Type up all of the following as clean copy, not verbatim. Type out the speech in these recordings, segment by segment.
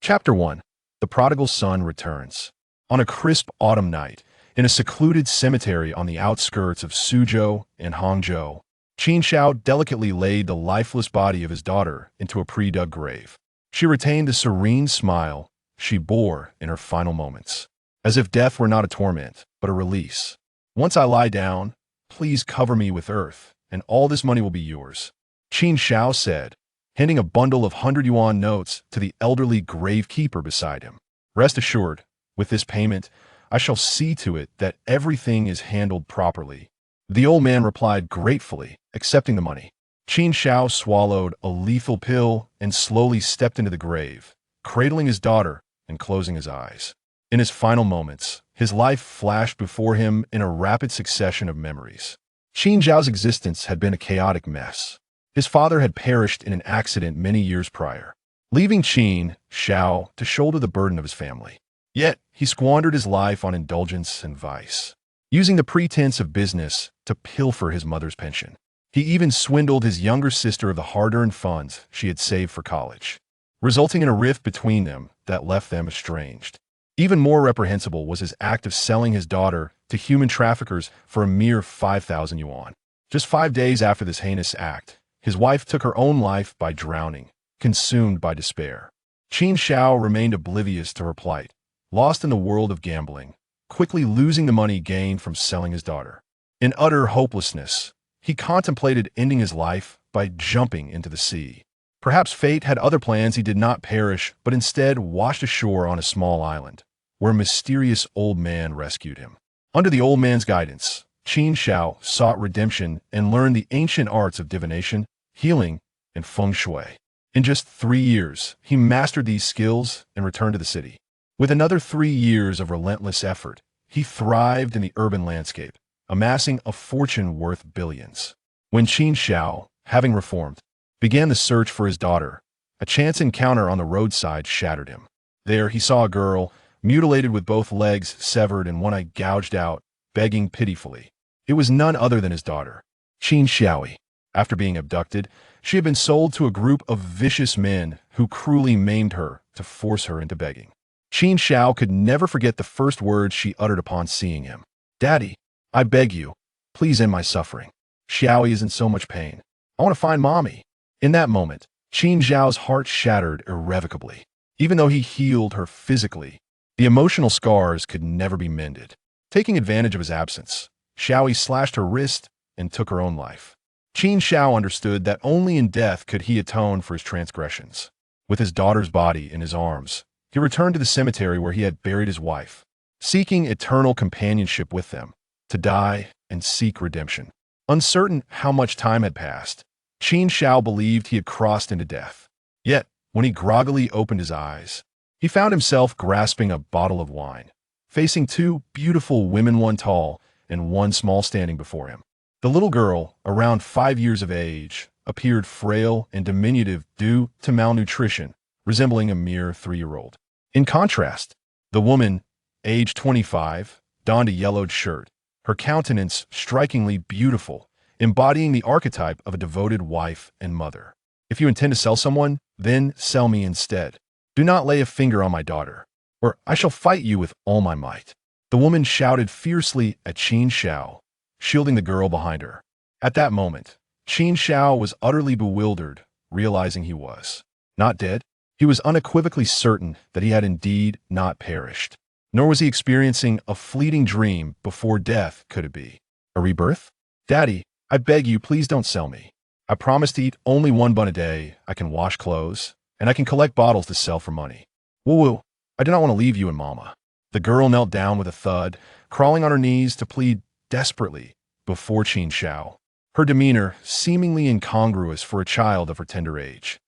Chapter 1. The Prodigal Son Returns. On a crisp autumn night, in a secluded cemetery on the outskirts of Suzhou and Hangzhou, Qin Xiao delicately laid the lifeless body of his daughter into a pre-dug grave. She retained the serene smile she bore in her final moments, as if death were not a torment, but a release. "Once I lie down, please cover me with earth, and all this money will be yours," Qin Xiao said, handing a bundle of 100 yuan notes to the elderly gravekeeper beside him. "Rest assured, with this payment, I shall see to it that everything is handled properly." The old man replied gratefully, accepting the money. Qin Xiao swallowed a lethal pill and slowly stepped into the grave, cradling his daughter and closing his eyes. In his final moments, his life flashed before him in a rapid succession of memories. Qin Xiao's existence had been a chaotic mess. His father had perished in an accident many years prior, leaving Qin Xiao to shoulder the burden of his family. Yet, he squandered his life on indulgence and vice, using the pretense of business to pilfer his mother's pension. He even swindled his younger sister of the hard-earned funds she had saved for college, resulting in a rift between them that left them estranged. Even more reprehensible was his act of selling his daughter to human traffickers for a mere 5,000 yuan. Just 5 days after this heinous act, his wife took her own life by drowning, consumed by despair. Qin Xiao remained oblivious to her plight, lost in the world of gambling, quickly losing the money gained from selling his daughter. In utter hopelessness, he contemplated ending his life by jumping into the sea. Perhaps fate had other plans. He did not perish, but instead washed ashore on a small island, where a mysterious old man rescued him. Under the old man's guidance, Qin Xiao sought redemption and learned the ancient arts of divination, healing, and feng shui. In just 3 years, he mastered these skills and returned to the city. With another 3 years of relentless effort, he thrived in the urban landscape, amassing a fortune worth billions. When Qin Xiao, having reformed, began the search for his daughter, a chance encounter on the roadside shattered him. There he saw a girl, mutilated with both legs severed and one eye gouged out, begging pitifully. It was none other than his daughter, Qin Xiaoi. After being abducted, she had been sold to a group of vicious men who cruelly maimed her to force her into begging. Qin Xiao could never forget the first words she uttered upon seeing him. "Daddy, I beg you, please end my suffering. Xiaoi is in so much pain. I want to find Mommy." In that moment, Qin Xiao's heart shattered irrevocably. Even though he healed her physically, the emotional scars could never be mended. Taking advantage of his absence, Xiaoi slashed her wrist and took her own life. Qin Xiao understood that only in death could he atone for his transgressions. With his daughter's body in his arms, he returned to the cemetery where he had buried his wife, seeking eternal companionship with them, to die and seek redemption. Uncertain how much time had passed, Qin Xiao believed he had crossed into death. Yet, when he groggily opened his eyes, he found himself grasping a bottle of wine, facing 2 beautiful women, one tall and one small, standing before him. The little girl, around 5 years of age, appeared frail and diminutive due to malnutrition, resembling a mere 3-year-old. In contrast, the woman, age 25, donned a yellowed shirt, her countenance strikingly beautiful, embodying the archetype of a devoted wife and mother. "If you intend to sell someone, then sell me instead. Do not lay a finger on my daughter, or I shall fight you with all my might," the woman shouted fiercely at Qin Xiao, shielding the girl behind her. At that moment, Qin Xiao was utterly bewildered, realizing he was not dead. He was unequivocally certain that he had indeed not perished. Nor was he experiencing a fleeting dream before death. Could it be a rebirth? "Daddy, I beg you, please don't sell me. I promise to eat only 1 bun a day. I can wash clothes, and I can collect bottles to sell for money. Woo-woo, I do not want to leave you and Mama." The girl knelt down with a thud, crawling on her knees to plead desperately before Qin Xiao, her demeanor seemingly incongruous for a child of her tender age.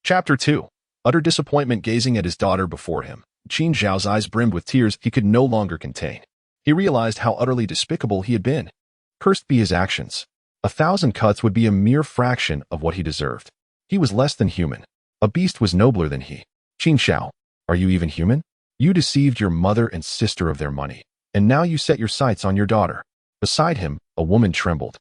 Chapter 2. Utter disappointment. Gazing at his daughter before him, Qin Xiao's eyes brimmed with tears he could no longer contain. He realized how utterly despicable he had been. Cursed be his actions. 1,000 cuts would be a mere fraction of what he deserved. He was less than human. A beast was nobler than he. "Qin Xiao, are you even human? You deceived your mother and sister of their money, and now you set your sights on your daughter." Beside him, a woman trembled.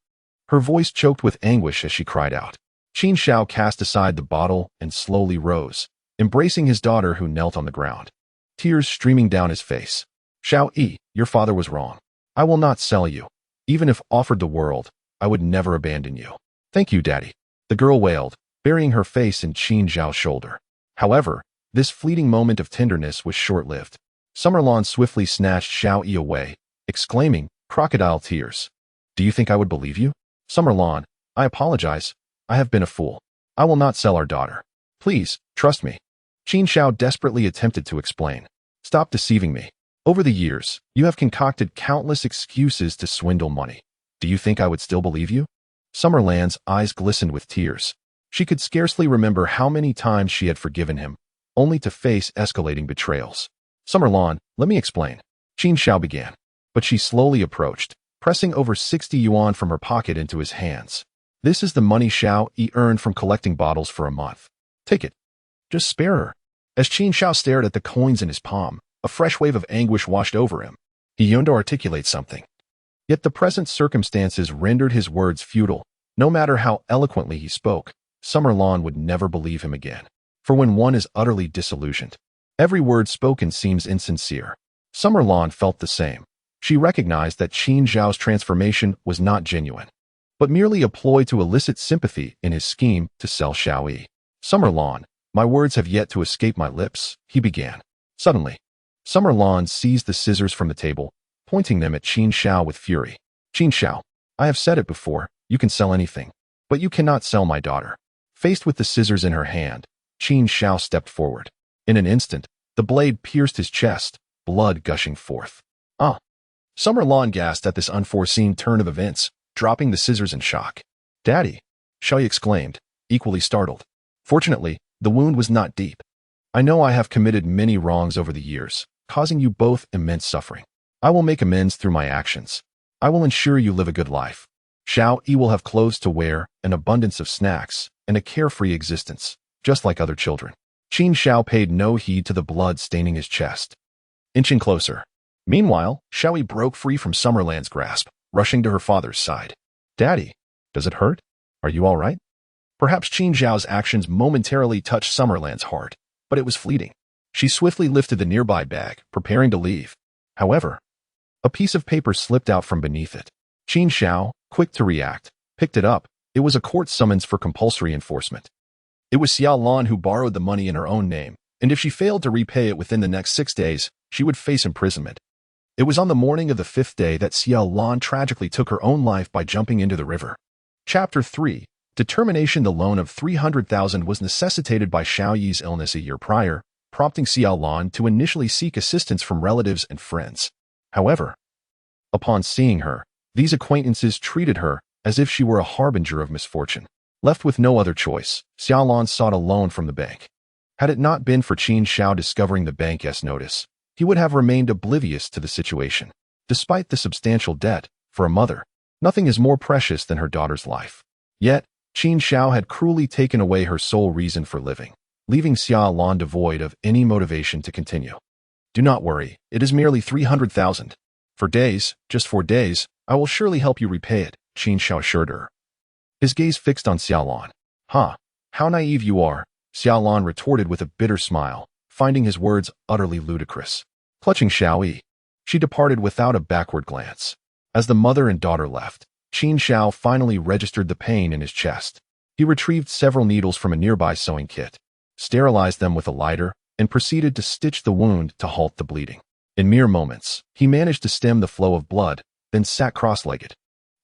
Her voice choked with anguish as she cried out. Qin Xiao cast aside the bottle and slowly rose, embracing his daughter who knelt on the ground, tears streaming down his face. Xiao Yi, your father was wrong. I will not sell you. Even if offered the world, I would never abandon you. Thank you, Daddy. The girl wailed, burying her face in Qin Zhao's shoulder. However, this fleeting moment of tenderness was short-lived. Summerlawn swiftly snatched Xiao Yi away, exclaiming, crocodile tears. Do you think I would believe you? Summerlawn, I apologize. I have been a fool. I will not sell our daughter. Please, trust me. Qin Zhao desperately attempted to explain. Stop deceiving me. Over the years, you have concocted countless excuses to swindle money. Do you think I would still believe you? Summerland's eyes glistened with tears. She could scarcely remember how many times she had forgiven him, only to face escalating betrayals. Summerlawn, let me explain. Qin Zhao began, but she slowly approached, pressing over 60 yuan from her pocket into his hands. This is the money Xiao Yi earned from collecting bottles for a month. Take it. Just spare her. As Qin Zhao stared at the coins in his palm, a fresh wave of anguish washed over him. He yearned to articulate something. Yet the present circumstances rendered his words futile. No matter how eloquently he spoke, Summerlawn would never believe him again. For when one is utterly disillusioned, every word spoken seems insincere. Summerlawn felt the same. She recognized that Qin Zhao's transformation was not genuine, but merely a ploy to elicit sympathy in his scheme to sell Xiao Yi. Summerlawn, my words have yet to escape my lips, he began. Suddenly, Summerlawn seized the scissors from the table, pointing them at Qin Zhao with fury. Qin Zhao, I have said it before, you can sell anything, but you cannot sell my daughter. Faced with the scissors in her hand, Qin Zhao stepped forward. In an instant, the blade pierced his chest, blood gushing forth. Ah! Summerlawn gasped at this unforeseen turn of events, dropping the scissors in shock. Daddy! Xiao Yi exclaimed, equally startled. Fortunately, the wound was not deep. I know I have committed many wrongs over the years, causing you both immense suffering. I will make amends through my actions. I will ensure you live a good life. Xiao Yi will have clothes to wear, an abundance of snacks, and a carefree existence, just like other children. Qin Zhao paid no heed to the blood staining his chest. Inching closer. Meanwhile, Xiao Yi broke free from Summerland's grasp, rushing to her father's side. Daddy, does it hurt? Are you all right? Perhaps Qin Zhao's actions momentarily touched Summerland's heart, but it was fleeting. She swiftly lifted the nearby bag, preparing to leave. However, a piece of paper slipped out from beneath it. Qin Zhao, quick to react, picked it up. It was a court summons for compulsory enforcement. It was Xiao Lan who borrowed the money in her own name, and if she failed to repay it within the next 6 days, she would face imprisonment. It was on the morning of the 5th day that Xiao Lan tragically took her own life by jumping into the river. Chapter 3. Determination. The loan of 300,000 was necessitated by Xiao Yi's illness a year prior, prompting Xiao Lan to initially seek assistance from relatives and friends. However, upon seeing her, these acquaintances treated her as if she were a harbinger of misfortune. Left with no other choice, Xiao Lan sought a loan from the bank. Had it not been for Qin Zhao discovering the bank's notice, he would have remained oblivious to the situation. Despite the substantial debt, for a mother, nothing is more precious than her daughter's life. Yet, Qin Zhao had cruelly taken away her sole reason for living, leaving Xiao Lan devoid of any motivation to continue. Do not worry, it is merely 300,000. For days, just 4 days, I will surely help you repay it, Qin Zhao assured her. His gaze fixed on Xiao Lan. How naive you are, Xiao Lan retorted with a bitter smile, finding his words utterly ludicrous. Clutching Xiao Yi, she departed without a backward glance. As the mother and daughter left, Qin Zhao finally registered the pain in his chest. He retrieved several needles from a nearby sewing kit, sterilized them with a lighter, and proceeded to stitch the wound to halt the bleeding. In mere moments, he managed to stem the flow of blood, then sat cross-legged,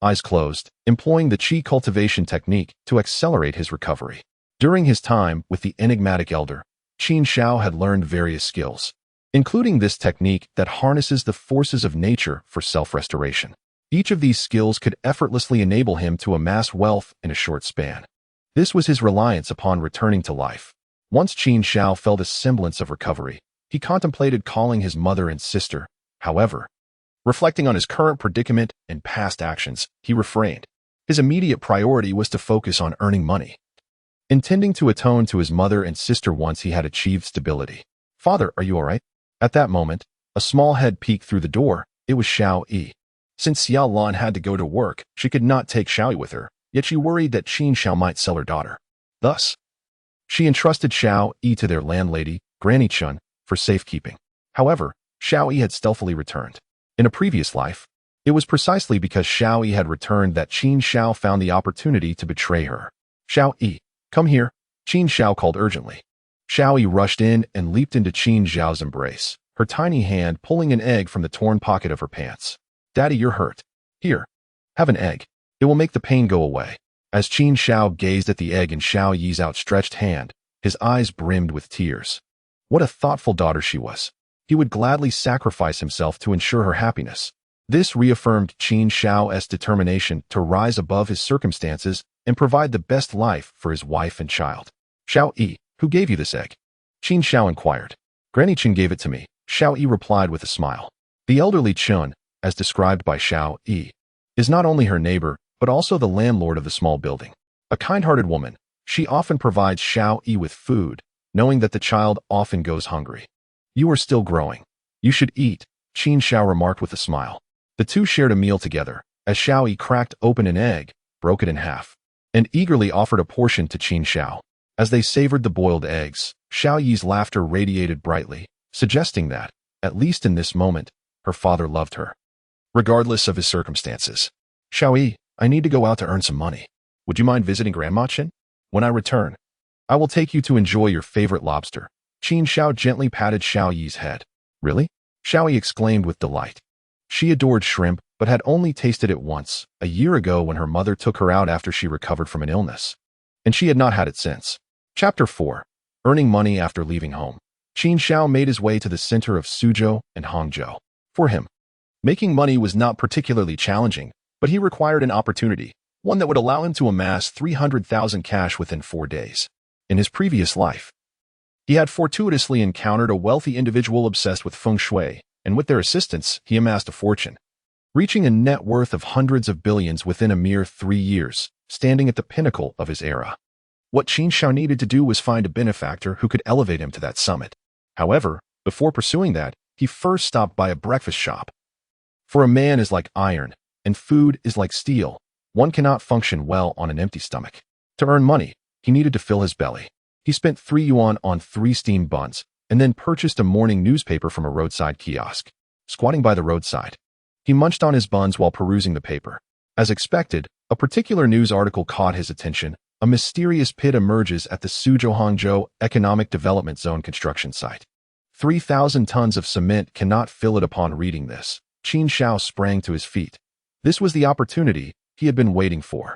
eyes closed, employing the qi cultivation technique to accelerate his recovery. During his time with the enigmatic elder, Qin Zhao had learned various skills, including this technique that harnesses the forces of nature for self-restoration. Each of these skills could effortlessly enable him to amass wealth in a short span. This was his reliance upon returning to life. Once Qin Zhao felt a semblance of recovery, he contemplated calling his mother and sister. However, reflecting on his current predicament and past actions, he refrained. His immediate priority was to focus on earning money, intending to atone to his mother and sister once he had achieved stability. Father, are you all right? At that moment, a small head peeked through the door. It was Xiao Yi. Since Xiao Lan had to go to work, she could not take Xiao Yi with her, yet she worried that Qin Zhao might sell her daughter. Thus, She entrusted Xiao Yi to their landlady, Granny Chun, for safekeeping. However, Xiao Yi had stealthily returned. In a previous life, it was precisely because Xiao Yi had returned that Qin Xiao found the opportunity to betray her. "Xiao Yi, come here," Qin Xiao called urgently. Xiao Yi rushed in and leaped into Qin Xiao's embrace, her tiny hand pulling an egg from the torn pocket of her pants. "Daddy, you're hurt. Here, have an egg. It will make the pain go away." As Qin Xiao gazed at the egg in Xiao Yi's outstretched hand, his eyes brimmed with tears. What a thoughtful daughter she was. He would gladly sacrifice himself to ensure her happiness. This reaffirmed Qin Xiao's determination to rise above his circumstances and provide the best life for his wife and child. "Xiao Yi, who gave you this egg?" Qin Xiao inquired. "Granny Chun gave it to me," Xiao Yi replied with a smile. The elderly Chun, as described by Xiao Yi, is not only her neighbor, but also the landlord of the small building. A kind-hearted woman, she often provides Xiao Yi with food, knowing that the child often goes hungry. "You are still growing. You should eat," Qin Xiao remarked with a smile. The two shared a meal together, as Xiao Yi cracked open an egg, broke it in half, and eagerly offered a portion to Qin Xiao. As they savored the boiled eggs, Xiao Yi's laughter radiated brightly, suggesting that, at least in this moment, her father loved her, regardless of his circumstances. "Xiao Yi, I need to go out to earn some money. Would you mind visiting Grandma Chen? When I return, I will take you to enjoy your favorite lobster." Qin Xiao gently patted Xiao Yi's head. "Really?" Xiao Yi exclaimed with delight. She adored shrimp, but had only tasted it once, a year ago when her mother took her out after she recovered from an illness. And she had not had it since. Chapter 4. Earning money after leaving home. Qin Xiao made his way to the center of Suzhou and Hangzhou. For him, making money was not particularly challenging, but he required an opportunity, one that would allow him to amass 300,000 cash within 4 days. In his previous life, he had fortuitously encountered a wealthy individual obsessed with feng shui, and with their assistance, he amassed a fortune, reaching a net worth of hundreds of billions within a mere 3 years, standing at the pinnacle of his era. What Qin Xiao needed to do was find a benefactor who could elevate him to that summit. However, before pursuing that, he first stopped by a breakfast shop. For a man is like iron, and food is like steel. One cannot function well on an empty stomach. To earn money, he needed to fill his belly. He spent 3 yuan on 3 steamed buns, and then purchased a morning newspaper from a roadside kiosk. Squatting by the roadside, he munched on his buns while perusing the paper. As expected, a particular news article caught his attention. A mysterious pit emerges at the Suzhou-Hangzhou Economic Development Zone construction site. 3,000 tons of cement cannot fill it. Upon reading this, Qin Xiao sprang to his feet. This was the opportunity he had been waiting for.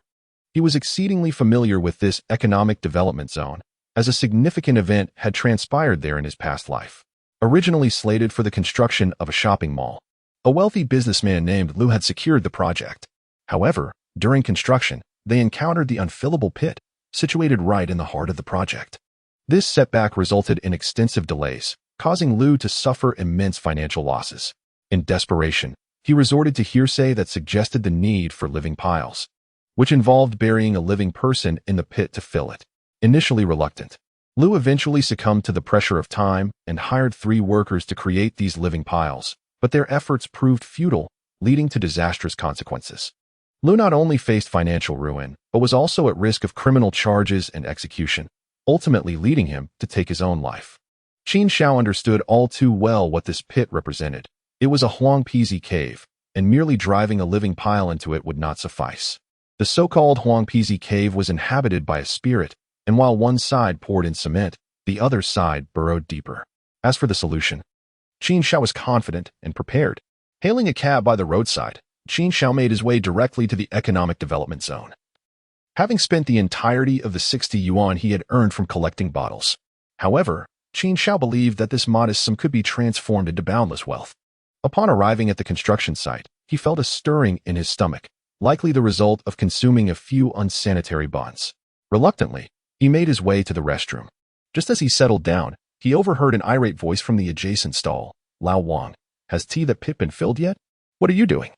He was exceedingly familiar with this economic development zone, as a significant event had transpired there in his past life. Originally slated for the construction of a shopping mall, a wealthy businessman named Lu had secured the project. However, during construction, they encountered the unfillable pit, situated right in the heart of the project. This setback resulted in extensive delays, causing Lu to suffer immense financial losses. In desperation, he resorted to hearsay that suggested the need for living piles, which involved burying a living person in the pit to fill it. Initially reluctant, Lu eventually succumbed to the pressure of time and hired 3 workers to create these living piles, but their efforts proved futile, leading to disastrous consequences. Lu not only faced financial ruin, but was also at risk of criminal charges and execution, ultimately leading him to take his own life. Qin Xiao understood all too well what this pit represented. It was a Huangpizi cave, and merely driving a living pile into it would not suffice. The so-called Huangpizi cave was inhabited by a spirit, and while one side poured in cement, the other side burrowed deeper. As for the solution, Qin Xiao was confident and prepared. Hailing a cab by the roadside, Qin Xiao made his way directly to the economic development zone. Having spent the entirety of the 60 yuan he had earned from collecting bottles. However, Qin Xiao believed that this modest sum could be transformed into boundless wealth. Upon arriving at the construction site, he felt a stirring in his stomach, likely the result of consuming a few unsanitary buns. Reluctantly, he made his way to the restroom. Just as he settled down, he overheard an irate voice from the adjacent stall. "Lao Wang, has tea that pit been filled yet? What are you doing?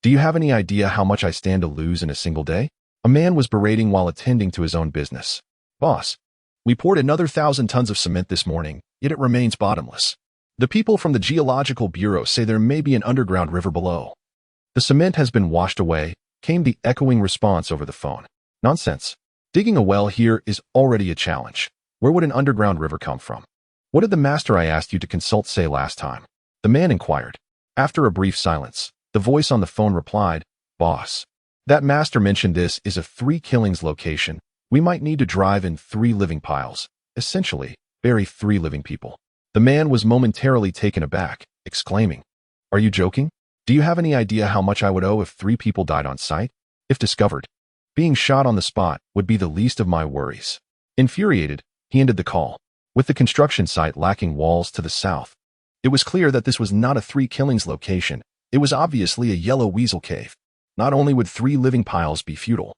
Do you have any idea how much I stand to lose in a single day?" A man was berating while attending to his own business. "Boss, we poured another 1,000 tons of cement this morning, yet it remains bottomless. The people from the Geological Bureau say there may be an underground river below. The cement has been washed away," came the echoing response over the phone. "Nonsense. Digging a well here is already a challenge. Where would an underground river come from? What did the master I asked you to consult say last time? The man inquired. After a brief silence, the voice on the phone replied, Boss. That master mentioned this is a 3 killings location. We might need to drive in 3 living piles. Essentially, bury 3 living people. The man was momentarily taken aback, exclaiming, Are you joking? Do you have any idea how much I would owe if 3 people died on site? If discovered, being shot on the spot would be the least of my worries. Infuriated, he ended the call. With the construction site lacking walls to the south, it was clear that this was not a 3 killings location. It was obviously a yellow weasel cave. Not only would 3 living piles be futile,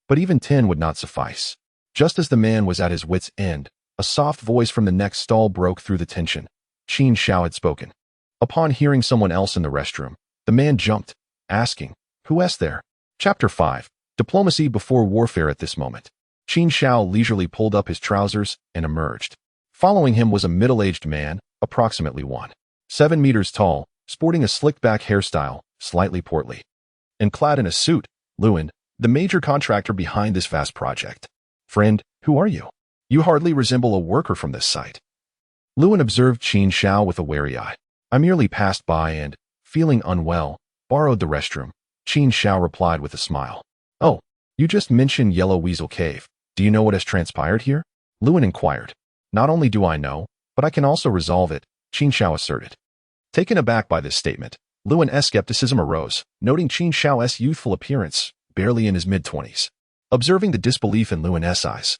but even 10 would not suffice. Just as the man was at his wit's end, a soft voice from the next stall broke through the tension. Qin Xiao had spoken. Upon hearing someone else in the restroom, the man jumped, asking, Who is there? Chapter 5. Diplomacy before warfare. At this moment, Qin Xiao leisurely pulled up his trousers and emerged. Following him was a middle-aged man, approximately 1.7 meters tall, sporting a slick-back hairstyle, slightly portly, and clad in a suit. Lewin, the major contractor behind this vast project. Friend, who are you? You hardly resemble a worker from this site. Lewin observed Qin Xiao with a wary eye. I merely passed by and, feeling unwell, borrowed the restroom. Qin Xiao replied with a smile. Oh, you just mentioned Yellow Weasel Cave. Do you know what has transpired here? Lewin inquired. Not only do I know, but I can also resolve it, Qin Xiao asserted. Taken aback by this statement, Lewin's skepticism arose, noting Qin Xiao's youthful appearance, barely in his mid-20s. Observing the disbelief in Lewin's eyes,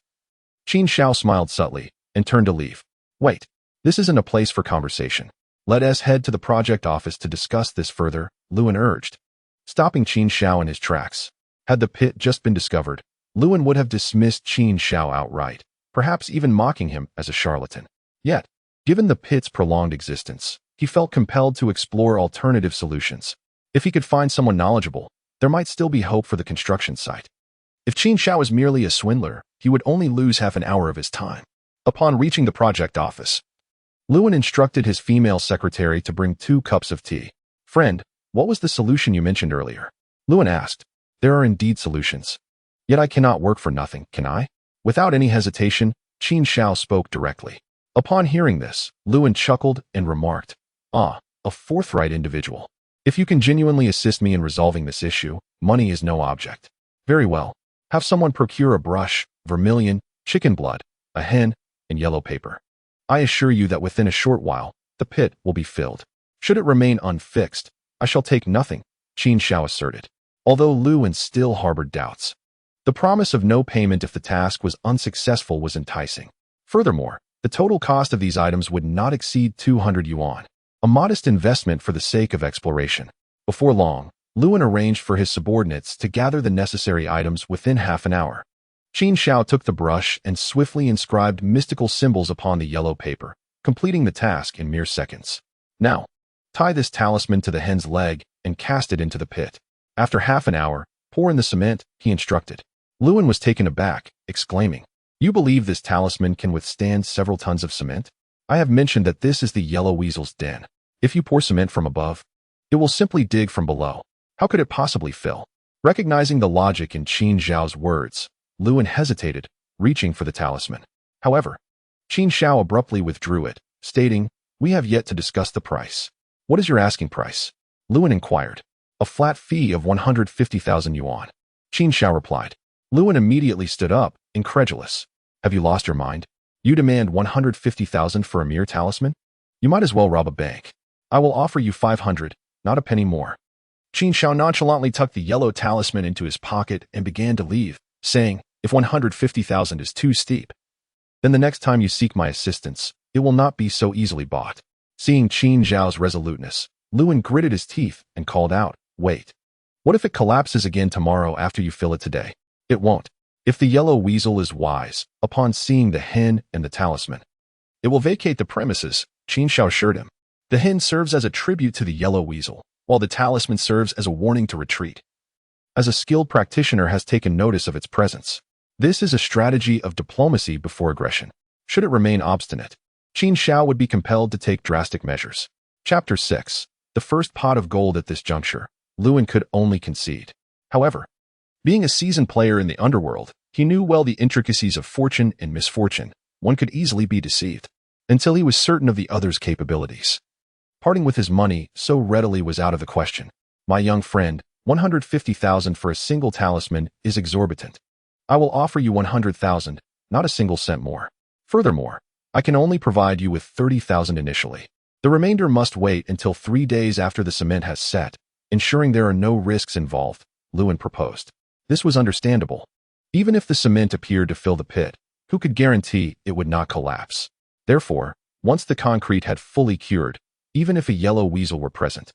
Qin Xiao smiled subtly and turned to leave. Wait, this isn't a place for conversation. Let us head to the project office to discuss this further, Lewin urged, stopping Qin Xiao in his tracks. Had the pit just been discovered, Lewin would have dismissed Qin Xiao outright, perhaps even mocking him as a charlatan. Yet, given the pit's prolonged existence, he felt compelled to explore alternative solutions. If he could find someone knowledgeable, there might still be hope for the construction site. If Qin Xiao was merely a swindler, he would only lose half an hour of his time. Upon reaching the project office, Lewin instructed his female secretary to bring 2 cups of tea. Friend, what was the solution you mentioned earlier? Lewin asked. There are indeed solutions. Yet I cannot work for nothing, can I? Without any hesitation, Qin Xiao spoke directly. Upon hearing this, Lewin chuckled and remarked, Ah, a forthright individual. If you can genuinely assist me in resolving this issue, money is no object. Very well. Have someone procure a brush, vermilion, chicken blood, a hen, and yellow paper. I assure you that within a short while, the pit will be filled. Should it remain unfixed, I shall take nothing, Qin Xiao asserted. Although Lewin still harbored doubts, the promise of no payment if the task was unsuccessful was enticing. Furthermore, the total cost of these items would not exceed 200 yuan, a modest investment for the sake of exploration. Before long, Lewin arranged for his subordinates to gather the necessary items within half an hour. Qin Xiao took the brush and swiftly inscribed mystical symbols upon the yellow paper, completing the task in mere seconds. Now, tie this talisman to the hen's leg and cast it into the pit. After half an hour, pour in the cement, he instructed. Lewin was taken aback, exclaiming, You believe this talisman can withstand several tons of cement? I have mentioned that this is the yellow weasel's den. If you pour cement from above, it will simply dig from below. How could it possibly fill? Recognizing the logic in Qin Xiao's words, Lewin hesitated, reaching for the talisman. However, Qin Xiao abruptly withdrew it, stating, We have yet to discuss the price. What is your asking price? Lewin inquired. A flat fee of 150,000 yuan. Qin Xiao replied. Lewin immediately stood up, incredulous. Have you lost your mind? You demand 150,000 for a mere talisman? You might as well rob a bank. I will offer you 500, not a penny more. Qin Xiao nonchalantly tucked the yellow talisman into his pocket and began to leave, saying, If 150,000 is too steep, then the next time you seek my assistance, it will not be so easily bought. Seeing Qin Xiao's resoluteness, Lewin gritted his teeth and called out, Wait. What if it collapses again tomorrow after you fill it today? It won't. If the yellow weasel is wise, upon seeing the hen and the talisman, it will vacate the premises, Qin Xiao assured him. The hen serves as a tribute to the yellow weasel, while the talisman serves as a warning to retreat, as a skilled practitioner has taken notice of its presence. This is a strategy of diplomacy before aggression. Should it remain obstinate, Qin Xiao would be compelled to take drastic measures. Chapter 6. The first pot of gold. At this juncture, Lewin could only concede. However, being a seasoned player in the underworld, he knew well the intricacies of fortune and misfortune. one could easily be deceived, until he was certain of the other's capabilities. Parting with his money so readily was out of the question. My young friend, 150,000 for a single talisman is exorbitant. I will offer you 100,000, not a single cent more. Furthermore, I can only provide you with 30,000 initially. The remainder must wait until 3 days after the cement has set, ensuring there are no risks involved, Lewin proposed. This was understandable. Even if the cement appeared to fill the pit, who could guarantee it would not collapse? Therefore, once the concrete had fully cured, even if a yellow weasel were present,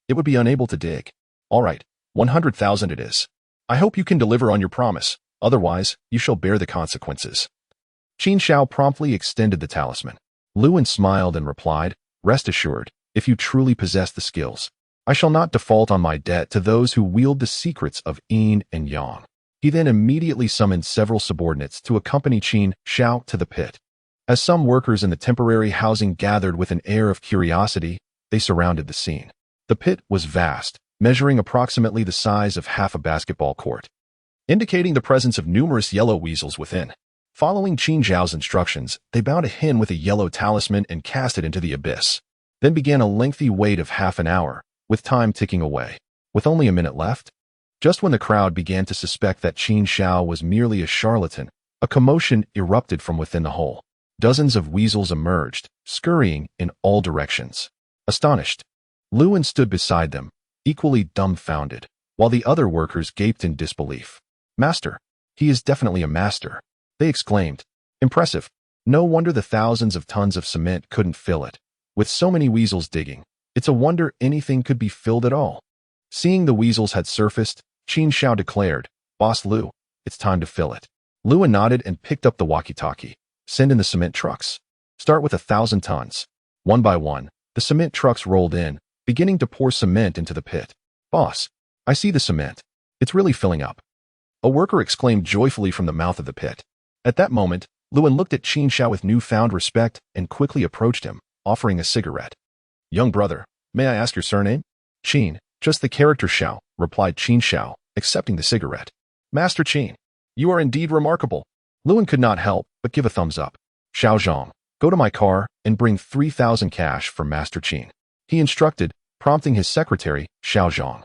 it would be unable to dig. All right, 100,000 it is. I hope you can deliver on your promise, otherwise you shall bear the consequences. Qin Shao promptly extended the talisman. Lewin smiled and replied, rest assured, if you truly possess the skills, I shall not default on my debt to those who wield the secrets of yin and yang. He then immediately summoned several subordinates to accompany Qin Shao to the pit. As some workers in the temporary housing gathered with an air of curiosity, they surrounded the scene. The pit was vast, measuring approximately the size of half a basketball court, indicating the presence of numerous yellow weasels within. Following Qin Zhao's instructions, they bound a hen with a yellow talisman and cast it into the abyss. Then began a lengthy wait of half an hour, with time ticking away. With only a minute left, just when the crowd began to suspect that Qin Shao was merely a charlatan, a commotion erupted from within the hole. Dozens of weasels emerged, scurrying in all directions. Astonished, Lewin stood beside them, equally dumbfounded, while the other workers gaped in disbelief. Master, he is definitely a master, they exclaimed. Impressive. No wonder the thousands of tons of cement couldn't fill it. With so many weasels digging, it's a wonder anything could be filled at all. Seeing the weasels had surfaced, Qin Shao declared, Boss Liu, it's time to fill it. Lewin nodded and picked up the walkie-talkie. Send in the cement trucks. Start with 1,000 tons. One by one, the cement trucks rolled in, beginning to pour cement into the pit. Boss, I see the cement. It's really filling up. A worker exclaimed joyfully from the mouth of the pit. At that moment, Lewin looked at Qin Shao with newfound respect and quickly approached him, offering a cigarette. Young brother, may I ask your surname? Qin, just the character Shao, replied Qin Shao, accepting the cigarette. Master Qin, you are indeed remarkable. Lewin could not help but give a thumbs up. Xiao Zhang, go to my car and bring 3,000 cash for Master Qin. He instructed, prompting his secretary, Xiao Zhang,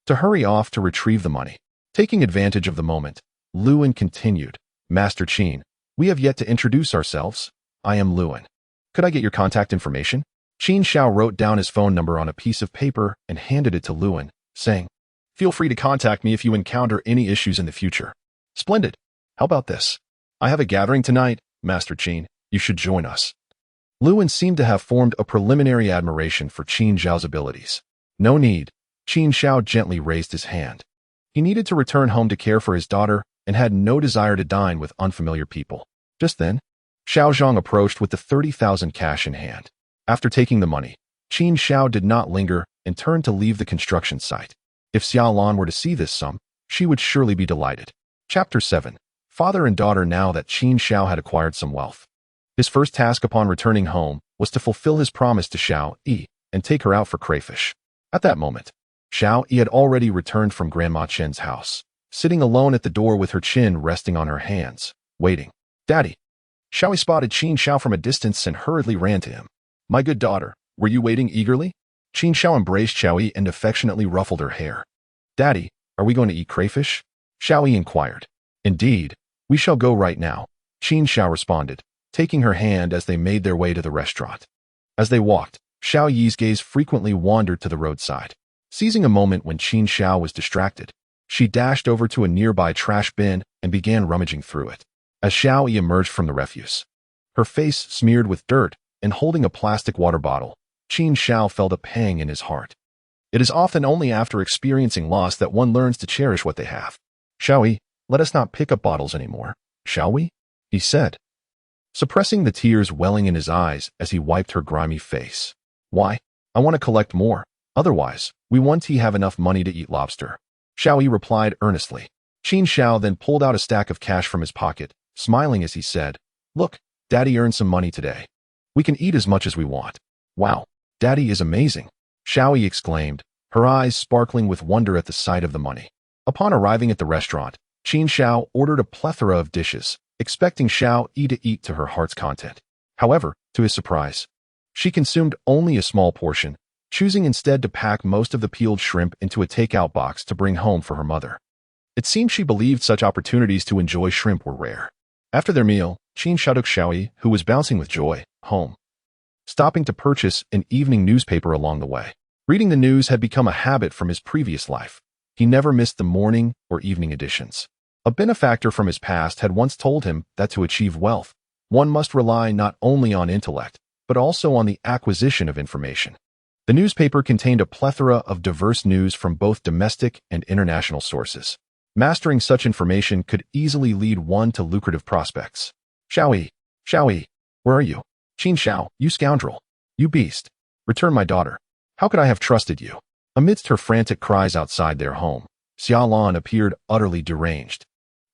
to hurry off to retrieve the money. Taking advantage of the moment, Lewin continued, Master Qin, we have yet to introduce ourselves. I am Lewin. Could I get your contact information? Qin Shao wrote down his phone number on a piece of paper and handed it to Lewin, saying, Feel free to contact me if you encounter any issues in the future. Splendid. How about this? I have a gathering tonight, Master Qin. You should join us. Lewin seemed to have formed a preliminary admiration for Qin Zhao's abilities. No need. Qin Shao gently raised his hand. He needed to return home to care for his daughter and had no desire to dine with unfamiliar people. Just then, Xiao Zhang approached with the 30,000 cash in hand. After taking the money, Qin Shao did not linger and turned to leave the construction site. If Xiao Lan were to see this sum, she would surely be delighted. Chapter 7. Father and daughter. Now that Qin Shao had acquired some wealth, his first task upon returning home was to fulfill his promise to Xiao Yi and take her out for crayfish. At that moment, Xiao Yi had already returned from Grandma Chen's house, sitting alone at the door with her chin resting on her hands, waiting. Daddy. Xiao Yi spotted Qin Shao from a distance and hurriedly ran to him. My good daughter, were you waiting eagerly? Qin Shao embraced Xiao Yi and affectionately ruffled her hair. Daddy, are we going to eat crayfish? Xiao Yi inquired. Indeed, we shall go right now, Qin Shao responded, taking her hand as they made their way to the restaurant. As they walked, Xiao Yi's gaze frequently wandered to the roadside. Seizing a moment when Qin Shao was distracted, she dashed over to a nearby trash bin and began rummaging through it. As Xiao Yi emerged from the refuse, her face smeared with dirt and holding a plastic water bottle, Qin Shao felt a pang in his heart. It is often only after experiencing loss that one learns to cherish what they have. Xiao Yi, let us not pick up bottles anymore, shall we? He said, suppressing the tears welling in his eyes as he wiped her grimy face. Why? I want to collect more. Otherwise, we won't have enough money to eat lobster. Xiao Yi replied earnestly. Qin Shao then pulled out a stack of cash from his pocket, smiling as he said, Look, Daddy earned some money today. We can eat as much as we want. Wow, Daddy is amazing, Xiao Yi exclaimed, her eyes sparkling with wonder at the sight of the money. Upon arriving at the restaurant, Qin Shao ordered a plethora of dishes, expecting Xiao Yi to eat to her heart's content. However, to his surprise, she consumed only a small portion, choosing instead to pack most of the peeled shrimp into a takeout box to bring home for her mother. It seemed she believed such opportunities to enjoy shrimp were rare. After their meal, Qin Xiao took Xiao Yi, who was bouncing with joy, home, stopping to purchase an evening newspaper along the way. Reading the news had become a habit from his previous life. He never missed the morning or evening editions. A benefactor from his past had once told him that to achieve wealth, one must rely not only on intellect, but also on the acquisition of information. The newspaper contained a plethora of diverse news from both domestic and international sources. Mastering such information could easily lead one to lucrative prospects. Xiao Yi, where are you? Qin Xiao, you scoundrel. You beast. Return my daughter. How could I have trusted you? Amidst her frantic cries outside their home, Xiaolan appeared utterly deranged.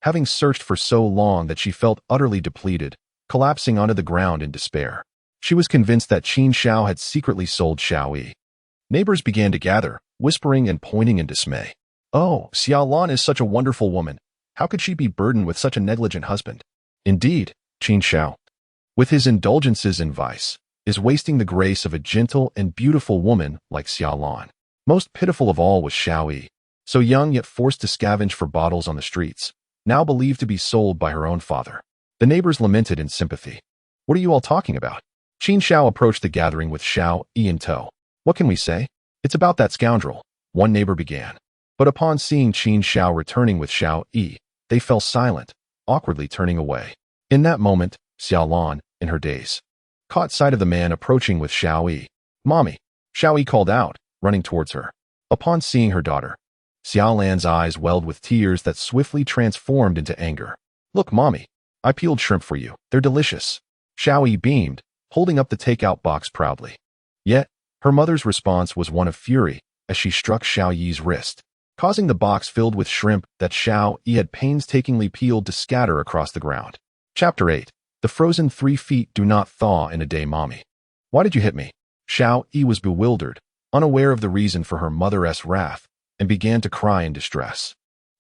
Having searched for so long that she felt utterly depleted, collapsing onto the ground in despair. She was convinced that Qin Xiao had secretly sold Xiao Yi. Neighbors began to gather, whispering and pointing in dismay. Oh, Xiaolan is such a wonderful woman. How could she be burdened with such a negligent husband? Indeed, Qin Xiao, with his indulgences in vice, is wasting the grace of a gentle and beautiful woman like Xiaolan. Most pitiful of all was Xiao Yi, so young yet forced to scavenge for bottles on the streets, now believed to be sold by her own father. The neighbors lamented in sympathy. What are you all talking about? Qin Xiao approached the gathering with Xiao Yi in tow. What can we say? It's about that scoundrel, one neighbor began. But upon seeing Qin Xiao returning with Xiao Yi, they fell silent, awkwardly turning away. In that moment, Xiaolan, in her daze, caught sight of the man approaching with Xiao Yi. Mommy, Xiao Yi called out, running towards her. Upon seeing her daughter, Xiaolan's eyes welled with tears that swiftly transformed into anger. Look, Mommy, I peeled shrimp for you. They're delicious. Xiao Yi beamed, holding up the takeout box proudly. Yet, her mother's response was one of fury as she struck Xiao Yi's wrist, causing the box filled with shrimp that Xiao Yi had painstakingly peeled to scatter across the ground. Chapter 8. The frozen 3 feet do not thaw in a day, Mommy. Why did you hit me? Xiao Yi was bewildered, unaware of the reason for her mother's wrath, and began to cry in distress.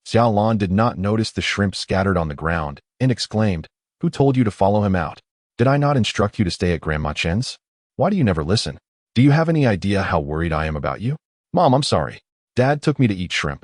Xiaolan did not notice the shrimp scattered on the ground and exclaimed, Who told you to follow him out? Did I not instruct you to stay at Grandma Chen's? Why do you never listen? Do you have any idea how worried I am about you? Mom, I'm sorry. Dad took me to eat shrimp,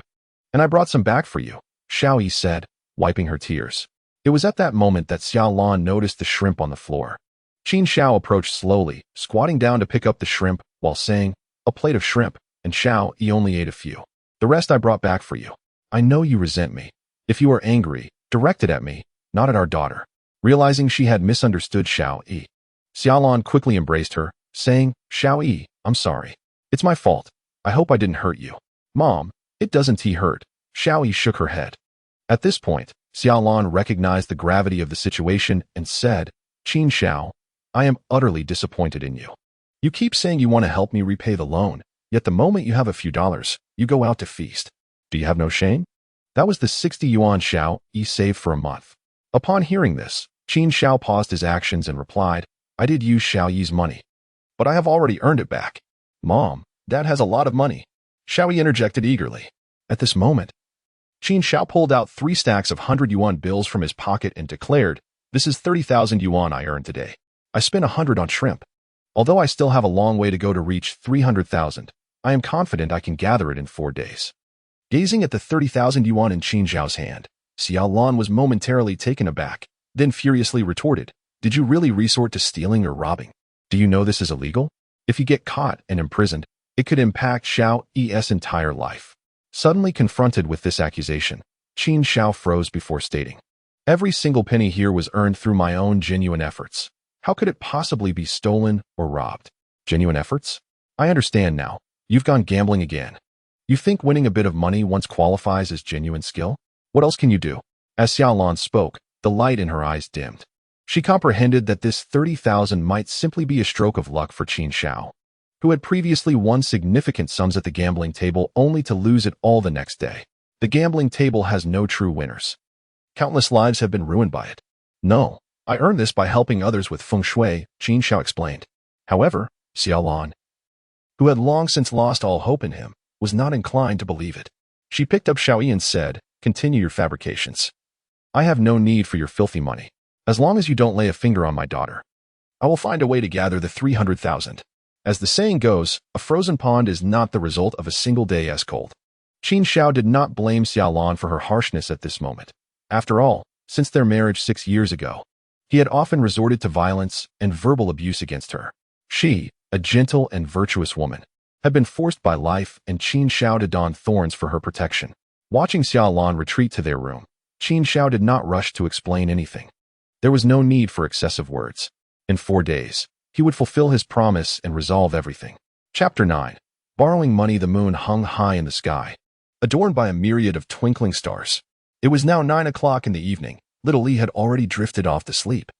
and I brought some back for you, Xiao Yi said, wiping her tears. It was at that moment that Xiaolan noticed the shrimp on the floor. Qin Xiao approached slowly, squatting down to pick up the shrimp while saying, A plate of shrimp, and Xiao Yi only ate a few. The rest I brought back for you. I know you resent me. If you are angry, direct it at me, not at our daughter. Realizing she had misunderstood Xiao Yi, Xiaolan quickly embraced her, saying, Xiao Yi, I'm sorry. It's my fault. I hope I didn't hurt you. Mom, it doesn't hurt. Xiao Yi shook her head. At this point, Xiaolan recognized the gravity of the situation and said, Qin Xiao, I am utterly disappointed in you. You keep saying you want to help me repay the loan, yet the moment you have a few dollars, you go out to feast. Do you have no shame? That was the 60 yuan Xiao Yi saved for a month. Upon hearing this, Qin Xiao paused his actions and replied, I did use Xiao Yi's money, but I have already earned it back. Mom, Dad has a lot of money. Xiao Yi interjected eagerly. At this moment, Qin Xiao pulled out 3 stacks of 100 yuan bills from his pocket and declared, This is 30,000 yuan I earned today. I spent 100 on shrimp. Although I still have a long way to go to reach 300,000, I am confident I can gather it in 4 days. Gazing at the 30,000 yuan in Qin Xiao's hand, Xiaolan was momentarily taken aback, then furiously retorted, Did you really resort to stealing or robbing? Do you know this is illegal? If you get caught and imprisoned, it could impact Xiao Yi's entire life. Suddenly confronted with this accusation, Qin Xiao froze before stating, Every single penny here was earned through my own genuine efforts. How could it possibly be stolen or robbed? Genuine efforts? I understand now. You've gone gambling again. You think winning a bit of money once qualifies as genuine skill? What else can you do? As Xiaolan spoke, the light in her eyes dimmed. She comprehended that this 30,000 might simply be a stroke of luck for Qin Xiao, who had previously won significant sums at the gambling table only to lose it all the next day. The gambling table has no true winners. Countless lives have been ruined by it. No, I earned this by helping others with feng shui, Qin Xiao explained. However, Xiaolan, who had long since lost all hope in him, was not inclined to believe it. She picked up Xiao Yi and said, Continue your fabrications. I have no need for your filthy money. As long as you don't lay a finger on my daughter, I will find a way to gather the 300,000. As the saying goes, a frozen pond is not the result of a single day's cold. Qin Xiao did not blame Xiaolan for her harshness at this moment. After all, since their marriage 6 years ago, he had often resorted to violence and verbal abuse against her. She, a gentle and virtuous woman, had been forced by life and Qin Xiao to don thorns for her protection. Watching Xiaolan retreat to their room, Qin Xiao did not rush to explain anything. There was no need for excessive words. In 4 days, he would fulfill his promise and resolve everything. Chapter 9. Borrowing money. The moon hung high in the sky, adorned by a myriad of twinkling stars. It was now 9 o'clock in the evening. Little Li had already drifted off to sleep,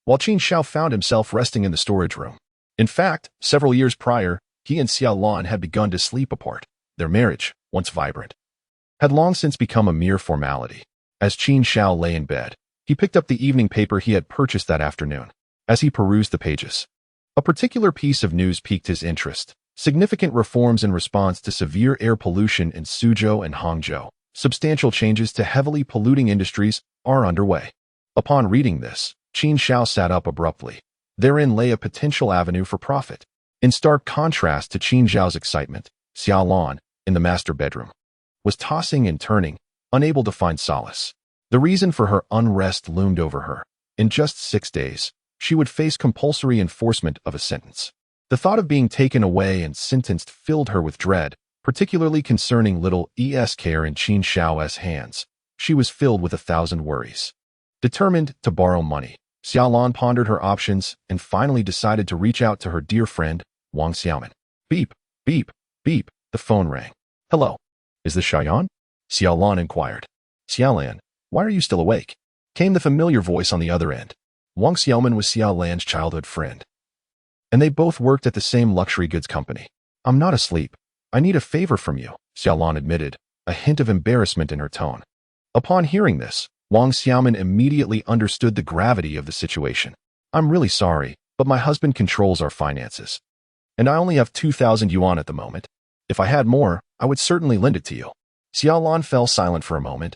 while Qin Xiao found himself resting in the storage room. In fact, several years prior, he and Xiaolan had begun to sleep apart. Their marriage, once vibrant, had long since become a mere formality. As Qin Xiao lay in bed, he picked up the evening paper he had purchased that afternoon. As he perused the pages, a particular piece of news piqued his interest. Significant reforms in response to severe air pollution in Suzhou and Hangzhou. Substantial changes to heavily polluting industries are underway. Upon reading this, Qin Xiao sat up abruptly. Therein lay a potential avenue for profit. In stark contrast to Qin Xiao's excitement, Xiaolan, in the master bedroom, was tossing and turning, unable to find solace. The reason for her unrest loomed over her. In just 6 days, she would face compulsory enforcement of a sentence. The thought of being taken away and sentenced filled her with dread, particularly concerning little Es care in Qin Xiao's hands. She was filled with 1,000 worries. Determined to borrow money, Xiaolan pondered her options and finally decided to reach out to her dear friend, Wang Xiaoman. Beep, beep, beep, the phone rang. Hello, is this Xiaolan? Xiaolan inquired. Xiaolan, why are you still awake? Came the familiar voice on the other end. Wang Xiaoman was Xiaolan's childhood friend, and they both worked at the same luxury goods company. I'm not asleep. I need a favor from you, Xiaolan admitted, a hint of embarrassment in her tone. Upon hearing this, Wang Xiaoman immediately understood the gravity of the situation. I'm really sorry, but my husband controls our finances, and I only have 2,000 yuan at the moment. If I had more, I would certainly lend it to you. Xiaolan fell silent for a moment,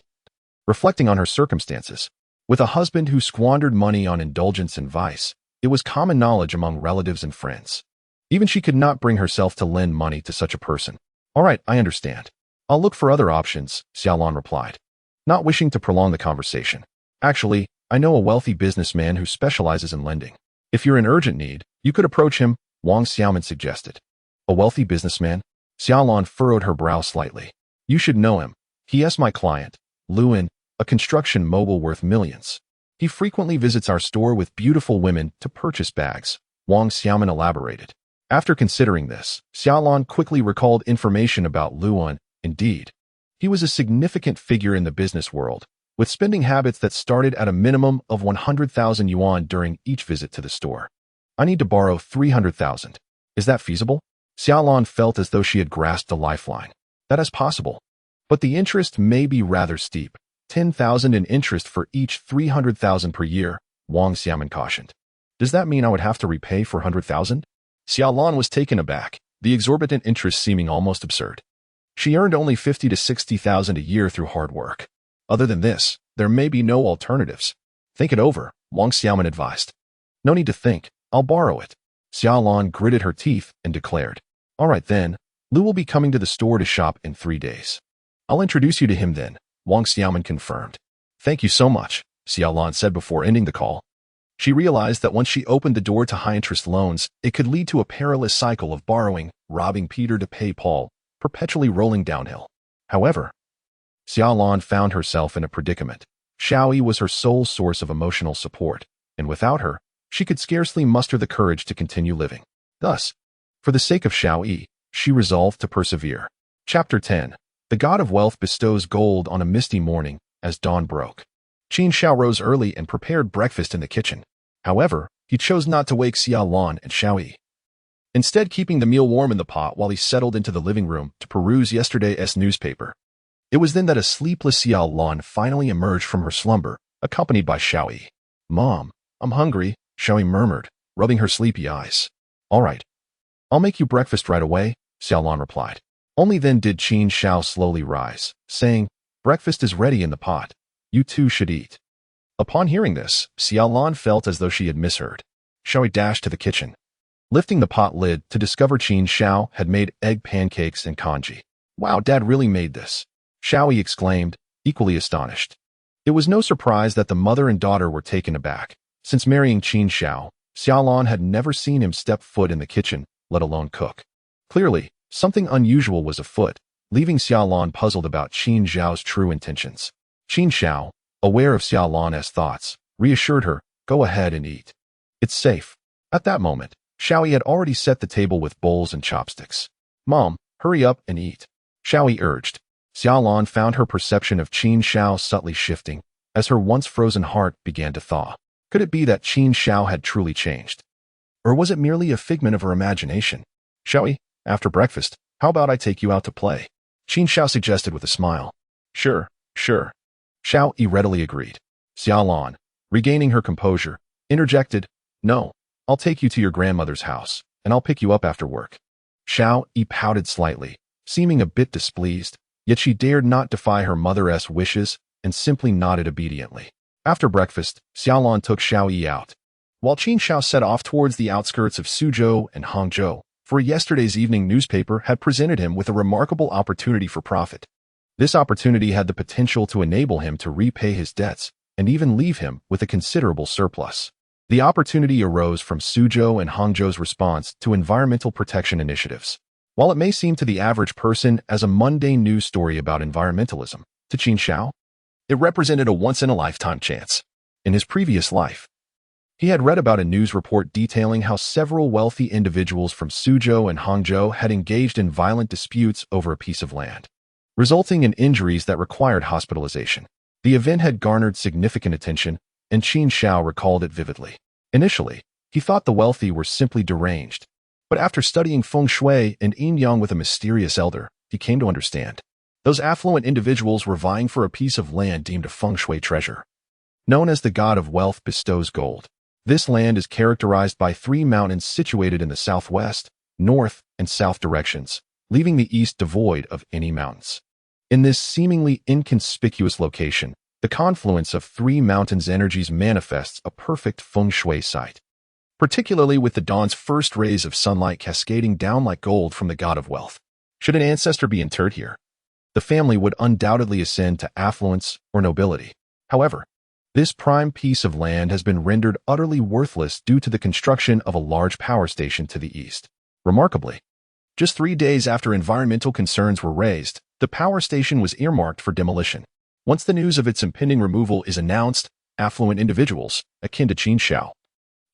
reflecting on her circumstances. With a husband who squandered money on indulgence and vice, it was common knowledge among relatives and friends. Even she could not bring herself to lend money to such a person. All right, I understand. I'll look for other options, Xiaolan replied, not wishing to prolong the conversation. Actually, I know a wealthy businessman who specializes in lending. If you're in urgent need, you could approach him, Wang Xiaoman suggested. A wealthy businessman? Xiaolan furrowed her brow slightly. You should know him. He is my client, Luan, a construction mogul worth millions. He frequently visits our store with beautiful women to purchase bags, Wang Xiaoman elaborated. After considering this, Xiaolan quickly recalled information about Luan. Indeed, he was a significant figure in the business world, with spending habits that started at a minimum of 100,000 yuan during each visit to the store. I need to borrow 300,000. Is that feasible? Xiaolan felt as though she had grasped a lifeline. That is possible, but the interest may be rather steep. 10,000 in interest for each 300,000 per year, Wang Xiaoman cautioned. Does that mean I would have to repay 400,000? Xiaolan was taken aback, the exorbitant interest seeming almost absurd. She earned only 50 to 60,000 a year through hard work. Other than this, there may be no alternatives. Think it over, Wang Xiaoman advised. No need to think, I'll borrow it. Xiaolan gritted her teeth and declared. All right then, Lu will be coming to the store to shop in 3 days. I'll introduce you to him then, Wang Xiaoman confirmed. Thank you so much, Xiaolan said before ending the call. She realized that once she opened the door to high-interest loans, it could lead to a perilous cycle of borrowing, robbing Peter to pay Paul, perpetually rolling downhill. However, Xiaolan found herself in a predicament. Xiaoyi was her sole source of emotional support, and without her, she could scarcely muster the courage to continue living. Thus, for the sake of Xiaoyi, she resolved to persevere. Chapter 10. The God of Wealth bestows gold on a misty morning as dawn broke. Qin Xiao rose early and prepared breakfast in the kitchen. However, he chose not to wake Xiaolan and Xiaoyi, instead keeping the meal warm in the pot while he settled into the living room to peruse yesterday's newspaper. It was then that a sleepless Xiaolan finally emerged from her slumber, accompanied by Xiaoyi. Mom, I'm hungry, Xiaoyi murmured, rubbing her sleepy eyes. All right, I'll make you breakfast right away, Xiaolan replied. Only then did Qin Xiao slowly rise, saying, breakfast is ready in the pot. You too should eat. Upon hearing this, Xiaolan felt as though she had misheard. Xiaoyi dashed to the kitchen, lifting the pot lid to discover Qin Xiao had made egg pancakes and congee. Wow, Dad really made this, Xiaoyi exclaimed, equally astonished. It was no surprise that the mother and daughter were taken aback. Since marrying Qin Xiao, Xiaolan had never seen him step foot in the kitchen, let alone cook. Clearly, something unusual was afoot, leaving Xiaolan puzzled about Qin Xiao's true intentions. Qin Xiao, aware of Xiaolan's thoughts, reassured her, "Go ahead and eat. It's safe." At that moment, Xiaoyi had already set the table with bowls and chopsticks. "Mom, hurry up and eat," Xiaoyi urged. Xiaolan found her perception of Qin Xiao subtly shifting, as her once frozen heart began to thaw. Could it be that Qin Xiao had truly changed? Or was it merely a figment of her imagination? "Xiaoyi, after breakfast, how about I take you out to play?" Qin Xiao suggested with a smile. Sure. Xiaoyi readily agreed. Xiaolan, regaining her composure, interjected, "No, I'll take you to your grandmother's house, and I'll pick you up after work." Xiaoyi pouted slightly, seeming a bit displeased, yet she dared not defy her mother's wishes and simply nodded obediently. After breakfast, Xiaolan took Xiaoyi out, while Qin Xiao set off towards the outskirts of Suzhou and Hangzhou, for yesterday's evening newspaper had presented him with a remarkable opportunity for profit. This opportunity had the potential to enable him to repay his debts and even leave him with a considerable surplus. The opportunity arose from Suzhou and Hangzhou's response to environmental protection initiatives. While it may seem to the average person as a mundane news story about environmentalism, to Qin Xiao, it represented a once-in-a-lifetime chance. In his previous life, he had read about a news report detailing how several wealthy individuals from Suzhou and Hangzhou had engaged in violent disputes over a piece of land, resulting in injuries that required hospitalization. The event had garnered significant attention, and Qin Xiao recalled it vividly. Initially, he thought the wealthy were simply deranged, but after studying feng shui and yin-yang with a mysterious elder, he came to understand. Those affluent individuals were vying for a piece of land deemed a feng shui treasure. Known as the god of wealth bestows gold, this land is characterized by 3 mountains situated in the southwest, north, and south directions, leaving the east devoid of any mountains. In this seemingly inconspicuous location, the confluence of 3 mountains' energies manifests a perfect feng shui site, particularly with the dawn's first rays of sunlight cascading down like gold from the god of wealth. Should an ancestor be interred here, the family would undoubtedly ascend to affluence or nobility. However, this prime piece of land has been rendered utterly worthless due to the construction of a large power station to the east. Remarkably, just 3 days after environmental concerns were raised, the power station was earmarked for demolition. Once the news of its impending removal is announced, affluent individuals, akin to Qin Xiao,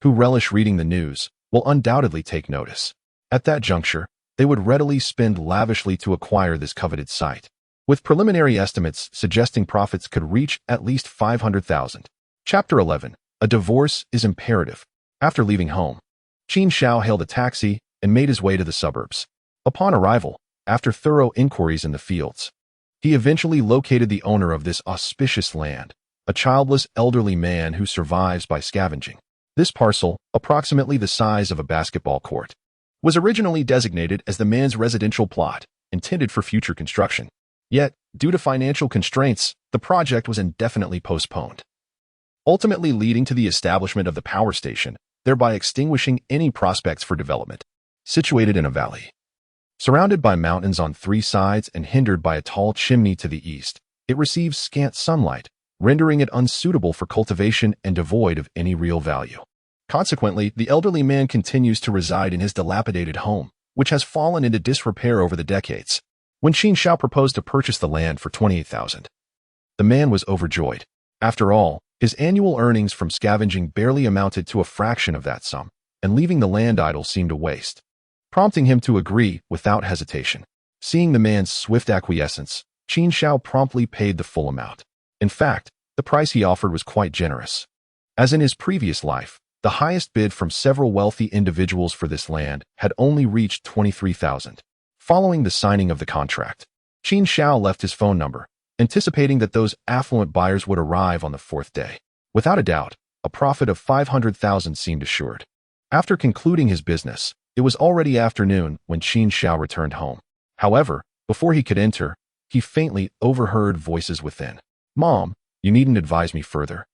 who relish reading the news, will undoubtedly take notice. At that juncture, they would readily spend lavishly to acquire this coveted site, with preliminary estimates suggesting profits could reach at least 500,000. Chapter 11. A divorce is imperative. After leaving home, Qin Xiao hailed a taxi and made his way to the suburbs. Upon arrival, after thorough inquiries in the fields, he eventually located the owner of this auspicious land, a childless elderly man who survives by scavenging. This parcel, approximately the size of a basketball court, was originally designated as the man's residential plot, intended for future construction. Yet, due to financial constraints, the project was indefinitely postponed, ultimately leading to the establishment of the power station, thereby extinguishing any prospects for development. Situated in a valley, surrounded by mountains on 3 sides and hindered by a tall chimney to the east, it receives scant sunlight, rendering it unsuitable for cultivation and devoid of any real value. Consequently, the elderly man continues to reside in his dilapidated home, which has fallen into disrepair over the decades. When Qin Xiao proposed to purchase the land for 28,000, the man was overjoyed. After all, his annual earnings from scavenging barely amounted to a fraction of that sum, and leaving the land idle seemed a waste, prompting him to agree without hesitation. Seeing the man's swift acquiescence, Qin Xiao promptly paid the full amount. In fact, the price he offered was quite generous. As in his previous life, the highest bid from several wealthy individuals for this land had only reached 23,000. Following the signing of the contract, Qin Xiao left his phone number, anticipating that those affluent buyers would arrive on the 4th day. Without a doubt, a profit of 500,000 seemed assured. After concluding his business, it was already afternoon when Qin Xiao returned home. However, before he could enter, he faintly overheard voices within. "Mom, you needn't advise me further.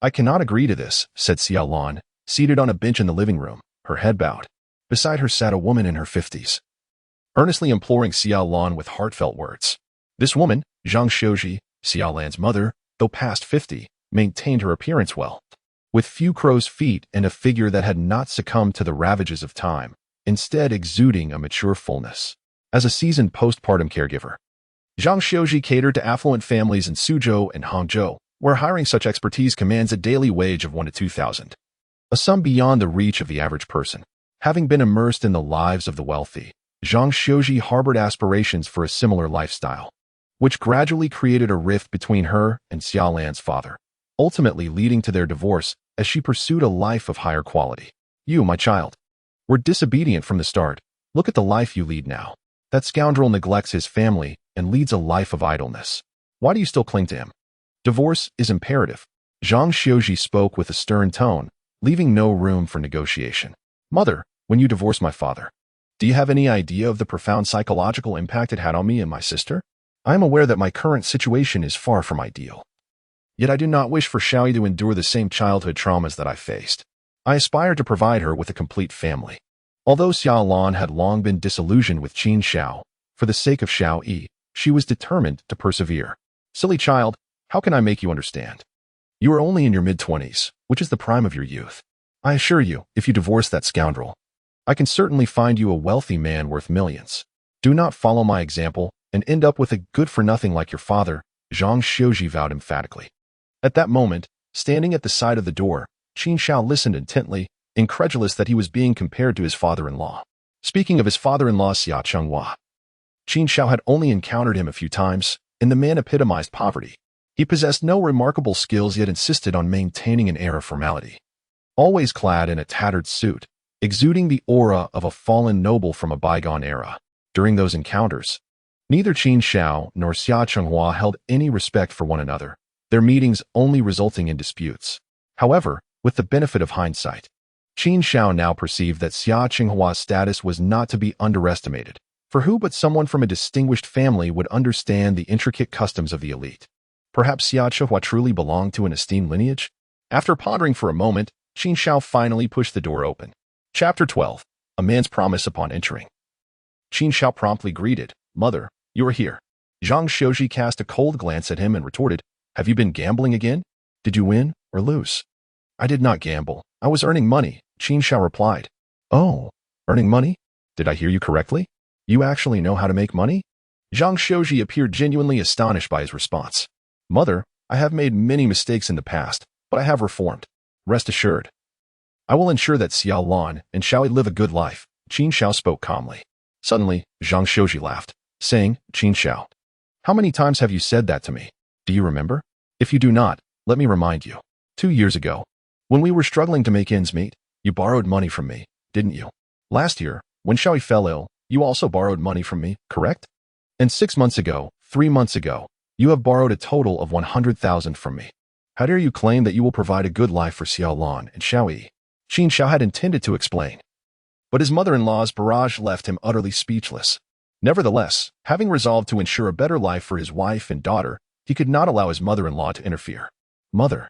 I cannot agree to this, said Xiao Lan, seated on a bench in the living room, her head bowed. Beside her sat a woman in her 50s, earnestly imploring Xiao Lan with heartfelt words. This woman, Zhang Shouji, Xiao Lan's mother, though past 50, maintained her appearance well, with few crow's feet and a figure that had not succumbed to the ravages of time, instead exuding a mature fullness. As a seasoned postpartum caregiver, Zhang Shouji catered to affluent families in Suzhou and Hangzhou, where hiring such expertise commands a daily wage of 1 to 2,000, a sum beyond the reach of the average person. Having been immersed in the lives of the wealthy, Zhang Shouji harbored aspirations for a similar lifestyle, which gradually created a rift between her and Xiao Lan's father, ultimately leading to their divorce as she pursued a life of higher quality. You, my child, were disobedient from the start. Look at the life you lead now. That scoundrel neglects his family and leads a life of idleness. Why do you still cling to him? Divorce is imperative. Zhang Shouji spoke with a stern tone, leaving no room for negotiation. Mother, when you divorced my father, do you have any idea of the profound psychological impact it had on me and my sister? I am aware that my current situation is far from ideal. Yet I do not wish for Xiaoyi to endure the same childhood traumas that I faced. I aspire to provide her with a complete family. Although Xiao Lan had long been disillusioned with Qin Xiao, for the sake of Xiao Yi, she was determined to persevere. Silly child, how can I make you understand? You are only in your mid-20s, which is the prime of your youth. I assure you, if you divorce that scoundrel, I can certainly find you a wealthy man worth millions. Do not follow my example and end up with a good-for-nothing like your father, Zhang Shouji vowed emphatically. At that moment, standing at the side of the door, Qin Xiao listened intently, incredulous that he was being compared to his father-in-law. Speaking of his father-in-law Xia Chenghua, Qin Xiao had only encountered him a few times, and the man epitomized poverty. He possessed no remarkable skills yet insisted on maintaining an air of formality. Always clad in a tattered suit, exuding the aura of a fallen noble from a bygone era. During those encounters, neither Qin Xiao nor Xia Chenghua held any respect for one another, their meetings only resulting in disputes. However, with the benefit of hindsight, Qin Xiao now perceived that Xia Chenghua's status was not to be underestimated, for who but someone from a distinguished family would understand the intricate customs of the elite? Perhaps Xia Chenghua truly belonged to an esteemed lineage? After pondering for a moment, Qin Xiao finally pushed the door open. Chapter 12. A Man's Promise Upon Entering. Qin Xiao promptly greeted, Mother, you are here. Zhang Shouji cast a cold glance at him and retorted, Have you been gambling again? Did you win or lose? I did not gamble. I was earning money, Qin Xiao replied. Oh, earning money? Did I hear you correctly? You actually know how to make money? Zhang Shouji appeared genuinely astonished by his response. Mother, I have made many mistakes in the past, but I have reformed. Rest assured. I will ensure that Xiao Lan and Xiaoyi live a good life, Qin Xiao spoke calmly. Suddenly, Zhang Shouji laughed, saying, Qin Xiao, how many times have you said that to me? Do you remember? If you do not, let me remind you. 2 years ago, when we were struggling to make ends meet, you borrowed money from me, didn't you? Last year, when Xiaoyi fell ill, you also borrowed money from me, correct? And 6 months ago, 3 months ago, you have borrowed a total of 100,000 from me. How dare you claim that you will provide a good life for Xiao Lan and Xiaoyi? Qin Xiao had intended to explain, but his mother-in-law's barrage left him utterly speechless. Nevertheless, having resolved to ensure a better life for his wife and daughter, he could not allow his mother-in-law to interfere. Mother,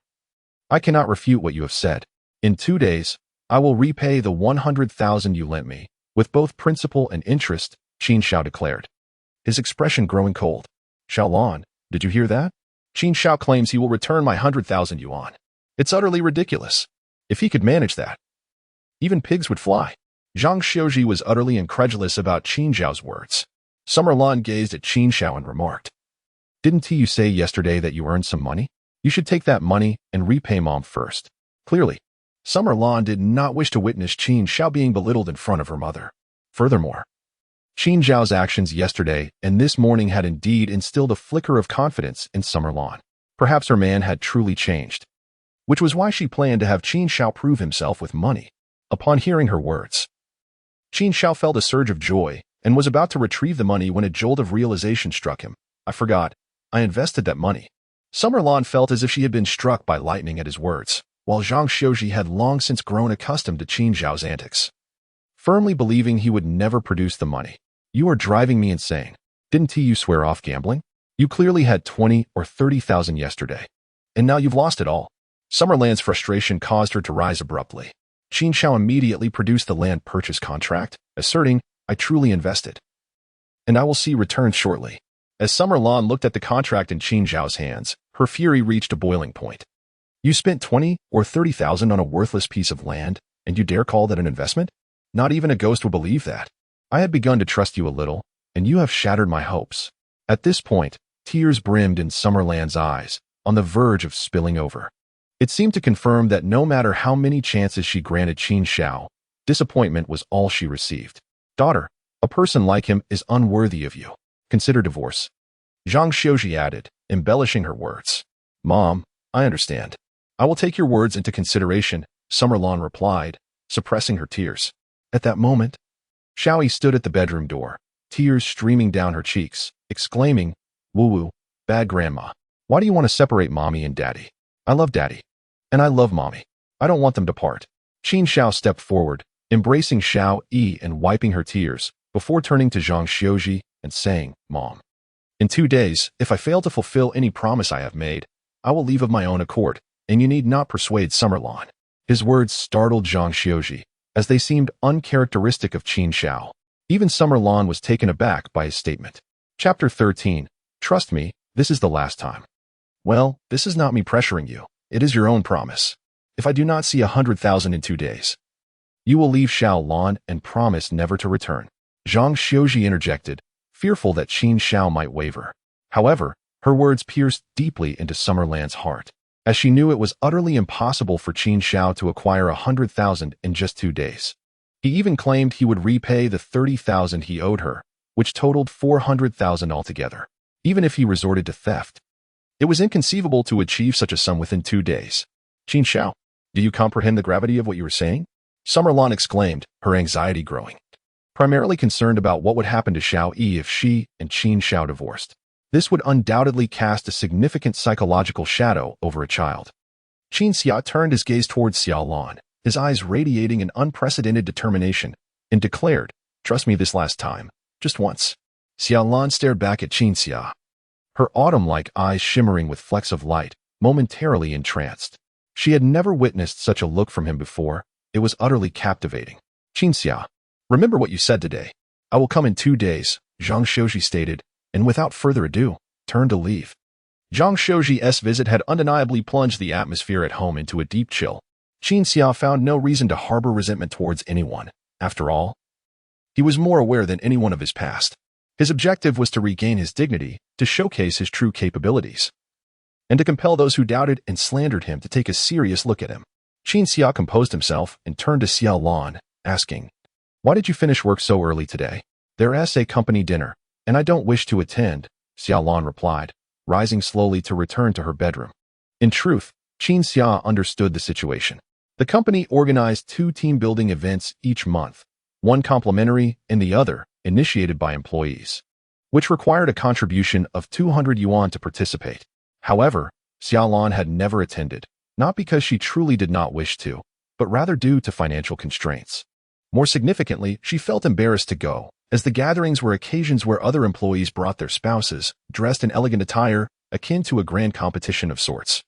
I cannot refute what you have said. In 2 days, I will repay the 100,000 you lent me, with both principal and interest, Qin Xiao declared, his expression growing cold. Xiao Lan, did you hear that? Qin Xiao claims he will return my 100,000 yuan. It's utterly ridiculous. If he could manage that, even pigs would fly. Zhang Shouji was utterly incredulous about Qin Xiao's words. Summer Lan gazed at Qin Xiao and remarked, Didn't you say yesterday that you earned some money? You should take that money and repay Mom first. Clearly, Summer Lan did not wish to witness Qin Xiao being belittled in front of her mother. Furthermore, Qin Xiao's actions yesterday and this morning had indeed instilled a flicker of confidence in Summer Lan. Perhaps her man had truly changed, which was why she planned to have Qin Xiao prove himself with money. Upon hearing her words, Qin Xiao felt a surge of joy and was about to retrieve the money when a jolt of realization struck him. I forgot. I invested that money. Summer Lan felt as if she had been struck by lightning at his words, while Zhang Shouji had long since grown accustomed to Qin Xiao's antics. Firmly believing he would never produce the money. You are driving me insane. Didn't you swear off gambling? You clearly had 20 or 30,000 yesterday, and now you've lost it all. Summerland's frustration caused her to rise abruptly. Qin Xiao immediately produced the land purchase contract, asserting, "I truly invested, and I will see returns shortly." As Summerlawn looked at the contract in Qin Xiao's hands, her fury reached a boiling point. "You spent 20 or 30,000 on a worthless piece of land, and you dare call that an investment? Not even a ghost will believe that. I had begun to trust you a little, and you have shattered my hopes." At this point, tears brimmed in Summerland's eyes, on the verge of spilling over. It seemed to confirm that no matter how many chances she granted Qin Xiao, disappointment was all she received. "Daughter, a person like him is unworthy of you. Consider divorce," Zhang Xiuji added, embellishing her words. "Mom, I understand. I will take your words into consideration," Summerlawn replied, suppressing her tears. At that moment, Xiaoyi stood at the bedroom door, tears streaming down her cheeks, exclaiming, "Woo-woo, bad grandma. Why do you want to separate mommy and daddy? I love daddy. And I love mommy. I don't want them to part." Qin Xiao stepped forward, embracing Xiao Yi and wiping her tears, before turning to Zhang Xiuji and saying, "Mom, in 2 days, if I fail to fulfill any promise I have made, I will leave of my own accord, and you need not persuade Summerlawn." His words startled Zhang Xiuji, as they seemed uncharacteristic of Qin Xiao. Even Summerlawn was taken aback by his statement. Chapter 13. Trust me, this is the last time. "Well, this is not me pressuring you. It is your own promise. If I do not see 100,000 in 2 days, you will leave Xiaolan and promise never to return." Zhang Xiuji interjected, fearful that Qin Xiao might waver. However, her words pierced deeply into Summerland's heart, as she knew it was utterly impossible for Qin Xiao to acquire 100,000 in just 2 days. He even claimed he would repay the 30,000 he owed her, which totaled 400,000 altogether, even if he resorted to theft. It was inconceivable to achieve such a sum within 2 days. "Qin Xiao, do you comprehend the gravity of what you are saying?" Summerlawn exclaimed, her anxiety growing. Primarily concerned about what would happen to Xiao Yi if she and Qin Xiao divorced. This would undoubtedly cast a significant psychological shadow over a child. Qin Xia turned his gaze towards Xiaolan, his eyes radiating an unprecedented determination, and declared, "Trust me this last time, just once." Xiaolan stared back at Qin Xia, her autumn-like eyes shimmering with flecks of light, momentarily entranced. She had never witnessed such a look from him before. It was utterly captivating. "Qin Xia, remember what you said today. I will come in 2 days," Zhang Xiuji stated, and without further ado, turned to leave. Zhang Xiuji's visit had undeniably plunged the atmosphere at home into a deep chill. Qin Xia found no reason to harbor resentment towards anyone. After all, he was more aware than anyone of his past. His objective was to regain his dignity, to showcase his true capabilities, and to compel those who doubted and slandered him to take a serious look at him. Qin Xia composed himself and turned to Xiaolan, asking, "Why did you finish work so early today?" "There's a company dinner, and I don't wish to attend," Xiaolan replied, rising slowly to return to her bedroom. In truth, Qin Xia understood the situation. The company organized 2 team-building events each month, one complimentary and the other initiated by employees, which required a contribution of 200 yuan to participate. However, Xiaolan had never attended, not because she truly did not wish to, but rather due to financial constraints. More significantly, she felt embarrassed to go, as the gatherings were occasions where other employees brought their spouses, dressed in elegant attire, akin to a grand competition of sorts.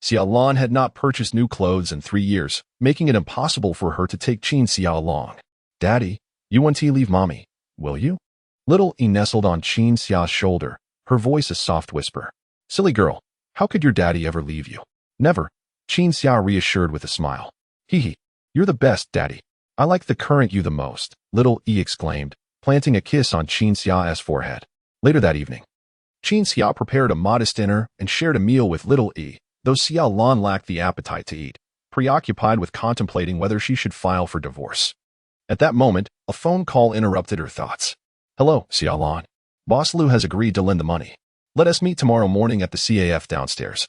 Xiaolan had not purchased new clothes in 3 years, making it impossible for her to take Qin Xia along. "Daddy, you want to leave mommy, will you?" Little E nestled on Qin Xia's shoulder, her voice a soft whisper. "Silly girl, how could your daddy ever leave you?" "Never," Qin Xia reassured with a smile. "Hee, you're the best, daddy. I like the current you the most," Little E exclaimed, planting a kiss on Qin Xia's forehead. Later that evening, Qin Xia prepared a modest dinner and shared a meal with Little E, though Xiaolan lacked the appetite to eat, preoccupied with contemplating whether she should file for divorce. At that moment, a phone call interrupted her thoughts. "Hello, Xiaolan. Boss Lu has agreed to lend the money. Let us meet tomorrow morning at the CAF downstairs,"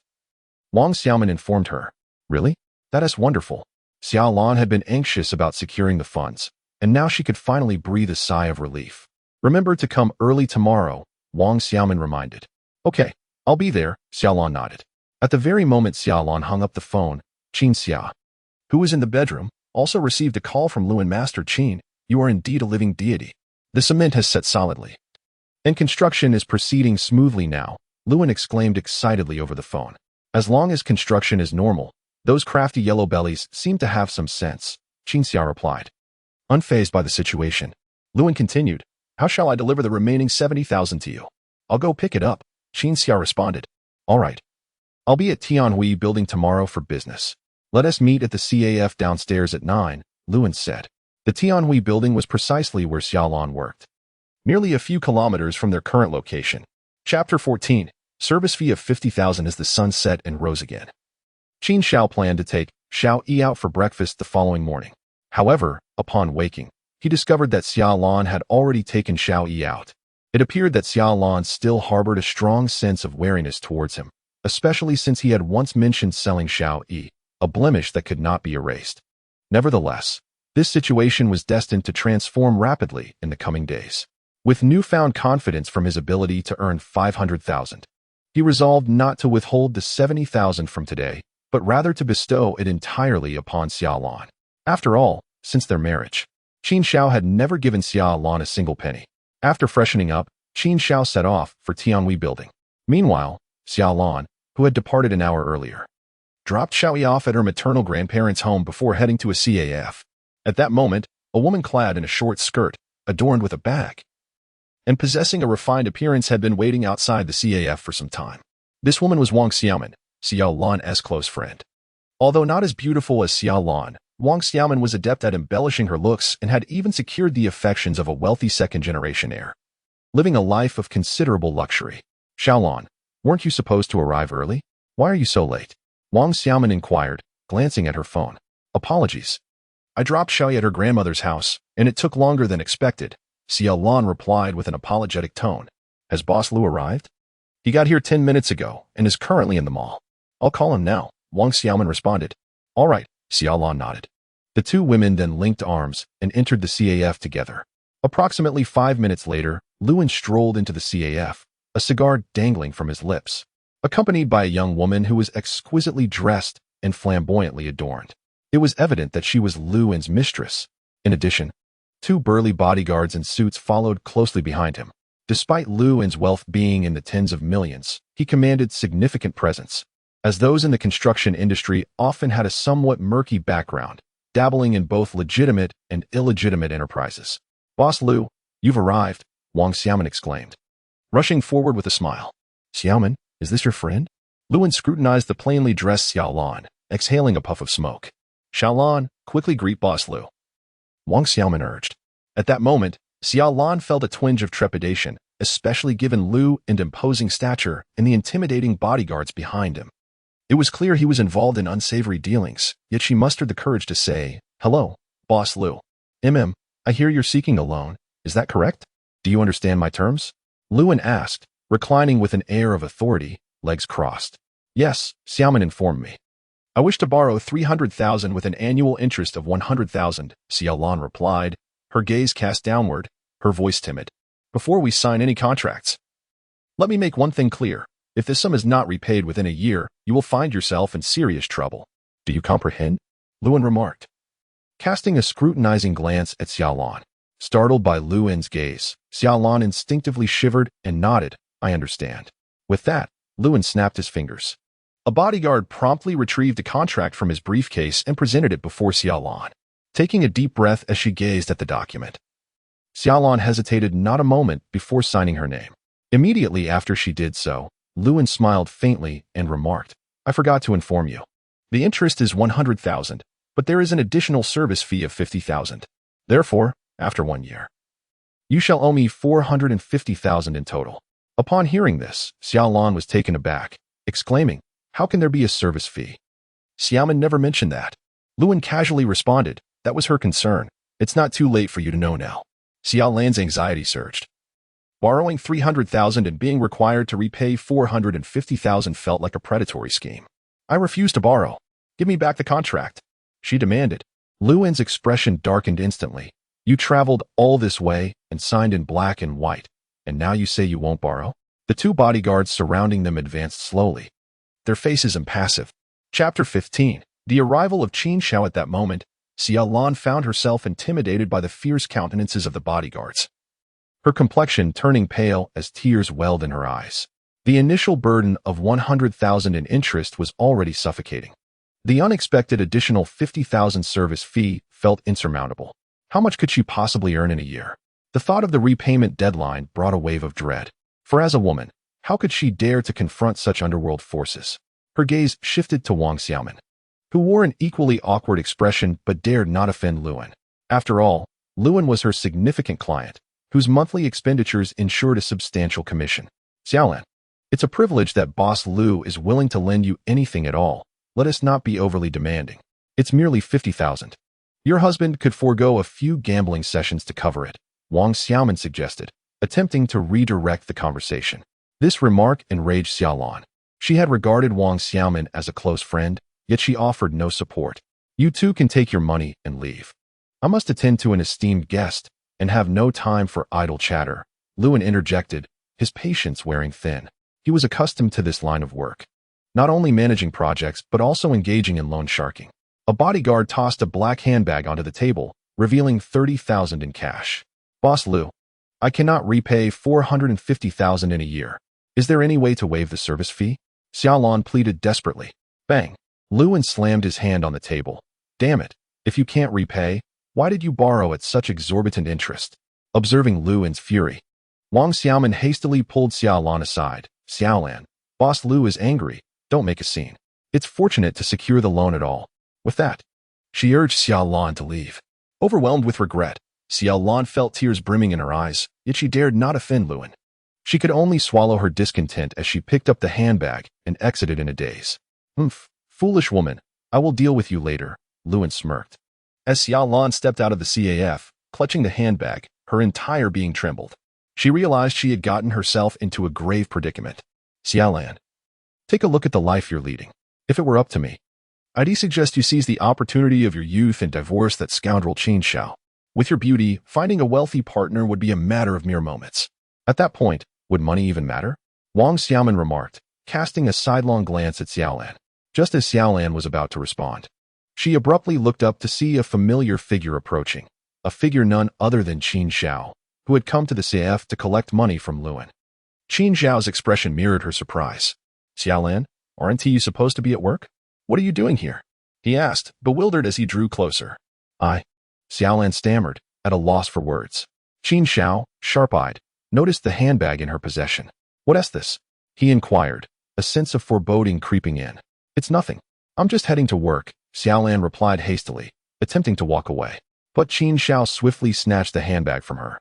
Wang Xiaoman informed her. "Really? That is wonderful." Xiaolan had been anxious about securing the funds, and now she could finally breathe a sigh of relief. "Remember to come early tomorrow," Wang Xiaoman reminded. "Okay, I'll be there," Xiaolan nodded. At the very moment Xiaolan hung up the phone, Qin Xia, who was in the bedroom, also received a call from Luan. "Master Qin, you are indeed a living deity. The cement has set solidly, and construction is proceeding smoothly now," Luan exclaimed excitedly over the phone. "As long as construction is normal, Those crafty yellow bellies seem to have some sense, Qin Xia replied. Unfazed by the situation, Luan continued, how shall I deliver the remaining 70,000 to you? I'll go pick it up, Qin Xia responded. All right. I'll be at Tianhui building tomorrow for business. Let us meet at the CAF downstairs at 9, Luan said. The Tianhui building was precisely where Xiaolan worked, merely a few kilometers from their current location. Chapter 14. Service fee of 50,000 as the sun set and rose again. Qin Xiao planned to take Xiao Yi out for breakfast the following morning. However, upon waking, he discovered that Xiaolan had already taken Xiao Yi out. It appeared that Xiaolan still harbored a strong sense of wariness towards him, especially since he had once mentioned selling Xiao Yi, a blemish that could not be erased. Nevertheless, this situation was destined to transform rapidly in the coming days. With newfound confidence from his ability to earn 500,000, he resolved not to withhold the 70,000 from today, but rather to bestow it entirely upon Xiaolan. After all, since their marriage, Qin Xiao had never given Xiaolan a single penny. After freshening up, Qin Xiao set off for Tianhui building. Meanwhile, Xiaolan, who had departed an hour earlier, dropped Xiao Yi off at her maternal grandparents' home before heading to a CAF. At that moment, a woman clad in a short skirt, adorned with a bag, and possessing a refined appearance had been waiting outside the CAF for some time. This woman was Wang Xiaoman, Xiaolan's close friend. Although not as beautiful as Xiaolan, Wang Xiaoman was adept at embellishing her looks and had even secured the affections of a wealthy second-generation heir, living a life of considerable luxury. Xiaolan, weren't you supposed to arrive early? Why are you so late? Wang Xiaoman inquired, glancing at her phone. Apologies. I dropped Xiaoyi at her grandmother's house, and it took longer than expected, Xiaolan replied with an apologetic tone. Has Boss Lu arrived? He got here 10 minutes ago and is currently in the mall. I'll call him now, Wang Xiaoman responded. All right, Xiaolan nodded. The two women then linked arms and entered the CAF together. Approximately 5 minutes later, Luan strolled into the CAF, a cigar dangling from his lips, accompanied by a young woman who was exquisitely dressed and flamboyantly adorned. It was evident that she was Luan's mistress. In addition, 2 burly bodyguards in suits followed closely behind him. Despite Luan's wealth being in the tens of millions, he commanded significant presence, as those in the construction industry often had a somewhat murky background, dabbling in both legitimate and illegitimate enterprises. Boss Lu, you've arrived, Wang Xiaoman exclaimed, rushing forward with a smile. Xiaoman, is this your friend? Luan scrutinized the plainly dressed Xiaolan, exhaling a puff of smoke. Xiaolan, quickly greet Boss Lu, Wang Xiaoman urged. At that moment, Xiaolan felt a twinge of trepidation, especially given Lu's imposing stature and the intimidating bodyguards behind him. It was clear he was involved in unsavory dealings, yet she mustered the courage to say, Hello, Boss Lu. I hear you're seeking a loan, is that correct? Do you understand my terms? Luan asked, reclining with an air of authority, legs crossed. Yes, Xiaoman informed me. I wish to borrow 300,000 with an annual interest of 100,000, Xiaolan replied, her gaze cast downward, her voice timid. Before we sign any contracts, let me make one thing clear. If this sum is not repaid within a year, you will find yourself in serious trouble. Do you comprehend? Luan remarked, casting a scrutinizing glance at Xiaolan. Startled by Luan's gaze, Xiaolan instinctively shivered and nodded, I understand. With that, Luan snapped his fingers. A bodyguard promptly retrieved a contract from his briefcase and presented it before Xiaolan, taking a deep breath as she gazed at the document. Xiaolan hesitated not a moment before signing her name. Immediately after she did so, Luan smiled faintly and remarked, I forgot to inform you. The interest is 100,000, but there is an additional service fee of 50,000. Therefore, after 1 year, you shall owe me 450,000 in total. Upon hearing this, Xiaolan was taken aback, exclaiming, How can there be a service fee? Xiaoman never mentioned that. Luan casually responded, that was her concern. It's not too late for you to know now. Xiaolan's anxiety surged. Borrowing 300,000 and being required to repay 450,000 felt like a predatory scheme. I refuse to borrow. Give me back the contract, she demanded. Luan's expression darkened instantly. You traveled all this way and signed in black and white, and now you say you won't borrow? The 2 bodyguards surrounding them advanced slowly, their faces impassive. Chapter 15. The arrival of Qin Xiao. At that moment, Xiaolan found herself intimidated by the fierce countenances of the bodyguards, her complexion turning pale as tears welled in her eyes. The initial burden of 100,000 in interest was already suffocating. The unexpected additional 50,000 service fee felt insurmountable. How much could she possibly earn in a year? The thought of the repayment deadline brought a wave of dread. For as a woman, how could she dare to confront such underworld forces? Her gaze shifted to Wang Xiaoman, who wore an equally awkward expression but dared not offend Luan. After all, Luan was her significant client, whose monthly expenditures ensured a substantial commission. Xiaolan, it's a privilege that Boss Lu is willing to lend you anything at all. Let us not be overly demanding. It's merely 50,000. Your husband could forego a few gambling sessions to cover it, Wang Xiaoman suggested, attempting to redirect the conversation. This remark enraged Xiaolan. She had regarded Wang Xiaoman as a close friend, yet she offered no support. You two can take your money and leave. I must attend to an esteemed guest and have no time for idle chatter, Luan interjected, his patience wearing thin. He was accustomed to this line of work, not only managing projects but also engaging in loan sharking. A bodyguard tossed a black handbag onto the table, revealing 30,000 in cash. Boss Lu, I cannot repay 450,000 in a year. Is there any way to waive the service fee? Xiaolan pleaded desperately. Bang! Luan slammed his hand on the table. Damn it! If you can't repay, why did you borrow at such exorbitant interest? Observing Luan's fury, Wang Xiaoman hastily pulled Xiaolan aside. Xiaolan, Boss Lu is angry. Don't make a scene. It's fortunate to secure the loan at all. With that, she urged Xiaolan to leave. Overwhelmed with regret, Xiaolan felt tears brimming in her eyes, yet she dared not offend Luan. She could only swallow her discontent as she picked up the handbag and exited in a daze. Foolish woman, I will deal with you later, Luan smirked. As Xiaolan stepped out of the CAF, clutching the handbag, her entire being trembled. She realized she had gotten herself into a grave predicament. Xiaolan, take a look at the life you're leading. If it were up to me, I'd suggest you seize the opportunity of your youth and divorce that scoundrel Qin Shao. With your beauty, finding a wealthy partner would be a matter of mere moments. At that point, would money even matter? Wang Xiaoman remarked, casting a sidelong glance at Xiaolan. Just as Xiaolan was about to respond, she abruptly looked up to see a familiar figure approaching, a figure none other than Qin Shao, who had come to the CF to collect money from Luan. Qin Shao's expression mirrored her surprise. Xiaolan, aren't you supposed to be at work? What are you doing here? He asked, bewildered as he drew closer. Xiaolan stammered, at a loss for words. Qin Shao, sharp-eyed, noticed the handbag in her possession. What is this? He inquired, a sense of foreboding creeping in. It's nothing. I'm just heading to work, Xiaolan replied hastily, attempting to walk away. But Qin Shao swiftly snatched the handbag from her,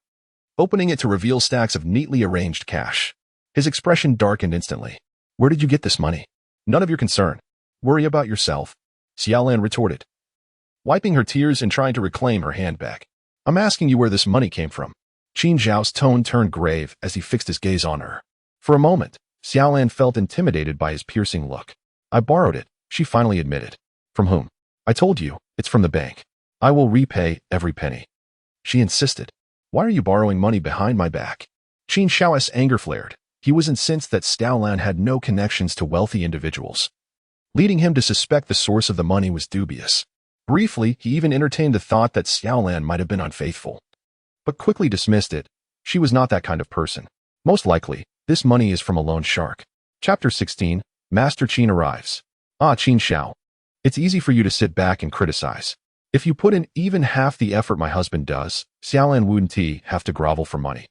opening it to reveal stacks of neatly arranged cash. His expression darkened instantly. Where did you get this money? None of your concern. Worry about yourself, Xiaolan retorted, wiping her tears and trying to reclaim her handbag. I'm asking you where this money came from. Qin Shao's tone turned grave as he fixed his gaze on her. For a moment, Xiaolan felt intimidated by his piercing look. I borrowed it, she finally admitted. From whom? I told you, it's from the bank. I will repay every penny. She insisted. Why are you borrowing money behind my back? Qin Shao's anger flared. He was incensed that Xiaolan had no connections to wealthy individuals, leading him to suspect the source of the money was dubious. Briefly, he even entertained the thought that Xiaolan might have been unfaithful, but quickly dismissed it. She was not that kind of person. Most likely, this money is from a loan shark. Chapter 16, Master Qin arrives. Qin Shao. It's easy for you to sit back and criticize. If you put in even half the effort my husband does, Xiaolan wouldn't have to grovel for money.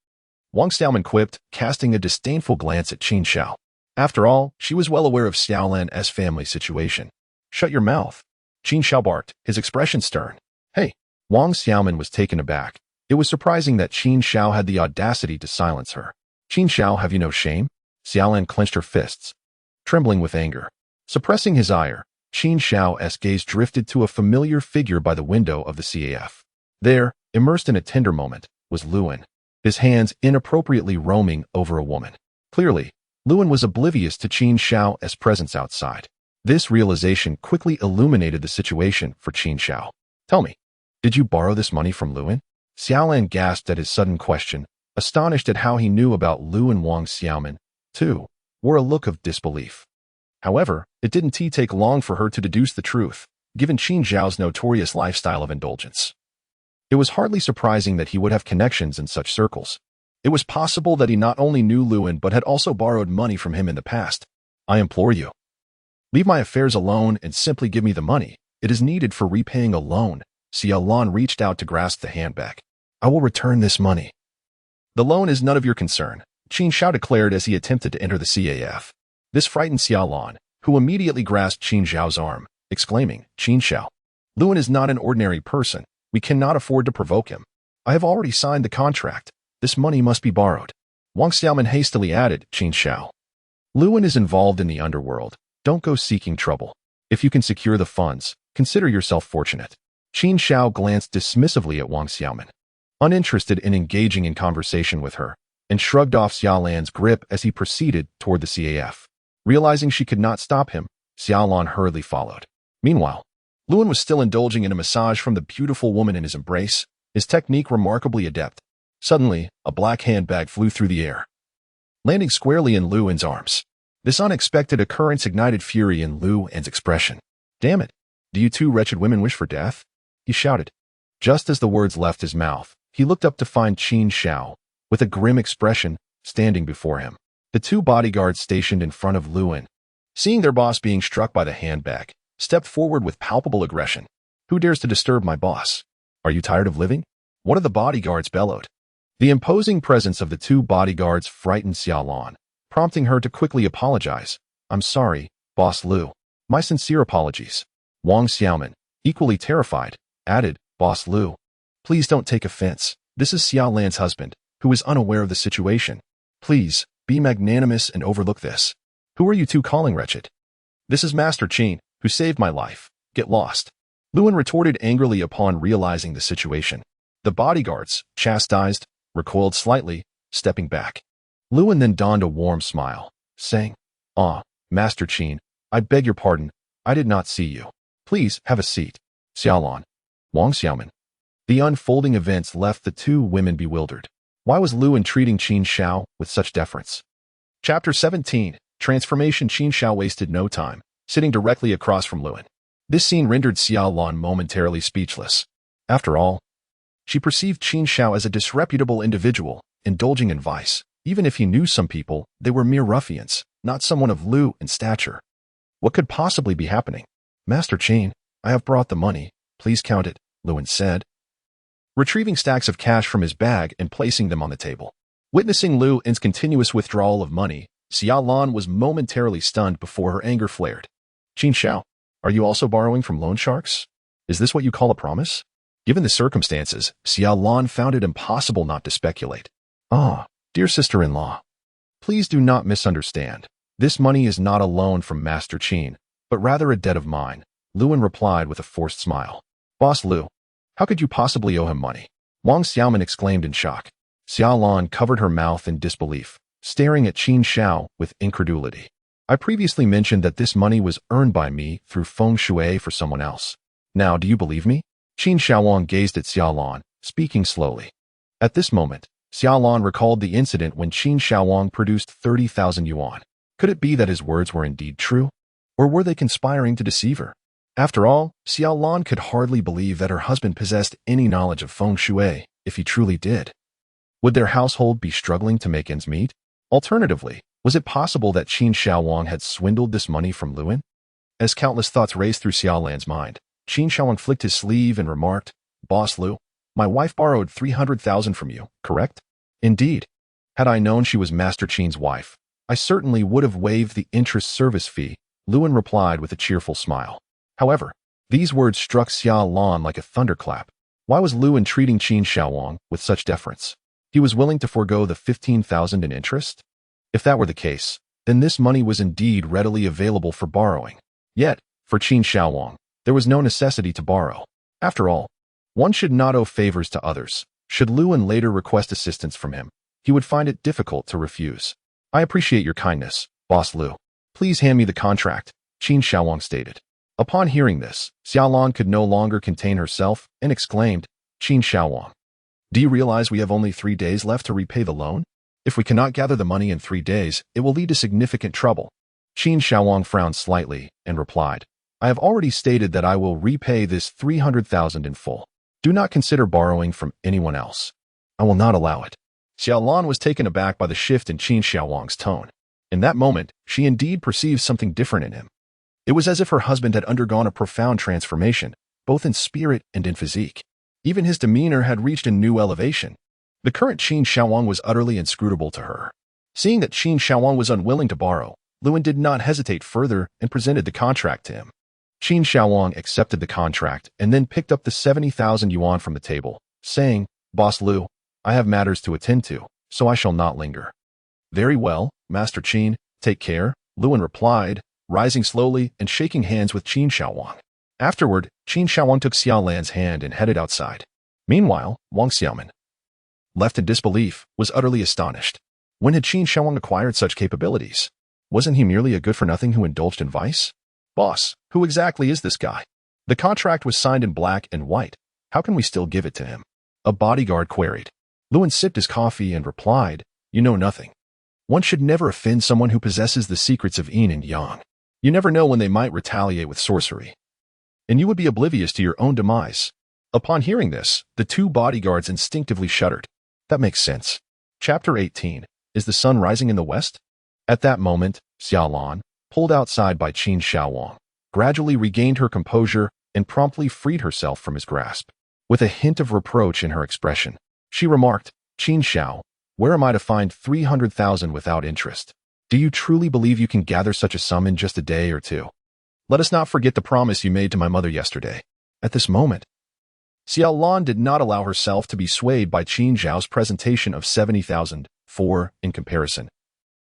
Wang Xiaoman quipped, casting a disdainful glance at Qin Shao. After all, she was well aware of Xiaolan's family situation. Shut your mouth, Qin Shao barked, his expression stern. Hey, Wang Xiaoman was taken aback. It was surprising that Qin Shao had the audacity to silence her. Qin Shao, have you no shame? Xiaolan clenched her fists, trembling with anger. Suppressing his ire, Qin Shao's gaze drifted to a familiar figure by the window of the CAF. There, immersed in a tender moment, was Luan, his hands inappropriately roaming over a woman. Clearly, Luan was oblivious to Qin Shao's presence outside. This realization quickly illuminated the situation for Qin Shao. Tell me, did you borrow this money from Luan? Xiaolan gasped at his sudden question, astonished at how he knew about Luan. Wang Xiaoman, too, wore a look of disbelief. However, it didn't take long for her to deduce the truth, given Qin Zhao's notorious lifestyle of indulgence. It was hardly surprising that he would have connections in such circles. It was possible that he not only knew Luan but had also borrowed money from him in the past. I implore you, Leave my affairs alone and simply give me the money. It is needed for repaying a loan. Xiao Lan reached out to grasp the handbag. I will return this money. The loan is none of your concern, Qin Xiao declared as he attempted to enter the CAF. This frightened Xiao Lan, who immediately grasped Qin Xiao's arm, exclaiming, Qin Xiao, Luan is not an ordinary person. We cannot afford to provoke him. I have already signed the contract. This money must be borrowed. Wang Xiaoman hastily added, Qin Xiao. Luan is involved in the underworld. Don't go seeking trouble. If you can secure the funds, consider yourself fortunate. Qin Xiao glanced dismissively at Wang Xiaoman, uninterested in engaging in conversation with her, and shrugged off Xiao Lan's grip as he proceeded toward the CAF. Realizing she could not stop him, Xiao Lan hurriedly followed. Meanwhile, Luan was still indulging in a massage from the beautiful woman in his embrace, his technique remarkably adept. Suddenly, a black handbag flew through the air, landing squarely in Luan's arms. This unexpected occurrence ignited fury in Luan's expression. Damn it! Do you two wretched women wish for death? He shouted. Just as the words left his mouth, he looked up to find Qin Xiao, with a grim expression, standing before him. The two bodyguards stationed in front of Luan, seeing their boss being struck by the handbag, stepped forward with palpable aggression. Who dares to disturb my boss? Are you tired of living? One of the bodyguards bellowed. The imposing presence of the two bodyguards frightened Xiao Lan, prompting her to quickly apologize. I'm sorry, Boss Lu. My sincere apologies. Wang Xiaoman, equally terrified, added, Boss Lu, please don't take offense. This is Xiao Lan's husband, who is unaware of the situation. Please, be magnanimous and overlook this. Who are you two calling wretched? This is Master Qin, who saved my life. Get lost. Luan retorted angrily upon realizing the situation. The bodyguards, chastised, recoiled slightly, stepping back. Luan then donned a warm smile, saying, Master Qin, I beg your pardon. I did not see you. Please, have a seat. Xiao Lan. Wang Xiaoman. The unfolding events left the two women bewildered. Why was Luan treating Qin Xiao with such deference? Chapter 17. Transformation. Qin Xiao wasted no time, sitting directly across from Luan. This scene rendered Xiao Lan momentarily speechless. After all, she perceived Qin Xiao as a disreputable individual, indulging in vice. Even if he knew some people, they were mere ruffians, not someone of Lu in stature. What could possibly be happening? Master Qin, I have brought the money. Please count it, Luan said, retrieving stacks of cash from his bag and placing them on the table. Witnessing Luan's continuous withdrawal of money, Xiao Lan was momentarily stunned before her anger flared. Qin Xiao, are you also borrowing from loan sharks? Is this what you call a promise? Given the circumstances, Xiao Lan found it impossible not to speculate. Dear sister-in-law, please do not misunderstand. This money is not a loan from Master Qin, but rather a debt of mine, Luan replied with a forced smile. Boss Lu, how could you possibly owe him money? Wang Xiaoman exclaimed in shock. Xiao Lan covered her mouth in disbelief, staring at Qin Xiao with incredulity. I previously mentioned that this money was earned by me through feng shui for someone else. Now, do you believe me? Qin Xiaowang gazed at Xiao Lan, speaking slowly. At this moment, Xiao Lan recalled the incident when Qin Xiaowang produced 30,000 yuan. Could it be that his words were indeed true? Or were they conspiring to deceive her? After all, Xiao Lan could hardly believe that her husband possessed any knowledge of feng shui, if he truly did. Would their household be struggling to make ends meet? Alternatively, was it possible that Qin Xiaowang had swindled this money from Luan? As countless thoughts raced through Xiao Lan's mind, Qin Xiaowang flicked his sleeve and remarked, Boss Lu, my wife borrowed 300,000 from you, correct? Indeed. Had I known she was Master Qin's wife, I certainly would have waived the interest service fee, Luan replied with a cheerful smile. However, these words struck Xiao Lan like a thunderclap. Why was Luan treating Qin Xiaowang with such deference? He was willing to forego the 15,000 in interest? If that were the case, then this money was indeed readily available for borrowing. Yet, for Qin Xiaowang, there was no necessity to borrow. After all, one should not owe favors to others. Should Luan later request assistance from him, he would find it difficult to refuse. I appreciate your kindness, Boss Lu. Please hand me the contract, Qin Xiaowang stated. Upon hearing this, Xiao Lan could no longer contain herself and exclaimed, Qin Xiaowang, do you realize we have only 3 days left to repay the loan? If we cannot gather the money in 3 days, it will lead to significant trouble. Qin Xiaowang frowned slightly and replied, I have already stated that I will repay this 300,000 in full. Do not consider borrowing from anyone else. I will not allow it. Xiao Lan was taken aback by the shift in Qin Xiaowang's tone. In that moment, she indeed perceived something different in him. It was as if her husband had undergone a profound transformation, both in spirit and in physique. Even his demeanor had reached a new elevation. The current Qin Shaowang was utterly inscrutable to her. Seeing that Qin Shaowang was unwilling to borrow, Luan did not hesitate further and presented the contract to him. Qin Shaowang accepted the contract and then picked up the 70,000 yuan from the table, saying, "Boss Lu, I have matters to attend to, so I shall not linger." "Very well, Master Qin, take care," Luan replied, rising slowly and shaking hands with Qin Shaowang. Afterward, Qin Shaowang took Xiao Lan's hand and headed outside. Meanwhile, Wang Xiaoman, left in disbelief, was utterly astonished. When had Qin Shaowang acquired such capabilities? Wasn't he merely a good-for-nothing who indulged in vice? "Boss, who exactly is this guy? The contract was signed in black and white. How can we still give it to him?" A bodyguard queried. Luan sipped his coffee and replied, "You know nothing. One should never offend someone who possesses the secrets of yin and yang. You never know when they might retaliate with sorcery. And you would be oblivious to your own demise." Upon hearing this, the two bodyguards instinctively shuddered. That makes sense. Chapter 18. Is the sun rising in the west? At that moment, Xiao Lan, pulled outside by Qin Shaowang, gradually regained her composure and promptly freed herself from his grasp. With a hint of reproach in her expression, she remarked, "Qin Shao, where am I to find 300,000 without interest? Do you truly believe you can gather such a sum in just a day or two? Let us not forget the promise you made to my mother yesterday." At this moment, Xiao Lan did not allow herself to be swayed by Qin Zhao's presentation of 70,000, for, in comparison,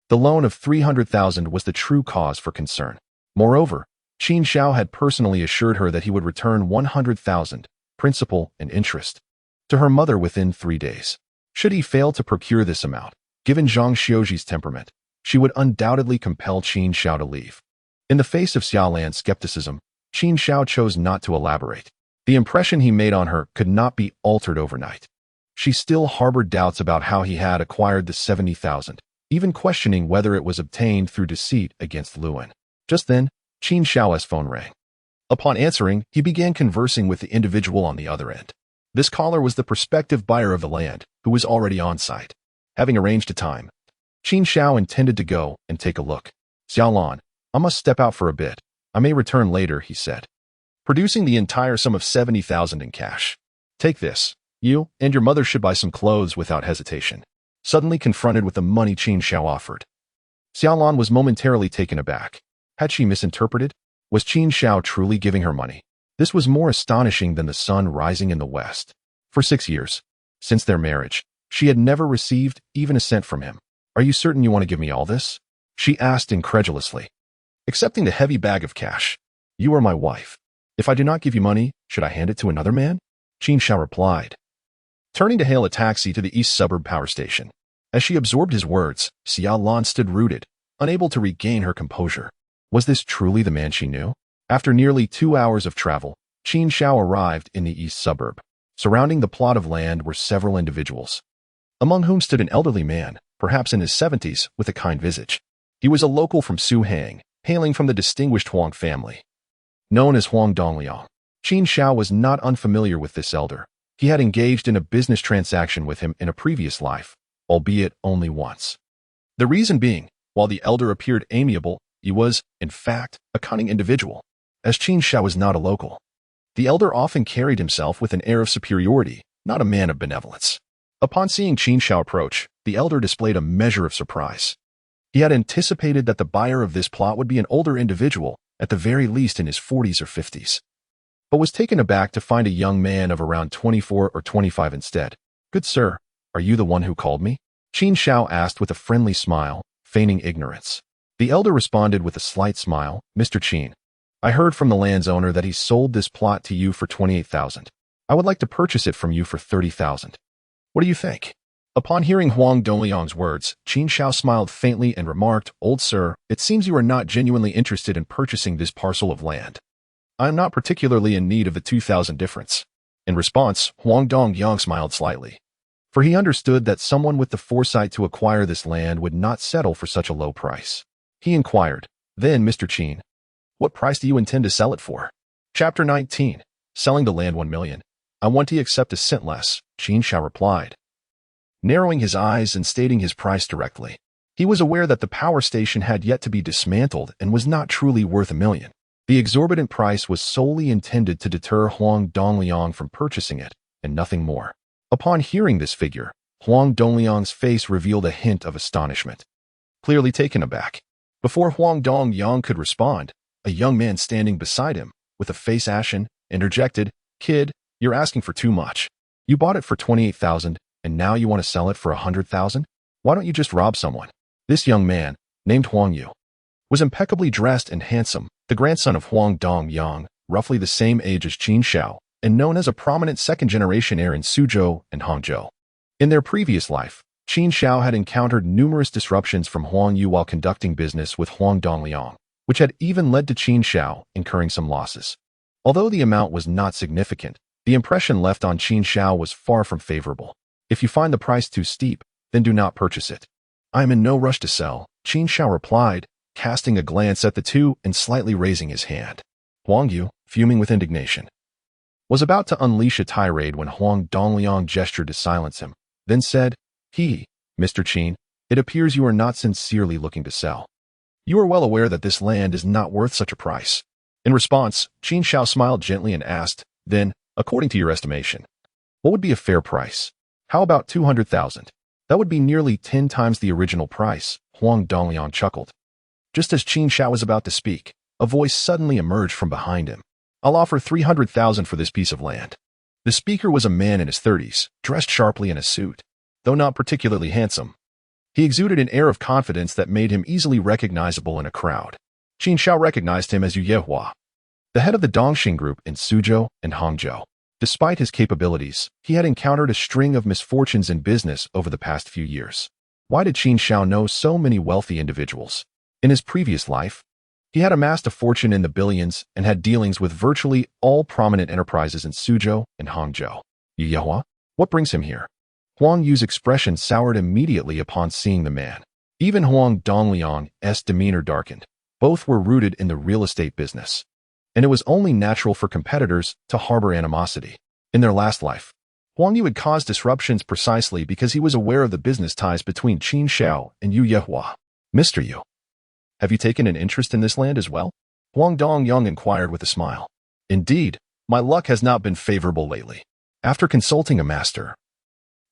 the loan of 300,000 was the true cause for concern. Moreover, Qin Zhao had personally assured her that he would return 100,000, principal and interest, to her mother within 3 days. Should he fail to procure this amount, given Zhang Xiuji's temperament, she would undoubtedly compel Qin Zhao to leave. In the face of Xiao Lan's skepticism, Qin Zhao chose not to elaborate. The impression he made on her could not be altered overnight. She still harbored doubts about how he had acquired the 70,000, even questioning whether it was obtained through deceit against Luan. Just then, Qin Zhao's phone rang. Upon answering, he began conversing with the individual on the other end. This caller was the prospective buyer of the land, who was already on site. Having arranged a time, Qin Zhao intended to go and take a look. "Xiao Lan, I must step out for a bit. I may return later," he said, producing the entire sum of 70,000 in cash. "Take this. You and your mother should buy some clothes without hesitation." Suddenly confronted with the money Qin Zhao offered, Xiao Lan was momentarily taken aback. Had she misinterpreted? Was Qin Zhao truly giving her money? This was more astonishing than the sun rising in the west. For 6 years, since their marriage, she had never received even a cent from him. "Are you certain you want to give me all this?" she asked incredulously, accepting the heavy bag of cash. "You are my wife. If I do not give you money, should I hand it to another man?" Qin Zhao replied, turning to hail a taxi to the east suburb power station. As she absorbed his words, Xiao Lan stood rooted, unable to regain her composure. Was this truly the man she knew? After nearly 2 hours of travel, Qin Zhao arrived in the east suburb. Surrounding the plot of land were several individuals, among whom stood an elderly man, perhaps in his 70s, with a kind visage. He was a local from Suhang, hailing from the distinguished Huang family, known as Huang Dongliang. Qin Zhao was not unfamiliar with this elder. He had engaged in a business transaction with him in a previous life, albeit only once. The reason being, while the elder appeared amiable, he was, in fact, a cunning individual. As Qin Zhao was not a local, the elder often carried himself with an air of superiority, not a man of benevolence. Upon seeing Qin Zhao approach, the elder displayed a measure of surprise. He had anticipated that the buyer of this plot would be an older individual, at the very least in his 40s or 50s, but was taken aback to find a young man of around 24 or 25 instead. "Good sir, are you the one who called me?" Qin Zhao asked with a friendly smile, feigning ignorance. The elder responded with a slight smile, "Mr. Qin, I heard from the land's owner that he sold this plot to you for 28,000. I would like to purchase it from you for 30,000. What do you think?" Upon hearing Huang Dongliang's words, Qin Zhao smiled faintly and remarked, "Old sir, it seems you are not genuinely interested in purchasing this parcel of land. I am not particularly in need of the 2,000 difference." In response, Huang Dongliang smiled slightly, for he understood that someone with the foresight to acquire this land would not settle for such a low price. He inquired, "Then, Mr. Qin, what price do you intend to sell it for?" Chapter 19. Selling the land 1 million. "I want to accept a cent less," Qin Zhao replied, narrowing his eyes and stating his price directly. He was aware that the power station had yet to be dismantled and was not truly worth 1 million. The exorbitant price was solely intended to deter Huang Dongliang from purchasing it, and nothing more. Upon hearing this figure, Huang Dongliang's face revealed a hint of astonishment. Clearly taken aback. Before Huang Dongliang could respond, a young man standing beside him, with a face ashen, interjected, "Kid, you're asking for too much. You bought it for 28,000, and now you want to sell it for 100,000? Why don't you just rob someone?" This young man, named Huang Yu, was impeccably dressed and handsome, the grandson of Huang Dongyang, roughly the same age as Qin Shao, and known as a prominent second-generation heir in Suzhou and Hangzhou. In their previous life, Qin Shao had encountered numerous disruptions from Huang Yu while conducting business with Huang Dongliang, which had even led to Qin Shao incurring some losses. Although the amount was not significant, the impression left on Qin Shao was far from favorable. "If you find the price too steep, then do not purchase it. I am in no rush to sell," Qin Shao replied, casting a glance at the two and slightly raising his hand. Huang Yu, fuming with indignation, was about to unleash a tirade when Huang Dongliang gestured to silence him, then said, Mr. Qin, it appears you are not sincerely looking to sell. You are well aware that this land is not worth such a price." In response, Qin Shao smiled gently and asked, "Then, according to your estimation, what would be a fair price? How about 200,000? That would be nearly 10 times the original price," Huang Dongliang chuckled. Just as Qin Shao was about to speak, a voice suddenly emerged from behind him. "I'll offer 300,000 for this piece of land." The speaker was a man in his 30s, dressed sharply in a suit. Though not particularly handsome, he exuded an air of confidence that made him easily recognizable in a crowd. Qin Shao recognized him as Yu Yehua, the head of the Dongxing Group in Suzhou and Hangzhou. Despite his capabilities, he had encountered a string of misfortunes in business over the past few years. Why did Qin Shao know so many wealthy individuals? In his previous life, he had amassed a fortune in the billions and had dealings with virtually all prominent enterprises in Suzhou and Hangzhou. Yu Yehua? What brings him here? Huang Yu's expression soured immediately upon seeing the man. Even Huang Dongliang's demeanor darkened. Both were rooted in the real estate business, and it was only natural for competitors to harbor animosity. In their last life, Huang Yu had caused disruptions precisely because he was aware of the business ties between Qin Shao and Yu Yehua. "Mr. Yu, have you taken an interest in this land as well?" Huang Dongyang inquired with a smile. "Indeed, my luck has not been favorable lately. After consulting a master,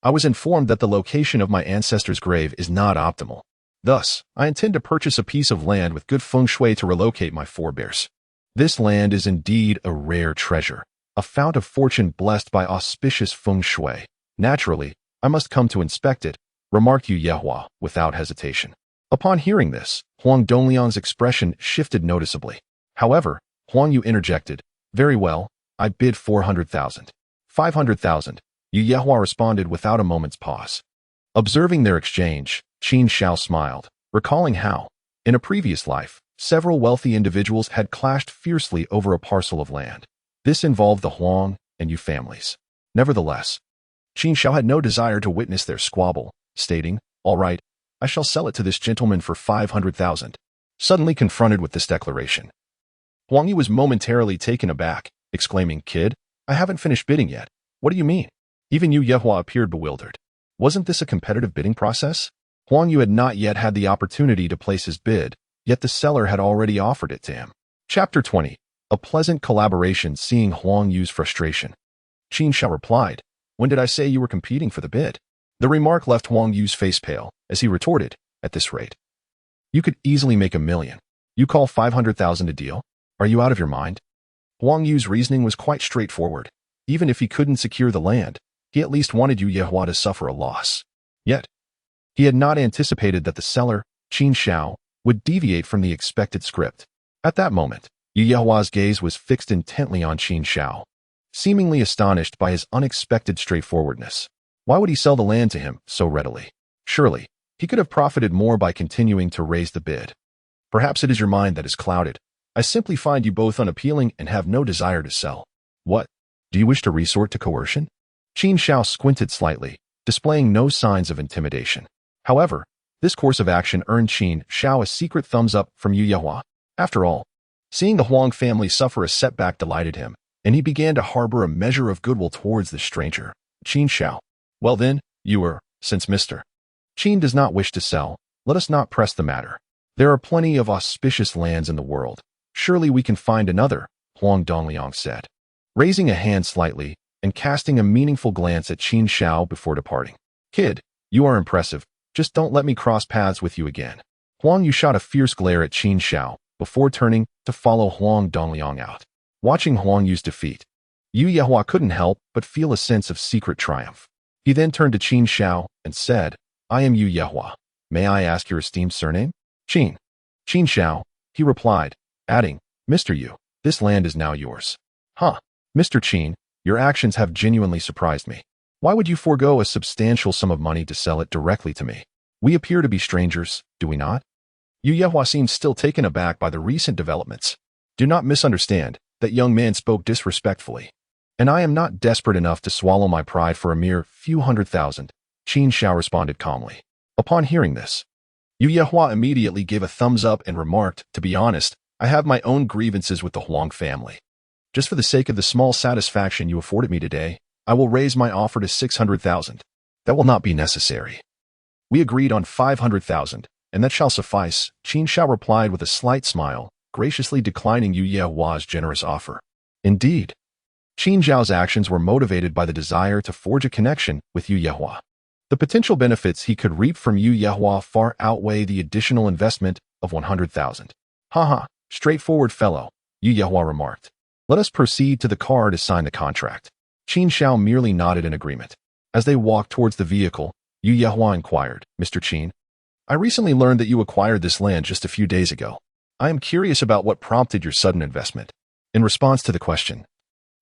I was informed that the location of my ancestor's grave is not optimal. Thus, I intend to purchase a piece of land with good feng shui to relocate my forebears. This land is indeed a rare treasure, a fount of fortune blessed by auspicious feng shui. Naturally, I must come to inspect it," remarked Yu Yehua without hesitation. Upon hearing this, Huang Dongliang's expression shifted noticeably. However, Huang Yu interjected, "Very well, I bid 400,000. 500,000. Yu Yehua responded without a moment's pause. Observing their exchange, Qin Shao smiled, recalling how, in a previous life, several wealthy individuals had clashed fiercely over a parcel of land. This involved the Huang and Yu families. Nevertheless, Qin Shao had no desire to witness their squabble, stating, "All right, I shall sell it to this gentleman for 500,000. Suddenly confronted with this declaration, Huang Yu was momentarily taken aback, exclaiming, "Kid, I haven't finished bidding yet. What do you mean?" Even Yu Yehua appeared bewildered. Wasn't this a competitive bidding process? Huang Yu had not yet had the opportunity to place his bid, yet the seller had already offered it to him. Chapter 20. A pleasant collaboration. Seeing Huang Yu's frustration, Qin Shao replied, "When did I say you were competing for the bid?" The remark left Huang Yu's face pale, as he retorted, "At this rate, you could easily make 1,000,000. You call 500,000 a deal? Are you out of your mind?" Huang Yu's reasoning was quite straightforward. Even if he couldn't secure the land, he at least wanted Yu Yehua to suffer a loss. Yet, he had not anticipated that the seller, Qin Shao, would deviate from the expected script. At that moment, Yu Yehua's gaze was fixed intently on Qin Shao, seemingly astonished by his unexpected straightforwardness. Why would he sell the land to him so readily? Surely, he could have profited more by continuing to raise the bid. "Perhaps it is your mind that is clouded. I simply find you both unappealing and have no desire to sell. What? Do you wish to resort to coercion?" Qin Shao squinted slightly, displaying no signs of intimidation. However, this course of action earned Qin Shao a secret thumbs up from Yu Yehua. After all, seeing the Huang family suffer a setback delighted him, and he began to harbor a measure of goodwill towards the stranger. Qin Shao. "Well then, since Mr. Qin does not wish to sell, let us not press the matter. There are plenty of auspicious lands in the world. Surely we can find another, Huang Dongliang said, raising a hand slightly and casting a meaningful glance at Qin Xiao before departing. Kid, you are impressive. Just don't let me cross paths with you again. Huang Yu shot a fierce glare at Qin Xiao before turning to follow Huang Dongliang out. Watching Huang Yu's defeat, Yu Yehua couldn't help but feel a sense of secret triumph. He then turned to Qin Xiao and said, I am Yu Yehua. May I ask your esteemed surname? Qin Xiao, he replied, adding, Mr. Yu, this land is now yours. Huh, Mr. Qin, your actions have genuinely surprised me. Why would you forego a substantial sum of money to sell it directly to me? We appear to be strangers, do we not? Yu Yehua seemed still taken aback by the recent developments. Do not misunderstand, that young man spoke disrespectfully. And I am not desperate enough to swallow my pride for a mere few 100,000, Qin Xiao responded calmly. Upon hearing this, Yu Yehua immediately gave a thumbs up and remarked, to be honest, I have my own grievances with the Huang family. Just for the sake of the small satisfaction you afforded me today, I will raise my offer to 600,000. That will not be necessary. We agreed on 500,000, and that shall suffice, Qin Xiao replied with a slight smile, graciously declining Yu Yehua's generous offer. Indeed, Qin Xiao's actions were motivated by the desire to forge a connection with Yu Yehua. The potential benefits he could reap from Yu Yehua far outweigh the additional investment of 100,000. Haha, straightforward fellow, Yu Yehua remarked. Let us proceed to the car to sign the contract. Qin Xiao merely nodded in agreement. As they walked towards the vehicle, Yu Yehua inquired, Mr. Qin, I recently learned that you acquired this land just a few days ago. I am curious about what prompted your sudden investment. In response to the question,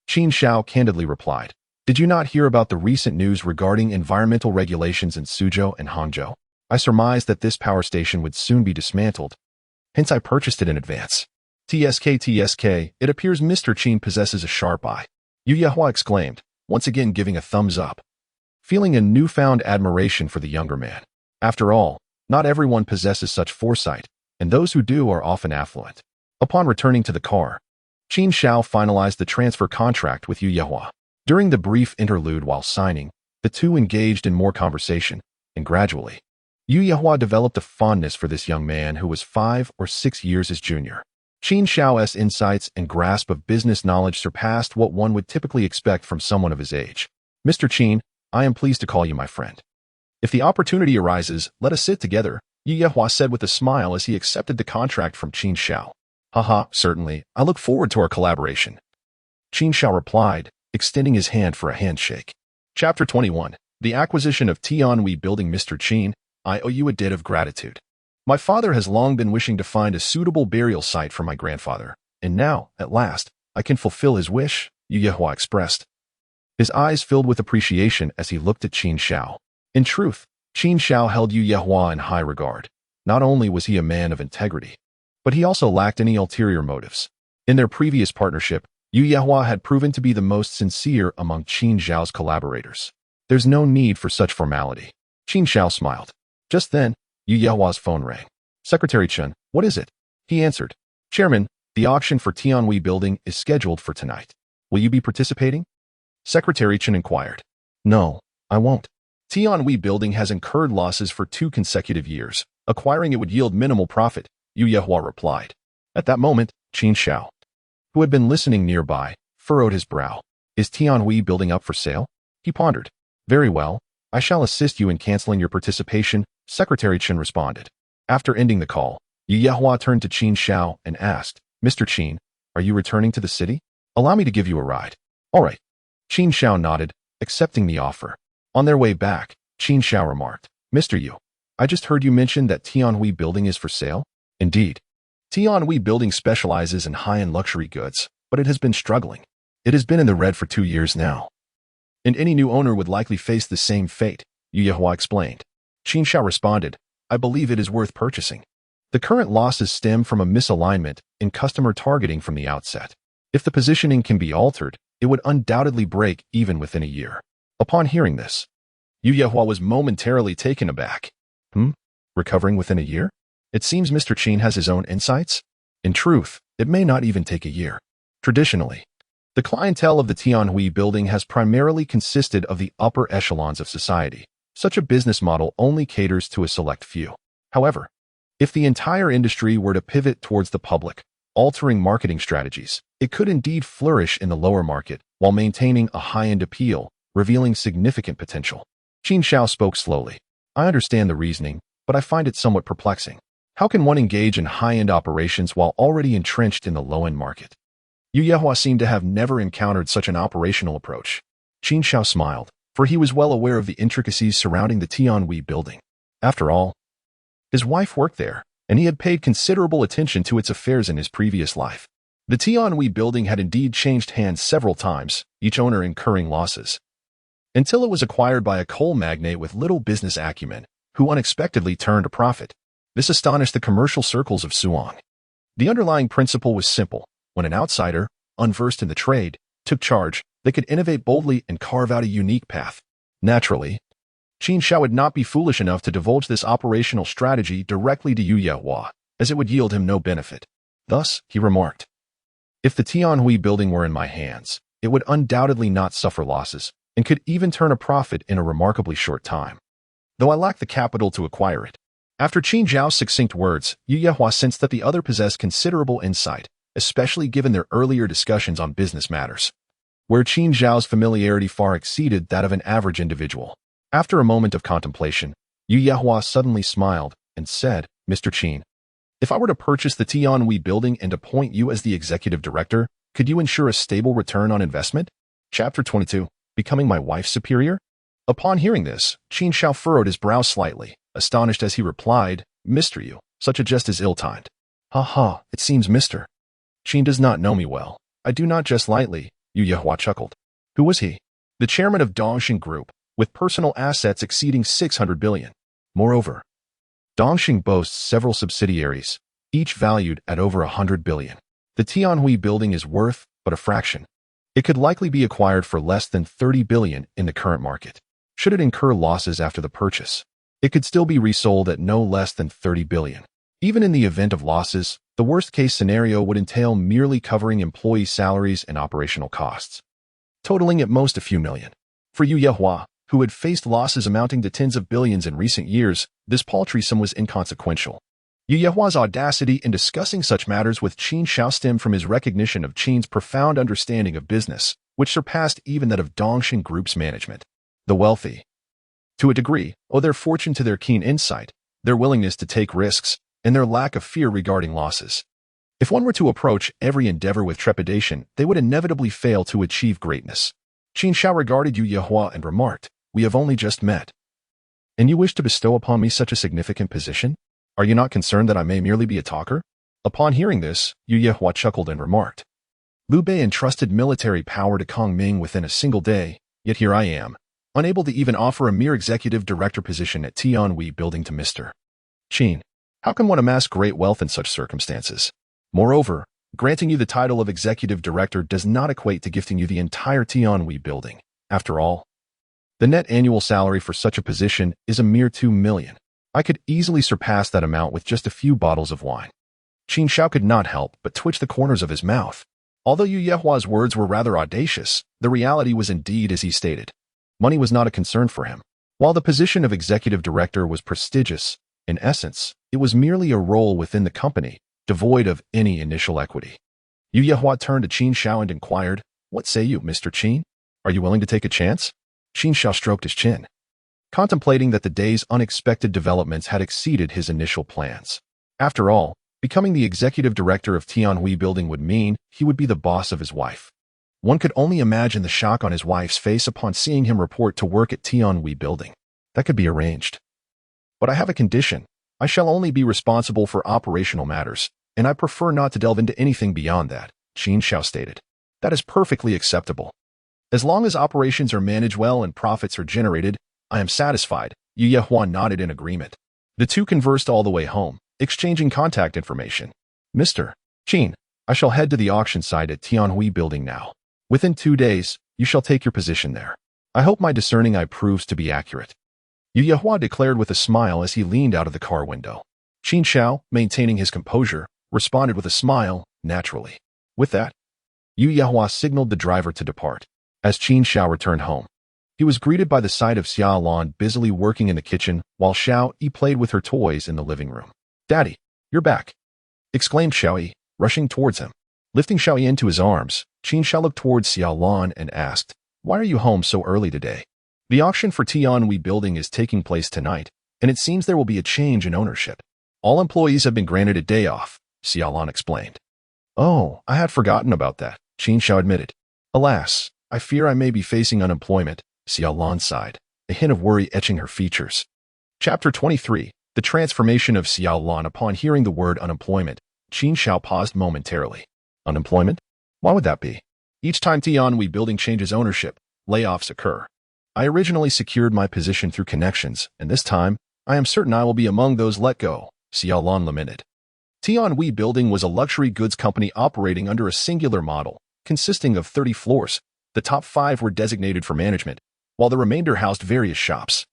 Qin Xiao candidly replied, Did you not hear about the recent news regarding environmental regulations in Suzhou and Hangzhou? I surmised that this power station would soon be dismantled. Hence I purchased it in advance. TSK, it appears Mr. Qin possesses a sharp eye. Yu Yehua exclaimed, once again giving a thumbs up, feeling a newfound admiration for the younger man. After all, not everyone possesses such foresight, and those who do are often affluent. Upon returning to the car, Qin Xiao finalized the transfer contract with Yu Yehua. During the brief interlude while signing, the two engaged in more conversation, and gradually, Yu Yehua developed a fondness for this young man who was 5 or 6 years his junior. Qin Xiao's insights and grasp of business knowledge surpassed what one would typically expect from someone of his age. Mr. Qin, I am pleased to call you my friend. If the opportunity arises, let us sit together, Yu Yehua said with a smile as he accepted the contract from Qin Xiao. Haha, certainly, I look forward to our collaboration. Qin Xiao replied, extending his hand for a handshake. Chapter 21. The acquisition of Tianhui Building. Mr. Qin, I owe you a debt of gratitude. My father has long been wishing to find a suitable burial site for my grandfather, and now, at last, I can fulfill his wish, Yu Yehua expressed. His eyes filled with appreciation as he looked at Qin Xiao. In truth, Qin Xiao held Yu Yehua in high regard. Not only was he a man of integrity, but he also lacked any ulterior motives. In their previous partnership, Yu Yehua had proven to be the most sincere among Qin Xiao's collaborators. There's no need for such formality. Qin Xiao smiled. Just then, Yu Yehua's phone rang. Secretary Chen, what is it? He answered. Chairman, the auction for Tianhui Building is scheduled for tonight. Will you be participating? Secretary Chen inquired. No, I won't. Tianhui Building has incurred losses for 2 consecutive years. Acquiring it would yield minimal profit, Yu Yehua replied. At that moment, Qin Xiao, who had been listening nearby, furrowed his brow. Is Tianhui Building up for sale? He pondered. Very well, I shall assist you in canceling your participation, Secretary Chen responded. After ending the call, Yu Yehua turned to Qin Xiao and asked, Mr. Qin, are you returning to the city? Allow me to give you a ride. All right. Qin Xiao nodded, accepting the offer. On their way back, Qin Xiao remarked, Mr. Yu, I just heard you mention that Tianhui Building is for sale? Indeed. Tianhui Building specializes in high-end luxury goods, but it has been struggling. It has been in the red for 2 years now. And any new owner would likely face the same fate, Yu Yehua explained. Qin Xiao responded, I believe it is worth purchasing. The current losses stem from a misalignment in customer targeting from the outset. If the positioning can be altered, it would undoubtedly break even within a year. Upon hearing this, Yu Yehua was momentarily taken aback. Recovering within a year? It seems Mr. Qin has his own insights? In truth, it may not even take a year. Traditionally, the clientele of the Tianhui Building has primarily consisted of the upper echelons of society. Such a business model only caters to a select few. However, if the entire industry were to pivot towards the public, altering marketing strategies, it could indeed flourish in the lower market while maintaining a high-end appeal, revealing significant potential. Qin Xiao spoke slowly. I understand the reasoning, but I find it somewhat perplexing. How can one engage in high-end operations while already entrenched in the low-end market? Yu Yehua seemed to have never encountered such an operational approach. Qin Xiao smiled, for he was well aware of the intricacies surrounding the Tianhui building. After all, his wife worked there, and he had paid considerable attention to its affairs in his previous life. The Tianhui building had indeed changed hands several times, each owner incurring losses, until it was acquired by a coal magnate with little business acumen, who unexpectedly turned a profit. This astonished the commercial circles of Suang. The underlying principle was simple. When an outsider, unversed in the trade, took charge, they could innovate boldly and carve out a unique path. Naturally, Qin Xiao would not be foolish enough to divulge this operational strategy directly to Yu Yehua, as it would yield him no benefit. Thus, he remarked, if the Tianhui building were in my hands, it would undoubtedly not suffer losses, and could even turn a profit in a remarkably short time, though I lack the capital to acquire it. After Qin Zhao's succinct words, Yu Yehua sensed that the other possessed considerable insight, especially given their earlier discussions on business matters, where Qin Zhao's familiarity far exceeded that of an average individual. After a moment of contemplation, Yu Yehua suddenly smiled and said, Mr. Qin, if I were to purchase the Tianhui building and appoint you as the executive director, could you ensure a stable return on investment? Chapter 22. Becoming my wife's superior? Upon hearing this, Qin Xiao furrowed his brow slightly, astonished as he replied, Mr. Yu, such a jest is ill-timed. Ha ha, it seems Mr. Qin does not know me well. I do not jest lightly, Yu Yehua chuckled. Who was he? The chairman of Dongxing Group, with personal assets exceeding 600 billion. Moreover, Dongxing boasts several subsidiaries, each valued at over 100 billion. The Tianhui building is worth but a fraction. It could likely be acquired for less than 30 billion in the current market. Should it incur losses after the purchase, it could still be resold at no less than 30 billion. Even in the event of losses, the worst-case scenario would entail merely covering employee salaries and operational costs, totaling at most a few million. For Yu Yehua, who had faced losses amounting to tens of billions in recent years, this paltry sum was inconsequential. Yu Yehua's audacity in discussing such matters with Qin Xiao stemmed from his recognition of Qin's profound understanding of business, which surpassed even that of Dongxing Group's management. The wealthy, to a degree, owe their fortune to their keen insight, their willingness to take risks, and their lack of fear regarding losses. If one were to approach every endeavor with trepidation, they would inevitably fail to achieve greatness. Qin Xiao regarded Yu Yehua and remarked, We have only just met. And you wish to bestow upon me such a significant position? Are you not concerned that I may merely be a talker? Upon hearing this, Yu Yehua chuckled and remarked, Liu Bei entrusted military power to Kong Ming within a single day, yet here I am, unable to even offer a mere executive director position at Tianhui building to Mr. Qin. How can one amass great wealth in such circumstances? Moreover, granting you the title of executive director does not equate to gifting you the entire Tianhui building. After all, the net annual salary for such a position is a mere 2 million. I could easily surpass that amount with just a few bottles of wine. Qin Xiao could not help but twitch the corners of his mouth. Although Yu Yehua's words were rather audacious, the reality was indeed as he stated. Money was not a concern for him. While the position of executive director was prestigious, in essence, it was merely a role within the company, devoid of any initial equity. Yu Yehua turned to Qin Xiao and inquired, What say you, Mr. Qin? Are you willing to take a chance? Qin Xiao stroked his chin, contemplating that the day's unexpected developments had exceeded his initial plans. After all, becoming the executive director of Tianhui building would mean he would be the boss of his wife. One could only imagine the shock on his wife's face upon seeing him report to work at Tianhui building. That could be arranged. But I have a condition. I shall only be responsible for operational matters, and I prefer not to delve into anything beyond that, Qin Xiao stated. That is perfectly acceptable. As long as operations are managed well and profits are generated, I am satisfied. Yu Yehua nodded in agreement. The two conversed all the way home, exchanging contact information. Mr. Qin, I shall head to the auction site at Tianhui building now. Within 2 days, you shall take your position there. I hope my discerning eye proves to be accurate. Yu Yehua declared with a smile as he leaned out of the car window. Qin Xiao, maintaining his composure, responded with a smile, naturally. With that, Yu Yehua signaled the driver to depart. As Qin Xiao returned home, he was greeted by the sight of Xia Lan busily working in the kitchen while Xiao Yi played with her toys in the living room. Daddy, you're back, exclaimed Xiao Yi, rushing towards him. Lifting Xiaoyi into his arms, Qin Xiao looked towards Xiao Lan and asked, "Why are you home so early today? The auction for Tianhui building is taking place tonight, and it seems there will be a change in ownership. All employees have been granted a day off," Xiao Lan explained. "Oh, I had forgotten about that," Qin Xiao admitted. "Alas, I fear I may be facing unemployment," Xiao Lan sighed, a hint of worry etching her features. Chapter 23. The transformation of Xiao Lan. Upon hearing the word unemployment, Qin Xiao paused momentarily. Unemployment? Why would that be? Each time Tianhui building changes ownership, layoffs occur. I originally secured my position through connections, and this time, I am certain I will be among those let go, Xiao Lan lamented. Tianhui building was a luxury goods company operating under a singular model, consisting of 30 floors. The top 5 were designated for management, while the remainder housed various shops.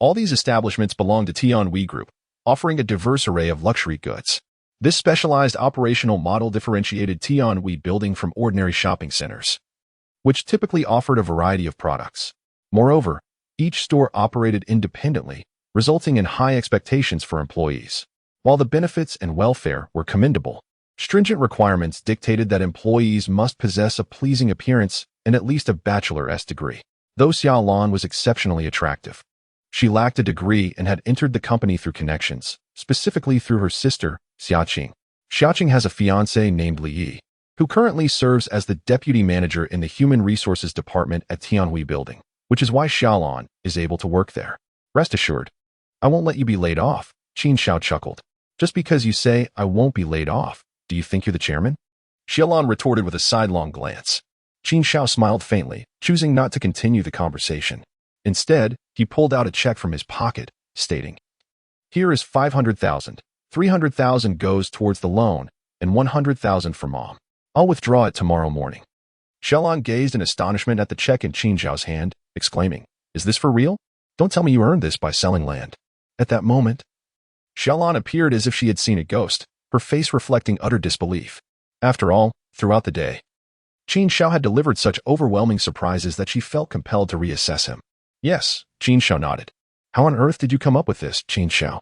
All these establishments belonged to Tianhui Group, offering a diverse array of luxury goods. This specialized operational model differentiated Tianhui building from ordinary shopping centers, which typically offered a variety of products. Moreover, each store operated independently, resulting in high expectations for employees. While the benefits and welfare were commendable, stringent requirements dictated that employees must possess a pleasing appearance and at least a bachelor's degree. Though Xiao Lan was exceptionally attractive, she lacked a degree and had entered the company through connections, specifically through her sister, Xiaqing. Xiaqing has a fiancé named Li Yi, who currently serves as the deputy manager in the Human Resources Department at Tianhui Building, which is why Xiao Lan is able to work there. Rest assured, I won't let you be laid off, Qin Xiao chuckled. Just because you say I won't be laid off, do you think you're the chairman? Xiao Lan retorted with a sidelong glance. Qin Xiao smiled faintly, choosing not to continue the conversation. Instead, he pulled out a check from his pocket, stating, "Here is 500,000. 300,000 goes towards the loan, and 100,000 for Mom. I'll withdraw it tomorrow morning." Xiao Lan gazed in astonishment at the check in Qin Xiao's hand, exclaiming, "Is this for real? Don't tell me you earned this by selling land." At that moment, Xiao Lan appeared as if she had seen a ghost, her face reflecting utter disbelief. After all, throughout the day, Qin Xiao had delivered such overwhelming surprises that she felt compelled to reassess him. "Yes," Qin Xiao nodded. "How on earth did you come up with this, Qin Xiao?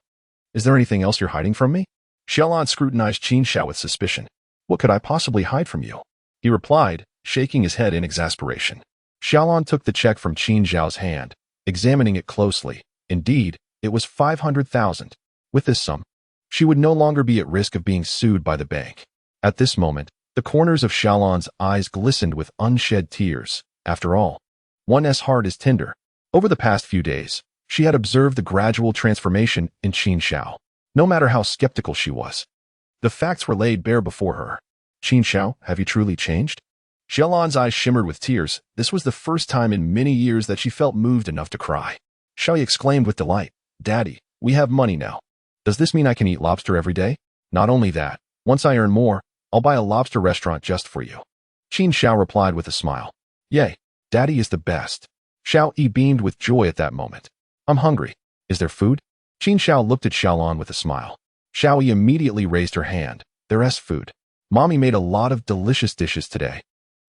Is there anything else you're hiding from me?" Xiao Lan scrutinized Qin Xiao with suspicion. "What could I possibly hide from you?" he replied, shaking his head in exasperation. Xiao Lan took the check from Qin Xiao's hand, examining it closely. Indeed, it was 500,000. With this sum, she would no longer be at risk of being sued by the bank. At this moment, the corners of Xiao Lan's eyes glistened with unshed tears. After all, one's heart is tender. Over the past few days, she had observed the gradual transformation in Qin Xiao. No matter how skeptical she was, the facts were laid bare before her. "Qin Xiao, have you truly changed?" Xiao Lan's eyes shimmered with tears. This was the first time in many years that she felt moved enough to cry. Xiaoyi exclaimed with delight, "Daddy, we have money now. Does this mean I can eat lobster every day? Not only that, once I earn more, I'll buy a lobster restaurant just for you." Qin Xiao replied with a smile. "Yay, Daddy is the best." Xiao Yi beamed with joy at that moment. "I'm hungry. Is there food?" Qin Xiao looked at Xiao Lan with a smile. Xiao Yi immediately raised her hand. "There's food. Mommy made a lot of delicious dishes today."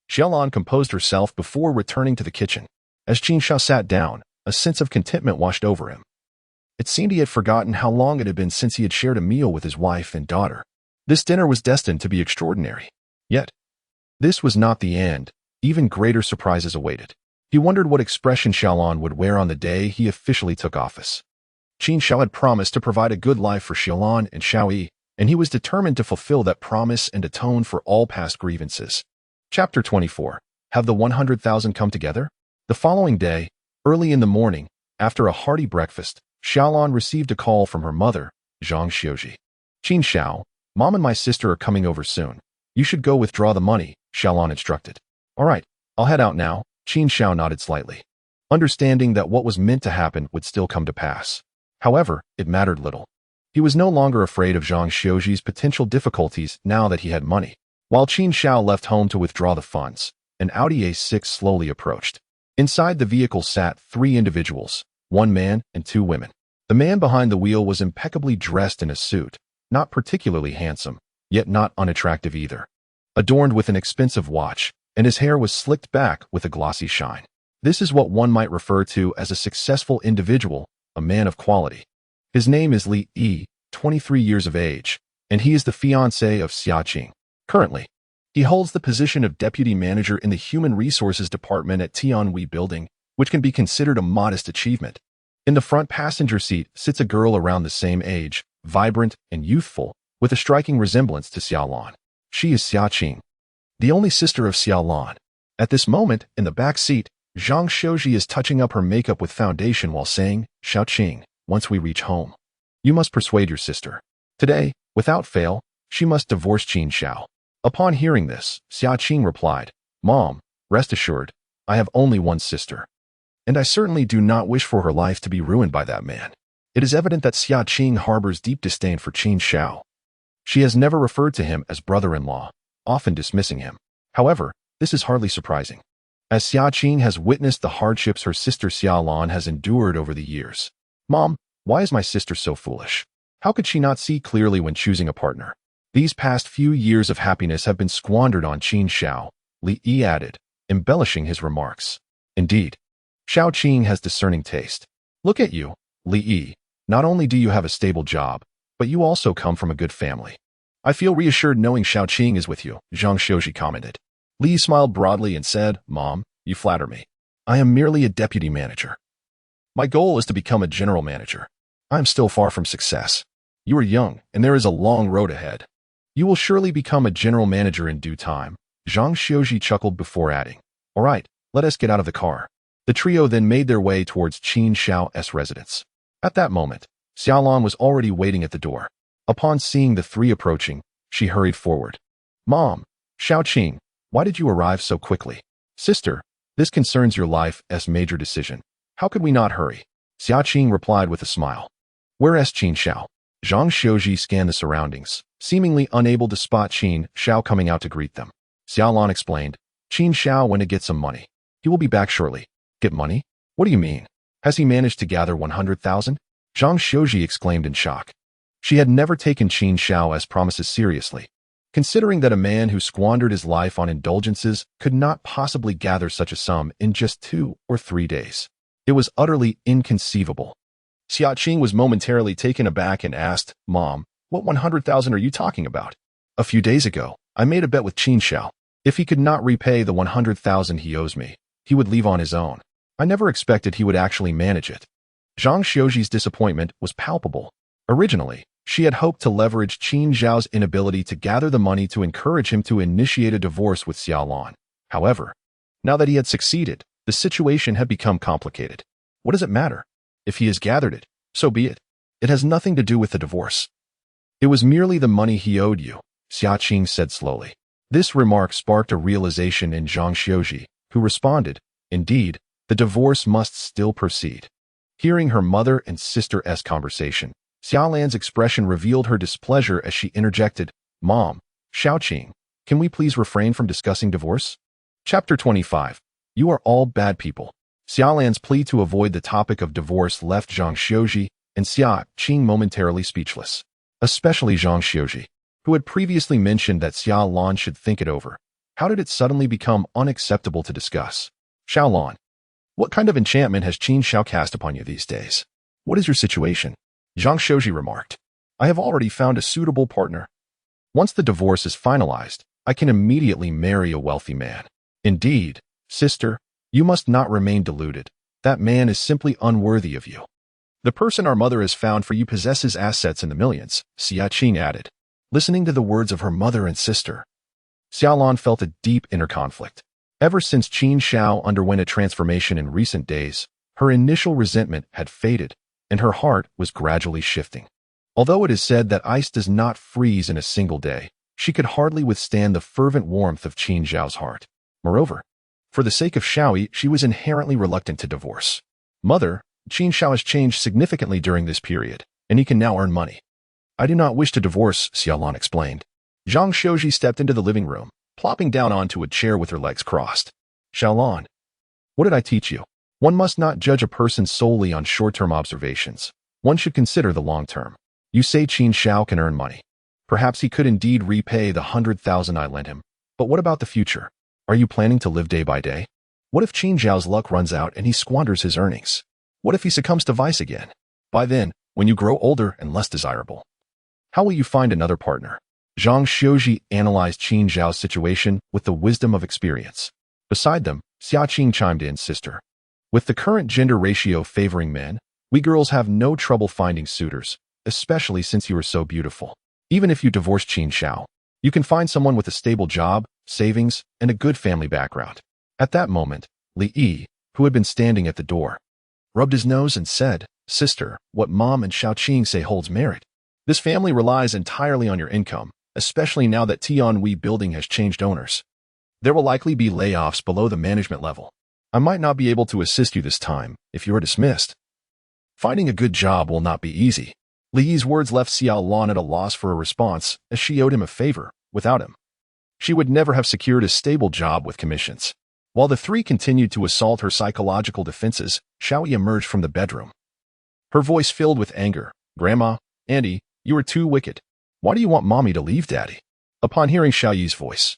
Xiao Lan composed herself before returning to the kitchen. As Qin Xiao sat down, a sense of contentment washed over him. It seemed he had forgotten how long it had been since he had shared a meal with his wife and daughter. This dinner was destined to be extraordinary. Yet, this was not the end. Even greater surprises awaited. He wondered what expression Xiao Lan would wear on the day he officially took office. Qin Xiao had promised to provide a good life for Xiao Lan and Xiaoyi, and he was determined to fulfill that promise and atone for all past grievances. Chapter 24. Have the 100,000 come together? The following day, early in the morning, after a hearty breakfast, Xiao Lan received a call from her mother, Zhang Xiuji. "Qin Xiao, Mom and my sister are coming over soon. You should go withdraw the money," Xiao Lan instructed. "All right, I'll head out now." Qin Xiao nodded slightly, understanding that what was meant to happen would still come to pass. However, it mattered little. He was no longer afraid of Zhang Xiuji's potential difficulties now that he had money. While Qin Xiao left home to withdraw the funds, an Audi A6 slowly approached. Inside the vehicle sat 3 individuals, 1 man and 2 women. The man behind the wheel was impeccably dressed in a suit, not particularly handsome, yet not unattractive either. Adorned with an expensive watch, and his hair was slicked back with a glossy shine. This is what one might refer to as a successful individual, a man of quality. His name is Li Yi, 23 years of age, and he is the fiancé of Xiaqing. Currently, he holds the position of deputy manager in the Human Resources Department at Tianhui Building, which can be considered a modest achievement. In the front passenger seat sits a girl around the same age, vibrant and youthful, with a striking resemblance to Xiaolan. She is Xiaqing, the only sister of Xiaolan. At this moment, in the back seat, Zhang Shouji is touching up her makeup with foundation while saying, Xiaoqing, once we reach home, you must persuade your sister. Today, without fail, she must divorce Qin Xiao. Upon hearing this, Xiaqing replied, Mom, rest assured, I have only one sister, and I certainly do not wish for her life to be ruined by that man. It is evident that Xiaqing harbors deep disdain for Qin Xiao. She has never referred to him as brother-in-law, often dismissing him. However, this is hardly surprising, as Xiaqing has witnessed the hardships her sister Xiaolan has endured over the years. Mom, why is my sister so foolish? How could she not see clearly when choosing a partner? These past few years of happiness have been squandered on Qin Xiao, Li Yi added, embellishing his remarks. Indeed, Xiaoqing has discerning taste. Look at you, Li Yi. Not only do you have a stable job, but you also come from a good family. I feel reassured knowing Xiaoqing is with you, Zhang Shouji commented. Li smiled broadly and said, Mom, you flatter me. I am merely a deputy manager. My goal is to become a general manager. I am still far from success. You are young, and there is a long road ahead. You will surely become a general manager in due time. Zhang Shouji chuckled before adding, All right, let us get out of the car. The trio then made their way towards Qin Xiao's residence. At that moment, Xiaolan was already waiting at the door. Upon seeing the three approaching, she hurried forward. Mom, Xiaoqing, why did you arrive so quickly? Sister, this concerns your life's major decision. How could we not hurry? Xiaoqing replied with a smile. Where is Qin Xiao? Zhang Shouji scanned the surroundings, seemingly unable to spot Qin Xiao coming out to greet them. Xiaolan explained, Qin Xiao went to get some money. He will be back shortly. Get money? What do you mean? Has he managed to gather 100,000? Zhang Shouji exclaimed in shock. She had never taken Qin Xiao's promises seriously, considering that a man who squandered his life on indulgences could not possibly gather such a sum in just 2 or 3 days. It was utterly inconceivable. Xiaqing was momentarily taken aback and asked, Mom, what 100,000 are you talking about? A few days ago, I made a bet with Qin Xiao. If he could not repay the 100,000 he owes me, he would leave on his own. I never expected he would actually manage it. Zhang Shouji's disappointment was palpable. Originally, she had hoped to leverage Qin Xiao's inability to gather the money to encourage him to initiate a divorce with Xiaolan. However, now that he had succeeded, the situation had become complicated. What does it matter? If he has gathered it, so be it. It has nothing to do with the divorce. It was merely the money he owed you, Xiaqing said slowly. This remark sparked a realization in Zhang Shouji, who responded, Indeed, the divorce must still proceed. Hearing her mother and sister's conversation, Xiaolan's expression revealed her displeasure as she interjected, Mom, Xiaoqing, can we please refrain from discussing divorce? Chapter 25. You are all bad people. Xiaolan's plea to avoid the topic of divorce left Zhang Shouji and Xiaqing momentarily speechless, especially Zhang Shouji, who had previously mentioned that Xiaolan should think it over. How did it suddenly become unacceptable to discuss? Xiaolan, what kind of enchantment has Qin Xiao cast upon you these days? What is your situation? Zhang Shouji remarked, I have already found a suitable partner. Once the divorce is finalized, I can immediately marry a wealthy man. Indeed, sister, you must not remain deluded. That man is simply unworthy of you. The person our mother has found for you possesses assets in the millions, Xiaqing added. Listening to the words of her mother and sister, Xiaolan felt a deep inner conflict. Ever since Qin Xiao underwent a transformation in recent days, her initial resentment had faded, and her heart was gradually shifting. Although it is said that ice does not freeze in a single day, she could hardly withstand the fervent warmth of Qin Xiao's heart. Moreover, for the sake of Xiaoyi, she was inherently reluctant to divorce. Mother, Qin Xiao has changed significantly during this period, and he can now earn money. I do not wish to divorce, Xiaolan explained. Zhang Shouji stepped into the living room, plopping down onto a chair with her legs crossed. Xiaolan, what did I teach you? One must not judge a person solely on short-term observations. One should consider the long term. You say Qin Xiao can earn money. Perhaps he could indeed repay the 100,000 I lent him. But what about the future? Are you planning to live day by day? What if Qin Xiao's luck runs out and he squanders his earnings? What if he succumbs to vice again? By then, when you grow older and less desirable, how will you find another partner? Zhang Xiuji analyzed Qin Zhao's situation with the wisdom of experience. Beside them, Xia Qing chimed in, sister. With the current gender ratio favoring men, we girls have no trouble finding suitors, especially since you are so beautiful. Even if you divorce Qin Zhao, you can find someone with a stable job, savings, and a good family background. At that moment, Li Yi, who had been standing at the door, rubbed his nose and said, Sister, what Mom and Xiaoqing say holds merit. This family relies entirely on your income, especially now that Tianhui building has changed owners. There will likely be layoffs below the management level. I might not be able to assist you this time if you are dismissed. Finding a good job will not be easy. Li Yi's words left Xiao Lan at a loss for a response, as she owed him a favor. Without him, she would never have secured a stable job with commissions. While the three continued to assault her psychological defenses, Xiao Yi emerged from the bedroom. Her voice filled with anger. Grandma, Auntie, you are too wicked. Why do you want Mommy to leave Daddy? Upon hearing Xiao Yi's voice,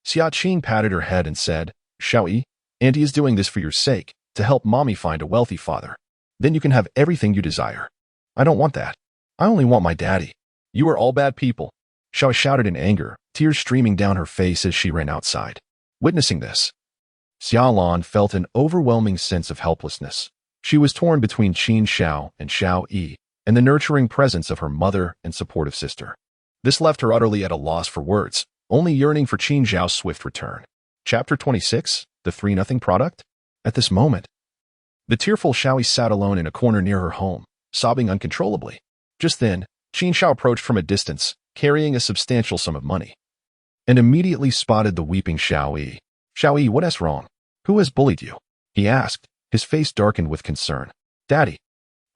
Xia Qing patted her head and said, Xiao Yi, Auntie is doing this for your sake, to help Mommy find a wealthy father. Then you can have everything you desire. I don't want that. I only want my daddy. You are all bad people. Xiao Yi shouted in anger, tears streaming down her face as she ran outside. Witnessing this, Xiao Lan felt an overwhelming sense of helplessness. She was torn between Qin Zhao and Xiao Yi, and the nurturing presence of her mother and supportive sister. This left her utterly at a loss for words, only yearning for Qin Zhao's swift return. Chapter 26, The 3-0 Product? At this moment, the tearful Xiao Yi sat alone in a corner near her home, sobbing uncontrollably. Just then, Qin Zhao approached from a distance, carrying a substantial sum of money, and immediately spotted the weeping Xiao Yi. Xiao Yi, what is wrong? Who has bullied you? He asked, his face darkened with concern. Daddy,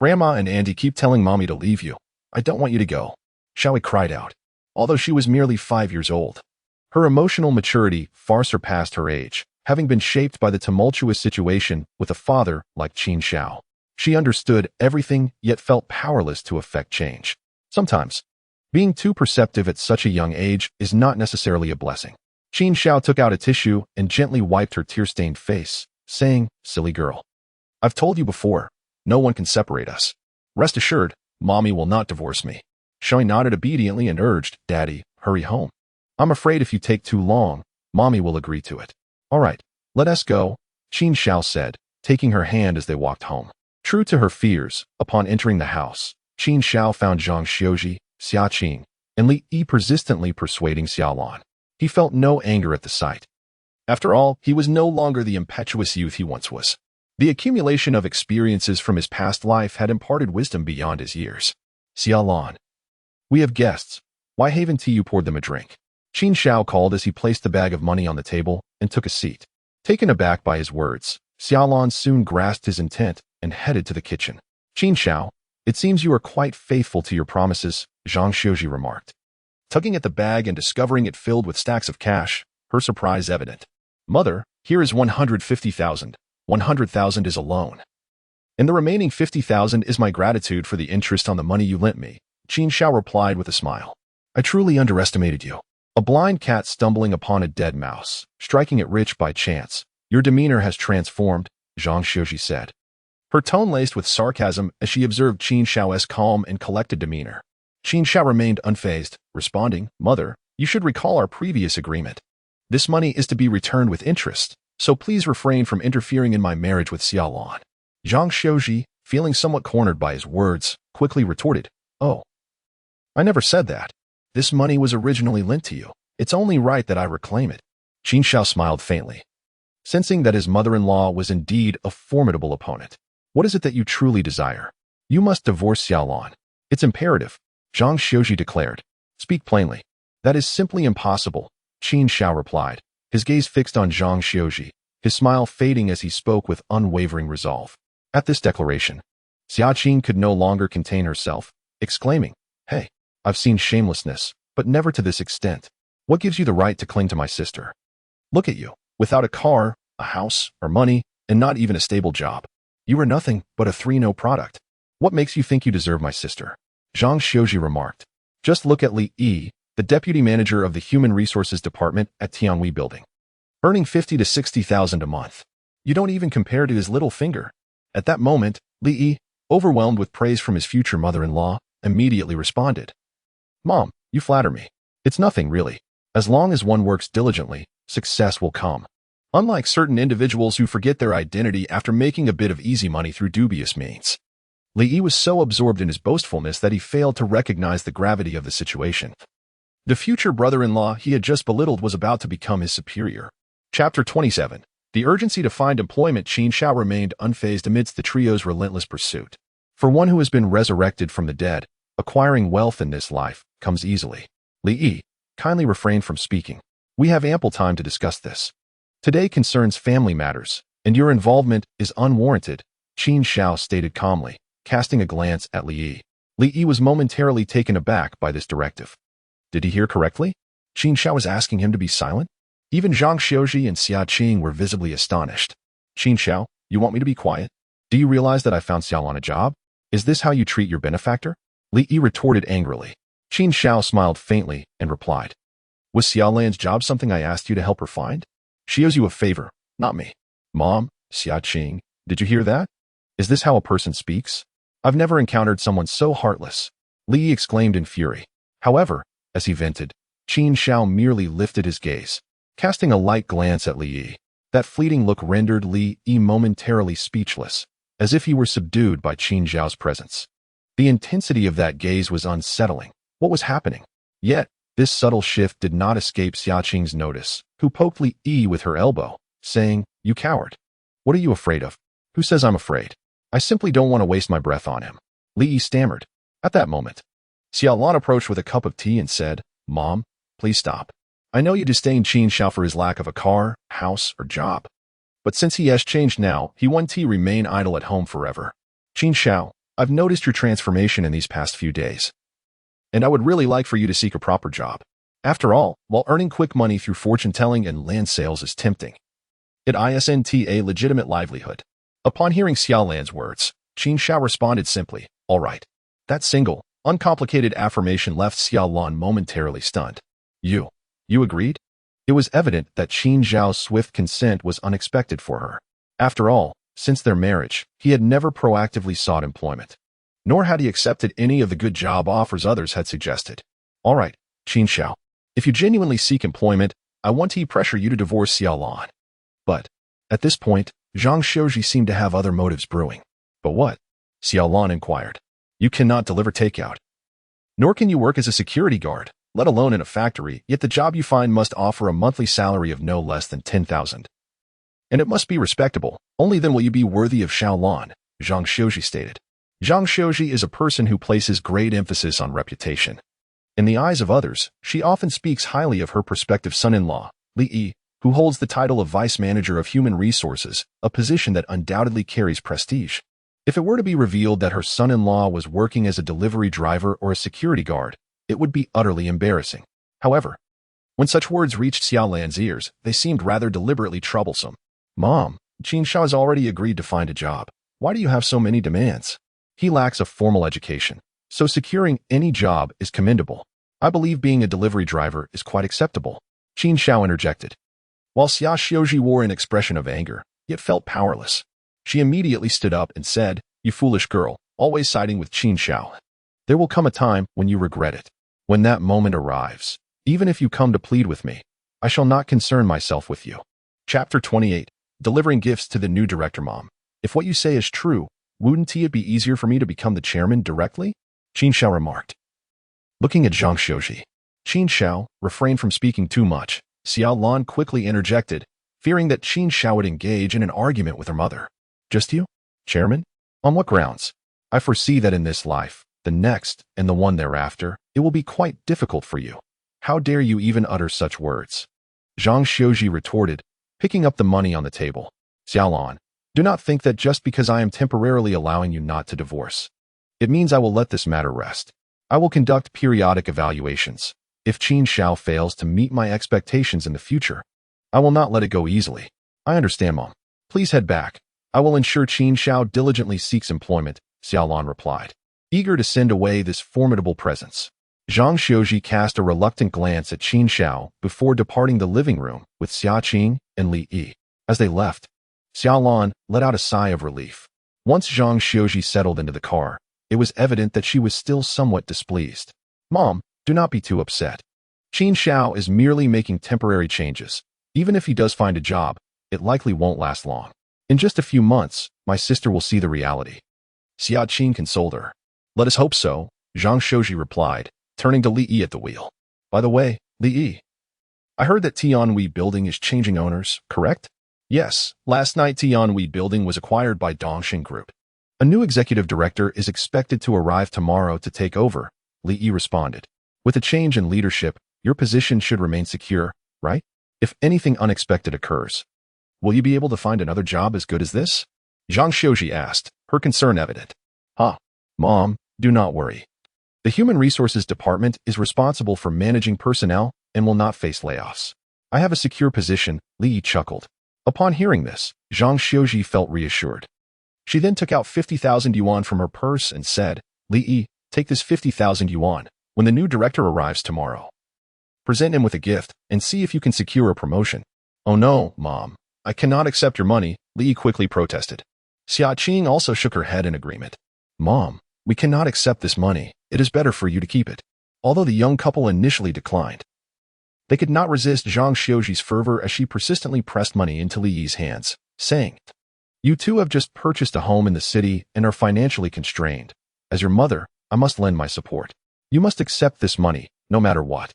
Grandma and Auntie keep telling Mommy to leave you. I don't want you to go. Xiao Yi cried out, although she was merely 5 years old. Her emotional maturity far surpassed her age, having been shaped by the tumultuous situation with a father like Qin Zhao. She understood everything, yet felt powerless to effect change. Sometimes, being too perceptive at such a young age is not necessarily a blessing. Qin Zhao took out a tissue and gently wiped her tear-stained face, saying, Silly girl. I've told you before, no one can separate us. Rest assured, Mommy will not divorce me. Xiao Yi nodded obediently and urged, Daddy, hurry home. I'm afraid if you take too long, Mommy will agree to it. All right, let us go, Qin Zhao said, taking her hand as they walked home. True to her fears, upon entering the house, Qin Zhao found Zhang Xiuji, Xia Qing, and Li Yi persistently persuading Xiao Lan. He felt no anger at the sight. After all, he was no longer the impetuous youth he once was. The accumulation of experiences from his past life had imparted wisdom beyond his years. Xiao Lan. We have guests. Why haven't you poured them a drink? Qin Zhao called as he placed the bag of money on the table and took a seat. Taken aback by his words, Xiao Lan soon grasped his intent and headed to the kitchen. Qin Zhao, it seems you are quite faithful to your promises, Zhang Xiuji remarked. Tugging at the bag and discovering it filled with stacks of cash, her surprise evident. Mother, here is 150,000. 100,000 is a loan. And the remaining 50,000 is my gratitude for the interest on the money you lent me, Qin Zhao replied with a smile. I truly underestimated you. A blind cat stumbling upon a dead mouse, striking it rich by chance. Your demeanor has transformed, Zhang Xiuji said. Her tone laced with sarcasm as she observed Qin Zhao's calm and collected demeanor. Qin Zhao remained unfazed, responding, Mother, you should recall our previous agreement. This money is to be returned with interest, so please refrain from interfering in my marriage with Xiao Lan. Zhang Xiuji, feeling somewhat cornered by his words, quickly retorted, Oh, I never said that. This money was originally lent to you. It's only right that I reclaim it. Qin Zhao smiled faintly, sensing that his mother-in-law was indeed a formidable opponent. What is it that you truly desire? You must divorce Xiao Lan. It's imperative, Zhang Xiuji declared. Speak plainly. That is simply impossible, Qin Zhao replied, his gaze fixed on Zhang Xiuji, his smile fading as he spoke with unwavering resolve. At this declaration, Xia Qing could no longer contain herself, exclaiming, Hey, I've seen shamelessness, but never to this extent. What gives you the right to cling to my sister? Look at you, without a car, a house, or money, and not even a stable job. You are nothing but a 3-0 product. What makes you think you deserve my sister? Zhang Xiuji remarked. Just look at Li Yi, the deputy manager of the Human Resources Department at Tianhui Building, earning 50 to 60,000 a month. You don't even compare to his little finger. At that moment, Li Yi, overwhelmed with praise from his future mother-in-law, immediately responded, Mom, you flatter me. It's nothing, really. As long as one works diligently, success will come. Unlike certain individuals who forget their identity after making a bit of easy money through dubious means. Li Yi was so absorbed in his boastfulness that he failed to recognize the gravity of the situation. The future brother-in-law he had just belittled was about to become his superior. Chapter 27. The urgency to find employment. Qin Shao remained unfazed amidst the trio's relentless pursuit. For one who has been resurrected from the dead, acquiring wealth in this life comes easily. Li Yi, kindly refrain from speaking. We have ample time to discuss this. Today concerns family matters, and your involvement is unwarranted, Qin Shao stated calmly, casting a glance at Li Yi. Li Yi was momentarily taken aback by this directive. Did he hear correctly? Qin Shao was asking him to be silent? Even Zhang Xiaoji and Xia Qing were visibly astonished. Qin Shao, you want me to be quiet? Do you realize that I found Xiaolan a job? Is this how you treat your benefactor? Li Yi retorted angrily. Qin Shao smiled faintly and replied. Was Xiaolan's job something I asked you to help her find? She owes you a favor, not me. Mom, Xia Qing, did you hear that? Is this how a person speaks? I've never encountered someone so heartless. Li Yi exclaimed in fury. However, as he vented, Qin Shao merely lifted his gaze, casting a light glance at Li Yi. That fleeting look rendered Li Yi momentarily speechless, as if he were subdued by Qin Shao's presence. The intensity of that gaze was unsettling. What was happening? Yet, this subtle shift did not escape Xia Qing's notice, who poked Li Yi with her elbow, saying, You coward. What are you afraid of? Who says I'm afraid? I simply don't want to waste my breath on him. Li Yi stammered. At that moment, Xiaolan approached with a cup of tea and said, Mom, please stop. I know you disdain Qin Shao for his lack of a car, house, or job. But since he has changed now, he won't remain idle at home forever. Qin Shao, I've noticed your transformation in these past few days. And I would really like for you to seek a proper job. After all, while earning quick money through fortune-telling and land sales is tempting, it isn't a legitimate livelihood. Upon hearing Xiaolan's words, Qin Shao responded simply, All right. That single, uncomplicated affirmation left Xiaolan momentarily stunned. You agreed? It was evident that Qin Zhao's swift consent was unexpected for her. After all, since their marriage, he had never proactively sought employment. Nor had he accepted any of the good job offers others had suggested. All right, Qin Shao. If you genuinely seek employment, I want to pressure you to divorce Xiaolan. But, at this point, Zhang Xiaoji seemed to have other motives brewing. But what? Xiaolan inquired. You cannot deliver takeout. Nor can you work as a security guard, let alone in a factory, yet the job you find must offer a monthly salary of no less than 10,000. And it must be respectable. Only then will you be worthy of Xiaolan, Zhang Xiaoji stated. Zhang Xiaoji is a person who places great emphasis on reputation. In the eyes of others, she often speaks highly of her prospective son-in-law, Li Yi, who holds the title of Vice Manager of Human Resources, a position that undoubtedly carries prestige. If it were to be revealed that her son-in-law was working as a delivery driver or a security guard, it would be utterly embarrassing. However, when such words reached Xiaolan's ears, they seemed rather deliberately troublesome. Mom, Qin Shao has already agreed to find a job. Why do you have so many demands? He lacks a formal education, so securing any job is commendable. I believe being a delivery driver is quite acceptable. Qin Shao interjected. While Xia Xiaoji wore an expression of anger, yet felt powerless. She immediately stood up and said, You foolish girl, always siding with Qin Shao. There will come a time when you regret it. When that moment arrives, even if you come to plead with me, I shall not concern myself with you. Chapter 28. Delivering gifts to the new director. Mom, if what you say is true, wouldn't it be easier for me to become the chairman directly? Qin Shao remarked. Looking at Zhang Xiaoji, Qin Shao refrained from speaking too much. Xiaolan quickly interjected, fearing that Qin Shao would engage in an argument with her mother. Just you? Chairman? On what grounds? I foresee that in this life, the next, and the one thereafter, it will be quite difficult for you. How dare you even utter such words? Zhang Xiaoji retorted, picking up the money on the table. Xiaolan, do not think that just because I am temporarily allowing you not to divorce, it means I will let this matter rest. I will conduct periodic evaluations. If Qin Shao fails to meet my expectations in the future, I will not let it go easily. I understand, Mom. Please head back. I will ensure Qin Shao diligently seeks employment, Xiaolan replied, eager to send away this formidable presence. Zhang Xiaoji cast a reluctant glance at Qin Shao before departing the living room with Xia Qing and Li Yi. As they left, Xiaolan let out a sigh of relief. Once Zhang Xiaoji settled into the car, it was evident that she was still somewhat displeased. Mom, do not be too upset. Qin Xiao is merely making temporary changes. Even if he does find a job, it likely won't last long. In just a few months, my sister will see the reality. Xia Qin consoled her. Let us hope so, Zhang Shouji replied, turning to Li Yi at the wheel. By the way, Li Yi, I heard that Tianhui Building is changing owners, correct? Yes, last night Tianhui Building was acquired by Dongxing Group. A new executive director is expected to arrive tomorrow to take over, Li Yi responded. With a change in leadership, your position should remain secure, right? If anything unexpected occurs, will you be able to find another job as good as this? Zhang Shouji asked, her concern evident. Mom, do not worry. The Human Resources Department is responsible for managing personnel and will not face layoffs. I have a secure position, Li Yi chuckled. Upon hearing this, Zhang Shouji felt reassured. She then took out 50,000 yuan from her purse and said, Li Yi, take this 50,000 yuan when the new director arrives tomorrow. Present him with a gift and see if you can secure a promotion. Oh no, Mom, I cannot accept your money, Li Yi quickly protested. Xia Qing also shook her head in agreement. Mom, we cannot accept this money. It is better for you to keep it. Although the young couple initially declined, they could not resist Zhang Shouji's fervor as she persistently pressed money into Li Yi's hands, saying, You two have just purchased a home in the city and are financially constrained. As your mother, I must lend my support. You must accept this money, no matter what.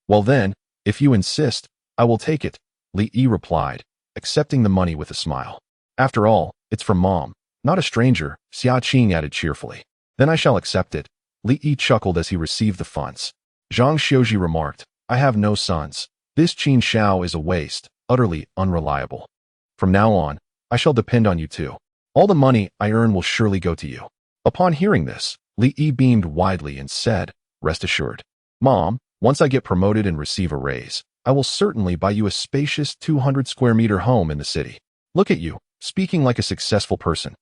Well then, if you insist, I will take it, Li Yi replied, accepting the money with a smile. After all, it's from Mom, not a stranger, Xia Qing added cheerfully. Then I shall accept it. Li Yi chuckled as he received the funds. Zhang Shouji remarked, I have no sons. This Qin Xiao is a waste, utterly unreliable. From now on, I shall depend on you too. All the money I earn will surely go to you. Upon hearing this, Li Yi beamed widely and said, Rest assured. Mom, once I get promoted and receive a raise, I will certainly buy you a spacious 200-square-meter home in the city. Look at you, speaking like a successful person.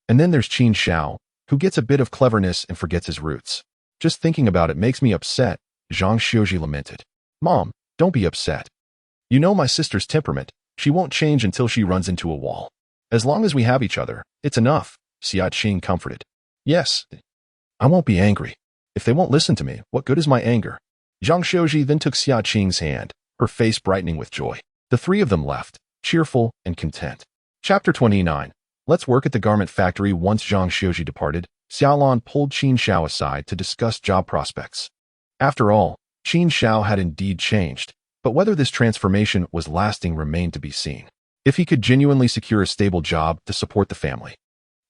And then there's Qin Xiao, who gets a bit of cleverness and forgets his roots. Just thinking about it makes me upset, Zhang Shouji lamented. Mom, don't be upset. You know my sister's temperament. She won't change until she runs into a wall. As long as we have each other, it's enough, Xia Qing comforted. Yes, I won't be angry. If they won't listen to me, what good is my anger? Zhang Shouji then took Xia Qing's hand, her face brightening with joy. The three of them left, cheerful and content. Chapter 29. Let's work at the garment factory. Once Zhang Shouji departed, Xiaolan pulled Qin Xiao aside to discuss job prospects. After all, Qin Xiao had indeed changed, but whether this transformation was lasting remained to be seen. If he could genuinely secure a stable job to support the family,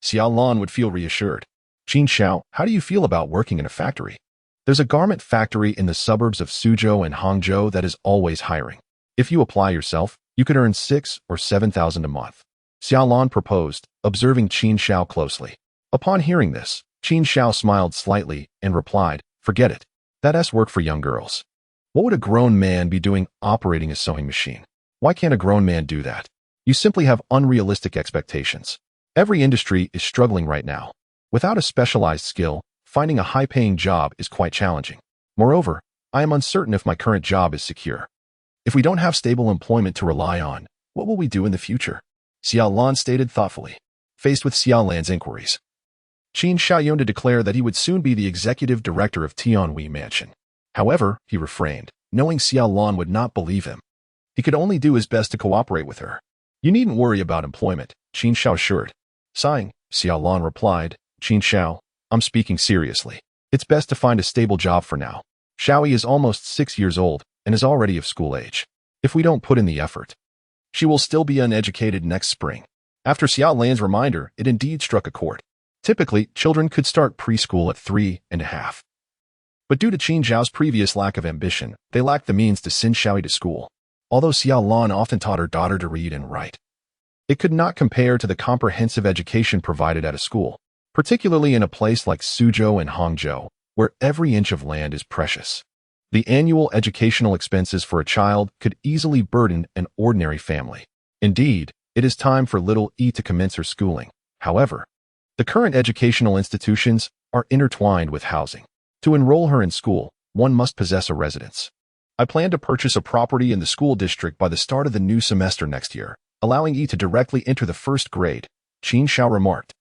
Xiaolan would feel reassured. Qin Xiao, how do you feel about working in a factory? There's a garment factory in the suburbs of Suzhou and Hangzhou that is always hiring. If you apply yourself, you could earn 6,000 or 7,000 a month. Xiaolan proposed, observing Qin Xiao closely. Upon hearing this, Qin Xiao smiled slightly and replied, Forget it. That's work for young girls. What would a grown man be doing operating a sewing machine? Why can't a grown man do that? You simply have unrealistic expectations. Every industry is struggling right now. Without a specialized skill, finding a high-paying job is quite challenging. Moreover, I am uncertain if my current job is secure. If we don't have stable employment to rely on, what will we do in the future? Xiaolan stated thoughtfully. Faced with Xiaolan's inquiries, Qin Xiaoyun declared that he would soon be the executive director of Tianhui Mansion. However, he refrained, knowing Xiaolan would not believe him. He could only do his best to cooperate with her. You needn't worry about employment, Qin Xiao assured. Sighing, Xiaolan replied, Qin Xiao, I'm speaking seriously. It's best to find a stable job for now. Xiaoyi is almost 6 years old and is already of school age. If we don't put in the effort, she will still be uneducated next spring. After Xiaolan's reminder, it indeed struck a chord. Typically, children could start preschool at 3.5. But due to Qin Zhao's previous lack of ambition, they lacked the means to send Xiaoyi to school. Although Xiaolan often taught her daughter to read and write, it could not compare to the comprehensive education provided at a school, particularly in a place like Suzhou and Hangzhou, where every inch of land is precious. The annual educational expenses for a child could easily burden an ordinary family. Indeed, it is time for little E to commence her schooling. However, the current educational institutions are intertwined with housing. To enroll her in school, one must possess a residence. I plan to purchase a property in the school district by the start of the new semester next year, allowing E to directly enter the first grade, Qin Xiao remarked.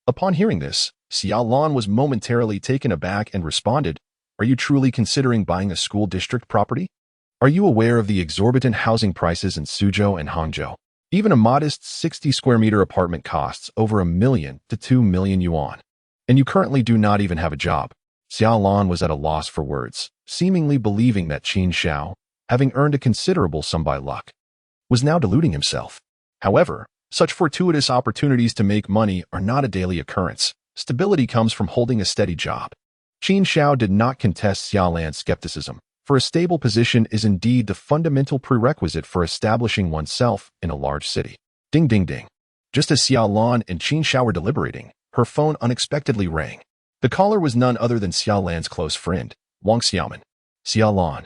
Upon hearing this, Xiaolan was momentarily taken aback and responded, Are you truly considering buying a school district property? Are you aware of the exorbitant housing prices in Suzhou and Hangzhou? Even a modest 60 square meter apartment costs over 1 million to 2 million yuan. And you currently do not even have a job. Xiaolan was at a loss for words, seemingly believing that Qin Xiao, having earned a considerable sum by luck, was now deluding himself. However, such fortuitous opportunities to make money are not a daily occurrence. Stability comes from holding a steady job. Qin Xiao did not contest Xiaolan's skepticism, for a stable position is indeed the fundamental prerequisite for establishing oneself in a large city. Ding ding ding. Just as Xiaolan and Qin Xiao were deliberating, her phone unexpectedly rang. The caller was none other than Xiaolan's close friend, Wang Xiaoman. Xiaolan,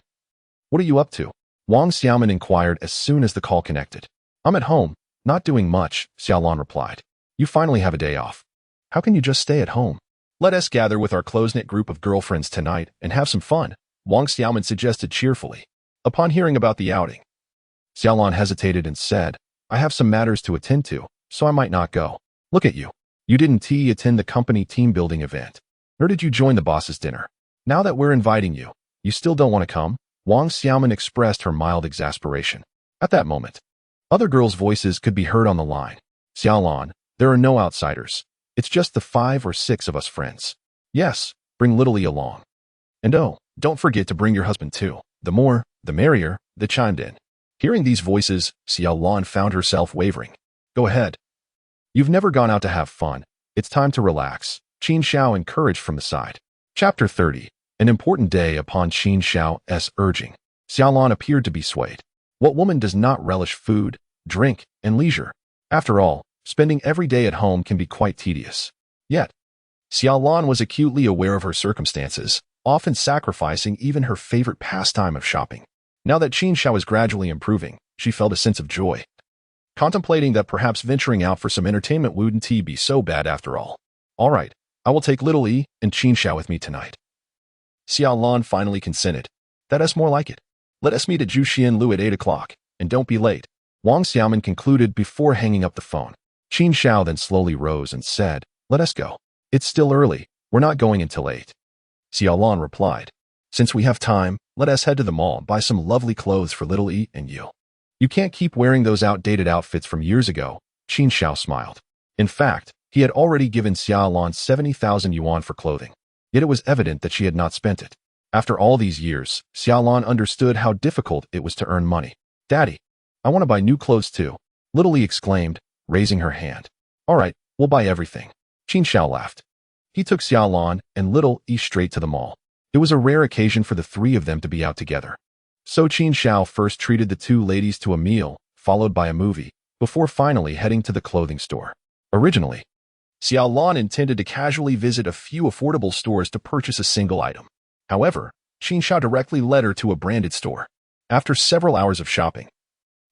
what are you up to? Wang Xiaoman inquired as soon as the call connected. I'm at home, not doing much, Xiaolan replied. You finally have a day off. How can you just stay at home? Let us gather with our close-knit group of girlfriends tonight and have some fun, Wang Xiaoman suggested cheerfully. Upon hearing about the outing, Xiaolan hesitated and said, I have some matters to attend to, so I might not go. Look at you. You didn't attend the company team-building event. Nor did you join the boss's dinner. Now that we're inviting you, you still don't want to come? Wang Xiaoman expressed her mild exasperation. At that moment, other girls' voices could be heard on the line. Xiaolan, there are no outsiders. It's just the 5 or 6 of us friends. Yes, bring little E along. And oh, don't forget to bring your husband too. The more, the merrier, they chimed in. Hearing these voices, Xiaolan found herself wavering. Go ahead. You've never gone out to have fun. It's time to relax, Qin Xiao encouraged from the side. Chapter 30. An important day upon Qin Xiao's urging. Xiaolan appeared to be swayed. What woman does not relish food, drink, and leisure? After all, spending every day at home can be quite tedious. Yet, Xiaolan was acutely aware of her circumstances, often sacrificing even her favorite pastime of shopping. Now that Qin Xiao was gradually improving, she felt a sense of joy, contemplating that perhaps venturing out for some entertainment wouldn't be so bad after all. All right, I will take little E and Qin Xiao with me tonight. Xiaolan finally consented. That's more like it. Let us meet at Juxian Lu at 8 o'clock, and don't be late, Wang Xiaoman concluded before hanging up the phone. Qin Xiao then slowly rose and said, let us go. It's still early. We're not going until 8. Xiaolan replied, since we have time, let us head to the mall and buy some lovely clothes for little E and you. You can't keep wearing those outdated outfits from years ago, Qin Xiao smiled. In fact, he had already given Xiaolan 70,000 yuan for clothing. Yet it was evident that she had not spent it. After all these years, Xiaolan understood how difficult it was to earn money. Daddy, I want to buy new clothes too, little E exclaimed, raising her hand. All right, we'll buy everything. Qin Xiao laughed. He took Xiaolan and little E straight to the mall. It was a rare occasion for the 3 of them to be out together. So Qin Xiao first treated the 2 ladies to a meal, followed by a movie, before finally heading to the clothing store. Originally, Xiaolan intended to casually visit a few affordable stores to purchase a single item. However, Qin Xiao directly led her to a branded store. After several hours of shopping,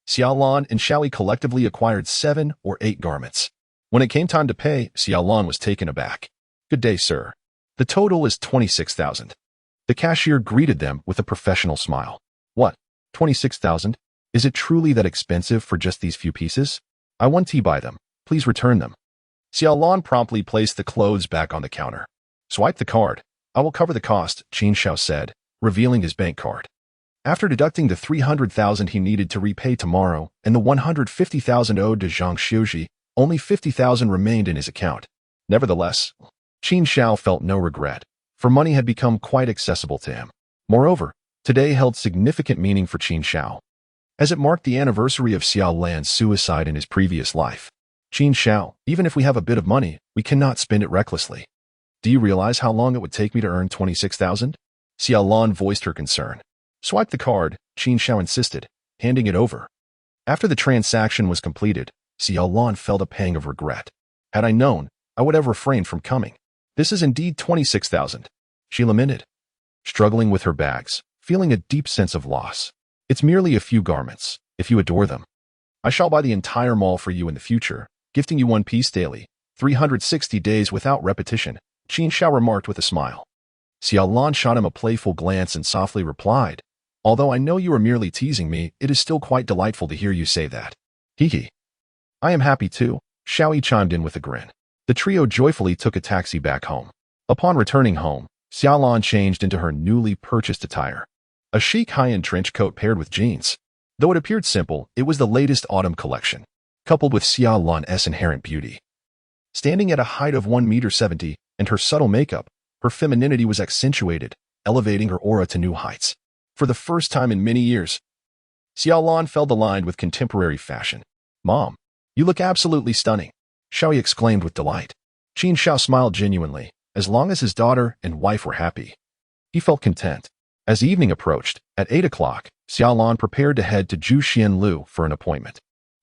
Xiaolan and Xiaoyi collectively acquired 7 or 8 garments. When it came time to pay, Xiaolan was taken aback. Good day, sir. The total is 26,000. The cashier greeted them with a professional smile. What? 26,000? Is it truly that expensive for just these few pieces? I want to buy them. Please return them. Xiaolan promptly placed the clothes back on the counter. Swipe the card. I will cover the cost, Qin Xiao said, revealing his bank card. After deducting the 300,000 he needed to repay tomorrow and the 150,000 owed to Zhang Xiuji, only 50,000 remained in his account. Nevertheless, Qin Xiao felt no regret, for money had become quite accessible to him. Moreover, today held significant meaning for Qin Xiao, as it marked the anniversary of Xiao Lan's suicide in his previous life. Qin Xiao, even if we have a bit of money, we cannot spend it recklessly. Do you realize how long it would take me to earn 26,000? Xiaolan voiced her concern. Swipe the card, Qin Xiao insisted, handing it over. After the transaction was completed, Xiaolan felt a pang of regret. Had I known, I would have refrained from coming. This is indeed 26,000, she lamented, struggling with her bags, feeling a deep sense of loss. It's merely a few garments, if you adore them. I shall buy the entire mall for you in the future, gifting you 1 piece daily, 360 days without repetition, Qin Xiao remarked with a smile. Xiaolan shot him a playful glance and softly replied, although I know you are merely teasing me, it is still quite delightful to hear you say that. Hee. I am happy too, Xiaoyi chimed in with a grin. The trio joyfully took a taxi back home. Upon returning home, Xiaolan changed into her newly purchased attire. A chic high-end trench coat paired with jeans. Though it appeared simple, it was the latest autumn collection, coupled with Xia Lan's inherent beauty. Standing at a height of 1.70 m and her subtle makeup, her femininity was accentuated, elevating her aura to new heights. For the first time in many years, Xia Lan felt aligned with contemporary fashion. "Mom, you look absolutely stunning," Xiaoyi exclaimed with delight. Qin Xiao smiled genuinely. As long as his daughter and wife were happy, he felt content. As evening approached, at 8 o'clock, Xia Lan prepared to head to Zhu Xianlu for an appointment.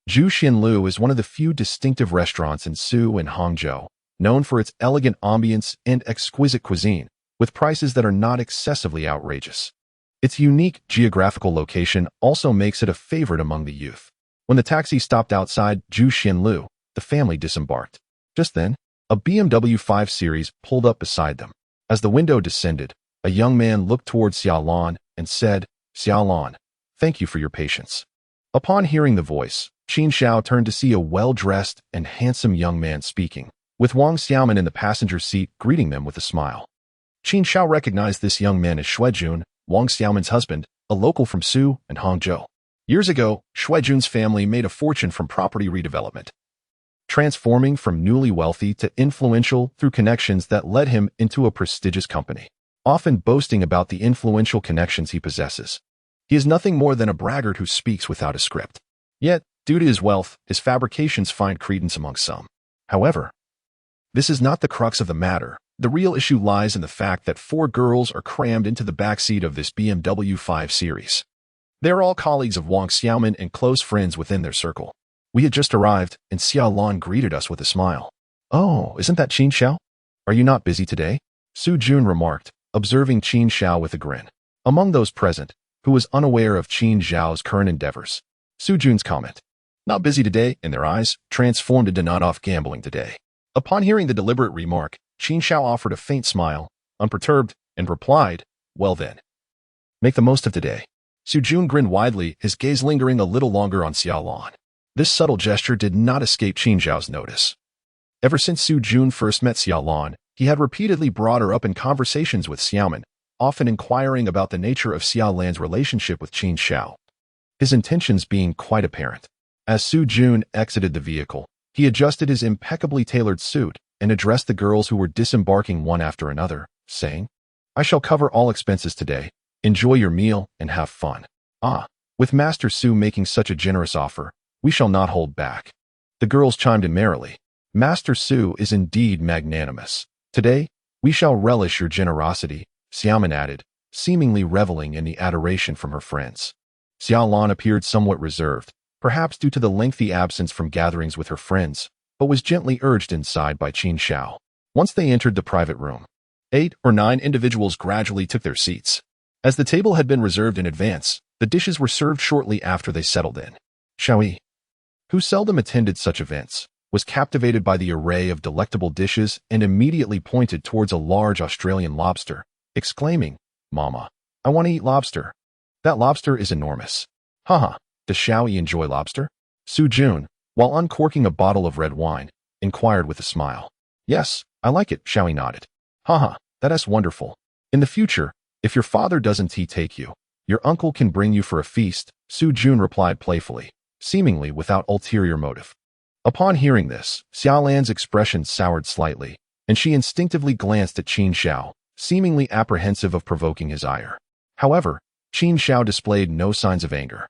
Zhu Xianlu is one of the few distinctive restaurants in Su and Hangzhou, known for its elegant ambience and exquisite cuisine, with prices that are not excessively outrageous. Its unique geographical location also makes it a favorite among the youth. When the taxi stopped outside Zhu Xianlu, the family disembarked. Just then, a BMW 5 Series pulled up beside them. As the window descended, a young man looked towards Xia Lan and said, "Xia Lan, thank you for your patience." Upon hearing the voice, Qin Xiao turned to see a well-dressed and handsome young man speaking, with Wang Xiaoman in the passenger seat greeting them with a smile. Qin Xiao recognized this young man as Shuijun, Wang Xiaoman's husband, a local from Su and Hangzhou. Years ago, Shuijun's family made a fortune from property redevelopment, transforming from newly wealthy to influential through connections that led him into a prestigious company. Often boasting about the influential connections he possesses, he is nothing more than a braggart who speaks without a script. Yet, due to his wealth, his fabrications find credence among some. However, this is not the crux of the matter. The real issue lies in the fact that 4 girls are crammed into the backseat of this BMW 5 Series. They are all colleagues of Wang Xiaoman and close friends within their circle. We had just arrived, and Xia Lan greeted us with a smile. "Oh, isn't that Qin Xiao? Are you not busy today?" Su Jun remarked, observing Qin Xiao with a grin. Among those present, who was unaware of Qin Xiao's current endeavors, Su Jun's comment, "Not busy today," in their eyes, transformed into "not off gambling today." Upon hearing the deliberate remark, Qin Xiao offered a faint smile, unperturbed, and replied, "Well then, make the most of today." Su Jun grinned widely, his gaze lingering a little longer on Xia Lan. This subtle gesture did not escape Qin Xiao's notice. Ever since Su Jun first met Xia Lan, he had repeatedly brought her up in conversations with Xiaoman, often inquiring about the nature of Xia Lan's relationship with Qin Xiao, his intentions being quite apparent. As Su Jun exited the vehicle, he adjusted his impeccably tailored suit and addressed the girls who were disembarking one after another, saying, "I shall cover all expenses today. Enjoy your meal and have fun." "Ah, with Master Su making such a generous offer, we shall not hold back." The girls chimed in merrily. "Master Su is indeed magnanimous. Today, we shall relish your generosity," Xiaoman added, seemingly reveling in the adoration from her friends. Xia Lan appeared somewhat reserved, perhaps due to the lengthy absence from gatherings with her friends, but was gently urged inside by Qin Xiao. Once they entered the private room, 8 or 9 individuals gradually took their seats. As the table had been reserved in advance, the dishes were served shortly after they settled in. Xiaoyi, who seldom attended such events, was captivated by the array of delectable dishes and immediately pointed towards a large Australian lobster, exclaiming, "Mama, I want to eat lobster. That lobster is enormous." "Haha, does Xiaoyi enjoy lobster?" Su Jun, while uncorking a bottle of red wine, inquired with a smile. "Yes, I like it," Xiaoyi nodded. "Haha, that is wonderful. In the future, if your father doesn't take you, your uncle can bring you for a feast," Su Jun replied playfully, seemingly without ulterior motive. Upon hearing this, Xia Lan's expression soured slightly, and she instinctively glanced at Qin Xiao, seemingly apprehensive of provoking his ire. However, Qin Xiao displayed no signs of anger.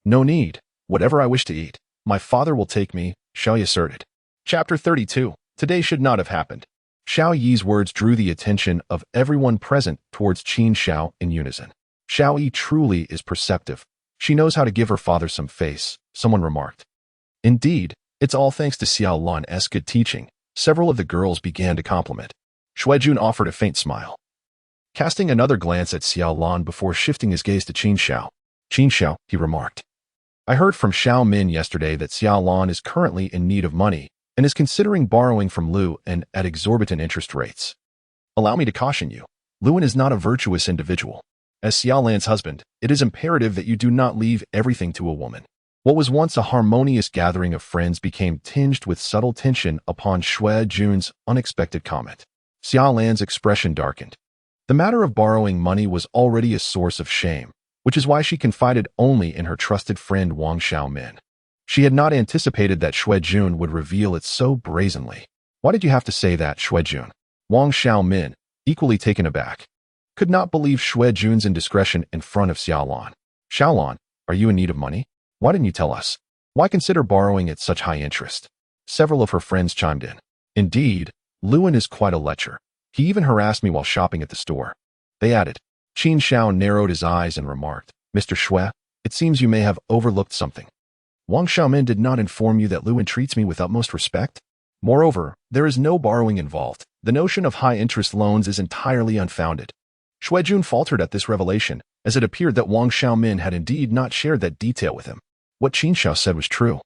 "No need. Whatever I wish to eat, my father will take me," Xiaoyi asserted. Chapter 32. Today should not have happened. Xiao Yi's words drew the attention of everyone present towards Qin Xiao in unison. Xiao Yi truly is perceptive. She knows how to give her father some face, someone remarked. Indeed, it's all thanks to Xia Lan's good teaching. Several of the girls began to compliment. Shuijun offered a faint smile, casting another glance at Xia Lan before shifting his gaze to Qin Xiao. "Qin Xiao," he remarked, "I heard from Xiao Min yesterday that Xia Lan is currently in need of money and is considering borrowing from Lu and at exorbitant interest rates. Allow me to caution you, Luan is not a virtuous individual. As Xia Lan's husband, it is imperative that you do not leave everything to a woman." What was once a harmonious gathering of friends became tinged with subtle tension upon Shui Jun's unexpected comment. Xia Lan's expression darkened. The matter of borrowing money was already a source of shame, which is why she confided only in her trusted friend Wang Xiaomin. She had not anticipated that Xuejun would reveal it so brazenly. Why did you have to say that, Xuejun? Wang Xiaomin, equally taken aback, could not believe Xuejun's indiscretion in front of Xiaolan. Xiaolan, are you in need of money? Why didn't you tell us? Why consider borrowing at such high interest? Several of her friends chimed in. Indeed, Luan is quite a lecher. He even harassed me while shopping at the store. They added. Qin Xiao narrowed his eyes and remarked, Mr. Xue, it seems you may have overlooked something. Wang Xiaomin did not inform you that Luan treats me with utmost respect? Moreover, there is no borrowing involved. The notion of high-interest loans is entirely unfounded. Xuejun faltered at this revelation, as it appeared that Wang Xiaomin had indeed not shared that detail with him. What Qin Xiao said was true.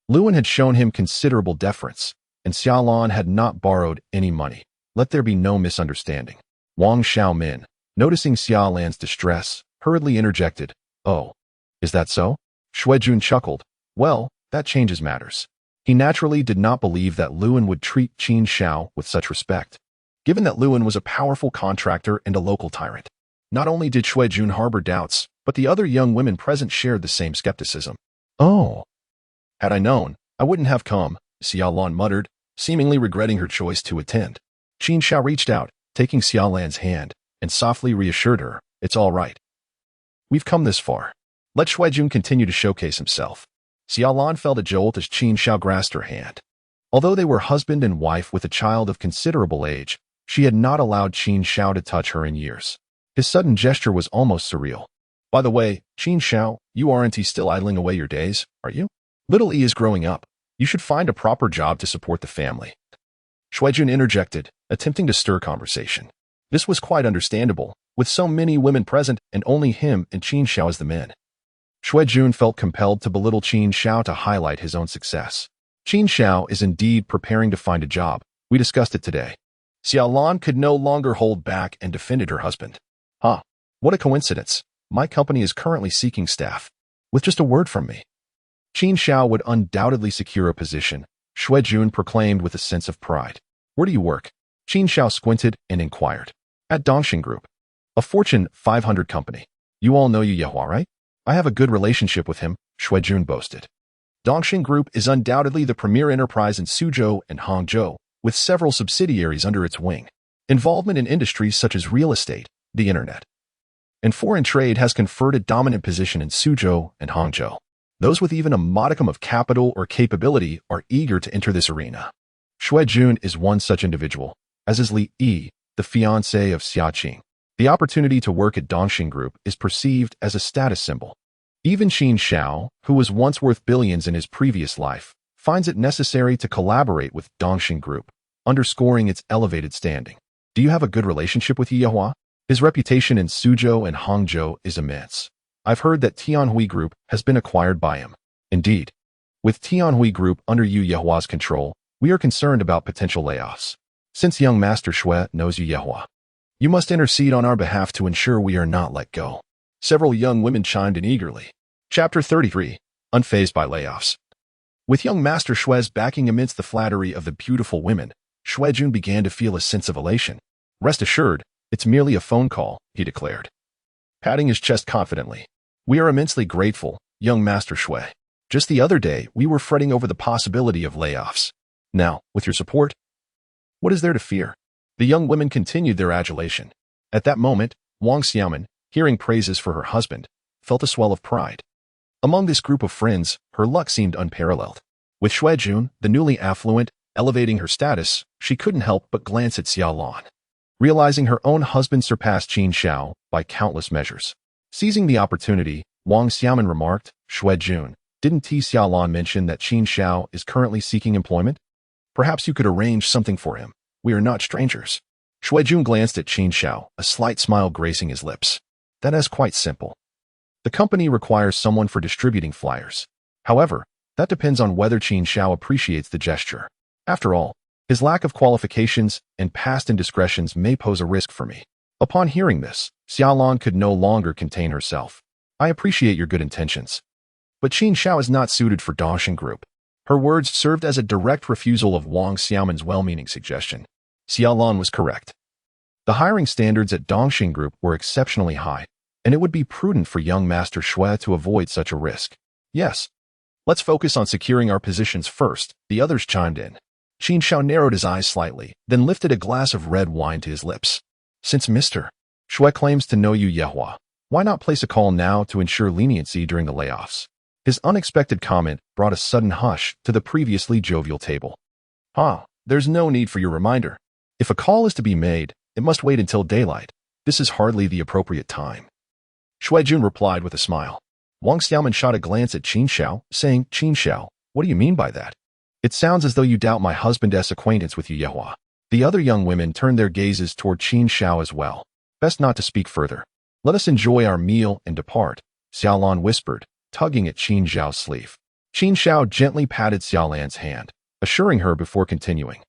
Luan had shown him considerable deference, and Xiaolan had not borrowed any money. Let there be no misunderstanding. Wang Xiaomin, noticing Xiaolan's distress, hurriedly interjected, Oh, is that so? Xuejun chuckled. Well, that changes matters. He naturally did not believe that Luan would treat Qin Xiao with such respect, given that Luan was a powerful contractor and a local tyrant. Not only did Xuejun harbor doubts, but the other young women present shared the same skepticism. Oh. Had I known, I wouldn't have come, Xiaolan muttered, seemingly regretting her choice to attend. Qin Xiao reached out, taking Xiaolan's hand, and softly reassured her, It's all right. We've come this far. Let Xuejun continue to showcase himself. Xiaolan felt a jolt as Qin Xiao grasped her hand. Although they were husband and wife with a child of considerable age, she had not allowed Qin Xiao to touch her in years. His sudden gesture was almost surreal. By the way, Qin Xiao, you aren't still idling away your days, are you? Little E is growing up. You should find a proper job to support the family. Xuejun interjected, attempting to stir conversation. This was quite understandable, with so many women present and only him and Qin Xiao as the men. Xuejun felt compelled to belittle Qin Xiao to highlight his own success. Qin Xiao is indeed preparing to find a job. We discussed it today. Xiaolan could no longer hold back and defended her husband. What a coincidence. My company is currently seeking staff. With just a word from me, Qin Xiao would undoubtedly secure a position, Xuejun proclaimed with a sense of pride. Where do you work? Qin Xiao squinted and inquired. At Dongxing Group, a Fortune 500 company. You all know Yu Yehua, right? I have a good relationship with him, Xuejun boasted. Dongxing Group is undoubtedly the premier enterprise in Suzhou and Hangzhou, with several subsidiaries under its wing. Involvement in industries such as real estate, the internet, and foreign trade has conferred a dominant position in Suzhou and Hangzhou. Those with even a modicum of capital or capability are eager to enter this arena. Xuejun is one such individual, as is Li Yi, the fiancé of Xiaqing. The opportunity to work at Dongxing Group is perceived as a status symbol. Even Qin Xiao, who was once worth billions in his previous life, finds it necessary to collaborate with Dongxing Group, underscoring its elevated standing. Do you have a good relationship with Yu Yehua? His reputation in Suzhou and Hangzhou is immense. I've heard that Tianhui Group has been acquired by him. Indeed. With Tianhui Group under Yu Yehua's control, we are concerned about potential layoffs. Since young Master Xue knows Yu Yehua, you must intercede on our behalf to ensure we are not let go. Several young women chimed in eagerly. Chapter 33. Unfazed by layoffs. With young Master Xue's backing amidst the flattery of the beautiful women, Xuejun began to feel a sense of elation. Rest assured, it's merely a phone call, he declared, patting his chest confidently. We are immensely grateful, young Master Xue. Just the other day, we were fretting over the possibility of layoffs. Now, with your support, what is there to fear? The young women continued their adulation. At that moment, Wang Xiaomin, hearing praises for her husband, felt a swell of pride. Among this group of friends, her luck seemed unparalleled. With Xuejun, the newly affluent, elevating her status, she couldn't help but glance at Xiaolan, realizing her own husband surpassed Qin Xiao by countless measures. Seizing the opportunity, Wang Xiaomin remarked, Xuejun, didn't Xiaolan mention that Qin Xiao is currently seeking employment? Perhaps you could arrange something for him. We are not strangers. Xuejun glanced at Qin Xiao, a slight smile gracing his lips. That is quite simple. The company requires someone for distributing flyers. However, that depends on whether Qin Xiao appreciates the gesture. After all, his lack of qualifications and past indiscretions may pose a risk for me. Upon hearing this, Xiaolan could no longer contain herself. I appreciate your good intentions, but Qin Xiao is not suited for Dongxing Group. Her words served as a direct refusal of Wang Xiaomin's well-meaning suggestion. Xiaolan was correct. The hiring standards at Dongxing Group were exceptionally high. and it would be prudent for young Master Shui to avoid such a risk. Yes. Let's focus on securing our positions first, the others chimed in. Qin Xiao narrowed his eyes slightly, then lifted a glass of red wine to his lips. Since Mr. Shui claims to know you Yehua, why not place a call now to ensure leniency during the layoffs? His unexpected comment brought a sudden hush to the previously jovial table. There's no need for your reminder. If a call is to be made, it must wait until daylight. This is hardly the appropriate time. Shui Jun replied with a smile. Wang Xiaoman shot a glance at Qin Xiao, saying, Qin Xiao, what do you mean by that? It sounds as though you doubt my husband's acquaintance with you Yehua. The other young women turned their gazes toward Qin Xiao as well. Best not to speak further. Let us enjoy our meal and depart, Xiaolan whispered, tugging at Qin Xiao's sleeve. Qin Xiao gently patted Xiaolan's hand, assuring her before continuing.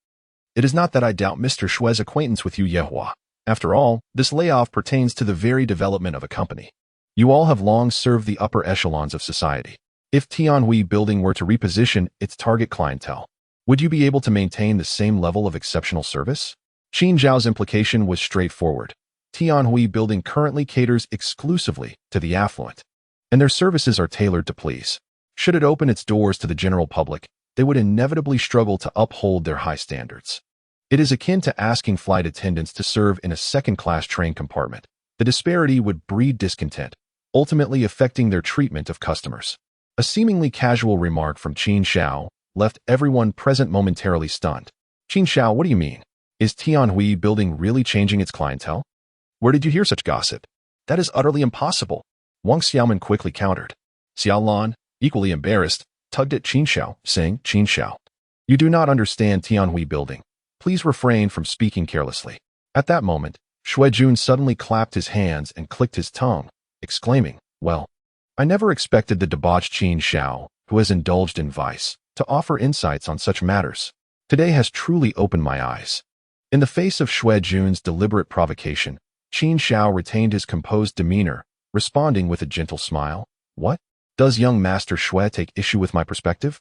It is not that I doubt Mr. Shui's acquaintance with you Yehua. After all, this layoff pertains to the very development of a company. You all have long served the upper echelons of society. If Tianhui Building were to reposition its target clientele, would you be able to maintain the same level of exceptional service? Qin Zhao's implication was straightforward. Tianhui Building currently caters exclusively to the affluent, and their services are tailored to please. Should it open its doors to the general public, they would inevitably struggle to uphold their high standards. It is akin to asking flight attendants to serve in a second-class train compartment. The disparity would breed discontent, ultimately affecting their treatment of customers. A seemingly casual remark from Qin Xiao left everyone present momentarily stunned. Qin Xiao, what do you mean? Is Tianhui Building really changing its clientele? Where did you hear such gossip? That is utterly impossible. Wang Xiaoman quickly countered. Xiaolan, equally embarrassed, tugged at Qin Xiao, saying, Qin Xiao, you do not understand Tianhui Building. Please refrain from speaking carelessly. At that moment, Shui Jun suddenly clapped his hands and clicked his tongue, exclaiming, well, I never expected the debauched Qin Xiao, who has indulged in vice, to offer insights on such matters. Today has truly opened my eyes. In the face of Shui Jun's deliberate provocation, Qin Xiao retained his composed demeanor, responding with a gentle smile. What? Does young Master Shui take issue with my perspective?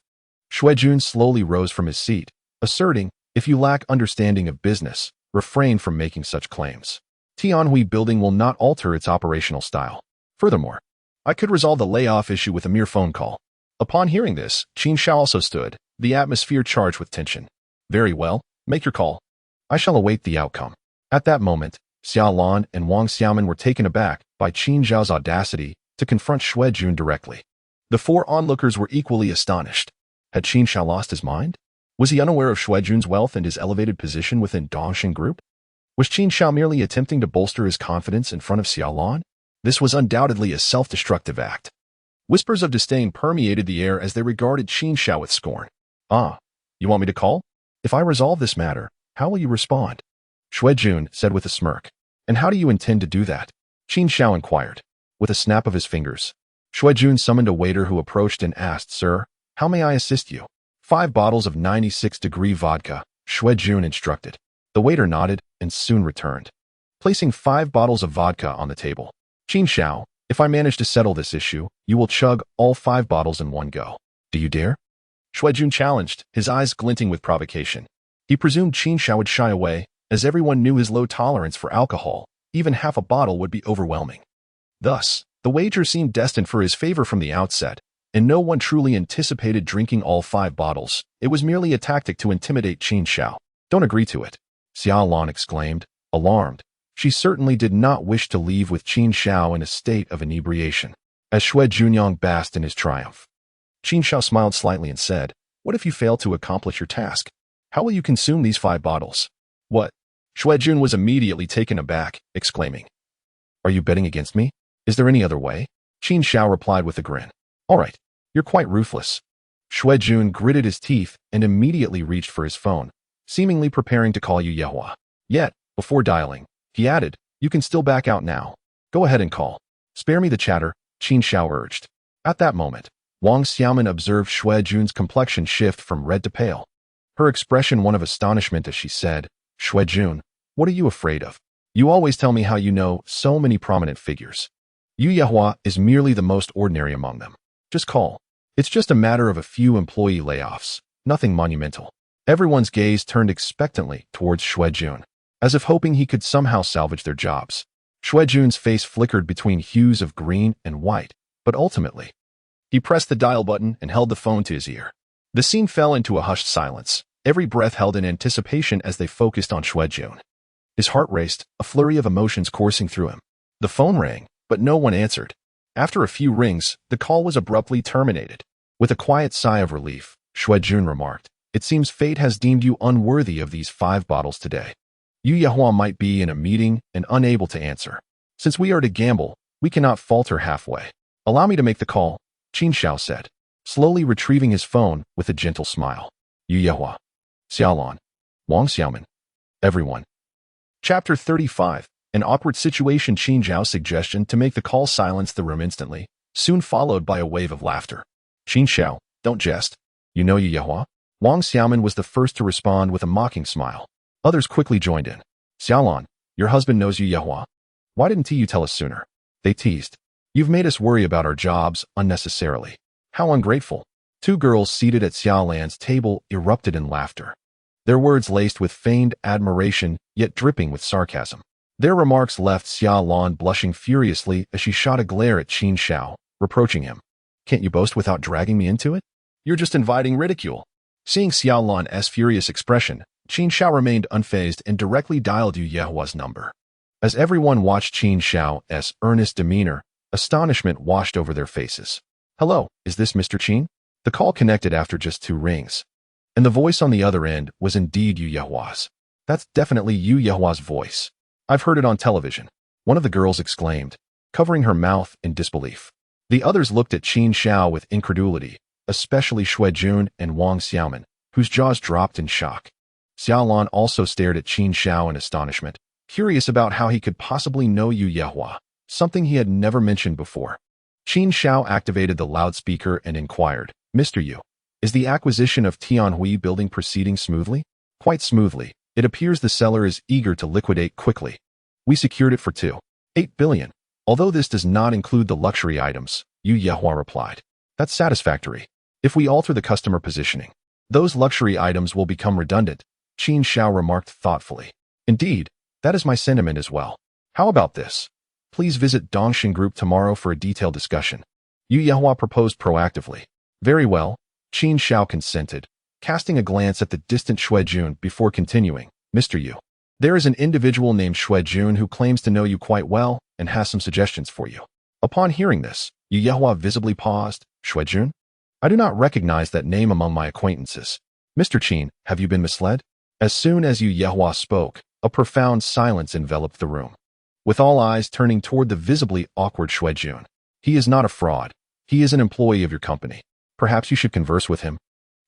Shui Jun slowly rose from his seat, asserting, if you lack understanding of business, refrain from making such claims. Tianhui Building will not alter its operational style. Furthermore, I could resolve the layoff issue with a mere phone call. Upon hearing this, Qin Xiao also stood, the atmosphere charged with tension. Very well, make your call. I shall await the outcome. At that moment, Xiaolan and Wang Xiaoman were taken aback by Qin Zhao's audacity to confront Shui Jun directly. The four onlookers were equally astonished. Had Qin Xiao lost his mind? Was he unaware of Shui Jun's wealth and his elevated position within Dongxing Group? Was Qin Xiao merely attempting to bolster his confidence in front of Xiaolan? This was undoubtedly a self-destructive act. Whispers of disdain permeated the air as they regarded Qin Xiao with scorn. You want me to call? If I resolve this matter, how will you respond? Shui Jun said with a smirk. And how do you intend to do that? Qin Xiao inquired. With a snap of his fingers, Shui Jun summoned a waiter who approached and asked, Sir, how may I assist you? 5 bottles of 96-degree vodka, Shui Jun instructed. The waiter nodded and soon returned, placing 5 bottles of vodka on the table. Qin Xiao, if I manage to settle this issue, you will chug all 5 bottles in one go. Do you dare? Shui Jun challenged, his eyes glinting with provocation. He presumed Qin Xiao would shy away, as everyone knew his low tolerance for alcohol. Even half a bottle would be overwhelming. Thus, the wager seemed destined for his favor from the outset, and no one truly anticipated drinking all 5 bottles. It was merely a tactic to intimidate Qin Xiao. Don't agree to it, Xiaolan exclaimed, alarmed. She certainly did not wish to leave with Qin Xiao in a state of inebriation, as Shui Junyang basked in his triumph. Qin Xiao smiled slightly and said, What if you fail to accomplish your task? How will you consume these 5 bottles? What? Shui Jun was immediately taken aback, exclaiming, Are you betting against me? Is there any other way? Qin Xiao replied with a grin. All right, you're quite ruthless. Shui Jun gritted his teeth and immediately reached for his phone, seemingly preparing to call Yu Yehua. Yet, before dialing, he added, You can still back out now. Go ahead and call. Spare me the chatter, Qin Xiao urged. At that moment, Wang Xiaoman observed Shui Jun's complexion shift from red to pale. Her expression one of astonishment as she said, Shui Jun, what are you afraid of? You always tell me how you know so many prominent figures. Yu Yehua is merely the most ordinary among them. Just call. It's just a matter of a few employee layoffs, nothing monumental. Everyone's gaze turned expectantly towards Shui Jun, as if hoping he could somehow salvage their jobs. Jun's face flickered between hues of green and white, but ultimately, he pressed the dial button and held the phone to his ear. The scene fell into a hushed silence, every breath held in anticipation as they focused on Jun. His heart raced, a flurry of emotions coursing through him. The phone rang, but no one answered. After a few rings, the call was abruptly terminated. With a quiet sigh of relief, Jun remarked, "It seems fate has deemed you unworthy of these 5 bottles today." Yu Yehua might be in a meeting and unable to answer. "Since we are to gamble, we cannot falter halfway. Allow me to make the call," Qin Xiao said, slowly retrieving his phone with a gentle smile. Yu Yehua, Xiaolan, Wang Xiaoman, everyone. Chapter 35. An awkward situation. Qin Xiao's suggestion to make the call silenced the room instantly, soon followed by a wave of laughter. "Qin Xiao, don't jest. You know Yu Yehua?" Wang Xiaoman was the first to respond with a mocking smile. Others quickly joined in. "Xiaolan, your husband knows Yu Yehua. Why didn't you tell us sooner?" They teased. "You've made us worry about our jobs unnecessarily. How ungrateful." 2 girls seated at Xiaolan's table erupted in laughter. Their words laced with feigned admiration, yet dripping with sarcasm. Their remarks left Xiaolan blushing furiously as she shot a glare at Qin Xiao, reproaching him. "Can't you boast without dragging me into it? You're just inviting ridicule." Seeing Xiaolan's furious expression, Qin Xiao remained unfazed and directly dialed Yu Yehua's number. As everyone watched Qin Xiao's earnest demeanor, astonishment washed over their faces. "Hello, is this Mr. Qin?" The call connected after just 2 rings. And the voice on the other end was indeed Yu Yehua's. "That's definitely Yu Yehua's voice. I've heard it on television," one of the girls exclaimed, covering her mouth in disbelief. The others looked at Qin Xiao with incredulity, especially Jun and Wang Xiaoman, whose jaws dropped in shock. Xiaolan also stared at Qin Xiao in astonishment, curious about how he could possibly know Yu Yehua, something he had never mentioned before. Qin Xiao activated the loudspeaker and inquired, "Mr. Yu, is the acquisition of Tianhui building proceeding smoothly?" "Quite smoothly. It appears the seller is eager to liquidate quickly. We secured it for 2.8 billion. Although this does not include the luxury items," Yu Yehua replied. "That's satisfactory. If we alter the customer positioning, those luxury items will become redundant," Qin Xiao remarked thoughtfully. "Indeed, that is my sentiment as well. How about this? Please visit Dongxing Group tomorrow for a detailed discussion," Yu Yehua proposed proactively. "Very well," Qin Xiao consented, casting a glance at the distant Jun before continuing, "Mr. Yu, there is an individual named Jun who claims to know you quite well and has some suggestions for you." Upon hearing this, Yu Yehua visibly paused. "Jun? I do not recognize that name among my acquaintances. Mr. Qin, have you been misled?" As soon as Yu Yehua spoke, a profound silence enveloped the room, with all eyes turning toward the visibly awkward Jun. "He is not a fraud. He is an employee of your company. Perhaps you should converse with him,"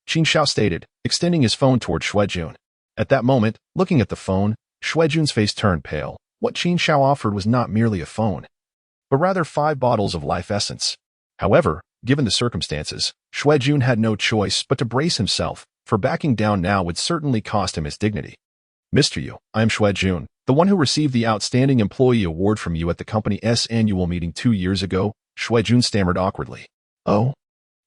Qin Xiao stated, extending his phone toward Jun. At that moment, looking at the phone, Jun's face turned pale. What Qin Xiao offered was not merely a phone, but rather 5 bottles of life essence. However, given the circumstances, Jun had no choice but to brace himself, for backing down now would certainly cost him his dignity. "Mr. Yu, I am Jun, the one who received the Outstanding Employee Award from you at the company's annual meeting 2 years ago," Jun stammered awkwardly. "Oh?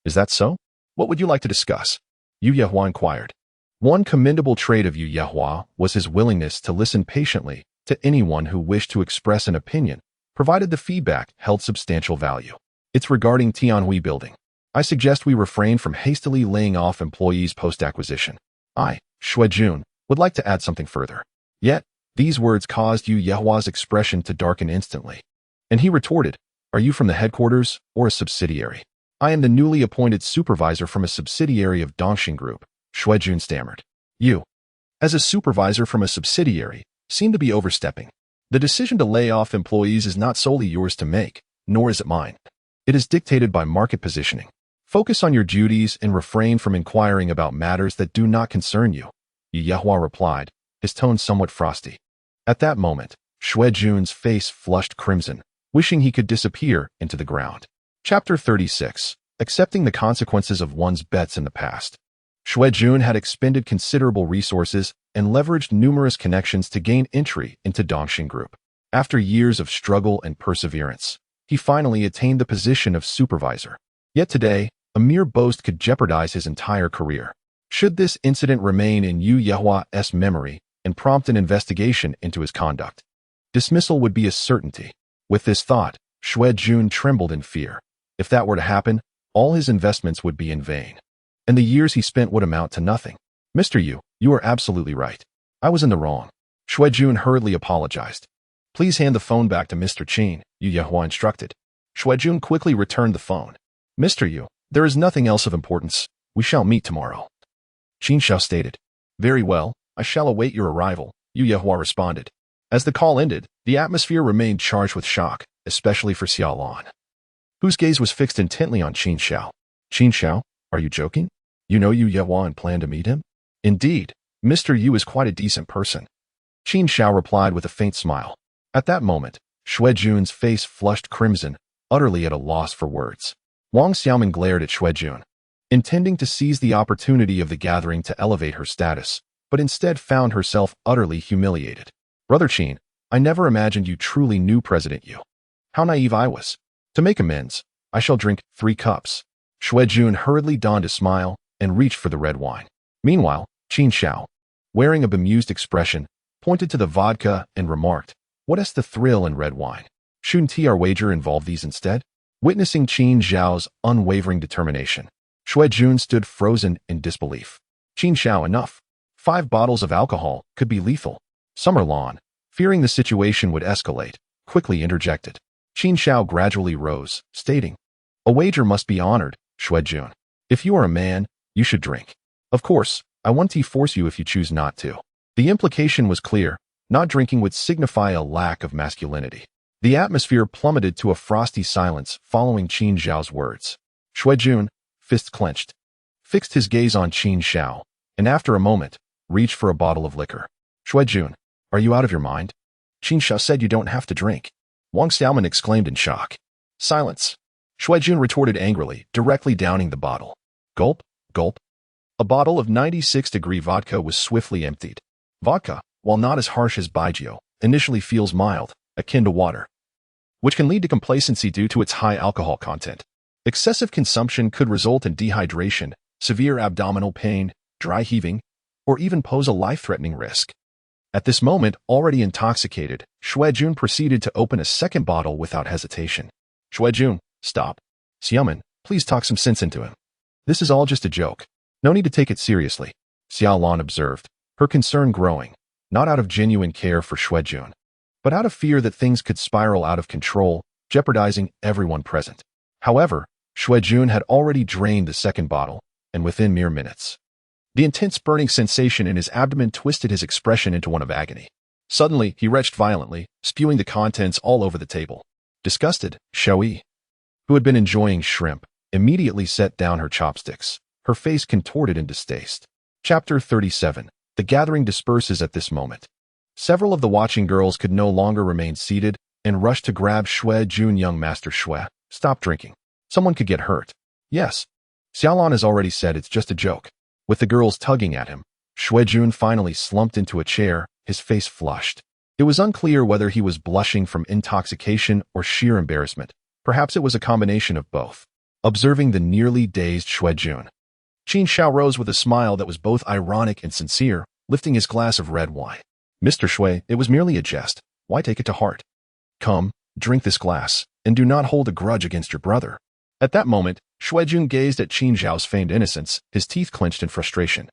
Is that so? What would you like to discuss?" Yu Yehua inquired. One commendable trait of Yu Yehua was his willingness to listen patiently to anyone who wished to express an opinion, provided the feedback held substantial value. "It's regarding Tianhui building. I suggest we refrain from hastily laying off employees post-acquisition. I, Jun, would like to add something further." Yet, these words caused Yu Yehua's expression to darken instantly. And he retorted, "Are you from the headquarters or a subsidiary?" "I am the newly appointed supervisor from a subsidiary of Dongxing Group," Jun stammered. "You, as a supervisor from a subsidiary, seem to be overstepping. The decision to lay off employees is not solely yours to make, nor is it mine. It is dictated by market positioning. Focus on your duties and refrain from inquiring about matters that do not concern you," Yu Yehua replied, his tone somewhat frosty. At that moment, Jun's face flushed crimson, wishing he could disappear into the ground. Chapter 36. Accepting the consequences of one's bets in the past. Jun had expended considerable resources and leveraged numerous connections to gain entry into Dongxing Group. After years of struggle and perseverance, he finally attained the position of supervisor. Yet today, a mere boast could jeopardize his entire career. Should this incident remain in Yu Yehua's memory and prompt an investigation into his conduct, Dismissal would be a certainty. With this thought, Xue Jun trembled in fear. If that were to happen, all his investments would be in vain, and the years he spent would amount to nothing. Mr. Yu, you are absolutely right. I was in the wrong. Xue Jun hurriedly apologized. Please hand the phone back to Mr. Qin, Yu Yehua instructed. Xue Jun quickly returned the phone. Mr. Yu, there is nothing else of importance. We shall meet tomorrow. Qin Xiao stated. Very well, I shall await your arrival, Yu Yehua responded. As the call ended, the atmosphere remained charged with shock, especially for Xiaolan, whose gaze was fixed intently on Qin Xiao. Qin Xiao, are you joking? You know Yu Yehua and plan to meet him? Indeed, Mr. Yu is quite a decent person. Qin Xiao replied with a faint smile. At that moment, Xue Jun's face flushed crimson, utterly at a loss for words. Wang Xiaomin glared at Xue Jun, intending to seize the opportunity of the gathering to elevate her status, but instead found herself utterly humiliated. Brother Qin, I never imagined you truly knew President Yu. How naive I was. To make amends, I shall drink 3 cups. Xue Jun hurriedly donned a smile and reached for the red wine. Meanwhile, Qin Xiao, wearing a bemused expression, pointed to the vodka and remarked, what is the thrill in red wine? Shouldn't our wager involve these instead? Witnessing Qin Xiao's unwavering determination, Xue Jun stood frozen in disbelief. Qin Xiao, enough. 5 bottles of alcohol could be lethal. Summer Lan, fearing the situation would escalate, quickly interjected. Qin Xiao gradually rose, stating, a wager must be honored, Xue Jun. If you are a man, you should drink. Of course, I won't force you if you choose not to. The implication was clear. Not drinking would signify a lack of masculinity. The atmosphere plummeted to a frosty silence following Qin Xiao's words. Xue Jun, fists clenched, fixed his gaze on Qin Xiao, and after a moment, reached for a bottle of liquor. Xue Jun, are you out of your mind? Qin Xiao said you don't have to drink. Wang Xiaomin exclaimed in shock. Silence. Xue Jun retorted angrily, directly downing the bottle. Gulp, gulp. A bottle of 96-degree vodka was swiftly emptied. Vodka, while not as harsh as baijiu, initially feels mild, akin to water, which can lead to complacency due to its high alcohol content. Excessive consumption could result in dehydration, severe abdominal pain, dry heaving, or even pose a life-threatening risk. At this moment, already intoxicated, Xue Jun proceeded to open a second bottle without hesitation. Xue Jun, stop. Xiaoman, please talk some sense into him. This is all just a joke. No need to take it seriously, Xiaolan observed, her concern growing, not out of genuine care for Xue Jun, but out of fear that things could spiral out of control, jeopardizing everyone present. However, Xue Jun had already drained the second bottle, and within mere minutes, the intense burning sensation in his abdomen twisted his expression into one of agony. Suddenly, he retched violently, spewing the contents all over the table. Disgusted, Xiaoyi, who had been enjoying shrimp, immediately set down her chopsticks, her face contorted in distaste. Chapter 37. The gathering disperses at this moment. Several of the watching girls could no longer remain seated and rushed to grab Xue Jun. Young Master Xue, stop drinking. Someone could get hurt. Yes. Xiaolan has already said it's just a joke. With the girls tugging at him, Xue Jun finally slumped into a chair, his face flushed. It was unclear whether he was blushing from intoxication or sheer embarrassment. Perhaps it was a combination of both. Observing the nearly dazed Xue Jun, Qin Xiao rose with a smile that was both ironic and sincere, lifting his glass of red wine. Mr. Xue, it was merely a jest. Why take it to heart? Come, drink this glass, and do not hold a grudge against your brother. At that moment, Xue Jun gazed at Qin Xiao's feigned innocence, his teeth clenched in frustration,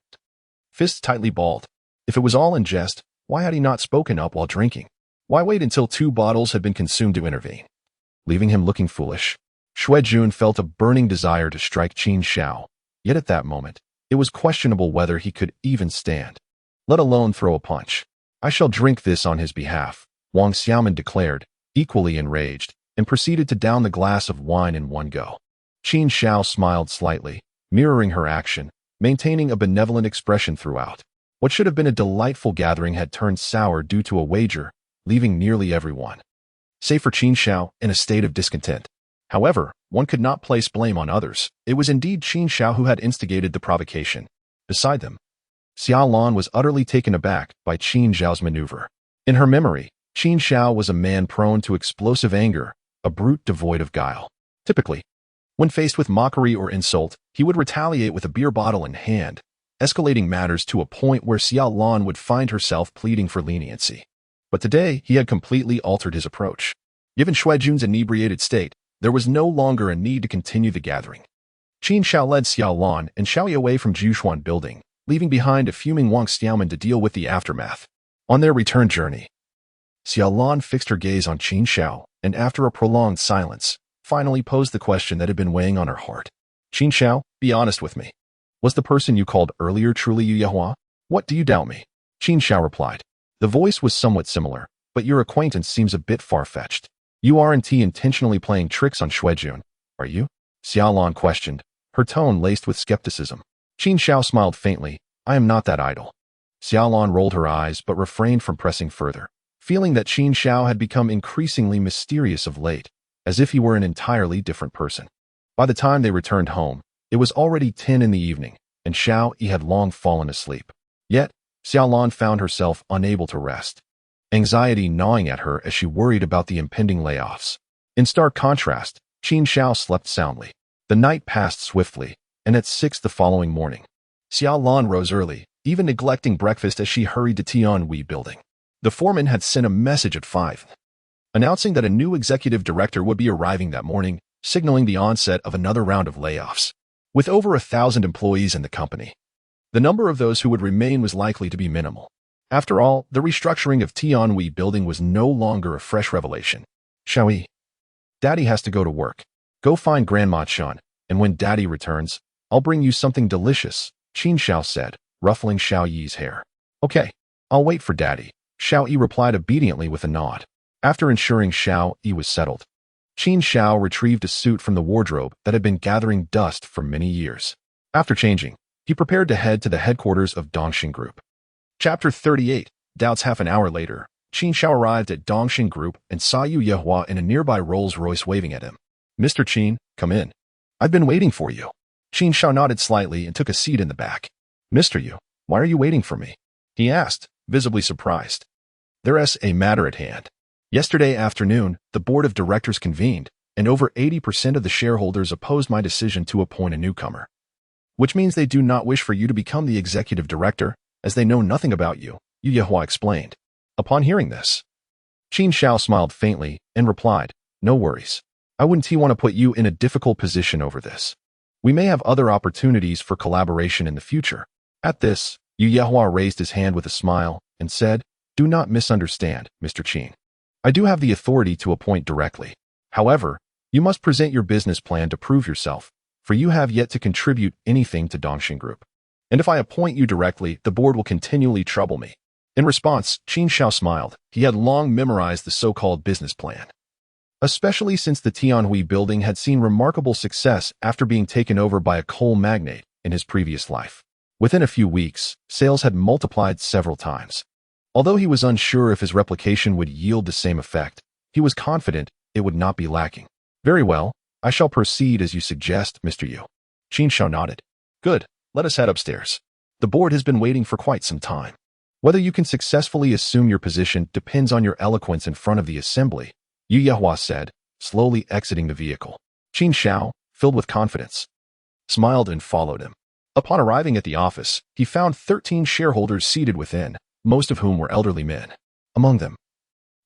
fists tightly balled. If it was all in jest, why had he not spoken up while drinking? Why wait until 2 bottles had been consumed to intervene? Leaving him looking foolish, Xue Jun felt a burning desire to strike Qin Xiao. Yet at that moment, it was questionable whether he could even stand, let alone throw a punch. I shall drink this on his behalf, Wang Xiaoman declared, equally enraged, and proceeded to down the glass of wine in one go. Qin Xiao smiled slightly, mirroring her action, maintaining a benevolent expression throughout. What should have been a delightful gathering had turned sour due to a wager, leaving nearly everyone, save for Qin Xiao, in a state of discontent. However, one could not place blame on others. It was indeed Qin Xiao who had instigated the provocation. Beside them, Xiaolan was utterly taken aback by Qin Xiao's maneuver. In her memory, Qin Xiao was a man prone to explosive anger, a brute devoid of guile. Typically, when faced with mockery or insult, he would retaliate with a beer bottle in hand, escalating matters to a point where Xiaolan would find herself pleading for leniency. But today, he had completely altered his approach. Given Shuijun's inebriated state, there was no longer a need to continue the gathering. Qin Xiao led Xiaolan and Xiaoyi away from Jushuan building, leaving behind a fuming Wang Xiaoman to deal with the aftermath. On their return journey, Xiaolan fixed her gaze on Qin Xiao, and after a prolonged silence, finally posed the question that had been weighing on her heart. Qin Xiao, be honest with me. Was the person you called earlier truly Yu Yehua? What do you doubt me? Qin Xiao replied. The voice was somewhat similar, but your acquaintance seems a bit far-fetched. You aren't intentionally playing tricks on Shuijun, are you? Xiaolan questioned, her tone laced with skepticism. Qin Xiao smiled faintly. I am not that idle. Xiaolan rolled her eyes but refrained from pressing further, feeling that Qin Xiao had become increasingly mysterious of late, as if he were an entirely different person. By the time they returned home, it was already 10 in the evening, and Xiao Yi had long fallen asleep. Yet, Xiaolan found herself unable to rest, anxiety gnawing at her as she worried about the impending layoffs. In stark contrast, Qin Xiao slept soundly. The night passed swiftly, and at 6 the following morning, Xiaolan rose early, even neglecting breakfast as she hurried to Tianhui building. The foreman had sent a message at 5, announcing that a new executive director would be arriving that morning, signaling the onset of another round of layoffs. With over 1,000 employees in the company, the number of those who would remain was likely to be minimal. After all, the restructuring of Tianhui building was no longer a fresh revelation. Xiaoyi, Daddy has to go to work. Go find Grandma Chen, and when Daddy returns, I'll bring you something delicious, Qin Xiao said, ruffling Xiao Yi's hair. Okay, I'll wait for Daddy, Xiao Yi replied obediently with a nod. After ensuring Xiao Yi was settled, Qin Xiao retrieved a suit from the wardrobe that had been gathering dust for many years. After changing, he prepared to head to the headquarters of Dongxing Group. Chapter 38, Doubts. Half an hour later, Qin Xiao arrived at Dongxing Group and saw Yu Yehua in a nearby Rolls-Royce waving at him. Mr. Qin, come in. I've been waiting for you. Qin Xiao nodded slightly and took a seat in the back. Mr. Yu, why are you waiting for me? He asked, visibly surprised. There's a matter at hand. Yesterday afternoon, the board of directors convened, and over 80% of the shareholders opposed my decision to appoint a newcomer. Which means they do not wish for you to become the executive director, as they know nothing about you, Yu Yehua explained. Upon hearing this, Qin Xiao smiled faintly and replied, no worries. I wouldn't want to put you in a difficult position over this. We may have other opportunities for collaboration in the future. At this, Yu Yehua raised his hand with a smile and said, do not misunderstand, Mr. Qin. I do have the authority to appoint directly. However, you must present your business plan to prove yourself, for you have yet to contribute anything to Dongxing Group. And if I appoint you directly, the board will continually trouble me. In response, Qin Xiao smiled. He had long memorized the so-called business plan, especially since the Tianhui building had seen remarkable success after being taken over by a coal magnate in his previous life. Within a few weeks, sales had multiplied several times. Although he was unsure if his replication would yield the same effect, he was confident it would not be lacking. Very well, I shall proceed as you suggest, Mr. Yu. Qin Xiao nodded. Good, let us head upstairs. The board has been waiting for quite some time. Whether you can successfully assume your position depends on your eloquence in front of the assembly, Yu Yehua said, slowly exiting the vehicle. Qin Xiao, filled with confidence, smiled and followed him. Upon arriving at the office, he found 13 shareholders seated within, most of whom were elderly men. Among them,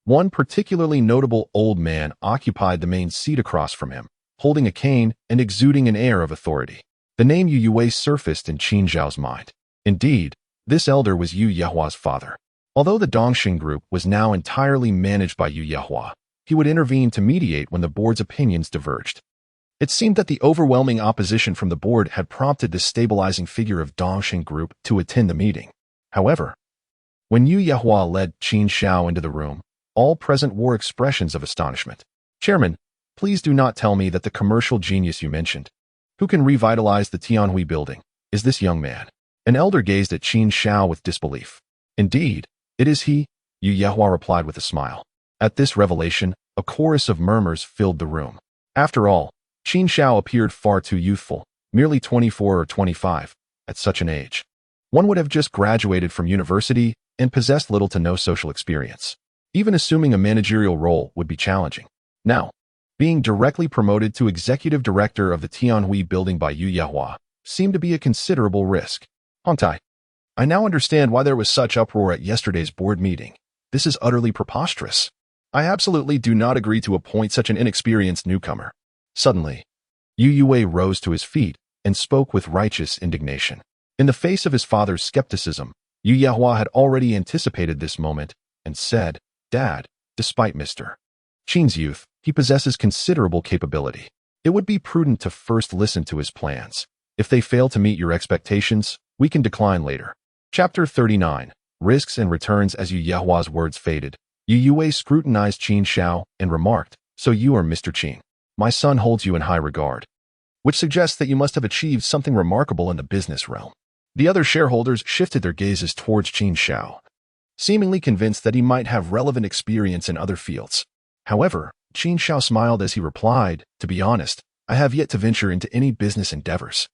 one particularly notable old man occupied the main seat across from him, holding a cane and exuding an air of authority. The name Yu Yue surfaced in Qin Xiao's mind. Indeed, this elder was Yu Yehua's father. Although the Dongxing Group was now entirely managed by Yu Yehua, he would intervene to mediate when the board's opinions diverged. It seemed that the overwhelming opposition from the board had prompted the stabilizing figure of Dongxing Group to attend the meeting. However, when Yu Yehua led Qin Xiao into the room, all present wore expressions of astonishment. Chairman, please do not tell me that the commercial genius you mentioned, who can revitalize the Tianhui building, is this young man. An elder gazed at Qin Xiao with disbelief. Indeed, it is he, Yu Yehua replied with a smile. At this revelation, a chorus of murmurs filled the room. After all, Qin Xiao appeared far too youthful, merely 24 or 25, at such an age. One would have just graduated from university and possessed little to no social experience. Even assuming a managerial role would be challenging. Now, being directly promoted to executive director of the Tianhui building by Yu Yehua seemed to be a considerable risk. Hongtai, I now understand why there was such uproar at yesterday's board meeting, This is utterly preposterous. I absolutely do not agree to appoint such an inexperienced newcomer. Suddenly, Yu Yue rose to his feet and spoke with righteous indignation. In the face of his father's skepticism, Yu Yehua had already anticipated this moment and said, "Dad, despite Mr. Qin's youth, he possesses considerable capability. It would be prudent to first listen to his plans. If they fail to meet your expectations, we can decline later." Chapter 39. Risks and Returns. As Yu Yehua's words faded, Yu Yue scrutinized Qin Shao and remarked, "So you are Mr. Qin. My son holds you in high regard, which suggests that you must have achieved something remarkable in the business realm." The other shareholders shifted their gazes towards Qin Shao, seemingly convinced that he might have relevant experience in other fields. However, Qin Shao smiled as he replied, "To be honest, I have yet to venture into any business endeavors."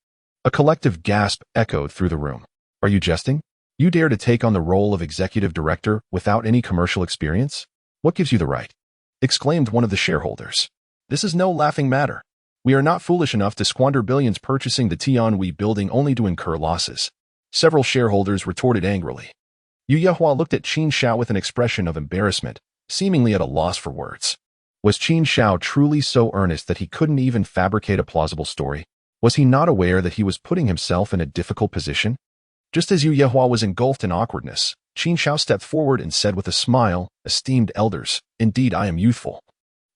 A collective gasp echoed through the room. "Are you jesting? You dare to take on the role of executive director without any commercial experience? What gives you the right?" exclaimed one of the shareholders. "This is no laughing matter. We are not foolish enough to squander billions purchasing the Tianhui building only to incur losses." Several shareholders retorted angrily. Yu Yehua looked at Qin Shao with an expression of embarrassment, seemingly at a loss for words. Was Qin Shao truly so earnest that he couldn't even fabricate a plausible story? Was he not aware that he was putting himself in a difficult position? Just as Yu Yehua was engulfed in awkwardness, Qin Shao stepped forward and said with a smile, "Esteemed elders, indeed I am youthful.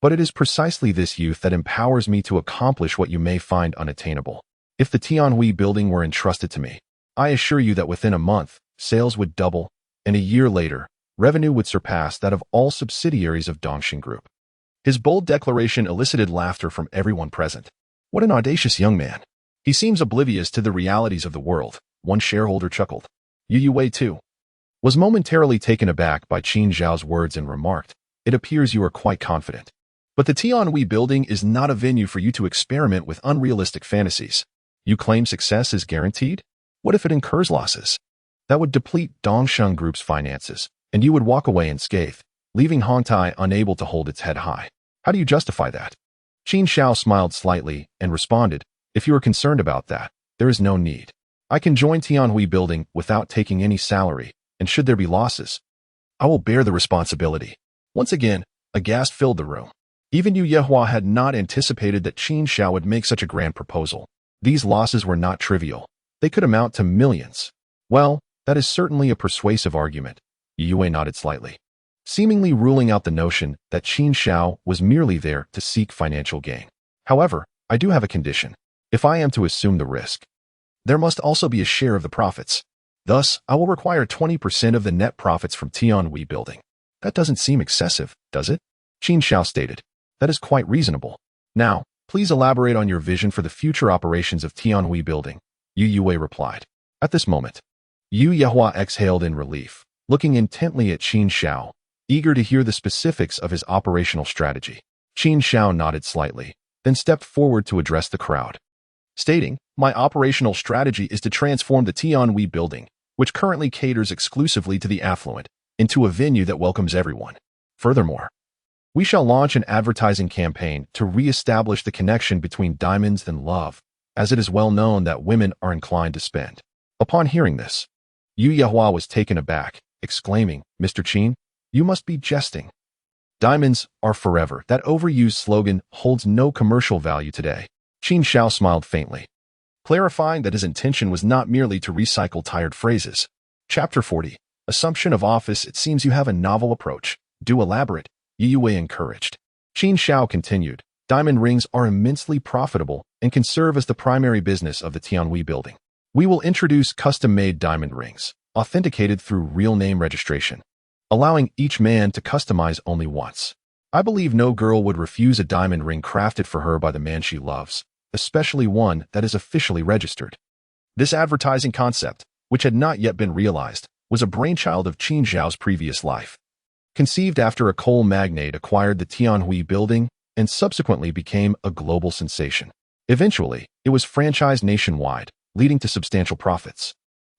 But it is precisely this youth that empowers me to accomplish what you may find unattainable. If the Tianhui building were entrusted to me, I assure you that within a month, sales would double, and a year later, revenue would surpass that of all subsidiaries of Dongxing Group." His bold declaration elicited laughter from everyone present. "What an audacious young man. He seems oblivious to the realities of the world," one shareholder chuckled. Yu Yue, too, was momentarily taken aback by Qin Zhao's words and remarked, "It appears you are quite confident. But the Tianhui building is not a venue for you to experiment with unrealistic fantasies. You claim success is guaranteed? What if it incurs losses? That would deplete Dongxing Group's finances, and you would walk away unscathed, leaving Hongtai unable to hold its head high. How do you justify that?" Qin Shao smiled slightly and responded, "If you are concerned about that, there is no need. I can join Tianhui building without taking any salary, and should there be losses, I will bear the responsibility." Once again, a gasp filled the room. Even Yu Yehua had not anticipated that Qin Shao would make such a grand proposal. These losses were not trivial. They could amount to millions. "Well, that is certainly a persuasive argument." Yu Yue nodded slightly, seemingly ruling out the notion that Qin Shao was merely there to seek financial gain. "However, I do have a condition. If I am to assume the risk, there must also be a share of the profits. Thus, I will require 20% of the net profits from Tianhui building." "That doesn't seem excessive, does it?" Qin Shao stated. "That is quite reasonable. Now, please elaborate on your vision for the future operations of Tianhui building," Yu Yue replied. At this moment, Yu Yehua exhaled in relief, looking intently at Qin Shao, eager to hear the specifics of his operational strategy. Qin Shao nodded slightly, then stepped forward to address the crowd, stating, "My operational strategy is to transform the Tianhui building, which currently caters exclusively to the affluent, into a venue that welcomes everyone. Furthermore, we shall launch an advertising campaign to re-establish the connection between diamonds and love, as it is well known that women are inclined to spend." Upon hearing this, Yu Yehua was taken aback, exclaiming, "Mr. Qin, you must be jesting. Diamonds are forever. That overused slogan holds no commercial value today." Qin Shao smiled faintly, clarifying that his intention was not merely to recycle tired phrases. Chapter 40. Assumption of office. "It seems you have a novel approach. Do elaborate," Yu Yue encouraged. Qin Shao continued, "Diamond rings are immensely profitable and can serve as the primary business of the Tianhui building. We will introduce custom-made diamond rings, authenticated through real name registration, allowing each man to customize only once. I believe no girl would refuse a diamond ring crafted for her by the man she loves, especially one that is officially registered." This advertising concept, which had not yet been realized, was a brainchild of Qin Zhao's previous life. Conceived after a coal magnate acquired the Tianhui building and subsequently became a global sensation. Eventually, it was franchised nationwide, leading to substantial profits.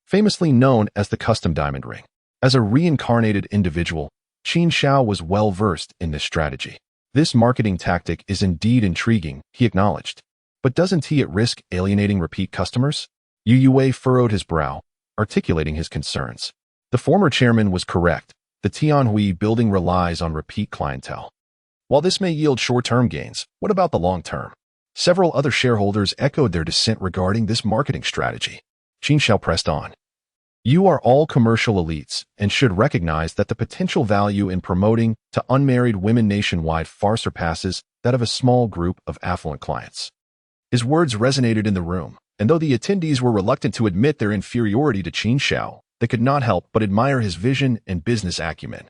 Famously known as the custom diamond ring. As a reincarnated individual, Qin Shao was well versed in this strategy. "This marketing tactic is indeed intriguing," he acknowledged. "But doesn't he at risk alienating repeat customers?" Yu Yue furrowed his brow, articulating his concerns. The former chairman was correct. the Tianhui building relies on repeat clientele. While this may yield short-term gains, what about the long term? Several other shareholders echoed their dissent regarding this marketing strategy. Qin Xiao pressed on. You are all commercial elites and should recognize that the potential value in promoting to unmarried women nationwide far surpasses that of a small group of affluent clients. His words resonated in the room, and though the attendees were reluctant to admit their inferiority to Qin Xiao, they could not help but admire his vision and business acumen.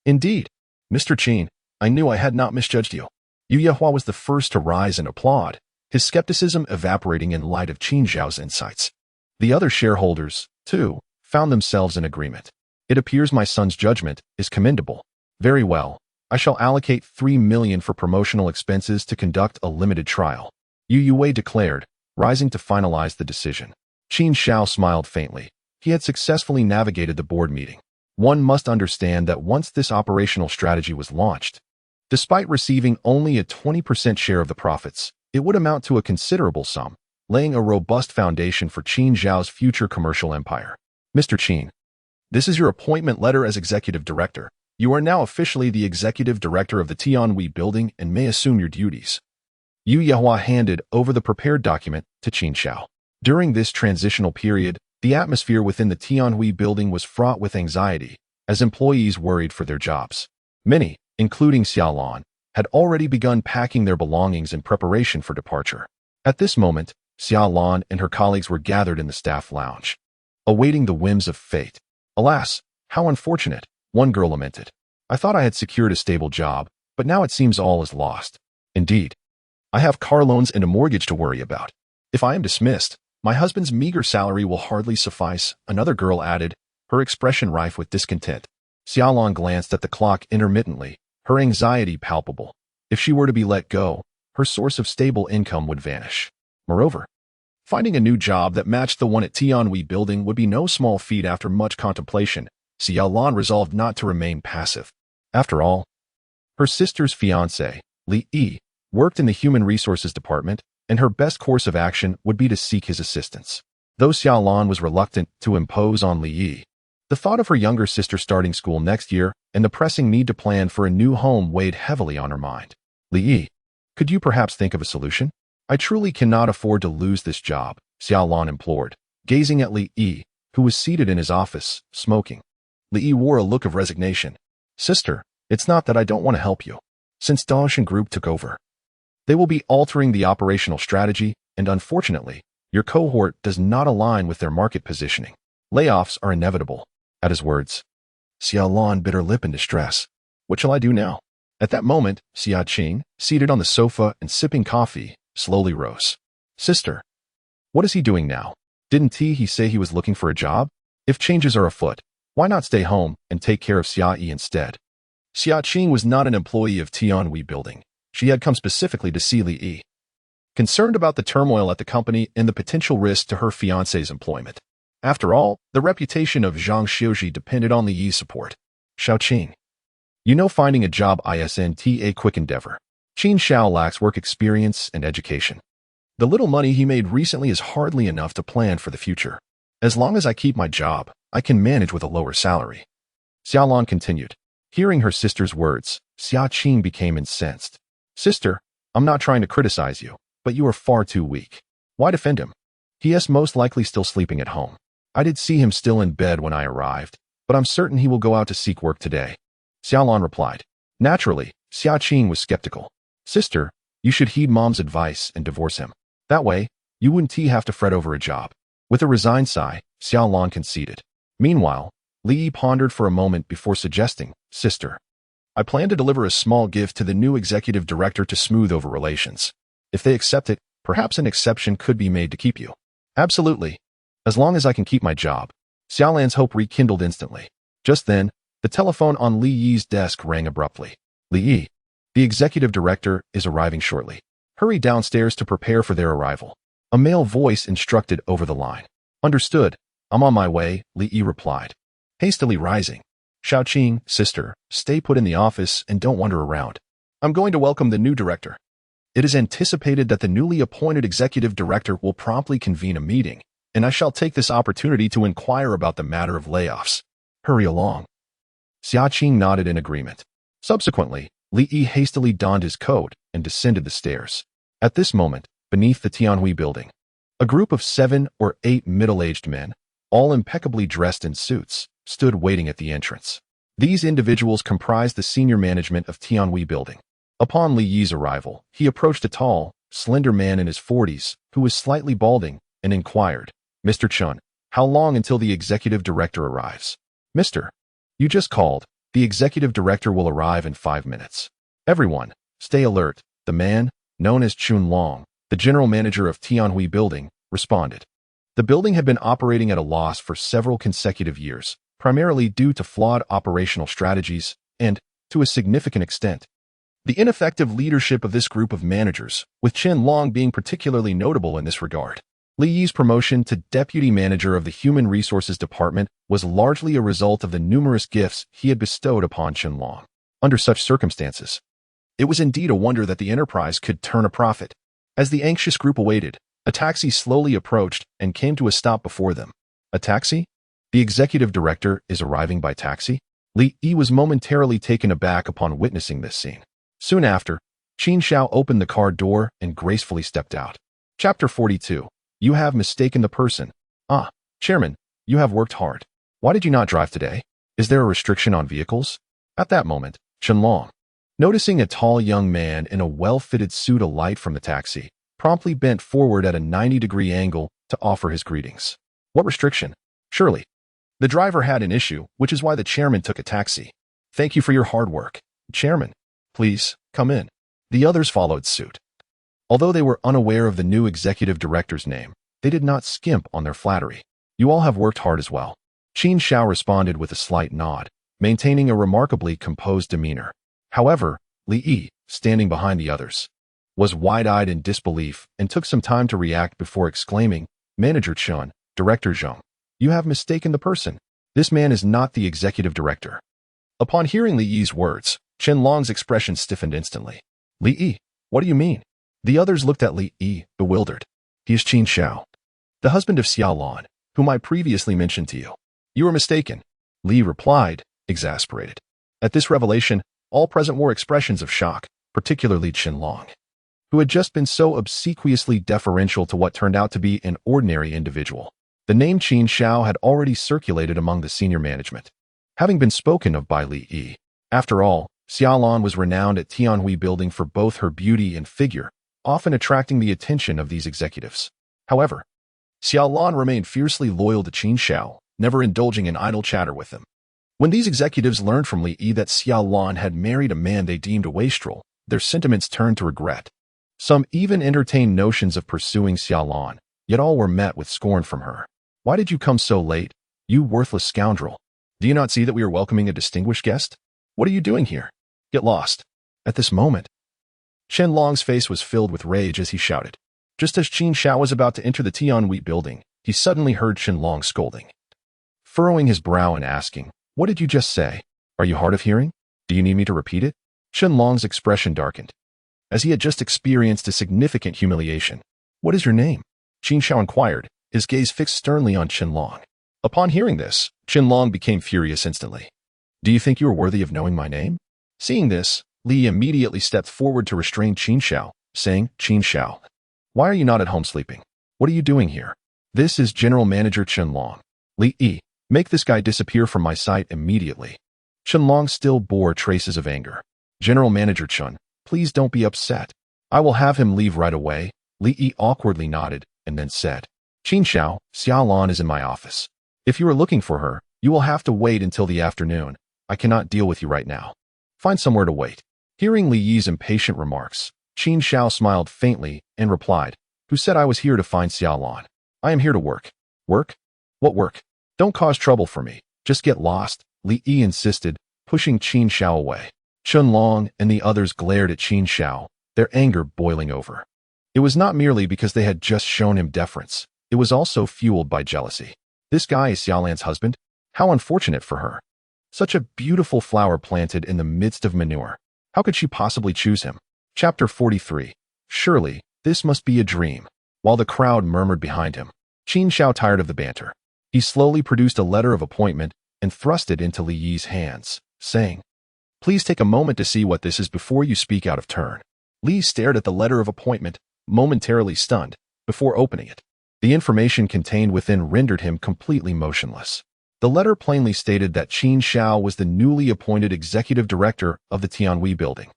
Indeed, Mr. Qin, I knew I had not misjudged you. Yu Yehua was the first to rise and applaud, his skepticism evaporating in light of Qin Xiao's insights. The other shareholders, too, found themselves in agreement. It appears my son's judgment is commendable. Very well, I shall allocate 3 million for promotional expenses to conduct a limited trial, Yu Yue declared, rising to finalize the decision. Qin Xiao smiled faintly. He had successfully navigated the board meeting. One must understand that once this operational strategy was launched, despite receiving only a 20% share of the profits, it would amount to a considerable sum, laying a robust foundation for Qin Xiao's future commercial empire. Mr. Qin, this is your appointment letter as executive director. You are now officially the executive director of the Tianhui building and may assume your duties. Yu Yehua handed over the prepared document to Qin Xiao. During this transitional period, the atmosphere within the Tianhui building was fraught with anxiety, as employees worried for their jobs. Many, including Xiaolan, had already begun packing their belongings in preparation for departure. At this moment, Xiaolan and her colleagues were gathered in the staff lounge, awaiting the whims of fate. Alas, how unfortunate, one girl lamented. I thought I had secured a stable job, but now it seems all is lost. Indeed, I have car loans and a mortgage to worry about. If I am dismissed, my husband's meager salary will hardly suffice, another girl added, her expression rife with discontent. Xiaolan glanced at the clock intermittently, her anxiety palpable. If she were to be let go, her source of stable income would vanish. Moreover, finding a new job that matched the one at Tianhui building would be no small feat. After much contemplation, Xiaolan resolved not to remain passive. After all, her sister's fiancé, Li Yi, worked in the human resources department, and her best course of action would be to seek his assistance. Though Xiaolan was reluctant to impose on Li Yi, the thought of her younger sister starting school next year and the pressing need to plan for a new home weighed heavily on her mind. Li Yi, could you perhaps think of a solution? I truly cannot afford to lose this job, Xiaolan implored, gazing at Li Yi, who was seated in his office, smoking. Li Yi wore a look of resignation. Sister, it's not that I don't want to help you. Since Daoshan Group took over, they will be altering the operational strategy, and unfortunately, your cohort does not align with their market positioning. Layoffs are inevitable. At his words, Xiaolan bit her lip in distress. What shall I do now? At that moment, Xia Qing, seated on the sofa and sipping coffee, slowly rose. Sister, what is he doing now? Didn't he say he was looking for a job? If changes are afoot, why not stay home and take care of Xia Yi instead? Xia Qing was not an employee of Tianhui building. She had come specifically to see Li Yi, concerned about the turmoil at the company and the potential risk to her fiancé's employment. After all, the reputation of Zhang Xiuji depended on Li Yi's support. Xiao Qing, you know finding a job isn't a quick endeavor. Qin Xiao lacks work experience and education. The little money he made recently is hardly enough to plan for the future. As long as I keep my job, I can manage with a lower salary. Xiaolan continued. Hearing her sister's words, Xia Qing became incensed. Sister, I'm not trying to criticize you, but you are far too weak. Why defend him? He is most likely still sleeping at home. I did see him still in bed when I arrived, but I'm certain he will go out to seek work today. Xiaolan replied. Naturally, Xia Qing was skeptical. Sister, you should heed mom's advice and divorce him. That way, you wouldn't have to fret over a job. With a resigned sigh, Xiaolan conceded. Meanwhile, Li Yi pondered for a moment before suggesting, Sister, I plan to deliver a small gift to the new executive director to smooth over relations. If they accept it, perhaps an exception could be made to keep you. Absolutely. As long as I can keep my job. Xiaolan's hope rekindled instantly. Just then, the telephone on Li Yi's desk rang abruptly. Li Yi, the executive director, is arriving shortly. Hurry downstairs to prepare for their arrival. A male voice instructed over the line. Understood. I'm on my way, Li Yi replied, hastily rising. Xiao Qing, sister, stay put in the office and don't wander around. I'm going to welcome the new director. It is anticipated that the newly appointed executive director will promptly convene a meeting, and I shall take this opportunity to inquire about the matter of layoffs. Hurry along. Xia Qing nodded in agreement. Subsequently, Li Yi hastily donned his coat and descended the stairs. At this moment, beneath the Tianhui building, a group of 7 or 8 middle-aged men, all impeccably dressed in suits, stood waiting at the entrance. These individuals comprised the senior management of Tianhui building. Upon Li Yi's arrival, he approached a tall, slender man in his 40s, who was slightly balding, and inquired, "Mr. Chun, how long until the executive director arrives?" "Mr. You just called. The executive director will arrive in 5 minutes. Everyone, stay alert," the man, known as Chun Long, the general manager of Tianhui building, responded. The building had been operating at a loss for several consecutive years, primarily due to flawed operational strategies and, to a significant extent, the ineffective leadership of this group of managers, with Chen Long being particularly notable in this regard. Li Yi's promotion to deputy manager of the Human Resources Department was largely a result of the numerous gifts he had bestowed upon Chen Long. Under such circumstances, it was indeed a wonder that the enterprise could turn a profit. As the anxious group awaited, a taxi slowly approached and came to a stop before them. "A taxi? The executive director is arriving by taxi?" Li Yi was momentarily taken aback upon witnessing this scene. Soon after, Qin Xiao opened the car door and gracefully stepped out. Chapter 42. You have mistaken the person. "Ah, Chairman, you have worked hard. Why did you not drive today? Is there a restriction on vehicles?" At that moment, Chen Long, noticing a tall young man in a well-fitted suit alight from the taxi, promptly bent forward at a 90-degree angle to offer his greetings. "What restriction? Surely. The driver had an issue, which is why the chairman took a taxi. Thank you for your hard work. Chairman, please, come in." The others followed suit. Although they were unaware of the new executive director's name, they did not skimp on their flattery. "You all have worked hard as well." Qin Xiao responded with a slight nod, maintaining a remarkably composed demeanor. However, Li Yi, standing behind the others, was wide-eyed in disbelief and took some time to react before exclaiming, "Manager Chun, Director Zheng, you have mistaken the person. This man is not the executive director." Upon hearing Li Yi's words, Chen Long's expression stiffened instantly. "Li Yi, what do you mean?" The others looked at Li Yi, bewildered. "He is Qin Xiao, the husband of Xiao Lan, whom I previously mentioned to you." "You are mistaken," Li replied, exasperated. At this revelation, all present wore expressions of shock, particularly Chen Long, who had just been so obsequiously deferential to what turned out to be an ordinary individual. The name Qin Xiao had already circulated among the senior management, having been spoken of by Li Yi. After all, Xiao Lan was renowned at Tianhui building for both her beauty and figure, often attracting the attention of these executives. However, Xiao Lan remained fiercely loyal to Qin Xiao, never indulging in idle chatter with him. When these executives learned from Li Yi that Xiao Lan had married a man they deemed a wastrel, their sentiments turned to regret. Some even entertained notions of pursuing Xiao Lan, yet all were met with scorn from her. "Why did you come so late, you worthless scoundrel? Do you not see that we are welcoming a distinguished guest? What are you doing here? Get lost." At this moment, Chen Long's face was filled with rage as he shouted. Just as Qin Xiao was about to enter the Tianhui building, he suddenly heard Chen Long scolding, furrowing his brow and asking, "What did you just say? Are you hard of hearing? Do you need me to repeat it?" Chen Long's expression darkened, as he had just experienced a significant humiliation. "What is your name?" Qin Xiao inquired, his gaze fixed sternly on Chen Long. Upon hearing this, Chen Long became furious instantly. "Do you think you are worthy of knowing my name?" Seeing this, Li immediately stepped forward to restrain Qin Xiao, saying, "Qin Xiao, why are you not at home sleeping? What are you doing here? This is General Manager Chen Long. Li Yi, make this guy disappear from my sight immediately." Chen Long still bore traces of anger. "General Manager Chen, please don't be upset. I will have him leave right away." Li Yi awkwardly nodded and then said, "Qin Xiao, Xiao Lan is in my office. If you are looking for her, you will have to wait until the afternoon. I cannot deal with you right now. Find somewhere to wait." Hearing Li Yi's impatient remarks, Qin Xiao smiled faintly and replied, "Who said I was here to find Xiao Lan? I am here to work." "Work? What work? Don't cause trouble for me. Just get lost," Li Yi insisted, pushing Qin Xiao away. Chen Long and the others glared at Qin Xiao, their anger boiling over. It was not merely because they had just shown him deference. It was also fueled by jealousy. This guy is Xiao Lan's husband? How unfortunate for her. Such a beautiful flower planted in the midst of manure. How could she possibly choose him? Chapter 43. Surely, this must be a dream. While the crowd murmured behind him, Qin Xiao tired of the banter. He slowly produced a letter of appointment and thrust it into Li Yi's hands, saying, "Please take a moment to see what this is before you speak out of turn." Li stared at the letter of appointment, momentarily stunned, before opening it. The information contained within rendered him completely motionless. The letter plainly stated that Qin Xiao was the newly appointed executive director of the Tianhui building.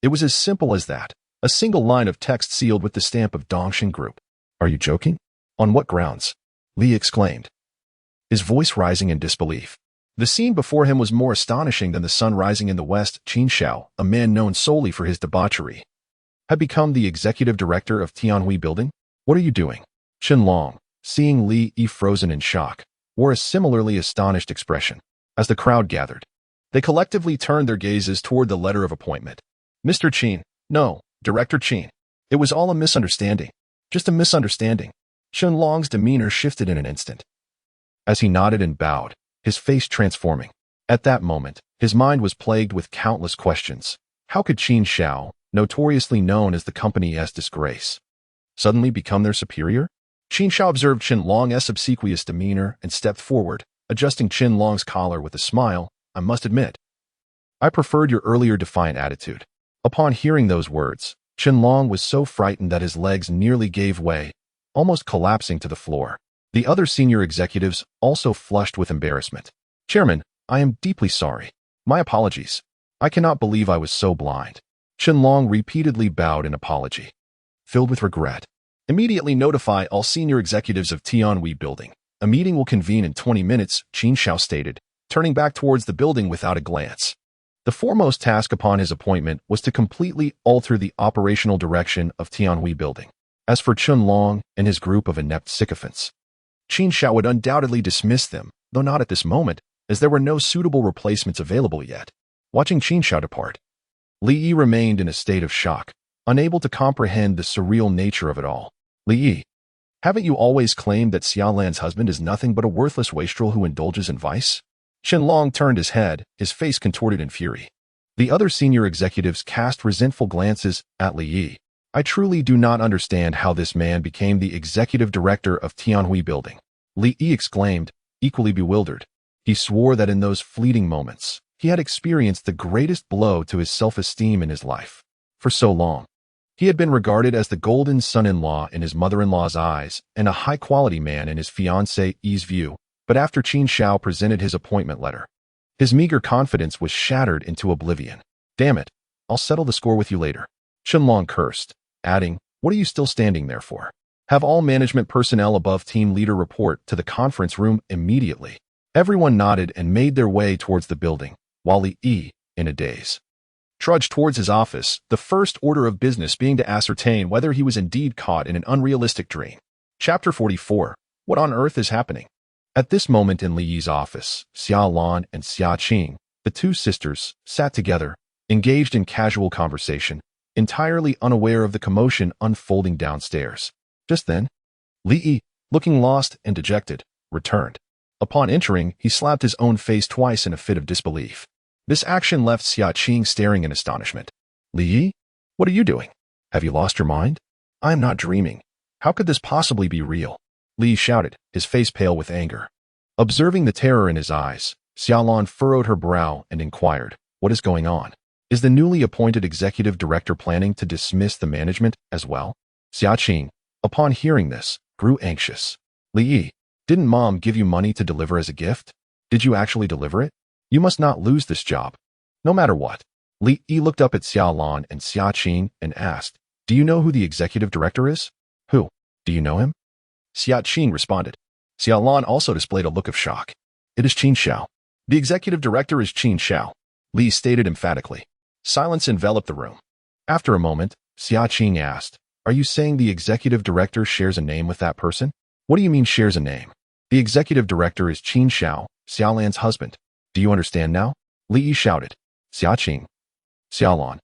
It was as simple as that, a single line of text sealed with the stamp of Dongshin Group. "Are you joking? On what grounds?" Li exclaimed, his voice rising in disbelief. The scene before him was more astonishing than the sun rising in the west. Qin Xiao, a man known solely for his debauchery, had become the executive director of Tianhui building? "What are you doing?" Qianlong, seeing Li Yi frozen in shock, wore a similarly astonished expression. As the crowd gathered, they collectively turned their gazes toward the letter of appointment. "Mr. Qin, no, Director Qin. It was all a misunderstanding. Just a misunderstanding." Qianlong's demeanor shifted in an instant, as he nodded and bowed, his face transforming. At that moment, his mind was plagued with countless questions. How could Qin Xiao, notoriously known as the company's disgrace, suddenly become their superior? Qin Xiao observed Qianlong's obsequious demeanor and stepped forward, adjusting Qianlong's collar with a smile. "I must admit, I preferred your earlier defiant attitude." Upon hearing those words, Qianlong was so frightened that his legs nearly gave way, almost collapsing to the floor. The other senior executives also flushed with embarrassment. "Chairman, I am deeply sorry. My apologies. I cannot believe I was so blind." Qianlong repeatedly bowed in apology, filled with regret. "Immediately notify all senior executives of Tianhui building. A meeting will convene in 20 minutes, Qin Xiao stated, turning back towards the building without a glance. The foremost task upon his appointment was to completely alter the operational direction of Tianhui building. As for Qianlong and his group of inept sycophants, Qin Xiao would undoubtedly dismiss them, though not at this moment, as there were no suitable replacements available yet. Watching Qin Xiao depart, Li Yi remained in a state of shock, unable to comprehend the surreal nature of it all. "Li Yi, haven't you always claimed that Xiaolan's husband is nothing but a worthless wastrel who indulges in vice?" Qianlong turned his head, his face contorted in fury. The other senior executives cast resentful glances at Li Yi. "I truly do not understand how this man became the executive director of Tianhui building," Li Yi exclaimed, equally bewildered. He swore that in those fleeting moments, he had experienced the greatest blow to his self-esteem in his life. For so long, he had been regarded as the golden son-in-law in his mother-in-law's eyes and a high-quality man in his fiancée's view. But after Qin Xiao presented his appointment letter, his meager confidence was shattered into oblivion. "Damn it, I'll settle the score with you later," Qianlong cursed, adding, "What are you still standing there for? Have all management personnel above team leader report to the conference room immediately." Everyone nodded and made their way towards the building, while Li Yi, in a daze, trudged towards his office, the first order of business being to ascertain whether he was indeed caught in an unrealistic dream. Chapter 44. What on earth is happening? At this moment in Li Yi's office, Xia Lan and Xia Qing, the two sisters, sat together, engaged in casual conversation, entirely unaware of the commotion unfolding downstairs. Just then, Li Yi, looking lost and dejected, returned. Upon entering, he slapped his own face twice in a fit of disbelief. This action left Xia Qing staring in astonishment. "Li Yi, what are you doing? Have you lost your mind? I am not dreaming. How could this possibly be real?" Li shouted, his face pale with anger. Observing the terror in his eyes, Xiaolan furrowed her brow and inquired, "What is going on? Is the newly appointed executive director planning to dismiss the management as well?" Xia Qing, upon hearing this, grew anxious. "Li Yi, didn't Mom give you money to deliver as a gift? Did you actually deliver it? You must not lose this job, no matter what." Li Yi looked up at Xiaolan and Xia Qing and asked, "Do you know who the executive director is?" "Who? Do you know him?" Xia Qing responded. Xiaolan also displayed a look of shock. "It is Qin Xiao. The executive director is Qin Xiao," Li stated emphatically. Silence enveloped the room. After a moment, Xia Qing asked, "Are you saying the executive director shares a name with that person?" "What do you mean shares a name? The executive director is Qin Xiao, Xiaolan's husband. Do you understand now?" Li Yi shouted. Xia Qing. Xiaolan.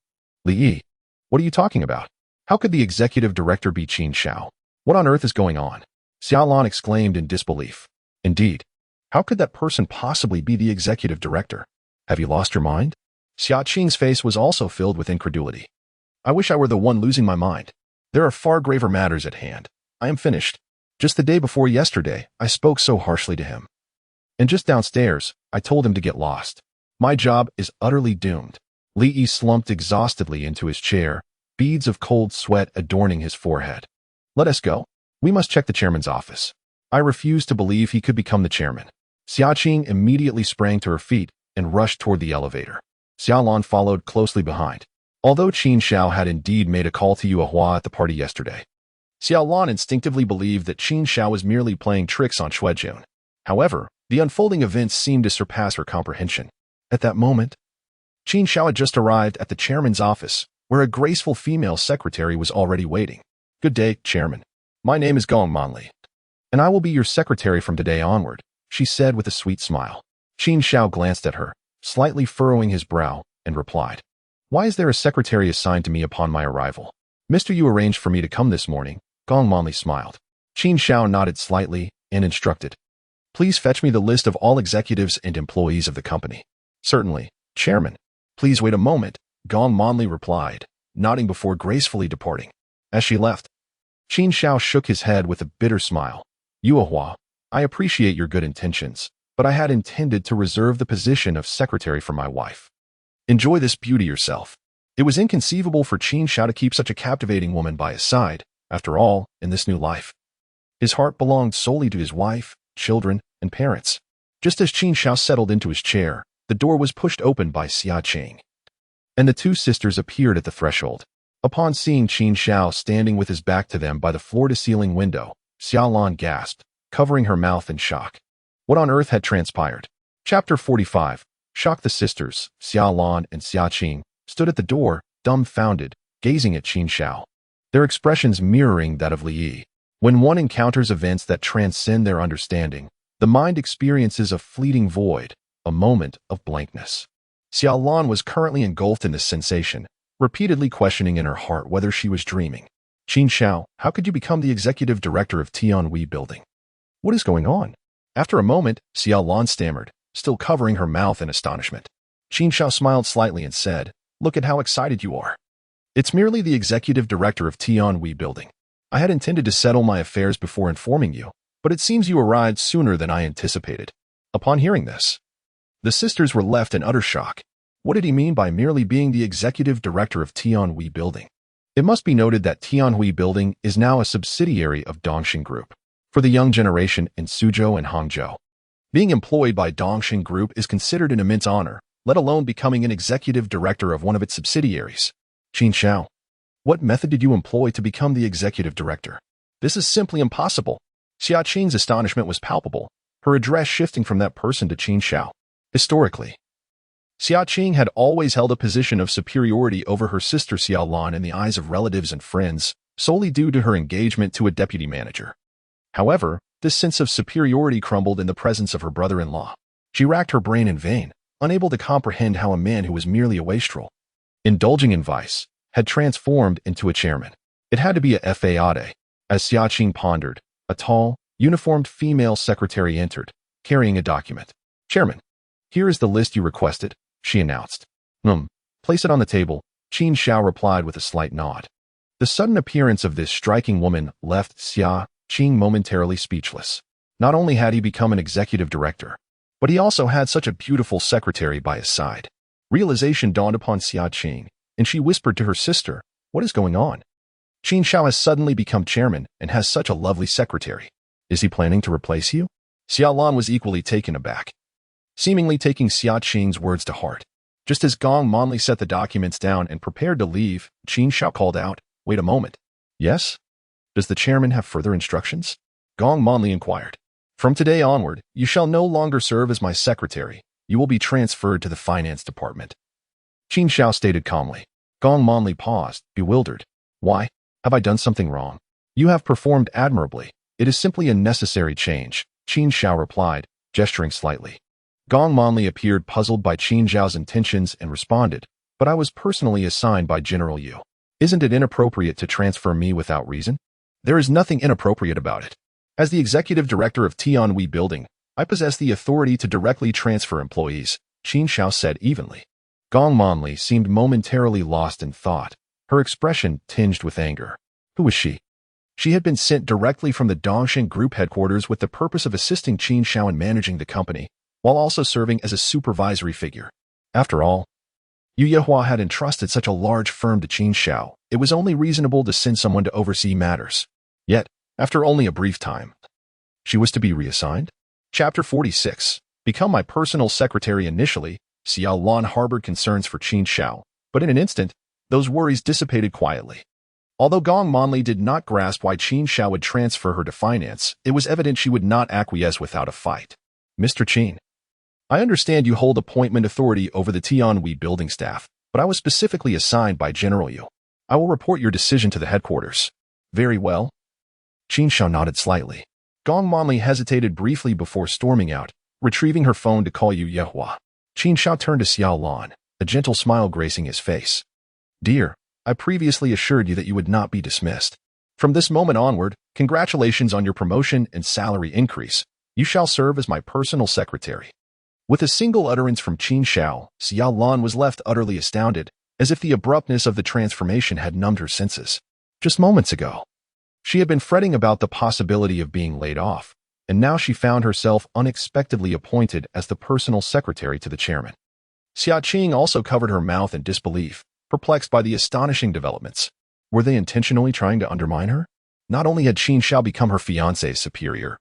"Li Yi, what are you talking about? How could the executive director be Qin Xiao? What on earth is going on?" Xiaolan exclaimed in disbelief. "Indeed, how could that person possibly be the executive director? Have you lost your mind?" Xia Qing's face was also filled with incredulity. "I wish I were the one losing my mind. There are far graver matters at hand. I am finished. Just the day before yesterday, I spoke so harshly to him. And just downstairs, I told him to get lost. My job is utterly doomed. Li Yi slumped exhaustedly into his chair, beads of cold sweat adorning his forehead. Let us go. We must check the chairman's office. I refuse to believe he could become the chairman. Xiaqing immediately sprang to her feet and rushed toward the elevator. Xiaolan followed closely behind. Although Qin Xiao had indeed made a call to Yuehua at the party yesterday, Xiaolan instinctively believed that Qin Xiao was merely playing tricks on Xuejun. However, the unfolding events seemed to surpass her comprehension. At that moment, Qin Xiao had just arrived at the chairman's office, where a graceful female secretary was already waiting. Good day, Chairman. My name is Gong Manli, and I will be your secretary from today onward, she said with a sweet smile. Qin Xiao glanced at her, slightly furrowing his brow, and replied, Why is there a secretary assigned to me upon my arrival? Mr. Yu arranged for me to come this morning. Gong Manli smiled. Qin Xiao nodded slightly and instructed, Please fetch me the list of all executives and employees of the company. Certainly, Chairman. Please wait a moment, Gong Manli replied, nodding before gracefully departing. As she left, Qin Xiao shook his head with a bitter smile. Yuehua, I appreciate your good intentions, but I had intended to reserve the position of secretary for my wife. Enjoy this beauty yourself. It was inconceivable for Qin Xiao to keep such a captivating woman by his side. After all, in this new life, his heart belonged solely to his wife, children, and parents. Just as Qin Xiao settled into his chair, the door was pushed open by Xiaqing, and the two sisters appeared at the threshold. Upon seeing Qin Xiao standing with his back to them by the floor-to-ceiling window, Xiaolan gasped, covering her mouth in shock. What on earth had transpired? Chapter 45. Shocked the sisters, Xiaolan and Xiaqing, stood at the door, dumbfounded, gazing at Qin Xiao, their expressions mirroring that of Li Yi. When one encounters events that transcend their understanding, the mind experiences a fleeting void, a moment of blankness. Xiaolan was currently engulfed in this sensation, repeatedly questioning in her heart whether she was dreaming. Qin Xiao, how could you become the executive director of Tianhui Building? What is going on? After a moment, Xiaolan stammered, still covering her mouth in astonishment. Qin Xiao smiled slightly and said, Look at how excited you are. It's merely the executive director of Tianhui Building. I had intended to settle my affairs before informing you, but it seems you arrived sooner than I anticipated. Upon hearing this, the sisters were left in utter shock. What did he mean by merely being the executive director of Tianhui Building? It must be noted that Tianhui Building is now a subsidiary of Dongxing Group. For the young generation in Suzhou and Hangzhou, being employed by Dongxing Group is considered an immense honor, let alone becoming an executive director of one of its subsidiaries. Qin Xiao, what method did you employ to become the executive director? This is simply impossible. Xiaqing's astonishment was palpable, her address shifting from that person to Qin Xiao. Historically, Xiaqing had always held a position of superiority over her sister Xiaolan in the eyes of relatives and friends, solely due to her engagement to a deputy manager. However, this sense of superiority crumbled in the presence of her brother-in-law. She racked her brain in vain, unable to comprehend how a man who was merely a wastrel, indulging in vice, had transformed into a chairman. It had to be a Fade. As Xiaqing pondered, a tall, uniformed female secretary entered, carrying a document. Chairman, here is the list you requested, she announced. Place it on the table, Qin Xiao replied with a slight nod. The sudden appearance of this striking woman left Xiaqing momentarily speechless. Not only had he become an executive director, but he also had such a beautiful secretary by his side. Realization dawned upon Xiaqing, and she whispered to her sister, What is going on? Qin Xiao has suddenly become chairman and has such a lovely secretary. Is he planning to replace you? Xiaolan was equally taken aback, seemingly taking Xiaqing's words to heart. Just as Gong Manli set the documents down and prepared to leave, Qin Xiao called out, Wait a moment. Yes? Does the chairman have further instructions? Gong Manli inquired. From today onward, you shall no longer serve as my secretary. You will be transferred to the finance department. Qin Xiao stated calmly. Gong Manli paused, bewildered. Why? Have I done something wrong? You have performed admirably. It is simply a necessary change, Qin Xiao replied, gesturing slightly. Gong Manli appeared puzzled by Qin Xiao's intentions and responded, But I was personally assigned by General Yu. Isn't it inappropriate to transfer me without reason? There is nothing inappropriate about it. As the executive director of Tianhui Building, I possess the authority to directly transfer employees, Qin Xiao said evenly. Gong Manli seemed momentarily lost in thought, her expression tinged with anger. Who was she? She had been sent directly from the Dongxing Group headquarters with the purpose of assisting Qin Xiao in managing the company, while also serving as a supervisory figure. After all, Yu Yehua had entrusted such a large firm to Qin Shao. It was only reasonable to send someone to oversee matters. Yet, after only a brief time, she was to be reassigned? Chapter 46. Become my personal secretary. Initially, Xiao Lan harbored concerns for Qin Shao, but in an instant, those worries dissipated quietly. Although Gong Monli did not grasp why Qin Shao would transfer her to finance, it was evident she would not acquiesce without a fight. Mr. Qin, I understand you hold appointment authority over the Tianhui building staff, but I was specifically assigned by General Yu. I will report your decision to the headquarters. Very well. Qin Shao nodded slightly. Gong Monli hesitated briefly before storming out, retrieving her phone to call Yu Yehua. Qin Shao turned to Xiao Lan, a gentle smile gracing his face. Dear, I previously assured you that you would not be dismissed. From this moment onward, congratulations on your promotion and salary increase. You shall serve as my personal secretary. With a single utterance from Qin Shao, Xiao Lan was left utterly astounded, as if the abruptness of the transformation had numbed her senses. Just moments ago, she had been fretting about the possibility of being laid off, and now she found herself unexpectedly appointed as the personal secretary to the chairman. Xia Qing also covered her mouth in disbelief, perplexed by the astonishing developments. Were they intentionally trying to undermine her? Not only had Qin Shao become her fiancé's superior,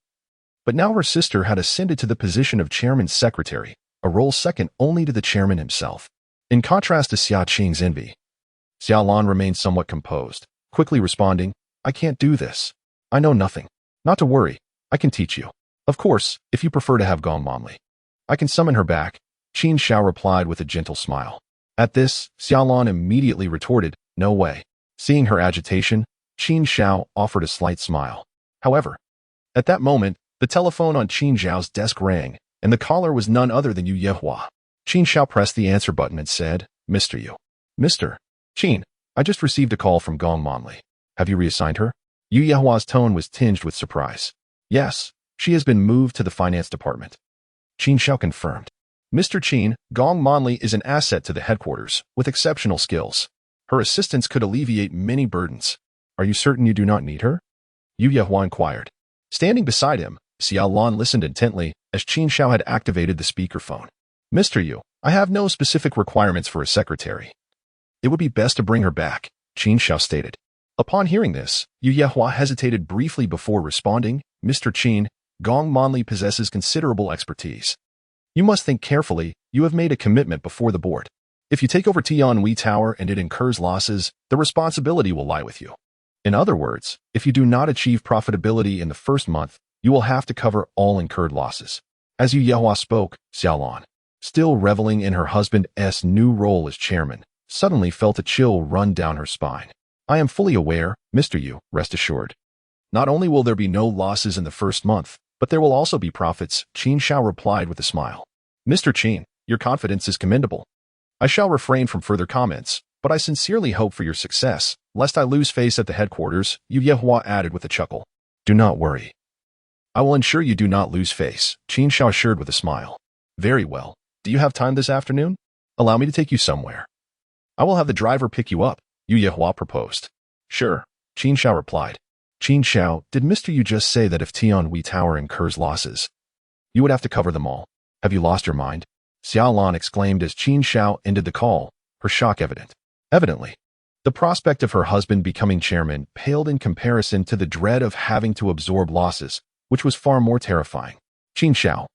but now her sister had ascended to the position of chairman's secretary, a role second only to the chairman himself. In contrast to Xia Qing's envy, Xiao Lan remained somewhat composed, quickly responding, I can't do this. I know nothing. Not to worry, I can teach you. Of course, if you prefer to have Gong Monli. I can summon her back, Qin Shao replied with a gentle smile. At this, Xiao Lan immediately retorted, no way. Seeing her agitation, Qin Shao offered a slight smile. However, at that moment, the telephone on Qin Zhao's desk rang, and the caller was none other than Yu Yehua. Qin Shao pressed the answer button and said, Mr. Yu. Mr. Qin, I just received a call from Gong Monli. Have you reassigned her? Yu Yehua's tone was tinged with surprise. Yes, she has been moved to the finance department. Qin Shao confirmed. Mr. Qin, Gong Monli is an asset to the headquarters, with exceptional skills. Her assistance could alleviate many burdens. Are you certain you do not need her? Yu Yehua inquired. Standing beside him, Xiao Lan listened intently as Qin Shao had activated the speakerphone. Mr. Yu, I have no specific requirements for a secretary. It would be best to bring her back, Qin Shao stated. Upon hearing this, Yu Yehua hesitated briefly before responding, Mr. Qin, Gong Monli possesses considerable expertise. You must think carefully. You have made a commitment before the board. If you take over Tianhui Tower and it incurs losses, the responsibility will lie with you. In other words, if you do not achieve profitability in the first month, you will have to cover all incurred losses. As Yu Yehua spoke, Xiao Lan, still reveling in her husband's new role as chairman, suddenly felt a chill run down her spine. I am fully aware, Mr. Yu, rest assured. Not only will there be no losses in the first month, but there will also be profits, Qin Shao replied with a smile. Mr. Qin, your confidence is commendable. I shall refrain from further comments, but I sincerely hope for your success, lest I lose face at the headquarters, Yu Yehua added with a chuckle. Do not worry. I will ensure you do not lose face, Qin Shao assured with a smile. Very well. Do you have time this afternoon? Allow me to take you somewhere. I will have the driver pick you up, Yu Yehua proposed. Sure, Qin Shao replied. Qin Shao, did Mr. Yu just say that if Tianhui Tower incurs losses, you would have to cover them all? Have you lost your mind? Xiao Lan exclaimed as Qin Shao ended the call, her shock evident. Evidently, the prospect of her husband becoming chairman paled in comparison to the dread of having to absorb losses, which was far more terrifying. Qin Shao,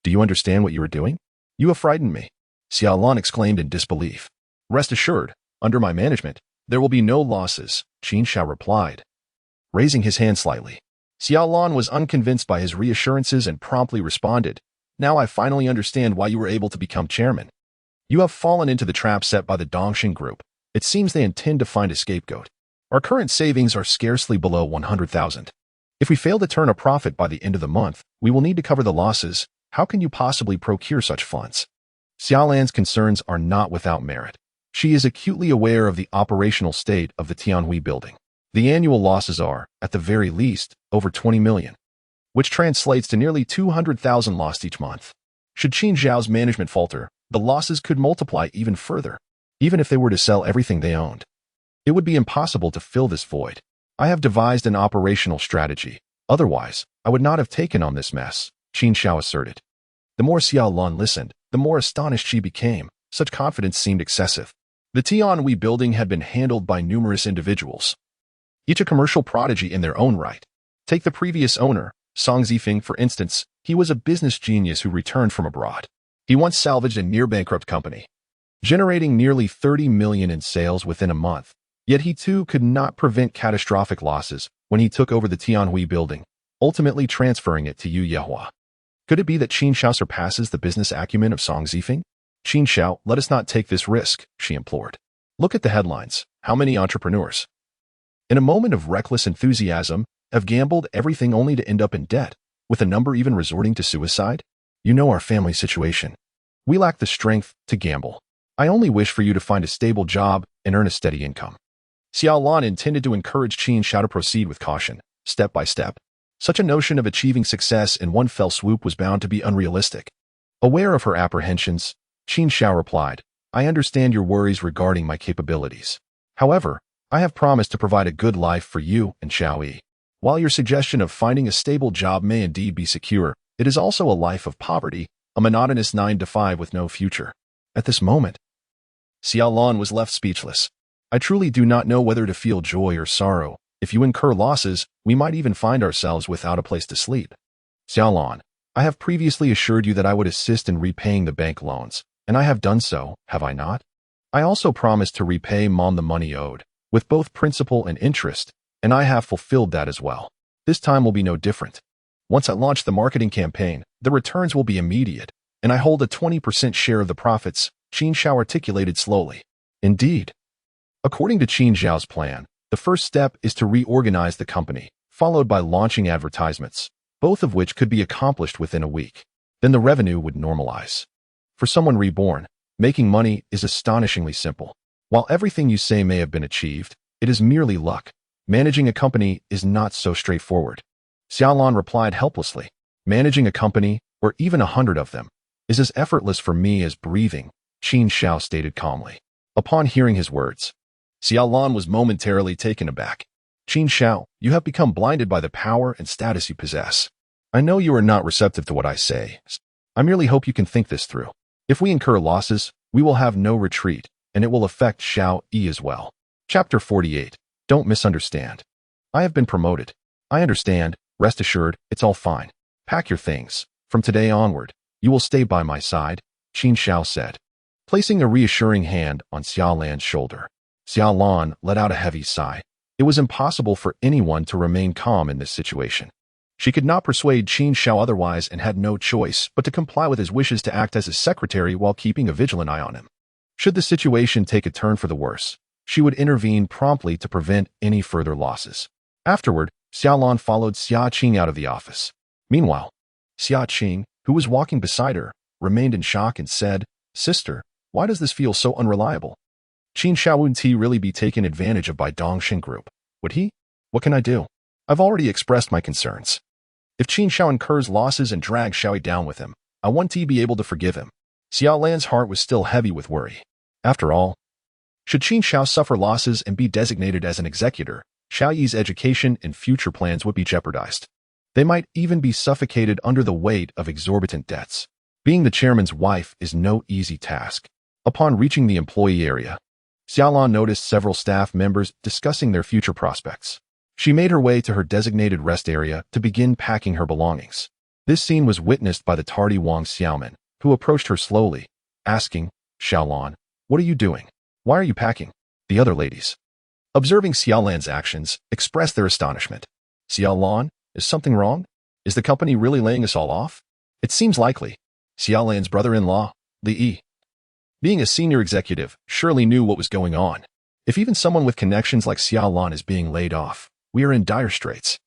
do you understand what you are doing? You have frightened me, Xiao Lan exclaimed in disbelief. Rest assured, under my management, there will be no losses, Qin Shao replied. Raising his hand slightly, Xiao Lan was unconvinced by his reassurances and promptly responded, Now I finally understand why you were able to become chairman. You have fallen into the trap set by the Dongxing Group. It seems they intend to find a scapegoat. Our current savings are scarcely below 100,000. If we fail to turn a profit by the end of the month, we will need to cover the losses. How can you possibly procure such funds? Xiao Lan's concerns are not without merit. She is acutely aware of the operational state of the Tianhui building. The annual losses are, at the very least, over 20 million, which translates to nearly 200,000 lost each month. Should Qin Zhao's management falter, the losses could multiply even further. Even if they were to sell everything they owned, it would be impossible to fill this void. I have devised an operational strategy. Otherwise, I would not have taken on this mess, Qin Shao asserted. The more Xiao Lan listened, the more astonished she became. Such confidence seemed excessive. The Tianhui building had been handled by numerous individuals, each a commercial prodigy in their own right. Take the previous owner, Song Zifeng, for instance. He was a business genius who returned from abroad. He once salvaged a near-bankrupt company, generating nearly 30 million in sales within a month. Yet he too could not prevent catastrophic losses when he took over the Tianhui building, ultimately transferring it to Yu Yehua. Could it be that Qin Shao surpasses the business acumen of Song Zifeng? Qin Shao, let us not take this risk, she implored. Look at the headlines. How many entrepreneurs, in a moment of reckless enthusiasm, have gambled everything only to end up in debt, with a number even resorting to suicide? You know our family situation. We lack the strength to gamble. I only wish for you to find a stable job and earn a steady income. Xiao Lan intended to encourage Qin Shao to proceed with caution, step by step. Such a notion of achieving success in one fell swoop was bound to be unrealistic. Aware of her apprehensions, Qin Shao replied, I understand your worries regarding my capabilities. However, I have promised to provide a good life for you and Xiao Yi. While your suggestion of finding a stable job may indeed be secure, it is also a life of poverty, a monotonous 9 to 5 with no future. At this moment, Xiao Lan was left speechless. I truly do not know whether to feel joy or sorrow. If you incur losses, we might even find ourselves without a place to sleep. Xiao Lan, I have previously assured you that I would assist in repaying the bank loans, and I have done so, have I not? I also promised to repay Mom the money owed, with both principal and interest, and I have fulfilled that as well. This time will be no different. Once I launch the marketing campaign, the returns will be immediate, and I hold a 20% share of the profits, Qin Shao articulated slowly. Indeed. According to Qin Zhao's plan, the first step is to reorganize the company, followed by launching advertisements, both of which could be accomplished within a week. Then the revenue would normalize. For someone reborn, making money is astonishingly simple. While everything you say may have been achieved, it is merely luck. Managing a company is not so straightforward. Xiao Lan replied helplessly. Managing a company, or even 100 of them, is as effortless for me as breathing, Qin Shao stated calmly. Upon hearing his words, Xiao Lan was momentarily taken aback. Qin Shao, you have become blinded by the power and status you possess. I know you are not receptive to what I say. I merely hope you can think this through. If we incur losses, we will have no retreat, and it will affect Xiao Yi as well. Chapter 48. Don't misunderstand. I have been promoted. I understand. Rest assured, it's all fine. Pack your things. From today onward, you will stay by my side, Qin Shao said, placing a reassuring hand on Xiao Lan's shoulder. Xiao Lan let out a heavy sigh. It was impossible for anyone to remain calm in this situation. She could not persuade Qin Shao otherwise and had no choice but to comply with his wishes to act as his secretary while keeping a vigilant eye on him. Should the situation take a turn for the worse, she would intervene promptly to prevent any further losses. Afterward, Xiao Lan followed Xia Qing out of the office. Meanwhile, Xia Qing, who was walking beside her, remained in shock and said, Sister, why does this feel so unreliable? Qin Shao would he really be taken advantage of by Dongxing Group? Would he? What can I do? I've already expressed my concerns. If Qin Shao incurs losses and drags Xiaoyi down with him, I want to be able to forgive him. Xiao Lan's heart was still heavy with worry. After all, should Qin Shao suffer losses and be designated as an executor, Xiao Yi's education and future plans would be jeopardized. They might even be suffocated under the weight of exorbitant debts. Being the chairman's wife is no easy task. Upon reaching the employee area, Xiao Lan noticed several staff members discussing their future prospects. She made her way to her designated rest area to begin packing her belongings. This scene was witnessed by the tardy Wang Xiaoman, who approached her slowly, asking, Xiao Lan, what are you doing? Why are you packing? The other ladies, observing Xiao Lan's actions, expressed their astonishment. Xiao Lan, is something wrong? Is the company really laying us all off? It seems likely. Xiao Lan's brother-in-law, Li Yi, being a senior executive, surely knew what was going on. If even someone with connections like Xiao Lan is being laid off, we are in dire straits.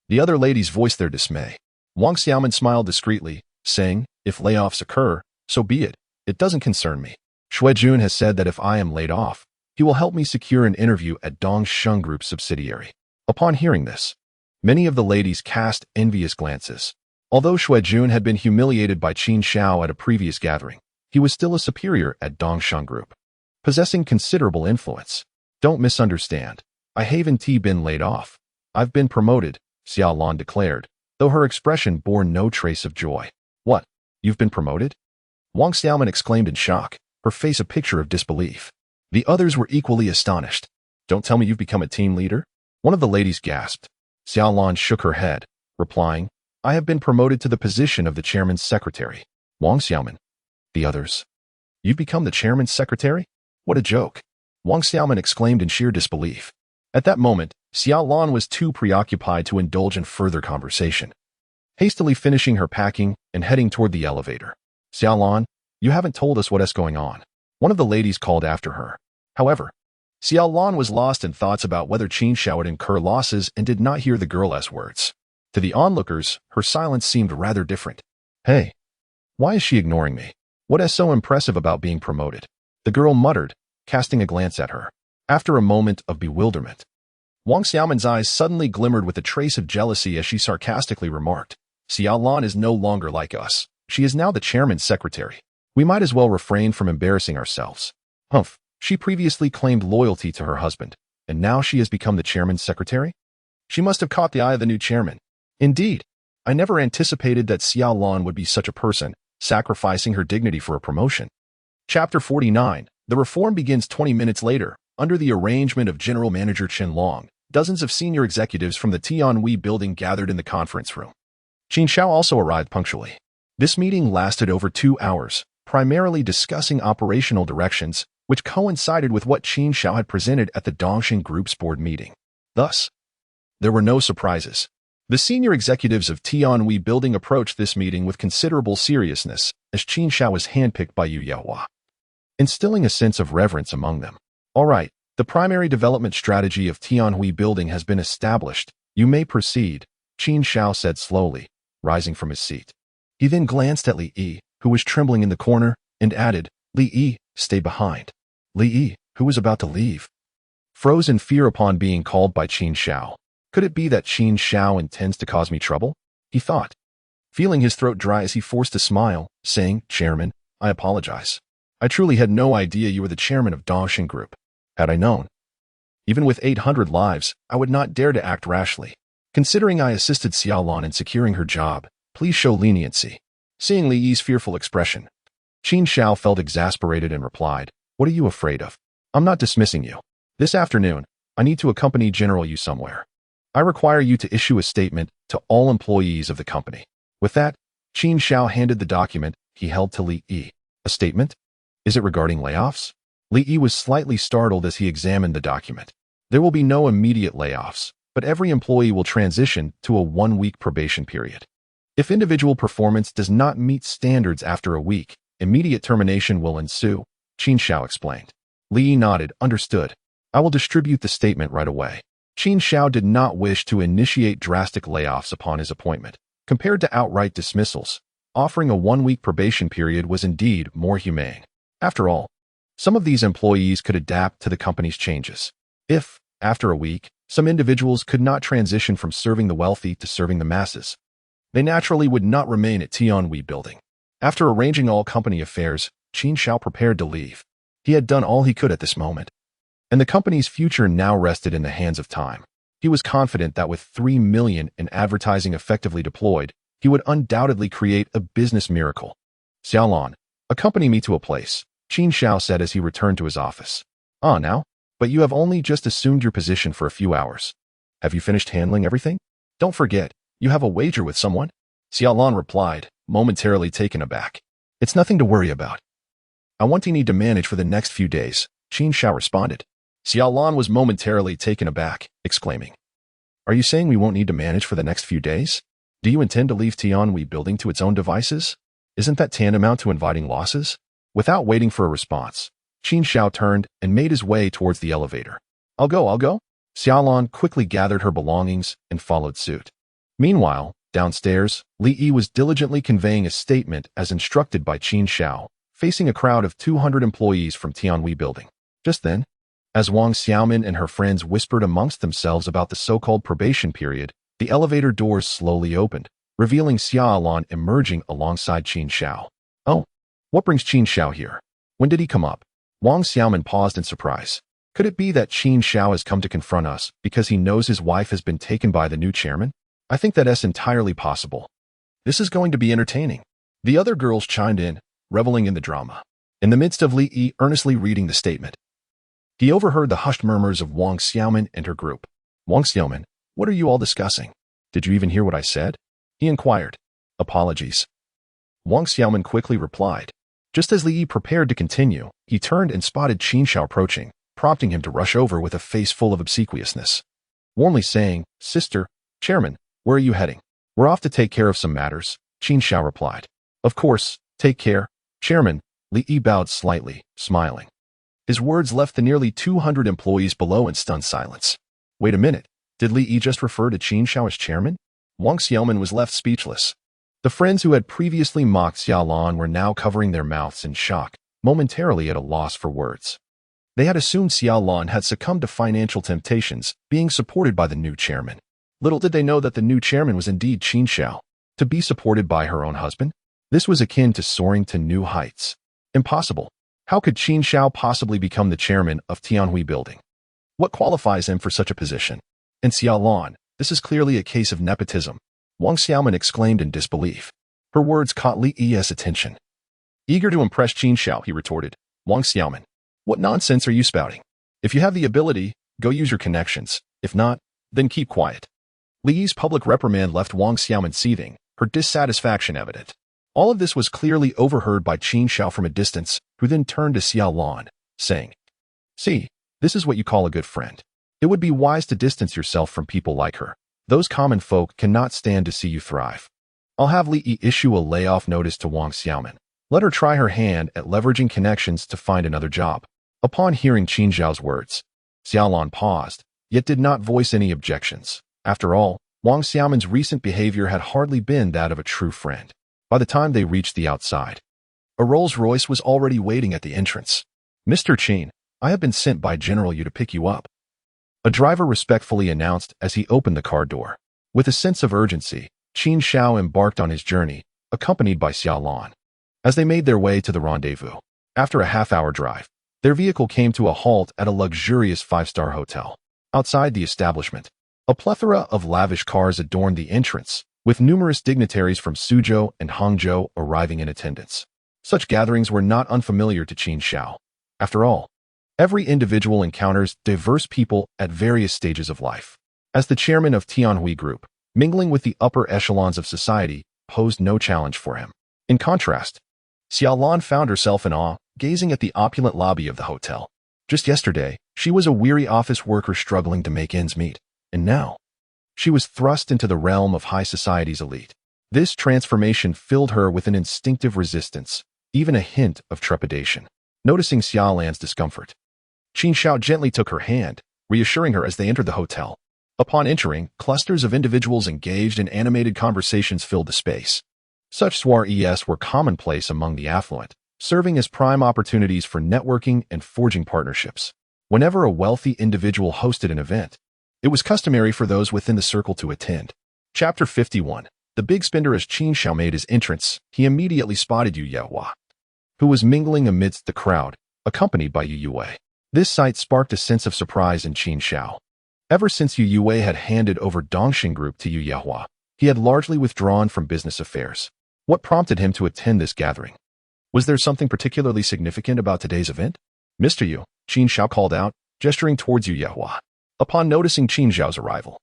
The other ladies voiced their dismay. Wang Xiaoman smiled discreetly, saying, if layoffs occur, so be it. It doesn't concern me. Shui Jun has said that if I am laid off, he will help me secure an interview at Dongsheng Group's subsidiary. Upon hearing this, many of the ladies cast envious glances. Although Shui Jun had been humiliated by Qin Shao at a previous gathering, he was still a superior at Dongsheng Group, possessing considerable influence. Don't misunderstand. I haven't been laid off. I've been promoted, Xiao Lan declared, though her expression bore no trace of joy. What? You've been promoted? Wang Xiaoman exclaimed in shock. her face a picture of disbelief. The others were equally astonished. Don't tell me you've become a team leader? One of the ladies gasped. Xiaolan shook her head, replying, I have been promoted to the position of the chairman's secretary. Wang Xiaoman. The others. You've become the chairman's secretary? What a joke. Wang Xiaoman exclaimed in sheer disbelief. At that moment, Xiaolan was too preoccupied to indulge in further conversation. Hastily finishing her packing and heading toward the elevator. Xiaolan, you haven't told us what's going on. One of the ladies called after her. However, Xiaolan was lost in thoughts about whether Qin Xiao would incur losses and did not hear the girl's words. To the onlookers, her silence seemed rather different. Hey, why is she ignoring me? What is so impressive about being promoted? The girl muttered, casting a glance at her. After a moment of bewilderment, Wang Xiaoman's eyes suddenly glimmered with a trace of jealousy as she sarcastically remarked, Xiaolan is no longer like us. She is now the chairman's secretary. We might as well refrain from embarrassing ourselves. Humph, she previously claimed loyalty to her husband, and now she has become the chairman's secretary? She must have caught the eye of the new chairman. Indeed, I never anticipated that Xiaolan would be such a person, sacrificing her dignity for a promotion. Chapter 49. The reform begins 20 minutes later. Under the arrangement of General Manager Chen Long, dozens of senior executives from the Tianhui building gathered in the conference room. Qin Xiao also arrived punctually. This meeting lasted over 2 hours, primarily discussing operational directions, which coincided with what Qin Xiao had presented at the Dongxing Group's board meeting. Thus, there were no surprises. The senior executives of Tianhui building approached this meeting with considerable seriousness, as Qin Xiao was handpicked by Yu Yaohua, instilling a sense of reverence among them. All right, the primary development strategy of Tianhui building has been established. You may proceed, Qin Xiao said slowly, rising from his seat. He then glanced at Li Yi, who was trembling in the corner, and added, Li Yi, stay behind. Li Yi, who was about to leave, froze in fear upon being called by Qin Xiao. Could it be that Qin Xiao intends to cause me trouble? He thought, feeling his throat dry as he forced a smile, saying, Chairman, I apologize. I truly had no idea you were the chairman of Dongxing Group. Had I known, even with 800 lives, I would not dare to act rashly. Considering I assisted Xiaolan in securing her job, please show leniency. Seeing Li Yi's fearful expression, Qin Xiao felt exasperated and replied, What are you afraid of? I'm not dismissing you. This afternoon, I need to accompany General Yu somewhere. I require you to issue a statement to all employees of the company. With that, Qin Xiao handed the document he held to Li Yi. A statement? Is it regarding layoffs? Li Yi was slightly startled as he examined the document. There will be no immediate layoffs, but every employee will transition to a 1-week probation period. If individual performance does not meet standards after a week, immediate termination will ensue, Qin Xiao explained. Li Yi nodded, understood. I will distribute the statement right away. Qin Xiao did not wish to initiate drastic layoffs upon his appointment. Compared to outright dismissals, offering a 1-week probation period was indeed more humane. After all, some of these employees could adapt to the company's changes. If, after a week, some individuals could not transition from serving the wealthy to serving the masses, they naturally would not remain at Tianhui building. After arranging all company affairs, Qin Xiao prepared to leave. He had done all he could at this moment, and the company's future now rested in the hands of time. He was confident that with 3 million in advertising effectively deployed, he would undoubtedly create a business miracle. Xiaolan, accompany me to a place, Qin Xiao said as he returned to his office. Now? But you have only just assumed your position for a few hours. Have you finished handling everything? Don't forget, you have a wager with someone? Xiaolan replied, momentarily taken aback. It's nothing to worry about. I want you need to manage for the next few days, Qin Xiao responded. Xiaolan was momentarily taken aback, exclaiming, Are you saying we won't need to manage for the next few days? Do you intend to leave Tianhui building to its own devices? Isn't that tantamount to inviting losses? Without waiting for a response, Qin Xiao turned and made his way towards the elevator. I'll go. Xiaolan quickly gathered her belongings and followed suit. Meanwhile, downstairs, Li Yi was diligently conveying a statement as instructed by Qin Xiao, facing a crowd of 200 employees from Tianhui building. Just then, as Wang Xiaoman and her friends whispered amongst themselves about the so-called probation period, the elevator doors slowly opened, revealing Xiaolan emerging alongside Qin Xiao. Oh, what brings Qin Xiao here? When did he come up? Wang Xiaoman paused in surprise. Could it be that Qin Xiao has come to confront us because he knows his wife has been taken by the new chairman? I think that's entirely possible. This is going to be entertaining. The other girls chimed in, reveling in the drama. In the midst of Li Yi earnestly reading the statement, he overheard the hushed murmurs of Wang Xiaoman and her group. "Wang Xiaoman, what are you all discussing? Did you even hear what I said?" he inquired. "Apologies." Wang Xiaoman quickly replied. Just as Li Yi prepared to continue, he turned and spotted Qin Shao approaching, prompting him to rush over with a face full of obsequiousness. Warmly saying, "Sister, Chairman, where are you heading?" "We're off to take care of some matters," Qin Shao replied. "Of course, take care, Chairman." Li Yi bowed slightly, smiling. His words left the nearly 200 employees below in stunned silence. Wait a minute, did Li Yi just refer to Qin Shao as chairman? Wang Xiaoman was left speechless. The friends who had previously mocked Xiaolan were now covering their mouths in shock, momentarily at a loss for words. They had assumed Xiaolan had succumbed to financial temptations, being supported by the new chairman. Little did they know that the new chairman was indeed Qin Shao. To be supported by her own husband? This was akin to soaring to new heights. Impossible. How could Qin Shao possibly become the chairman of Tianhui Building? What qualifies him for such a position? And Xiaolan, this is clearly a case of nepotism. Wang Xiaoman exclaimed in disbelief. Her words caught Li Yi's attention. Eager to impress Qin Shao, he retorted. "Wang Xiaoman, what nonsense are you spouting? If you have the ability, go use your connections. If not, then keep quiet." Li Yi's public reprimand left Wang Xiaoman seething, her dissatisfaction evident. All of this was clearly overheard by Qin Shao from a distance, who then turned to Xiaolan, saying, "See, this is what you call a good friend. It would be wise to distance yourself from people like her. Those common folk cannot stand to see you thrive." I'll have Li Yi issue a layoff notice to Wang Xiaoman. Let her try her hand at leveraging connections to find another job. Upon hearing Qin Shao's words, Xiaolan paused, yet did not voice any objections. After all, Wang Xiaoman's recent behavior had hardly been that of a true friend. By the time they reached the outside, a Rolls-Royce was already waiting at the entrance. "Mr. Qin, I have been sent by General Yu to pick you up," a driver respectfully announced as he opened the car door. With a sense of urgency, Qin Shao embarked on his journey, accompanied by Xiaolan. As they made their way to the rendezvous, after a half-hour drive, their vehicle came to a halt at a luxurious five-star hotel. Outside the establishment, a plethora of lavish cars adorned the entrance, with numerous dignitaries from Suzhou and Hangzhou arriving in attendance. Such gatherings were not unfamiliar to Qin Shao. After all, every individual encounters diverse people at various stages of life. As the chairman of Tianhui Group, mingling with the upper echelons of society posed no challenge for him. In contrast, Xiaolan found herself in awe, gazing at the opulent lobby of the hotel. Just yesterday, she was a weary office worker struggling to make ends meet, and now, she was thrust into the realm of high society's elite. This transformation filled her with an instinctive resistance, even a hint of trepidation. Noticing Xiaolan's discomfort, Qin Shao gently took her hand, reassuring her as they entered the hotel. Upon entering, clusters of individuals engaged in animated conversations filled the space. Such soirees were commonplace among the affluent, serving as prime opportunities for networking and forging partnerships. Whenever a wealthy individual hosted an event, it was customary for those within the circle to attend. Chapter 51. The big spender. As Qin Shao made his entrance, he immediately spotted Yu Yehua, who was mingling amidst the crowd, accompanied by Yu Yue. This sight sparked a sense of surprise in Qin Shao. Ever since Yu Yue had handed over Dongxing Group to Yu Yehua, he had largely withdrawn from business affairs. What prompted him to attend this gathering? Was there something particularly significant about today's event? "Mr. Yu," Qin Shao called out, gesturing towards Yu Yehua. Upon noticing Qin Shao's arrival,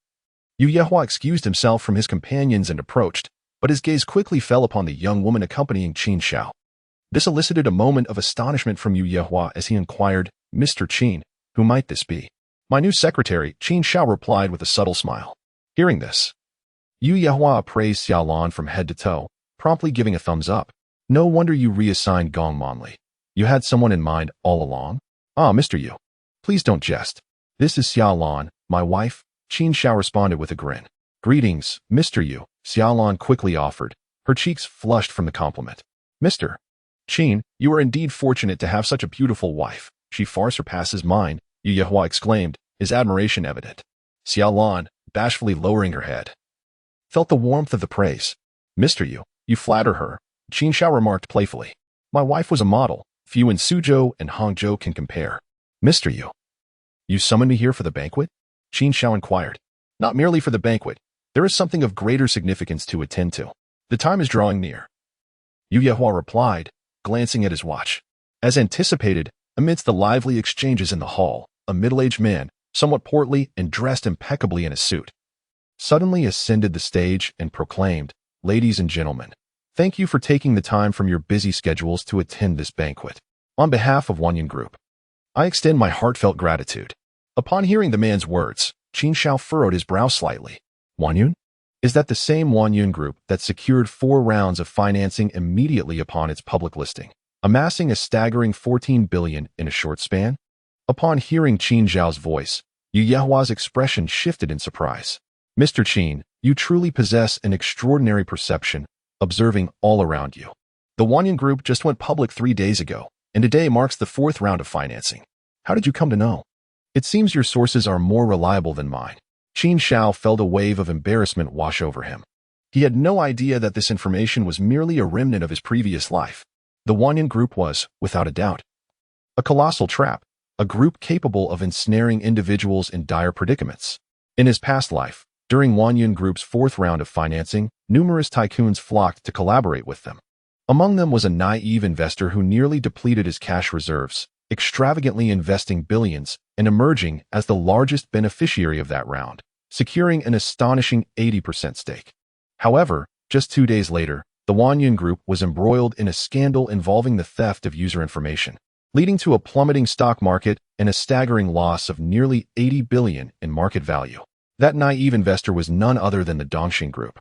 Yu Yehua excused himself from his companions and approached, but his gaze quickly fell upon the young woman accompanying Qin Shao. This elicited a moment of astonishment from Yu Yehua as he inquired, "Mr. Qin, who might this be?" "My new secretary," Qin Shao replied with a subtle smile. Hearing this, Yu Yehua appraised Xiaolan from head to toe, promptly giving a thumbs up. "No wonder you reassigned Gong Monli. You had someone in mind all along?" "Ah, Mr. Yu, please don't jest. This is Xiaolan, my wife," Qin Shao responded with a grin. "Greetings, Mr. Yu," Xiaolan quickly offered, her cheeks flushed from the compliment. "Mr. Qin, you are indeed fortunate to have such a beautiful wife. She far surpasses mine," Yu Yehua exclaimed, his admiration evident. Xiaolan, bashfully lowering her head, felt the warmth of the praise. "Mr. Yu, you flatter her," Qin Shao remarked playfully. "My wife was a model. Few in Suzhou and Hangzhou can compare." "Mr. Yu, you summoned me here for the banquet?" Qin Shao inquired. "Not merely for the banquet. There is something of greater significance to attend to. The time is drawing near," Yu Yehua replied, glancing at his watch. As anticipated, amidst the lively exchanges in the hall, a middle-aged man, somewhat portly and dressed impeccably in a suit, suddenly ascended the stage and proclaimed, "Ladies and gentlemen, thank you for taking the time from your busy schedules to attend this banquet. On behalf of Wanyan Group, I extend my heartfelt gratitude." Upon hearing the man's words, Qin Shao furrowed his brow slightly. Wanyan? Is that the same Wanyan Group that secured 4 rounds of financing immediately upon its public listing, amassing a staggering 14 billion in a short span? Upon hearing Qin Zhao's voice, Yu Yehua's expression shifted in surprise. "Mr. Qin, you truly possess an extraordinary perception, observing all around you. The Wanyan Group just went public 3 days ago, and today marks the 4th round of financing. How did you come to know? It seems your sources are more reliable than mine." Qin Shao felt a wave of embarrassment wash over him. He had no idea that this information was merely a remnant of his previous life. The Wanyan Group was, without a doubt, a colossal trap, a group capable of ensnaring individuals in dire predicaments. In his past life, during Wanyan Group's 4th round of financing, numerous tycoons flocked to collaborate with them. Among them was a naive investor who nearly depleted his cash reserves, extravagantly investing billions and emerging as the largest beneficiary of that round, securing an astonishing 80% stake. However, just 2 days later, the Wanyan Group was embroiled in a scandal involving the theft of user information, leading to a plummeting stock market and a staggering loss of nearly 80 billion in market value. That naive investor was none other than the Dongxing Group.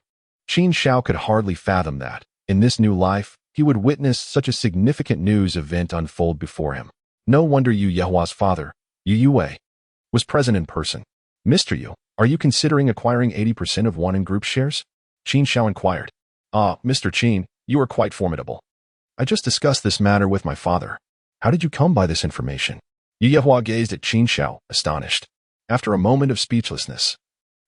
Qin Shao could hardly fathom that, in this new life, he would witness such a significant news event unfold before him. No wonder Yu Yehua's father, Yu Yue, was present in person. "Mr. Yu, are you considering acquiring 80% of Wanyan Group shares?" Qin Shao inquired. "Ah, Mr. Qin, you are quite formidable. I just discussed this matter with my father. How did you come by this information?" Yu Yehua gazed at Qin Shao, astonished. After a moment of speechlessness,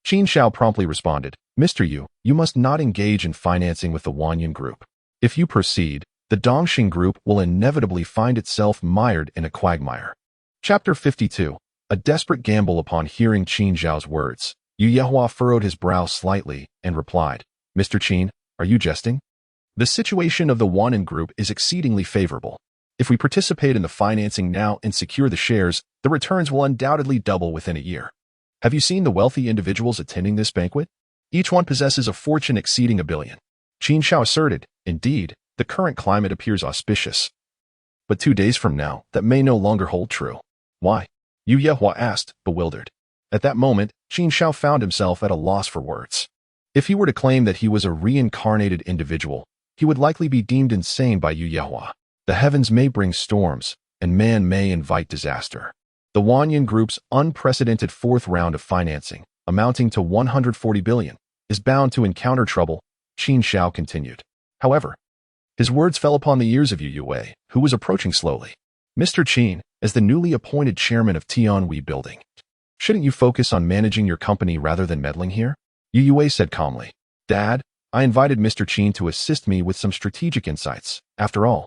Qin Shao promptly responded, "Mr. Yu, you must not engage in financing with the Wanyan Group. If you proceed, the Dongxing Group will inevitably find itself mired in a quagmire." Chapter 52. A desperate gamble. Upon hearing Qin Zhao's words, Yu Yehua furrowed his brow slightly and replied, "Mr. Qin, are you jesting? The situation of the Wanyan Group is exceedingly favorable. If we participate in the financing now and secure the shares, the returns will undoubtedly double within a year. Have you seen the wealthy individuals attending this banquet? Each one possesses a fortune exceeding 1 billion. Qin Shao asserted, "Indeed, the current climate appears auspicious. But 2 days from now, that may no longer hold true." "Why?" Yu Yehua asked, bewildered. At that moment, Qin Shao found himself at a loss for words. If he were to claim that he was a reincarnated individual, he would likely be deemed insane by Yu Yehua. The heavens may bring storms, and man may invite disaster. The Wanyan Group's unprecedented 4th round of financing, amounting to 140 billion, is bound to encounter trouble, Qin Shao continued. However, his words fell upon the ears of Yu Yue, who was approaching slowly. "Mr. Qin, as the newly appointed chairman of Tianwei Building, shouldn't you focus on managing your company rather than meddling here?" Yu Yue said calmly. "Dad, I invited Mr. Qin to assist me with some strategic insights. After all,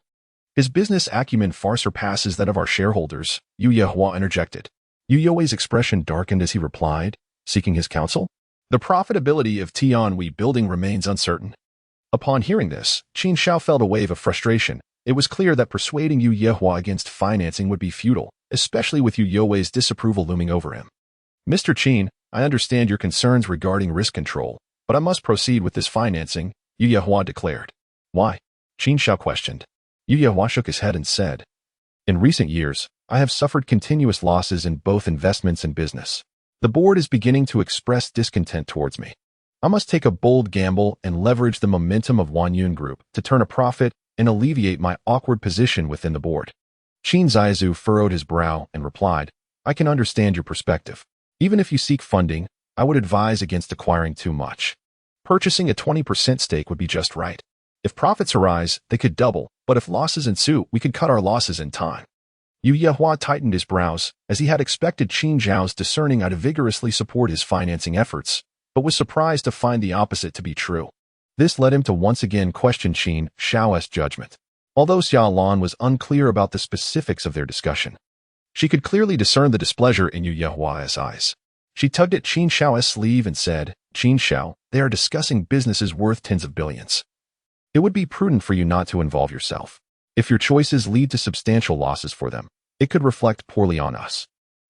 his business acumen far surpasses that of our shareholders," Yu Yehua interjected. Yu Yue's expression darkened as he replied, "Seeking his counsel? The profitability of Tianwei Building remains uncertain." Upon hearing this, Qin Shao felt a wave of frustration. It was clear that persuading Yu Yehua against financing would be futile, especially with Yu Yue's disapproval looming over him. "Mr. Qin, I understand your concerns regarding risk control, but I must proceed with this financing," Yu Yehua declared. "Why?" Qin Shao questioned. Yu Yehua shook his head and said, "In recent years, I have suffered continuous losses in both investments and business. The board is beginning to express discontent towards me. I must take a bold gamble and leverage the momentum of Wanyan Group to turn a profit and alleviate my awkward position within the board." Qin Zaizu furrowed his brow and replied, "I can understand your perspective. Even if you seek funding, I would advise against acquiring too much. Purchasing a 20% stake would be just right. If profits arise, they could double, but if losses ensue, we could cut our losses in time." Yu Yehua tightened his brows, as he had expected Qin Zhao's discerning eye to vigorously support his financing efforts, but was surprised to find the opposite to be true. This led him to once again question Qin Shao's judgment. Although Xia Lan was unclear about the specifics of their discussion, she could clearly discern the displeasure in Yu Yehua's eyes. She tugged at Qin Shao's sleeve and said, "Qin Shao, they are discussing businesses worth tens of billions. It would be prudent for you not to involve yourself. If your choices lead to substantial losses for them, it could reflect poorly on us.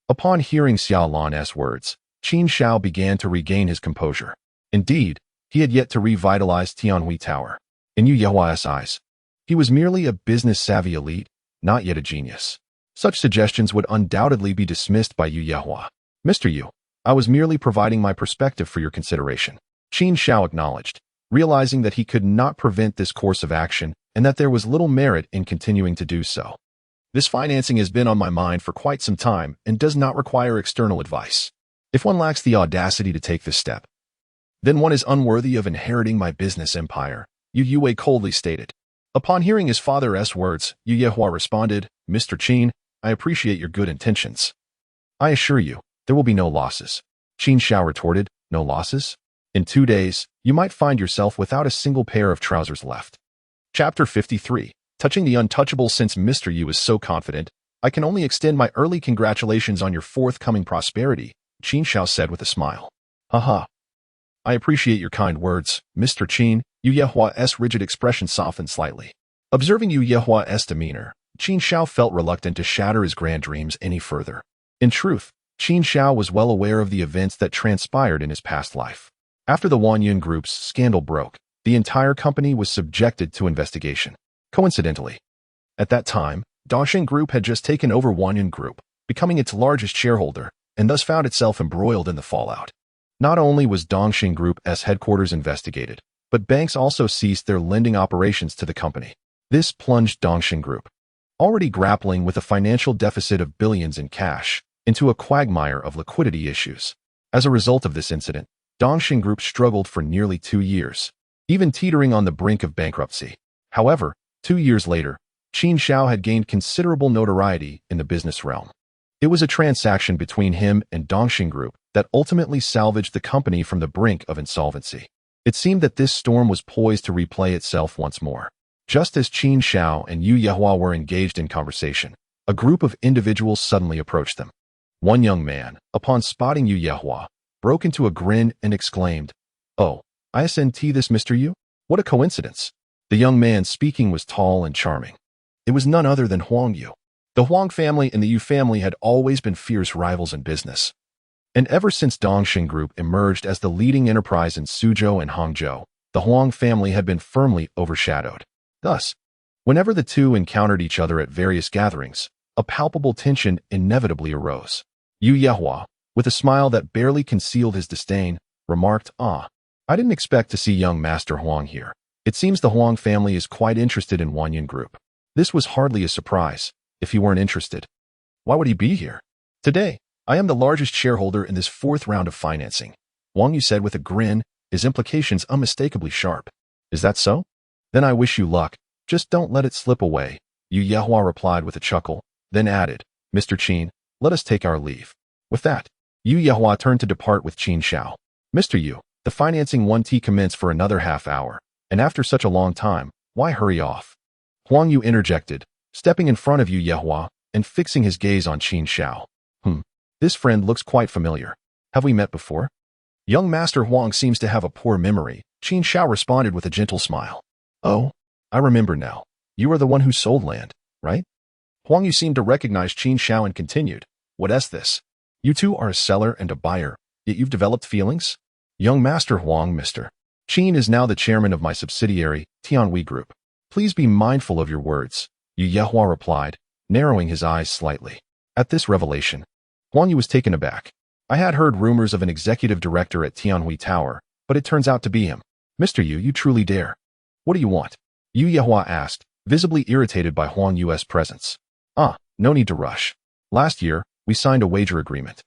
Upon hearing Xiao Lan's words, Qin Shao began to regain his composure. Indeed, he had yet to revitalize Tianhui Tower. In Yu Yehua's eyes, he was merely a business-savvy elite, not yet a genius. Such suggestions would undoubtedly be dismissed by Yu Yehua. Mr. Yu, I was merely providing my perspective for your consideration. Qin Shao acknowledged, realizing that he could not prevent this course of action and that there was little merit in continuing to do so. This financing has been on my mind for quite some time and does not require external advice. If one lacks the audacity to take this step, then one is unworthy of inheriting my business empire, Yu Yue coldly stated. Upon hearing his father's words, Yu Yehua responded, Mr. Qin, I appreciate your good intentions. I assure you, there will be no losses. Qin Shao retorted, no losses? In 2 days, you might find yourself without a single pair of trousers left. Chapter 53. Touching the untouchable. Since Mr. Yu is so confident, I can only extend my early congratulations on your forthcoming prosperity, Qin Shao said with a smile. Haha. I appreciate your kind words, Mr. Qin. Yu Yehua's rigid expression softened slightly. Observing Yu Yehua's demeanor, Qin Shao felt reluctant to shatter his grand dreams any further. In truth, Qin Shao was well aware of the events that transpired in his past life. After the Huangyun Group's scandal broke, the entire company was subjected to investigation. Coincidentally, at that time, Dongxing Group had just taken over Huangyun Group, becoming its largest shareholder, and thus found itself embroiled in the fallout. Not only was Dongxing Group's headquarters investigated, but banks also ceased their lending operations to the company. This plunged Dongxing Group, already grappling with a financial deficit of billions in cash, into a quagmire of liquidity issues. As a result of this incident, Dongxing Group struggled for nearly 2 years, even teetering on the brink of bankruptcy. However, 2 years later, Qin Shao had gained considerable notoriety in the business realm. It was a transaction between him and Dongxing Group that ultimately salvaged the company from the brink of insolvency. It seemed that this storm was poised to replay itself once more. Just as Qin Shao and Yu Yehua were engaged in conversation, a group of individuals suddenly approached them. One young man, upon spotting Yu Yehua, broke into a grin and exclaimed, "Oh, isn't this Mr. Yu? What a coincidence." The young man speaking was tall and charming. It was none other than Huang Yu. The Huang family and the Yu family had always been fierce rivals in business. And ever since Dongxing Group emerged as the leading enterprise in Suzhou and Hangzhou, the Huang family had been firmly overshadowed. Thus, whenever the two encountered each other at various gatherings, a palpable tension inevitably arose. Yu Yehua, with a smile that barely concealed his disdain, remarked, I didn't expect to see young Master Huang here. It seems the Huang family is quite interested in Huangyun Group. This was hardly a surprise. If he weren't interested, why would he be here? Today, I am the largest shareholder in this 4th round of financing, Huang Yu said with a grin, his implications unmistakably sharp. Is that so? Then I wish you luck. Just don't let it slip away, Yu Yehua replied with a chuckle, then added, Mr. Qin, let us take our leave. With that, Yu Yehua turned to depart with Qin Shao. Mr. Yu, the financing 1T commenced for another half hour, and after such a long time, why hurry off? Huang Yu interjected, stepping in front of Yu Yehua and fixing his gaze on Qin Shao. This friend looks quite familiar. Have we met before? Young Master Huang seems to have a poor memory, Qin Shao responded with a gentle smile. Oh, I remember now. You are the one who sold land, right? Huang Yu seemed to recognize Qin Shao and continued, What's this? You two are a seller and a buyer, yet you've developed feelings? Young Master Huang, Mr. Qin is now the chairman of my subsidiary, Tianhui Group. Please be mindful of your words, Yu Yehua replied, narrowing his eyes slightly. At this revelation, Huang Yu was taken aback. I had heard rumors of an executive director at Tianhui Tower, but it turns out to be him. Mr. Yu, you truly dare. What do you want? Yu Yehua asked, visibly irritated by Huang Yu's presence. No need to rush. Last year, we signed a wager agreement.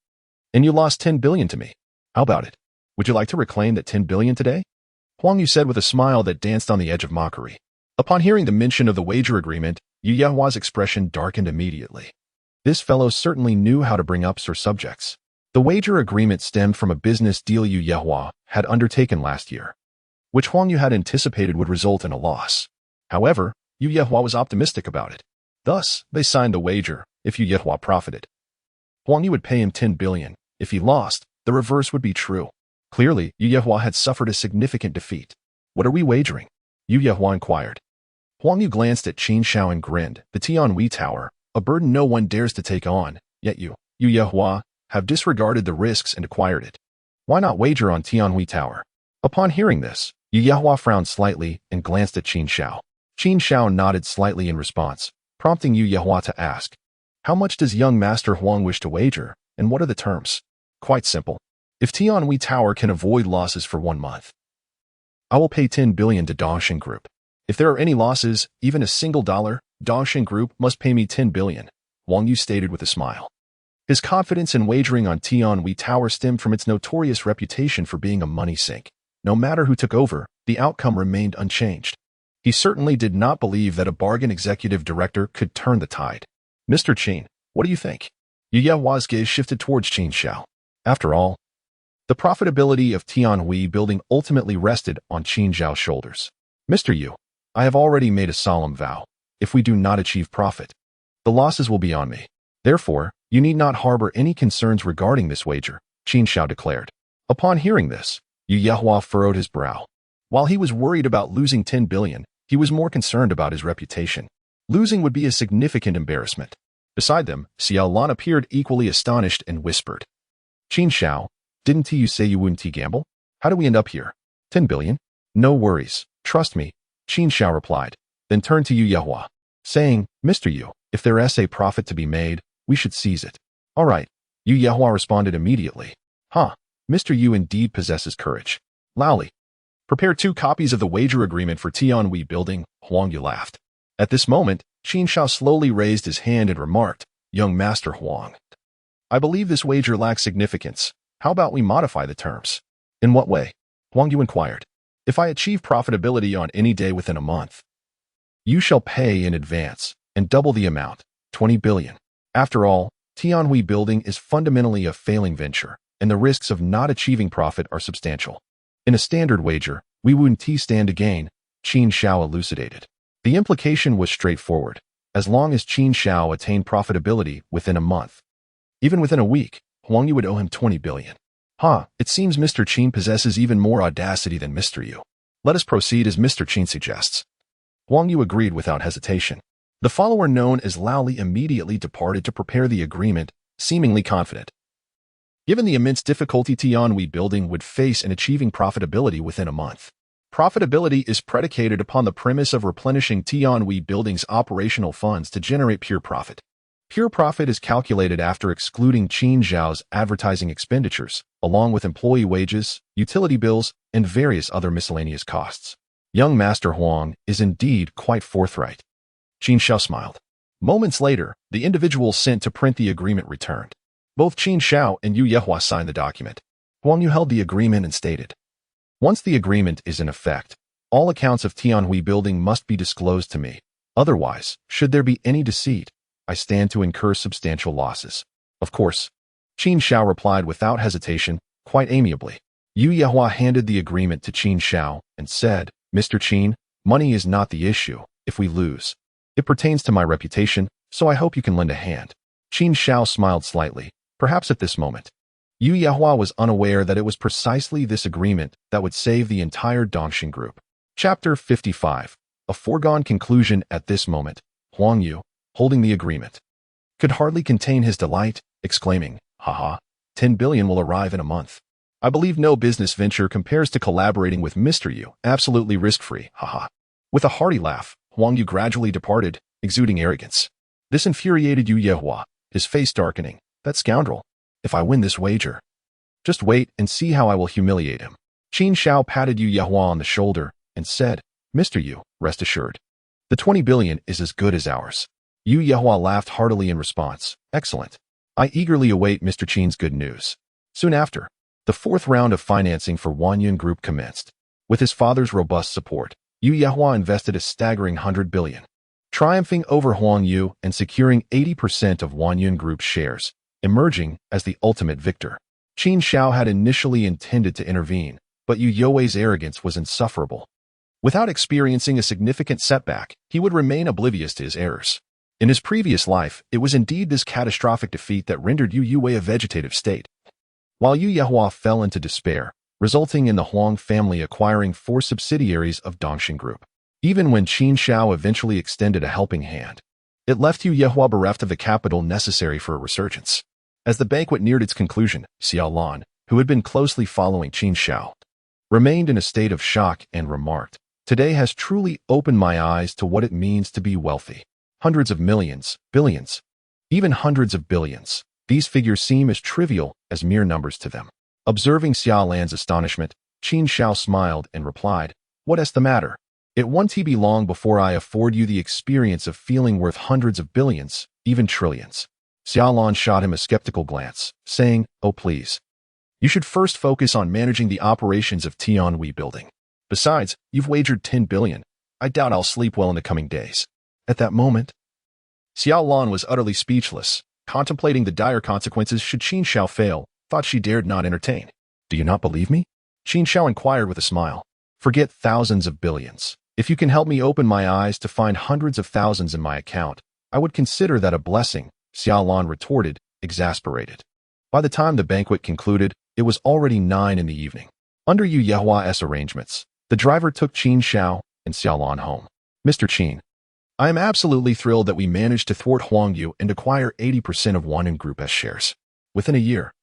And you lost 10 billion to me. How about it? Would you like to reclaim that 10 billion today? Huang Yu said with a smile that danced on the edge of mockery. Upon hearing the mention of the wager agreement, Yu Yehua's expression darkened immediately. This fellow certainly knew how to bring up sore subjects. The wager agreement stemmed from a business deal Yu Yehua had undertaken last year, which Huang Yu had anticipated would result in a loss. However, Yu Yehua was optimistic about it. Thus, they signed the wager. If Yu Yehua profited, Huang Yu would pay him 10 billion. If he lost, the reverse would be true. Clearly, Yu Yehua had suffered a significant defeat. What are we wagering? Yu Yehua inquired. Huang Yu glanced at Qin Shao and grinned. The Tianhui Tower, a burden no one dares to take on, yet you Yehua, have disregarded the risks and acquired it. Why not wager on Tianhui Tower? Upon hearing this, Yehua frowned slightly and glanced at Qin Shao. Qin Shao nodded slightly in response, prompting Yehua to ask, how much does young Master Huang wish to wager, and what are the terms? Quite simple. If Tianhui Tower can avoid losses for 1 month, I will pay 10 billion to Dongxing Group. If there are any losses, even a single dollar, Dongxing Group must pay me 10 billion, Huang Yu stated with a smile. His confidence in wagering on Tianhui Tower stemmed from its notorious reputation for being a money sink. No matter who took over, the outcome remained unchanged. He certainly did not believe that a bargain executive director could turn the tide. Mr. Qin, what do you think? Yehua's gaze shifted towards Qin Shao. After all, the profitability of Tianhui building ultimately rested on Qin Zhao's shoulders. Mr. Yu, I have already made a solemn vow. If we do not achieve profit, the losses will be on me. Therefore, you need not harbor any concerns regarding this wager, Qin Shao declared. Upon hearing this, Yehua furrowed his brow. While he was worried about losing 10 billion, he was more concerned about his reputation. Losing would be a significant embarrassment. Beside them, Xiao Lan appeared equally astonished and whispered, Qin Shao, didn't you say you wouldn't gamble? How do we end up here? 10 billion? No worries. Trust me, Qin Shao replied, then turned to Yehua, saying, Mr. Yu, if there is a profit to be made, we should seize it. All right, Yehua responded immediately. Mr. Yu indeed possesses courage. Laoli, prepare 2 copies of the wager agreement for Tianhui building, Huang Yu laughed. At this moment, Qin Shao slowly raised his hand and remarked, Young Master Huang, I believe this wager lacks significance. How about we modify the terms? In what way? Huang Yu inquired. If I achieve profitability on any day within a month, you shall pay in advance and double the amount, 20 billion. After all, Tianhui building is fundamentally a failing venture, and the risks of not achieving profit are substantial. In a standard wager, we wouldn't stand to gain, Qin Shao elucidated. The implication was straightforward. As long as Qin Shao attained profitability within a month, even within a week, Huang Yu would owe him 20 billion. It seems Mr. Qin possesses even more audacity than Mr. Yu. Let us proceed as Mr. Qin suggests. Huang Yu agreed without hesitation. The follower known as Laoli immediately departed to prepare the agreement, seemingly confident. Given the immense difficulty Tianhui building would face in achieving profitability within a month, profitability is predicated upon the premise of replenishing Tianhui building's operational funds to generate pure profit. Pure profit is calculated after excluding Qin Zhao's advertising expenditures, along with employee wages, utility bills, and various other miscellaneous costs. Young Master Huang is indeed quite forthright. Qin Shao smiled. Moments later, the individual sent to print the agreement returned. Both Qin Shao and Yehua signed the document. Huang Yu held the agreement and stated, once the agreement is in effect, all accounts of Tianhui building must be disclosed to me. Otherwise, should there be any deceit, I stand to incur substantial losses. Of course. Qin Shao replied without hesitation, quite amiably. Yehua handed the agreement to Qin Shao and said, Mr. Qin, money is not the issue if we lose. It pertains to my reputation, so I hope you can lend a hand. Qin Shao smiled slightly, perhaps at this moment. Yehua was unaware that it was precisely this agreement that would save the entire Dongxing Group. Chapter 55. A foregone conclusion. At this moment, Huang Yu, holding the agreement, could hardly contain his delight, exclaiming, 10 billion will arrive in a month. I believe no business venture compares to collaborating with Mr. Yu, absolutely risk-free, With a hearty laugh, Huang Yu gradually departed, exuding arrogance. This infuriated Yehua, his face darkening. That scoundrel. If I win this wager, just wait and see how I will humiliate him. Qin Shao patted Yehua on the shoulder and said, Mr. Yu, rest assured. The 20 billion is as good as ours. Yehua laughed heartily in response. Excellent. I eagerly await Mr. Qin's good news. Soon after, the 4th round of financing for Huanyun Group commenced. With his father's robust support, Yehua invested a staggering 100 billion, triumphing over Huang Yu and securing 80% of Huanyun Group's shares, emerging as the ultimate victor. Qin Shao had initially intended to intervene, but Yue's arrogance was insufferable. Without experiencing a significant setback, he would remain oblivious to his errors. In his previous life, it was indeed this catastrophic defeat that rendered Yue a vegetative state. While Yehua fell into despair, resulting in the Huang family acquiring 4 subsidiaries of Dongxing Group. Even when Qin Shao eventually extended a helping hand, it left Yu Yehua bereft of the capital necessary for a resurgence. As the banquet neared its conclusion, Xiao Lan, who had been closely following Qin Shao, remained in a state of shock and remarked, "Today has truly opened my eyes to what it means to be wealthy. Hundreds of millions, billions, even hundreds of billions. These figures seem as trivial as mere numbers to them." Observing Xiao Lan's astonishment, Qin Shao smiled and replied, "What is the matter? It won't be long before I afford you the experience of feeling worth hundreds of billions, even trillions." Xiao Lan shot him a skeptical glance, saying, "Oh please. You should first focus on managing the operations of Tianhui Building. Besides, you've wagered 10 billion. I doubt I'll sleep well in the coming days." At that moment, Xiao Lan was utterly speechless, contemplating the dire consequences should Qin Shao fail, thought she dared not entertain. "Do you not believe me?" Qin Shao inquired with a smile. "Forget thousands of billions. If you can help me open my eyes to find hundreds of thousands in my account, I would consider that a blessing," Xiao Lan retorted, exasperated. By the time the banquet concluded, it was already 9 in the evening. Under Yu Yehua's arrangements, the driver took Qin Shao and Xiao Lan home. "Mr. Qin, I am absolutely thrilled that we managed to thwart Huang Yu and acquire 80% of Wanun Group S shares. Within a year,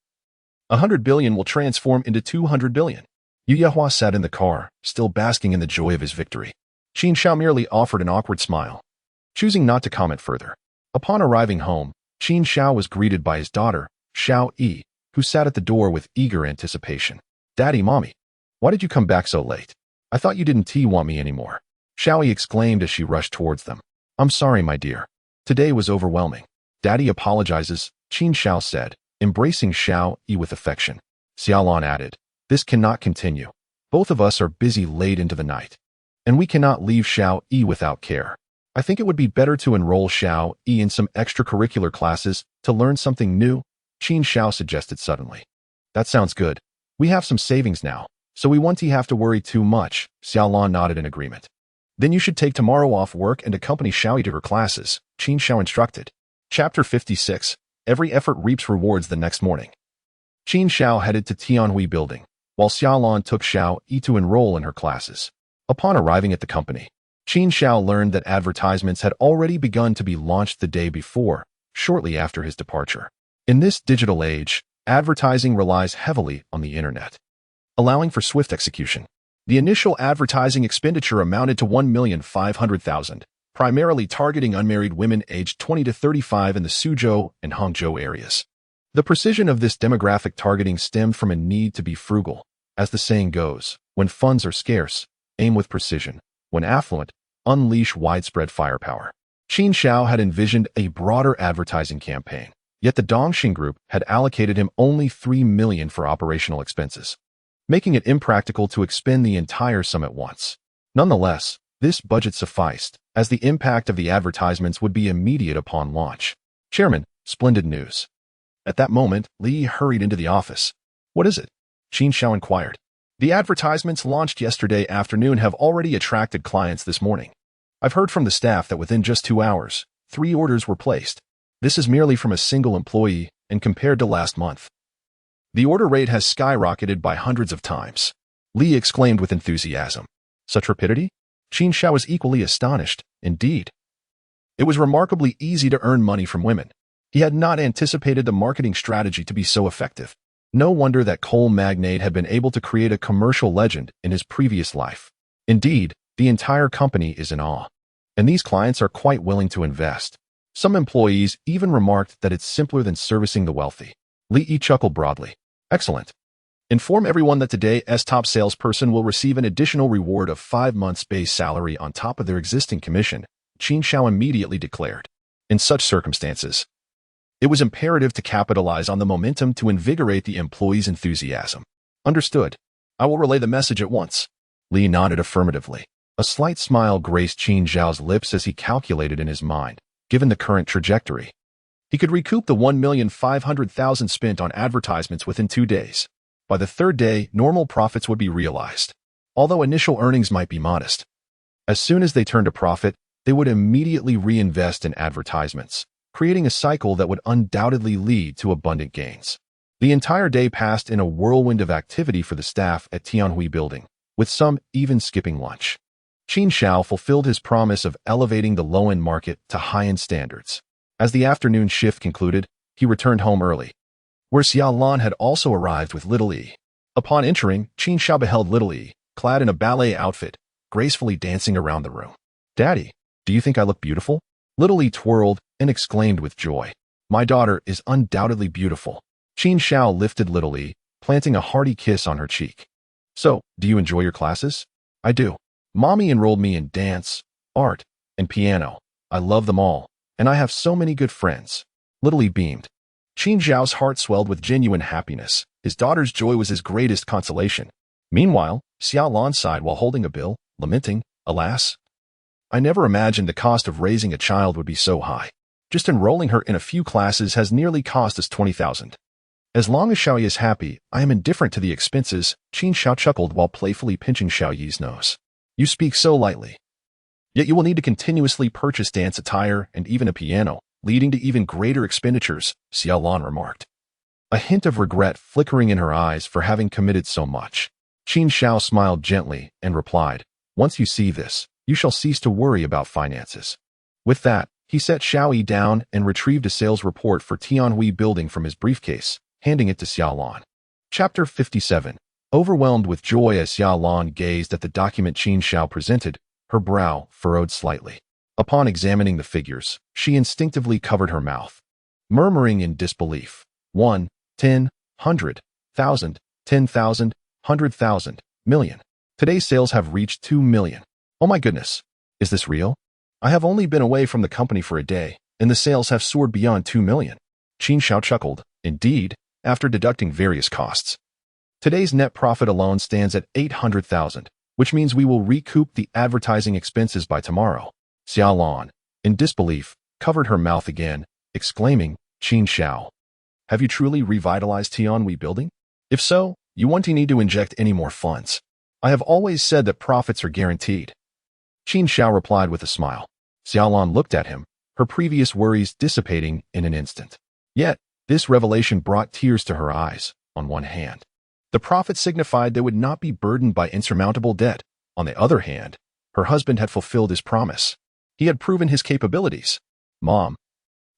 100 billion will transform into 200 billion. Yu Yehua sat in the car, still basking in the joy of his victory. Qin Shao merely offered an awkward smile, choosing not to comment further. Upon arriving home, Qin Shao was greeted by his daughter, Xiao Yi, who sat at the door with eager anticipation. "Daddy, Mommy, why did you come back so late? I thought you didn't want me anymore." Xiao Yi exclaimed as she rushed towards them. "I'm sorry, my dear. Today was overwhelming." "Daddy apologizes," Qin Shao said, embracing Xiao Yi with affection. Xiao Lan added, "This cannot continue. Both of us are busy late into the night, and we cannot leave Xiao Yi without care. I think it would be better to enroll Xiao Yi in some extracurricular classes to learn something new," Qin Shao suggested suddenly. "That sounds good. We have some savings now, so we won't have to worry too much." Xiao Lan nodded in agreement. "Then you should take tomorrow off work and accompany Xiao Yi to her classes," Qin Shao instructed. Chapter 56. Every effort reaps rewards. The next morning, Qin Shao headed to Tianhui Building, while Xiao Lan took Xiao Yi to enroll in her classes. Upon arriving at the company, Qin Shao learned that advertisements had already begun to be launched the day before, shortly after his departure. In this digital age, advertising relies heavily on the internet, allowing for swift execution. The initial advertising expenditure amounted to 1,500,000, primarily targeting unmarried women aged 20 to 35 in the Suzhou and Hangzhou areas. The precision of this demographic targeting stemmed from a need to be frugal. As the saying goes, when funds are scarce, aim with precision. When affluent, unleash widespread firepower. Qin Shao had envisioned a broader advertising campaign, yet the Dongxing Group had allocated him only 3 million for operational expenses, making it impractical to expend the entire sum at once. Nonetheless, this budget sufficed, as the impact of the advertisements would be immediate upon launch. "Chairman, splendid news." At that moment, Li hurried into the office. "What is it?" Qin Shao inquired. "The advertisements launched yesterday afternoon have already attracted clients this morning. I've heard from the staff that within just 2 hours, 3 orders were placed. This is merely from a single employee, and compared to last month, the order rate has skyrocketed by hundreds of times." Li exclaimed with enthusiasm. "Such rapidity?" Qin Shao was equally astonished. Indeed, it was remarkably easy to earn money from women. He had not anticipated the marketing strategy to be so effective. No wonder that coal magnate had been able to create a commercial legend in his previous life. Indeed, the entire company is in awe, and these clients are quite willing to invest. Some employees even remarked that it's simpler than servicing the wealthy. Li chuckled broadly. "Excellent. Inform everyone that today's top salesperson will receive an additional reward of 5 months' base salary on top of their existing commission," Qin Shao immediately declared. In such circumstances, it was imperative to capitalize on the momentum to invigorate the employees' enthusiasm. "Understood. I will relay the message at once." Li nodded affirmatively. A slight smile graced Qin Shao's lips as he calculated in his mind, given the current trajectory, he could recoup the 1,500,000 spent on advertisements within 2 days. By the 3rd day, normal profits would be realized, although initial earnings might be modest. As soon as they turned a profit, they would immediately reinvest in advertisements, creating a cycle that would undoubtedly lead to abundant gains. The entire day passed in a whirlwind of activity for the staff at Tianhui Building, with some even skipping lunch. Qin Xiao fulfilled his promise of elevating the low-end market to high-end standards. As the afternoon shift concluded, he returned home early, where Xiao Lan had also arrived with Little Yi. Upon entering, Qin Xiao beheld Little Yi, clad in a ballet outfit, gracefully dancing around the room. "Daddy, do you think I look beautiful?" Little Yi twirled and exclaimed with joy. "My daughter is undoubtedly beautiful." Qin Xiao lifted Little Yi, planting a hearty kiss on her cheek. "So, do you enjoy your classes?" "I do. Mommy enrolled me in dance, art, and piano. I love them all, and I have so many good friends." Little Yi beamed. Qin Xiao's heart swelled with genuine happiness. His daughter's joy was his greatest consolation. Meanwhile, Xiao Lan sighed while holding a bill, lamenting, "Alas, I never imagined the cost of raising a child would be so high. Just enrolling her in a few classes has nearly cost us 20,000. As long as Xiao Yi is happy, I am indifferent to the expenses." Qin Xiao chuckled while playfully pinching Xiao Yi's nose. "You speak so lightly. Yet you will need to continuously purchase dance attire and even a piano, leading to even greater expenditures," Xiao Lan remarked, a hint of regret flickering in her eyes for having committed so much. Qin Xiao smiled gently and replied, "Once you see this, you shall cease to worry about finances." With that, he set Xiao Yi down and retrieved a sales report for Tianhui Building from his briefcase, handing it to Xiao Lan. Chapter 57. Overwhelmed with joy as Xiao Lan gazed at the document Qin Xiao presented, her brow furrowed slightly. Upon examining the figures, she instinctively covered her mouth, murmuring in disbelief. 1, 10, 100, 1,000, 10,000, 100,000, million. Today's sales have reached 2 million. Oh my goodness, is this real? I have only been away from the company for a day, and the sales have soared beyond 2 million. Qin Xiao chuckled. Indeed, after deducting various costs, today's net profit alone stands at 800,000, which means we will recoup the advertising expenses by tomorrow. Xiao Lan, in disbelief, covered her mouth again, exclaiming, "Qin Xiao, have you truly revitalized Tianhui Building? If so, you won't need to inject any more funds. I have always said that profits are guaranteed." Qin Xiao replied with a smile. Xiao Lan looked at him, her previous worries dissipating in an instant. Yet, this revelation brought tears to her eyes. On one hand, the profit signified they would not be burdened by insurmountable debt. On the other hand, her husband had fulfilled his promise. He had proven his capabilities. "Mom,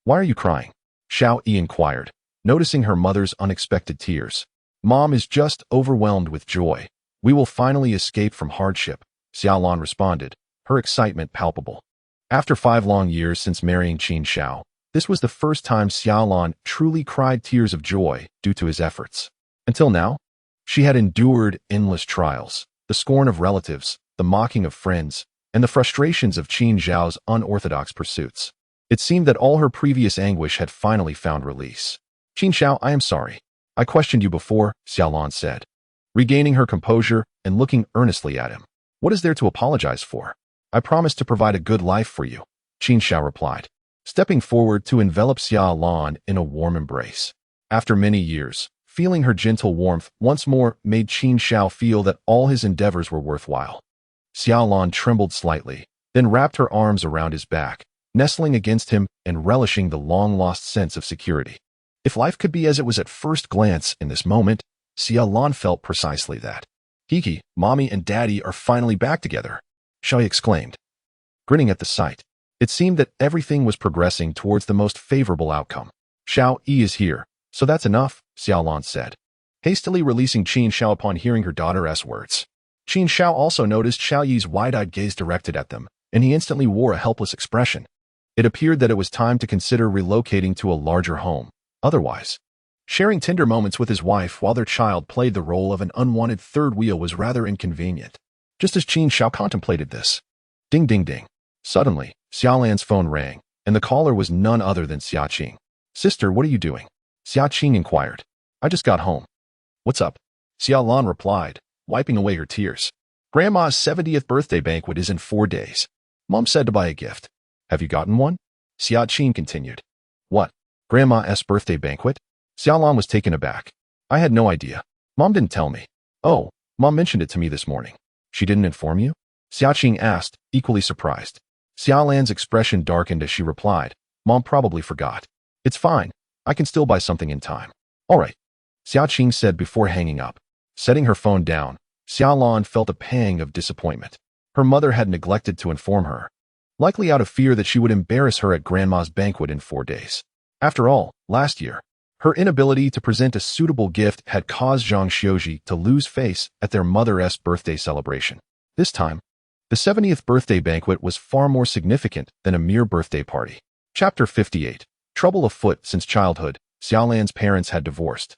why are you crying?" Xiao Yi inquired, noticing her mother's unexpected tears. "Mom is just overwhelmed with joy. We will finally escape from hardship," Xiao Lan responded, her excitement palpable. After 5 long years since marrying Qin Xiao, this was the first time Xiao Lan truly cried tears of joy due to his efforts. Until now, she had endured endless trials, the scorn of relatives, the mocking of friends, and the frustrations of Qin Xiao's unorthodox pursuits. It seemed that all her previous anguish had finally found release. "Qin Xiao, I am sorry. I questioned you before," Xiao Lan said, regaining her composure and looking earnestly at him. "What is there to apologize for? I promised to provide a good life for you," Qin Xiao replied, stepping forward to envelop Xiao Lan in a warm embrace. After many years, feeling her gentle warmth once more made Qin Xiao feel that all his endeavors were worthwhile. Xiao Lan trembled slightly, then wrapped her arms around his back, nestling against him and relishing the long-lost sense of security. If life could be as it was at first glance in this moment, Xiao Lan felt precisely that. "Kiki, Mommy and Daddy are finally back together," Xiao Yi exclaimed, grinning at the sight. It seemed that everything was progressing towards the most favorable outcome. "Xiao Yi is here, so that's enough," Xiao Lan said, hastily releasing Qin Xiao upon hearing her daughter's words. Qin Xiao also noticed Xiao Yi's wide-eyed gaze directed at them, and he instantly wore a helpless expression. It appeared that it was time to consider relocating to a larger home. Otherwise, sharing tender moments with his wife while their child played the role of an unwanted third wheel was rather inconvenient. Just as Qin Xiao contemplated this, ding ding ding. Suddenly, Xiao Lan's phone rang, and the caller was none other than Xia Qing. "Sister, what are you doing?" Xia Qing inquired. "I just got home." "What's up?" Xiao Lan replied, wiping away her tears. "Grandma's 70th birthday banquet is in 4 days. Mom said to buy a gift. Have you gotten one?" Xia Qing continued. "What? Grandma's birthday banquet?" Xiao Lan was taken aback. "I had no idea. Mom didn't tell me." "Oh, Mom mentioned it to me this morning." "She didn't inform you?" Xia Qing asked, equally surprised. Xiao Lan's expression darkened as she replied, "Mom probably forgot. It's fine. I can still buy something in time." "All right," Xiao Qing said before hanging up. Setting her phone down, Xiao Lan felt a pang of disappointment. Her mother had neglected to inform her, likely out of fear that she would embarrass her at Grandma's banquet in 4 days. After all, last year, her inability to present a suitable gift had caused Zhang Xiuji to lose face at their mother's birthday celebration. This time, the 70th birthday banquet was far more significant than a mere birthday party. Chapter 58. Trouble afoot since childhood. Xiaolan's parents had divorced,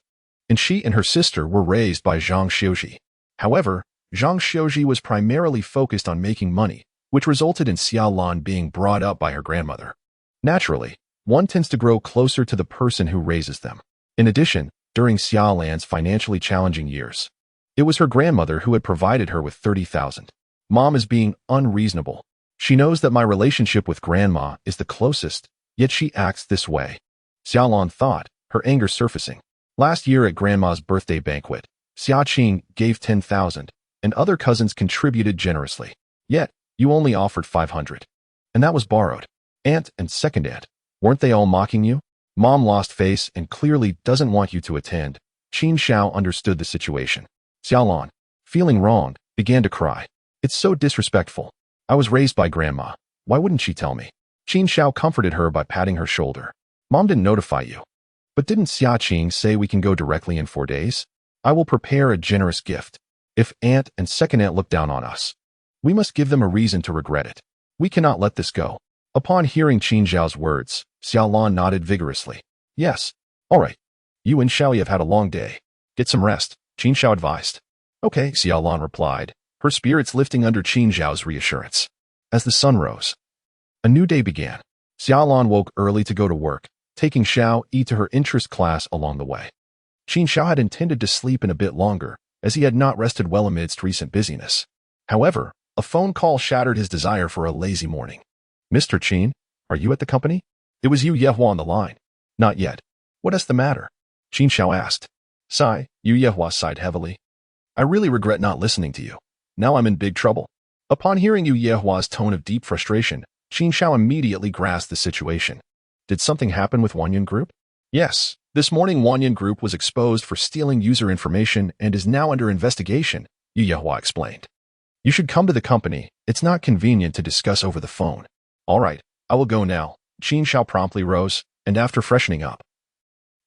and she and her sister were raised by Zhang Xiuji. However, Zhang Xiuji was primarily focused on making money, which resulted in Xiaolan being brought up by her grandmother. Naturally, one tends to grow closer to the person who raises them. In addition, during Xiaolan's financially challenging years, it was her grandmother who had provided her with 30,000. Mom is being unreasonable. She knows that my relationship with Grandma is the closest, yet she acts this way. Xiaolan thought, her anger surfacing. Last year at Grandma's birthday banquet, Xiaoqing gave 10,000, and other cousins contributed generously. Yet, you only offered 500. And that was borrowed. Aunt and second aunt, weren't they all mocking you? Mom lost face and clearly doesn't want you to attend. Qin Xiao understood the situation. Xiaolan, feeling wronged, began to cry. It's so disrespectful. I was raised by Grandma. Why wouldn't she tell me? Qin Xiao comforted her by patting her shoulder. Mom didn't notify you. But didn't Xiaoqing say we can go directly in 4 days? I will prepare a generous gift. If aunt and second aunt look down on us, we must give them a reason to regret it. We cannot let this go. Upon hearing Qin Xiao's words, Xiaolan nodded vigorously. Yes. All right. You and Xiaoyi have had a long day. Get some rest, Qin Xiao advised. Okay, Xiaolan replied, her spirits lifting under Qin Xiao's reassurance. As the sun rose, a new day began. Xiaolan woke early to go to work, taking Xiao-Yi to her interest class along the way. Qin Xiao had intended to sleep in a bit longer, as he had not rested well amidst recent busyness. However, a phone call shattered his desire for a lazy morning. Mr. Qin, are you at the company? It was Yu Yehua on the line. Not yet. What is the matter? Qin Xiao asked. Sigh, Yu Yehua sighed heavily. I really regret not listening to you. Now I'm in big trouble. Upon hearing Yu Yehua's tone of deep frustration, Qin Xiao immediately grasped the situation. Did something happen with Wanyan Group? Yes. This morning Wanyan Group was exposed for stealing user information and is now under investigation, Yu Yehua explained. You should come to the company. It's not convenient to discuss over the phone. All right, I will go now. Qin Xiao promptly rose, and after freshening up,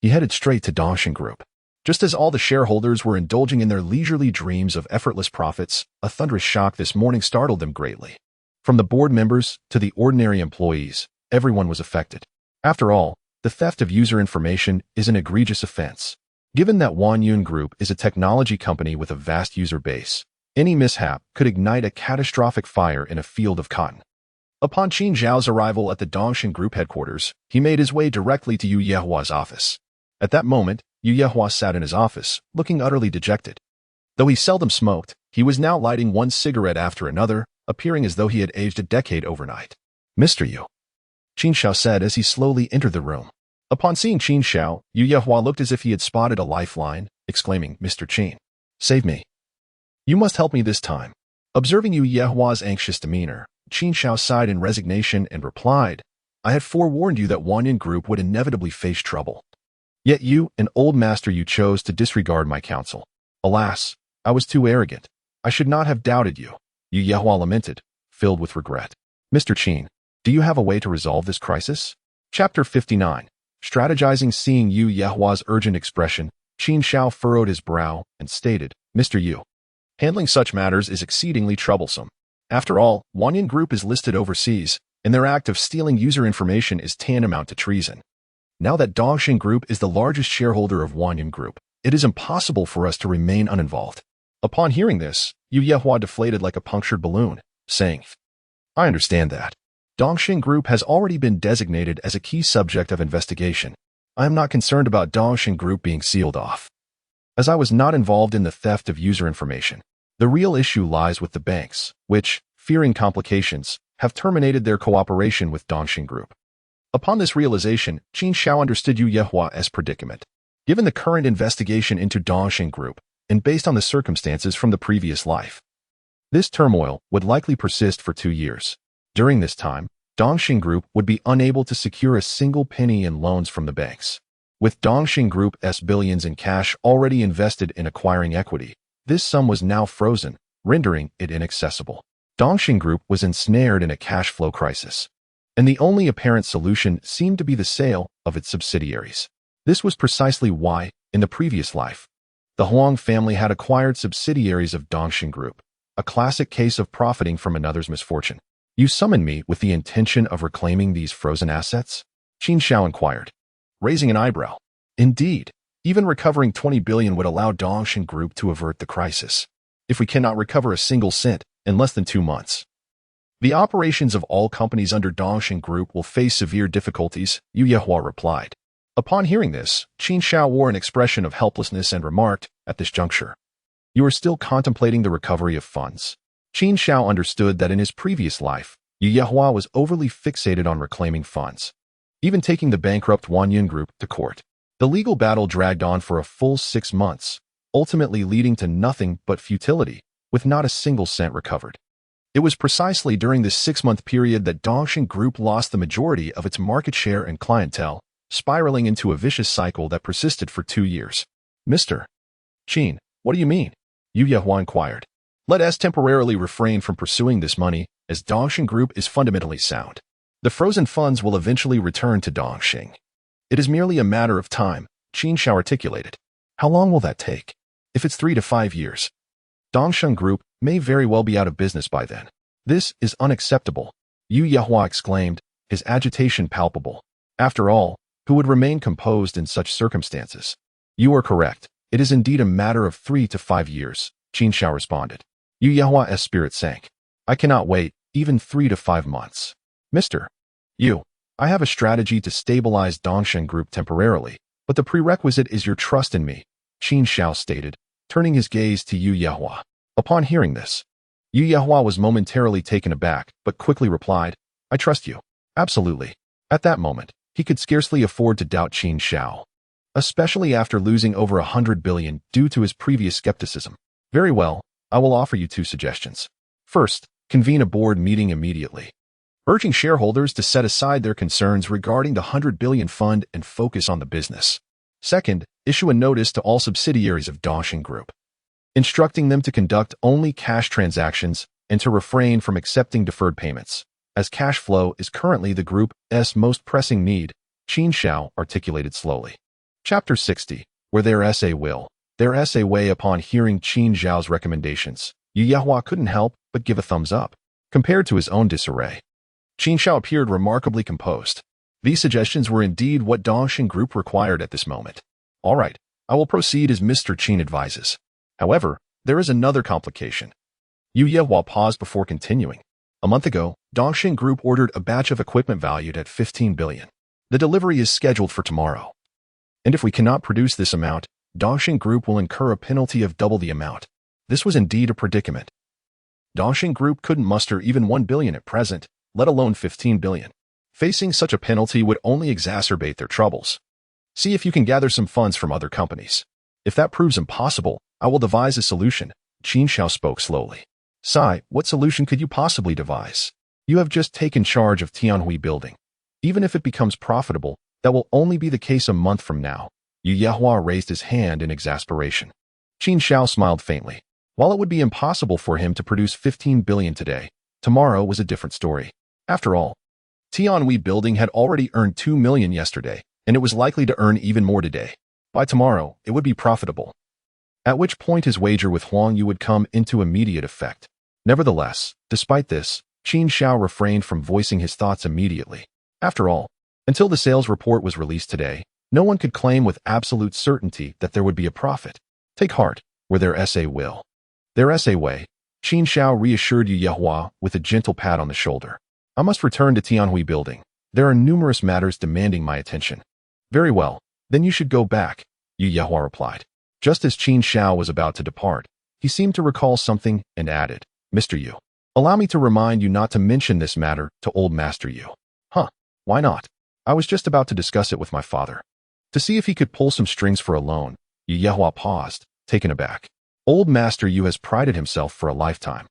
he headed straight to Dongshin Group. Just as all the shareholders were indulging in their leisurely dreams of effortless profits, a thunderous shock this morning startled them greatly. From the board members to the ordinary employees, everyone was affected. After all, the theft of user information is an egregious offense. Given that Wanyan Group is a technology company with a vast user base, any mishap could ignite a catastrophic fire in a field of cotton. Upon Qin Zhao's arrival at the Dongshin Group headquarters, he made his way directly to Yu Yehua's office. At that moment, Yu Yehua sat in his office, looking utterly dejected. Though he seldom smoked, he was now lighting one cigarette after another, appearing as though he had aged a decade overnight. Mr. Yu, Qin Xiao said as he slowly entered the room. Upon seeing Qin Xiao, Yu Yehua looked as if he had spotted a lifeline, exclaiming, Mr. Qin, save me. You must help me this time. Observing Yu Yehua's anxious demeanor, Qin Xiao sighed in resignation and replied, I had forewarned you that Wanyan Group would inevitably face trouble. Yet you, an old master, you chose to disregard my counsel. Alas, I was too arrogant. I should not have doubted you, Yu Yehua lamented, filled with regret. Mr. Qin, do you have a way to resolve this crisis? Chapter 59. Strategizing. Seeing Yu Yehua's urgent expression, Qin Xiao furrowed his brow and stated, Mr. Yu, handling such matters is exceedingly troublesome. After all, Wanyan Group is listed overseas, and their act of stealing user information is tantamount to treason. Now that Dongshin Group is the largest shareholder of Wanyan Group, it is impossible for us to remain uninvolved. Upon hearing this, Yu Yehua deflated like a punctured balloon, saying, I understand that. Dongshin Group has already been designated as a key subject of investigation. I am not concerned about Dongshin Group being sealed off, as I was not involved in the theft of user information. The real issue lies with the banks, which, fearing complications, have terminated their cooperation with Dongshin Group. Upon this realization, Qin Xiao understood Yu Yehua's predicament. Given the current investigation into Dongshin Group, and based on the circumstances from the previous life, this turmoil would likely persist for 2 years. During this time, Dongshin Group would be unable to secure a single penny in loans from the banks. With Dongshin Group's billions in cash already invested in acquiring equity, this sum was now frozen, rendering it inaccessible. Dongxing Group was ensnared in a cash flow crisis, and the only apparent solution seemed to be the sale of its subsidiaries. This was precisely why, in the previous life, the Huang family had acquired subsidiaries of Dongxing Group, a classic case of profiting from another's misfortune. You summoned me with the intention of reclaiming these frozen assets? Qin Xiao inquired, raising an eyebrow. Indeed, even recovering 20 billion would allow Dongxing Group to avert the crisis. If we cannot recover a single cent in less than 2 months, the operations of all companies under Dongxing Group will face severe difficulties, Yu Yehua replied. Upon hearing this, Qin Xiao wore an expression of helplessness and remarked, at this juncture, you are still contemplating the recovery of funds. Qin Xiao understood that in his previous life, Yu Yehua was overly fixated on reclaiming funds, even taking the bankrupt Wanyan Group to court. The legal battle dragged on for a full 6 months, ultimately leading to nothing but futility, with not a single cent recovered. It was precisely during this 6-month period that Dongxing Group lost the majority of its market share and clientele, spiraling into a vicious cycle that persisted for 2 years. Mr. Qin, what do you mean? Yu Yehua inquired. Let us temporarily refrain from pursuing this money, as Dongxing Group is fundamentally sound. The frozen funds will eventually return to Dongxing. It is merely a matter of time, Qin Xiao articulated. How long will that take? If it's 3 to 5 years, Dongxing Group may very well be out of business by then. This is unacceptable, Yu Yehua exclaimed, his agitation palpable. After all, who would remain composed in such circumstances? You are correct. It is indeed a matter of 3 to 5 years, Qin Xiao responded. Yu Yehua's spirit sank. I cannot wait, even 3 to 5 months. Mr. Yu, I have a strategy to stabilize Dongxing Group temporarily, but the prerequisite is your trust in me, Qin Xiao stated, turning his gaze to Yu Yehua. Upon hearing this, Yu Yehua was momentarily taken aback, but quickly replied, I trust you. Absolutely. At that moment, he could scarcely afford to doubt Qin Xiao, especially after losing over 100 billion due to his previous skepticism. Very well, I will offer you 2 suggestions. First, convene a board meeting immediately, urging shareholders to set aside their concerns regarding the 100 billion fund and focus on the business. Second, issue a notice to all subsidiaries of Dongxing Group, instructing them to conduct only cash transactions and to refrain from accepting deferred payments, as cash flow is currently the group's most pressing need, Qin Xiao articulated slowly. Chapter 60, Where There's a Will, There's a Way. Upon hearing Qin Xiao's recommendations, Yu Yehua couldn't help but give a thumbs up. Compared to his own disarray, Qin Xiao appeared remarkably composed. These suggestions were indeed what Dongxing Group required at this moment. All right, I will proceed as Mr. Qin advises. However, there is another complication. Yu Yehua paused before continuing. A month ago, Dongxing Group ordered a batch of equipment valued at 15 billion. The delivery is scheduled for tomorrow. And if we cannot produce this amount, Dongxing Group will incur a penalty of double the amount. This was indeed a predicament. Dongxing Group couldn't muster even 1 billion at present, let alone 15 billion. Facing such a penalty would only exacerbate their troubles. See if you can gather some funds from other companies. If that proves impossible, I will devise a solution, Qin Xiao spoke slowly. Sai, what solution could you possibly devise? You have just taken charge of Tianhui Building. Even if it becomes profitable, that will only be the case a month from now. Yu Yehua raised his hand in exasperation. Qin Xiao smiled faintly. While it would be impossible for him to produce 15 billion today, tomorrow was a different story. After all, Tianhui Building had already earned 2 million yesterday, and it was likely to earn even more today. By tomorrow, it would be profitable, at which point his wager with Huang Yu would come into immediate effect. Nevertheless, despite this, Qin Xiao refrained from voicing his thoughts immediately. After all, until the sales report was released today, no one could claim with absolute certainty that there would be a profit. Take heart, where there's a will, there's a way, Qin Xiao reassured Yu Yehua with a gentle pat on the shoulder. I must return to Tianhui Building. There are numerous matters demanding my attention. Very well, then you should go back, Yu Yehua replied. Just as Qin Xiao was about to depart, he seemed to recall something and added, Mr. Yu, allow me to remind you not to mention this matter to old Master Yu. Huh, why not? I was just about to discuss it with my father. To see if he could pull some strings for a loan, Yu Yehua paused, taken aback. Old Master Yu has prided himself for a lifetime.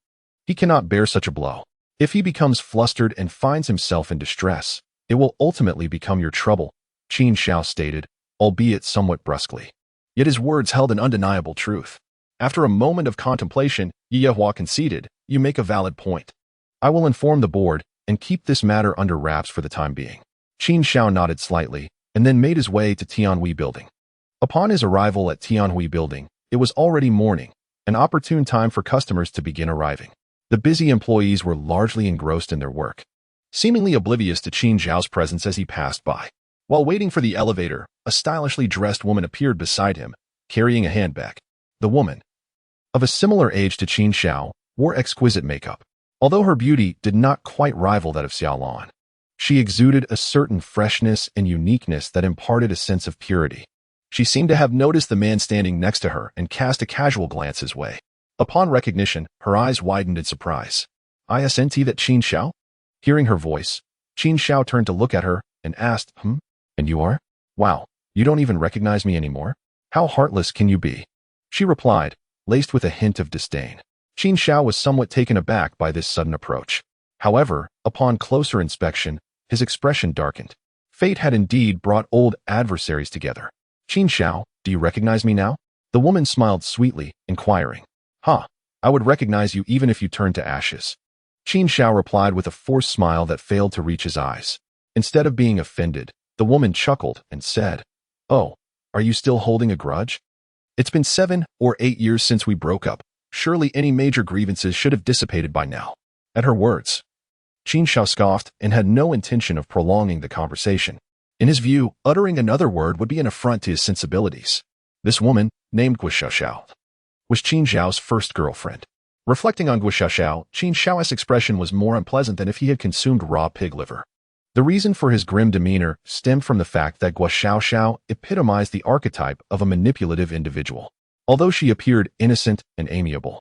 He cannot bear such a blow. If he becomes flustered and finds himself in distress, it will ultimately become your trouble, Qin Xiao stated, albeit somewhat brusquely. Yet his words held an undeniable truth. After a moment of contemplation, Yehua conceded, "You make a valid point. I will inform the board and keep this matter under wraps for the time being." Qin Xiao nodded slightly and then made his way to Tianhui Building. Upon his arrival at Tianhui Building, it was already morning, an opportune time for customers to begin arriving. The busy employees were largely engrossed in their work, seemingly oblivious to Qin Xiao's presence as he passed by. While waiting for the elevator, a stylishly dressed woman appeared beside him, carrying a handbag. The woman, of a similar age to Qin Xiao, wore exquisite makeup. Although her beauty did not quite rival that of Xiaolan, she exuded a certain freshness and uniqueness that imparted a sense of purity. She seemed to have noticed the man standing next to her and cast a casual glance his way. Upon recognition, her eyes widened in surprise. "Isn't that Qin Xiao?" Hearing her voice, Qin Xiao turned to look at her and asked, "And you are? Wow, you don't even recognize me anymore? How heartless can you be?" She replied, laced with a hint of disdain. Qin Xiao was somewhat taken aback by this sudden approach. However, upon closer inspection, his expression darkened. Fate had indeed brought old adversaries together. "Qin Xiao, do you recognize me now?" The woman smiled sweetly, inquiring. I would recognize you even if you turned to ashes." Qin Xiao replied with a forced smile that failed to reach his eyes. Instead of being offended, the woman chuckled and said, "Oh, are you still holding a grudge? It's been 7 or 8 years since we broke up. Surely any major grievances should have dissipated by now." At her words, Qin Xiao scoffed and had no intention of prolonging the conversation. In his view, uttering another word would be an affront to his sensibilities. This woman, named Guo Xiaoxiao, was Qin Xiao's first girlfriend. Reflecting on Guo Xiaoxiao, Qin Xiao's expression was more unpleasant than if he had consumed raw pig liver. The reason for his grim demeanor stemmed from the fact that Guo Xiaoxiao epitomized the archetype of a manipulative individual. Although she appeared innocent and amiable,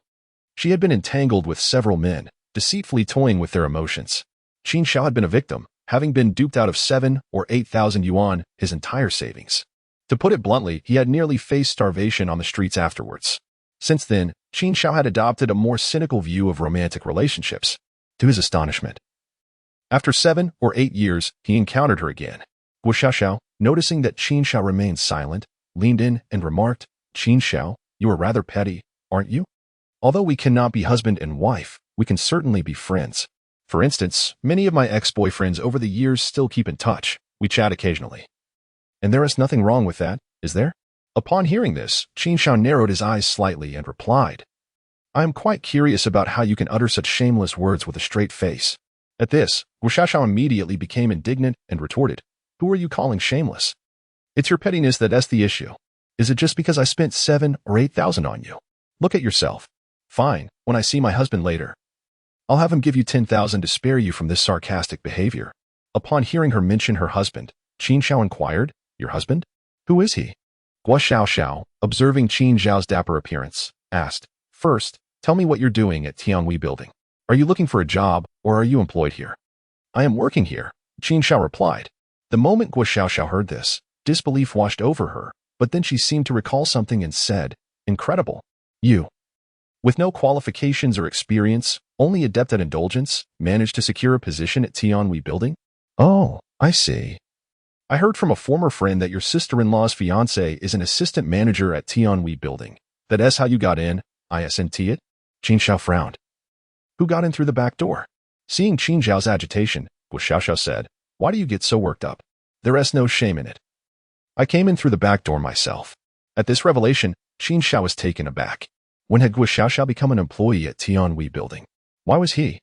she had been entangled with several men, deceitfully toying with their emotions. Qin Xiao had been a victim, having been duped out of 7 or 8,000 yuan, his entire savings. To put it bluntly, he had nearly faced starvation on the streets afterwards. Since then, Qin Xiao had adopted a more cynical view of romantic relationships. To his astonishment, after 7 or 8 years, he encountered her again. Guo Xiaoxiao, noticing that Qin Xiao remained silent, leaned in and remarked, "Qin Xiao, you are rather petty, aren't you? Although we cannot be husband and wife, we can certainly be friends. For instance, many of my ex-boyfriends over the years still keep in touch. We chat occasionally. And there is nothing wrong with that, is there?" Upon hearing this, Qin Xiao narrowed his eyes slightly and replied, "I am quite curious about how you can utter such shameless words with a straight face." At this, Guo Xiaoxiao immediately became indignant and retorted, "Who are you calling shameless? It's your pettiness that's the issue. Is it just because I spent 7 or 8,000 on you? Look at yourself. Fine, when I see my husband later, I'll have him give you 10,000 to spare you from this sarcastic behavior." Upon hearing her mention her husband, Qin Xiao inquired, "Your husband? Who is he?" Guo Xiaoxiao, observing Qin Xiao's dapper appearance, asked, "First, tell me what you're doing at Tianhui Building. Are you looking for a job, or are you employed here?" "I am working here," Qin Xiao replied. The moment Guo Xiaoxiao heard this, disbelief washed over her, but then she seemed to recall something and said, "Incredible. You, with no qualifications or experience, only adept at indulgence, managed to secure a position at Tianhui Building? Oh, I see. I heard from a former friend that your sister-in-law's fiancé is an assistant manager at Tianhui Building. That's how you got in, isn't it?" Qin Xiao frowned. "Who got in through the back door?" Seeing Qin Xiao's agitation, Guo Xiaoxiao said, "Why do you get so worked up? There is no shame in it. I came in through the back door myself." At this revelation, Qin Xiao was taken aback. When had Guo Xiaoxiao become an employee at Tianhui Building? Why was he,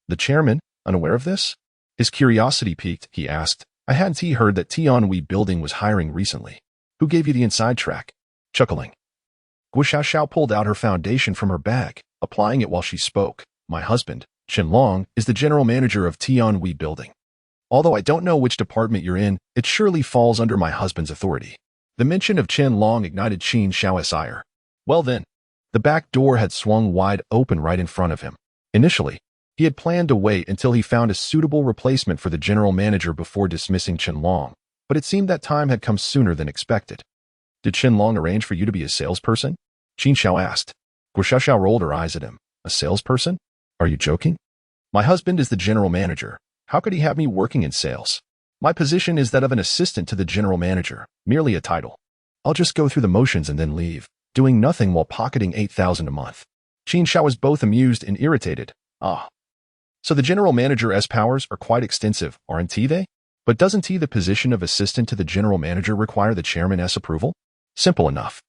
the chairman, unaware of this? His curiosity piqued, he asked, "Hadn't he heard that Tianhui Building was hiring recently? Who gave you the inside track?" Chuckling, Guo Xiaoxiao pulled out her foundation from her bag, applying it while she spoke. "My husband, Chen Long, is the general manager of Tianhui Building. Although I don't know which department you're in, it surely falls under my husband's authority." The mention of Chen Long ignited Qin Xiao's ire. Well then, the back door had swung wide open right in front of him. Initially, he had planned to wait until he found a suitable replacement for the general manager before dismissing Chen Long, but it seemed that time had come sooner than expected. "Did Chen Long arrange for you to be a salesperson?" Qin Xiao asked. Guo Xiaoxiao rolled her eyes at him. "A salesperson? Are you joking? My husband is the general manager. How could he have me working in sales? My position is that of an assistant to the general manager, merely a title. I'll just go through the motions and then leave." doing nothing while pocketing 8,000 a month. Qin Xiao was both amused and irritated. So the general manager's powers are quite extensive, aren't they? But doesn't the position of assistant to the general manager require the chairman's approval? Simple enough.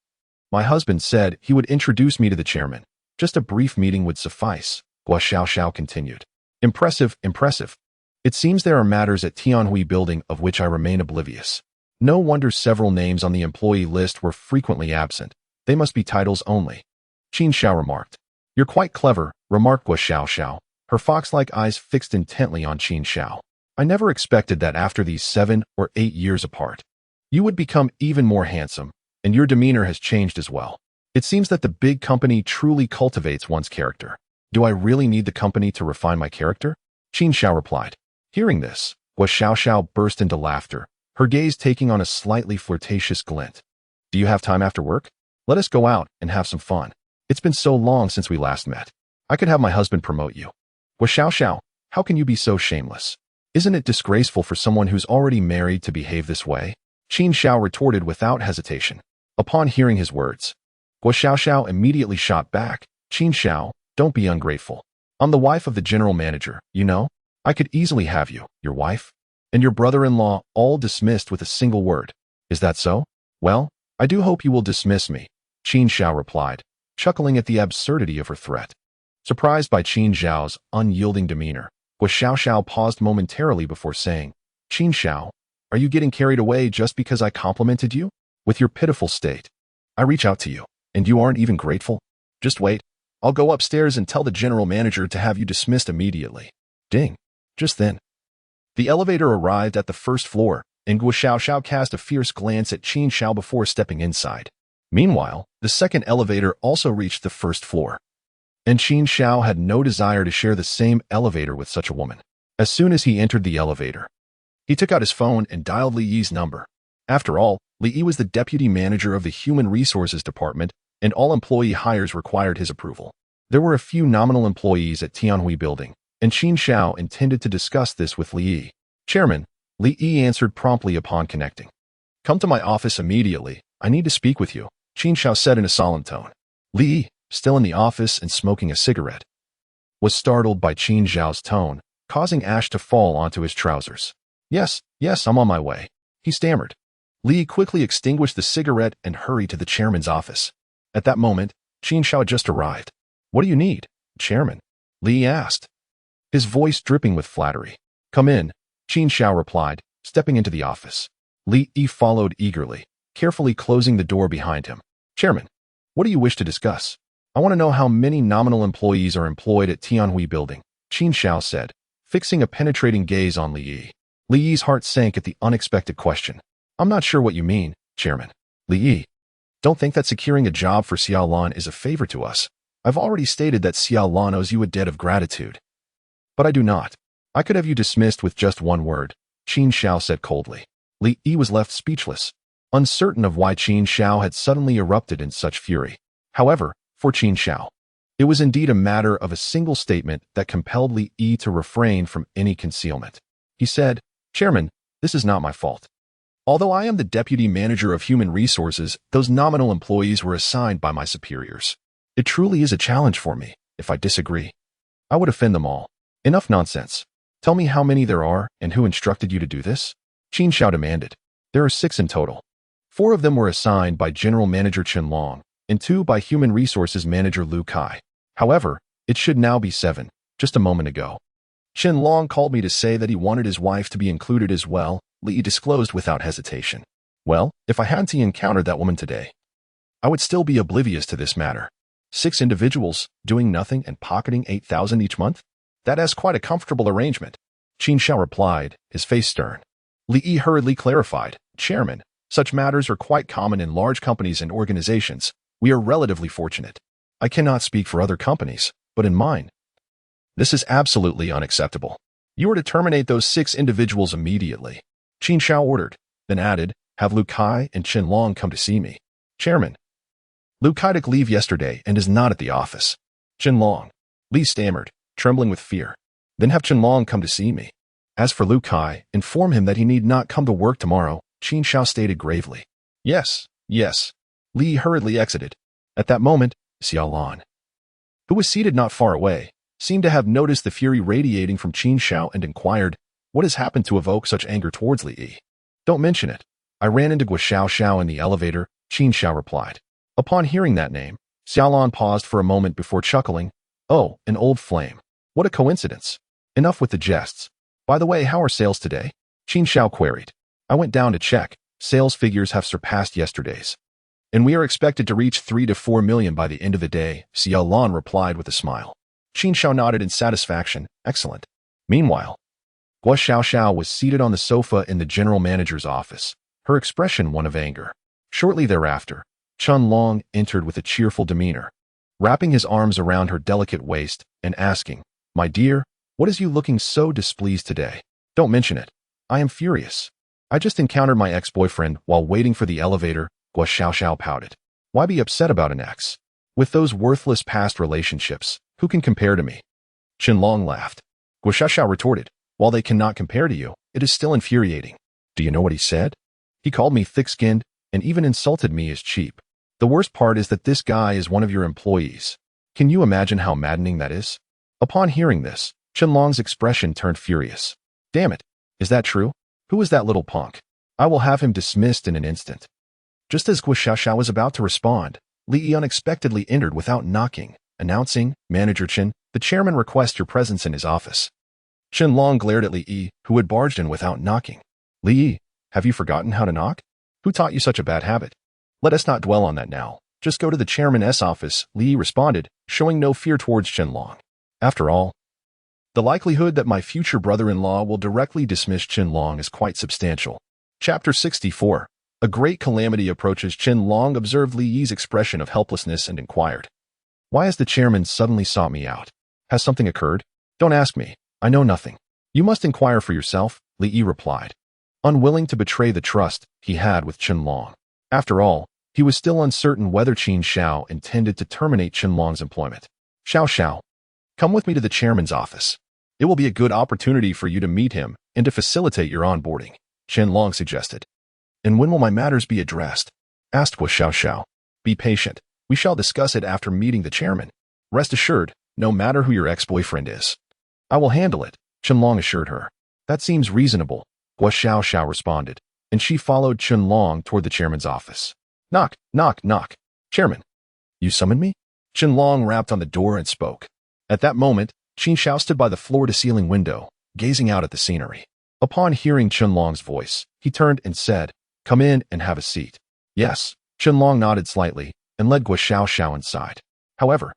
My husband said he would introduce me to the chairman. Just a brief meeting would suffice, Guo Xiaoxiao continued. Impressive, impressive. It seems there are matters at Tianhui Building of which I remain oblivious. No wonder several names on the employee list were frequently absent. They must be titles only. Qin Xiao remarked. You're quite clever, remarked Guo Xiaoxiao, her fox-like eyes fixed intently on Qin Xiao. I never expected that after these 7 or 8 years apart, you would become even more handsome, and your demeanor has changed as well. It seems that the big company truly cultivates one's character. Do I really need the company to refine my character? Qin Xiao replied. Hearing this, Guo Xiaoxiao burst into laughter, her gaze taking on a slightly flirtatious glint. Do you have time after work? Let us go out and have some fun. It's been so long since we last met. I could have my husband promote you. Guo Xiaoxiao, how can you be so shameless? Isn't it disgraceful for someone who's already married to behave this way? Qin Xiao retorted without hesitation. Upon hearing his words, Guo Xiaoxiao immediately shot back. Qin Xiao, don't be ungrateful. I'm the wife of the general manager, you know? I could easily have you, your wife, and your brother-in-law all dismissed with a single word. Is that so? Well, I do hope you will dismiss me, Qin Xiao replied, chuckling at the absurdity of her threat. Surprised by Qin Xiao's unyielding demeanor, Guo Xiaoxiao paused momentarily before saying, Qin Xiao, are you getting carried away just because I complimented you? With your pitiful state, I reach out to you, and you aren't even grateful? Just wait. I'll go upstairs and tell the general manager to have you dismissed immediately. Ding. Just then, the elevator arrived at the first floor, and Guo Xiaoxiao cast a fierce glance at Qin Xiao before stepping inside. Meanwhile, the second elevator also reached the first floor, and Qin Xiao had no desire to share the same elevator with such a woman. As soon as he entered the elevator, he took out his phone and dialed Li Yi's number. After all, Li Yi was the deputy manager of the Human Resources Department, and all employee hires required his approval. There were a few nominal employees at Tianhui Building, and Qin Xiao intended to discuss this with Li Yi. Chairman, Li Yi answered promptly upon connecting. Come to my office immediately. I need to speak with you, Qin Xiao said in a solemn tone. Li Yi, still in the office and smoking a cigarette, was startled by Qin Xiao's tone, causing ash to fall onto his trousers. Yes, I'm on my way, he stammered. Li Yi quickly extinguished the cigarette and hurried to the chairman's office. At that moment, Qin Xiao had just arrived. What do you need, Chairman? Li Yi asked, his voice dripping with flattery. Come in, Qin Xiao replied, stepping into the office. Li Yi followed eagerly, carefully closing the door behind him. Chairman, what do you wish to discuss? I want to know how many nominal employees are employed at Tianhui Building, Qin Xiao said, fixing a penetrating gaze on Li Yi. Li Yi's heart sank at the unexpected question. I'm not sure what you mean, Chairman. Li Yi, don't think that securing a job for Xiao Lan is a favor to us. I've already stated that Xiao Lan owes you a debt of gratitude. But I do not. I could have you dismissed with just one word, Qin Xiao said coldly. Li Yi was left speechless, uncertain of why Qin Xiao had suddenly erupted in such fury. However, for Qin Xiao, it was indeed a matter of a single statement that compelled Li Yi to refrain from any concealment. He said, Chairman, this is not my fault. Although I am the deputy manager of human resources, those nominal employees were assigned by my superiors. It truly is a challenge for me. If I disagree, I would offend them all. Enough nonsense. Tell me how many there are and who instructed you to do this? Qin Xiao demanded. There are 6 in total. 4 of them were assigned by General Manager Chen Long, and 2 by Human Resources Manager Lu Kai. However, it should now be 7, just a moment ago. Chen Long called me to say that he wanted his wife to be included as well, Li Yi disclosed without hesitation. Well, if I hadn't encountered that woman today, I would still be oblivious to this matter. 6 individuals, doing nothing and pocketing 8,000 each month? That is quite a comfortable arrangement, Qin Xiao replied, his face stern. Li Yi hurriedly clarified, Chairman, such matters are quite common in large companies and organizations. We are relatively fortunate. I cannot speak for other companies, but in mine, this is absolutely unacceptable. You are to terminate those 6 individuals immediately, Qin Xiao ordered, then added, have Lu Kai and Chen Long come to see me. Chairman, Lu Kai took leave yesterday and is not at the office. Chen Long, Li stammered, trembling with fear. Then have Chen Long come to see me. As for Lu Kai, inform him that he need not come to work tomorrow, Qin Xiao stated gravely. Yes. Li hurriedly exited. At that moment, Xiaolan, who was seated not far away, seemed to have noticed the fury radiating from Qin Xiao and inquired, "What has happened to evoke such anger towards Li Yi?" "Don't mention it. I ran into Guo Xiao in the elevator," Qin Xiao replied. Upon hearing that name, Xiaolan paused for a moment before chuckling. "Oh, an old flame. What a coincidence. Enough with the jests. By the way, how are sales today?" Qin Xiao queried. "I went down to check. Sales figures have surpassed yesterday's. And we are expected to reach 3 to 4 million by the end of the day," Xiaolan replied with a smile. Qin Xiao nodded in satisfaction. "Excellent." Meanwhile, Guo Xiao was seated on the sofa in the general manager's office, her expression one of anger. Shortly thereafter, Chun Long entered with a cheerful demeanor, wrapping his arms around her delicate waist and asking, "My dear, what is you looking so displeased today?" "Don't mention it. I am furious. I just encountered my ex-boyfriend while waiting for the elevator," Guo Xiao pouted. "Why be upset about an ex? With those worthless past relationships, who can compare to me?" Qin Long laughed. Guo Xiao retorted, "While they cannot compare to you, it is still infuriating. Do you know what he said? He called me thick-skinned and even insulted me as cheap. The worst part is that this guy is one of your employees. Can you imagine how maddening that is?" Upon hearing this, Qin Long's expression turned furious. "Damn it, is that true? Who is that little punk? I will have him dismissed in an instant." Just as Guo Xiao was about to respond, Li Yi unexpectedly entered without knocking, announcing, "Manager Qin, the chairman requests your presence in his office." Qin Long glared at Li Yi, who had barged in without knocking. "Li Yi, have you forgotten how to knock? Who taught you such a bad habit?" "Let us not dwell on that now. Just go to the chairman's office," Li Yi responded, showing no fear towards Qin Long. "After all, the likelihood that my future brother-in-law will directly dismiss Qin Long is quite substantial." Chapter 64. A great calamity approaches. Qin Long observed Li Yi's expression of helplessness and inquired, "Why has the chairman suddenly sought me out? Has something occurred?" "Don't ask me. I know nothing. You must inquire for yourself," Li Yi replied, unwilling to betray the trust he had with Qin Long. After all, he was still uncertain whether Qin Xiao intended to terminate Qin Long's employment. Xiao, come with me to the chairman's office. It will be a good opportunity for you to meet him and to facilitate your onboarding," Qin Long suggested. "And when will my matters be addressed?" asked Guo Xiao. "Be patient. We shall discuss it after meeting the chairman. Rest assured, no matter who your ex-boyfriend is, I will handle it," Qin Long assured her. "That seems reasonable," Guo Xiao responded, and she followed Qin Long toward the chairman's office. "Knock, knock, knock. Chairman, you summoned me?" Qin Long rapped on the door and spoke. At that moment, Qin Xiao stood by the floor-to-ceiling window, gazing out at the scenery. Upon hearing Qin Long's voice, he turned and said, "Come in and have a seat." "Yes." Qin Long nodded slightly and led Guo Xiao inside. However,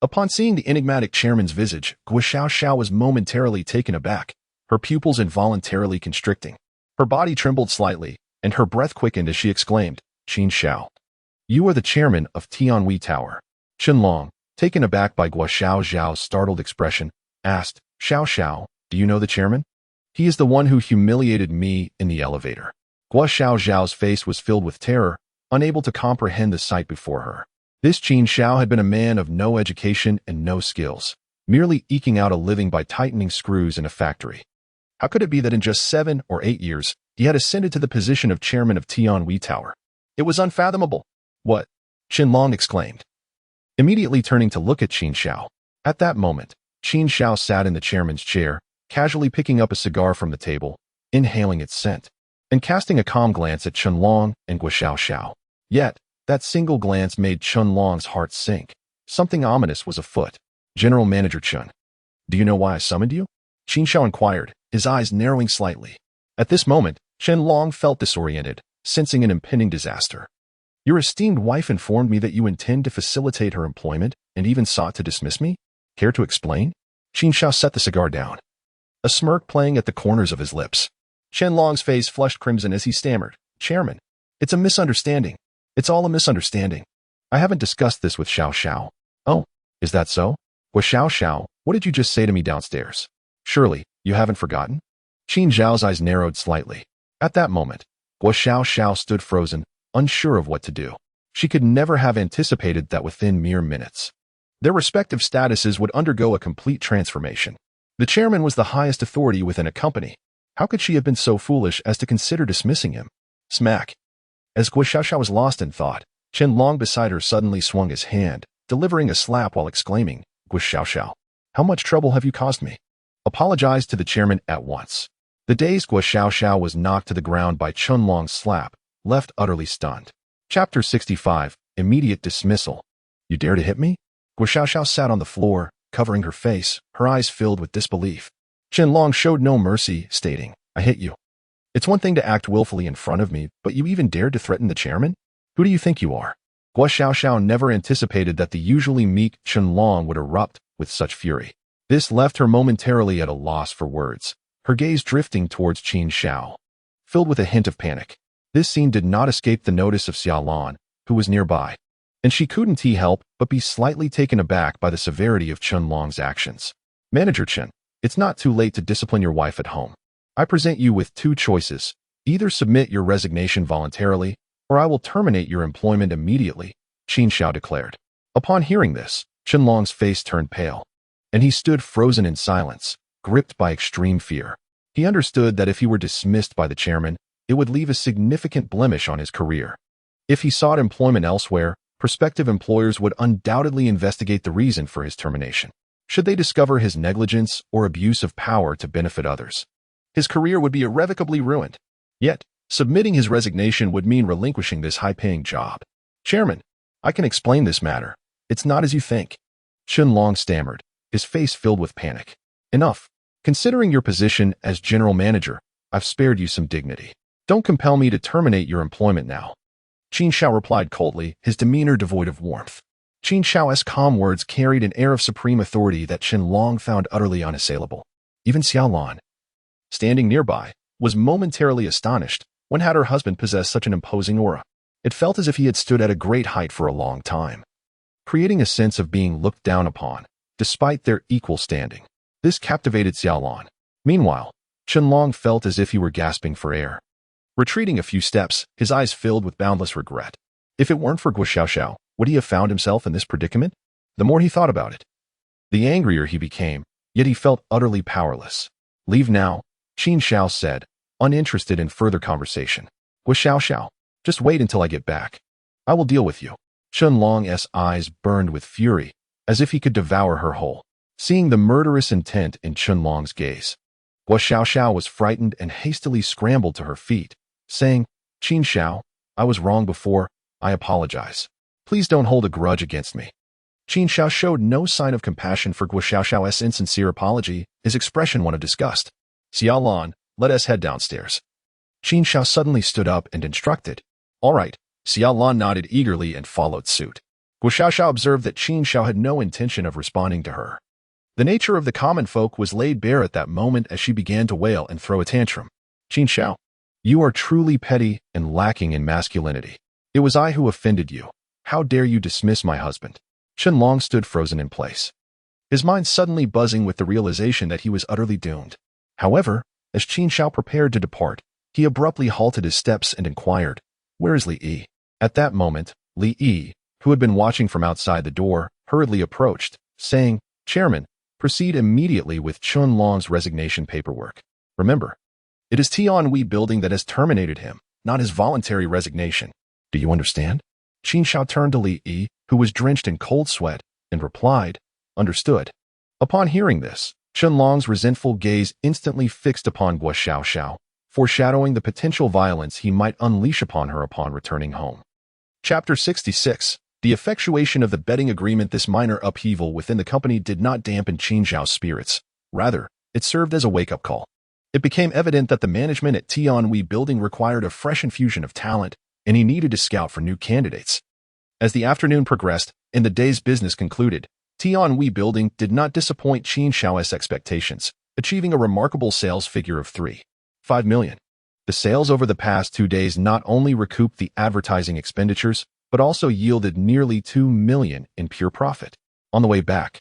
upon seeing the enigmatic chairman's visage, Guo Xiao was momentarily taken aback, her pupils involuntarily constricting. Her body trembled slightly, and her breath quickened as she exclaimed, "Qin Xiao, you are the chairman of Tianhui Tower." Qin Long, taken aback by Guo Xiao's startled expression, asked, "Xiao, do you know the chairman?" "He is the one who humiliated me in the elevator." Guo Xiao's face was filled with terror, unable to comprehend the sight before her. This Qin Xiao had been a man of no education and no skills, merely eking out a living by tightening screws in a factory. How could it be that in just 7 or 8 years, he had ascended to the position of chairman of Tianhui Tower? It was unfathomable. "What?" Qin Long exclaimed, immediately turning to look at Qin Xiao. At that moment, Qin Xiao sat in the chairman's chair, casually picking up a cigar from the table, inhaling its scent, and casting a calm glance at Qin Long and Guo Xiao. Yet, that single glance made Qin Long's heart sink. Something ominous was afoot. "General Manager Qin, do you know why I summoned you?" Qin Xiao inquired, his eyes narrowing slightly. At this moment, Qin Long felt disoriented, sensing an impending disaster. "Your esteemed wife informed me that you intend to facilitate her employment and even sought to dismiss me? Care to explain?" Qin Xiao set the cigar down, a smirk playing at the corners of his lips. Qin Long's face flushed crimson as he stammered, "Chairman, it's a misunderstanding. It's all a misunderstanding. I haven't discussed this with Xiao." "Oh, is that so? Guo Xiao, what did you just say to me downstairs? Surely, you haven't forgotten?" Qin Zhao's eyes narrowed slightly. At that moment, Guo Xiao stood frozen, unsure of what to do. She could never have anticipated that within mere minutes, their respective statuses would undergo a complete transformation. The chairman was the highest authority within a company. How could she have been so foolish as to consider dismissing him? Smack. As Guo Xiao was lost in thought, Chen Long beside her suddenly swung his hand, delivering a slap while exclaiming, "Guo Xiaoxiao, how much trouble have you caused me? Apologize to the chairman at once." The dazed Guo Xiaoxiao was knocked to the ground by Chen Long's slap, left utterly stunned. Chapter 65, Immediate Dismissal. You dare to hit me? Guo Xiaoxiao sat on the floor, covering her face, her eyes filled with disbelief. Chen Long showed no mercy, stating, "I hit you. It's one thing to act willfully in front of me, but you even dared to threaten the chairman? Who do you think you are?" Guo Xiaoxiao never anticipated that the usually meek Chen Long would erupt with such fury. This left her momentarily at a loss for words, her gaze drifting towards Qin Xiao, filled with a hint of panic. This scene did not escape the notice of Xiaolan, who was nearby, and she couldn't help but be slightly taken aback by the severity of Chen Long's actions. "Manager Chen, it's not too late to discipline your wife at home. I present you with two choices. Either submit your resignation voluntarily, or I will terminate your employment immediately," Qin Xiao declared. Upon hearing this, Chen Long's face turned pale, and he stood frozen in silence, gripped by extreme fear. He understood that if he were dismissed by the chairman, it would leave a significant blemish on his career. If he sought employment elsewhere, prospective employers would undoubtedly investigate the reason for his termination. Should they discover his negligence or abuse of power to benefit others, his career would be irrevocably ruined. Yet, submitting his resignation would mean relinquishing this high-paying job. "Chairman, I can explain this matter. It's not as you think," Chen Long stammered, his face filled with panic. "Enough. Considering your position as general manager, I've spared you some dignity. Don't compel me to terminate your employment now." Qin Xiao replied coldly, his demeanor devoid of warmth. Qin Xiao's calm words carried an air of supreme authority that Chen Long found utterly unassailable. Even Xiaolan, standing nearby, was momentarily astonished. When had her husband possessed such an imposing aura? It felt as if he had stood at a great height for a long time, creating a sense of being looked down upon, despite their equal standing. This captivated Xiaolan. Meanwhile, Chen Long felt as if he were gasping for air. Retreating a few steps, his eyes filled with boundless regret. If it weren't for Guo Xiaoxiao, would he have found himself in this predicament? The more he thought about it, the angrier he became, yet he felt utterly powerless. "Leave now," Qin Xiao said, uninterested in further conversation. "Guo Xiaoxiao, just wait until I get back. I will deal with you." Chen Long's eyes burned with fury, as if he could devour her whole. Seeing the murderous intent in Chen Long's gaze, Guo Xiaoxiao was frightened and hastily scrambled to her feet, saying, "Qin Xiao, I was wrong before. I apologize. Please don't hold a grudge against me." Qin Xiao showed no sign of compassion for Guo Xiaoxiao's insincere apology, his expression one of disgust. "Xiaolan, let us head downstairs." Qin Xiao suddenly stood up and instructed. "All right." Xiaolan nodded eagerly and followed suit. Guo Xiaoxiao observed that Qin Xiao had no intention of responding to her. The nature of the common folk was laid bare at that moment as she began to wail and throw a tantrum. "Qin Xiao, you are truly petty and lacking in masculinity. It was I who offended you. How dare you dismiss my husband?" Chen Long stood frozen in place, his mind suddenly buzzing with the realization that he was utterly doomed. However, as Qin Xiao prepared to depart, he abruptly halted his steps and inquired, "Where is Li Yi?" At that moment, Li Yi, who had been watching from outside the door, hurriedly approached, saying, "Chairman, proceed immediately with Chen Long's resignation paperwork. Remember, it is Tianwei Building that has terminated him, not his voluntary resignation. Do you understand?" Qin Xiao turned to Li Yi, who was drenched in cold sweat, and replied, "Understood." Upon hearing this, Chen Long's resentful gaze instantly fixed upon Guo Xiaoxiao, foreshadowing the potential violence he might unleash upon her upon returning home. Chapter 66. The effectuation of the betting agreement. This minor upheaval within the company did not dampen Qin Xiao's spirits. Rather, it served as a wake-up call. It became evident that the management at Tianwei Building required a fresh infusion of talent, and he needed to scout for new candidates. As the afternoon progressed and the day's business concluded, Tianwei Building did not disappoint Qin Xiao's expectations, achieving a remarkable sales figure of 3.5 million. The sales over the past 2 days not only recouped the advertising expenditures, but also yielded nearly 2 million in pure profit. On the way back,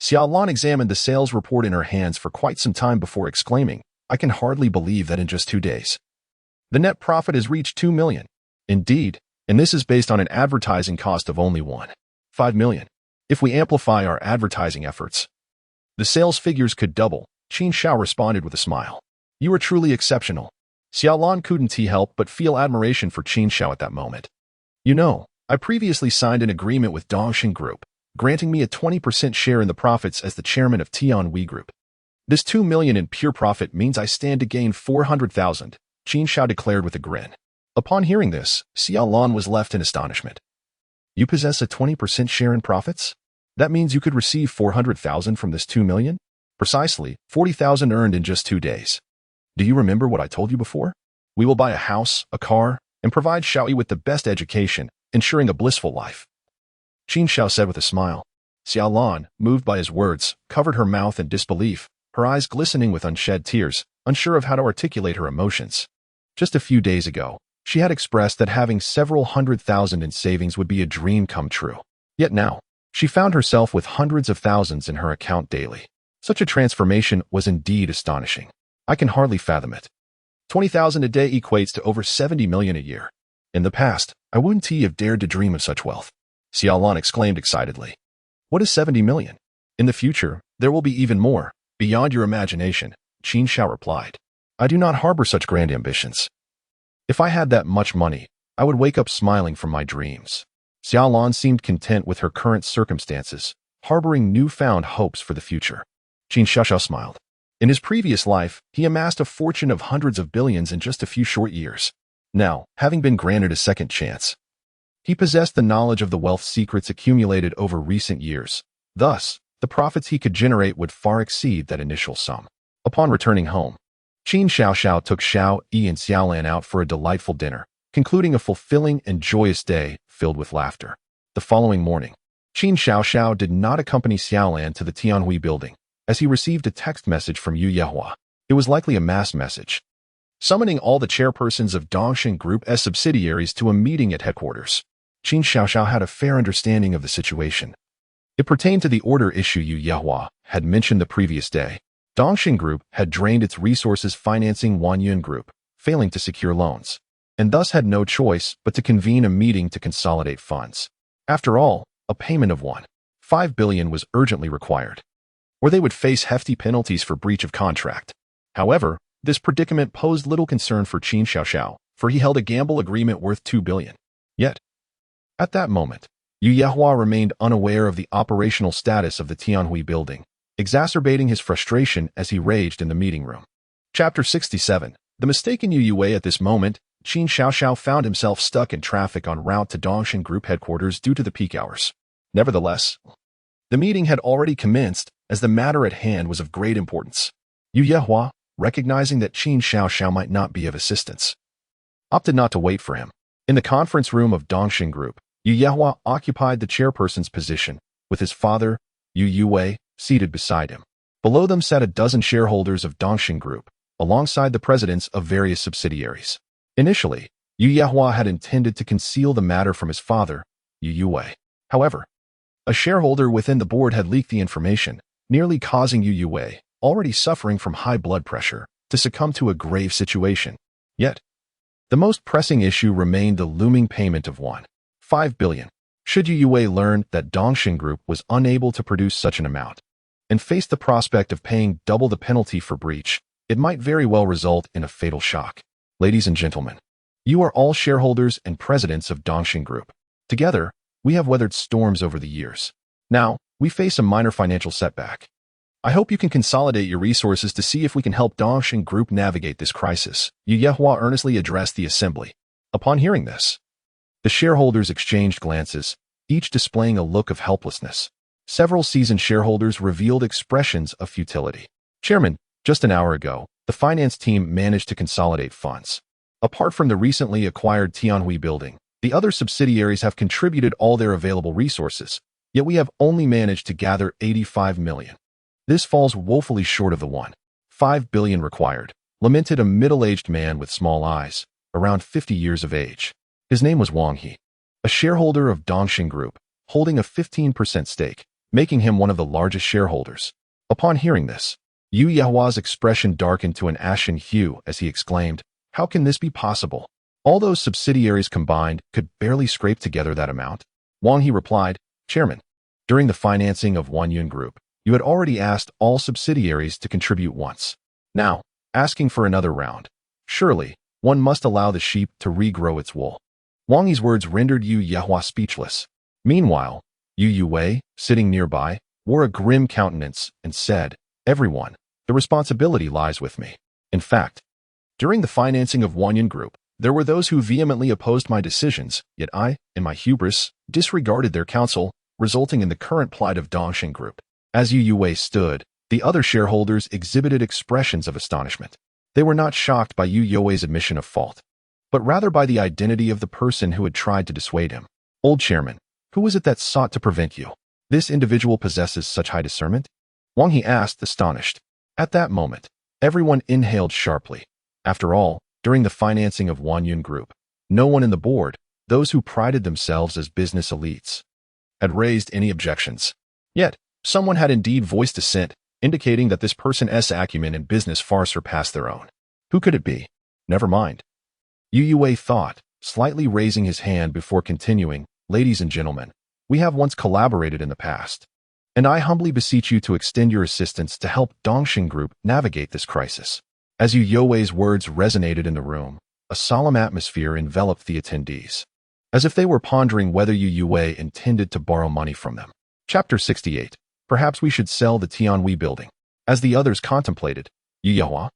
Xiaolan examined the sales report in her hands for quite some time before exclaiming, "I can hardly believe that in just 2 days, the net profit has reached 2 million. Indeed, and this is based on an advertising cost of only 1.5 million. If we amplify our advertising efforts, the sales figures could double." Qin Xiao responded with a smile. "You are truly exceptional." Xiaolan couldn't help but feel admiration for Qin Xiao at that moment. "You know, I previously signed an agreement with Dongshin Group, granting me a 20% share in the profits as the chairman of Tianhui Group. This 2 million in pure profit means I stand to gain 400,000, Qin Shao declared with a grin. Upon hearing this, Xiao Lan was left in astonishment. You possess a 20% share in profits? That means you could receive 400,000 from this 2 million? Precisely, 40,000 earned in just 2 days. Do you remember what I told you before? We will buy a house, a car, and provide Xiaoyi with the best education, ensuring a blissful life. Qin Shao said with a smile. Xiao Lan, moved by his words, covered her mouth in disbelief, her eyes glistening with unshed tears, unsure of how to articulate her emotions. Just a few days ago, she had expressed that having several 100,000 in savings would be a dream come true. Yet now, she found herself with hundreds of thousands in her account daily. Such a transformation was indeed astonishing. I can hardly fathom it. 20,000 a day equates to over 70 million a year. In the past, I wouldn't have dared to dream of such wealth. Xiao Lan exclaimed excitedly. What is 70 million? In the future, there will be even more, beyond your imagination, Qin Shao replied. I do not harbor such grand ambitions. If I had that much money, I would wake up smiling from my dreams. Xiao Lan seemed content with her current circumstances, harboring newfound hopes for the future. Qin Shao smiled. In his previous life, he amassed a fortune of hundreds of billions in just a few short years. Now, having been granted a second chance, he possessed the knowledge of the wealth secrets accumulated over recent years. Thus, the profits he could generate would far exceed that initial sum. Upon returning home, Qin Shao took Xiao Yi and Xiao Lan out for a delightful dinner, concluding a fulfilling and joyous day filled with laughter. The following morning, Qin Shao did not accompany Xiao Lan to the Tianhui building, as he received a text message from Yu Yehua. It was likely a mass message, summoning all the chairpersons of Dongshin Group as subsidiaries to a meeting at headquarters. Qin Shao had a fair understanding of the situation. It pertained to the order issue Yu Yehua had mentioned the previous day. Dongshin Group had drained its resources financing Wanyun Group, failing to secure loans, and thus had no choice but to convene a meeting to consolidate funds. After all, a payment of 1.5 billion was urgently required, or they would face hefty penalties for breach of contract. However, this predicament posed little concern for Qin Shao, for he held a gamble agreement worth 2 billion. Yet, at that moment, Yu Yehua remained unaware of the operational status of the Tianhui building, exacerbating his frustration as he raged in the meeting room. Chapter 67. The mistaken Yu Yue. At this moment, Qin Shao found himself stuck in traffic en route to Dongshin Group headquarters due to the peak hours. Nevertheless, the meeting had already commenced, as the matter at hand was of great importance. Yu Yehua, recognizing that Qin Shao might not be of assistance, opted not to wait for him. In the conference room of Dongshin Group, Yu Yehua occupied the chairperson's position, with his father, Yu Yue, seated beside him. Below them sat a dozen shareholders of Dongshin Group, alongside the presidents of various subsidiaries. Initially, Yu Yehua had intended to conceal the matter from his father, Yu Yue. However, a shareholder within the board had leaked the information, nearly causing Yu Yue, already suffering from high blood pressure, to succumb to a grave situation. Yet, the most pressing issue remained the looming payment of 1.5 billion. Should Yu Yue learn that Dongshin Group was unable to produce such an amount, and face the prospect of paying double the penalty for breach, it might very well result in a fatal shock. Ladies and gentlemen, you are all shareholders and presidents of Dongshin Group. Together, we have weathered storms over the years. Now, we face a minor financial setback. I hope you can consolidate your resources to see if we can help Dongshin Group navigate this crisis. Yu Yehua earnestly addressed the assembly. Upon hearing this, the shareholders exchanged glances, each displaying a look of helplessness. Several seasoned shareholders revealed expressions of futility. Chairman, just an hour ago, the finance team managed to consolidate funds. Apart from the recently acquired Tianhui building, the other subsidiaries have contributed all their available resources, yet we have only managed to gather 85 million. This falls woefully short of the 1.5 billion required, lamented a middle-aged man with small eyes, around 50 years of age. His name was Wang He, a shareholder of Dongshin Group, holding a 15% stake, making him one of the largest shareholders. Upon hearing this, Yu Yehua's expression darkened to an ashen hue as he exclaimed, "How can this be possible? All those subsidiaries combined could barely scrape together that amount." Wang He replied, "Chairman, during the financing of Wanyun Group, you had already asked all subsidiaries to contribute once. Now, asking for another round. Surely, one must allow the sheep to regrow its wool." Wang Yi's words rendered Yu Yehua speechless. Meanwhile, Yu Wei, sitting nearby, wore a grim countenance and said, "Everyone, the responsibility lies with me. In fact, during the financing of Wanyan Group, there were those who vehemently opposed my decisions, yet I, in my hubris, disregarded their counsel, resulting in the current plight of Dongxing Group." As Yu Wei stood, the other shareholders exhibited expressions of astonishment. They were not shocked by Yu Wei's admission of fault, but rather by the identity of the person who had tried to dissuade him. "Old chairman, who was it that sought to prevent you? This individual possesses such high discernment?" Wang Yi asked, astonished. At that moment, everyone inhaled sharply. After all, during the financing of Wanyan Group, no one in the board, those who prided themselves as business elites, had raised any objections. Yet, someone had indeed voiced dissent, indicating that this person's acumen in business far surpassed their own. Who could it be? Never mind. Yu Wei thought, slightly raising his hand before continuing, "Ladies and gentlemen, we have once collaborated in the past, and I humbly beseech you to extend your assistance to help Dongxing Group navigate this crisis." As Yu Wei's words resonated in the room, a solemn atmosphere enveloped the attendees, as if they were pondering whether Yu Wei intended to borrow money from them. Chapter 68. Perhaps we should sell the Tianhui building. As the others contemplated, Yu Yehua,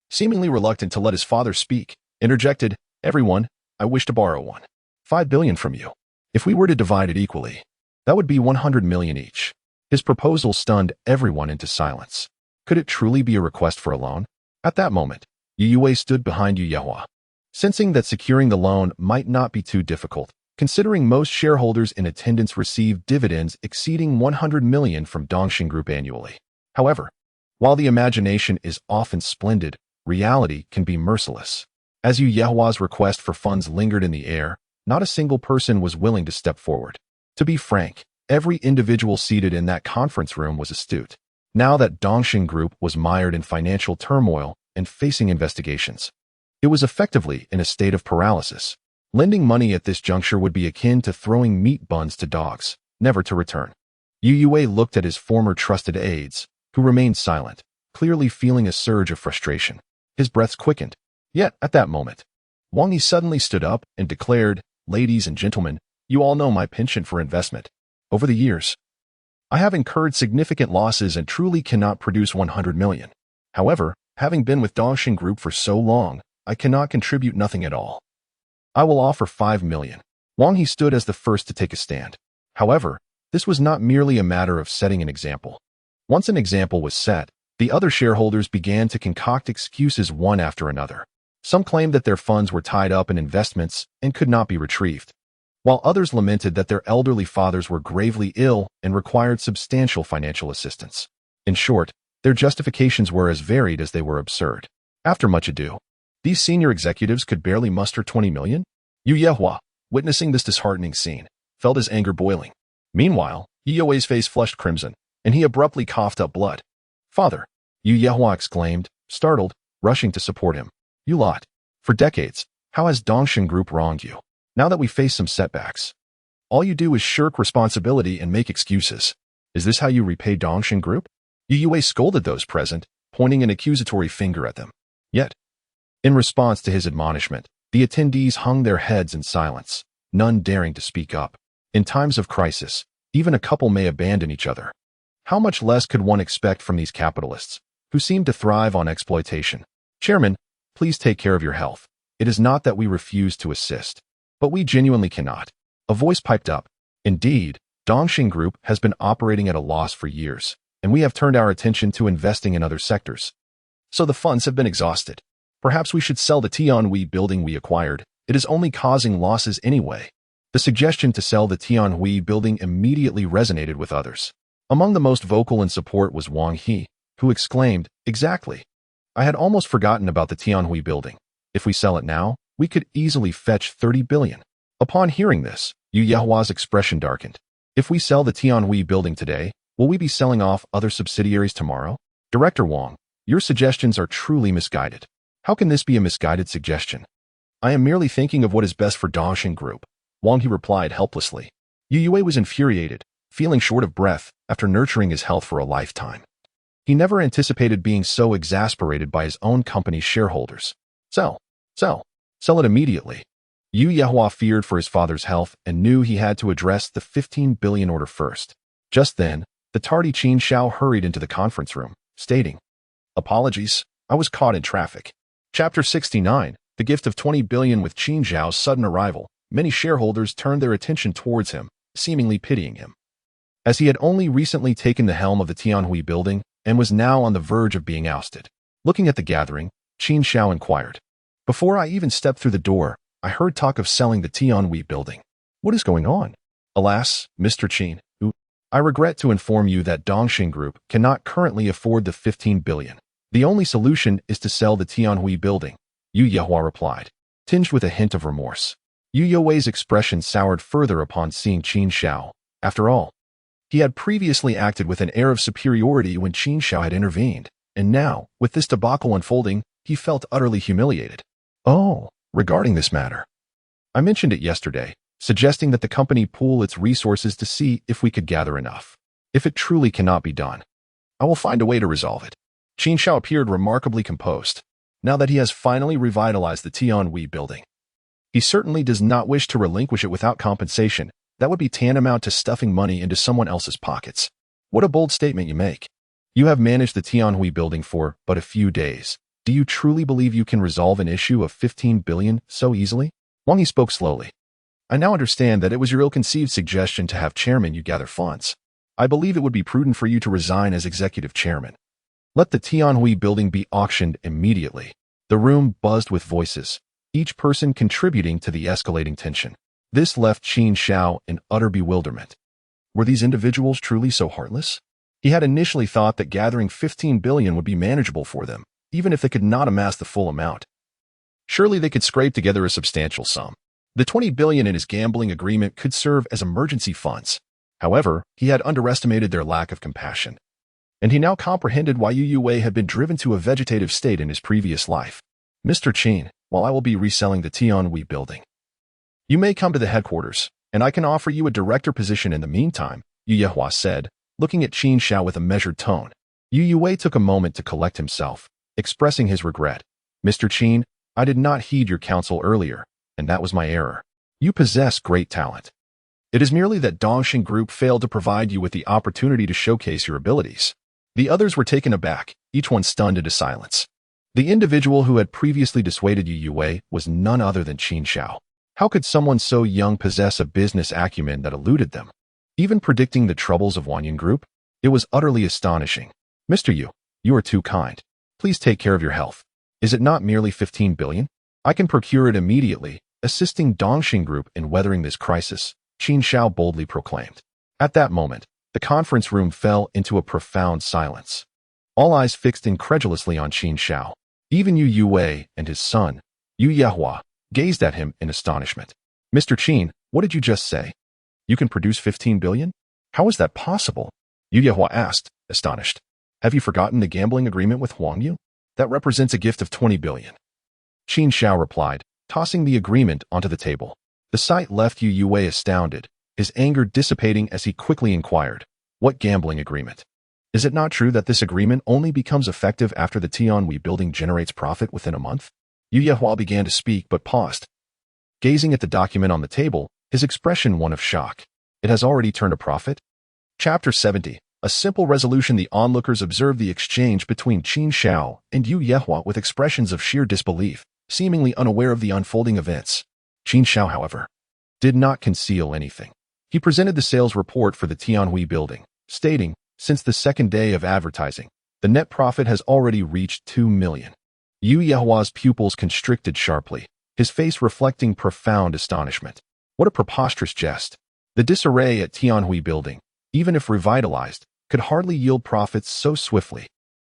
seemingly reluctant to let his father speak, interjected, "Everyone, I wish to borrow 5 billion from you. If we were to divide it equally, that would be 100 million each." His proposal stunned everyone into silence. Could it truly be a request for a loan? At that moment, Yu Wei stood behind Yu Yehua, sensing that securing the loan might not be too difficult, considering most shareholders in attendance received dividends exceeding 100 million from Dongxing Group annually. However, while the imagination is often splendid, reality can be merciless. As Yu Yehua's request for funds lingered in the air, not a single person was willing to step forward. To be frank, every individual seated in that conference room was astute. Now that Dongxing Group was mired in financial turmoil and facing investigations, it was effectively in a state of paralysis. Lending money at this juncture would be akin to throwing meat buns to dogs, never to return. Yu Wei looked at his former trusted aides, who remained silent, clearly feeling a surge of frustration. His breaths quickened. Yet, at that moment, Wang Yi suddenly stood up and declared, "Ladies and gentlemen, you all know my penchant for investment. Over the years, I have incurred significant losses and truly cannot produce 100 million. However, having been with Dongxing Group for so long, I cannot contribute nothing at all. I will offer 5 million. Wang He stood as the first to take a stand. However, this was not merely a matter of setting an example. Once an example was set, the other shareholders began to concoct excuses one after another. Some claimed that their funds were tied up in investments and could not be retrieved, while others lamented that their elderly fathers were gravely ill and required substantial financial assistance. In short, their justifications were as varied as they were absurd. After much ado, these senior executives could barely muster 20 million? Yu Yehua, witnessing this disheartening scene, felt his anger boiling. Meanwhile, Yu Wei's face flushed crimson, and he abruptly coughed up blood. "Father," Yu Yehua exclaimed, startled, rushing to support him. "You lot. For decades, how has Dongxing Group wronged you? Now that we face some setbacks, all you do is shirk responsibility and make excuses. Is this how you repay Dongxing Group?" Yu Wei scolded those present, pointing an accusatory finger at them. Yet, in response to his admonishment, the attendees hung their heads in silence, none daring to speak up. In times of crisis, even a couple may abandon each other. How much less could one expect from these capitalists, who seem to thrive on exploitation? "Chairman, please take care of your health. It is not that we refuse to assist, but we genuinely cannot." A voice piped up. "Indeed, Dongxing Group has been operating at a loss for years, and we have turned our attention to investing in other sectors. So the funds have been exhausted. Perhaps we should sell the Tianhui building we acquired. It is only causing losses anyway." The suggestion to sell the Tianhui building immediately resonated with others. Among the most vocal in support was Wang He, who exclaimed, "Exactly. I had almost forgotten about the Tianhui building. If we sell it now, we could easily fetch 30 billion. Upon hearing this, Yu Yehua's expression darkened. "If we sell the Tianhui building today, will we be selling off other subsidiaries tomorrow?" "Director Wang, your suggestions are truly misguided." "How can this be a misguided suggestion? I am merely thinking of what is best for Dongxing Group," Wang He replied helplessly. Yu Wei was infuriated, feeling short of breath after nurturing his health for a lifetime. He never anticipated being so exasperated by his own company's shareholders. Sell it immediately." Yu Yehua feared for his father's health and knew he had to address the 15 billion order first. Just then, the tardy Qin Shao hurried into the conference room, stating, "Apologies, I was caught in traffic." Chapter 69, The Gift of 20 Billion. With Qin Zhao's sudden arrival, many shareholders turned their attention towards him, seemingly pitying him. As he had only recently taken the helm of the Tianhui building and was now on the verge of being ousted. Looking at the gathering, Qin Shao inquired, "Before I even stepped through the door, I heard talk of selling the Tianhui building. What is going on?" "Alas, Mr. Qin, I regret to inform you that Dongxing Group cannot currently afford the 15 billion. The only solution is to sell the Tianhui building," Yu Yehua replied, tinged with a hint of remorse. Yu Youwei's expression soured further upon seeing Qin Shao. After all, he had previously acted with an air of superiority when Qin Shao had intervened, and now, with this debacle unfolding, he felt utterly humiliated. "Oh, regarding this matter, I mentioned it yesterday, suggesting that the company pool its resources to see if we could gather enough. If it truly cannot be done, I will find a way to resolve it." Qin Shao appeared remarkably composed, now that he has finally revitalized the Tianhui building. He certainly does not wish to relinquish it without compensation. That would be tantamount to stuffing money into someone else's pockets. What a bold statement you make. You have managed the Tianhui building for but a few days. Do you truly believe you can resolve an issue of 15 billion so easily? Wang Yi spoke slowly. "I now understand that it was your ill-conceived suggestion to have chairman you gather funds. I believe it would be prudent for you to resign as executive chairman. Let the Tianhui building be auctioned immediately." The room buzzed with voices, each person contributing to the escalating tension. This left Qin Shao in utter bewilderment. Were these individuals truly so heartless? He had initially thought that gathering 15 billion would be manageable for them, even if they could not amass the full amount. Surely they could scrape together a substantial sum. The 20 billion in his gambling agreement could serve as emergency funds. However, he had underestimated their lack of compassion. And he now comprehended why Yu Youwei had been driven to a vegetative state in his previous life. "Mr. Qin, while I will be reselling the Tianhui building, you may come to the headquarters, and I can offer you a director position in the meantime," Yu Yehua said, looking at Qin Shao with a measured tone. Yu Youwei took a moment to collect himself, expressing his regret. "Mr. Qin, I did not heed your counsel earlier, and that was my error. You possess great talent. It is merely that Dongxing Group failed to provide you with the opportunity to showcase your abilities." The others were taken aback, each one stunned into silence. The individual who had previously dissuaded Yu Youwei was none other than Qin Shao. How could someone so young possess a business acumen that eluded them? Even predicting the troubles of Wanyan Group? It was utterly astonishing. "Mr. Yu, you are too kind. Please take care of your health. Is it not merely 15 billion? I can procure it immediately, assisting Dongxing Group in weathering this crisis," Qin Shao boldly proclaimed. At that moment, the conference room fell into a profound silence. All eyes fixed incredulously on Qin Shao. Even Yu Youwei and his son, Yu Yehua, gazed at him in astonishment. "Mr. Qin, what did you just say? You can produce 15 billion? How is that possible?" Yu Yehua asked, astonished. "Have you forgotten the gambling agreement with Huang Yu? That represents a gift of 20 billion. Qin Shao replied, tossing the agreement onto the table. The sight left Yu Youwei astounded, his anger dissipating as he quickly inquired, "What gambling agreement? Is it not true that this agreement only becomes effective after the Tianhui building generates profit within a month?" Yu Yehua began to speak but paused. Gazing at the document on the table, his expression one of shock. "It has already turned a profit?" Chapter 70. A simple resolution. The onlookers observed the exchange between Qin Shao and Yu Yehua with expressions of sheer disbelief, seemingly unaware of the unfolding events. Qin Shao, however, did not conceal anything. He presented the sales report for the Tianhui building, stating, since the second day of advertising, the net profit has already reached 2 million. Yu Yehua's pupils constricted sharply, his face reflecting profound astonishment. What a preposterous jest. The disarray at Tianhui building, even if revitalized, could hardly yield profits so swiftly.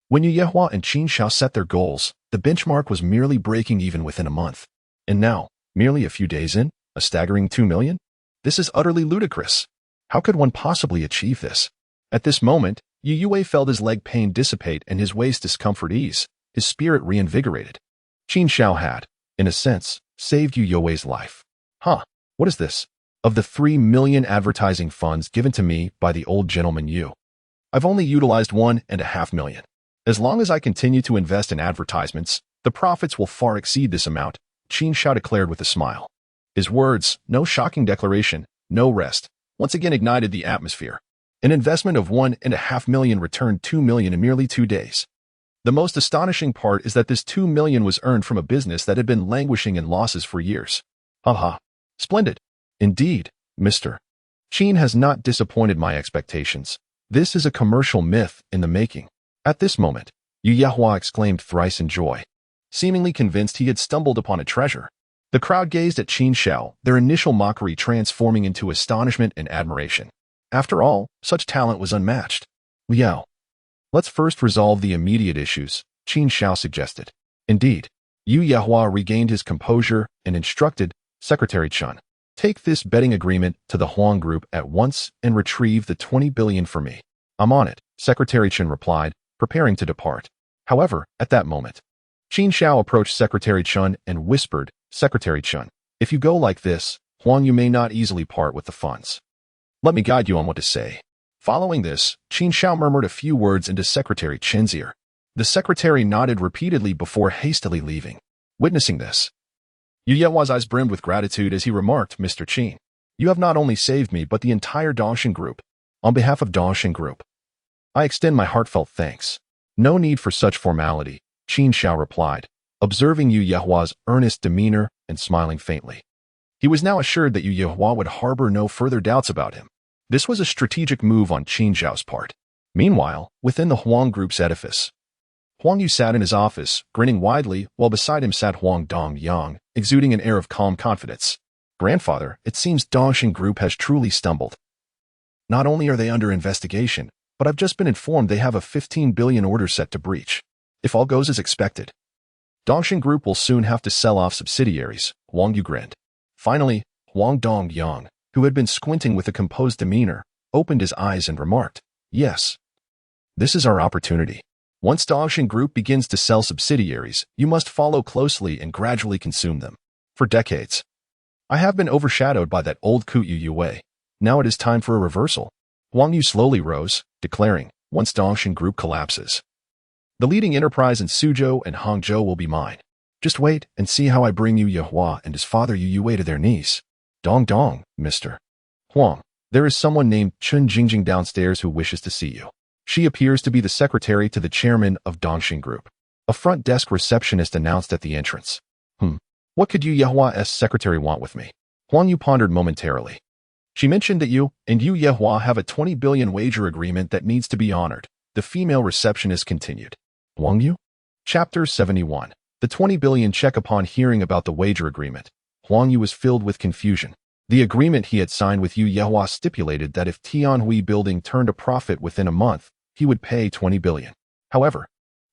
When Yu Yehua and Qin Shao set their goals, the benchmark was merely breaking even within a month. And now, merely a few days in, a staggering 2 million? This is utterly ludicrous. How could one possibly achieve this? At this moment, Yu Youwei felt his leg pain dissipate and his waist discomfort ease, his spirit reinvigorated. Qin Shao had, in a sense, saved Yu Youwei's life. What is this? Of the 3 million advertising funds given to me by the old gentleman Yu, I've only utilized 1.5 million. As long as I continue to invest in advertisements, the profits will far exceed this amount, Qin Shao declared with a smile. His words, no shocking declaration, no rest, once again ignited the atmosphere. An investment of $1.5 million returned $2 million in merely 2 days. The most astonishing part is that this $2 million was earned from a business that had been languishing in losses for years. Haha. Splendid. Indeed, Mr. Qin has not disappointed my expectations. This is a commercial myth in the making. At this moment, Yu Yehua exclaimed thrice in joy, seemingly convinced he had stumbled upon a treasure. The crowd gazed at Qin Shao, their initial mockery transforming into astonishment and admiration. After all, such talent was unmatched. Liao. Let's first resolve the immediate issues, Qin Shao suggested. Indeed, Yu Yehua regained his composure and instructed Secretary Chun, take this betting agreement to the Huang Group at once and retrieve the 20 billion for me. I'm on it, Secretary Chun replied, preparing to depart. However, at that moment, Qin Shao approached Secretary Chun and whispered, Secretary Chun, if you go like this, Huang you may not easily part with the funds. Let me guide you on what to say. Following this, Qin Shao murmured a few words into Secretary Chen's ear. The secretary nodded repeatedly before hastily leaving. Witnessing this, Yu Yehua's eyes brimmed with gratitude as he remarked, Mr. Qin, you have not only saved me but the entire Dongshin Group. On behalf of Dongshin Group, I extend my heartfelt thanks. No need for such formality, Qin Shao replied, observing Yu Yehua's earnest demeanor and smiling faintly. He was now assured that Yu Yehua would harbor no further doubts about him. This was a strategic move on Qin Shao's part. Meanwhile, within the Huang Group's edifice, Huang Yu sat in his office, grinning widely, while beside him sat Huang Dongyang, exuding an air of calm confidence. Grandfather, it seems Dongshin Group has truly stumbled. Not only are they under investigation, but I've just been informed they have a 15 billion order set to breach. If all goes as expected, Dongshin Group will soon have to sell off subsidiaries, Huang Yu grinned. Finally, Huang Dongyang, who had been squinting with a composed demeanor, opened his eyes and remarked, yes. This is our opportunity. Once Dongshin Group begins to sell subsidiaries, you must follow closely and gradually consume them. For decades, I have been overshadowed by that old Ku Yu Wei. Now it is time for a reversal. Huang Yu slowly rose, declaring, once Dongshin Group collapses, the leading enterprise in Suzhou and Hangzhou will be mine. Just wait and see how I bring Yu Yehua and his father Yu Wei to their knees. Dong, Mr. Huang, there is someone named Chun Jingjing downstairs who wishes to see you. She appears to be the secretary to the chairman of Dongshin Group. A front desk receptionist announced at the entrance. What could Yu Yehua's secretary want with me? Huang Yu pondered momentarily. She mentioned that you and Yu Yehua have a 20 billion wager agreement that needs to be honored. The female receptionist continued. Huang Yu? Chapter 71. The 20 billion check. Upon hearing about the wager agreement, Huang Yu was filled with confusion. The agreement he had signed with Yu Yehua stipulated that if Tianhui Building turned a profit within a month, he would pay 20 billion. However,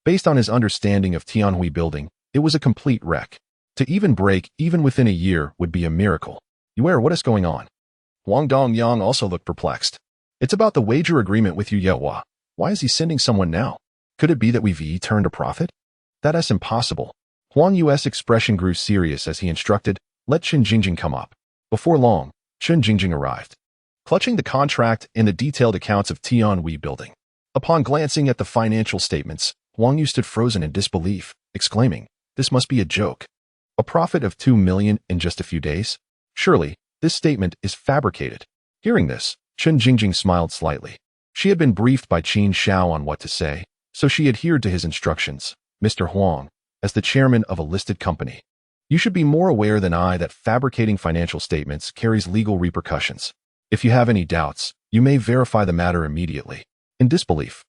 based on his understanding of Tianhui Building, it was a complete wreck. To even break even within a year would be a miracle. What is going on? Huang Dongyang also looked perplexed. It's about the wager agreement with Yu Yehua. Why is he sending someone now? Could it be that we've turned a profit? That's impossible. Huang Yu's expression grew serious as he instructed, let Chun Jingjing come up. Before long, Chun Jingjing arrived, clutching the contract and the detailed accounts of Tianhui Building. Upon glancing at the financial statements, Huang Yu stood frozen in disbelief, exclaiming, this must be a joke. A profit of 2 million in just a few days? Surely, this statement is fabricated. Hearing this, Chun Jingjing smiled slightly. She had been briefed by Qin Shao on what to say, so she adhered to his instructions. Mr. Huang, as the chairman of a listed company, you should be more aware than I that fabricating financial statements carries legal repercussions. If you have any doubts, you may verify the matter immediately. In disbelief,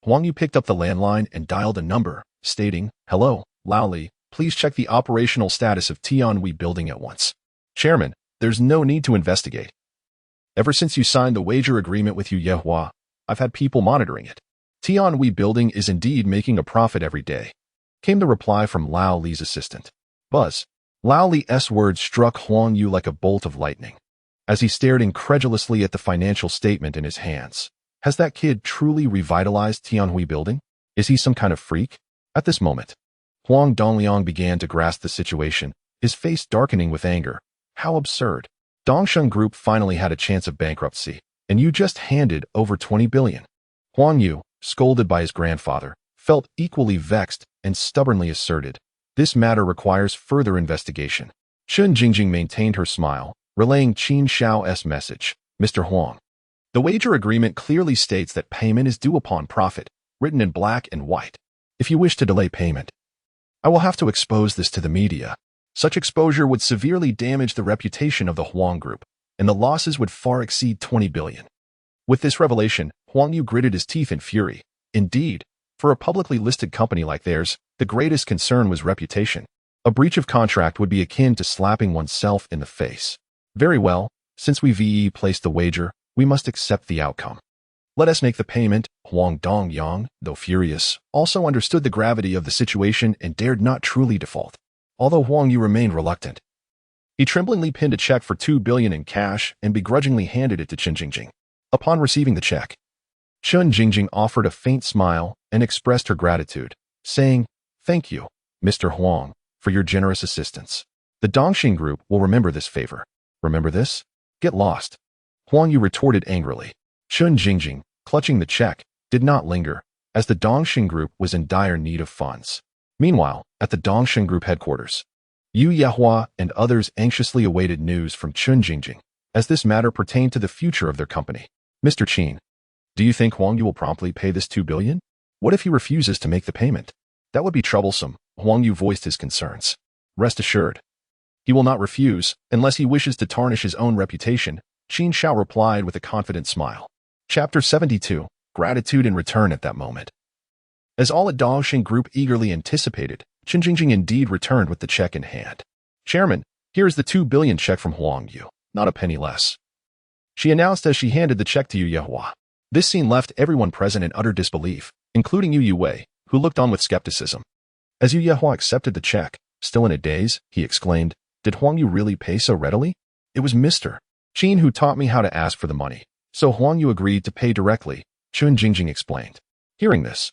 Huang Yu picked up the landline and dialed a number, stating, hello, Lao Li, please check the operational status of Tianhui Building at once. Chairman, there's no need to investigate. Ever since you signed the wager agreement with Yu Yehua, I've had people monitoring it. Tianhui Building is indeed making a profit every day, came the reply from Lao Li's assistant. Buzz. Lao Li's words struck Huang Yu like a bolt of lightning, as he stared incredulously at the financial statement in his hands. Has that kid truly revitalized Tianhui Building? Is he some kind of freak? At this moment, Huang Dongliang began to grasp the situation, his face darkening with anger. How absurd. Dongshin Group finally had a chance of bankruptcy, and you just handed over 20 billion. Huang Yu, scolded by his grandfather, felt equally vexed and stubbornly asserted, this matter requires further investigation. Chun Jingjing maintained her smile, relaying Qin Xiao's message. Mr. Huang, the wager agreement clearly states that payment is due upon profit, written in black and white. If you wish to delay payment, I will have to expose this to the media. Such exposure would severely damage the reputation of the Huang Group, and the losses would far exceed 20 billion. With this revelation, Huang Yu gritted his teeth in fury. Indeed, for a publicly listed company like theirs, the greatest concern was reputation. A breach of contract would be akin to slapping oneself in the face. Very well, since we placed the wager, we must accept the outcome. Let us make the payment. Huang Dongyang, though furious, also understood the gravity of the situation and dared not truly default. Although Huang Yu remained reluctant, he tremblingly pinned a check for 2 billion in cash and begrudgingly handed it to Chun Jingjing. Upon receiving the check, Chun Jingjing offered a faint smile and expressed her gratitude, saying, "Thank you, Mr. Huang, for your generous assistance. The Dongxing Group will remember this favor." "Remember this? Get lost," Huang Yu retorted angrily. Chun Jingjing, clutching the check, did not linger, as the Dongxing Group was in dire need of funds. Meanwhile, at the Dongxing Group headquarters, Yu Yehua and others anxiously awaited news from Chun Jingjing, as this matter pertained to the future of their company. "Mr. Qin, do you think Huang Yu will promptly pay this 2 billion? What if he refuses to make the payment? That would be troublesome." Huang Yu voiced his concerns. "Rest assured, he will not refuse, unless he wishes to tarnish his own reputation," Qin Xiao replied with a confident smile. Chapter 72. Gratitude in return. At that moment, as all at Dongxing Group eagerly anticipated, Chun Jingjing indeed returned with the check in hand. "Chairman, here is the 2 billion check from Huang Yu, not a penny less," she announced as she handed the check to Yu Yehua. This scene left everyone present in utter disbelief, including Yu Wei, who looked on with skepticism. As Yu Yehua accepted the check, still in a daze, he exclaimed, "Did Huang Yu really pay so readily? It was Mr. Qin who taught me how to ask for the money, so Huang Yu agreed to pay directly," Chun Jingjing explained. Hearing this,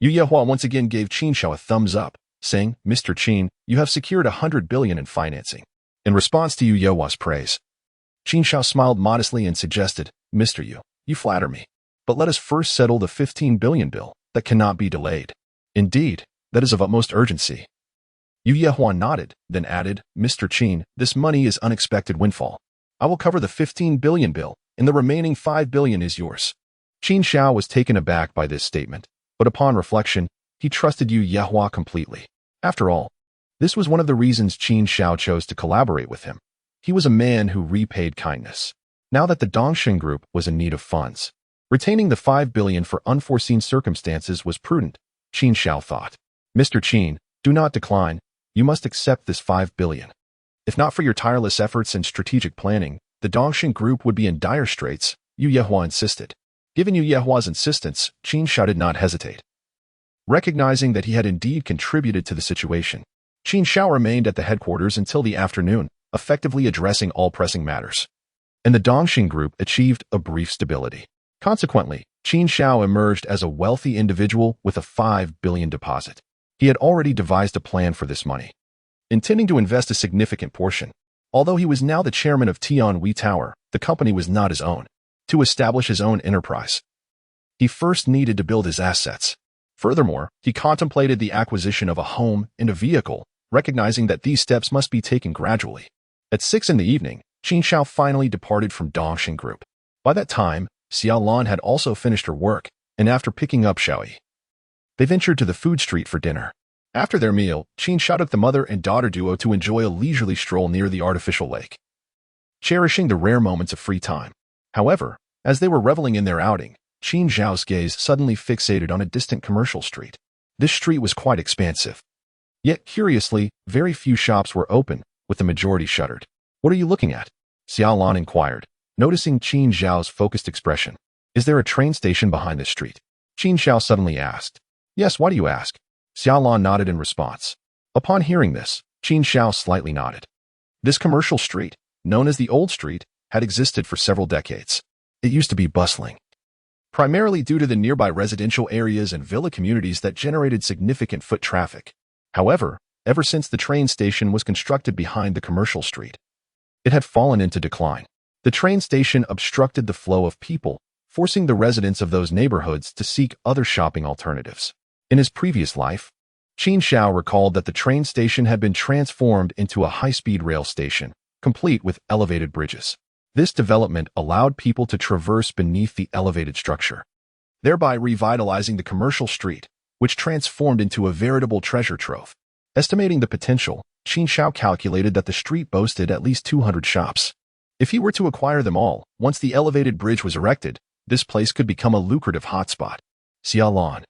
Yu Yehua once again gave Qin Xiao a thumbs up, saying, "Mr. Qin, you have secured 100 billion in financing." In response to Yu Yehua's praise, Qin Xiao smiled modestly and suggested, "Mr. Yu, you flatter me, but let us first settle the 15 billion bill that cannot be delayed." "Indeed, that is of utmost urgency." Yu Yehua nodded, then added, "Mr. Qin, this money is unexpected windfall. I will cover the 15 billion bill, and the remaining 5 billion is yours." Qin Xiao was taken aback by this statement, but upon reflection, he trusted Yu Yehua completely. After all, this was one of the reasons Qin Xiao chose to collaborate with him. He was a man who repaid kindness. Now that the Dongxing Group was in need of funds, retaining the 5 billion for unforeseen circumstances was prudent, Qin Xiao thought. "Mr. Qin, do not decline. You must accept this 5 billion. If not for your tireless efforts and strategic planning, the Dongxing Group would be in dire straits," Yu Yehua insisted. Given Yu Yehua's insistence, Qin Xiao did not hesitate. Recognizing that he had indeed contributed to the situation, Qin Xiao remained at the headquarters until the afternoon, effectively addressing all pressing matters. And the Dongxing Group achieved a brief stability. Consequently, Qin Xiao emerged as a wealthy individual with a 5 billion deposit. He had already devised a plan for this money, intending to invest a significant portion. Although he was now the chairman of Tianhui Tower, the company was not his own. To establish his own enterprise, he first needed to build his assets. Furthermore, he contemplated the acquisition of a home and a vehicle, recognizing that these steps must be taken gradually. At 6 in the evening, Qin Xiao finally departed from Dongxing Group. By that time, Xiao Lan had also finished her work, and after picking up Xiaoyi, they ventured to the food street for dinner. After their meal, Qin Xiao took the mother and daughter duo to enjoy a leisurely stroll near the artificial lake, cherishing the rare moments of free time. However, as they were reveling in their outing, Qin Xiao's gaze suddenly fixated on a distant commercial street. This street was quite expansive. Yet, curiously, very few shops were open, with the majority shuttered. "What are you looking at?" Xiao Lan inquired, noticing Qin Xiao's focused expression. "Is there a train station behind this street?" Qin Xiao suddenly asked. "Yes, why do you ask?" Xiao Lan nodded in response. Upon hearing this, Qin Xiao slightly nodded. This commercial street, known as the Old Street, had existed for several decades. It used to be bustling, primarily due to the nearby residential areas and villa communities that generated significant foot traffic. However, ever since the train station was constructed behind the commercial street, it had fallen into decline. The train station obstructed the flow of people, forcing the residents of those neighborhoods to seek other shopping alternatives. In his previous life, Qin Xiao recalled that the train station had been transformed into a high-speed rail station, complete with elevated bridges. This development allowed people to traverse beneath the elevated structure, thereby revitalizing the commercial street, which transformed into a veritable treasure trove. Estimating the potential, Qin Xiao calculated that the street boasted at least 200 shops. If he were to acquire them all, once the elevated bridge was erected, this place could become a lucrative hotspot. Xiaolan,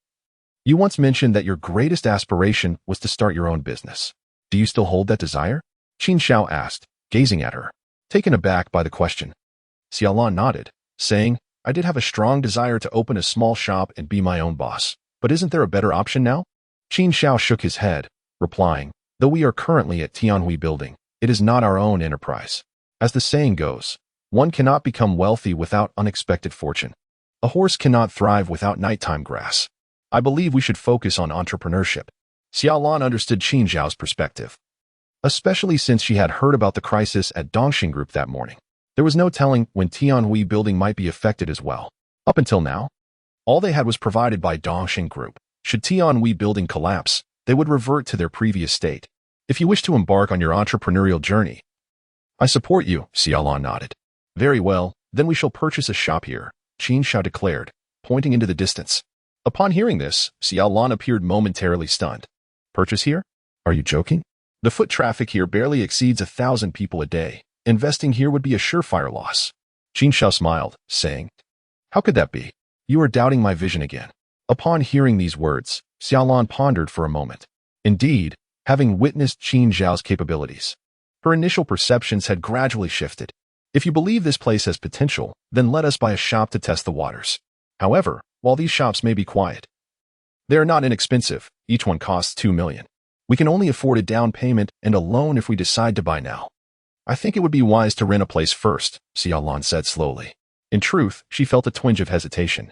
you once mentioned that your greatest aspiration was to start your own business. Do you still hold that desire? Qin Xiao asked, gazing at her, taken aback by the question. Xiaolan nodded, saying, I did have a strong desire to open a small shop and be my own boss. But isn't there a better option now? Qin Xiao shook his head, replying, though we are currently at Tianhui Building, it is not our own enterprise. As the saying goes, one cannot become wealthy without unexpected fortune. A horse cannot thrive without nighttime grass. I believe we should focus on entrepreneurship. Xiaolan understood Qin Xiao's perspective, especially since she had heard about the crisis at Dongxing Group that morning. There was no telling when Tianhui Building might be affected as well. Up until now, all they had was provided by Dongxing Group. Should Tianhui Building collapse, they would revert to their previous state. If you wish to embark on your entrepreneurial journey, I support you, Xiaolan nodded. Very well, then we shall purchase a shop here, Qin Xiao declared, pointing into the distance. Upon hearing this, Xiaolan appeared momentarily stunned. Purchase here? Are you joking? The foot traffic here barely exceeds 1,000 people a day. Investing here would be a surefire loss. Qin Xiao smiled, saying, How could that be? You are doubting my vision again. Upon hearing these words, Xiaolan pondered for a moment. Indeed, having witnessed Qin Xiao's capabilities, her initial perceptions had gradually shifted. If you believe this place has potential, then let us buy a shop to test the waters. However, while these shops may be quiet, they are not inexpensive. Each one costs 2 million. We can only afford a down payment and a loan if we decide to buy now. I think it would be wise to rent a place first, Xiaolan said slowly. In truth, she felt a twinge of hesitation,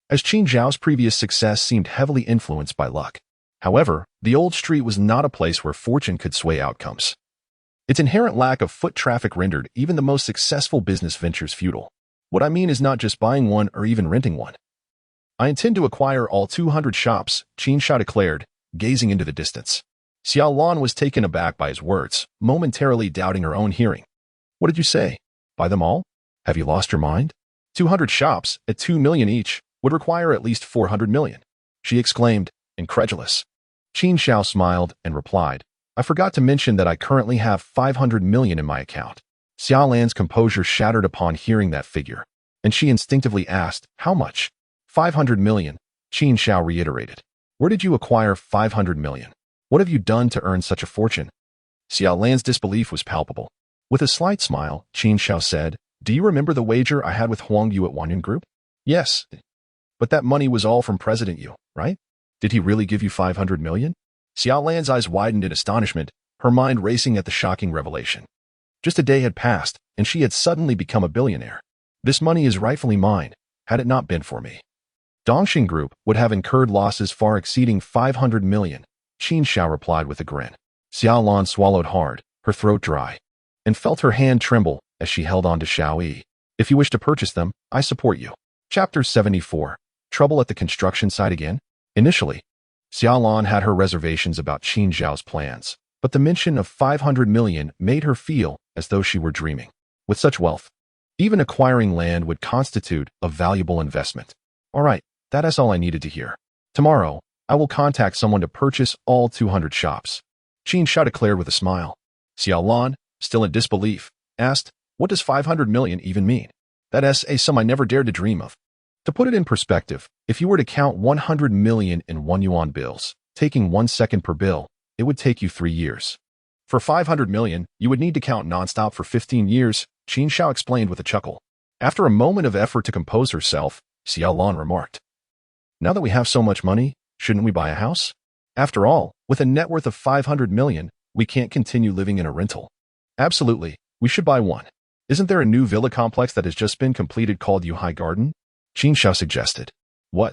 as Qin Xiao's previous success seemed heavily influenced by luck. However, the old street was not a place where fortune could sway outcomes. Its inherent lack of foot traffic rendered even the most successful business ventures futile. What I mean is not just buying one or even renting one. I intend to acquire all 200 shops, Qin Xiao declared, gazing into the distance. Xiaolan was taken aback by his words, momentarily doubting her own hearing. What did you say? Buy them all? Have you lost your mind? 200 shops, at 2 million each, would require at least 400 million. She exclaimed, incredulous. Qin Xiao smiled and replied, I forgot to mention that I currently have 500 million in my account. Xiaolan's composure shattered upon hearing that figure, and she instinctively asked, how much? 500 million, Qin Xiao reiterated. Where did you acquire 500 million? What have you done to earn such a fortune? Xiaolan's disbelief was palpable. With a slight smile, Qin Xiao said, do you remember the wager I had with Huang Yu at Wanyan Group? Yes. But that money was all from President Yu, right? Did he really give you 500 million? Xiaolan's eyes widened in astonishment, her mind racing at the shocking revelation. Just a day had passed, and she had suddenly become a billionaire. This money is rightfully mine, had it not been for me. Dongxing Group would have incurred losses far exceeding 500 million, Qin Xiao replied with a grin. Xiaolan swallowed hard, her throat dry, and felt her hand tremble as she held on to Xiao Yi. If you wish to purchase them, I support you. Chapter 74. Trouble at the construction site again? Initially, Xiaolan had her reservations about Qin Xiao's plans, but the mention of 500 million made her feel as though she were dreaming. With such wealth, even acquiring land would constitute a valuable investment. All right, that is all I needed to hear. Tomorrow, I will contact someone to purchase all 200 shops, Qin Xiao declared with a smile. Xiaolan, still in disbelief, asked, what does 500 million even mean? That is a sum I never dared to dream of. To put it in perspective, if you were to count 100 million in 1 yuan bills, taking 1 second per bill, it would take you 3 years. For 500 million, you would need to count nonstop for 15 years, Qin Xiao explained with a chuckle. After a moment of effort to compose herself, Xiaolan remarked, now that we have so much money, shouldn't we buy a house? After all, with a net worth of 500 million, we can't continue living in a rental. Absolutely, we should buy one. Isn't there a new villa complex that has just been completed called Yuhai Garden? Qin Xiao suggested. What?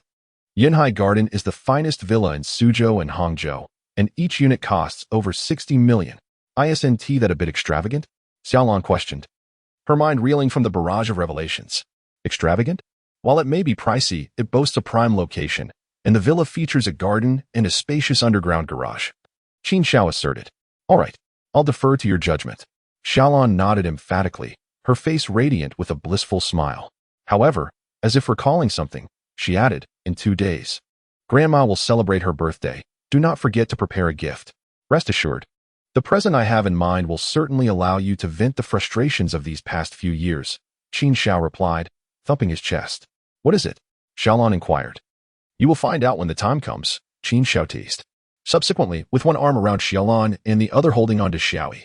Yinhai Garden is the finest villa in Suzhou and Hangzhou, and each unit costs over 60 million. Isn't that a bit extravagant? Xiaolan questioned, her mind reeling from the barrage of revelations. Extravagant? While it may be pricey, it boasts a prime location, and the villa features a garden and a spacious underground garage. Qin Xiao asserted. All right, I'll defer to your judgment. Xiaolon nodded emphatically, her face radiant with a blissful smile. However, as if recalling something, she added, in 2 days. Grandma will celebrate her birthday. Do not forget to prepare a gift. Rest assured, the present I have in mind will certainly allow you to vent the frustrations of these past few years, Qin Xiao replied, thumping his chest. What is it? Xiaolon inquired. You will find out when the time comes, Qin Xiao teased. Subsequently, with one arm around Xiaolon and the other holding on to Xiaoyi,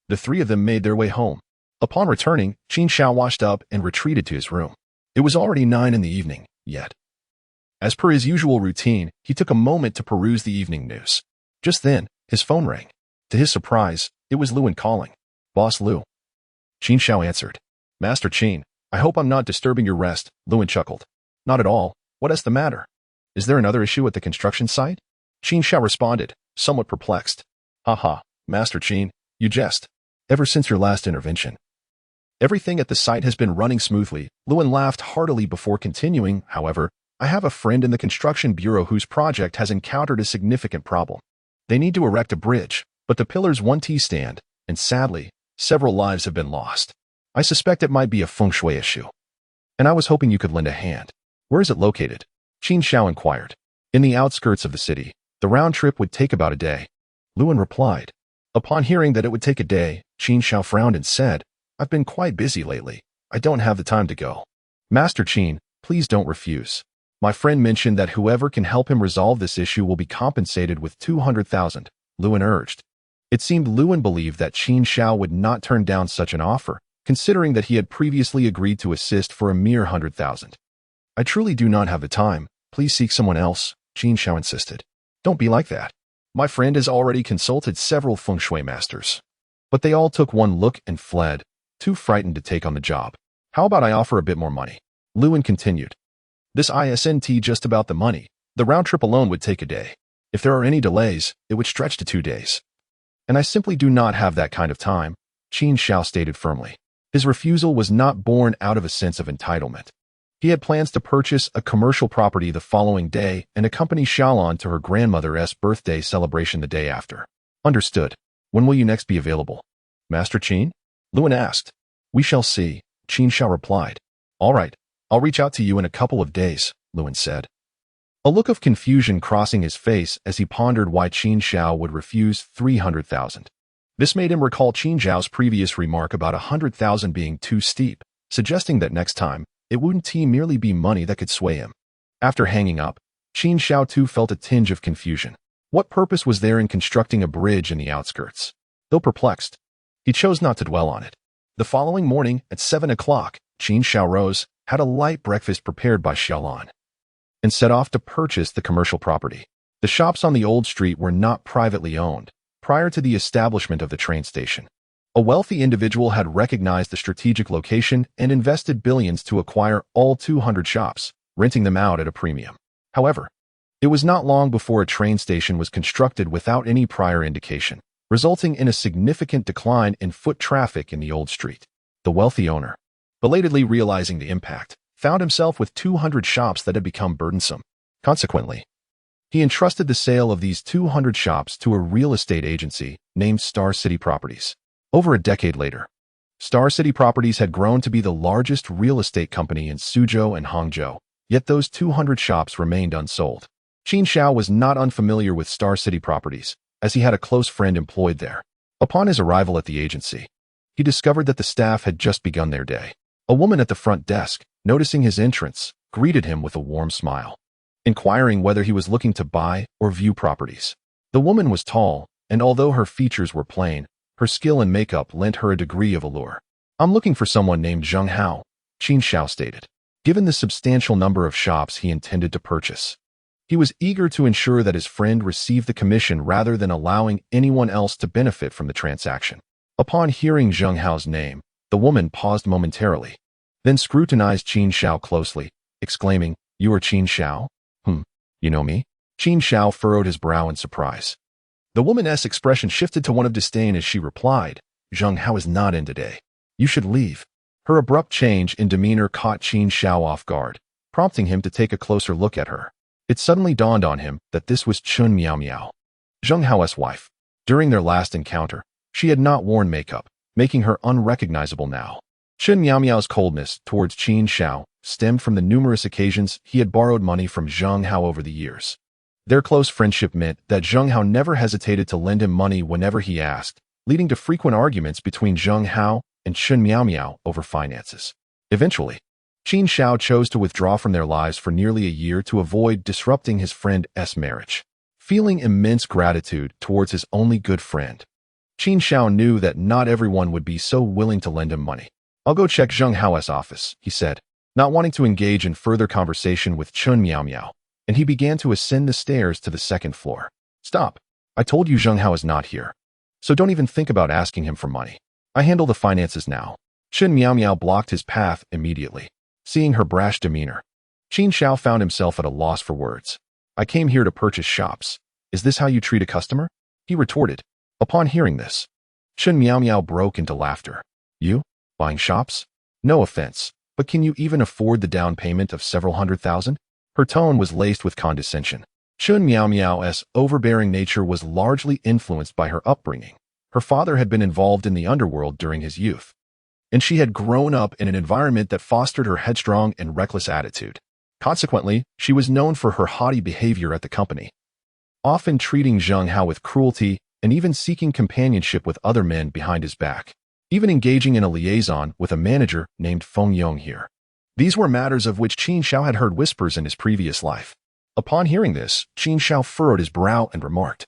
the three of them made their way home. Upon returning, Qin Xiao washed up and retreated to his room. It was already 9 in the evening, yet. As per his usual routine, he took a moment to peruse the evening news. Just then, his phone rang. To his surprise, it was Luan calling. Boss Lu. Qin Xiao answered. Master Qin, I hope I'm not disturbing your rest, Luan chuckled. Not at all. What is the matter? Is there another issue at the construction site? Qin Xiao responded, somewhat perplexed. Haha, Master Qin, you jest. Ever since your last intervention, everything at the site has been running smoothly. Luan laughed heartily before continuing. However, I have a friend in the construction bureau whose project has encountered a significant problem. They need to erect a bridge, but the pillars won't stand, and sadly, several lives have been lost. I suspect it might be a feng shui issue. And I was hoping you could lend a hand. Where is it located? Qin Xiao inquired. In the outskirts of the city. The round trip would take about a day. Luan replied. Upon hearing that it would take a day, Qin Xiao frowned and said, I've been quite busy lately. I don't have the time to go. Master Qin, please don't refuse. My friend mentioned that whoever can help him resolve this issue will be compensated with 200,000, Luan urged. It seemed Luan believed that Qin Xiao would not turn down such an offer, considering that he had previously agreed to assist for a mere 100,000. I truly do not have the time. Please seek someone else, Qin Xiao insisted. Don't be like that. My friend has already consulted several feng shui masters, but they all took one look and fled, too frightened to take on the job. How about I offer a bit more money? Luan continued. This isn't just about the money. The round trip alone would take a day. If there are any delays, it would stretch to 2 days. And I simply do not have that kind of time, Qin Xiao stated firmly. His refusal was not born out of a sense of entitlement. He had plans to purchase a commercial property the following day and accompany Xiaolon to her grandmother's birthday celebration the day after. Understood. When will you next be available? Master Qin? Luan asked. We shall see, Qin Xiao replied. All right, I'll reach out to you in a couple of days, Luan said. A look of confusion crossing his face as he pondered why Qin Xiao would refuse 300,000. This made him recall Qin Xiao's previous remark about 100,000 being too steep, suggesting that next time, it wouldn't merely be money that could sway him. After hanging up, Qin Xiao too felt a tinge of confusion. What purpose was there in constructing a bridge in the outskirts? Though perplexed, he chose not to dwell on it. The following morning, at 7 o'clock, Qin Xiao rose, had a light breakfast prepared by Xiaolon, and set off to purchase the commercial property. The shops on the old street were not privately owned. Prior to the establishment of the train station, a wealthy individual had recognized the strategic location and invested billions to acquire all 200 shops, renting them out at a premium. However, it was not long before a train station was constructed without any prior indication, resulting in a significant decline in foot traffic in the old street. The wealthy owner, belatedly realizing the impact, found himself with 200 shops that had become burdensome. Consequently, he entrusted the sale of these 200 shops to a real estate agency named Star City Properties. Over a decade later, Star City Properties had grown to be the largest real estate company in Suzhou and Hangzhou, yet those 200 shops remained unsold. Qin Xiao was not unfamiliar with Star City Properties, as he had a close friend employed there. Upon his arrival at the agency, he discovered that the staff had just begun their day. A woman at the front desk, noticing his entrance, greeted him with a warm smile, inquiring whether he was looking to buy or view properties. The woman was tall, and although her features were plain, her skill in makeup lent her a degree of allure. I'm looking for someone named Zheng Hao, Qin Xiao stated. Given the substantial number of shops he intended to purchase, he was eager to ensure that his friend received the commission rather than allowing anyone else to benefit from the transaction. Upon hearing Zheng Hao's name, the woman paused momentarily, then scrutinized Qin Xiao closely, exclaiming, You are Qin Xiao? You know me? Qin Xiao furrowed his brow in surprise. The woman's expression shifted to one of disdain as she replied, Zheng Hao is not in today. You should leave. Her abrupt change in demeanor caught Qin Xiao off guard, prompting him to take a closer look at her. It suddenly dawned on him that this was Chun Miao Miao, Zheng Hao's wife. During their last encounter, she had not worn makeup, making her unrecognizable now. Chun Miao Miao's coldness towards Qin Xiao stemmed from the numerous occasions he had borrowed money from Zheng Hao over the years. Their close friendship meant that Zheng Hao never hesitated to lend him money whenever he asked, leading to frequent arguments between Zheng Hao and Chun Miao Miao over finances. Eventually, Qin Xiao chose to withdraw from their lives for nearly a year to avoid disrupting his friend's marriage. Feeling immense gratitude towards his only good friend, Qin Xiao knew that not everyone would be so willing to lend him money. "I'll go check Zheng Hao's office," he said, not wanting to engage in further conversation with Chun Miao Miao, and he began to ascend the stairs to the second floor. "Stop. I told you Zheng Hao is not here, so don't even think about asking him for money. I handle the finances now." Chun Miao Miao blocked his path immediately. Seeing her brash demeanor, Qin Xiao found himself at a loss for words. "I came here to purchase shops. Is this how you treat a customer?" he retorted. Upon hearing this, Chun Miao Miao broke into laughter. "You? Buying shops? No offense, but can you even afford the down payment of several $100,000? Her tone was laced with condescension. Chun Miao Miao's overbearing nature was largely influenced by her upbringing. Her father had been involved in the underworld during his youth, and she had grown up in an environment that fostered her headstrong and reckless attitude. Consequently, she was known for her haughty behavior at the company, often treating Zheng Hao with cruelty and even seeking companionship with other men behind his back, even engaging in a liaison with a manager named Feng Yong here. These were matters of which Qin Xiao had heard whispers in his previous life. Upon hearing this, Qin Xiao furrowed his brow and remarked,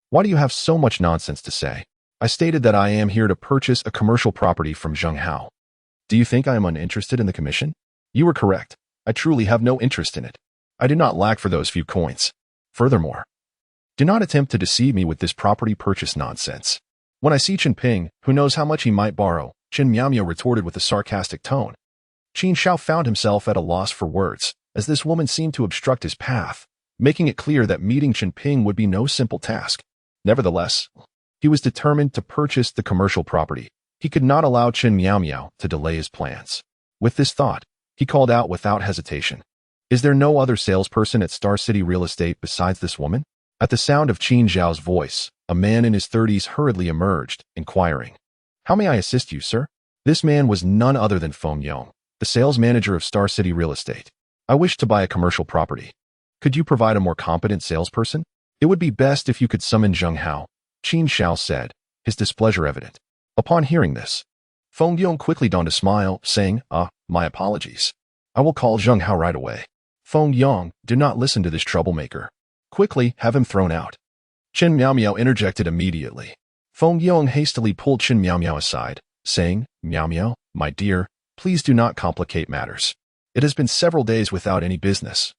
"Why do you have so much nonsense to say? I stated that I am here to purchase a commercial property from Zheng Hao. Do you think I am uninterested in the commission? You were correct. I truly have no interest in it. I do not lack for those few coins. Furthermore, do not attempt to deceive me with this property purchase nonsense." "When I see Chen Ping, who knows how much he might borrow?" Chen Miao Miao retorted with a sarcastic tone. Qin Xiao found himself at a loss for words, as this woman seemed to obstruct his path, making it clear that meeting Chen Ping would be no simple task. Nevertheless, he was determined to purchase the commercial property. He could not allow Chen Miao Miao to delay his plans. With this thought, he called out without hesitation, "Is there no other salesperson at Star City Real Estate besides this woman?" At the sound of Qin Xiao's voice, a man in his 30s hurriedly emerged, inquiring, "How may I assist you, sir?" This man was none other than Feng Yong, the sales manager of Star City Real Estate. "I wish to buy a commercial property. Could you provide a more competent salesperson?" "It would be best if you could summon Zheng Hao," Qin Xiao said, his displeasure evident. Upon hearing this, Feng Yong quickly donned a smile, saying, "My apologies. I will call Zheng Hao right away." "Feng Yong, do not listen to this troublemaker. Quickly have him thrown out." Chen Miao Miao interjected immediately. Feng Yong hastily pulled Chen Miao Miao aside, saying, "Miao Miao, my dear, please do not complicate matters. It has been several days without any business.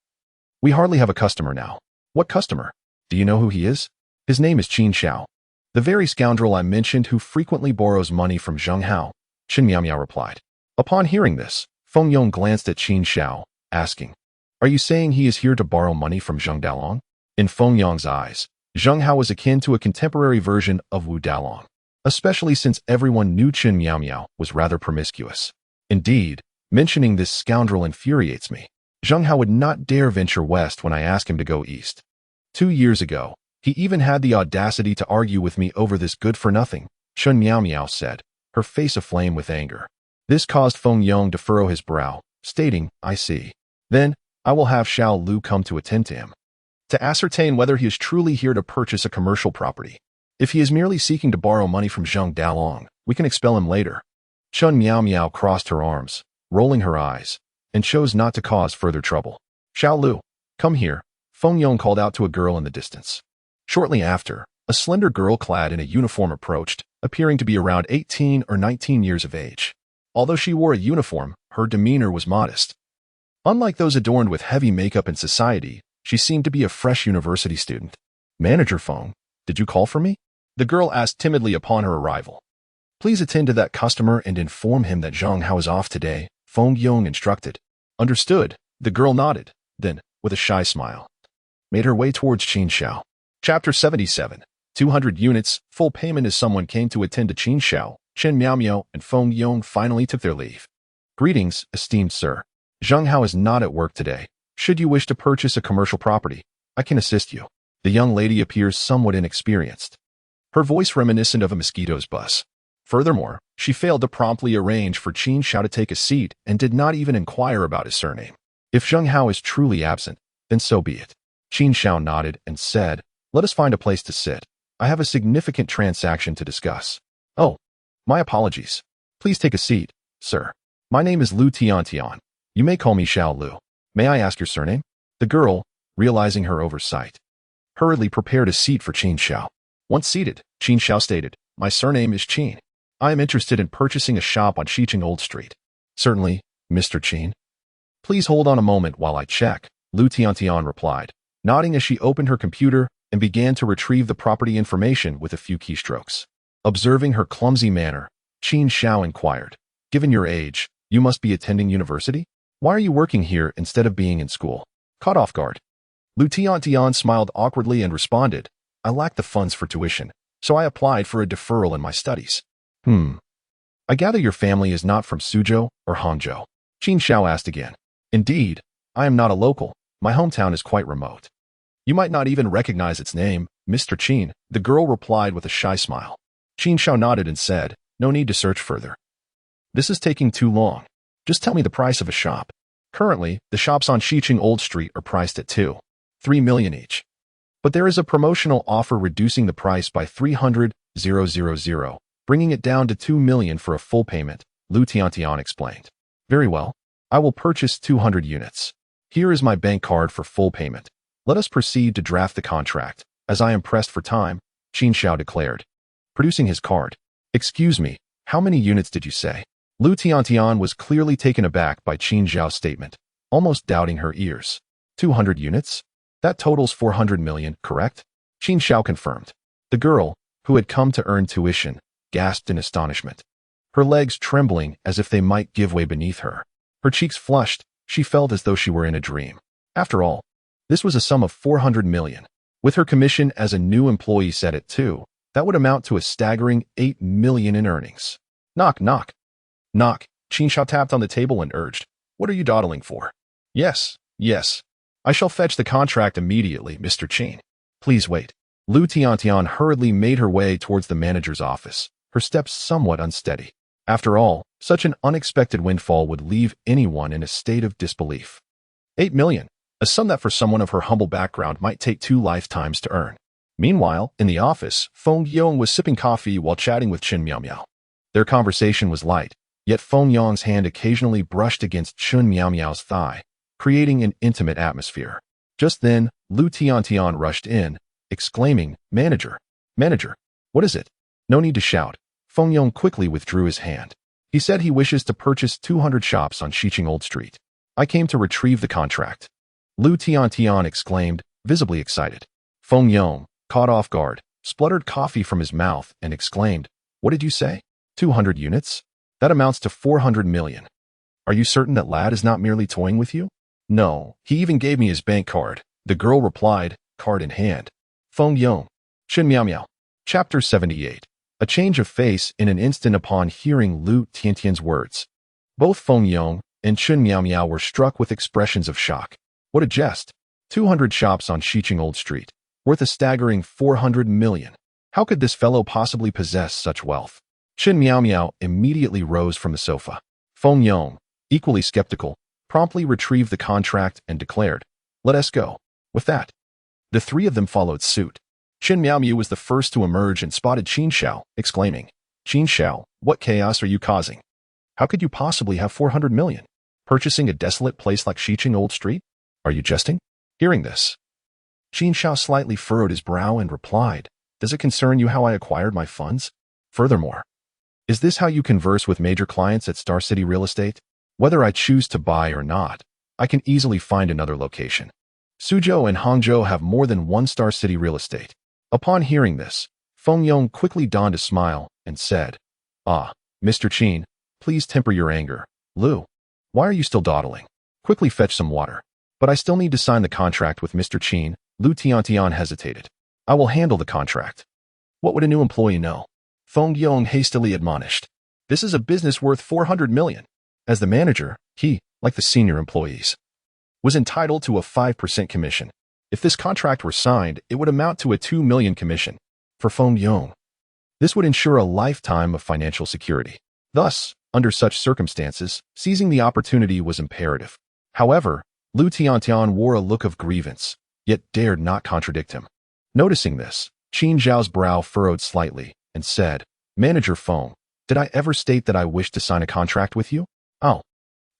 We hardly have a customer now." "What customer? Do you know who he is?" "His name is Qin Xiao, the very scoundrel I mentioned who frequently borrows money from Zheng Hao," Chen Miao Miao replied. Upon hearing this, Feng Yong glanced at Qin Xiao, asking, "Are you saying he is here to borrow money from Zheng Dalong?" In Feng Yong's eyes, Zheng Hao was akin to a contemporary version of Wu Dalong, especially since everyone knew Chen Miao Miao was rather promiscuous. "Indeed, mentioning this scoundrel infuriates me. Zheng Hao would not dare venture west when I ask him to go east. 2 years ago, he even had the audacity to argue with me over this good-for-nothing," Chen Miao Miao said, her face aflame with anger. This caused Feng Yong to furrow his brow, stating, "I see. Then, I will have Xiao Lu come to attend to him, to ascertain whether he is truly here to purchase a commercial property. If he is merely seeking to borrow money from Zheng Dalong, we can expel him later." Chen Miao Miao crossed her arms, rolling her eyes, and chose not to cause further trouble. "Xiao Lu, come here," Feng Yong called out to a girl in the distance. Shortly after, a slender girl clad in a uniform approached, appearing to be around 18 or 19 years of age. Although she wore a uniform, her demeanor was modest. Unlike those adorned with heavy makeup in society, she seemed to be a fresh university student. "Manager Feng, did you call for me?" the girl asked timidly upon her arrival. "Please attend to that customer and inform him that Zheng Hao is off today," Feng Yong instructed. "Understood," the girl nodded, then, with a shy smile, made her way towards Qin Xiao. Chapter 77. 200 units, full payment. As someone came to attend to Qin Xiao, Chen Miao Miao and Feng Yong finally took their leave. "Greetings, esteemed sir. Zheng Hao is not at work today. Should you wish to purchase a commercial property, I can assist you. The young lady appears somewhat inexperienced, her voice reminiscent of a mosquito's buzz. Furthermore, she failed to promptly arrange for Qin Xiao to take a seat and did not even inquire about his surname. If Zheng Hao is truly absent, then so be it. Qin Xiao nodded and said, "Let us find a place to sit. I have a significant transaction to discuss." "Oh, my apologies. Please take a seat, sir. My name is Lu Tiantian. You may call me Xiao Lu. May I ask your surname?" The girl, realizing her oversight, hurriedly prepared a seat for Qin Xiao. Once seated, Qin Xiao stated, "My surname is Qin. I am interested in purchasing a shop on Xiqing Old Street." "Certainly, Mr. Qin. Please hold on a moment while I check," Lu Tiantian replied, nodding as she opened her computer and began to retrieve the property information with a few keystrokes. Observing her clumsy manner, Qin Xiao inquired, "Given your age, you must be attending university? Why are you working here instead of being in school?" Caught off guard, Lu Tiantian smiled awkwardly and responded, "I lack the funds for tuition, so I applied for a deferral in my studies." I gather your family is not from Suzhou or Hangzhou?" Qin Xiao asked again. "Indeed, I am not a local. My hometown is quite remote." "You might not even recognize its name, Mr. Qin," the girl replied with a shy smile. Qin Xiao nodded and said, "No need to search further. This is taking too long. Just tell me the price of a shop." Currently, the shops on Xiqing Old Street are priced at 2.3 million each. But there is a promotional offer reducing the price by 300,000, bringing it down to 2 million for a full payment, Lu Tiantian explained. "Very well. I will purchase 200 units. Here is my bank card for full payment. Let us proceed to draft the contract, as I am pressed for time," Qin Xiao declared, producing his card. "Excuse me, how many units did you say?" Lu Tiantian was clearly taken aback by Qin Xiao's statement, almost doubting her ears. 200 units? That totals 400 million, correct? Qin Xiao confirmed. The girl, who had come to earn tuition, gasped in astonishment, her legs trembling as if they might give way beneath her. Her cheeks flushed, she felt as though she were in a dream. After all, this was a sum of 400 million. With her commission as a new employee set at 2, that would amount to a staggering 8 million in earnings. Knock, knock. Knock, Qin Xiao tapped on the table and urged, "What are you dawdling for?" Yes. I shall fetch the contract immediately, Mr. Qin. Please wait." Lu Tiantian hurriedly made her way towards the manager's office, her steps somewhat unsteady. After all, such an unexpected windfall would leave anyone in a state of disbelief. 8 million, a sum that for someone of her humble background might take 2 lifetimes to earn. Meanwhile, in the office, Feng Yong was sipping coffee while chatting with Chen Miaomiao. Their conversation was light, yet Feng Yong's hand occasionally brushed against Chen Miaomiao's thigh, creating an intimate atmosphere. Just then, Lu Tiantian rushed in, exclaiming, Manager, what is it?" "No need to shout." Feng Yong quickly withdrew his hand. "He said he wishes to purchase 200 shops on Xiqing Old Street. I came to retrieve the contract." Lu Tiantian exclaimed, visibly excited. Feng Yong, caught off guard, spluttered coffee from his mouth and exclaimed, "What did you say? 200 units? That amounts to 400 million. Are you certain that lad is not merely toying with you?" "No, he even gave me his bank card," the girl replied, card in hand. Feng Yong, Chen Miaomiao. Chapter 78. A change of face in an instant upon hearing Lu Tiantian's words. Both Feng Yong and Chen Miaomiao were struck with expressions of shock. What a jest! 200 shops on Xiqing Old Street, worth a staggering 400 million. How could this fellow possibly possess such wealth? Chen Miaomiao immediately rose from the sofa. Feng Yong, equally skeptical, promptly retrieved the contract and declared, "Let us go." With that, the three of them followed suit. Chen Miaomiao was the first to emerge and spotted Qin Xiao, exclaiming, "Qin Xiao, what chaos are you causing? How could you possibly have 400 million? Purchasing a desolate place like Xiqing Old Street? Are you jesting?" Hearing this, Qin Xiao slightly furrowed his brow and replied, "Does it concern you how I acquired my funds? Furthermore, is this how you converse with major clients at Star City Real Estate? Whether I choose to buy or not, I can easily find another location. Suzhou and Hangzhou have more than one Star City Real Estate." Upon hearing this, Feng Yong quickly donned a smile and said, "Ah, Mr. Qin, please temper your anger. Lu, why are you still dawdling? Quickly fetch some water." "But I still need to sign the contract with Mr. Qin." Lu Tiantian hesitated. "I will handle the contract." "What would a new employee know?" Feng Yong hastily admonished. "This is a business worth 400 million. As the manager, he, like the senior employees, was entitled to a 5% commission. If this contract were signed, it would amount to a 2 million commission. For Feng Yong, this would ensure a lifetime of financial security. Thus, under such circumstances, seizing the opportunity was imperative. However, Lu Tiantian wore a look of grievance, yet dared not contradict him. Noticing this, Qin Zhao's brow furrowed slightly and said, "Manager Feng, did I ever state that I wished to sign a contract with you?" Oh.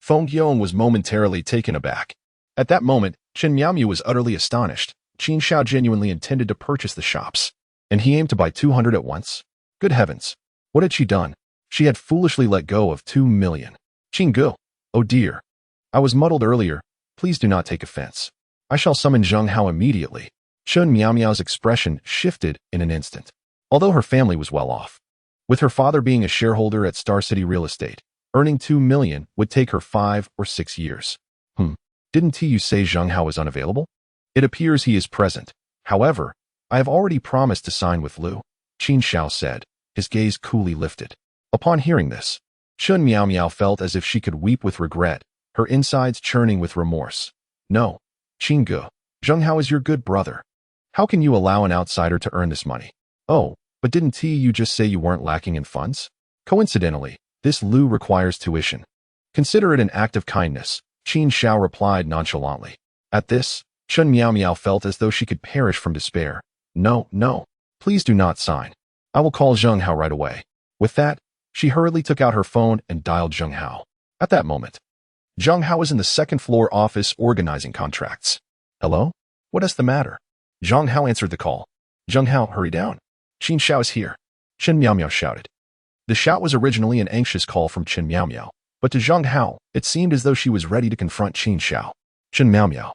Feng Yong was momentarily taken aback. At that moment, Chen Miaomiao was utterly astonished. Qin Zhao genuinely intended to purchase the shops, and he aimed to buy 200 at once. Good heavens! What had she done? She had foolishly let go of 2 million. Qin Gu, oh dear. I was muddled earlier. Please do not take offense. I shall summon Zheng Hao immediately. Chen Miaomiao's expression shifted in an instant. Although her family was well off, with her father being a shareholder at Star City Real Estate, earning 2 million would take her 5 or 6 years. Didn't you say Zheng Hao is unavailable? It appears he is present. However, I have already promised to sign with Lu, Qin Zhao said, his gaze coolly lifted. Upon hearing this, Chen Miaomiao felt as if she could weep with regret, her insides churning with remorse. No, Qin Gu, Zheng Hao is your good brother. How can you allow an outsider to earn this money? Oh, but didn't you just say you weren't lacking in funds? Coincidentally, this Lu requires tuition. Consider it an act of kindness, Qin Zhao replied nonchalantly. At this, Chen Miaomiao felt as though she could perish from despair. No, please do not sign. I will call Zheng Hao right away. With that, she hurriedly took out her phone and dialed Zheng Hao. At that moment, Zheng Hao was in the second-floor office organizing contracts. Hello? What is the matter? Zheng Hao answered the call. Zheng Hao, hurry down. Qin Zhao is here. Chen Miaomiao shouted. The shout was originally an anxious call from Chen Miaomiao, but to Zheng Hao, it seemed as though she was ready to confront Qin Zhao. Chen Miaomiao,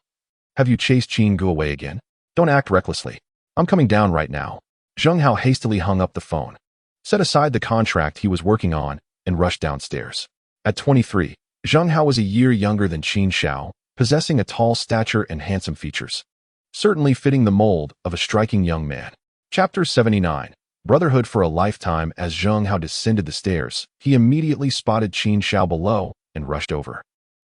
have you chased Qin Gu away again? Don't act recklessly. I'm coming down right now. Zheng Hao hastily hung up the phone, set aside the contract he was working on, and rushed downstairs. At 23, Zheng Hao was a year younger than Qin Zhao, possessing a tall stature and handsome features, certainly fitting the mold of a striking young man. Chapter 79. Brotherhood for a lifetime. As Zheng Hao descended the stairs, he immediately spotted Qin Zhao below and rushed over,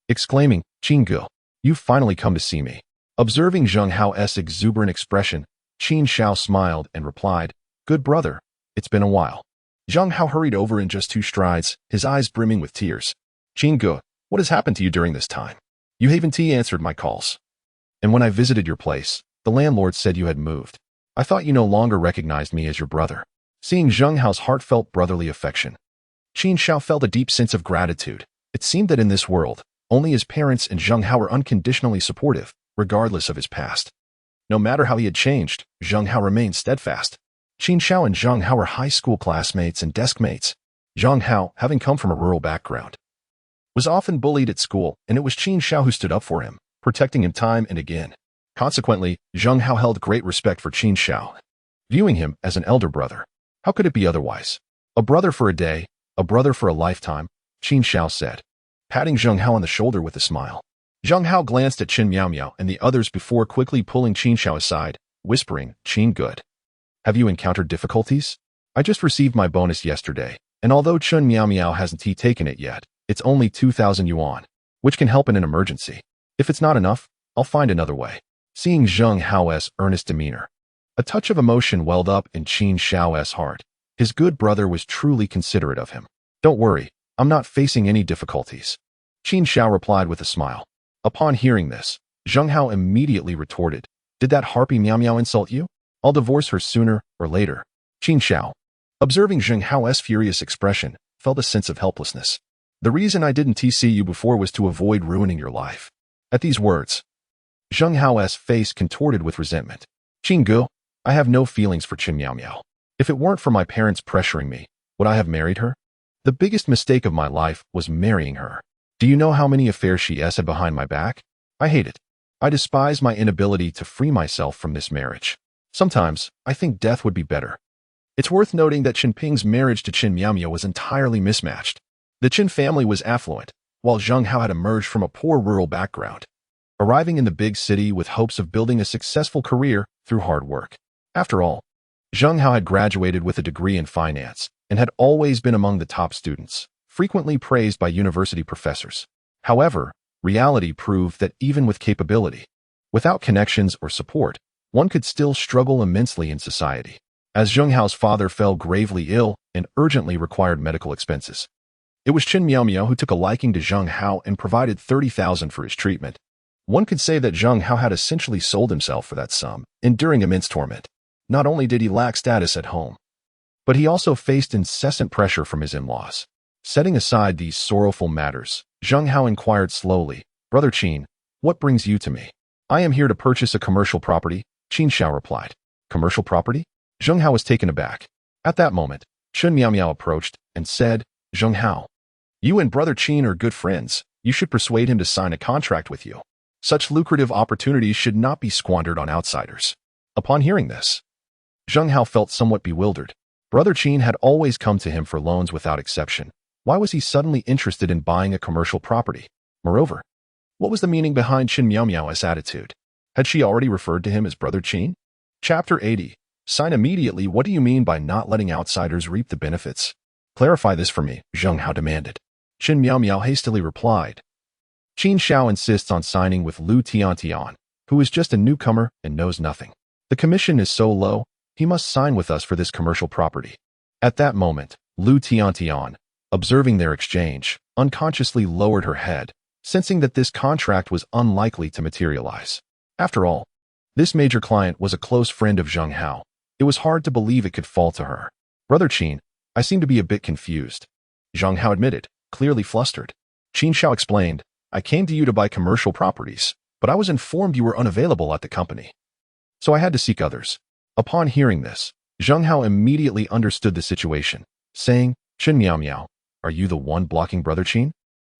exclaiming, "Qin Gu, you've finally come to see me." Observing Zheng Hao's exuberant expression, Qin Zhao smiled and replied, "Good brother, it's been a while." Zheng Hao hurried over in just 2 strides, his eyes brimming with tears. "Qin Gu, what has happened to you during this time? You haven't answered my calls. And when I visited your place, the landlord said you had moved. I thought you no longer recognized me as your brother." Seeing Zheng Hao's heartfelt brotherly affection, Qin Zhao felt a deep sense of gratitude. It seemed that in this world, only his parents and Zheng Hao were unconditionally supportive, regardless of his past. No matter how he had changed, Zheng Hao remained steadfast. Qin Zhao and Zheng Hao were high school classmates and desk mates. Zheng Hao, having come from a rural background, was often bullied at school, and it was Qin Zhao who stood up for him, protecting him time and again. Consequently, Zheng Hao held great respect for Qin Zhao, viewing him as an elder brother. How could it be otherwise? A brother for a day, a brother for a lifetime, Qin Zhao said, patting Zheng Hao on the shoulder with a smile. Zheng Hao glanced at Chen Miaomiao and the others before quickly pulling Qin Zhao aside, whispering, "Qin Good, have you encountered difficulties? I just received my bonus yesterday, and although Chen Miaomiao hasn't taken it yet, it's only 2,000 yuan, which can help in an emergency. If it's not enough, I'll find another way." Seeing Zheng Hao's earnest demeanor, a touch of emotion welled up in Qin Zhao's heart. His good brother was truly considerate of him. "Don't worry, I'm not facing any difficulties," Qin Zhao replied with a smile. Upon hearing this, Zheng Hao immediately retorted, "Did that harpy Miao Miao insult you? I'll divorce her sooner or later." Qin Zhao, observing Zheng Hao's furious expression, felt a sense of helplessness. "The reason I didn't see you before was to avoid ruining your life." At these words, Zheng Hao's face contorted with resentment. "Qin Gu, I have no feelings for Chen Miaomiao. If it weren't for my parents pressuring me, would I have married her? The biggest mistake of my life was marrying her. Do you know how many affairs she has had behind my back? I hate it. I despise my inability to free myself from this marriage. Sometimes, I think death would be better." It's worth noting that Chen Ping's marriage to Chen Miaomiao was entirely mismatched. The Chen family was affluent, while Zheng Hao had emerged from a poor rural background, arriving in the big city with hopes of building a successful career through hard work. After all, Zheng Hao had graduated with a degree in finance and had always been among the top students, frequently praised by university professors. However, reality proved that even with capability, without connections or support, one could still struggle immensely in society. As Zheng Hao's father fell gravely ill and urgently required medical expenses, it was Chen Miao who took a liking to Zheng Hao and provided 30,000 for his treatment. One could say that Zheng Hao had essentially sold himself for that sum, enduring immense torment. Not only did he lack status at home, but he also faced incessant pressure from his in-laws. Setting aside these sorrowful matters, Zheng Hao inquired slowly, "Brother Qin, what brings you to me?" "I am here to purchase a commercial property," Qin Xiao replied. "Commercial property?" Zheng Hao was taken aback. At that moment, Chen Miao approached and said, "Zheng Hao, you and Brother Qin are good friends. You should persuade him to sign a contract with you. Such lucrative opportunities should not be squandered on outsiders." Upon hearing this, Zheng Hao felt somewhat bewildered. Brother Qin had always come to him for loans without exception. Why was he suddenly interested in buying a commercial property? Moreover, what was the meaning behind Chen Miao's attitude? Had she already referred to him as Brother Qin? Chapter 80. Sign immediately. What do you mean by not letting outsiders reap the benefits? Clarify this for me, Zheng Hao demanded. Chen Miao hastily replied. Qin Xiao insists on signing with Lu Tiantian, who is just a newcomer and knows nothing. The commission is so low, he must sign with us for this commercial property. At that moment, Lu Tiantian, observing their exchange, unconsciously lowered her head, sensing that this contract was unlikely to materialize. After all, this major client was a close friend of Zheng Hao. It was hard to believe it could fall to her. "Brother Qin, I seem to be a bit confused," Zheng Hao admitted, clearly flustered. Qin Xiao explained, "I came to you to buy commercial properties, but I was informed you were unavailable at the company, so I had to seek others." Upon hearing this, Zheng Hao immediately understood the situation, saying, "Chen Miao, are you the one blocking Brother Qin?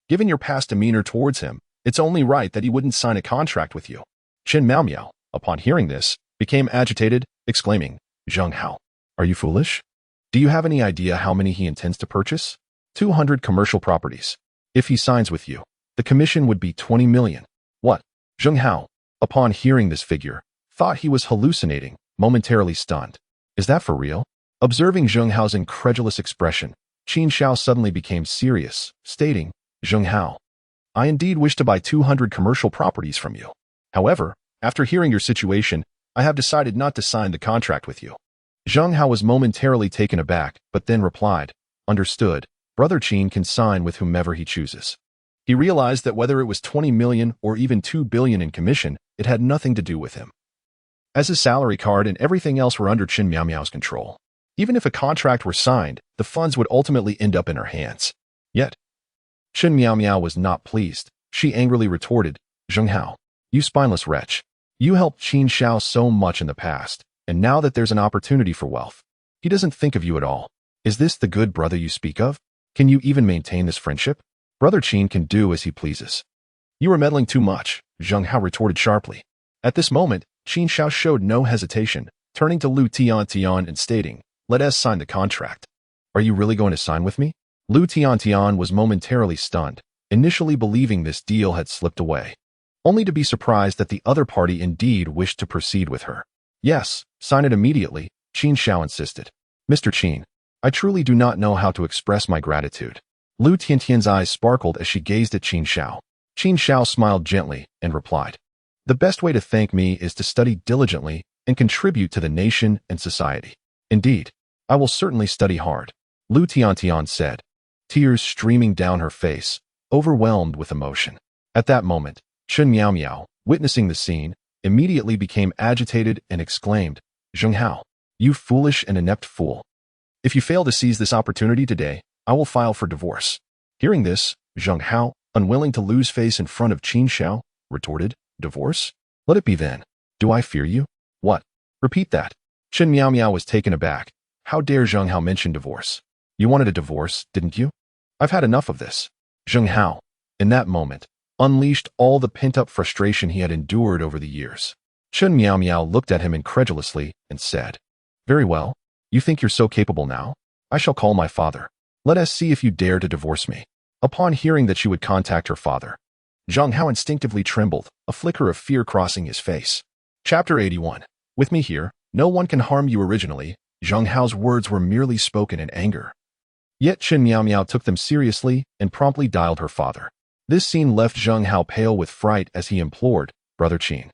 Given your past demeanor towards him, it's only right that he wouldn't sign a contract with you." Chen Miao, upon hearing this, became agitated, exclaiming, "Zheng Hao, are you foolish? Do you have any idea how many he intends to purchase? 200 commercial properties. If he signs with you, the commission would be 20 million. What?" Zheng Hao, upon hearing this figure, thought he was hallucinating, momentarily stunned. "Is that for real?" Observing Zheng Hao's incredulous expression, Qin Xiao suddenly became serious, stating, "Zheng Hao, I indeed wish to buy 200 commercial properties from you. However, after hearing your situation, I have decided not to sign the contract with you." Zheng Hao was momentarily taken aback, but then replied, "Understood. Brother Qin can sign with whomever he chooses." He realized that whether it was 20 million or even 2 billion in commission, it had nothing to do with him, as his salary card and everything else were under Chen Miao's control. Even if a contract were signed, the funds would ultimately end up in her hands. Yet, Chen Miao was not pleased. She angrily retorted, "Zheng Hao, you spineless wretch. You helped Qin Xiao so much in the past, and now that there's an opportunity for wealth, he doesn't think of you at all. Is this the good brother you speak of? Can you even maintain this friendship? Brother Qin can do as he pleases." "You are meddling too much," Zheng Hao retorted sharply. At this moment, Qin Xiao showed no hesitation, turning to Lu Tiantian and stating, "Let us sign the contract." "Are you really going to sign with me?" Lu Tiantian was momentarily stunned, initially believing this deal had slipped away, only to be surprised that the other party indeed wished to proceed with her. "Yes, sign it immediately," Qin Xiao insisted. "Mr. Qin, I truly do not know how to express my gratitude." Lu Tiantian's eyes sparkled as she gazed at Qin Xiao. Qin Xiao smiled gently and replied, "The best way to thank me is to study diligently and contribute to the nation and society." "Indeed, I will certainly study hard," Lu Tiantian said, tears streaming down her face, overwhelmed with emotion. At that moment, Chen Miao, witnessing the scene, immediately became agitated and exclaimed, "Zheng Hao, you foolish and inept fool. If you fail to seize this opportunity today, I will file for divorce." Hearing this, Zheng Hao, unwilling to lose face in front of Qin Xiao, retorted, "Divorce? Let it be then. Do I fear you?" "What? Repeat that." Chen Miao was taken aback. How dare Zheng Hao mention divorce? "You wanted a divorce, didn't you? I've had enough of this." Zheng Hao, in that moment, unleashed all the pent-up frustration he had endured over the years. Chen Miao looked at him incredulously and said, "Very well. You think you're so capable now? I shall call my father. Let us see if you dare to divorce me." Upon hearing that she would contact her father, Zheng Hao instinctively trembled, a flicker of fear crossing his face. Chapter 81. With me here, no one can harm you. Originally, Zheng Hao's words were merely spoken in anger. Yet Chen Miao took them seriously and promptly dialed her father. This scene left Zheng Hao pale with fright as he implored, "Brother Qin,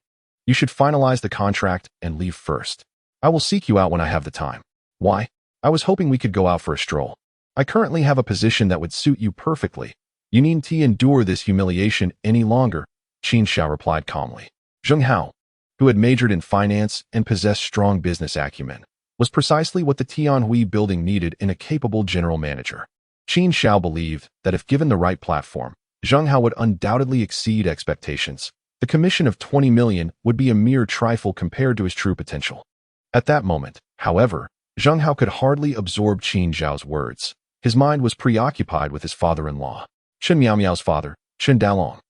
you should finalize the contract and leave first. I will seek you out when I have the time." "Why? I was hoping we could go out for a stroll. I currently have a position that would suit you perfectly. You needn't endure this humiliation any longer," Qin Xiao replied calmly. Zheng Hao, who had majored in finance and possessed strong business acumen, was precisely what the Tianhui building needed in a capable general manager. Qin Xiao believed that if given the right platform, Zheng Hao would undoubtedly exceed expectations. The commission of 20 million would be a mere trifle compared to his true potential. At that moment, however, Zheng Hao could hardly absorb Qin Xiao's words. His mind was preoccupied with his father-in-law. Chen Miaomiao's father, Chen Dalong,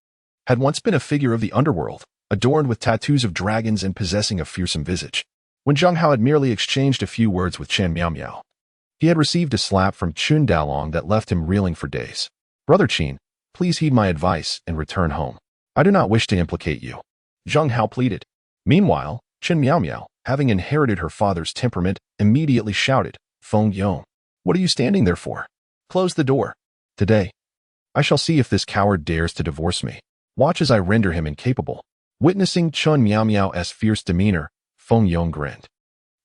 had once been a figure of the underworld, adorned with tattoos of dragons and possessing a fearsome visage. When Zheng Hao had merely exchanged a few words with Chen Miaomiao, he had received a slap from Chen Dalong that left him reeling for days. "Brother Qin, please heed my advice and return home. I do not wish to implicate you," Zheng Hao pleaded. Meanwhile, Chen Miaomiao, having inherited her father's temperament, immediately shouted, "Feng Yong, what are you standing there for? Close the door. Today, I shall see if this coward dares to divorce me. Watch as I render him incapable." Witnessing Chen Miaomiao's fierce demeanor, Feng Yong grinned.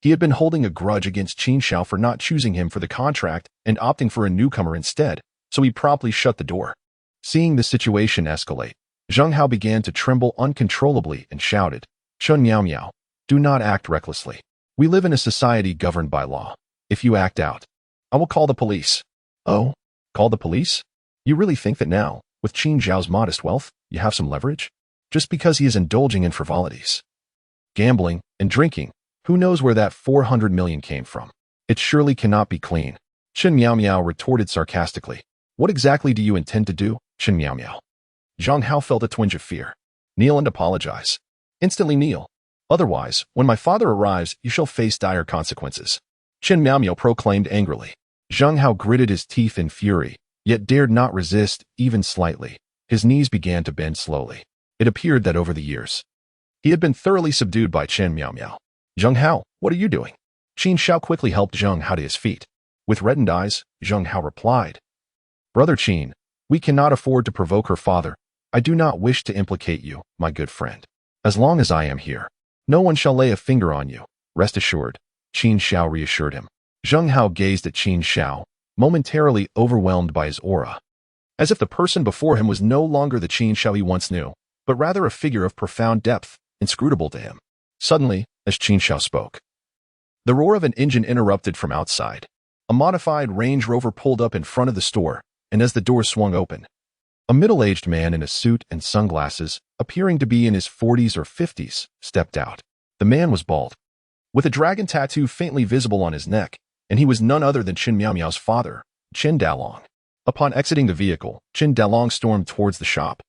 He had been holding a grudge against Qin Xiao for not choosing him for the contract and opting for a newcomer instead, so he promptly shut the door. Seeing the situation escalate, Zheng Hao began to tremble uncontrollably and shouted, "Chen Miaomiao, do not act recklessly. We live in a society governed by law. If you act out, I will call the police." "Oh, call the police? You really think that now, with Qin Xiao's modest wealth, you have some leverage? Just because he is indulging in frivolities, gambling, and drinking, who knows where that 400 million came from? It surely cannot be clean." Chen Miaomiao retorted sarcastically. "What exactly do you intend to do, Chen Miaomiao?" Zheng Hao felt a twinge of fear. "Kneel and apologize. Instantly kneel. Otherwise, when my father arrives, you shall face dire consequences," Chen Miaomiao proclaimed angrily. Zheng Hao gritted his teeth in fury, yet dared not resist even slightly. His knees began to bend slowly. It appeared that over the years, he had been thoroughly subdued by Chen Miaomiao. "Zheng Hao, what are you doing?" Qin Xiao quickly helped Zheng Hao to his feet. With reddened eyes, Zheng Hao replied, "Brother Qin, we cannot afford to provoke her father. I do not wish to implicate you, my good friend. As long as I am here, no one shall lay a finger on you. Rest assured," Qin Xiao reassured him. Zheng Hao gazed at Qin Xiao, momentarily overwhelmed by his aura, as if the person before him was no longer the Qin Xiao he once knew, but rather a figure of profound depth, inscrutable to him. Suddenly, as Qin Xiao spoke, the roar of an engine interrupted from outside. A modified Range Rover pulled up in front of the store, and as the door swung open, a middle-aged man in a suit and sunglasses, appearing to be in his 40s or 50s, stepped out. The man was bald, with a dragon tattoo faintly visible on his neck, and he was none other than Chen Miaomiao's father, Chen Dalong. Upon exiting the vehicle, Chen Dalong stormed towards the shop,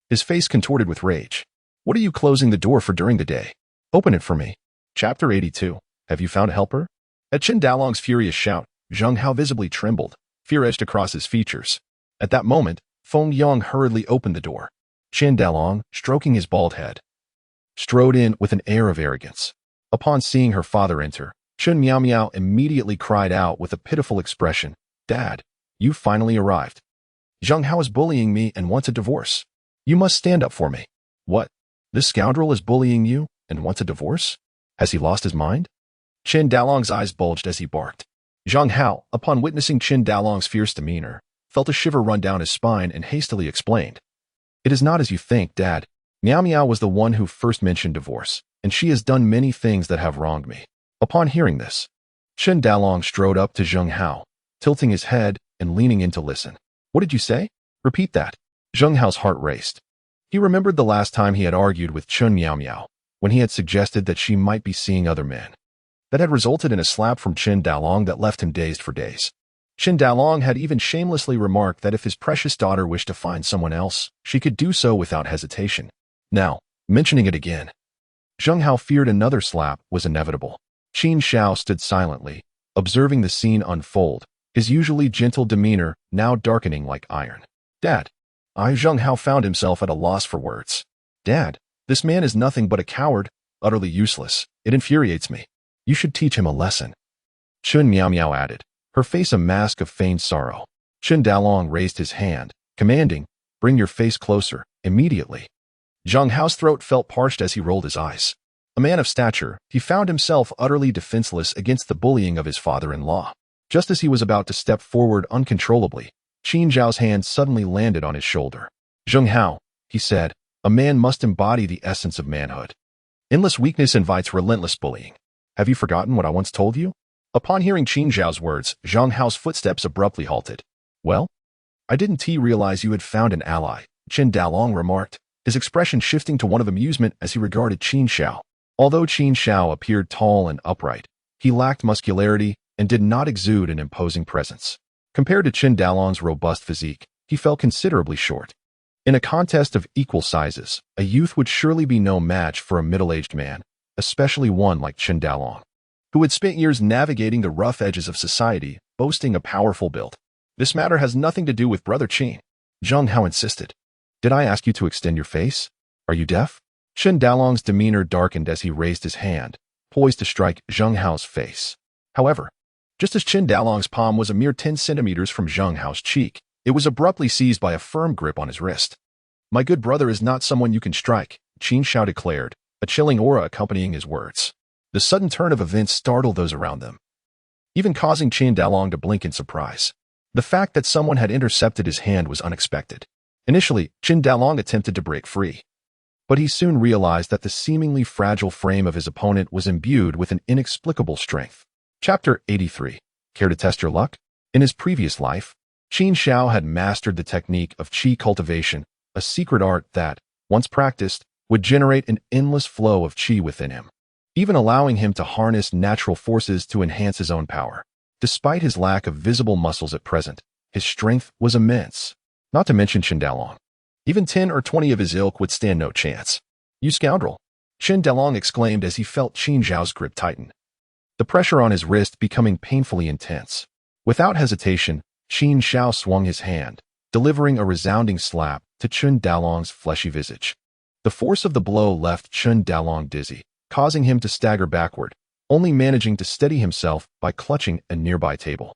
his face contorted with rage. "What are you closing the door for during the day? Open it for me." Chapter 82. Have you found a helper? At Chen Dalong's furious shout, Zheng Hao visibly trembled, fear edged across his features. At that moment, Feng Yong hurriedly opened the door. Chen Dalong, stroking his bald head, strode in with an air of arrogance. Upon seeing her father enter, Chen Miaomiao immediately cried out with a pitiful expression, "Dad, you finally arrived. Zheng Hao is bullying me and wants a divorce. You must stand up for me." "What? This scoundrel is bullying you and wants a divorce? Has he lost his mind?" Chen Dalong's eyes bulged as he barked. Zheng Hao, upon witnessing Chen Dalong's fierce demeanor, felt a shiver run down his spine and hastily explained, "It is not as you think, Dad. Miao Miao was the one who first mentioned divorce, and she has done many things that have wronged me." Upon hearing this, Chen Dalong strode up to Zheng Hao, tilting his head and leaning in to listen. "What did you say? Repeat that." Zheng Hao's heart raced. He remembered the last time he had argued with Chen Miaomiao, when he had suggested that she might be seeing other men. That had resulted in a slap from Chen Dalong that left him dazed for days. Chen Dalong had even shamelessly remarked that if his precious daughter wished to find someone else, she could do so without hesitation. Now, mentioning it again, Zheng Hao feared another slap was inevitable. Qin Xiao stood silently, observing the scene unfold, his usually gentle demeanor now darkening like iron. "Dad." Zheng Hao found himself at a loss for words. "Dad, this man is nothing but a coward, utterly useless. It infuriates me. You should teach him a lesson." Chen Miaomiao added, her face a mask of feigned sorrow. Chen Dalong raised his hand, commanding, Bring your face closer, immediately. Zhang Hao's throat felt parched as he rolled his eyes. A man of stature, he found himself utterly defenseless against the bullying of his father-in-law. Just as he was about to step forward uncontrollably, Qin Zhao's hand suddenly landed on his shoulder. Zhang Hao, he said, a man must embody the essence of manhood. Endless weakness invites relentless bullying. Have you forgotten what I once told you? Upon hearing Qin Zhao's words, Zhang Hao's footsteps abruptly halted. Well? I didn't realize you had found an ally, Qin Dalong remarked, his expression shifting to one of amusement as he regarded Qin Xiao. Although Qin Xiao appeared tall and upright, he lacked muscularity and did not exude an imposing presence. Compared to Qin Dalong's robust physique, he fell considerably short. In a contest of equal sizes, a youth would surely be no match for a middle-aged man, especially one like Qin Dalong, who had spent years navigating the rough edges of society, boasting a powerful build. This matter has nothing to do with Brother Qin, Zhang Hao insisted. Did I ask you to extend your face? Are you deaf? Qin Dalong's demeanor darkened as he raised his hand, poised to strike Zhang Hao's face. However, just as Qin Dalong's palm was a mere 10 centimeters from Zhang Hao's cheek, it was abruptly seized by a firm grip on his wrist. My good brother is not someone you can strike, Qin Xiao declared, a chilling aura accompanying his words. The sudden turn of events startled those around them, even causing Qin Dalong to blink in surprise. The fact that someone had intercepted his hand was unexpected. Initially, Qin Dalong attempted to break free, but he soon realized that the seemingly fragile frame of his opponent was imbued with an inexplicable strength. Chapter 83. Care to test your luck? In his previous life, Qin Xiao had mastered the technique of qi cultivation, a secret art that, once practiced, would generate an endless flow of qi within him, even allowing him to harness natural forces to enhance his own power. Despite his lack of visible muscles at present, his strength was immense. Not to mention Qin Dalong. Even 10 or 20 of his ilk would stand no chance. You scoundrel! Qin Dalong exclaimed as he felt Qin Zhao's grip tighten, the pressure on his wrist becoming painfully intense. Without hesitation, Qin Xiao swung his hand, delivering a resounding slap to Qin Dalong's fleshy visage. The force of the blow left Qin Dalong dizzy, causing him to stagger backward, only managing to steady himself by clutching a nearby table.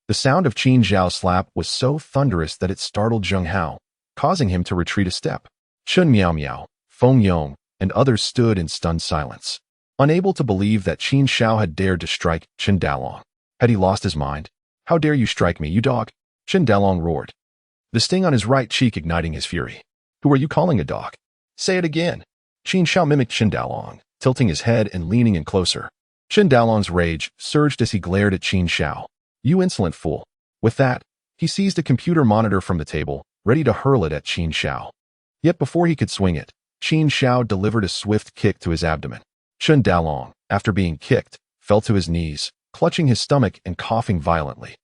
The sound of Qin Zhao's slap was so thunderous that it startled Zhang Hao, causing him to retreat a step. Chun Miao Miao, Feng Yong, and others stood in stunned silence, unable to believe that Qin Xiao had dared to strike Qin Dalong. Had he lost his mind? How dare you strike me, you dog? Qin Dalong roared, the sting on his right cheek igniting his fury. Who are you calling a dog? Say it again. Qin Xiao mimicked Qin Dalong, tilting his head and leaning in closer. Qin Dalong's rage surged as he glared at Qin Xiao. You insolent fool. With that, he seized a computer monitor from the table, ready to hurl it at Qin Xiao. Yet before he could swing it, Qin Xiao delivered a swift kick to his abdomen. Qin Dalong, after being kicked, fell to his knees, clutching his stomach and coughing violently.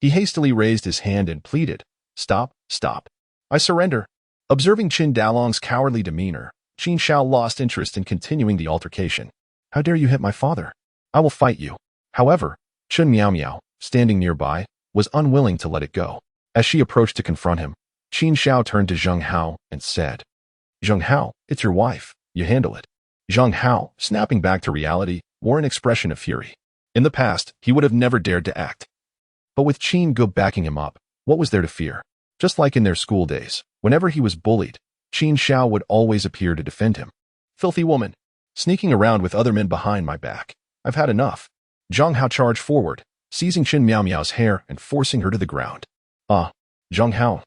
He hastily raised his hand and pleaded, Stop, stop. I surrender. Observing Qin Dalong's cowardly demeanor, Qin Xiao lost interest in continuing the altercation. How dare you hit my father? I will fight you. However, Qin Miao Miao, standing nearby, was unwilling to let it go. As she approached to confront him, Qin Xiao turned to Zhang Hao and said, Zhang Hao, it's your wife. You handle it. Zhang Hao, snapping back to reality, wore an expression of fury. In the past, he would have never dared to act. But with Qin Ge backing him up, what was there to fear? Just like in their school days, whenever he was bullied, Qin Xiao would always appear to defend him. Filthy woman. Sneaking around with other men behind my back. I've had enough. Zhang Hao charged forward, seizing Qin Miao Miao's hair and forcing her to the ground. Zhang Hao.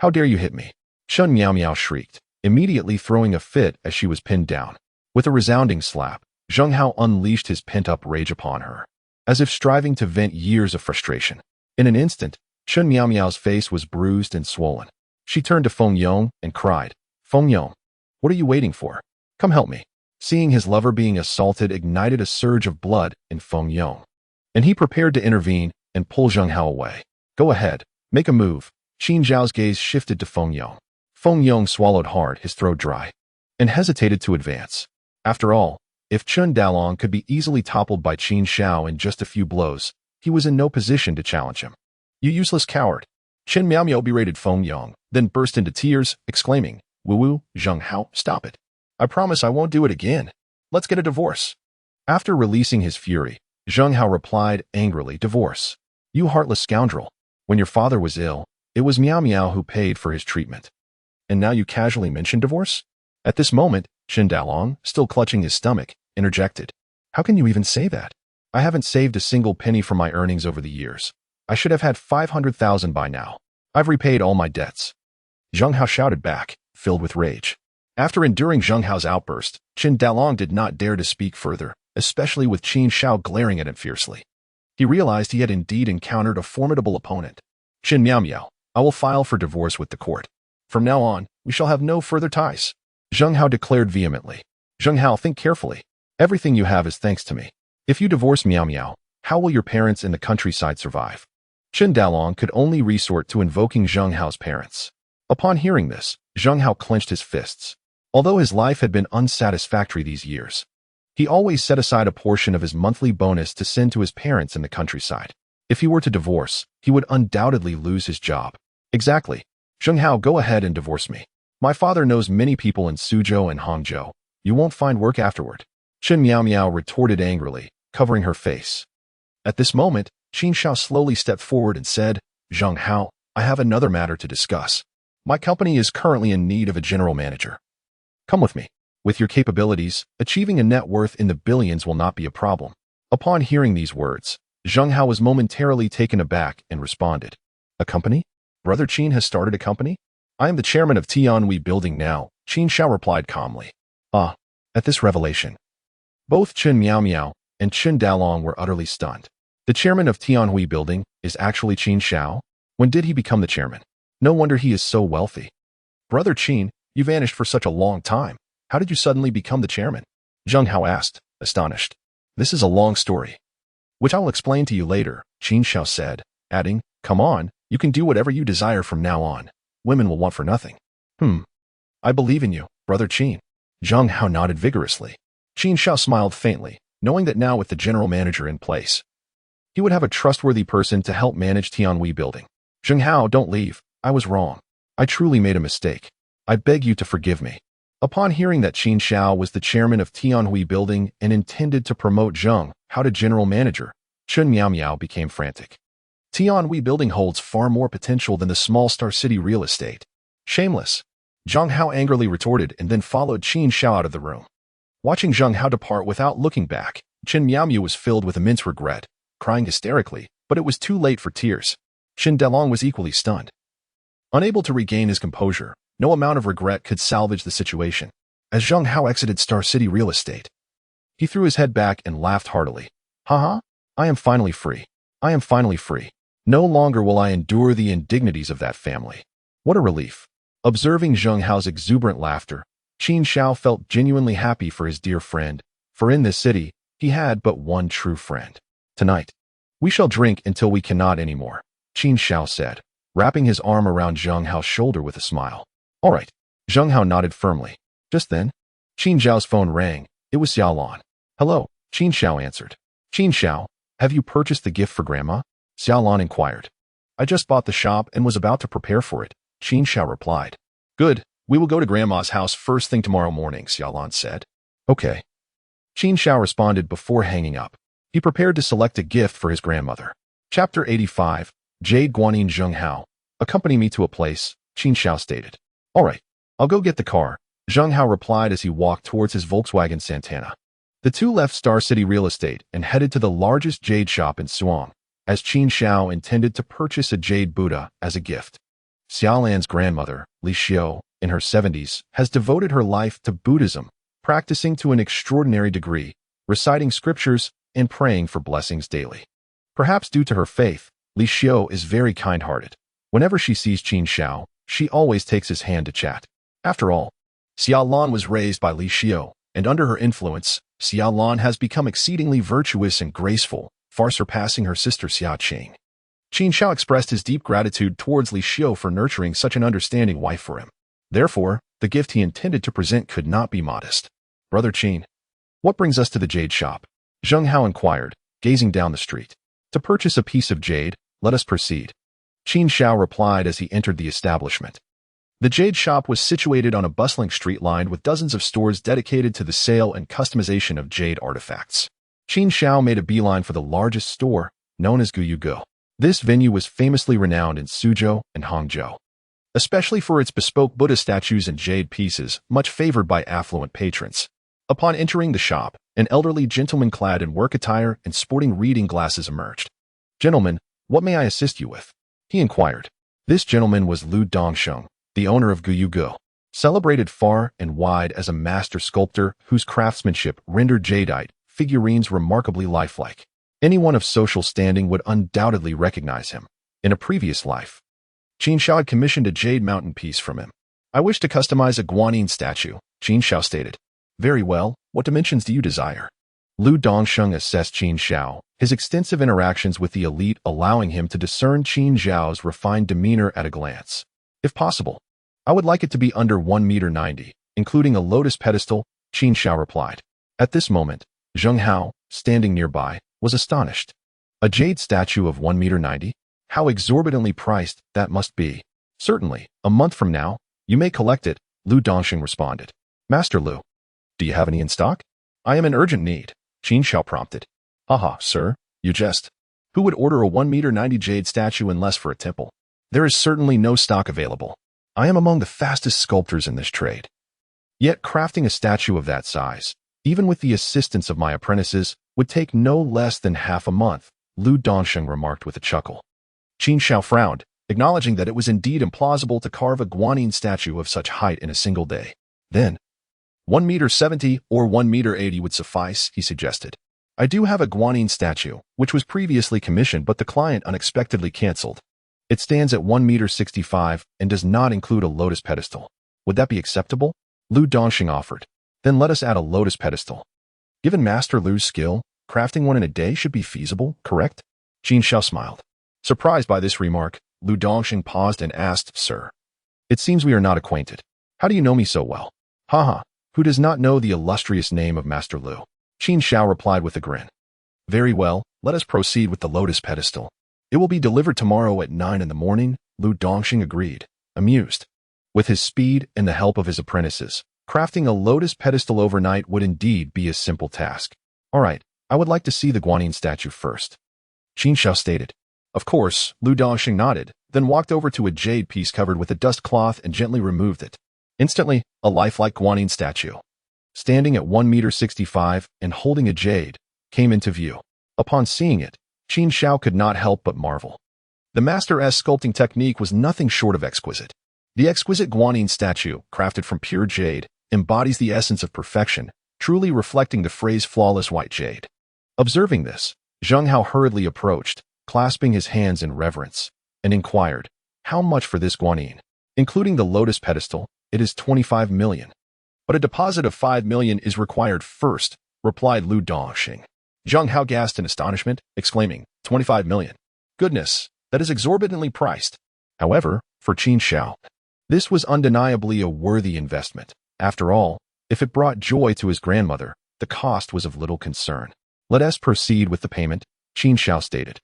How dare you hit me? Qin Miao Miao shrieked, immediately throwing a fit as she was pinned down. With a resounding slap, Zhang Hao unleashed his pent-up rage upon her, as if striving to vent years of frustration. In an instant, Qin Miao Miao's face was bruised and swollen. She turned to Feng Yong and cried, Feng Yong, what are you waiting for? Come help me. Seeing his lover being assaulted ignited a surge of blood in Feng Yong, and he prepared to intervene and pull Zhang Hao away. Go ahead, make a move. Qin Zhao's gaze shifted to Feng Yong. Feng Yong swallowed hard, his throat dry, and hesitated to advance. After all, if Qin Dalong could be easily toppled by Qin Xiao in just a few blows, he was in no position to challenge him. You useless coward. Qin Miao Miao berated Feng Yong, then burst into tears, exclaiming, Woo-woo, Zhang Hao, stop it. I promise I won't do it again. Let's get a divorce. After releasing his fury, Zhang Hao replied angrily, Divorce? You heartless scoundrel. When your father was ill, it was Miao Miao who paid for his treatment. And now you casually mention divorce? At this moment, Qin Dalong, still clutching his stomach, interjected. How can you even say that? I haven't saved a single penny from my earnings over the years. I should have had 500,000 by now. I've repaid all my debts. Zheng Hao shouted back, filled with rage. After enduring Zheng Hao's outburst, Qin Dalong did not dare to speak further, especially with Qin Xiao glaring at him fiercely. He realized he had indeed encountered a formidable opponent. Qin Miao Miao, I will file for divorce with the court. From now on, we shall have no further ties. Zheng Hao declared vehemently. Zheng Hao, think carefully. Everything you have is thanks to me. If you divorce Miao Miao, how will your parents in the countryside survive? Qin Dalong could only resort to invoking Zheng Hao's parents. Upon hearing this, Zheng Hao clenched his fists. Although his life had been unsatisfactory these years, he always set aside a portion of his monthly bonus to send to his parents in the countryside. If he were to divorce, he would undoubtedly lose his job. Exactly. Zheng Hao, go ahead and divorce me. My father knows many people in Suzhou and Hangzhou. You won't find work afterward. Qin Miao Miao retorted angrily, covering her face. At this moment, Qin Xiao slowly stepped forward and said, Zheng Hao, I have another matter to discuss. My company is currently in need of a general manager. Come with me. With your capabilities, achieving a net worth in the billions will not be a problem. Upon hearing these words, Zheng Hao was momentarily taken aback and responded. A company? Brother Qin has started a company? I am the chairman of Tianhui Building now, Qin Xiao replied calmly. At this revelation, both Qin Miao Miao and Qin Dalong were utterly stunned. The chairman of Tianhui Building is actually Qin Xiao? When did he become the chairman? No wonder he is so wealthy. Brother Qin, you vanished for such a long time. How did you suddenly become the chairman? Zheng Hao asked, astonished. This is a long story, which I will explain to you later, Qin Xiao said, adding, come on, you can do whatever you desire from now on. Women will want for nothing. I believe in you, Brother Qin. Zheng Hao nodded vigorously. Qin Xiao smiled faintly, knowing that now with the general manager in place, he would have a trustworthy person to help manage Tianhui Building. Zheng Hao, don't leave. I was wrong. I truly made a mistake. I beg you to forgive me. Upon hearing that Qin Xiao was the chairman of Tianhui Building and intended to promote Zheng Hao to general manager, Qin Miao Miao became frantic. Tianhui Building holds far more potential than the small Star City real estate. Shameless. Zheng Hao angrily retorted and then followed Qin Xiao out of the room. Watching Zheng Hao depart without looking back, Qin Miao Miao was filled with immense regret, crying hysterically, but it was too late for tears. Qin Dalong was equally stunned. Unable to regain his composure, no amount of regret could salvage the situation. As Zheng Hao exited Star City real estate, he threw his head back and laughed heartily. Haha, I am finally free. I am finally free. No longer will I endure the indignities of that family. What a relief. Observing Zheng Hao's exuberant laughter, Qin Xiao felt genuinely happy for his dear friend, for in this city, he had but one true friend. Tonight, we shall drink until we cannot anymore, Qin Xiao said, wrapping his arm around Zheng Hao's shoulder with a smile. All right. Zheng Hao nodded firmly. Just then, Qin Xiao's phone rang. It was Xiao Lan. Hello, Qin Xiao answered. Qin Xiao, have you purchased the gift for Grandma? Xiao Lan inquired. I just bought the shop and was about to prepare for it, Qin Xiao replied. Good, we will go to Grandma's house first thing tomorrow morning, Xiao Lan said. Okay. Qin Xiao responded before hanging up. He prepared to select a gift for his grandmother. Chapter 85, Jade Guanyin Zheng Hao. Accompany me to a place, Qin Xiao stated. All right, I'll go get the car, Zheng Hao replied as he walked towards his Volkswagen Santana. The two left Star City Real Estate and headed to the largest jade shop in Suang, as Qin Xiao intended to purchase a jade Buddha as a gift. Xiao Lan's grandmother, Li Xiao, in her 70s, has devoted her life to Buddhism, practicing to an extraordinary degree, reciting scriptures and praying for blessings daily. Perhaps due to her faith, Li Xiao is very kind-hearted. Whenever she sees Qin Xiao, she always takes his hand to chat. After all, Xiao Lan was raised by Li Xiao, and under her influence, Xiao Lan has become exceedingly virtuous and graceful, far surpassing her sister Xiao Qing. Qin Xiao expressed his deep gratitude towards Li Xiao for nurturing such an understanding wife for him. Therefore, the gift he intended to present could not be modest. Brother Qin, what brings us to the jade shop? Zheng Hao inquired, gazing down the street. To purchase a piece of jade, let us proceed. Qin Xiao replied as he entered the establishment. The jade shop was situated on a bustling street lined with dozens of stores dedicated to the sale and customization of jade artifacts. Qin Xiao made a beeline for the largest store, known as Guyugu. This venue was famously renowned in Suzhou and Hangzhou. especially for its bespoke Buddha statues and jade pieces, much favored by affluent patrons. Upon entering the shop, an elderly gentleman clad in work attire and sporting reading glasses emerged. "Gentlemen, what may I assist you with?" he inquired. This gentleman was Lu Dongsheng, the owner of Guyugu, celebrated far and wide as a master sculptor whose craftsmanship rendered jadeite figurines remarkably lifelike. Anyone of social standing would undoubtedly recognize him. In a previous life, Qin Shao had commissioned a jade mountain piece from him. "I wish to customize a guanyin statue," Qin Shao stated. "Very well, what dimensions do you desire?" Lu Dongsheng assessed Qin Shao, his extensive interactions with the elite allowing him to discern Qin Zhao's refined demeanor at a glance. "If possible, I would like it to be under 1 meter, including a lotus pedestal," Qin Shao replied. At this moment, Zheng Hao, standing nearby, was astonished. "A jade statue of 1 meter? How exorbitantly priced that must be." "Certainly, a month from now, you may collect it," Lu Dongsheng responded. "Master Lu, do you have any in stock?" "I am in urgent need," Qin Shao prompted. "Haha, sir, you jest. Who would order a 1 meter jade statue unless for a temple? There is certainly no stock available. I am among the fastest sculptors in this trade. Yet crafting a statue of that size, even with the assistance of my apprentices, would take no less than half a month," Lu Dongsheng remarked with a chuckle. Qin Shao frowned, acknowledging that it was indeed implausible to carve a guanyin statue of such height in a single day. Then, 1 meter or 1 meter would suffice, he suggested. "I do have a guanyin statue, which was previously commissioned but the client unexpectedly cancelled. It stands at 1 meter and does not include a lotus pedestal. Would that be acceptable?" Lu Dongsheng offered. "Then let us add a lotus pedestal. Given Master Lu's skill, crafting one in a day should be feasible, correct?" Qin Shao smiled. Surprised by this remark, Lu Dongsheng paused and asked, "Sir, it seems we are not acquainted. How do you know me so well?" "Haha, who does not know the illustrious name of Master Lu?" Qin Shao replied with a grin. "Very well, let us proceed with the lotus pedestal. It will be delivered tomorrow at 9 in the morning, Lu Dongsheng agreed, amused. With his speed and the help of his apprentices, crafting a lotus pedestal overnight would indeed be a simple task. "All right, I would like to see the guanyin statue first," Qin Shao stated. Of course, Lu Dongsheng nodded, then walked over to a jade piece covered with a dust cloth and gently removed it. Instantly, a lifelike guanyin statue, standing at 1 meter and holding a jade, came into view. Upon seeing it, Qin Shao could not help but marvel. The master's sculpting technique was nothing short of exquisite. The exquisite guanyin statue, crafted from pure jade, embodies the essence of perfection, truly reflecting the phrase flawless white jade. Observing this, Zheng Hao hurriedly approached, clasping his hands in reverence, and inquired, "How much for this guanyin?" "Including the lotus pedestal, it is 25 million. But a deposit of 5 million is required first," replied Lu Dongsheng. Zheng Hao gasped in astonishment, exclaiming, 25 million. Goodness, that is exorbitantly priced. However, for Qin Shao, this was undeniably a worthy investment. After all, if it brought joy to his grandmother, the cost was of little concern. "Let us proceed with the payment," Qin Shao stated,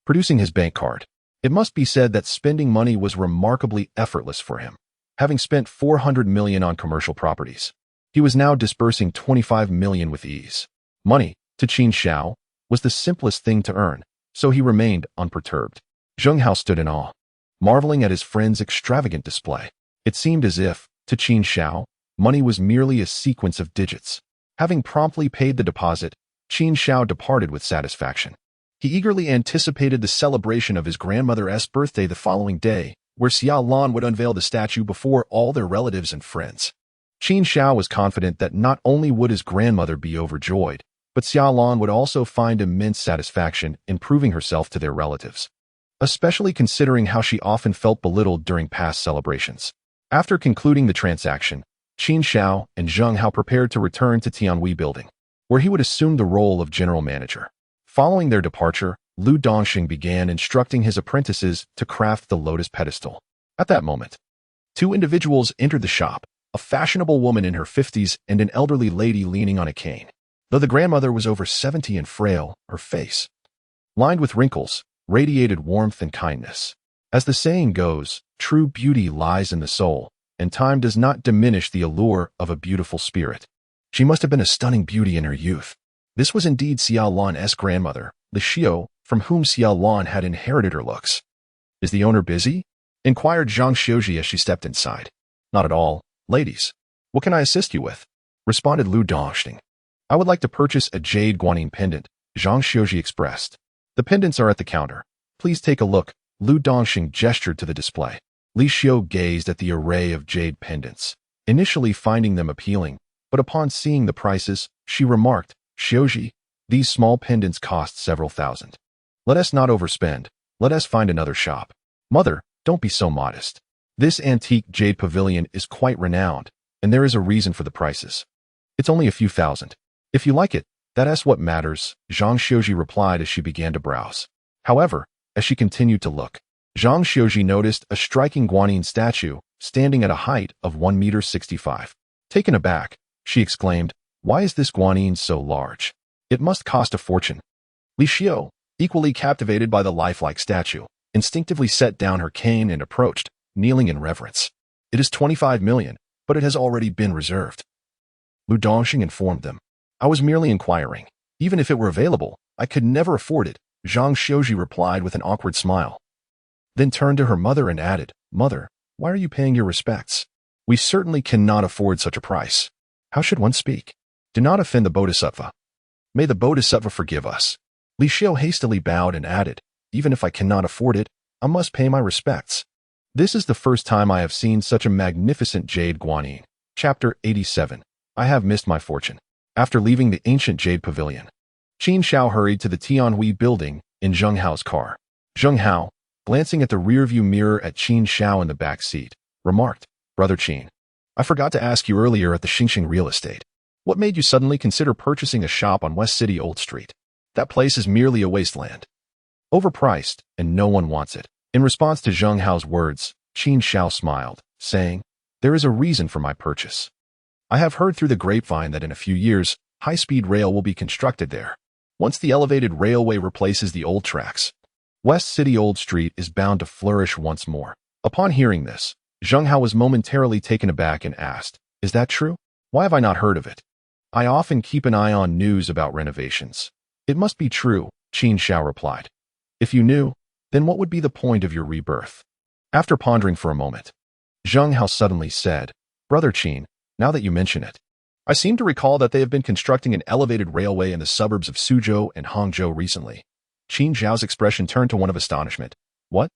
producing his bank card. It must be said that spending money was remarkably effortless for him. Having spent 400 million on commercial properties, he was now disbursing 25 million with ease. Money, to Qin Shao, was the simplest thing to earn, so he remained unperturbed. Zheng Hao stood in awe, marveling at his friend's extravagant display. It seemed as if, to Qin Shao, money was merely a sequence of digits. Having promptly paid the deposit, Qin Shao departed with satisfaction. He eagerly anticipated the celebration of his grandmother's birthday the following day, where Xia Lan would unveil the statue before all their relatives and friends. Qin Shao was confident that not only would his grandmother be overjoyed, but Xia Lan would also find immense satisfaction in proving herself to their relatives, especially considering how she often felt belittled during past celebrations. After concluding the transaction, Qin Shao and Zheng Hao prepared to return to Tianhui Building, where he would assume the role of general manager. Following their departure, Lu Dongsheng began instructing his apprentices to craft the lotus pedestal. At that moment, two individuals entered the shop, a fashionable woman in her 50s and an elderly lady leaning on a cane. Though the grandmother was over 70 and frail, her face, lined with wrinkles, radiated warmth and kindness. As the saying goes, true beauty lies in the soul, and time does not diminish the allure of a beautiful spirit. She must have been a stunning beauty in her youth. This was indeed Xia Lan's grandmother, the Xiao, from whom Xia Lan had inherited her looks. "Is the owner busy?" inquired Zhang Xiuji as she stepped inside. Not at all, ladies. What can I assist you with? Responded Lu Dongxing. I would like to purchase a jade guanyin pendant, Zhang Xiuji expressed. The pendants are at the counter. Please take a look. Lu Dongxing gestured to the display. Li Xiu gazed at the array of jade pendants, initially finding them appealing, but upon seeing the prices, she remarked, Xiuji, these small pendants cost several thousand. Let us not overspend. Let us find another shop. Mother, don't be so modest. This antique jade pavilion is quite renowned, and there is a reason for the prices. It's only a few thousand. If you like it, that's what matters, Zhang Xiuji replied as she began to browse. However, as she continued to look, Zhang Xiuji noticed a striking guanyin statue standing at a height of 1.65 meters. Taken aback, she exclaimed, why is this guanyin so large? It must cost a fortune. Li Xiu, equally captivated by the lifelike statue, instinctively set down her cane and approached, kneeling in reverence. It is 25 million, but it has already been reserved. Lu Dongxing informed them. I was merely inquiring. Even if it were available, I could never afford it, Zhang Xiuji replied with an awkward smile. Then turned to her mother and added, Mother, why are you paying your respects? We certainly cannot afford such a price. How should one speak? Do not offend the Bodhisattva. May the Bodhisattva forgive us. Li Xiu hastily bowed and added, even if I cannot afford it, I must pay my respects. This is the first time I have seen such a magnificent jade guanyin. Chapter 87. I have missed my fortune. After leaving the ancient jade pavilion, Qin Shao hurried to the Tianhui building in Zheng Hao's car. Zheng Hao, glancing at the rearview mirror at Qin Shao in the back seat, remarked, Brother Qin, I forgot to ask you earlier at the Xingxing real estate. What made you suddenly consider purchasing a shop on West City Old Street? That place is merely a wasteland. Overpriced, and no one wants it. In response to Zheng Hao's words, Qin Shao smiled, saying, There is a reason for my purchase. I have heard through the grapevine that in a few years, high-speed rail will be constructed there. Once the elevated railway replaces the old tracks, West City Old Street is bound to flourish once more. Upon hearing this, Zheng Hao was momentarily taken aback and asked, Is that true? Why have I not heard of it? I often keep an eye on news about renovations. It must be true, Qin Shao replied. If you knew, then what would be the point of your rebirth? After pondering for a moment, Zheng Hao suddenly said, Brother Qin, now that you mention it, I seem to recall that they have been constructing an elevated railway in the suburbs of Suzhou and Hangzhou recently. Qin Zhao's expression turned to one of astonishment. What?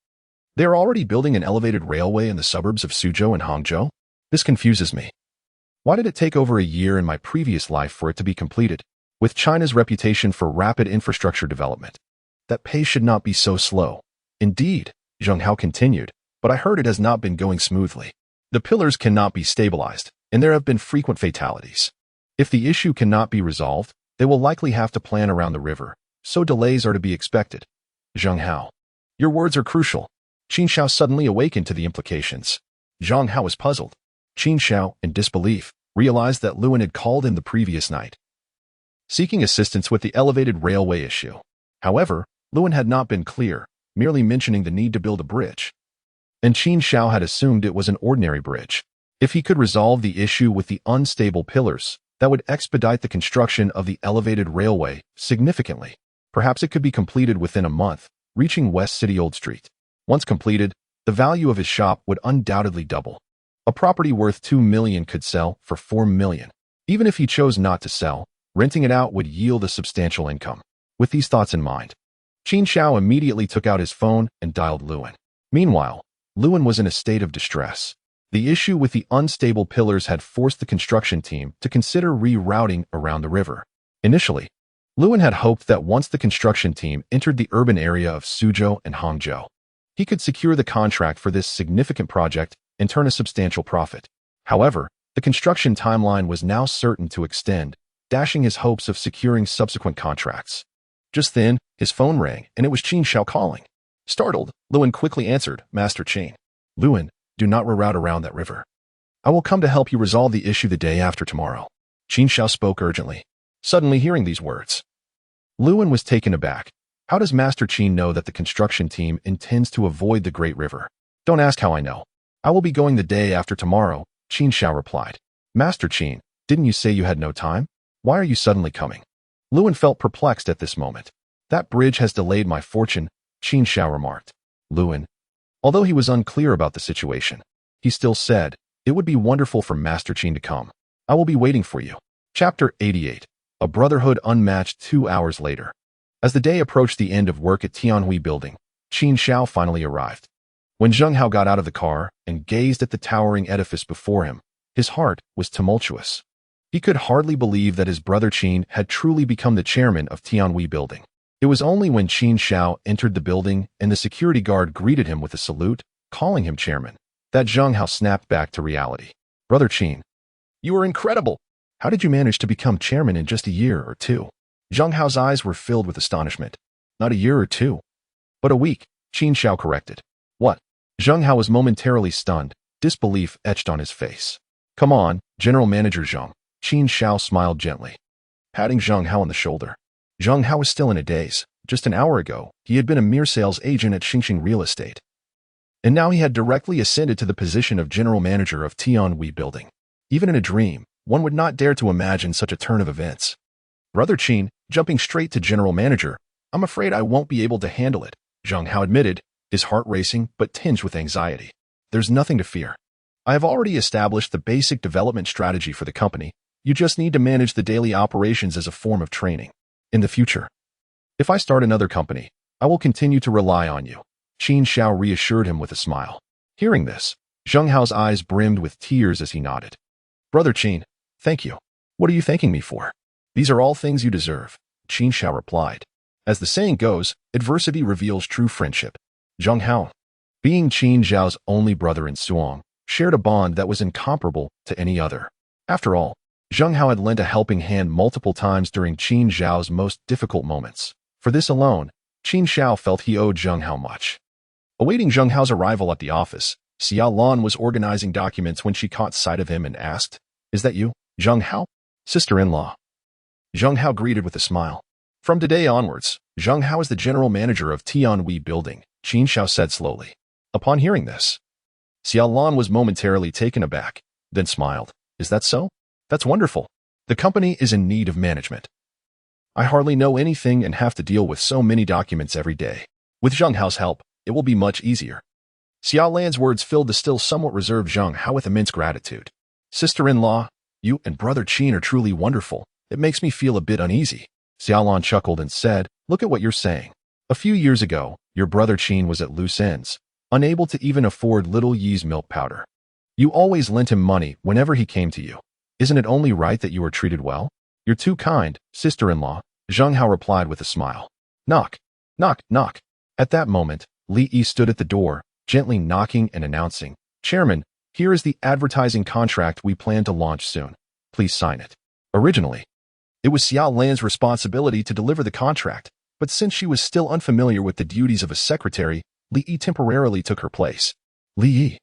They are already building an elevated railway in the suburbs of Suzhou and Hangzhou? This confuses me. Why did it take over a year in my previous life for it to be completed? With China's reputation for rapid infrastructure development, that pace should not be so slow. Indeed, Zheng Hao continued, but I heard it has not been going smoothly. The pillars cannot be stabilized, and there have been frequent fatalities. If the issue cannot be resolved, they will likely have to plan around the river, so delays are to be expected. Zheng Hao, your words are crucial. Qin Shao suddenly awakened to the implications. Zheng Hao was puzzled. Qin Shao, in disbelief, realized that Luan had called in the previous night, seeking assistance with the elevated railway issue. However, Luan had not been clear, merely mentioning the need to build a bridge. And Qin Shao had assumed it was an ordinary bridge. If he could resolve the issue with the unstable pillars, that would expedite the construction of the elevated railway significantly. Perhaps it could be completed within a month, reaching West City Old Street. Once completed, the value of his shop would undoubtedly double. A property worth 2 million could sell for 4 million. Even if he chose not to sell, renting it out would yield a substantial income. With these thoughts in mind, Qin Shao immediately took out his phone and dialed Luan. Meanwhile, Luan was in a state of distress. The issue with the unstable pillars had forced the construction team to consider rerouting around the river. Initially, Luan had hoped that once the construction team entered the urban area of Suzhou and Hangzhou, he could secure the contract for this significant project and turn a substantial profit. However, the construction timeline was now certain to extend, dashing his hopes of securing subsequent contracts. Just then, his phone rang, and it was Qin Shao calling. Startled, Luan quickly answered, Master Qin. Luan, do not reroute around that river. I will come to help you resolve the issue the day after tomorrow. Qin Shao spoke urgently. Suddenly hearing these words, Luan was taken aback. How does Master Qin know that the construction team intends to avoid the Great River? Don't ask how I know. I will be going the day after tomorrow, Qin Shao replied. Master Qin, didn't you say you had no time? Why are you suddenly coming? Luan felt perplexed at this moment. That bridge has delayed my fortune, Qin Shao remarked. Luan, Although he was unclear about the situation, he still said, "It would be wonderful for Master Qin to come. I will be waiting for you." Chapter 88. A Brotherhood Unmatched 2 hours later. As the day approached the end of work at Tianhui Building, Qin Shao finally arrived. When Zheng Hao got out of the car and gazed at the towering edifice before him, his heart was tumultuous. He could hardly believe that his brother Qin had truly become the chairman of Tianhui Building. It was only when Qin Shao entered the building and the security guard greeted him with a salute, calling him chairman, that Zheng Hao snapped back to reality. "Brother Qin, you are incredible! How did you manage to become chairman in just a year or two?" Zheng Hao's eyes were filled with astonishment. "Not a year or two, but a week," Qin Shao corrected. "What?" Zheng Hao was momentarily stunned, disbelief etched on his face. "Come on, General Manager Zheng," Qin Shao smiled gently, patting Zheng Hao on the shoulder. Zheng Hao was still in a daze. Just an hour ago, he had been a mere sales agent at Xingxing Real Estate. And now he had directly ascended to the position of general manager of Tianhui Building. Even in a dream, one would not dare to imagine such a turn of events. "Brother Qin, jumping straight to general manager, I'm afraid I won't be able to handle it," Zheng Hao admitted, his heart racing but tinged with anxiety. "There's nothing to fear. I have already established the basic development strategy for the company. You just need to manage the daily operations as a form of training. In the future, if I start another company, I will continue to rely on you," Qin Shao reassured him with a smile. Hearing this, Zheng Hao's eyes brimmed with tears as he nodded. "Brother Qin, thank you. What are you thanking me for? These are all things you deserve," Qin Shao replied. As the saying goes, adversity reveals true friendship. Zheng Hao, being Qin Zhao's only brother in Suong, shared a bond that was incomparable to any other. After all, Zheng Hao had lent a helping hand multiple times during Qin Zhao's most difficult moments. For this alone, Qin Shao felt he owed Zheng Hao much. Awaiting Zheng Hao's arrival at the office, Xia Lan was organizing documents when she caught sight of him and asked, "Is that you, Zheng Hao?" "Sister-in-law." Zheng Hao greeted with a smile. "From today onwards, Zheng Hao is the general manager of Tianhui Building," Qin Shao said slowly. Upon hearing this, Xia Lan was momentarily taken aback, then smiled. "Is that so? That's wonderful. The company is in need of management. I hardly know anything and have to deal with so many documents every day. With Zheng Hao's help, it will be much easier." Xia Lan's words filled the still somewhat reserved Zheng Hao with immense gratitude. "Sister-in-law, you and brother Qin are truly wonderful. It makes me feel a bit uneasy." Xia Lan chuckled and said, "Look at what you're saying. A few years ago, your brother Qin was at loose ends, unable to even afford little Yi's milk powder. You always lent him money whenever he came to you. Isn't it only right that you were treated well?" "You're too kind, sister-in-law," Zheng Hao replied with a smile. "Knock, knock, knock." At that moment, Li Yi stood at the door, gently knocking and announcing, "Chairman, here is the advertising contract we plan to launch soon. Please sign it." Originally, it was Xia Lan's responsibility to deliver the contract, but since she was still unfamiliar with the duties of a secretary, Li Yi temporarily took her place. "Li Yi,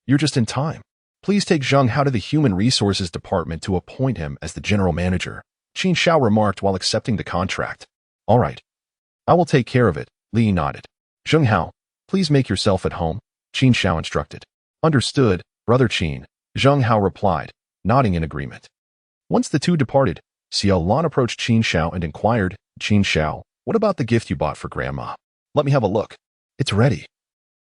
you're just in time. Please take Zheng Hao to the Human Resources Department to appoint him as the general manager," Qin Shao remarked while accepting the contract. "All right. I will take care of it," Li Yi nodded. "Zheng Hao, please make yourself at home," Qin Shao instructed. "Understood, brother Qin," Zheng Hao replied, nodding in agreement. Once the two departed, Xia Lan approached Qin Shao and inquired, "Qin Shao, what about the gift you bought for Grandma? Let me have a look." "It's ready.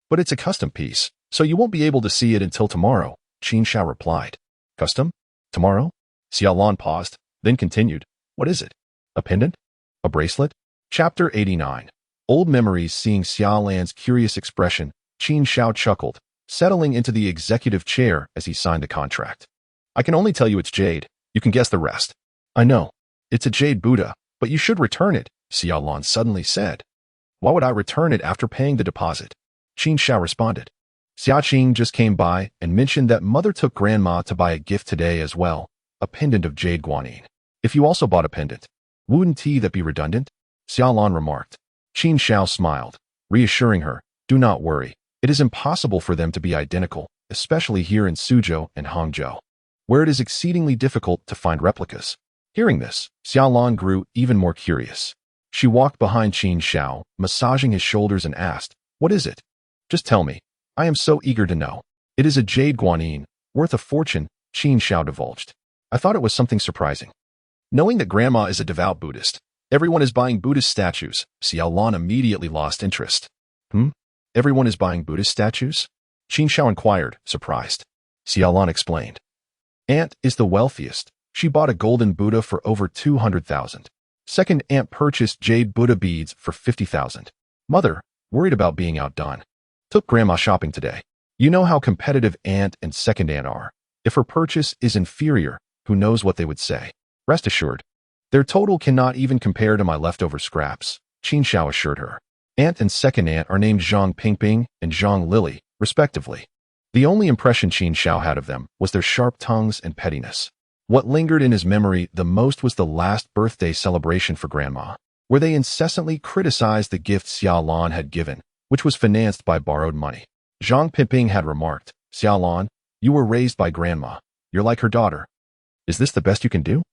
But it's a custom piece, so you won't be able to see it until tomorrow," Qin Shao replied. "Custom? Tomorrow?" Xia Lan paused, then continued, "What is it? A pendant? A bracelet?" Chapter 89. Old memories. Seeing Xia Lan's curious expression, Qin Shao chuckled, settling into the executive chair as he signed the contract. "I can only tell you it's jade. You can guess the rest." "I know. It's a jade Buddha, but you should return it," Xia Lan suddenly said. "Why would I return it after paying the deposit?" Qin Shao responded. "Xia Qing just came by and mentioned that mother took grandma to buy a gift today as well, a pendant of jade guanine. If you also bought a pendant, wouldn't that be redundant?" Xia Lan remarked. Qin Shao smiled, reassuring her, "Do not worry. It is impossible for them to be identical, especially here in Suzhou and Hangzhou, where it is exceedingly difficult to find replicas." Hearing this, Xia Lan grew even more curious. She walked behind Qin Shao, massaging his shoulders and asked, "What is it? Just tell me. I am so eager to know." "It is a jade guanine, worth a fortune," Qin Shao divulged. "I thought it was something surprising. Knowing that Grandma is a devout Buddhist, everyone is buying Buddhist statues." Xia Lan immediately lost interest. Everyone is buying Buddhist statues? Qin Shao inquired, surprised. Xiaolan explained. Aunt is the wealthiest. She bought a golden Buddha for over 200,000. Second aunt purchased jade Buddha beads for 50,000. Mother, worried about being outdone, took grandma shopping today. You know how competitive aunt and second aunt are. If her purchase is inferior, who knows what they would say. Rest assured, their total cannot even compare to my leftover scraps, Qin Shao assured her. Aunt and second aunt are named Zhang Pingping and Zhang Lily, respectively. The only impression Qin Shao had of them was their sharp tongues and pettiness. What lingered in his memory the most was the last birthday celebration for grandma, where they incessantly criticized the gift Xiaolan had given, which was financed by borrowed money. Zhang Pingping had remarked, Xiaolan, you were raised by grandma. You're like her daughter. Is this the best you can do?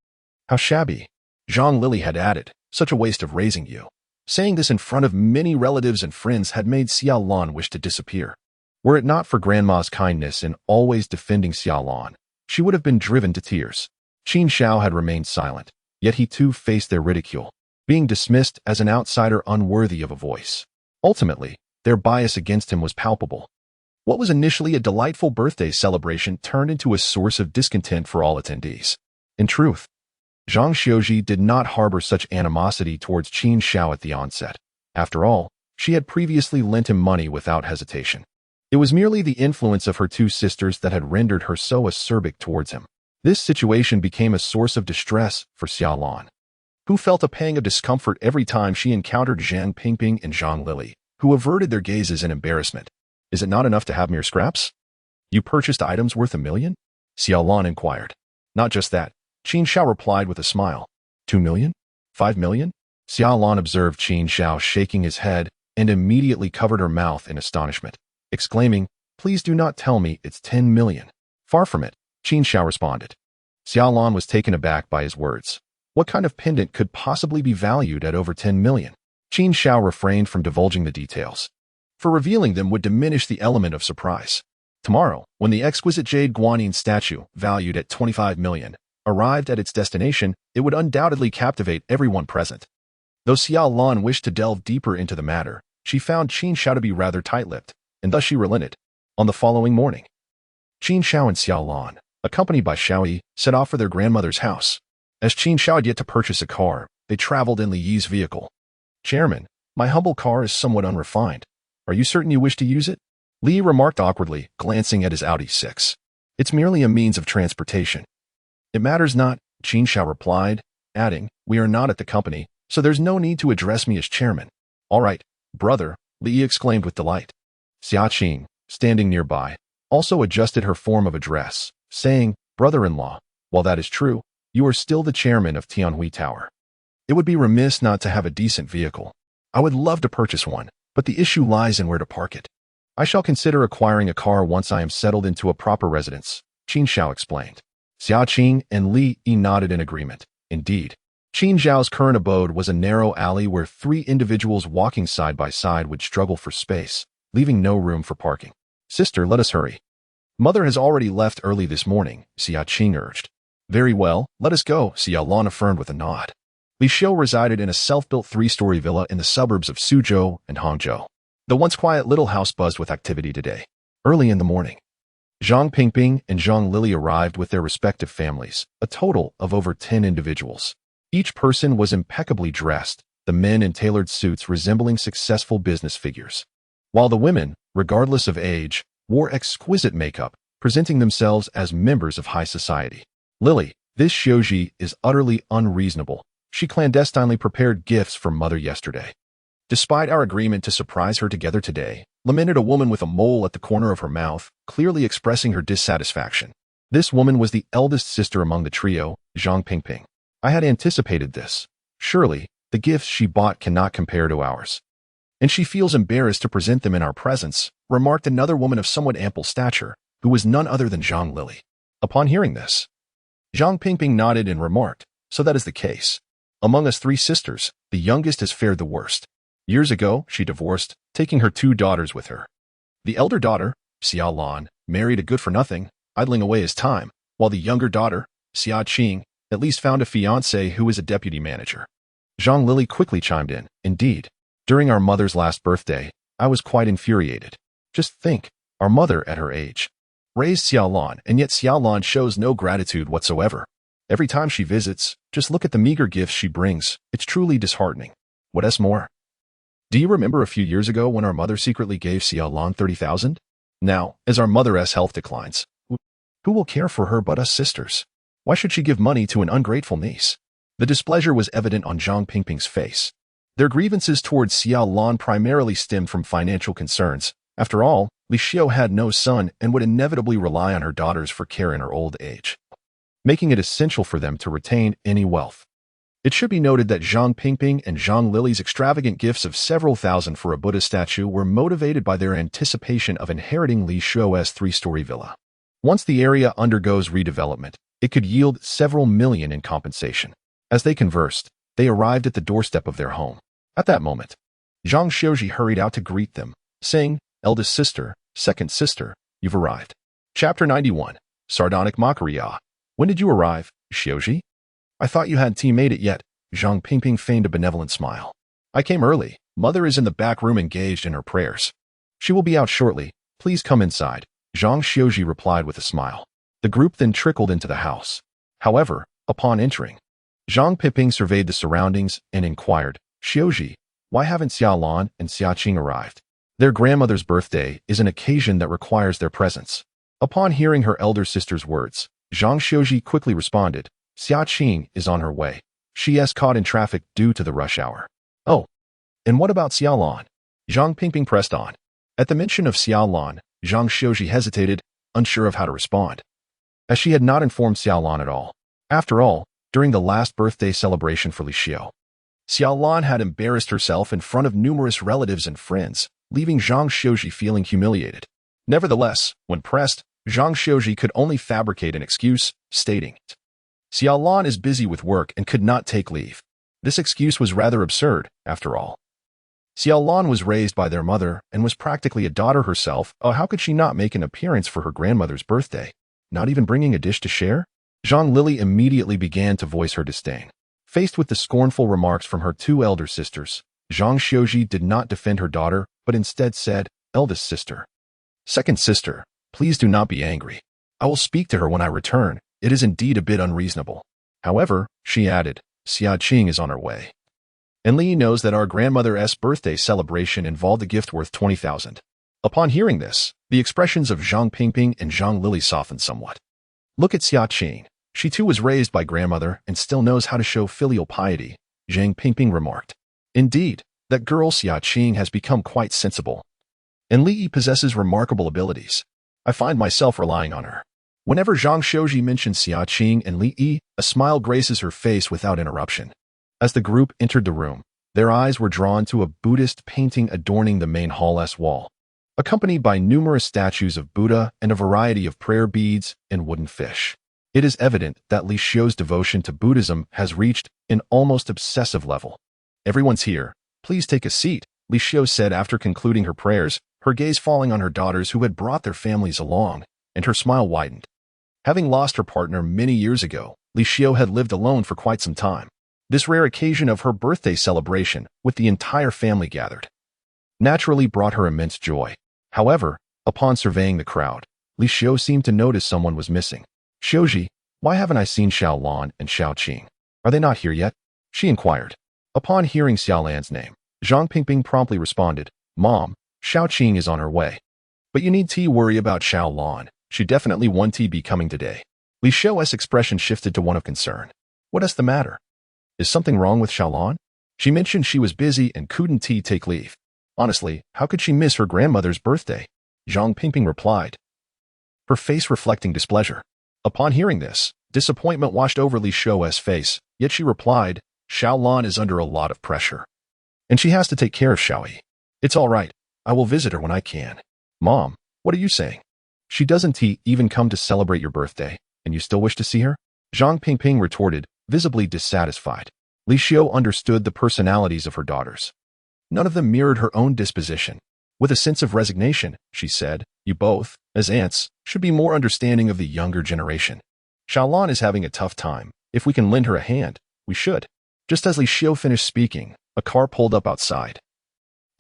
How shabby. Zhang Lily had added, such a waste of raising you. Saying this in front of many relatives and friends had made Xiaolan wish to disappear. Were it not for grandma's kindness in always defending Xiaolan, she would have been driven to tears. Qin Shao had remained silent, yet he too faced their ridicule, being dismissed as an outsider unworthy of a voice. Ultimately, their bias against him was palpable. What was initially a delightful birthday celebration turned into a source of discontent for all attendees. In truth, Zhang Xiaoji did not harbor such animosity towards Qin Shao at the onset. After all, she had previously lent him money without hesitation. It was merely the influence of her two sisters that had rendered her so acerbic towards him. This situation became a source of distress for Xiaolan, who felt a pang of discomfort every time she encountered Zhang Pingping and Zhang Lily, who averted their gazes in embarrassment. Is it not enough to have mere scraps? You purchased items worth 1 million? Xiaolan inquired. Not just that, Qin Shao replied with a smile. 2 million? 5 million? Xiaolan observed Qin Shao shaking his head and immediately covered her mouth in astonishment, exclaiming, please do not tell me it's 10 million. Far from it, Qin Shao responded. Xiaolan was taken aback by his words. What kind of pendant could possibly be valued at over 10 million? Qin Shao refrained from divulging the details, for revealing them would diminish the element of surprise. Tomorrow, when the exquisite jade guanyin statue, valued at 25 million, arrived at its destination, it would undoubtedly captivate everyone present. Though Xiaolan wished to delve deeper into the matter, she found Qin Shao to be rather tight-lipped, and thus she relented. On the following morning, Qin Shao and Xiaolan, accompanied by Xiaoyi, set off for their grandmother's house. As Qin Shao had yet to purchase a car, they traveled in Li Yi's vehicle. Chairman, my humble car is somewhat unrefined. Are you certain you wish to use it? Li remarked awkwardly, glancing at his Audi 6. It's merely a means of transportation. It matters not, Qin Shao replied, adding, we are not at the company, so there's no need to address me as chairman. All right, brother, Li exclaimed with delight. Xia Qing, standing nearby, also adjusted her form of address, saying, brother-in-law, while that is true, you are still the chairman of Tianhui Tower. It would be remiss not to have a decent vehicle. I would love to purchase one, but the issue lies in where to park it. I shall consider acquiring a car once I am settled into a proper residence, Qin Shao explained. Xia Qing and Li Yi nodded in agreement. Indeed, Qin Zhao's current abode was a narrow alley where 3 individuals walking side by side would struggle for space, leaving no room for parking. Sister, let us hurry. Mother has already left early this morning, Xia Qing urged. Very well, let us go, Xiaolan affirmed with a nod. Li Xiu resided in a self-built 3-story villa in the suburbs of Suzhou and Hangzhou. The once quiet little house buzzed with activity today. Early in the morning, Zhang Pingping and Zhang Lily arrived with their respective families, a total of over 10 individuals. Each person was impeccably dressed, the men in tailored suits resembling successful business figures, while the women, regardless of age, wore exquisite makeup, presenting themselves as members of high society. Lily, this Xiaoji is utterly unreasonable. She clandestinely prepared gifts for Mother yesterday. Despite our agreement to surprise her together today, lamented a woman with a mole at the corner of her mouth, clearly expressing her dissatisfaction. This woman was the eldest sister among the trio, Zhang Pingping. I had anticipated this. Surely, the gifts she bought cannot compare to ours. And she feels embarrassed to present them in our presence, remarked another woman of somewhat ample stature, who was none other than Zhang Lily. Upon hearing this, Zhang Pingping nodded and remarked, so that is the case. Among us 3 sisters, the youngest has fared the worst. Years ago, she divorced, taking her 2 daughters with her. The elder daughter, Xiaolan, married a good-for-nothing, idling away his time, while the younger daughter, Xia Qing, at least found a fiancé who is a deputy manager. Zhang Lily quickly chimed in. Indeed, during our mother's last birthday, I was quite infuriated. Just think, our mother at her age raised Xiaolan, and yet Xiaolan shows no gratitude whatsoever. Every time she visits, just look at the meager gifts she brings. It's truly disheartening. What else more? Do you remember a few years ago when our mother secretly gave Xiaolan 30,000? Now, as our mother's health declines, who will care for her but us sisters? Why should she give money to an ungrateful niece? The displeasure was evident on Zhang Pingping's face. Their grievances towards Xiaolan primarily stemmed from financial concerns. After all, Li Xiao had no son and would inevitably rely on her daughters for care in her old age, making it essential for them to retain any wealth. It should be noted that Zhang Pingping and Zhang Lily's extravagant gifts of several thousand for a Buddha statue were motivated by their anticipation of inheriting Li Xiao's three-story villa. Once the area undergoes redevelopment, it could yield several million in compensation. As they conversed, they arrived at the doorstep of their home. At that moment, Zhang Xiaoji hurried out to greet them, saying, "Eldest sister, second sister, you've arrived." Chapter 91. Sardonic Mockery. Ah, when did you arrive, Xiaoji? I thought you hadn't made it yet. Zhang Pingping feigned a benevolent smile. I came early. Mother is in the back room engaged in her prayers. She will be out shortly. Please come inside, Zhang Xiaoji replied with a smile. The group then trickled into the house. However, upon entering, Zhang Pingping surveyed the surroundings and inquired, "Xiaoji, why haven't Xiaolan and Xiaqing arrived?" Their grandmother's birthday is an occasion that requires their presence. Upon hearing her elder sister's words, Zhang Xiaoji quickly responded, "Xiaqing is on her way. She is caught in traffic due to the rush hour." Oh, and what about Xiaolan? Zhang Pingping pressed on. At the mention of Xiaolan, Zhang Xiaoji hesitated, unsure of how to respond, as she had not informed Xiaolan at all. After all, during the last birthday celebration for Li Xiao, Xiaolan had embarrassed herself in front of numerous relatives and friends, leaving Zhang Xiaoji feeling humiliated. Nevertheless, when pressed, Zhang Xiaoji could only fabricate an excuse, stating, "Xiaolan is busy with work and could not take leave." This excuse was rather absurd, after all. Xiaolan was raised by their mother and was practically a daughter herself. Oh, how could she not make an appearance for her grandmother's birthday? Not even bringing a dish to share? Zhang Lily immediately began to voice her disdain. Faced with the scornful remarks from her two elder sisters, Zhang Xiaoji did not defend her daughter, but instead said, "Eldest sister. Second sister, please do not be angry. I will speak to her when I return. It is indeed a bit unreasonable. However," she added, "Xiaqing is on her way. And Li knows that our grandmother's birthday celebration involved a gift worth 20,000. Upon hearing this, the expressions of Zhang Pingping and Zhang Lily softened somewhat. Look at Xiaqing. She too was raised by grandmother and still knows how to show filial piety, Zhang Pingping remarked. Indeed, that girl Xiaqing has become quite sensible. And Li possesses remarkable abilities. I find myself relying on her. Whenever Zhang Xiaoji mentions Xiaqing and Li, a smile graces her face without interruption. As the group entered the room, their eyes were drawn to a Buddhist painting adorning the main hall's wall, accompanied by numerous statues of Buddha and a variety of prayer beads and wooden fish. It is evident that Li Xiao's devotion to Buddhism has reached an almost obsessive level. "Everyone's here. Please take a seat," Li Xiao said after concluding her prayers, her gaze falling on her daughters who had brought their families along, and her smile widened. Having lost her partner many years ago, Li Xiao had lived alone for quite some time. This rare occasion of her birthday celebration, with the entire family gathered, naturally brought her immense joy. However, upon surveying the crowd, Li Xiao seemed to notice someone was missing. "Xiaoji, why haven't I seen Xiaolan and Xiaqing? Are they not here yet?" she inquired. Upon hearing Xiaolan's name, Zhang Pingping promptly responded, "Mom, Xiaqing is on her way. But you need to worry about Xiaolan. She definitely won't be coming today." Li Xiao's expression shifted to one of concern. "What is the matter? Is something wrong with Xiaolan? She mentioned she was busy and couldn't take leave. Honestly, how could she miss her grandmother's birthday?" Zhang Pingping replied, her face reflecting displeasure. Upon hearing this, disappointment washed over Li Xiao's face, yet she replied, "Xiaolan is under a lot of pressure, and she has to take care of Xiaoyi. It's all right. I will visit her when I can." "Mom, what are you saying? She doesn't even come to celebrate your birthday, and you still wish to see her?" Zhang Pingping retorted, visibly dissatisfied. Li Xiao understood the personalities of her daughters. None of them mirrored her own disposition. With a sense of resignation, she said, "You both, as aunts, should be more understanding of the younger generation. Xiaolan is having a tough time. If we can lend her a hand, we should." Just as Li Xiao finished speaking, a car pulled up outside,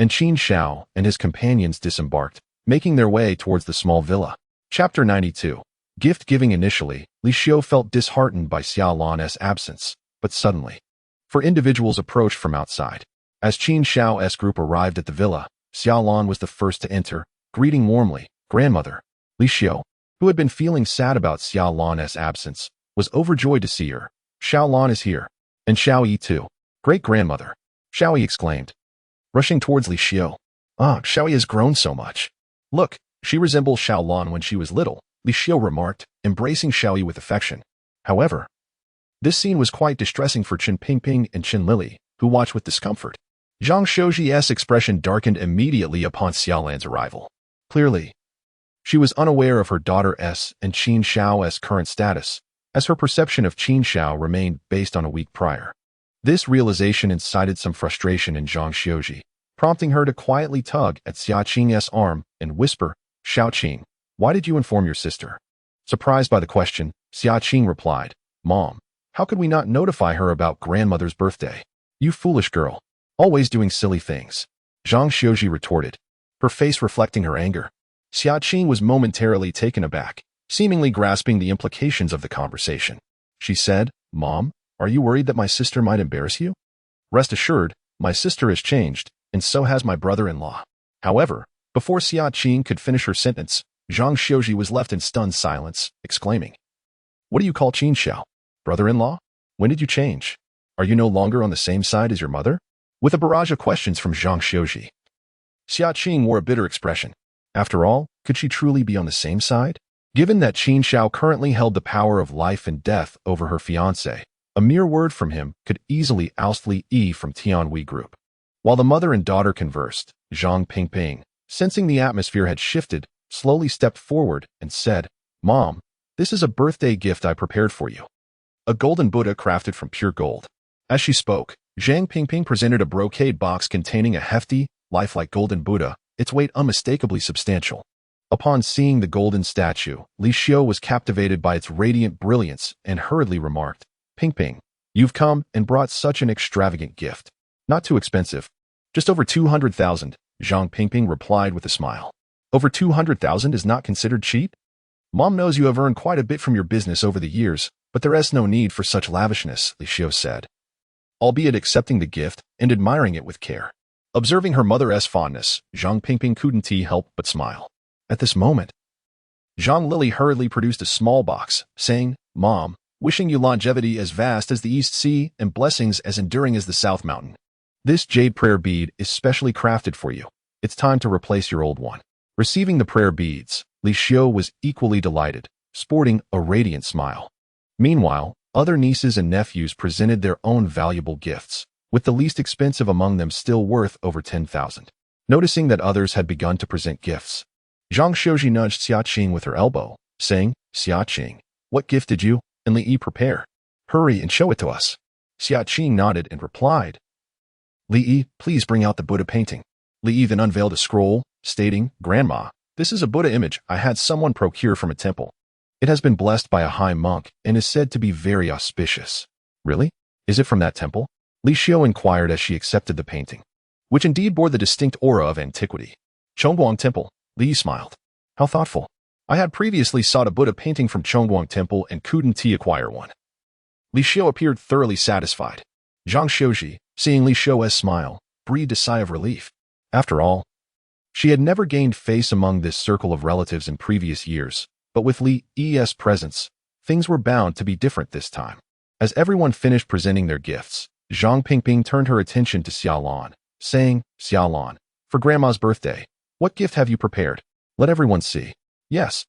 and Qin Shao and his companions disembarked, making their way towards the small villa. Chapter 92. Gift-giving. Initially, Li Xiu felt disheartened by Xia Lan's absence, but suddenly, four individuals approached from outside. As Qin Shao's group arrived at the villa, Xia Lan was the first to enter, greeting warmly. Grandmother. Li Xiu, who had been feeling sad about Xia Lan's absence, was overjoyed to see her. Xiao Lan is here. And Xiao Yi too. Great-grandmother. Xiao Yi exclaimed, rushing towards Li Xiu. Xiao Yi has grown so much. Look, she resembles Xiao Lan when she was little, Li Xiu remarked, embracing Xiao Yi with affection. However, this scene was quite distressing for Qin Pingping and Qin Lili, who watched with discomfort. Zhang Shouji's expression darkened immediately upon Xiaolan's arrival. Clearly, she was unaware of her daughter's and Qin Shao's current status, as her perception of Qin Shao remained based on a week prior. This realization incited some frustration in Zhang Shouji, prompting her to quietly tug at Xia Qing's arm and whisper, Xiao Qing, why did you inform your sister? Surprised by the question, Xia Qing replied, Mom, how could we not notify her about grandmother's birthday? You foolish girl, always doing silly things. Zhang Shouji retorted, her face reflecting her anger. Xia Qing was momentarily taken aback, seemingly grasping the implications of the conversation. She said, Mom, are you worried that my sister might embarrass you? Rest assured, my sister has changed, and so has my brother-in-law. However, before Xia Qing could finish her sentence, Zhang Shouji was left in stunned silence, exclaiming, What do you call Qin Shao? Brother-in-law? When did you change? Are you no longer on the same side as your mother? With a barrage of questions from Zhang Shouji, Xia Qing wore a bitter expression. After all, could she truly be on the same side? Given that Qin Shao currently held the power of life and death over her fiancé, a mere word from him could easily oust Li Yi from Tianhui Group. While the mother and daughter conversed, Zhang Pingping, sensing the atmosphere had shifted, slowly stepped forward and said, Mom, this is a birthday gift I prepared for you. A golden Buddha crafted from pure gold. As she spoke, Zhang Pingping presented a brocade box containing a hefty, lifelike golden Buddha, its weight unmistakably substantial. Upon seeing the golden statue, Li Xiu was captivated by its radiant brilliance and hurriedly remarked, Pingping, you've come and brought such an extravagant gift. Not too expensive. Just over 200,000, Zhang Pingping replied with a smile. Over 200,000 is not considered cheap? Mom knows you have earned quite a bit from your business over the years, but there is no need for such lavishness, Li Xiu said, albeit accepting the gift and admiring it with care. Observing her mother's fondness, Zhang Pingping couldn't help but smile. At this moment, Zhang Lili hurriedly produced a small box, saying, Mom, wishing you longevity as vast as the East Sea and blessings as enduring as the South Mountain. This jade prayer bead is specially crafted for you. It's time to replace your old one. Receiving the prayer beads, Li Xiu was equally delighted, sporting a radiant smile. Meanwhile, other nieces and nephews presented their own valuable gifts, with the least expensive among them still worth over 10,000. Noticing that others had begun to present gifts, Zhang Shouji nudged Xia Qing with her elbow, saying, Xia Qing, what gift did you and Li Yi prepare? Hurry and show it to us. Xia Qing nodded and replied, Li Yi, please bring out the Buddha painting. Li Yi then unveiled a scroll, stating, Grandma, this is a Buddha image I had someone procure from a temple. It has been blessed by a high monk and is said to be very auspicious. Really? Is it from that temple? Li Xiu inquired as she accepted the painting, which indeed bore the distinct aura of antiquity. Chongguang Temple, Li Yi smiled. How thoughtful. I had previously sought a Buddha painting from Chongguang Temple and couldn't acquire one. Li Xiu appeared thoroughly satisfied. Zhang Shouji, seeing Li Xiu's smile, breathed a sigh of relief. After all, she had never gained face among this circle of relatives in previous years, but with Li Yi's presence, things were bound to be different this time. As everyone finished presenting their gifts, Zhang Pingping turned her attention to Xia Lan, saying, Xia Lan, for Grandma's birthday, what gift have you prepared? Let everyone see. Yes.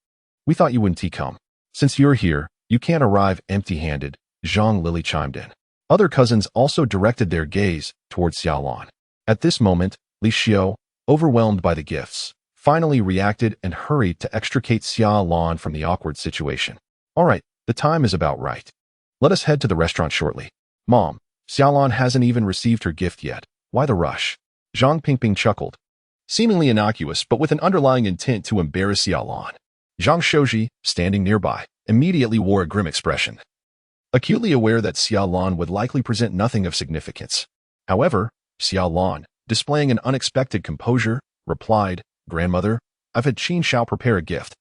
We thought you wouldn't come. Since you're here, you can't arrive empty-handed, Zhang Lili chimed in. Other cousins also directed their gaze towards Xia Lan. At this moment, Li Xiu, overwhelmed by the gifts, finally reacted and hurried to extricate Xia Lan from the awkward situation. All right, the time is about right. Let us head to the restaurant shortly. Mom, Xia Lan hasn't even received her gift yet. Why the rush? Zhang Pingping chuckled, seemingly innocuous but with an underlying intent to embarrass Xia Lan. Zhang Shouji, standing nearby, immediately wore a grim expression, acutely aware that Xia Lan would likely present nothing of significance. However, Xia Lan, displaying an unexpected composure, replied, "Grandmother, I've had Qin Shao prepare a gift.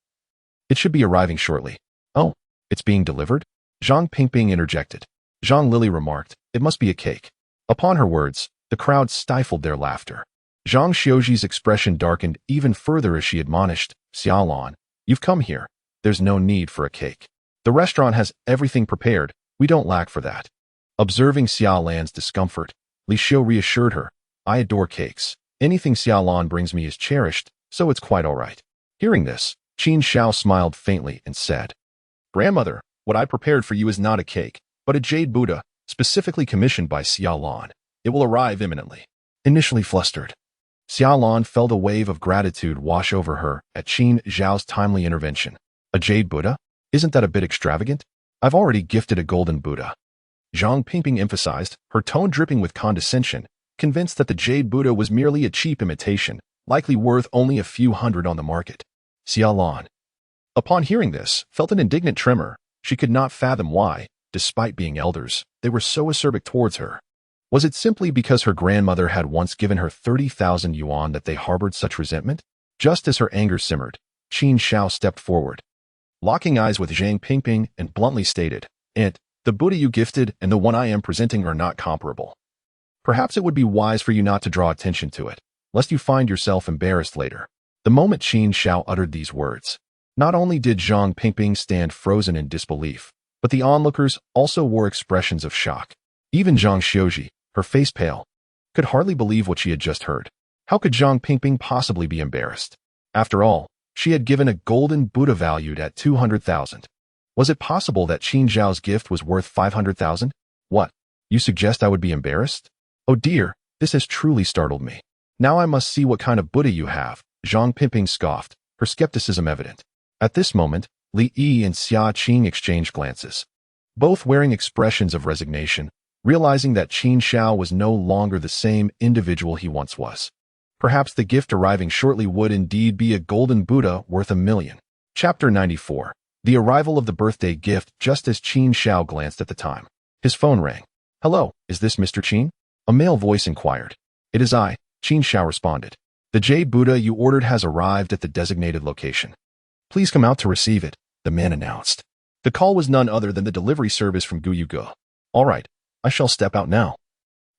It should be arriving shortly." "Oh, it's being delivered?" Zhang Pingping interjected. Zhang Lili remarked, "It must be a cake." Upon her words, the crowd stifled their laughter. Zhang Xiuji's expression darkened even further as she admonished, "Xiaolan, you've come here. There's no need for a cake. The restaurant has everything prepared. We don't lack for that." Observing Xiaolan's discomfort, Li Xiu reassured her, "I adore cakes. Anything Xiaolan brings me is cherished, so it's quite all right." Hearing this, Qin Shao smiled faintly and said, "Grandmother, what I prepared for you is not a cake, but a jade Buddha, specifically commissioned by Xiaolan. It will arrive imminently." Initially flustered, Xiaolan felt a wave of gratitude wash over her at Qin Zhao's timely intervention. "A jade Buddha? Isn't that a bit extravagant? I've already gifted a golden Buddha." Zhang Pingping emphasized, her tone dripping with condescension, convinced that the jade Buddha was merely a cheap imitation, likely worth only a few hundred on the market. Xiaolan, upon hearing this, felt an indignant tremor. She could not fathom why, despite being elders, they were so acerbic towards her. Was it simply because her grandmother had once given her 30,000 yuan that they harbored such resentment? Just as her anger simmered, Qin Shao stepped forward, locking eyes with Zhang Pingping, and bluntly stated, "Aunt, the Buddha you gifted and the one I am presenting are not comparable. Perhaps it would be wise for you not to draw attention to it, lest you find yourself embarrassed later." The moment Qin Shao uttered these words, not only did Zhang Pingping stand frozen in disbelief, but the onlookers also wore expressions of shock. Even Zhang Xiuji, her face pale, could hardly believe what she had just heard. How could Zhang Pingping possibly be embarrassed? After all, she had given a golden Buddha valued at 200,000. Was it possible that Qin Zhao's gift was worth 500,000? What? You suggest I would be embarrassed? Oh dear, this has truly startled me. Now I must see what kind of Buddha you have, Zhang Pingping scoffed, her skepticism evident. At this moment, Li Yi and Xia Qing exchanged glances, both wearing expressions of resignation, realizing that Qin Shao was no longer the same individual he once was. Perhaps the gift arriving shortly would indeed be a golden Buddha worth 1,000,000. Chapter 94. The arrival of the birthday gift. Just as Qin Shao glanced at the time, his phone rang. "Hello, is this Mr. Qin?" A male voice inquired. "It is I," Qin Shao responded. "The jade Buddha you ordered has arrived at the designated location. Please come out to receive it," the man announced. The call was none other than the delivery service from Guyugu. "All right, I shall step out now."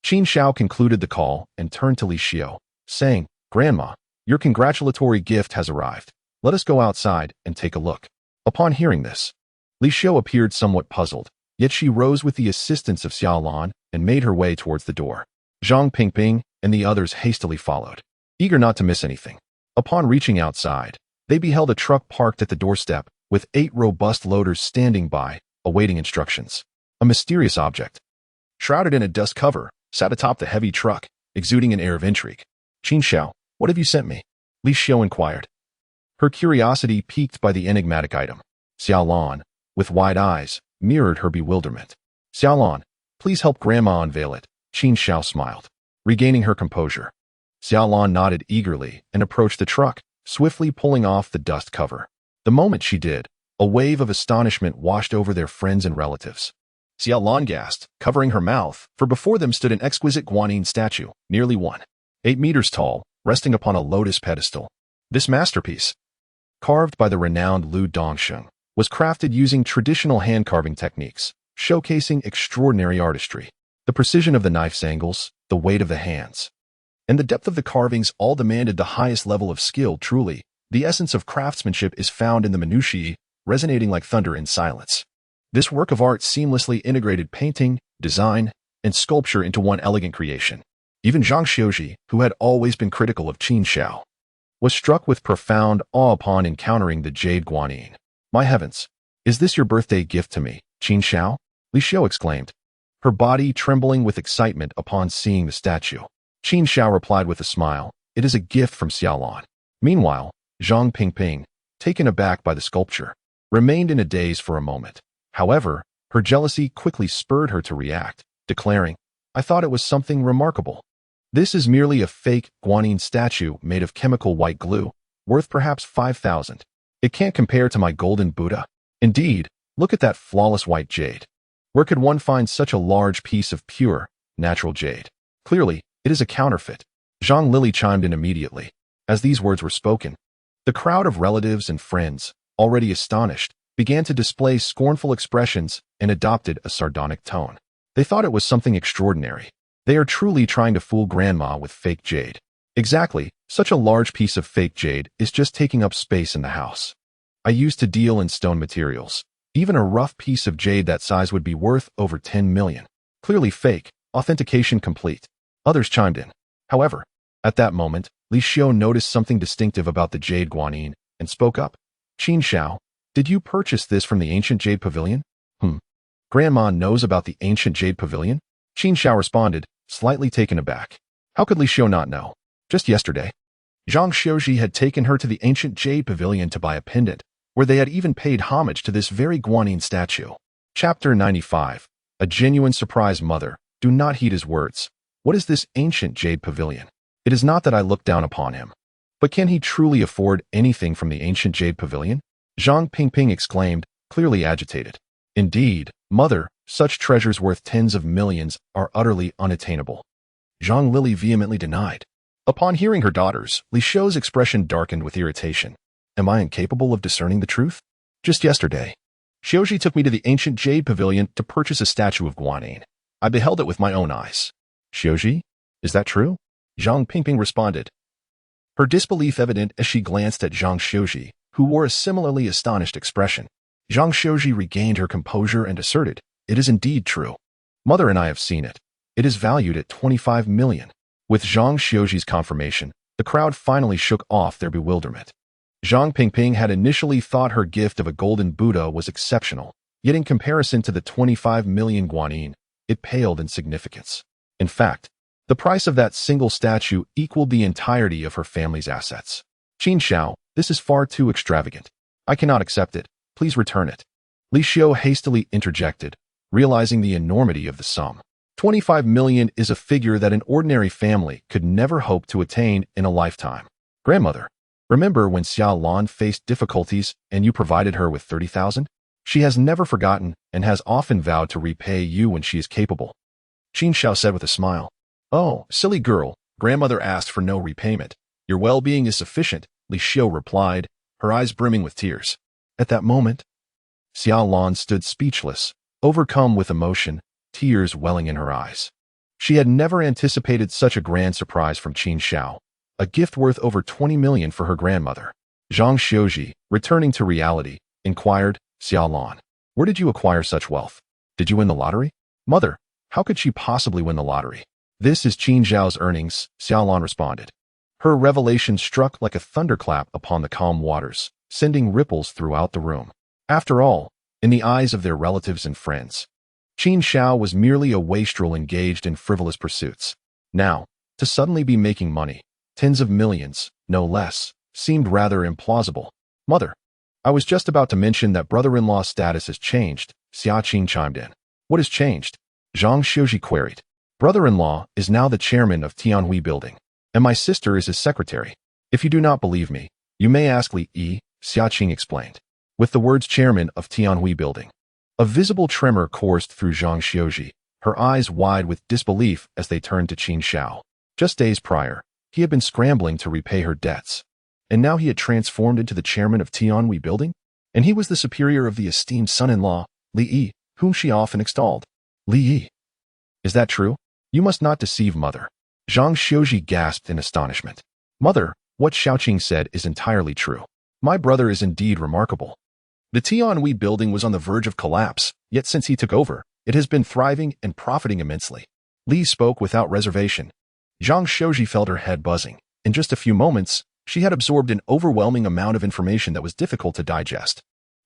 Qin Shao concluded the call and turned to Li Xiu, saying, "Grandma, your congratulatory gift has arrived. Let us go outside and take a look." Upon hearing this, Li Xiu appeared somewhat puzzled, yet she rose with the assistance of Xiaolan and made her way towards the door. Zhang Pingping and the others hastily followed, eager not to miss anything. Upon reaching outside, they beheld a truck parked at the doorstep, with 8 robust loaders standing by, awaiting instructions. A mysterious object, shrouded in a dust cover, sat atop the heavy truck, exuding an air of intrigue. "Qin Shao, what have you sent me?" Li Xiu inquired, her curiosity piqued by the enigmatic item. Xiaolan, with wide eyes, mirrored her bewilderment. "Xiaolan, please help Grandma unveil it," Qin Shao smiled, regaining her composure. Xiaolan nodded eagerly and approached the truck, swiftly pulling off the dust cover. The moment she did, a wave of astonishment washed over their friends and relatives. Xiaolan gasped, covering her mouth, for before them stood an exquisite guanyin statue, nearly 1.8 meters tall, resting upon a lotus pedestal. This masterpiece, carved by the renowned Lu Dongsheng, was crafted using traditional hand-carving techniques, showcasing extraordinary artistry. The precision of the knife's angles, the weight of the hands, and the depth of the carvings all demanded the highest level of skill. Truly, the essence of craftsmanship is found in the minutiae, resonating like thunder in silence. This work of art seamlessly integrated painting, design, and sculpture into one elegant creation. Even Zhang Xiuji, who had always been critical of Qin Shao, was struck with profound awe upon encountering the jade guanyin. "My heavens, is this your birthday gift to me, Qin Shao?" Li Xiu exclaimed, her body trembling with excitement upon seeing the statue. Qin Shao replied with a smile, "It is a gift from Xiaolan." Meanwhile, Zhang Pingping, taken aback by the sculpture, remained in a daze for a moment. However, her jealousy quickly spurred her to react, declaring, "I thought it was something remarkable. This is merely a fake guanyin statue made of chemical white glue, worth perhaps 5,000. It can't compare to my golden Buddha. Indeed, look at that flawless white jade. Where could one find such a large piece of pure, natural jade? Clearly, it is a counterfeit." Zhang Lili chimed in immediately. As these words were spoken, the crowd of relatives and friends, already astonished, began to display scornful expressions and adopted a sardonic tone. They thought it was something extraordinary. They are truly trying to fool Grandma with fake jade. Exactly, such a large piece of fake jade is just taking up space in the house. I used to deal in stone materials. Even a rough piece of jade that size would be worth over 10 million. Clearly fake, authentication complete. Others chimed in. However, at that moment, Li Xiao noticed something distinctive about the jade guanyin and spoke up. Qin Xiao, did you purchase this from the ancient jade pavilion? Grandma knows about the ancient jade pavilion? Qin Xiao responded, slightly taken aback. How could Li Xiao not know? Just yesterday, Zhang Xiaoji had taken her to the ancient jade pavilion to buy a pendant, where they had even paid homage to this very guanyin statue. Chapter 95. A genuine surprise. Mother, do not heed his words. What is this ancient jade pavilion? It is not that I look down upon him. But can he truly afford anything from the ancient jade pavilion? Zhang Pingping exclaimed, clearly agitated. Indeed, mother, such treasures worth tens of millions are utterly unattainable. Zhang Lili vehemently denied. Upon hearing her daughters, Li Xiao's expression darkened with irritation. Am I incapable of discerning the truth? Just yesterday, Xiaoji took me to the ancient jade pavilion to purchase a statue of guanyin. I beheld it with my own eyes. Xiaoji? Is that true? Zhang Pingping responded, her disbelief evident as she glanced at Zhang Xiaoji, who wore a similarly astonished expression. Zhang Xiaoji regained her composure and asserted, it is indeed true. Mother and I have seen it. It is valued at 25 million. With Zhang Xiaoji's confirmation, the crowd finally shook off their bewilderment. Zhang Pingping had initially thought her gift of a golden Buddha was exceptional, yet in comparison to the 25 million guanyin, it paled in significance. In fact, the price of that single statue equaled the entirety of her family's assets. Qin Xiao, this is far too extravagant. I cannot accept it. Please return it. Li Xiao hastily interjected, realizing the enormity of the sum. 25 million is a figure that an ordinary family could never hope to attain in a lifetime. Grandmother, remember when Xia Lan faced difficulties and you provided her with 30,000? She has never forgotten and has often vowed to repay you when she is capable. Qin Xiao said with a smile. Oh, silly girl, grandmother asked for no repayment. Your well-being is sufficient, Li Xiao replied, her eyes brimming with tears. At that moment, Xia Lan stood speechless, overcome with emotion, tears welling in her eyes. She had never anticipated such a grand surprise from Qin Xiao, a gift worth over 20 million for her grandmother. Zhang Xiaoji, returning to reality, inquired, Xia Lan, where did you acquire such wealth? Did you win the lottery? Mother, how could she possibly win the lottery? This is Qin Xiao's earnings, Xia Lan responded. Her revelation struck like a thunderclap upon the calm waters, sending ripples throughout the room. After all, in the eyes of their relatives and friends, Qin Xiao was merely a wastrel engaged in frivolous pursuits. Now, to suddenly be making money, tens of millions, no less, seemed rather implausible. Mother, I was just about to mention that brother-in-law's status has changed, Xia Qing chimed in. What has changed? Zhang Xiaoji queried. Brother-in-law is now the chairman of Tianhui Building, and my sister is his secretary. If you do not believe me, you may ask Li Yi, Xia Qing explained. With the words chairman of Tianhui Building, a visible tremor coursed through Zhang Xiaoji, her eyes wide with disbelief as they turned to Qin Xiao. Just days prior, he had been scrambling to repay her debts, and now he had transformed into the chairman of Tianhui Building, and he was the superior of the esteemed son-in-law, Li Yi, whom she often extolled. Li Yi. Is that true? You must not deceive mother. Zhang Xiaoji gasped in astonishment. Mother, what Xiaoqing said is entirely true. My brother is indeed remarkable. The Tianhui Building was on the verge of collapse, yet since he took over, it has been thriving and profiting immensely. Li spoke without reservation. Zhang Xiaoji felt her head buzzing. In just a few moments, she had absorbed an overwhelming amount of information that was difficult to digest.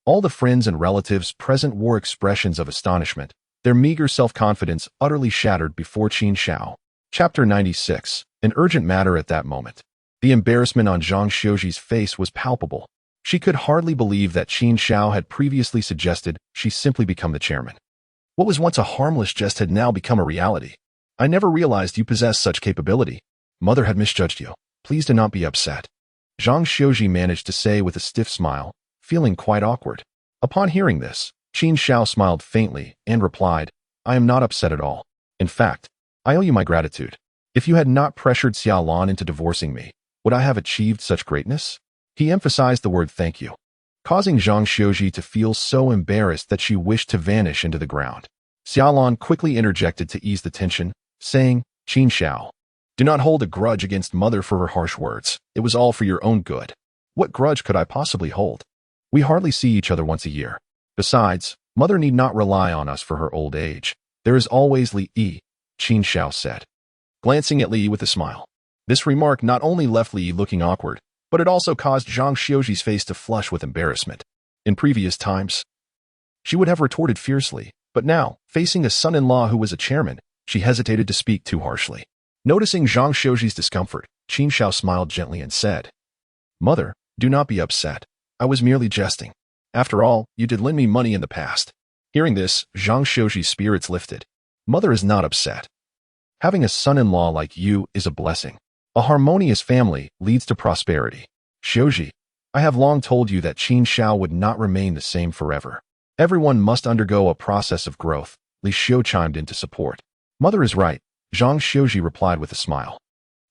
All the friends and relatives present wore expressions of astonishment, their meager self-confidence utterly shattered before Qin Xiao. Chapter 96. An urgent matter at that moment. The embarrassment on Zhang Xiaoji's face was palpable. She could hardly believe that Qin Xiao had previously suggested she simply become the chairman. What was once a harmless jest had now become a reality. I never realized you possessed such capability. Mother had misjudged you. Please do not be upset. Zhang Xiaoji managed to say with a stiff smile, feeling quite awkward. Upon hearing this, Qin Xiao smiled faintly and replied, I am not upset at all. In fact, I owe you my gratitude. If you had not pressured Xiaolan into divorcing me, would I have achieved such greatness? He emphasized the word thank you, causing Zhang Xiuji to feel so embarrassed that she wished to vanish into the ground. Xiaolan quickly interjected to ease the tension, saying, Qin Xiao, do not hold a grudge against mother for her harsh words. It was all for your own good. What grudge could I possibly hold? We hardly see each other once a year. Besides, mother need not rely on us for her old age. There is always Li Yi, Qin Xiao said, glancing at Li Yi with a smile. This remark not only left Li Yi looking awkward, but it also caused Zhang Xiuji's face to flush with embarrassment. In previous times, she would have retorted fiercely, but now, facing a son-in-law who was a chairman, she hesitated to speak too harshly. Noticing Zhang Xiuji's discomfort, Qin Xiao smiled gently and said, Mother, do not be upset. I was merely jesting. After all, you did lend me money in the past. Hearing this, Zhang Xiuji's spirits lifted. Mother is not upset. Having a son-in-law like you is a blessing. A harmonious family leads to prosperity. Xiuji, I have long told you that Qin Xiao would not remain the same forever. Everyone must undergo a process of growth. Li Xiu chimed in to support. Mother is right, Zhang Xiuji replied with a smile.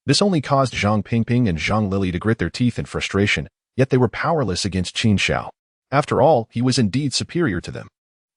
This only caused Zhang Pingping and Zhang Lili to grit their teeth in frustration, yet they were powerless against Qin Xiao. After all, he was indeed superior to them.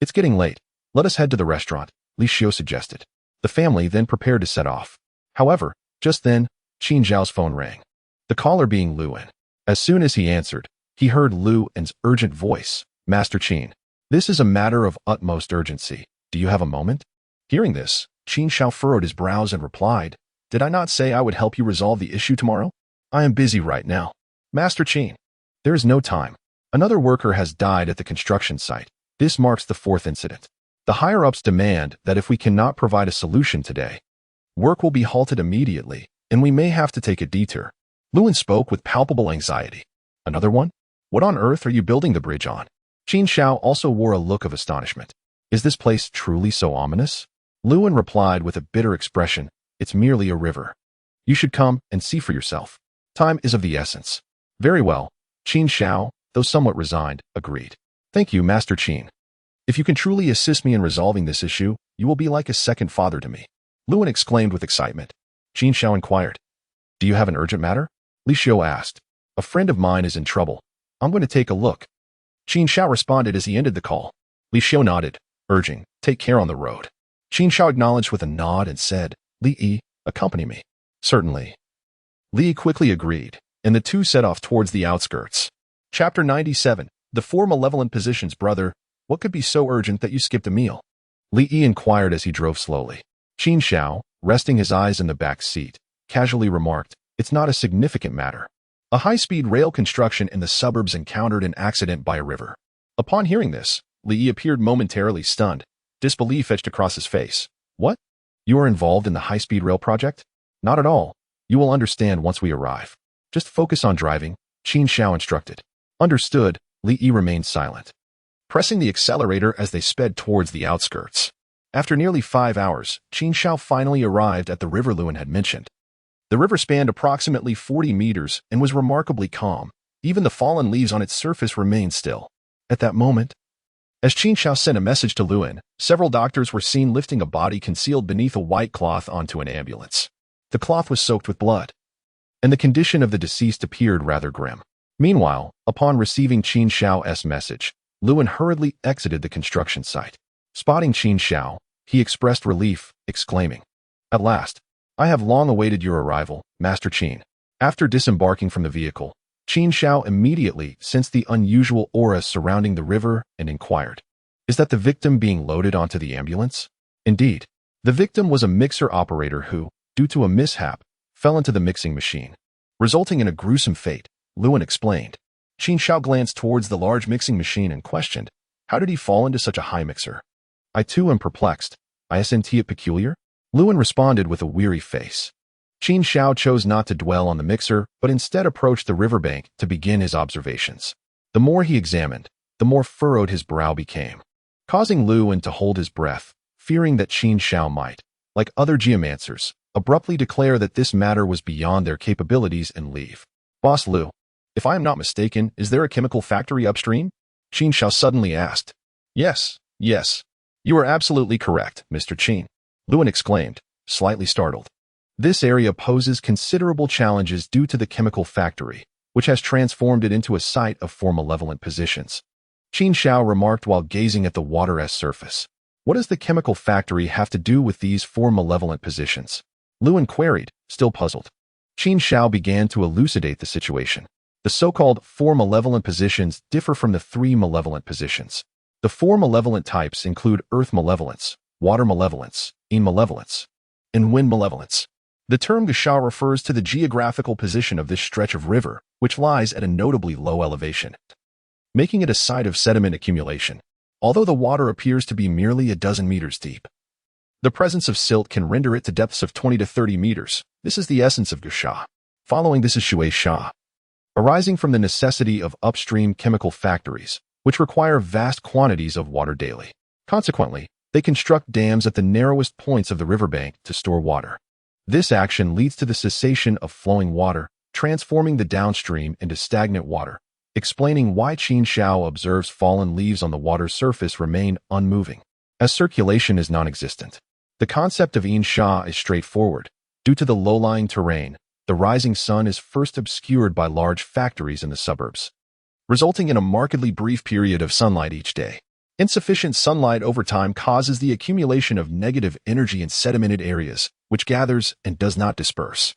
It's getting late. Let us head to the restaurant, Li Xiu suggested. The family then prepared to set off. However, just then, Qin Zhao's phone rang. The caller being Luan. As soon as he answered, he heard Luan's urgent voice. Master Qin, this is a matter of utmost urgency. Do you have a moment? Hearing this, Qin Xiao furrowed his brows and replied, Did I not say I would help you resolve the issue tomorrow? I am busy right now. Master Qin, there is no time. Another worker has died at the construction site. This marks the fourth incident. The higher-ups demand that if we cannot provide a solution today, work will be halted immediately, and we may have to take a detour. Luan spoke with palpable anxiety. Another one? What on earth are you building the bridge on? Qin Xiao also wore a look of astonishment. Is this place truly so ominous? Luan replied with a bitter expression, It's merely a river. You should come and see for yourself. Time is of the essence. Very well. Qin Xiao, though somewhat resigned, agreed. Thank you, Master Qin. If you can truly assist me in resolving this issue, you will be like a second father to me. Luan exclaimed with excitement. Qin Xiao inquired. Do you have an urgent matter? Li Xiu asked. A friend of mine is in trouble. I'm going to take a look. Qin Xiao responded as he ended the call. Li Xiu nodded, urging, Take care on the road. Qin Xiao acknowledged with a nod and said, Li Yi, accompany me. Certainly. Li quickly agreed, and the two set off towards the outskirts. Chapter 97. The Four Malevolent Positions. Brother, what could be so urgent that you skipped a meal? Li Yi inquired as he drove slowly. Qin Xiao, resting his eyes in the back seat, casually remarked, It's not a significant matter. A high-speed rail construction in the suburbs encountered an accident by a river. Upon hearing this, Li Yi appeared momentarily stunned. Disbelief etched across his face. What? You are involved in the high-speed rail project? Not at all. You will understand once we arrive. Just focus on driving, Qin Xiao instructed. Understood, Li Yi remained silent, pressing the accelerator as they sped towards the outskirts. After nearly 5 hours, Qin Xiao finally arrived at the river Luan had mentioned. The river spanned approximately 40 meters and was remarkably calm. Even the fallen leaves on its surface remained still. At that moment, as Qin Xiao sent a message to Luan, several doctors were seen lifting a body concealed beneath a white cloth onto an ambulance. The cloth was soaked with blood, and the condition of the deceased appeared rather grim. Meanwhile, upon receiving Qin Xiao's message, Luan hurriedly exited the construction site. Spotting Qin Xiao, he expressed relief, exclaiming, At last, I have long awaited your arrival, Master Qin. After disembarking from the vehicle, Qin Xiao immediately sensed the unusual aura surrounding the river and inquired, Is that the victim being loaded onto the ambulance? Indeed, the victim was a mixer operator who, due to a mishap, fell into the mixing machine, resulting in a gruesome fate, Luan explained. Qin Xiao glanced towards the large mixing machine and questioned, How did he fall into such a high mixer? I too am perplexed. Isn't it peculiar? Luan responded with a weary face. Qin Xiao chose not to dwell on the mixer, but instead approached the riverbank to begin his observations. The more he examined, the more furrowed his brow became, causing Luan to hold his breath, fearing that Qin Xiao might, like other geomancers, abruptly declare that this matter was beyond their capabilities and leave. Boss Lu, if I am not mistaken, is there a chemical factory upstream? Qin Xiao suddenly asked. Yes. You are absolutely correct, Mr. Qin, Luan exclaimed, slightly startled. This area poses considerable challenges due to the chemical factory, which has transformed it into a site of four malevolent positions. Qin Shao remarked while gazing at the water's surface. What does the chemical factory have to do with these four malevolent positions? Luan queried, still puzzled. Qin Shao began to elucidate the situation. The so-called four malevolent positions differ from the three malevolent positions. The four malevolent types include earth malevolence, water malevolence, air malevolence, and wind malevolence. The term Gasha refers to the geographical position of this stretch of river, which lies at a notably low elevation, making it a site of sediment accumulation, although the water appears to be merely a dozen meters deep. The presence of silt can render it to depths of 20 to 30 meters. This is the essence of Gasha. Following this is Shui Sha, arising from the necessity of upstream chemical factories, which require vast quantities of water daily. Consequently, they construct dams at the narrowest points of the riverbank to store water. This action leads to the cessation of flowing water, transforming the downstream into stagnant water, explaining why Qin Shao observes fallen leaves on the water's surface remain unmoving, as circulation is non-existent. The concept of Yin Sha is straightforward. Due to the low-lying terrain, the rising sun is first obscured by large factories in the suburbs, resulting in a markedly brief period of sunlight each day. Insufficient sunlight over time causes the accumulation of negative energy in sedimented areas, which gathers and does not disperse.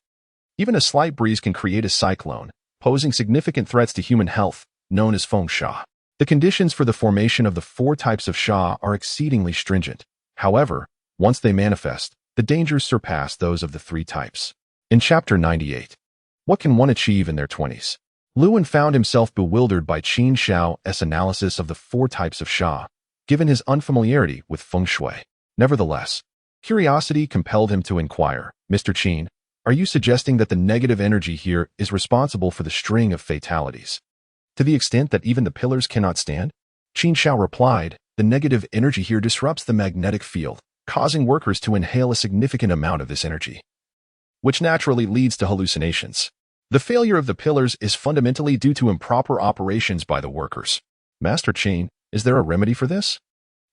Even a slight breeze can create a cyclone, posing significant threats to human health, known as feng sha. The conditions for the formation of the four types of sha are exceedingly stringent. However, once they manifest, the dangers surpass those of the three types. In Chapter 98, What Can One Achieve in Their 20s? Luan found himself bewildered by Qin Shao's analysis of the four types of sha, given his unfamiliarity with feng shui. Nevertheless, curiosity compelled him to inquire, Mr. Qin, are you suggesting that the negative energy here is responsible for the string of fatalities? To the extent that even the pillars cannot stand? Qin Shao replied, the negative energy here disrupts the magnetic field, causing workers to inhale a significant amount of this energy, which naturally leads to hallucinations. The failure of the pillars is fundamentally due to improper operations by the workers. Master Qin, is there a remedy for this?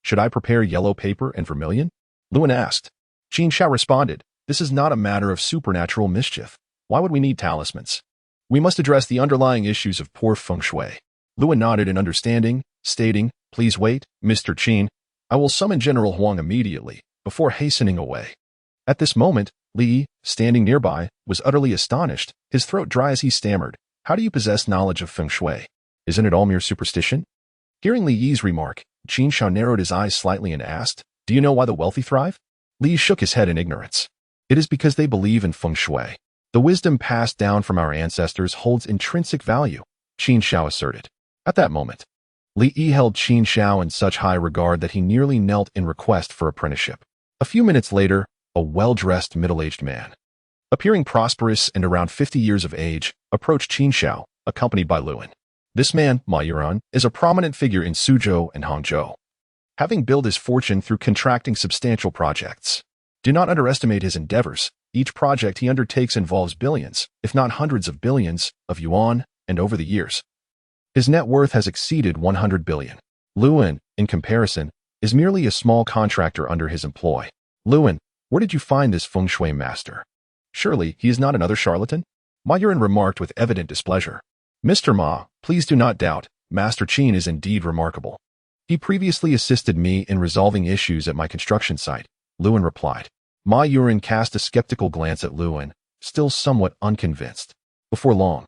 Should I prepare yellow paper and vermilion? Luan asked. Qin Shao responded, this is not a matter of supernatural mischief. Why would we need talismans? We must address the underlying issues of poor feng shui. Luan nodded in understanding, stating, please wait, Mr. Qin. I will summon General Huang immediately, before hastening away. At this moment, Li, standing nearby, was utterly astonished, his throat dry as he stammered, how do you possess knowledge of feng shui? Isn't it all mere superstition? Hearing Li Yi's remark, Qin Shao narrowed his eyes slightly and asked, do you know why the wealthy thrive? Li shook his head in ignorance. It is because they believe in feng shui. The wisdom passed down from our ancestors holds intrinsic value, Qin Shao asserted. At that moment, Li Yi held Qin Shao in such high regard that he nearly knelt in request for apprenticeship. A few minutes later, a well-dressed middle-aged man, appearing prosperous and around 50 years of age, approached Qin Shao, accompanied by Luan. This man, Ma Yuran, is a prominent figure in Suzhou and Hangzhou, having built his fortune through contracting substantial projects. Do not underestimate his endeavors. Each project he undertakes involves billions, if not hundreds of billions, of yuan, and over the years, his net worth has exceeded 100 billion. Luan, in comparison, is merely a small contractor under his employ. Luan, where did you find this feng shui master? Surely he is not another charlatan? Ma Yuran remarked with evident displeasure. Mr. Ma, please do not doubt, Master Qin is indeed remarkable. He previously assisted me in resolving issues at my construction site, Luan replied. Ma Yuran cast a skeptical glance at Luan, still somewhat unconvinced. Before long,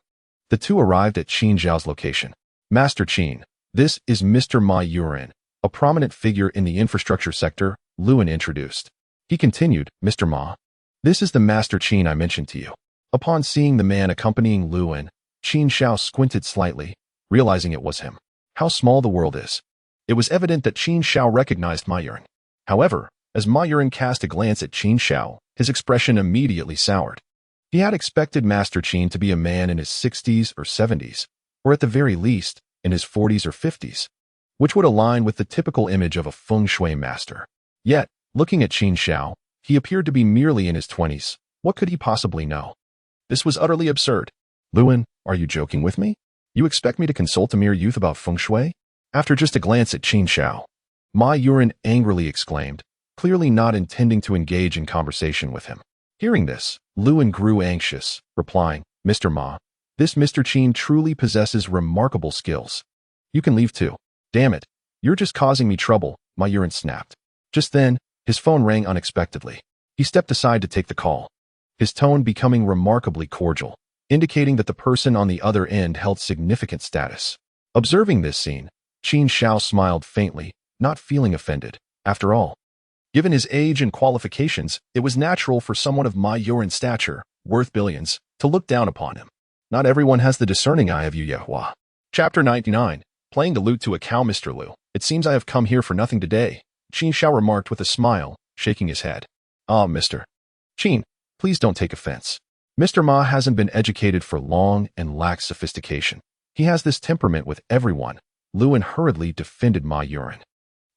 the two arrived at Qin Zhao's location. Master Qin, this is Mr. Ma Yuran, a prominent figure in the infrastructure sector, Luan introduced. He continued, Mr. Ma, this is the Master Qin I mentioned to you. Upon seeing the man accompanying Luan, Qin Shao squinted slightly, realizing it was him. How small the world is. It was evident that Qin Shao recognized Ma Yuran. However, as Ma Yuran cast a glance at Qin Shao, his expression immediately soured. He had expected Master Qin to be a man in his 60s or 70s, or at the very least, in his 40s or 50s, which would align with the typical image of a feng shui master. Yet, looking at Qin Shao, he appeared to be merely in his 20s. What could he possibly know? This was utterly absurd. Luan, are you joking with me? You expect me to consult a mere youth about feng shui? After just a glance at Qin Shao, Ma Yuran angrily exclaimed, clearly not intending to engage in conversation with him. Hearing this, Lewin grew anxious, replying, Mr. Ma, this Mr. Qin truly possesses remarkable skills. You can leave too. Damn it, you're just causing me trouble, Ma Yuan snapped. Just then, his phone rang unexpectedly. He stepped aside to take the call, his tone becoming remarkably cordial, indicating that the person on the other end held significant status. Observing this scene, Qin Shao smiled faintly, not feeling offended. After all, given his age and qualifications, it was natural for someone of Ma Yuan's stature, worth billions, to look down upon him. Not everyone has the discerning eye of Yu Yehua. Chapter 99. Playing the lute to a cow. Mr. Liu, it seems I have come here for nothing today, Qin Shao remarked with a smile, shaking his head. Ah, Mr. Qin, please don't take offense. Mr. Ma hasn't been educated for long and lacks sophistication. He has this temperament with everyone. Lewin hurriedly defended Ma Yuan.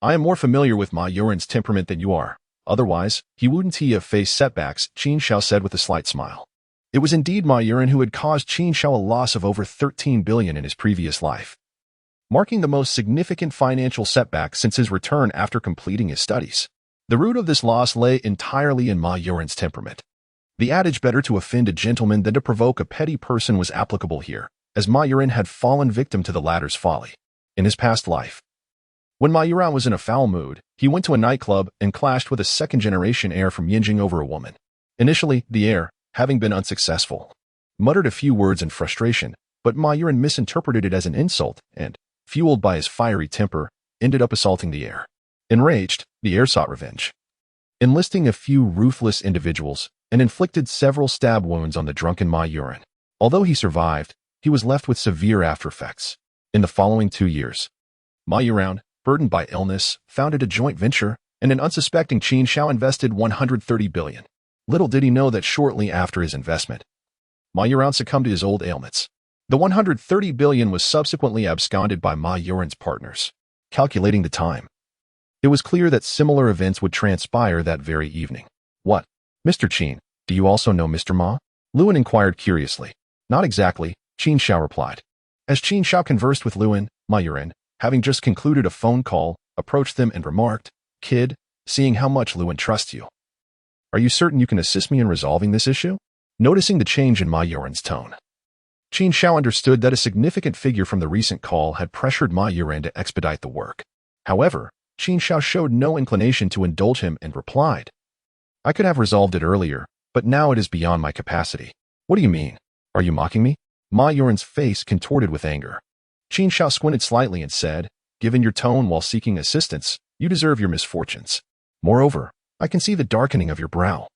I am more familiar with Ma Yuan's temperament than you are. Otherwise, he wouldn't have faced setbacks, Qin Shao said with a slight smile. It was indeed Ma Yuan who had caused Qin Shao a loss of over 13 billion in his previous life, marking the most significant financial setback since his return after completing his studies. The root of this loss lay entirely in Ma Yuan's temperament. The adage better to offend a gentleman than to provoke a petty person was applicable here, as Ma Yuan had fallen victim to the latter's folly. In his past life, when Ma Yuan was in a foul mood, he went to a nightclub and clashed with a second-generation heir from Yinjing over a woman. Initially, the heir, having been unsuccessful, muttered a few words in frustration, but Ma Yuan misinterpreted it as an insult and, fueled by his fiery temper, ended up assaulting the heir. Enraged, the heir sought revenge, enlisting a few ruthless individuals and inflicted several stab wounds on the drunken Ma Yuan. Although he survived, he was left with severe aftereffects. In the following 2 years, Ma Yuan, burdened by illness, founded a joint venture, and an unsuspecting Qin Shao invested 130 billion. Little did he know that shortly after his investment, Ma Yuan succumbed to his old ailments. The 130 billion was subsequently absconded by Ma Yuan's partners. Calculating the time, it was clear that similar events would transpire that very evening. What? Mr. Qin, do you also know Mr. Ma? Lewin inquired curiously. Not exactly, Qin Shao replied. As Qin Shao conversed with Lewin, Ma Yuan, having just concluded a phone call, approached them and remarked, Kid, seeing how much Lewin trusts you, are you certain you can assist me in resolving this issue? Noticing the change in Ma Yuan's tone, Qin Shao understood that a significant figure from the recent call had pressured Ma Yuan to expedite the work. However, Qin Shao showed no inclination to indulge him and replied, I could have resolved it earlier, but now it is beyond my capacity. What do you mean? Are you mocking me? Ma Yuan's face contorted with anger. Qin Shao squinted slightly and said, Given your tone while seeking assistance, you deserve your misfortunes. Moreover, I can see the darkening of your brow.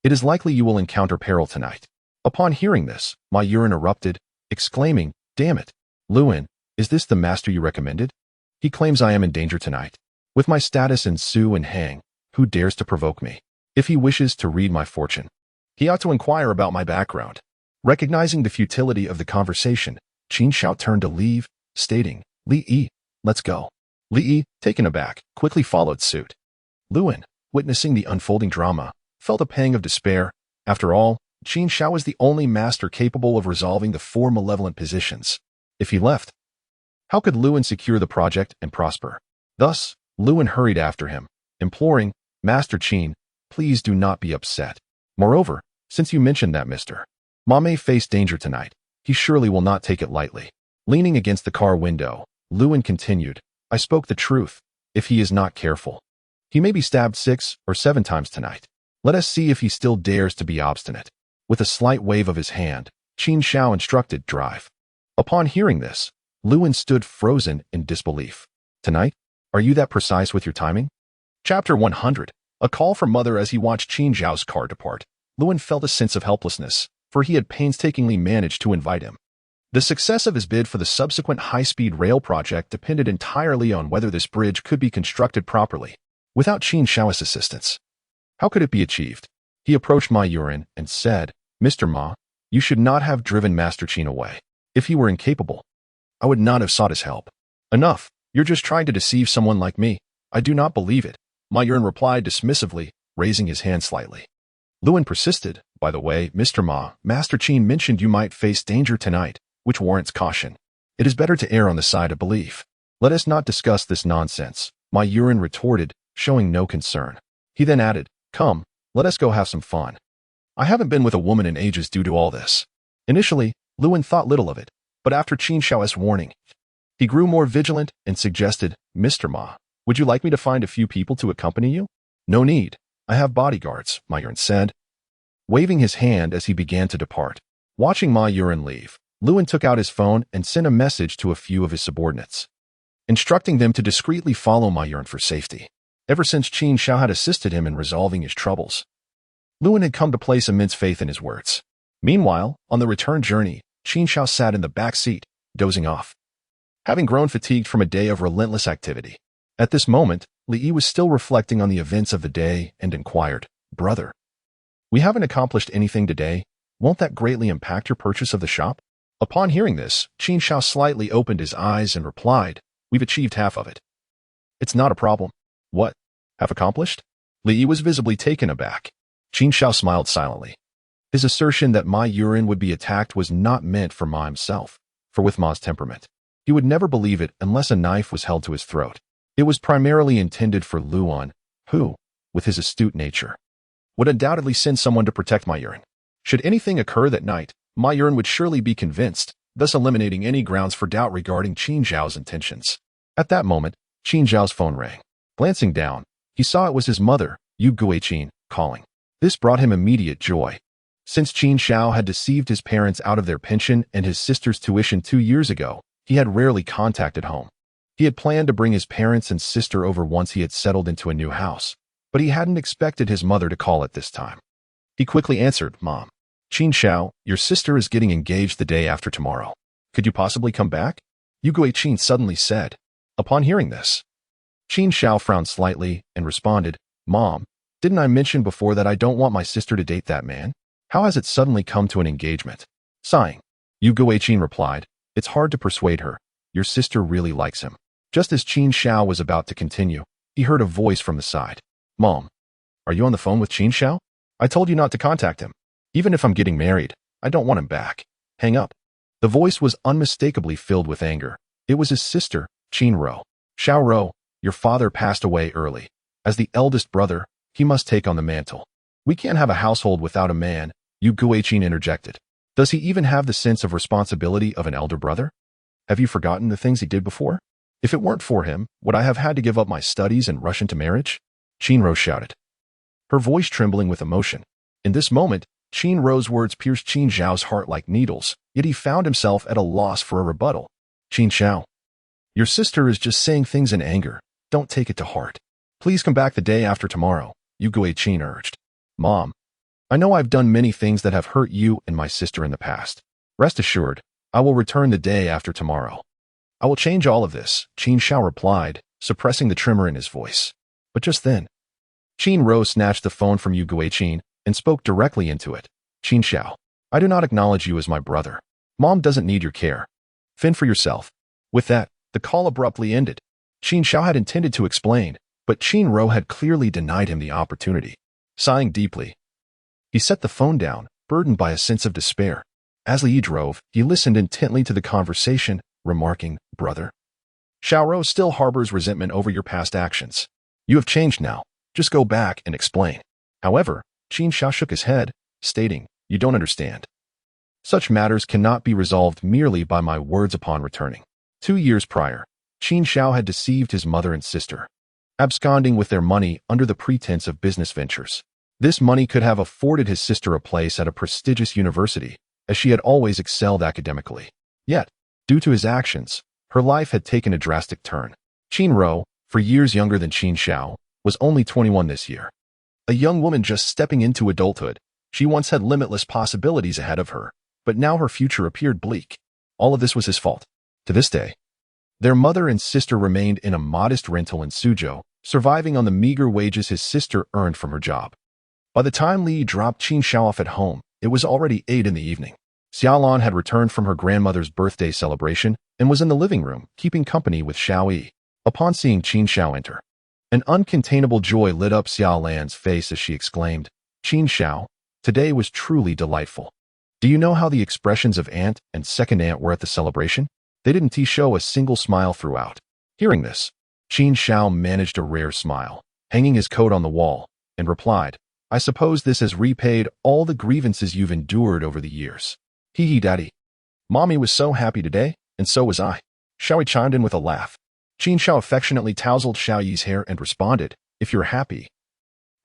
It is likely you will encounter peril tonight. Upon hearing this, Ma Yuan erupted, exclaiming, Damn it, Lewin, is this the master you recommended? He claims I am in danger tonight. With my status in Su and Hang, who dares to provoke me? If he wishes to read my fortune, he ought to inquire about my background. Recognizing the futility of the conversation, Qin Shao turned to leave, stating, Li Yi, let's go. Li Yi, taken aback, quickly followed suit. Lewin, witnessing the unfolding drama, felt a pang of despair. After all, Qin Shao was the only master capable of resolving the 4 malevolent positions. If he left, how could Lewin secure the project and prosper? Thus, Lewin hurried after him, imploring, Master Qin, please do not be upset. Moreover, since you mentioned that Mr. Ma may face danger tonight, he surely will not take it lightly. Leaning against the car window, Lewin continued, I spoke the truth. If he is not careful, he may be stabbed 6 or 7 times tonight. Let us see if he still dares to be obstinate. With a slight wave of his hand, Qin Shao instructed, Drive. Upon hearing this, Lewin stood frozen in disbelief. Tonight? Are you that precise with your timing? Chapter 100. A call from Mother. As he watched Qin Zhao's car depart, Lewin felt a sense of helplessness, for he had painstakingly managed to invite him. The success of his bid for the subsequent high-speed rail project depended entirely on whether this bridge could be constructed properly. Without Qin Zhao's assistance, how could it be achieved? He approached Ma Yuan and said, Mr. Ma, you should not have driven Master Qin away. If he were incapable, I would not have sought his help. Enough, you're just trying to deceive someone like me. I do not believe it, Ma Yuan replied dismissively, raising his hand slightly. Lewin persisted, By the way, Mr. Ma, Master Qin mentioned you might face danger tonight, which warrants caution. It is better to err on the side of belief. Let us not discuss this nonsense, Ma Yuan retorted, showing no concern. He then added, Come, let us go have some fun. I haven't been with a woman in ages due to all this. Initially, Lewin thought little of it, but after Qin Shao's warning, he grew more vigilant and suggested, Mr. Ma, would you like me to find a few people to accompany you? No need. I have bodyguards, Ma Yuan said, waving his hand as he began to depart. Watching Ma Yuan leave, Lewin took out his phone and sent a message to a few of his subordinates, instructing them to discreetly follow Ma Yuan for safety. Ever since Qin Shao had assisted him in resolving his troubles, Lewin had come to place immense faith in his words. Meanwhile, on the return journey, Qin Shao sat in the back seat, dozing off, having grown fatigued from a day of relentless activity. At this moment, Li Yi was still reflecting on the events of the day and inquired, Brother, we haven't accomplished anything today. Won't that greatly impact your purchase of the shop? Upon hearing this, Qin Shao slightly opened his eyes and replied, We've achieved half of it. It's not a problem. What? Half accomplished? Li Yi was visibly taken aback. Qin Shao smiled silently. His assertion that Ma Yuan would be attacked was not meant for Ma himself, for with Ma's temperament, he would never believe it unless a knife was held to his throat. It was primarily intended for Luan, who, with his astute nature, would undoubtedly send someone to protect Ma Yuan. Should anything occur that night, Ma Yuan would surely be convinced, thus eliminating any grounds for doubt regarding Qin Zhao's intentions. At that moment, Qin Zhao's phone rang. Glancing down, he saw it was his mother, Yu Guiqin, calling. This brought him immediate joy. Since Qin Shao had deceived his parents out of their pension and his sister's tuition 2 years ago, he had rarely contacted home. He had planned to bring his parents and sister over once he had settled into a new house, but he hadn't expected his mother to call at this time. He quickly answered, Mom. Qin Shao, your sister is getting engaged the day after tomorrow. Could you possibly come back? Yu Guiqin suddenly said. Upon hearing this, Qin Shao frowned slightly and responded, Mom, didn't I mention before that I don't want my sister to date that man? How has it suddenly come to an engagement? Sighing, Yu Guiqin replied, It's hard to persuade her. Your sister really likes him. Just as Qin Shao was about to continue, he heard a voice from the side. Mom, are you on the phone with Qin Shao? I told you not to contact him. Even if I'm getting married, I don't want him back. Hang up. The voice was unmistakably filled with anger. It was his sister, Qin Ro. Shao Ro, your father passed away early. As the eldest brother, he must take on the mantle. We can't have a household without a man, Yu Guiqin interjected. Does he even have the sense of responsibility of an elder brother? Have you forgotten the things he did before? If it weren't for him, would I have had to give up my studies and rush into marriage? Qin Ro shouted, her voice trembling with emotion. In this moment, Qin Ro's words pierced Qin Zhao's heart like needles, yet he found himself at a loss for a rebuttal. Qin Shao, your sister is just saying things in anger. Don't take it to heart. Please come back the day after tomorrow, Yu Guiqin urged. Mom, I know I've done many things that have hurt you and my sister in the past. Rest assured, I will return the day after tomorrow. I will change all of this, Qin Shao replied, suppressing the tremor in his voice. But just then, Qin Ro snatched the phone from Yu Guiqin and spoke directly into it. Qin Shao, I do not acknowledge you as my brother. Mom doesn't need your care. Fend for yourself. With that, the call abruptly ended. Qin Shao had intended to explain, but Qin Ro had clearly denied him the opportunity. Sighing deeply, he set the phone down, burdened by a sense of despair. As Li Yi drove, he listened intently to the conversation, remarking, Brother, Shao Ro still harbors resentment over your past actions. You have changed now. Just go back and explain. However, Qin Shao shook his head, stating, You don't understand. Such matters cannot be resolved merely by my words upon returning. 2 years prior, Qin Shao had deceived his mother and sister, absconding with their money under the pretense of business ventures. This money could have afforded his sister a place at a prestigious university, as she had always excelled academically. Yet, due to his actions, her life had taken a drastic turn. Qin Ro, for years younger than Qin Shao, was only 21 this year. A young woman just stepping into adulthood, she once had limitless possibilities ahead of her, but now her future appeared bleak. All of this was his fault. To this day, their mother and sister remained in a modest rental in Suzhou, surviving on the meager wages his sister earned from her job. By the time Li dropped Qin Shao off at home, it was already 8 in the evening. Xiaolan had returned from her grandmother's birthday celebration and was in the living room, keeping company with Xiao Yi. Upon seeing Qin Shao enter, an uncontainable joy lit up Xiaolan's face as she exclaimed, Qin Shao, today was truly delightful. Do you know how the expressions of aunt and second aunt were at the celebration? They didn't show a single smile throughout. Hearing this, Qin Shao managed a rare smile, hanging his coat on the wall, and replied, I suppose this has repaid all the grievances you've endured over the years. Hee hee, Daddy. Mommy was so happy today, and so was I. Xiaoyi chimed in with a laugh. Qin Xiao affectionately tousled Xiaoyi's hair and responded, if you're happy,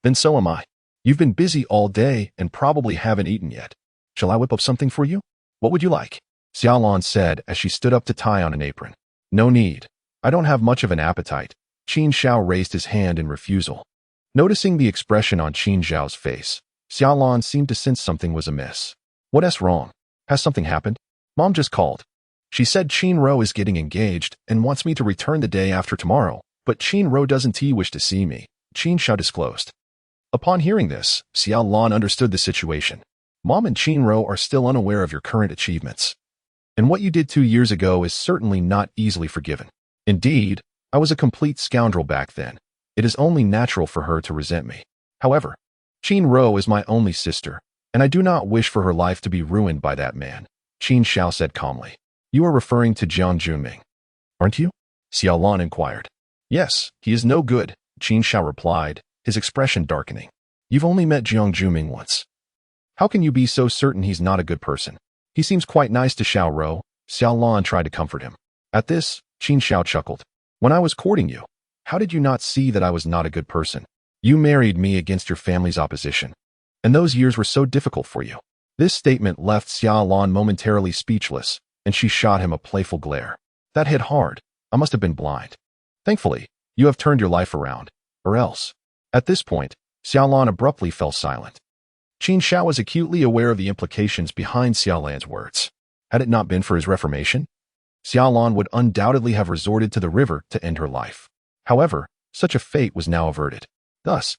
then so am I. You've been busy all day and probably haven't eaten yet. Shall I whip up something for you? What would you like? Xiaolan said as she stood up to tie on an apron. No need. I don't have much of an appetite. Qin Xiao raised his hand in refusal. Noticing the expression on Qin Xiao's face, Xiaolan seemed to sense something was amiss. What's wrong? Has something happened? Mom just called. She said Qin Ro is getting engaged and wants me to return the day after tomorrow, but Qin Ro doesn't wish to see me, Qin Xiao disclosed. Upon hearing this, Xiaolan understood the situation. Mom and Qin Ro are still unaware of your current achievements. And what you did 2 years ago is certainly not easily forgiven. Indeed, I was a complete scoundrel back then. It is only natural for her to resent me. However, Qin Ro is my only sister, and I do not wish for her life to be ruined by that man, Qin Xiao said calmly. You are referring to Jiang Junming, aren't you? Xiaolan inquired. Yes, he is no good, Qin Xiao replied, his expression darkening. You've only met Jiang Junming once. How can you be so certain he's not a good person? He seems quite nice to Xiao Ro. Xiaolan tried to comfort him. At this, Qin Xiao chuckled. When I was courting you, how did you not see that I was not a good person? You married me against your family's opposition. And those years were so difficult for you. This statement left Xiaolan momentarily speechless, and she shot him a playful glare. That hit hard. I must have been blind. Thankfully, you have turned your life around. Or else. At this point, Xiaolan abruptly fell silent. Qin Xiao was acutely aware of the implications behind Xiaolan's words. Had it not been for his reformation, Xiaolan would undoubtedly have resorted to the river to end her life. However, such a fate was now averted. Thus,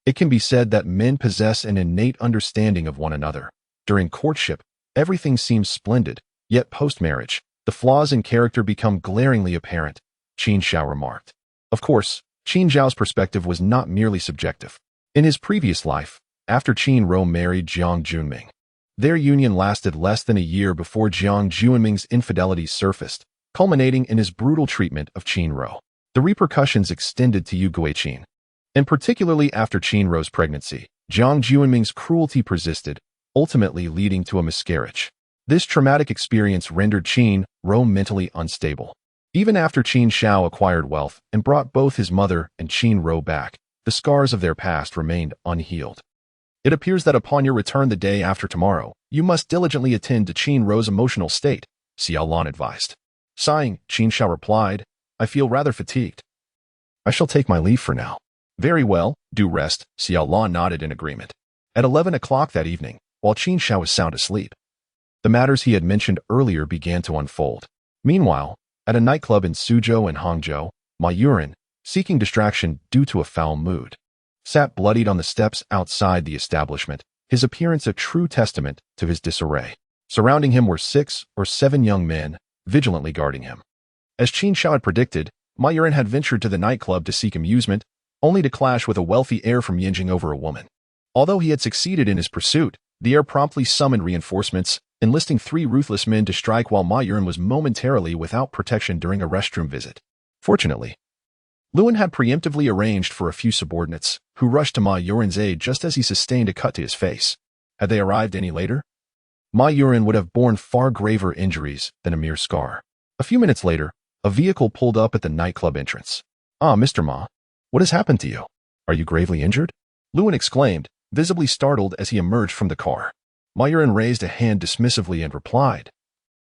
it can be said that men possess an innate understanding of one another. During courtship, everything seems splendid, yet post-marriage, the flaws in character become glaringly apparent, Qin Xiao remarked. Of course, Qin Xiao's perspective was not merely subjective. In his previous life, after Qin Ro married Jiang Junming, their union lasted less than a year before Jiang Junming's infidelity surfaced, culminating in his brutal treatment of Qin Ro. The repercussions extended to Yu Guiqin. And particularly after Qin Ro's pregnancy, Jiang Junming's cruelty persisted, ultimately leading to a miscarriage. This traumatic experience rendered Qin Ro mentally unstable. Even after Qin Xiao acquired wealth and brought both his mother and Qin Ro back, the scars of their past remained unhealed. It appears that upon your return the day after tomorrow, you must diligently attend to Qin Ro's emotional state, Xiaolan advised. Sighing, Qin Xiao replied, I feel rather fatigued. I shall take my leave for now. Very well, do rest, Xiaolan nodded in agreement. At 11 o'clock that evening, while Qin Xiao was sound asleep, the matters he had mentioned earlier began to unfold. Meanwhile, at a nightclub in Suzhou and Hangzhou, Ma Yuran, seeking distraction due to a foul mood, sat bloodied on the steps outside the establishment, his appearance a true testament to his disarray. Surrounding him were 6 or 7 young men, vigilantly guarding him. As Qin Xiao had predicted, Ma Yuran had ventured to the nightclub to seek amusement, only to clash with a wealthy heir from Yinjing over a woman. Although he had succeeded in his pursuit, the heir promptly summoned reinforcements, enlisting 3 ruthless men to strike while Ma Yuran was momentarily without protection during a restroom visit. Fortunately, Lewin had preemptively arranged for a few subordinates, who rushed to Ma Yuran's aid just as he sustained a cut to his face. Had they arrived any later, Ma Yuran would have borne far graver injuries than a mere scar. A few minutes later, a vehicle pulled up at the nightclub entrance. Ah, Mr. Ma, what has happened to you? Are you gravely injured? Lewin exclaimed, visibly startled as he emerged from the car. Ma Yuran raised a hand dismissively and replied,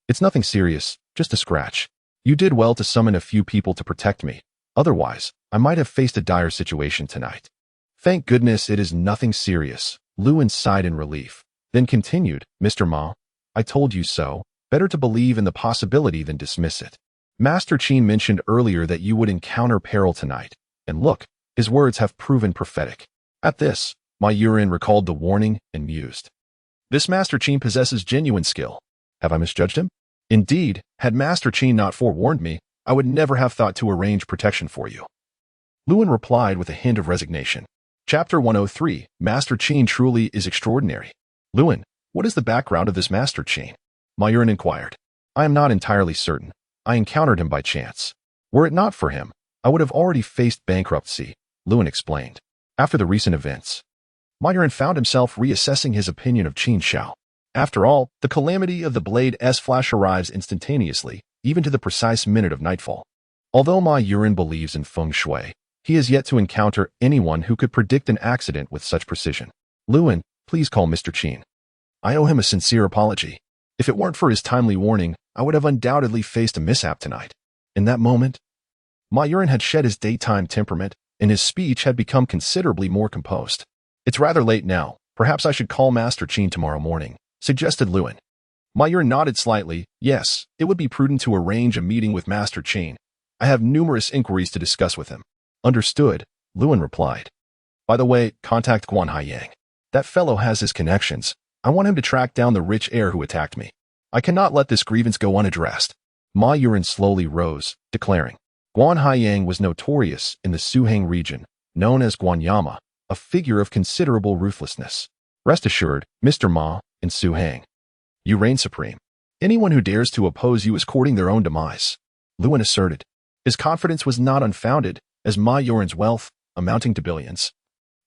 It's nothing serious, just a scratch. You did well to summon a few people to protect me. Otherwise, I might have faced a dire situation tonight. Thank goodness it is nothing serious, Lewin sighed in relief, then continued, Mr. Ma, I told you so, better to believe in the possibility than dismiss it. Master Qin mentioned earlier that you would encounter peril tonight, and look, his words have proven prophetic. At this, Ma Yuran recalled the warning and mused. This Master Qin possesses genuine skill. Have I misjudged him? Indeed, had Master Qin not forewarned me, I would never have thought to arrange protection for you. Lewin replied with a hint of resignation. Chapter 103, Master Qin truly is extraordinary. Lewin, what is the background of this Master Qin? Ma Yuran inquired. I am not entirely certain. I encountered him by chance. Were it not for him, I would have already faced bankruptcy, Lewin explained. After the recent events, Ma Yuan found himself reassessing his opinion of Qin Shao. After all, the calamity of the blade's flash arrives instantaneously, even to the precise minute of nightfall. Although Ma Yuan believes in feng shui, he has yet to encounter anyone who could predict an accident with such precision. Luan, please call Mr. Qin. I owe him a sincere apology. If it weren't for his timely warning, I would have undoubtedly faced a mishap tonight. In that moment, Ma Yuan had shed his daytime temperament, and his speech had become considerably more composed. It's rather late now. Perhaps I should call Master Qin tomorrow morning, suggested Luan. Ma Yuan nodded slightly. Yes, it would be prudent to arrange a meeting with Master Qin. I have numerous inquiries to discuss with him. Understood, Luan replied. By the way, contact Guan Haiyang. That fellow has his connections. I want him to track down the rich heir who attacked me. I cannot let this grievance go unaddressed. Ma Yuan slowly rose, declaring. Guan Haiyang was notorious in the Suhang region, known as Guanyama, a figure of considerable ruthlessness. Rest assured, Mr. Ma, in Suhang, you reign supreme. Anyone who dares to oppose you is courting their own demise, Luan asserted. His confidence was not unfounded, as Ma Yuan's wealth, amounting to billions,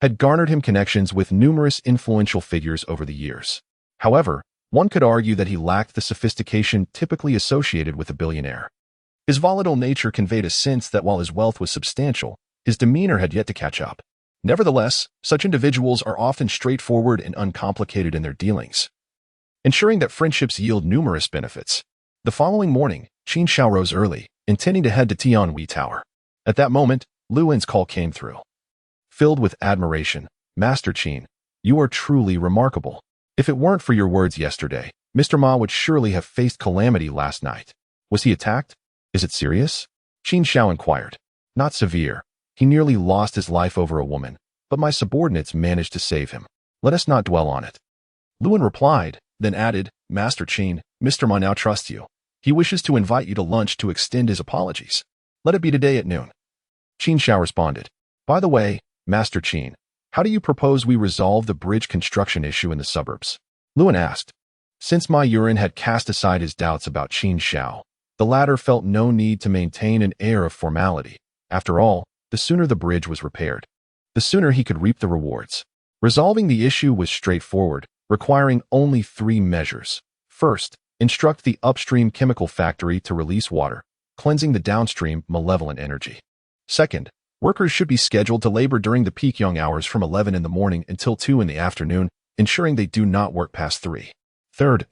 had garnered him connections with numerous influential figures over the years. However, one could argue that he lacked the sophistication typically associated with a billionaire. His volatile nature conveyed a sense that while his wealth was substantial, his demeanor had yet to catch up. Nevertheless, such individuals are often straightforward and uncomplicated in their dealings, ensuring that friendships yield numerous benefits. The following morning, Qin Shao rose early, intending to head to Tianhui Tower. At that moment, Luan's call came through. Filled with admiration, Master Qin, you are truly remarkable. If it weren't for your words yesterday, Mr. Ma would surely have faced calamity last night. Was he attacked? Is it serious? Qin Shao inquired. Not severe. He nearly lost his life over a woman, but my subordinates managed to save him. Let us not dwell on it. Luan replied, then added, Master Qin, Mr. Ma now trusts you. He wishes to invite you to lunch to extend his apologies. Let it be today at noon. Qin Shao responded. By the way, Master Qin, how do you propose we resolve the bridge construction issue in the suburbs? Luan asked. Since Ma Yuan had cast aside his doubts about Qin Shao, the latter felt no need to maintain an air of formality. After all, the sooner the bridge was repaired, the sooner he could reap the rewards. Resolving the issue was straightforward, requiring only 3 measures. First, instruct the upstream chemical factory to release water, cleansing the downstream malevolent energy. Second, workers should be scheduled to labor during the peak young hours from 11 in the morning until 2 in the afternoon, ensuring they do not work past 3. Third,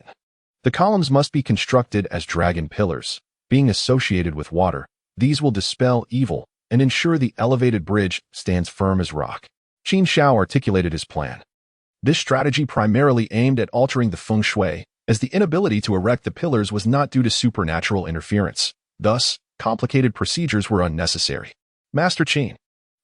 the columns must be constructed as dragon pillars. Being associated with water, these will dispel evil and ensure the elevated bridge stands firm as rock. Qin Shao articulated his plan. This strategy primarily aimed at altering the feng shui, as the inability to erect the pillars was not due to supernatural interference. Thus, complicated procedures were unnecessary. Master Qin,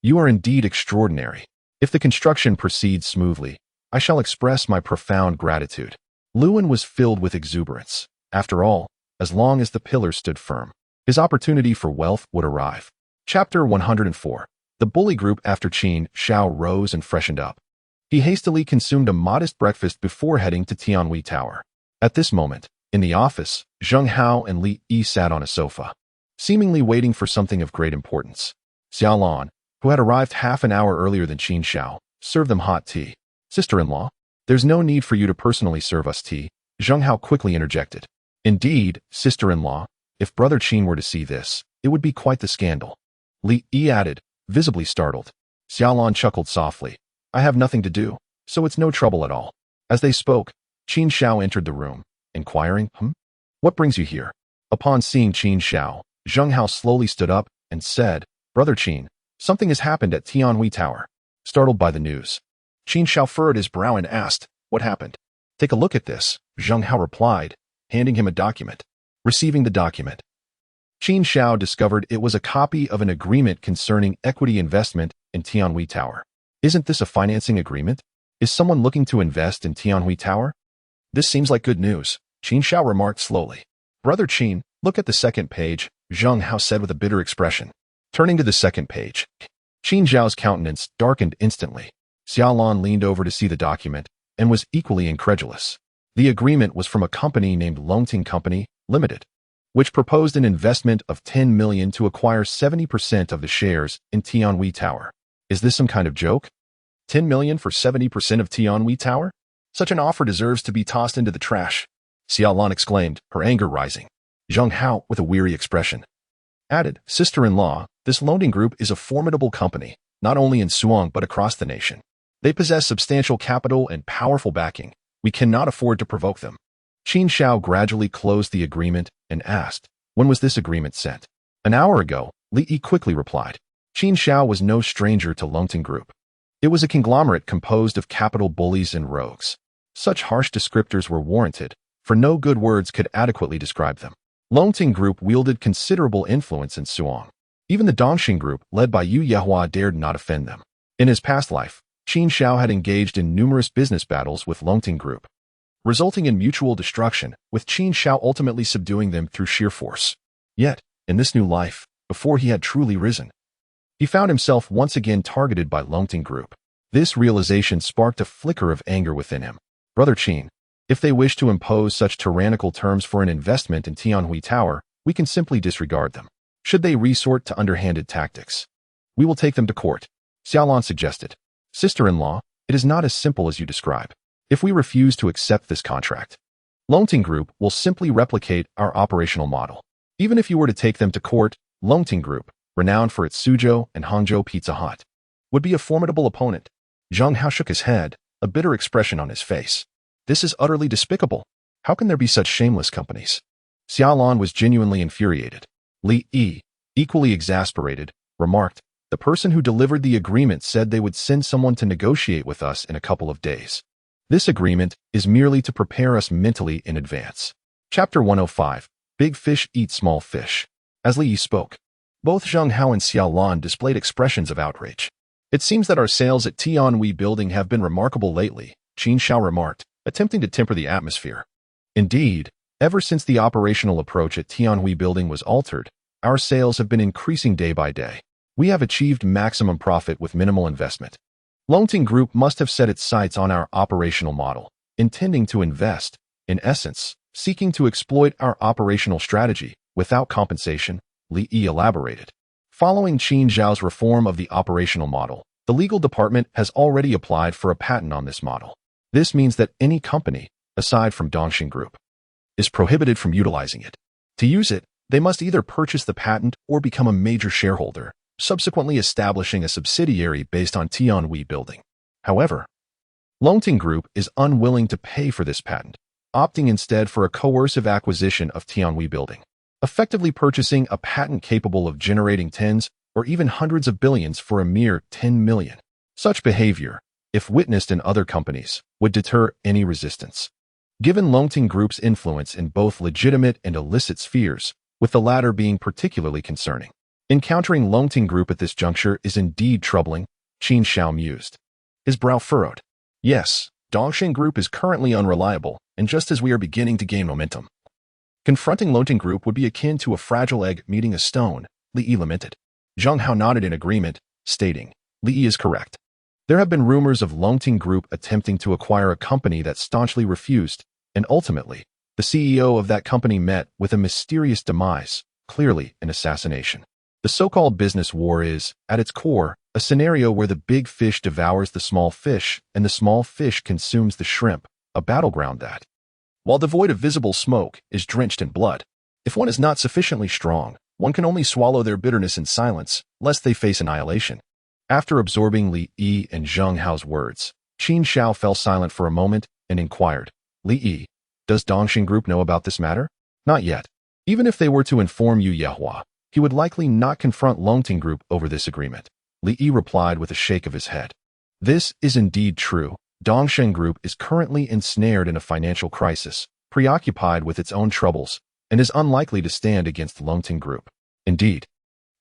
you are indeed extraordinary. If the construction proceeds smoothly, I shall express my profound gratitude. Luan was filled with exuberance. After all, as long as the pillars stood firm, his opportunity for wealth would arrive. Chapter 104. The bully group. After Qin Shao rose and freshened up, he hastily consumed a modest breakfast before heading to Tianhui Tower. At this moment, in the office, Zheng Hao and Li Yi sat on a sofa, seemingly waiting for something of great importance. Xiaolan, who had arrived half an hour earlier than Qin Shao, served them hot tea. Sister-in-law, there's no need for you to personally serve us tea, Zheng Hao quickly interjected. Indeed, sister-in-law, if Brother Qin were to see this, it would be quite the scandal. Li Yi added, visibly startled. Xiaolan chuckled softly. I have nothing to do, so it's no trouble at all. As they spoke, Qin Shao entered the room, inquiring, What brings you here? Upon seeing Qin Shao, Zheng Hao slowly stood up and said, Brother Qin, something has happened at Tianhui Tower. Startled by the news, Qin Shao furrowed his brow and asked, What happened? Take a look at this, Zheng Hao replied, handing him a document. Receiving the document, Qin Shao discovered it was a copy of an agreement concerning equity investment in Tianhui Tower. Isn't this a financing agreement? Is someone looking to invest in Tianhui Tower? This seems like good news, Qin Shao remarked slowly. Brother Qin, look at the second page, Zheng Hao said with a bitter expression. Turning to the second page, Qin Zhao's countenance darkened instantly. Xiaolan leaned over to see the document and was equally incredulous. The agreement was from a company named Longting Company, Limited, which proposed an investment of 10 million to acquire 70% of the shares in Tianhui Tower. Is this some kind of joke? 10 million for 70% of Tianhui Tower? Such an offer deserves to be tossed into the trash, Xiaolan exclaimed, her anger rising. Zheng Hao, with a weary expression, added, sister-in-law, this loaning group is a formidable company, not only in Suang but across the nation. They possess substantial capital and powerful backing. We cannot afford to provoke them. Qin Shao gradually closed the agreement and asked, when was this agreement sent? An hour ago, Li Yi quickly replied. Qin Shao was no stranger to Longting Group. It was a conglomerate composed of capital bullies and rogues. Such harsh descriptors were warranted, for no good words could adequately describe them. Longting Group wielded considerable influence in Suang. Even the Dongxing Group, led by Yu Yehua, dared not offend them. In his past life, Qin Shao had engaged in numerous business battles with Longting Group, resulting in mutual destruction, with Qin Shao ultimately subduing them through sheer force. Yet, in this new life, before he had truly risen, he found himself once again targeted by Longting Group. This realization sparked a flicker of anger within him. Brother Qin, if they wish to impose such tyrannical terms for an investment in Tianhui Tower, we can simply disregard them. Should they resort to underhanded tactics, we will take them to court, Xiaolan suggested. Sister-in-law, it is not as simple as you describe. If we refuse to accept this contract, Longting Group will simply replicate our operational model. Even if you were to take them to court, Longting Group, renowned for its Suzhou and Hangzhou Pizza Hut, would be a formidable opponent. Zheng Hao shook his head, a bitter expression on his face. This is utterly despicable. How can there be such shameless companies? Xiaolan was genuinely infuriated. Li Yi, equally exasperated, remarked, the person who delivered the agreement said they would send someone to negotiate with us in a couple of days. This agreement is merely to prepare us mentally in advance. Chapter 105, Big Fish Eat Small Fish. As Li Yi spoke, both Zheng Hao and Xiaolan displayed expressions of outrage. It seems that our sales at Tianhui Building have been remarkable lately, Qin Shao remarked, attempting to temper the atmosphere. Indeed, ever since the operational approach at Tianhui Building was altered, our sales have been increasing day by day. We have achieved maximum profit with minimal investment. Longting Group must have set its sights on our operational model, intending to invest, in essence, seeking to exploit our operational strategy without compensation, Li Yi elaborated. Following Qin Zhao's reform of the operational model, the legal department has already applied for a patent on this model. This means that any company, aside from Dongxing Group, is prohibited from utilizing it. To use it, they must either purchase the patent or become a major shareholder, subsequently establishing a subsidiary based on Tianhui Building. However, Longting Group is unwilling to pay for this patent, opting instead for a coercive acquisition of Tianhui Building, effectively purchasing a patent capable of generating tens or even hundreds of billions for a mere 10 million. Such behavior, if witnessed in other companies, would deter any resistance. Given Longting Group's influence in both legitimate and illicit spheres, with the latter being particularly concerning, encountering Longting Group at this juncture is indeed troubling, Qin Shao mused. His brow furrowed. Yes, Dongxing Group is currently unreliable, and just as we are beginning to gain momentum, confronting Longting Group would be akin to a fragile egg meeting a stone, Li Yi lamented. Zheng Hao nodded in agreement, stating, Li Yi is correct. There have been rumors of Longting Group attempting to acquire a company that staunchly refused, and ultimately, the CEO of that company met with a mysterious demise, clearly an assassination. The so-called business war is, at its core, a scenario where the big fish devours the small fish and the small fish consumes the shrimp, a battleground that, while devoid of visible smoke, is drenched in blood. If one is not sufficiently strong, one can only swallow their bitterness in silence, lest they face annihilation. After absorbing Li Yi and Zheng Hao's words, Qin Shao fell silent for a moment and inquired, Li Yi, does Dongxing Group know about this matter? Not yet. Even if they were to inform Yu Yehua, he would likely not confront Longting Group over this agreement. Li Yi replied with a shake of his head. This is indeed true. Dongxing Group is currently ensnared in a financial crisis, preoccupied with its own troubles, and is unlikely to stand against Longting Group. Indeed,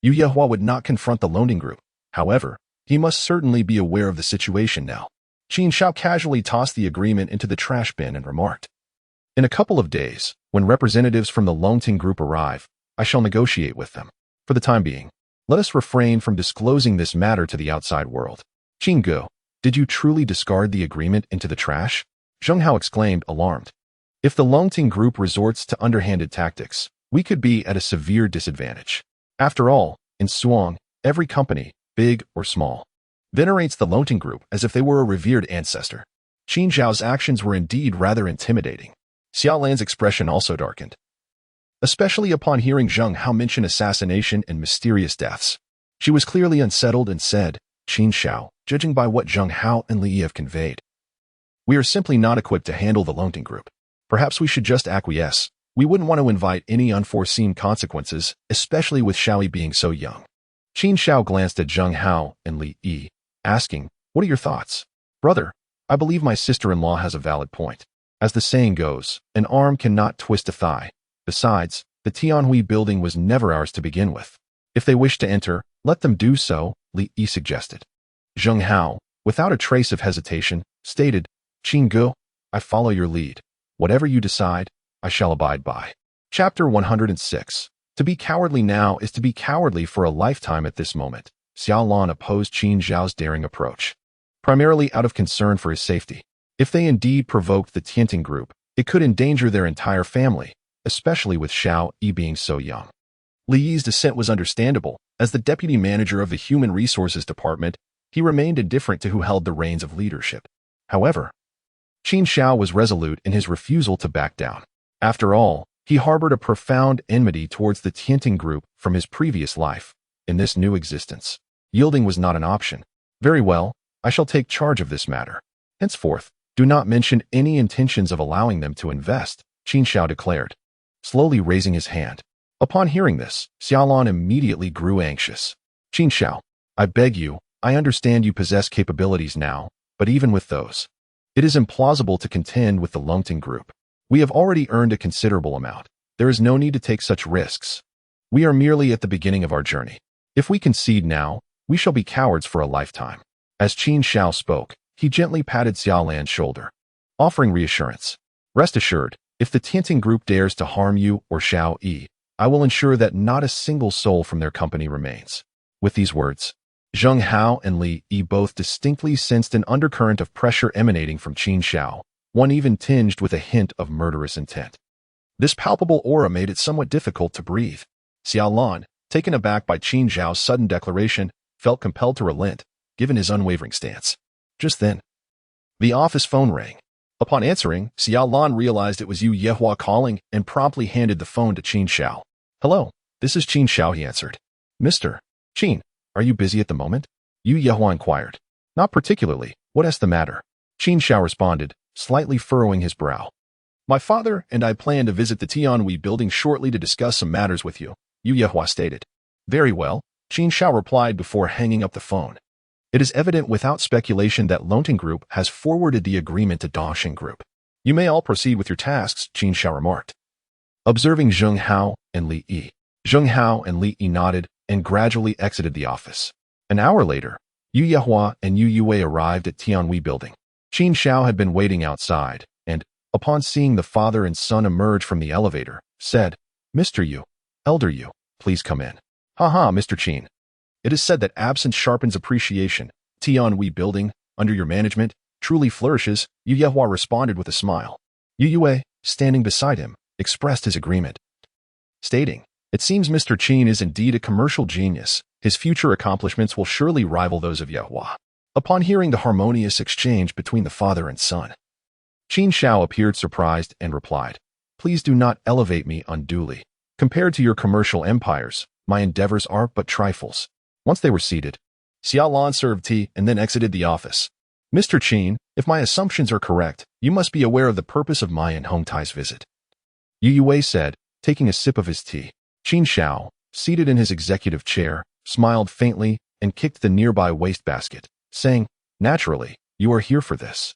Yu Yehua would not confront the Longting Group. However, he must certainly be aware of the situation now. Qin Shao casually tossed the agreement into the trash bin and remarked, in a couple of days, when representatives from the Longting Group arrive, I shall negotiate with them. For the time being, let us refrain from disclosing this matter to the outside world. Qin Go, did you truly discard the agreement into the trash? Zheng Hao exclaimed, alarmed. If the Longting Group resorts to underhanded tactics, we could be at a severe disadvantage. After all, in Suang, every company, big or small, venerates the Longting Group as if they were a revered ancestor. Qin Zhao's actions were indeed rather intimidating. Xiaolan's expression also darkened, especially upon hearing Zheng Hao mention assassination and mysterious deaths. She was clearly unsettled and said, Qin Zhao, judging by what Zheng Hao and Li Yi have conveyed, we are simply not equipped to handle the Longting Group. Perhaps we should just acquiesce. We wouldn't want to invite any unforeseen consequences, especially with Xiaoyi being so young. Qin Zhao glanced at Zheng Hao and Li Yi, asking, what are your thoughts? Brother, I believe my sister-in-law has a valid point. As the saying goes, an arm cannot twist a thigh. Besides, the Tianhui building was never ours to begin with. If they wish to enter, let them do so, Li Yi suggested. Zheng Hao, without a trace of hesitation, stated, Qin Gu, I follow your lead. Whatever you decide, I shall abide by. Chapter 106. To be cowardly now is to be cowardly for a lifetime at this moment. Xiaolan opposed Qin Zhao's daring approach, primarily out of concern for his safety. If they indeed provoked the Tianting Group, it could endanger their entire family, especially with Xiao Yi being so young. Li Yi's dissent was understandable. As the deputy manager of the Human Resources Department, he remained indifferent to who held the reins of leadership. However, Qin Zhao was resolute in his refusal to back down. After all, he harbored a profound enmity towards the Tianting Group from his previous life. In this new existence, yielding was not an option. Very well, I shall take charge of this matter. Henceforth, do not mention any intentions of allowing them to invest, Qin Zhao declared, slowly raising his hand. Upon hearing this, Xiaolan immediately grew anxious. Qin Zhao, I beg you, I understand you possess capabilities now, but even with those, it is implausible to contend with the Longting Group. We have already earned a considerable amount. There is no need to take such risks. We are merely at the beginning of our journey. If we concede now, we shall be cowards for a lifetime. As Qin Zhao spoke, he gently patted Xiaolan's shoulder, offering reassurance. Rest assured, if the Tianting Group dares to harm you or Xiao Yi, I will ensure that not a single soul from their company remains. With these words, Zheng Hao and Li Yi both distinctly sensed an undercurrent of pressure emanating from Qin Zhao, one even tinged with a hint of murderous intent. This palpable aura made it somewhat difficult to breathe. Xiaolan, taken aback by Qin Zhao's sudden declaration, felt compelled to relent, given his unwavering stance. Just then, the office phone rang. Upon answering, Xiaolan realized it was Yu Yehua calling and promptly handed the phone to Qin Zhao. Hello, this is Qin Zhao, he answered. Mr. Qin, are you busy at the moment? Yu Yehua inquired. Not particularly. What is the matter? Qin Zhao responded, slightly furrowing his brow. My father and I plan to visit the Tianhui building shortly to discuss some matters with you, Yu Yehua stated. Very well, Qin Zhao replied before hanging up the phone. It is evident without speculation that Longting Group has forwarded the agreement to Dongxing Group. You may all proceed with your tasks, Qin Zhao remarked. Observing Zheng Hao and Li Yi, Zheng Hao and Li Yi nodded and gradually exited the office. An hour later, Yu Yehua and Yu Yue arrived at Tianhui building. Qin Zhao had been waiting outside, and, upon seeing the father and son emerge from the elevator, said, Mr. Yu, Elder Yu, please come in. Haha, Mr. Qin. It is said that absence sharpens appreciation. Tianhui building, under your management, truly flourishes, Yu Yehua responded with a smile. Yu Yue, standing beside him, expressed his agreement, stating, It seems Mr. Qin is indeed a commercial genius. His future accomplishments will surely rival those of Yehua. Upon hearing the harmonious exchange between the father and son, Qin Zhao appeared surprised and replied, Please do not elevate me unduly. Compared to your commercial empires, my endeavors are but trifles. Once they were seated, Xiaolan served tea and then exited the office. Mr. Qin, if my assumptions are correct, you must be aware of the purpose of my and Hong Tai's visit. Yu Yue said, taking a sip of his tea. Qin Zhao, seated in his executive chair, smiled faintly and kicked the nearby wastebasket, saying, Naturally, you are here for this.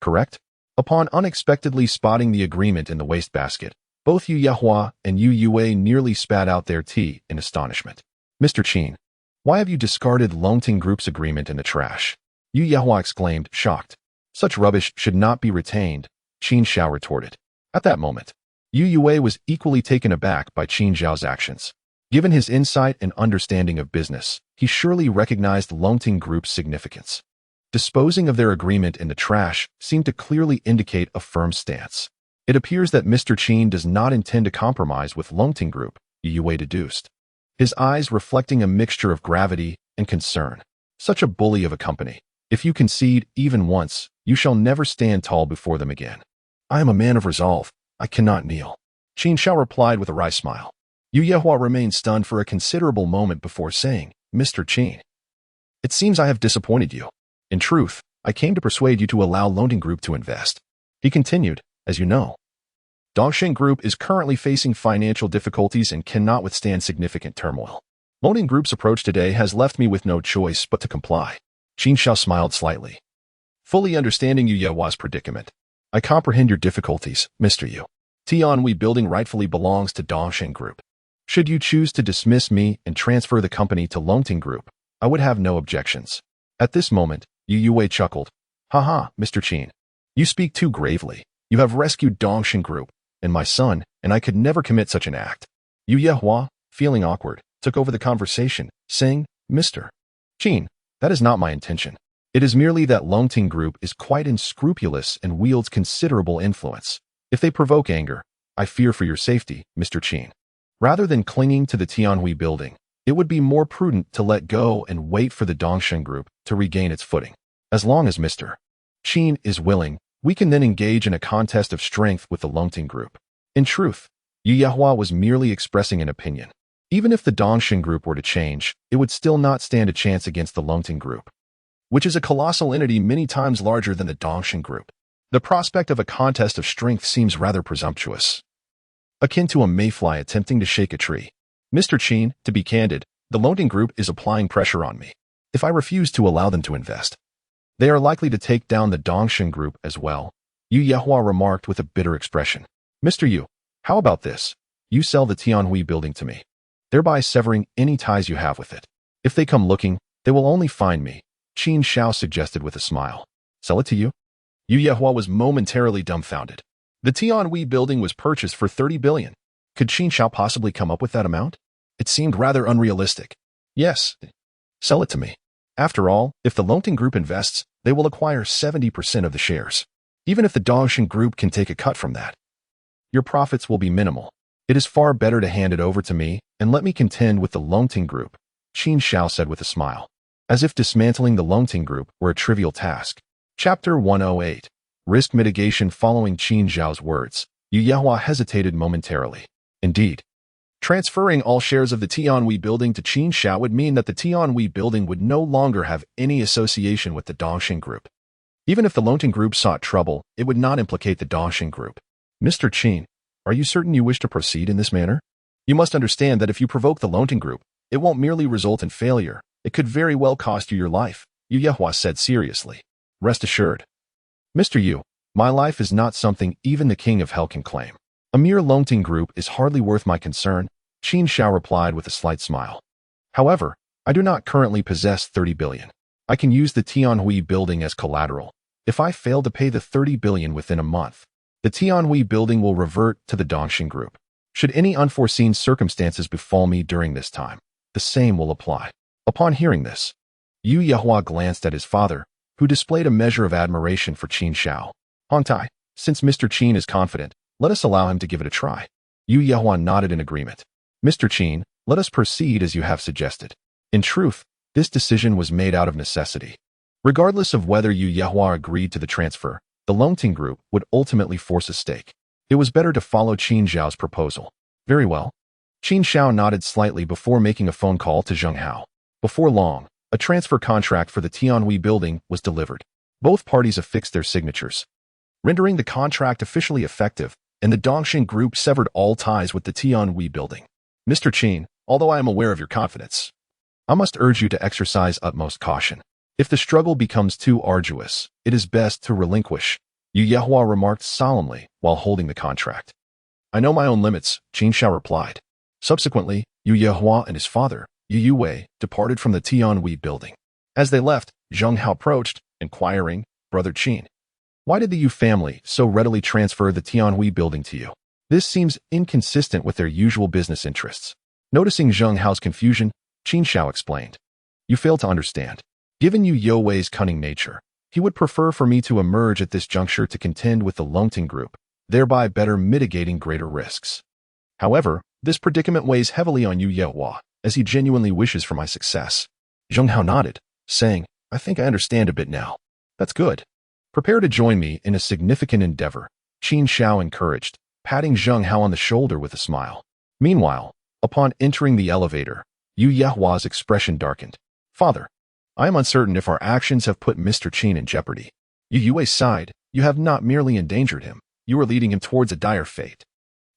Correct? Upon unexpectedly spotting the agreement in the wastebasket, both Yu Yehua and Yu Yue nearly spat out their tea in astonishment. Mr. Qin, why have you discarded Longting Group's agreement in the trash? Yu Yehua exclaimed, shocked. Such rubbish should not be retained, Qin Zhao retorted. At that moment, Yu Yue was equally taken aback by Qin Zhao's actions. Given his insight and understanding of business, he surely recognized Longting Group's significance. Disposing of their agreement in the trash seemed to clearly indicate a firm stance. It appears that Mr. Qin does not intend to compromise with Longting Group, Yu Yue deduced, his eyes reflecting a mixture of gravity and concern. Such a bully of a company. If you concede even once, you shall never stand tall before them again. I am a man of resolve. I cannot kneel. Qin Shao replied with a wry smile. Yu Yehua remained stunned for a considerable moment before saying, Mr. Qin, it seems I have disappointed you. In truth, I came to persuade you to allow Longting Group to invest. He continued, as you know, Dongxing Group is currently facing financial difficulties and cannot withstand significant turmoil. Longting Group's approach today has left me with no choice but to comply. Qin Shao smiled slightly, fully understanding Yu Yehua's predicament. I comprehend your difficulties, Mr. Yu. Tianhui Building rightfully belongs to Dongxing Group. Should you choose to dismiss me and transfer the company to Longting Group, I would have no objections. At this moment, Yu Yue chuckled. Haha, Mr. Qin. You speak too gravely. You have rescued Dongxing Group and my son, and I could never commit such an act. Yu Yehua, feeling awkward, took over the conversation, saying, Mr. Qin, that is not my intention. It is merely that Longting Group is quite unscrupulous and wields considerable influence. If they provoke anger, I fear for your safety, Mr. Qin. Rather than clinging to the Tianhui Building, it would be more prudent to let go and wait for the Dongxing Group to regain its footing. As long as Mr. Qin is willing, we can then engage in a contest of strength with the Longting Group. In truth, Yu Yehua was merely expressing an opinion. Even if the Dongxing Group were to change, it would still not stand a chance against the Longting Group, which is a colossal entity many times larger than the Dongxing Group. The prospect of a contest of strength seems rather presumptuous, akin to a mayfly attempting to shake a tree. Mr. Qin, to be candid, the Longting Group is applying pressure on me. If I refuse to allow them to invest, they are likely to take down the Dongxing Group as well, Yu Yehua remarked with a bitter expression. Mr. Yu, how about this? You sell the Tianhui Building to me, thereby severing any ties you have with it. If they come looking, they will only find me, Qin Shao suggested with a smile. Sell it to you? Yu Yehua was momentarily dumbfounded. The Tianhui Building was purchased for 30 billion. Could Qin Shao possibly come up with that amount? It seemed rather unrealistic. Yes, sell it to me. After all, if the Longting Group invests, they will acquire 70% of the shares. Even if the Dongxing Group can take a cut from that, your profits will be minimal. It is far better to hand it over to me and let me contend with the Longting Group, Qin Shao said with a smile, as if dismantling the Longting Group were a trivial task. Chapter 108. Risk Mitigation. Following Qin Zhao's words, Yu Yehua hesitated momentarily. Indeed, transferring all shares of the Tianhui Building to Qin Shao would mean that the Tianhui Building would no longer have any association with the Dongxing Group. Even if the Longting Group sought trouble, it would not implicate the Dongxing Group. Mr. Qin, are you certain you wish to proceed in this manner? You must understand that if you provoke the Longting Group, it won't merely result in failure. It could very well cost you your life, Yu Yehua said seriously. Rest assured, Mr. Yu, my life is not something even the King of Hell can claim. A mere Longting Group is hardly worth my concern, Qin Shao replied with a slight smile. However, I do not currently possess 30 billion. I can use the Tianhui Building as collateral. If I fail to pay the 30 billion within a month, the Tianhui Building will revert to the Dongxing Group. Should any unforeseen circumstances befall me during this time, the same will apply. Upon hearing this, Yu Yehua glanced at his father, who displayed a measure of admiration for Qin Shao. Hongtai, since Mr. Qin is confident, let us allow him to give it a try. Yu Yehua nodded in agreement. Mr. Qin, let us proceed as you have suggested. In truth, this decision was made out of necessity. Regardless of whether Yu Yehua agreed to the transfer, the Longting Group would ultimately force a stake. It was better to follow Qin Zhao's proposal. Very well. Qin Shao nodded slightly before making a phone call to Zheng Hao. Before long, a transfer contract for the Tianhui Building was delivered. Both parties affixed their signatures, rendering the contract officially effective, and the Dongxing Group severed all ties with the Tianhui Building. Mr. Qin, although I am aware of your confidence, I must urge you to exercise utmost caution. If the struggle becomes too arduous, it is best to relinquish, Yu Yehua remarked solemnly while holding the contract. I know my own limits, Qin Shao replied. Subsequently, Yu Yehua and his father, Yu Yue, departed from the Tianhui Building. As they left, Zheng Hao approached, inquiring, Brother Qin, why did the Yu family so readily transfer the Tianhui Building to you? This seems inconsistent with their usual business interests. Noticing Zheng Hao's confusion, Qin Shao explained. You fail to understand. Given Yu You's cunning nature, he would prefer for me to emerge at this juncture to contend with the Longting Group, thereby better mitigating greater risks. However, this predicament weighs heavily on Yu Yehua, as he genuinely wishes for my success. Zheng Hao nodded. saying, I think I understand a bit now. That's good. Prepare to join me in a significant endeavor, Qin Xiao encouraged, patting Zheng Hao on the shoulder with a smile. Meanwhile, upon entering the elevator, Yu Yehua's expression darkened. Father, I am uncertain if our actions have put Mr. Qin in jeopardy. Yu Yue sighed. You have not merely endangered him, you are leading him towards a dire fate.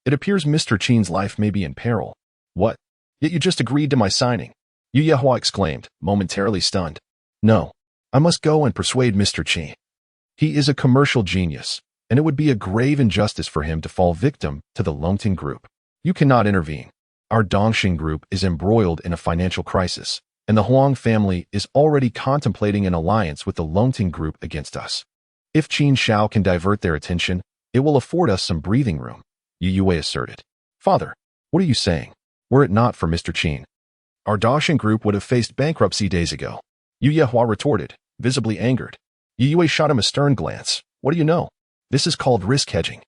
It appears Mr. Qin's life may be in peril. What? Yet you just agreed to my signing. Yu Yehua exclaimed, momentarily stunned. No, I must go and persuade Mr. Qin. He is a commercial genius, and it would be a grave injustice for him to fall victim to the Longting Group. You cannot intervene. Our Dongxing Group is embroiled in a financial crisis, and the Huang family is already contemplating an alliance with the Longting Group against us. If Qin Xiao can divert their attention, it will afford us some breathing room, Yu Yue asserted. Father, what are you saying? Were it not for Mr. Qin, our Dongxing Group would have faced bankruptcy days ago. Yu Yehua retorted, visibly angered. Yu Yue shot him a stern glance. What do you know? This is called risk hedging.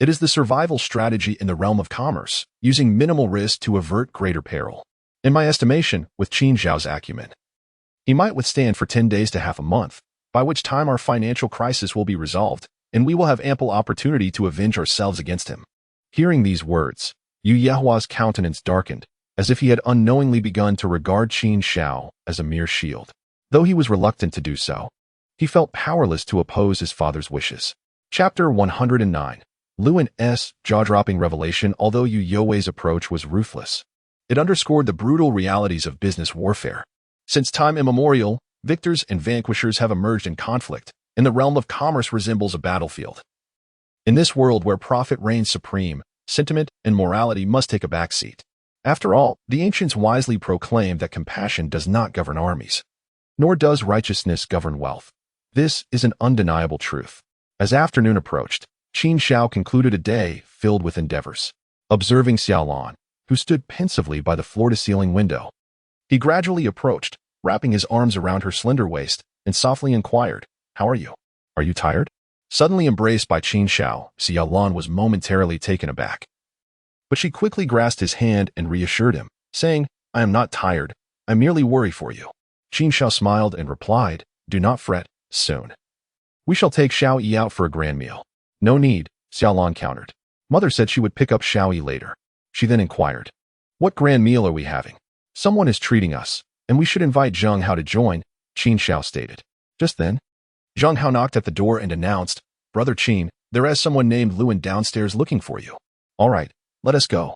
It is the survival strategy in the realm of commerce, using minimal risk to avert greater peril. In my estimation, with Qin Xiao's acumen, he might withstand for 10 days to half a month, by which time our financial crisis will be resolved, and we will have ample opportunity to avenge ourselves against him. Hearing these words, Yu Yehua's countenance darkened, as if he had unknowingly begun to regard Qin Xiao as a mere shield. Though he was reluctant to do so, he felt powerless to oppose his father's wishes. Chapter 109. Luan's jaw-dropping revelation. Although Yu You's approach was ruthless, it underscored the brutal realities of business warfare. Since time immemorial, victors and vanquishers have emerged in conflict, and the realm of commerce resembles a battlefield. In this world where profit reigns supreme, sentiment and morality must take a backseat. After all, the ancients wisely proclaimed that compassion does not govern armies, nor does righteousness govern wealth. This is an undeniable truth. As afternoon approached, Qin Xiao concluded a day filled with endeavors. Observing Xiaolan, who stood pensively by the floor-to-ceiling window, he gradually approached, wrapping his arms around her slender waist, and softly inquired, How are you? Are you tired? Suddenly embraced by Qin Xiao, Xiaolan was momentarily taken aback. But she quickly grasped his hand and reassured him, saying, I am not tired, I merely worry for you. Qin Xiao smiled and replied, Do not fret, soon. We shall take Xiao Yi out for a grand meal. No need, Xiaolan countered. Mother said she would pick up Xiao Yi later. She then inquired, What grand meal are we having? Someone is treating us, and we should invite Zheng Hao to join, Qin Xiao stated. Just then, Zheng Hao knocked at the door and announced, Brother Qin, there is someone named Luan downstairs looking for you. All right, let us go,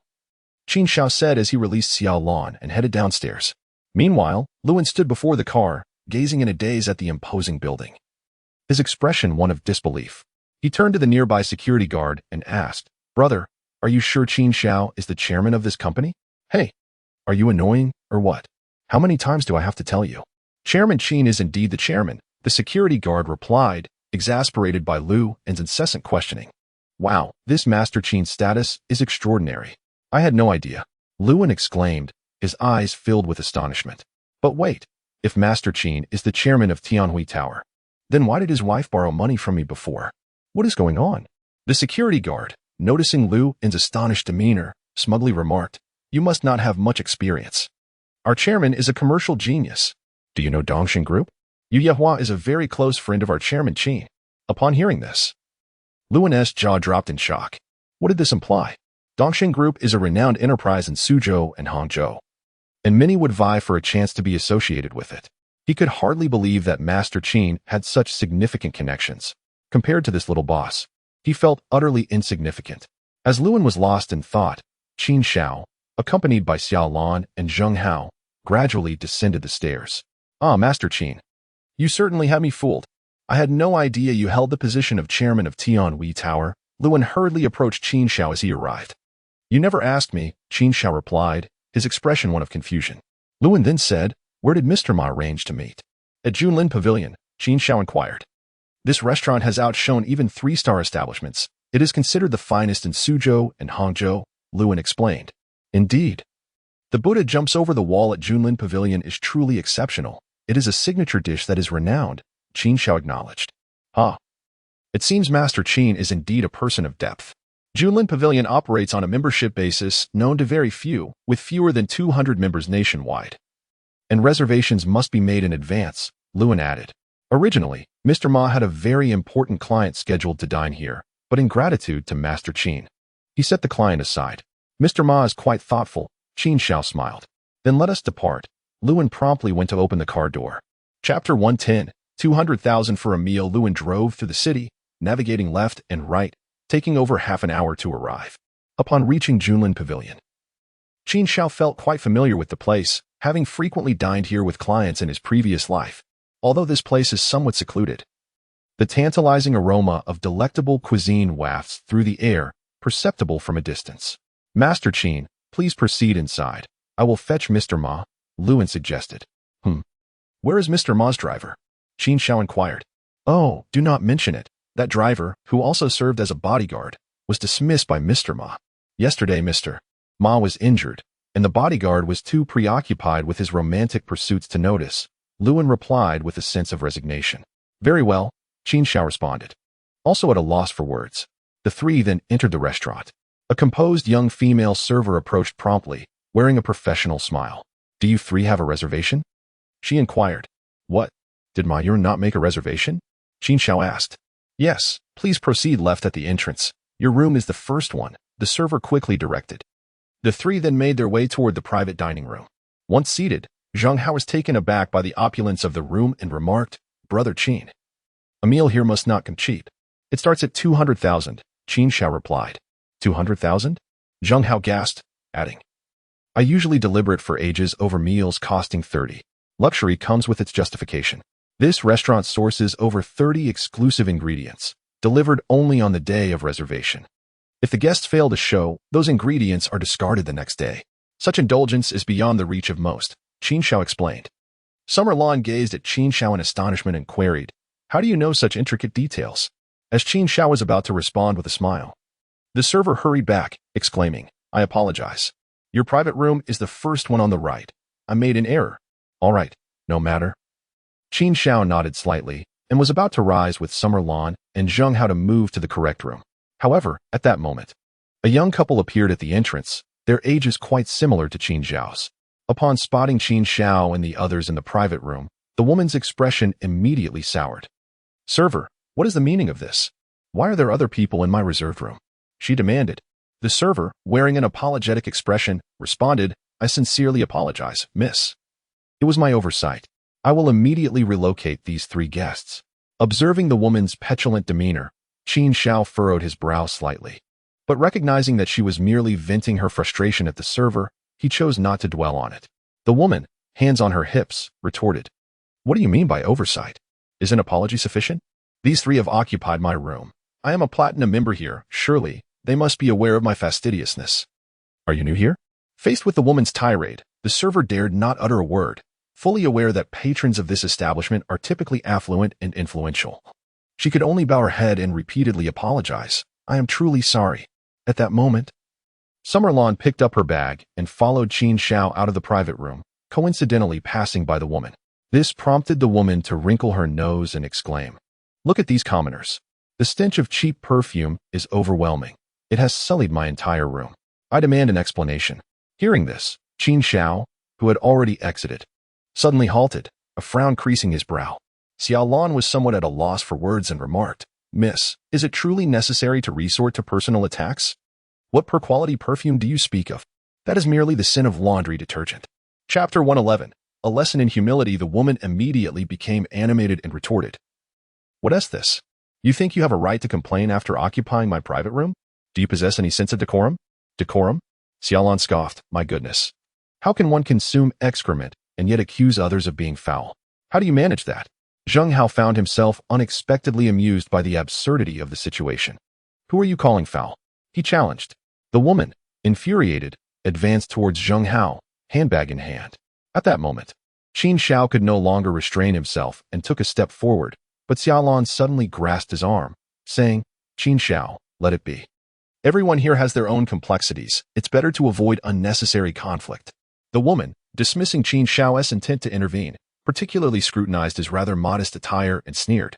Qin Xiao said as he released Xiaolan and headed downstairs. Meanwhile, Luan stood before the car, gazing in a daze at the imposing building, his expression one of disbelief. He turned to the nearby security guard and asked, Brother, are you sure Qin Xiao is the chairman of this company? Hey, are you annoying, or what? How many times do I have to tell you? Chairman Qin is indeed the chairman, the security guard replied, exasperated by Luan's incessant questioning. Wow, this Master Qin's status is extraordinary. I had no idea, Luan exclaimed, his eyes filled with astonishment. But wait, if Master Qin is the chairman of Tianhui Tower, then why did his wife borrow money from me before? What is going on? The security guard, noticing Luan's astonished demeanor, smugly remarked, You must not have much experience. Our chairman is a commercial genius. Do you know Dongxing Group? Yu Yehua is a very close friend of our chairman Qin. Upon hearing this, Luan's jaw dropped in shock. What did this imply? Dongxing Group is a renowned enterprise in Suzhou and Hangzhou, and many would vie for a chance to be associated with it. He could hardly believe that Master Qin had such significant connections. Compared to this little boss, he felt utterly insignificant. As Luan was lost in thought, Qin Xiao, accompanied by Xiaolan and Zheng Hao, gradually descended the stairs. Ah, Master Qin, you certainly had me fooled. I had no idea you held the position of chairman of Tianhui Tower. Luan hurriedly approached Qin Xiao as he arrived. You never asked me, Qin Xiao replied, his expression one of confusion. Luan then said, Where did Mr. Ma arrange to meet? At Junlin Pavilion, Qin Xiao inquired. This restaurant has outshone even 3-star establishments. It is considered the finest in Suzhou and Hangzhou, Luan explained. Indeed. The Buddha jumps over the wall at Junlin Pavilion is truly exceptional. It is a signature dish that is renowned, Qin Xiao acknowledged. Ah. It seems Master Qin is indeed a person of depth. Junlin Pavilion operates on a membership basis known to very few, with fewer than 200 members nationwide. and reservations must be made in advance, Lewin added. Originally, Mr. Ma had a very important client scheduled to dine here, but in gratitude to Master Qin, he set the client aside. Mr. Ma is quite thoughtful, Qin Shao smiled. Then let us depart. Lewin promptly went to open the car door. Chapter 110, 200,000 for a meal. Lewin drove through the city, navigating left and right, taking over half an hour to arrive. Upon reaching Junlin Pavilion, Qin Shao felt quite familiar with the place, having frequently dined here with clients in his previous life, although this place is somewhat secluded. The tantalizing aroma of delectable cuisine wafts through the air, perceptible from a distance. Master Qin, please proceed inside. I will fetch Mr. Ma, Lewin suggested. Where is Mr. Ma's driver? Qin Shao inquired. Oh, do not mention it. That driver, who also served as a bodyguard, was dismissed by Mr. Ma. Yesterday Mr. Ma was injured, and the bodyguard was too preoccupied with his romantic pursuits to notice, Lewin replied with a sense of resignation. Very well, Qin Shao responded, also at a loss for words. The three then entered the restaurant. A composed young female server approached promptly, wearing a professional smile. Do you three have a reservation? She inquired. What? Did Ma Yun not make a reservation? Qin Shao asked. Yes, please proceed left at the entrance. Your room is the first one, the server quickly directed. The three then made their way toward the private dining room. Once seated, Zhang Hao was taken aback by the opulence of the room and remarked, Brother Qin, a meal here must not come cheap. It starts at 200,000, Qin Shao replied. 200,000? Zhang Hao gasped, adding, I usually deliberate for ages over meals costing 30. Luxury comes with its justification. This restaurant sources over 30 exclusive ingredients, delivered only on the day of reservation. If the guests fail to show, those ingredients are discarded the next day. Such indulgence is beyond the reach of most, Qin Shao explained. Summer Lawn gazed at Qin Shao in astonishment and queried, How do you know such intricate details? As Qin Shao was about to respond with a smile, the server hurried back, exclaiming, I apologize. Your private room is the first one on the right. I made an error. All right, no matter. Qin Shao nodded slightly and was about to rise with Summer Lawn and Zhang Hao to move to the correct room. However, at that moment, a young couple appeared at the entrance, their ages quite similar to Qin Shao's. Upon spotting Qin Shao and the others in the private room, the woman's expression immediately soured. Server, what is the meaning of this? Why are there other people in my reserved room? She demanded. The server, wearing an apologetic expression, responded, I sincerely apologize, miss. It was my oversight. I will immediately relocate these three guests. Observing the woman's petulant demeanor, Qin Shao furrowed his brow slightly. But recognizing that she was merely venting her frustration at the server, he chose not to dwell on it. The woman, hands on her hips, retorted, What do you mean by oversight? Is an apology sufficient? These three have occupied my room. I am a platinum member here, surely. They must be aware of my fastidiousness. Are you new here? Faced with the woman's tirade, the server dared not utter a word, fully aware that patrons of this establishment are typically affluent and influential. She could only bow her head and repeatedly apologize. I am truly sorry. At that moment, Summer Lawn picked up her bag and followed Qin Shao out of the private room, coincidentally passing by the woman. This prompted the woman to wrinkle her nose and exclaim, Look at these commoners. The stench of cheap perfume is overwhelming. It has sullied my entire room. I demand an explanation. Hearing this, Qin Shao, who had already exited, suddenly halted, a frown creasing his brow. Xiao Lan was somewhat at a loss for words and remarked, Miss, is it truly necessary to resort to personal attacks? What poor-quality perfume do you speak of? That is merely the sin of laundry detergent. Chapter 111, A Lesson in Humility. The woman immediately became animated and retorted, What is this? You think you have a right to complain after occupying my private room? Do you possess any sense of decorum? Decorum? Xiaolan scoffed, My goodness. How can one consume excrement and yet accuse others of being foul? How do you manage that? Zhang Hao found himself unexpectedly amused by the absurdity of the situation. Who are you calling foul? He challenged. The woman, infuriated, advanced towards Zhang Hao, handbag in hand. At that moment, Qin Shao could no longer restrain himself and took a step forward, but Xiaolan suddenly grasped his arm, saying, Qin Shao, let it be. Everyone here has their own complexities. It's better to avoid unnecessary conflict. The woman, dismissing Qin Shao's intent to intervene, particularly scrutinized his rather modest attire and sneered.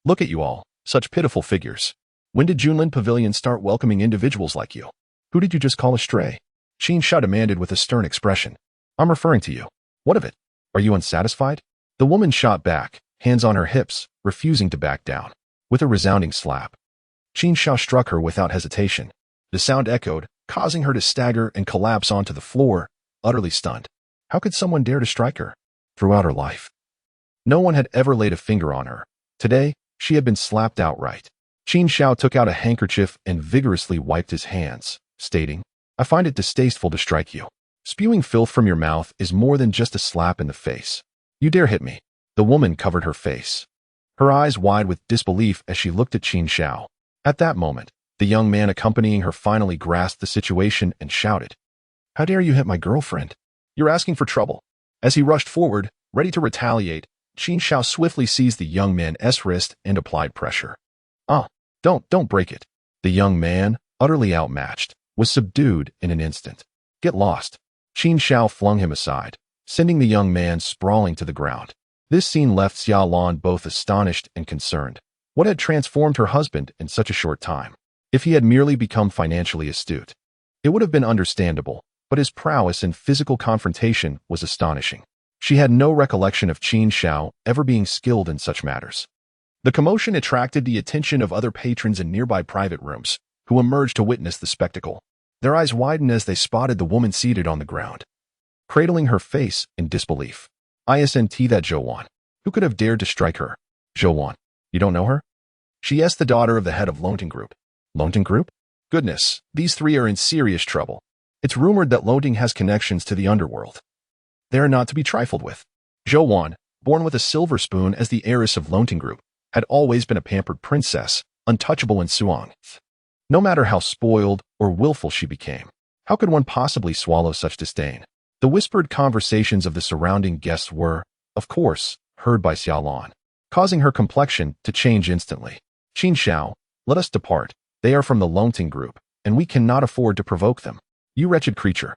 Look at you all, such pitiful figures. When did Junlin Pavilion start welcoming individuals like you? Who did you just call a stray? Qin Shao demanded with a stern expression. I'm referring to you. What of it? Are you unsatisfied? The woman shot back, hands on her hips, refusing to back down. With a resounding slap, Qin Xiao struck her without hesitation. The sound echoed, causing her to stagger and collapse onto the floor, utterly stunned. How could someone dare to strike her? Throughout her life, no one had ever laid a finger on her. Today, she had been slapped outright. Qin Xiao took out a handkerchief and vigorously wiped his hands, stating, I find it distasteful to strike you. Spewing filth from your mouth is more than just a slap in the face. You dare hit me. The woman covered her face, her eyes wide with disbelief as she looked at Qin Xiao. At that moment, the young man accompanying her finally grasped the situation and shouted, How dare you hit my girlfriend? You're asking for trouble. As he rushed forward, ready to retaliate, Qin Xiao swiftly seized the young man's wrist and applied pressure. Don't break it. The young man, utterly outmatched, was subdued in an instant. Get lost. Qin Xiao flung him aside, sending the young man sprawling to the ground. This scene left Xiaolan both astonished and concerned. What had transformed her husband in such a short time? If he had merely become financially astute, it would have been understandable, but his prowess in physical confrontation was astonishing. She had no recollection of Qin Xiao ever being skilled in such matters. The commotion attracted the attention of other patrons in nearby private rooms, who emerged to witness the spectacle. Their eyes widened as they spotted the woman seated on the ground, cradling her face in disbelief. Isn't that Zhou? Who could have dared to strike her? Zhou, you don't know her? She asked the daughter of the head of Lonting Group. Lonting Group? Goodness, these three are in serious trouble. It's rumored that Lonting has connections to the underworld. They are not to be trifled with. Zhou, born with a silver spoon as the heiress of Lonting Group, had always been a pampered princess, untouchable in Suang. No matter how spoiled or willful she became, how could one possibly swallow such disdain? The whispered conversations of the surrounding guests were, of course, heard by Xiaolan, causing her complexion to change instantly. Qin Xiao, let us depart. They are from the Lonting Group, and we cannot afford to provoke them. You wretched creature.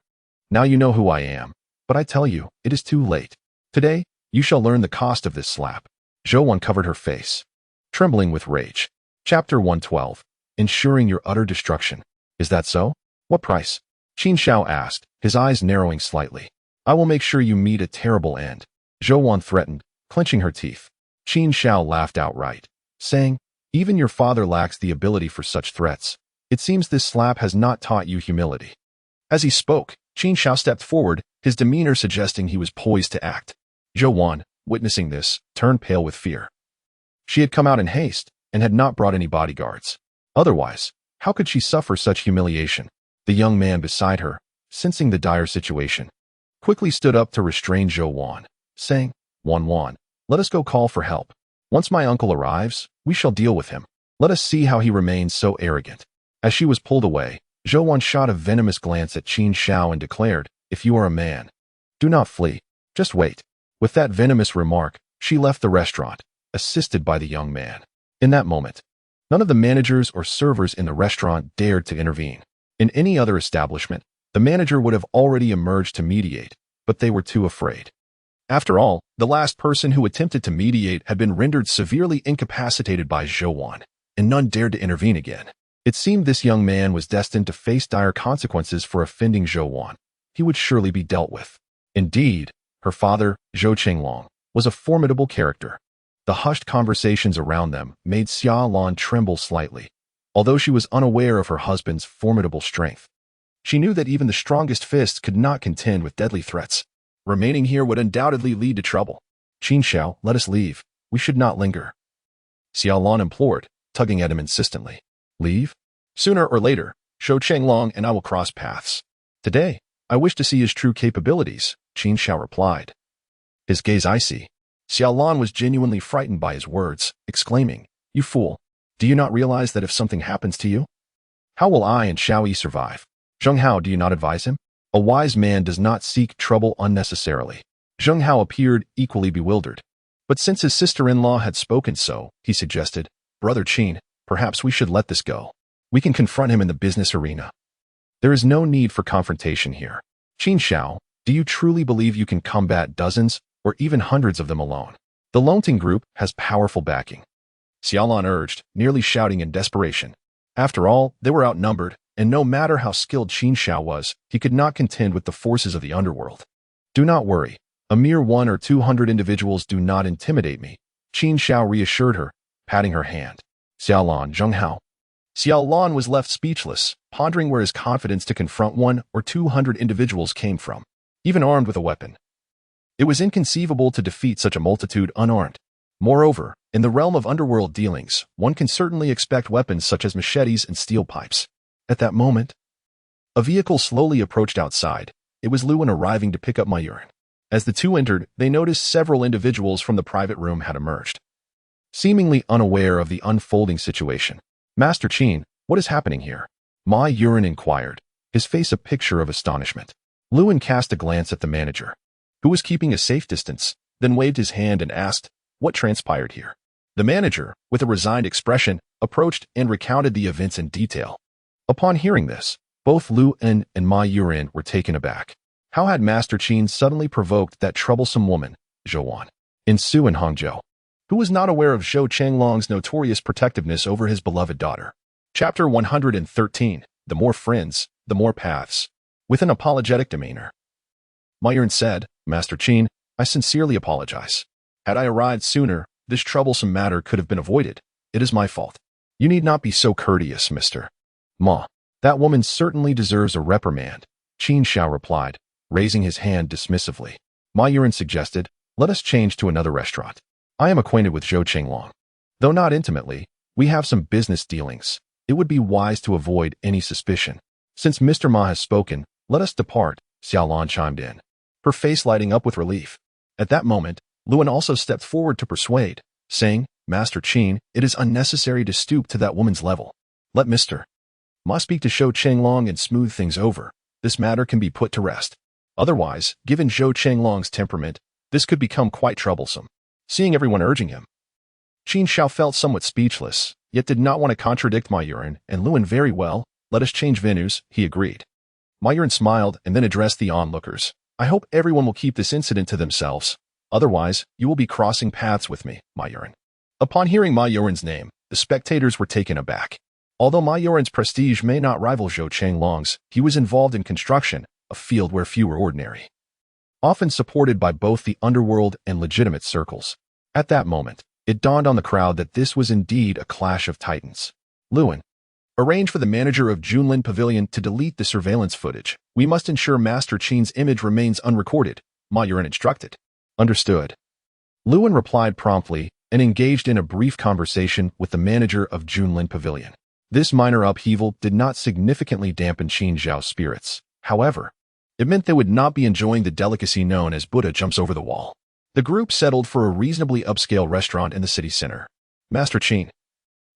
Now you know who I am, but I tell you, it is too late. Today, you shall learn the cost of this slap. Zhou covered her face, trembling with rage. Chapter 112. Ensuring your utter destruction. Is that so? What price? Qin Xiao asked, his eyes narrowing slightly. I will make sure you meet a terrible end. Zhou threatened, clenching her teeth. Qin Xiao laughed outright, saying, Even your father lacks the ability for such threats. It seems this slap has not taught you humility. As he spoke, Qin Xiao stepped forward, his demeanor suggesting he was poised to act. Zhou, witnessing this, turned pale with fear. She had come out in haste and had not brought any bodyguards. Otherwise, how could she suffer such humiliation? The young man beside her, sensing the dire situation, quickly stood up to restrain Zhou, saying, Wan, let us go call for help. Once my uncle arrives, we shall deal with him. Let us see how he remains so arrogant. As she was pulled away, Zhou shot a venomous glance at Qin Xiao and declared, If you are a man, do not flee. Just wait. With that venomous remark, she left the restaurant, assisted by the young man. In that moment, none of the managers or servers in the restaurant dared to intervene. In any other establishment, the manager would have already emerged to mediate, but they were too afraid. After all, the last person who attempted to mediate had been rendered severely incapacitated by Zhou, and none dared to intervene again. It seemed this young man was destined to face dire consequences for offending Zhou. He would surely be dealt with. Indeed, her father, Zhou Qinglong, was a formidable character. The hushed conversations around them made Xiaolan tremble slightly, although she was unaware of her husband's formidable strength. She knew that even the strongest fists could not contend with deadly threats. Remaining here would undoubtedly lead to trouble. Qin Xiao, let us leave. We should not linger. Xiaolan implored, tugging at him insistently. Leave? Sooner or later, Zhou Qinglong and I will cross paths. Today, I wish to see his true capabilities, Qin Xiao replied. His gaze icy. Xiaolan was genuinely frightened by his words, exclaiming, You fool! Do you not realize that if something happens to you, how will I and Xiao Yi survive? Zheng Hao, do you not advise him? A wise man does not seek trouble unnecessarily. Zheng Hao appeared equally bewildered. But since his sister-in-law had spoken so, he suggested, Brother Qin, perhaps we should let this go. We can confront him in the business arena. There is no need for confrontation here. Qin Xiao, do you truly believe you can combat dozens or even hundreds of them alone? The Lonting Group has powerful backing. Xiaolan urged, nearly shouting in desperation. After all, they were outnumbered, and no matter how skilled Qin Xiao was, he could not contend with the forces of the underworld. Do not worry. A mere 100 or 200 individuals do not intimidate me, Qin Xiao reassured her, patting her hand. Xiaolan Zhenghao. Xiaolan was left speechless, pondering where his confidence to confront 100 or 200 individuals came from, even armed with a weapon. It was inconceivable to defeat such a multitude unarmed. Moreover, in the realm of underworld dealings, one can certainly expect weapons such as machetes and steel pipes. At that moment, a vehicle slowly approached outside. It was Luan arriving to pick up my urine. As the two entered, they noticed several individuals from the private room had emerged. Seemingly unaware of the unfolding situation. Master Qin, what is happening here? Ma Yuran inquired, his face a picture of astonishment. Luan cast a glance at the manager, who was keeping a safe distance, then waved his hand and asked, what transpired here? The manager, with a resigned expression, approached and recounted the events in detail. Upon hearing this, both Luan and Ma Yuran were taken aback. How had Master Qin suddenly provoked that troublesome woman, Zhou in Su and Hangzhou, who was not aware of Zhou Changlong's notorious protectiveness over his beloved daughter? Chapter 113, The More Friends, The More Paths. With an apologetic demeanor, Ma Yuran said, Master Qin, I sincerely apologize. Had I arrived sooner, this troublesome matter could have been avoided. It is my fault. You need not be so courteous, Mr. Ma. That woman certainly deserves a reprimand, Qin Xiao replied, raising his hand dismissively. Ma Yuran suggested, let us change to another restaurant. I am acquainted with Zhou Changlong. Though not intimately, we have some business dealings. It would be wise to avoid any suspicion. Since Mr. Ma has spoken, let us depart, Xiaolan chimed in, her face lighting up with relief. At that moment, Luan also stepped forward to persuade, saying, Master Qin, it is unnecessary to stoop to that woman's level. Let Mr. Ma speak to Zhou Changlong and smooth things over. This matter can be put to rest. Otherwise, given Zhou Changlong's temperament, this could become quite troublesome. Seeing everyone urging him, Qin Xiao felt somewhat speechless, yet did not want to contradict Ma Yuran and Luan. Very well, let us change venues, he agreed. Ma Yuran smiled and then addressed the onlookers. I hope everyone will keep this incident to themselves. Otherwise, you will be crossing paths with me, Ma Yuran. Upon hearing Ma Yuran's name, the spectators were taken aback. Although Ma Yuran's prestige may not rival Zhou Changlong's, he was involved in construction, a field where few were ordinary. Often supported by both the underworld and legitimate circles. At that moment, it dawned on the crowd that this was indeed a clash of titans. Luan, arrange for the manager of Junlin Pavilion to delete the surveillance footage. We must ensure Master Qin's image remains unrecorded, Ma Yuran instructed. Understood. Luan replied promptly and engaged in a brief conversation with the manager of Junlin Pavilion. This minor upheaval did not significantly dampen Qin Zhao's spirits. However, it meant they would not be enjoying the delicacy known as Buddha jumps over the wall. The group settled for a reasonably upscale restaurant in the city center. Master Qin,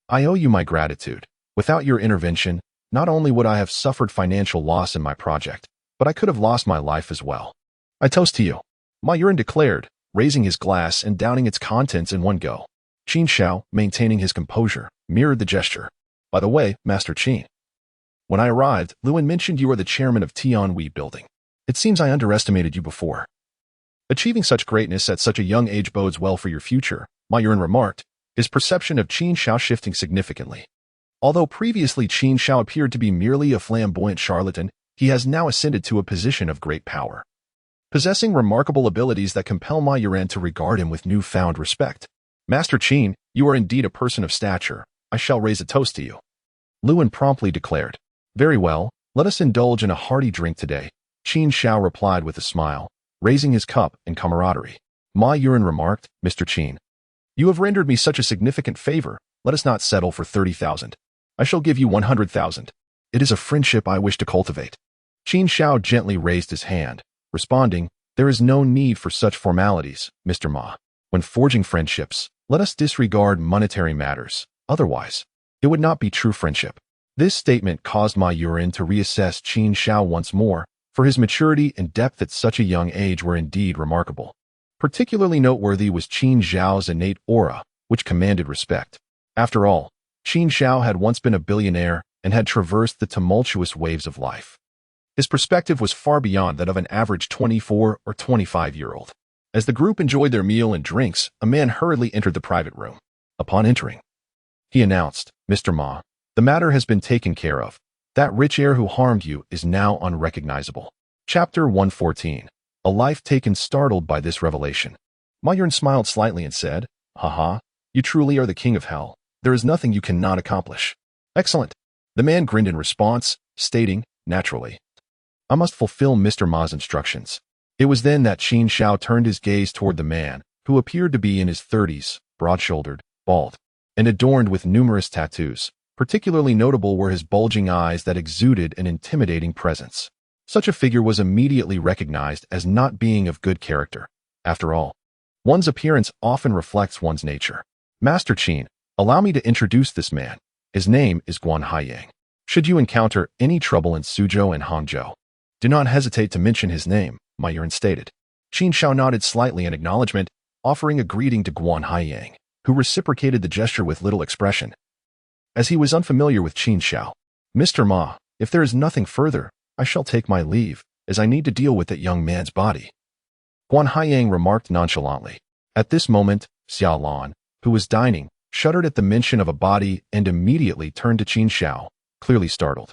I owe you my gratitude. Without your intervention, not only would I have suffered financial loss in my project, but I could have lost my life as well. I toast to you, Ma Yuran declared, raising his glass and downing its contents in one go. Qin Xiao, maintaining his composure, mirrored the gesture. By the way, Master Qin, when I arrived, Luan mentioned you are the chairman of Tianwei Building. It seems I underestimated you before. Achieving such greatness at such a young age bodes well for your future, Ma Yuran remarked, his perception of Qin Xiao shifting significantly. Although previously Qin Xiao appeared to be merely a flamboyant charlatan, he has now ascended to a position of great power, possessing remarkable abilities that compel Ma Yuran to regard him with newfound respect. Master Qin, you are indeed a person of stature. I shall raise a toast to you. Luan promptly declared. Very well, let us indulge in a hearty drink today, Qin Xiao replied with a smile, raising his cup in camaraderie. Ma Yuran remarked, Mr. Qin, you have rendered me such a significant favor. Let us not settle for 30,000. I shall give you 100,000. It is a friendship I wish to cultivate. Qin Xiao gently raised his hand, responding, there is no need for such formalities, Mr. Ma. When forging friendships, let us disregard monetary matters. Otherwise, it would not be true friendship. This statement caused Ma Yuran to reassess Qin Xiao once more, for his maturity and depth at such a young age were indeed remarkable. Particularly noteworthy was Qin Zhao's innate aura, which commanded respect. After all, Qin Xiao had once been a billionaire and had traversed the tumultuous waves of life. His perspective was far beyond that of an average 24 or 25-year-old. As the group enjoyed their meal and drinks, a man hurriedly entered the private room. Upon entering, he announced, Mr. Ma, the matter has been taken care of. That rich heir who harmed you is now unrecognizable. Chapter 114. a life taken startled by this revelation. Ma Yuan smiled slightly and said, "Haha, you truly are the king of hell. There is nothing you cannot accomplish." "Excellent." The man grinned in response, stating, naturally, "I must fulfill Mr. Ma's instructions." It was then that Qin Shao turned his gaze toward the man, who appeared to be in his 30s, broad-shouldered, bald, and adorned with numerous tattoos. Particularly notable were his bulging eyes that exuded an intimidating presence. Such a figure was immediately recognized as not being of good character. After all, one's appearance often reflects one's nature. "Master Qin, allow me to introduce this man. His name is Guan Haiyang. Should you encounter any trouble in Suzhou and Hangzhou, do not hesitate to mention his name," Ma Yuan stated. Qin Shao nodded slightly in acknowledgement, offering a greeting to Guan Haiyang, who reciprocated the gesture with little expression. As he was unfamiliar with Qin Shao, "Mr. Ma, if there is nothing further, I shall take my leave, as I need to deal with that young man's body," Guan Haiyang remarked nonchalantly. At this moment, Xiao Lan, who was dining, shuddered at the mention of a body and immediately turned to Qin Shao, clearly startled.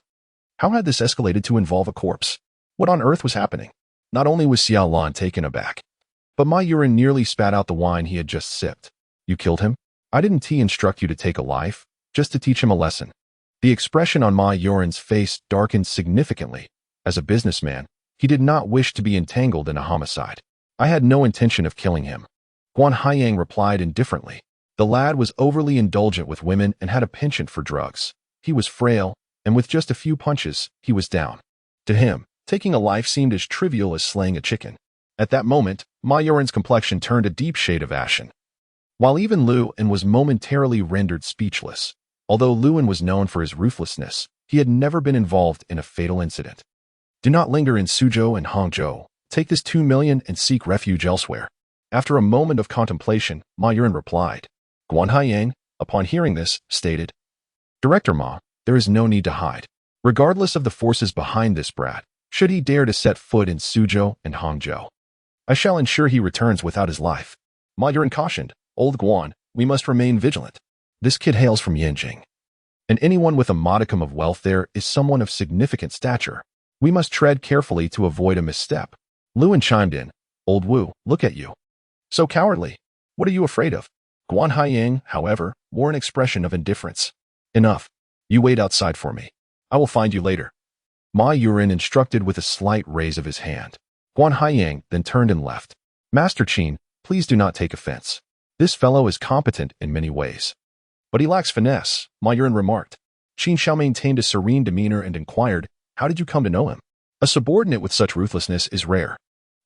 How had this escalated to involve a corpse? What on earth was happening? Not only was Xiao Lan taken aback, but Ma Yuan nearly spat out the wine he had just sipped. "You killed him? I didn't instruct you to take a life, just to teach him a lesson." The expression on Ma Yuan's face darkened significantly. As a businessman, he did not wish to be entangled in a homicide. "I had no intention of killing him," Guan Haiyang replied indifferently. The lad was overly indulgent with women and had a penchant for drugs. He was frail, and with just a few punches, he was down. To him, taking a life seemed as trivial as slaying a chicken. At that moment, Ma Yuan's complexion turned a deep shade of ashen, while even Luan was momentarily rendered speechless. Although Luan was known for his ruthlessness, he had never been involved in a fatal incident. "Do not linger in Suzhou and Hangzhou. Take this 2 million and seek refuge elsewhere." After a moment of contemplation, Ma Yuan replied. Guan Haiyang, upon hearing this, stated, "Director Ma, there is no need to hide. Regardless of the forces behind this brat, should he dare to set foot in Suzhou and Hangzhou, I shall ensure he returns without his life." Ma Yuan cautioned, "Old Guan, we must remain vigilant. This kid hails from Yanjing, and anyone with a modicum of wealth there is someone of significant stature. We must tread carefully to avoid a misstep." Luan chimed in, "Old Wu, look at you. So cowardly. What are you afraid of?" Guan Haiyang, however, wore an expression of indifference. "Enough. You wait outside for me. I will find you later." Ma Yuan instructed with a slight raise of his hand. Guan Haiyang then turned and left. "Master Qin, please do not take offense. This fellow is competent in many ways, but he lacks finesse," Ma Yuan remarked. Qin Shao maintained a serene demeanor and inquired, "How did you come to know him? A subordinate with such ruthlessness is rare."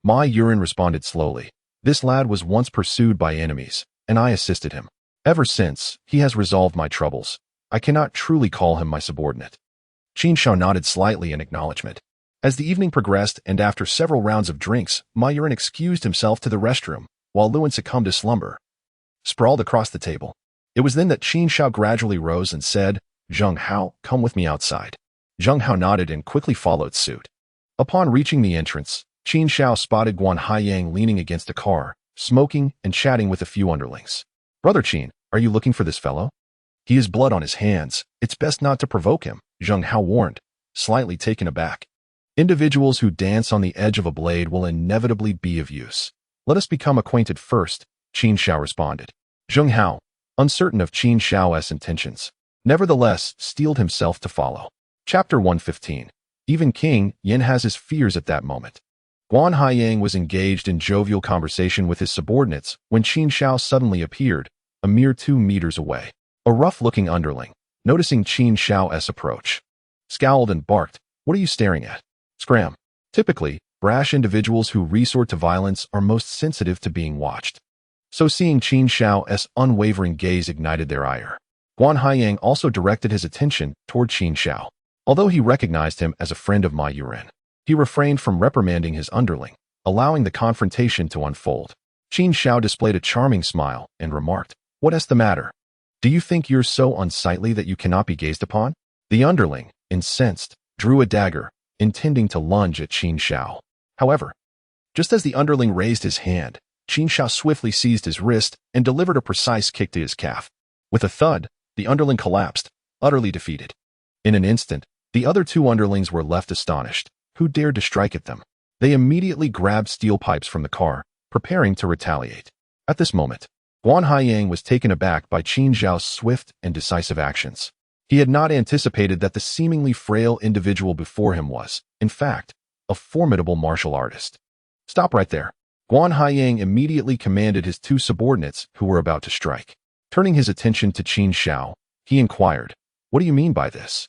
Ma Yuan responded slowly, "This lad was once pursued by enemies, and I assisted him. Ever since, he has resolved my troubles. I cannot truly call him my subordinate." Qin Shao nodded slightly in acknowledgement. As the evening progressed and after several rounds of drinks, Ma Yuan excused himself to the restroom, while Luan succumbed to slumber, sprawled across the table. It was then that Qin Shao gradually rose and said, "Zheng Hao, come with me outside." Zheng Hao nodded and quickly followed suit. Upon reaching the entrance, Qin Shao spotted Guan Haiyang leaning against a car, smoking and chatting with a few underlings. "Brother Qin, are you looking for this fellow? He has blood on his hands. It's best not to provoke him," Zheng Hao warned, slightly taken aback. "Individuals who dance on the edge of a blade will inevitably be of use. Let us become acquainted first," Qin Shao responded. Zheng Hao, uncertain of Qin Shao's intentions, nevertheless steeled himself to follow. Chapter 115. Even King Yin has his fears at that moment. Guan Haiyang was engaged in jovial conversation with his subordinates when Qin Shao suddenly appeared, a mere 2 meters away. A rough-looking underling, noticing Qin Shao's approach, scowled and barked, "What are you staring at? Scram." Typically, brash individuals who resort to violence are most sensitive to being watched. So seeing Qin Shao's unwavering gaze ignited their ire. Guan Haiyang also directed his attention toward Qin Shao. Although he recognized him as a friend of Ma Yuan, he refrained from reprimanding his underling, allowing the confrontation to unfold. Qin Shao displayed a charming smile and remarked, "What is the matter? Do you think you're so unsightly that you cannot be gazed upon?" The underling, incensed, drew a dagger, intending to lunge at Qin Shao. However, just as the underling raised his hand, Qin Shao swiftly seized his wrist and delivered a precise kick to his calf. With a thud, the underling collapsed, utterly defeated. In an instant, the other 2 underlings were left astonished. Who dared to strike at them? They immediately grabbed steel pipes from the car, preparing to retaliate. At this moment, Guan Haiyang was taken aback by Qin Zhao's swift and decisive actions. He had not anticipated that the seemingly frail individual before him was, in fact, a formidable martial artist. "Stop right there." Guan Haiyang immediately commanded his two subordinates who were about to strike. Turning his attention to Qin Zhao, he inquired, "What do you mean by this?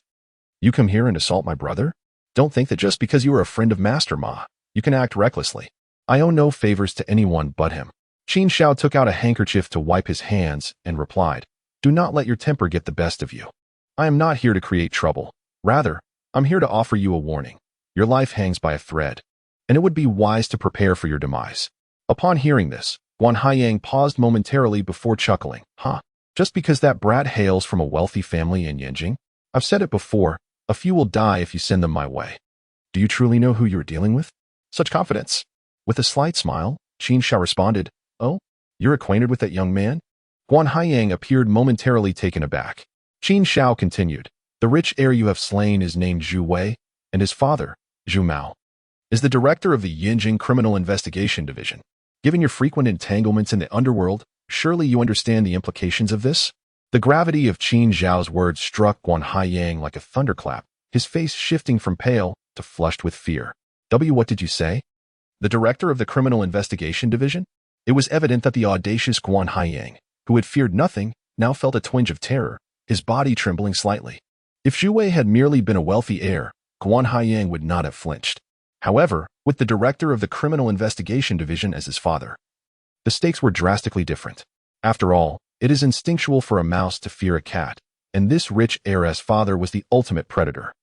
You come here and assault my brother? Don't think that just because you are a friend of Master Ma, you can act recklessly. I owe no favors to anyone but him." Qin Zhao took out a handkerchief to wipe his hands and replied, "Do not let your temper get the best of you. I am not here to create trouble. Rather, I'm here to offer you a warning. Your life hangs by a thread, and it would be wise to prepare for your demise." Upon hearing this, Guan Haiyang paused momentarily before chuckling. Just because that brat hails from a wealthy family in Yanjing? I've said it before, a few will die if you send them my way. Do you truly know who you're dealing with? Such confidence." With a slight smile, Qin Zhao responded, "Oh, you're acquainted with that young man?" Guan Haiyang appeared momentarily taken aback. Qin Zhao continued, "The rich heir you have slain is named Zhu Wei, and his father, Zhu Mao, is the director of the Yanjing Criminal Investigation Division. Given your frequent entanglements in the underworld, surely you understand the implications of this?" The gravity of Qin Zhao's words struck Guan Haiyang like a thunderclap, his face shifting from pale to flushed with fear. What did you say? The director of the Criminal Investigation Division? It was evident that the audacious Guan Haiyang, who had feared nothing, now felt a twinge of terror, his body trembling slightly. If Zhu Wei had merely been a wealthy heir, Guan Haiyang would not have flinched. However, with the director of the Criminal Investigation Division as his father, the stakes were drastically different. After all, it is instinctual for a mouse to fear a cat, and this rich heiress father was the ultimate predator.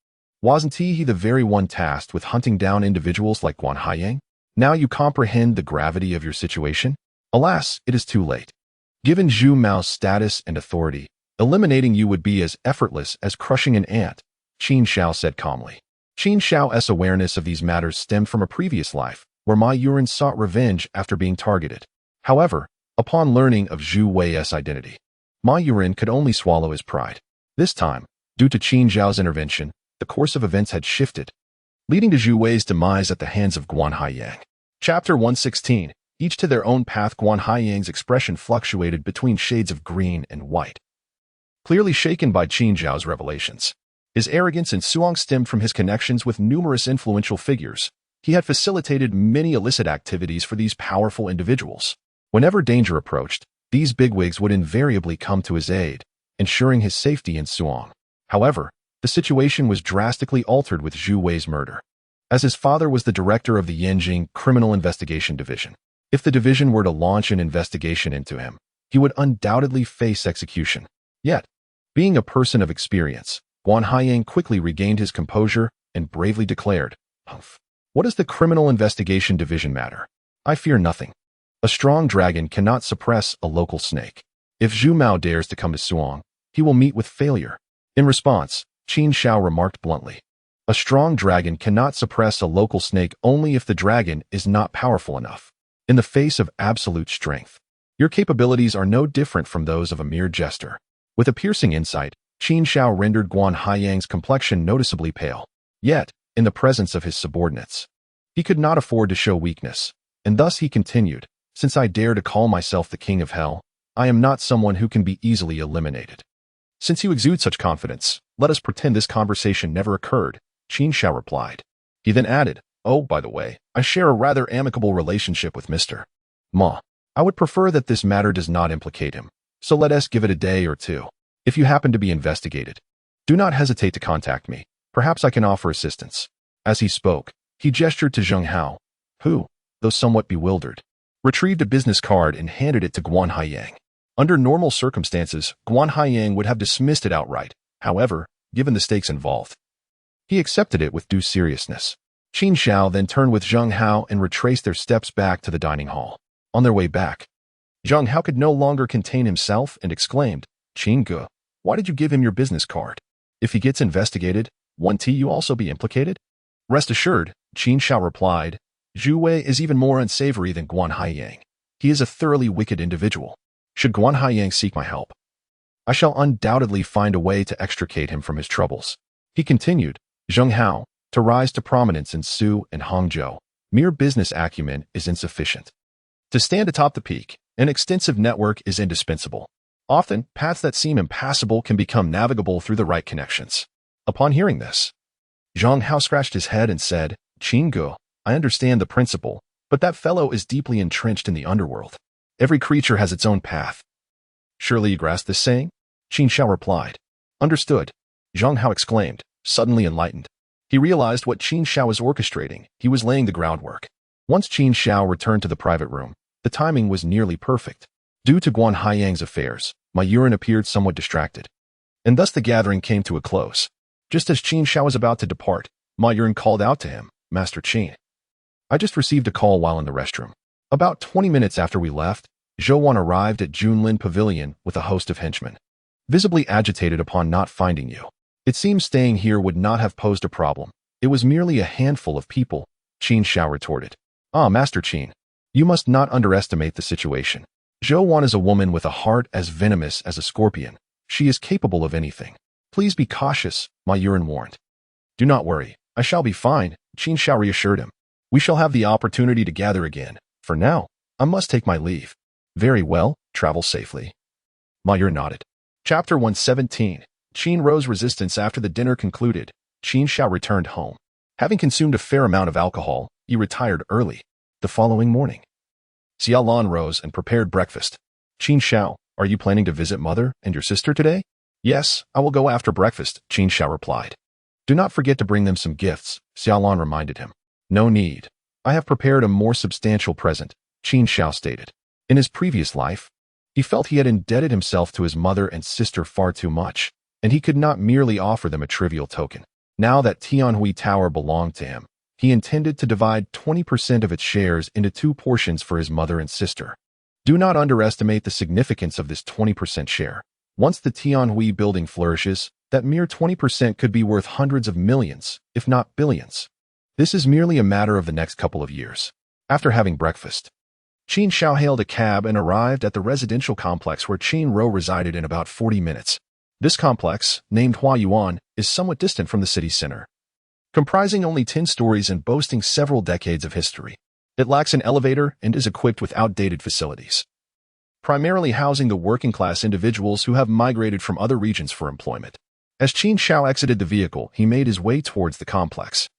Wasn't he the very one tasked with hunting down individuals like Guan Haiyang? Now you comprehend the gravity of your situation? Alas, it is too late. Given Zhu Mao's status and authority, eliminating you would be as effortless as crushing an ant, Qin Zhao said calmly. Qin Zhao's awareness of these matters stemmed from a previous life, where Ma Yuren sought revenge after being targeted. However, upon learning of Zhu Wei's identity, Ma Yuren could only swallow his pride. This time, due to Qin Zhao's intervention, the course of events had shifted, leading to Zhu Wei's demise at the hands of Guan Haiyang. Chapter 116. Each to their own path. Guan Haiyang's expression fluctuated between shades of green and white, clearly shaken by Qin Zhao's revelations. His arrogance and suang stemmed from his connections with numerous influential figures. He had facilitated many illicit activities for these powerful individuals. Whenever danger approached, these bigwigs would invariably come to his aid, ensuring his safety in suang. However, the situation was drastically altered with Zhu Wei's murder. As his father was the director of the Yanjing Criminal Investigation Division, if the division were to launch an investigation into him, he would undoubtedly face execution. Yet, being a person of experience, Guan Haiyang quickly regained his composure and bravely declared, "Humph. What does the Criminal Investigation Division matter? I fear nothing. A strong dragon cannot suppress a local snake. If Zhu Mao dares to come to Suang, he will meet with failure." In response, Qin Zhao remarked bluntly, "A strong dragon cannot suppress a local snake only if the dragon is not powerful enough. In the face of absolute strength, your capabilities are no different from those of a mere jester." With a piercing insight, Qin Zhao rendered Guan Haiyang's complexion noticeably pale. Yet, in the presence of his subordinates, he could not afford to show weakness, and thus he continued, "Since I dare to call myself the King of Hell, I am not someone who can be easily eliminated." "Since you exude such confidence, let us pretend this conversation never occurred," Qin Zhao replied. He then added, "Oh, by the way, I share a rather amicable relationship with Mr. Ma. I would prefer that this matter does not implicate him, so let us give it a day or two. If you happen to be investigated, do not hesitate to contact me. Perhaps I can offer assistance." As he spoke, he gestured to Zheng Hao, who, though somewhat bewildered, retrieved a business card and handed it to Guan Haiyang. Under normal circumstances, Guan Haiyang would have dismissed it outright. However, given the stakes involved, he accepted it with due seriousness. Qin Zhao then turned with Zheng Hao and retraced their steps back to the dining hall. On their way back, Zheng Hao could no longer contain himself and exclaimed, "Qin Ge, why did you give him your business card? If he gets investigated, won't you also be implicated?" "Rest assured," Qin Zhao replied, "Zhu Wei is even more unsavory than Guan Haiyang. He is a thoroughly wicked individual. Should Guan Haiyang seek my help, I shall undoubtedly find a way to extricate him from his troubles." He continued, "Zheng Hao, to rise to prominence in Su and Hangzhou, Mere business acumen is insufficient. To stand atop the peak, an extensive network is indispensable. Often, paths that seem impassable can become navigable through the right connections. Upon hearing this, Zhang Hao scratched his head and said, "Qin Ge, I understand the principle, but that fellow is deeply entrenched in the underworld. Every creature has its own path." "Surely you grasp this saying?" Qin Xiao replied. "Understood," Zhang Hao exclaimed, suddenly enlightened. He realized what Qin Xiao was orchestrating. He was laying the groundwork. Once Qin Xiao returned to the private room, the timing was nearly perfect. Due to Guan Haiyang's affairs, Ma Yuran appeared somewhat distracted, and thus the gathering came to a close. Just as Qin Xiao was about to depart, Ma Yuran called out to him, "Master Qin, I just received a call while in the restroom. About 20 minutes after we left, Zhou Wan arrived at Junlin Pavilion with a host of henchmen, visibly agitated upon not finding you. It seems staying here would not have posed a problem. It was merely a handful of people," Qin Xiao retorted. "Ah, Master Qin, you must not underestimate the situation. Zhou Wan is a woman with a heart as venomous as a scorpion. She is capable of anything. Please be cautious," Ma Yuran warned. "Do not worry, I shall be fine," Qin Xiao reassured him. "We shall have the opportunity to gather again. For now, I must take my leave." "Very well, travel safely." Ma Yuran nodded. Chapter 117. Qin Rou's resistance. After the dinner concluded, Qin Xiao returned home. Having consumed a fair amount of alcohol, he retired early. The following morning, Xiao Lan rose and prepared breakfast. "Qin Xiao, are you planning to visit mother and your sister today?" "Yes, I will go after breakfast," Qin Xiao replied. "Do not forget to bring them some gifts," Xiao Lan reminded him. "No need. I have prepared a more substantial present," Qin Xiao stated. In his previous life, he felt he had indebted himself to his mother and sister far too much, and he could not merely offer them a trivial token. Now that Tianhui Tower belonged to him, he intended to divide 20% of its shares into 2 portions for his mother and sister. Do not underestimate the significance of this 20% share. Once the Tianhui building flourishes, that mere 20% could be worth hundreds of millions, if not billions. This is merely a matter of the next couple of years. After having breakfast, Qin Xiao hailed a cab and arrived at the residential complex where Qin Rou resided in about 40 minutes. This complex, named Huayuan, is somewhat distant from the city center, comprising only 10 stories and boasting several decades of history. It lacks an elevator and is equipped with outdated facilities, primarily housing the working-class individuals who have migrated from other regions for employment. As Qin Xiao exited the vehicle, he made his way towards the complex.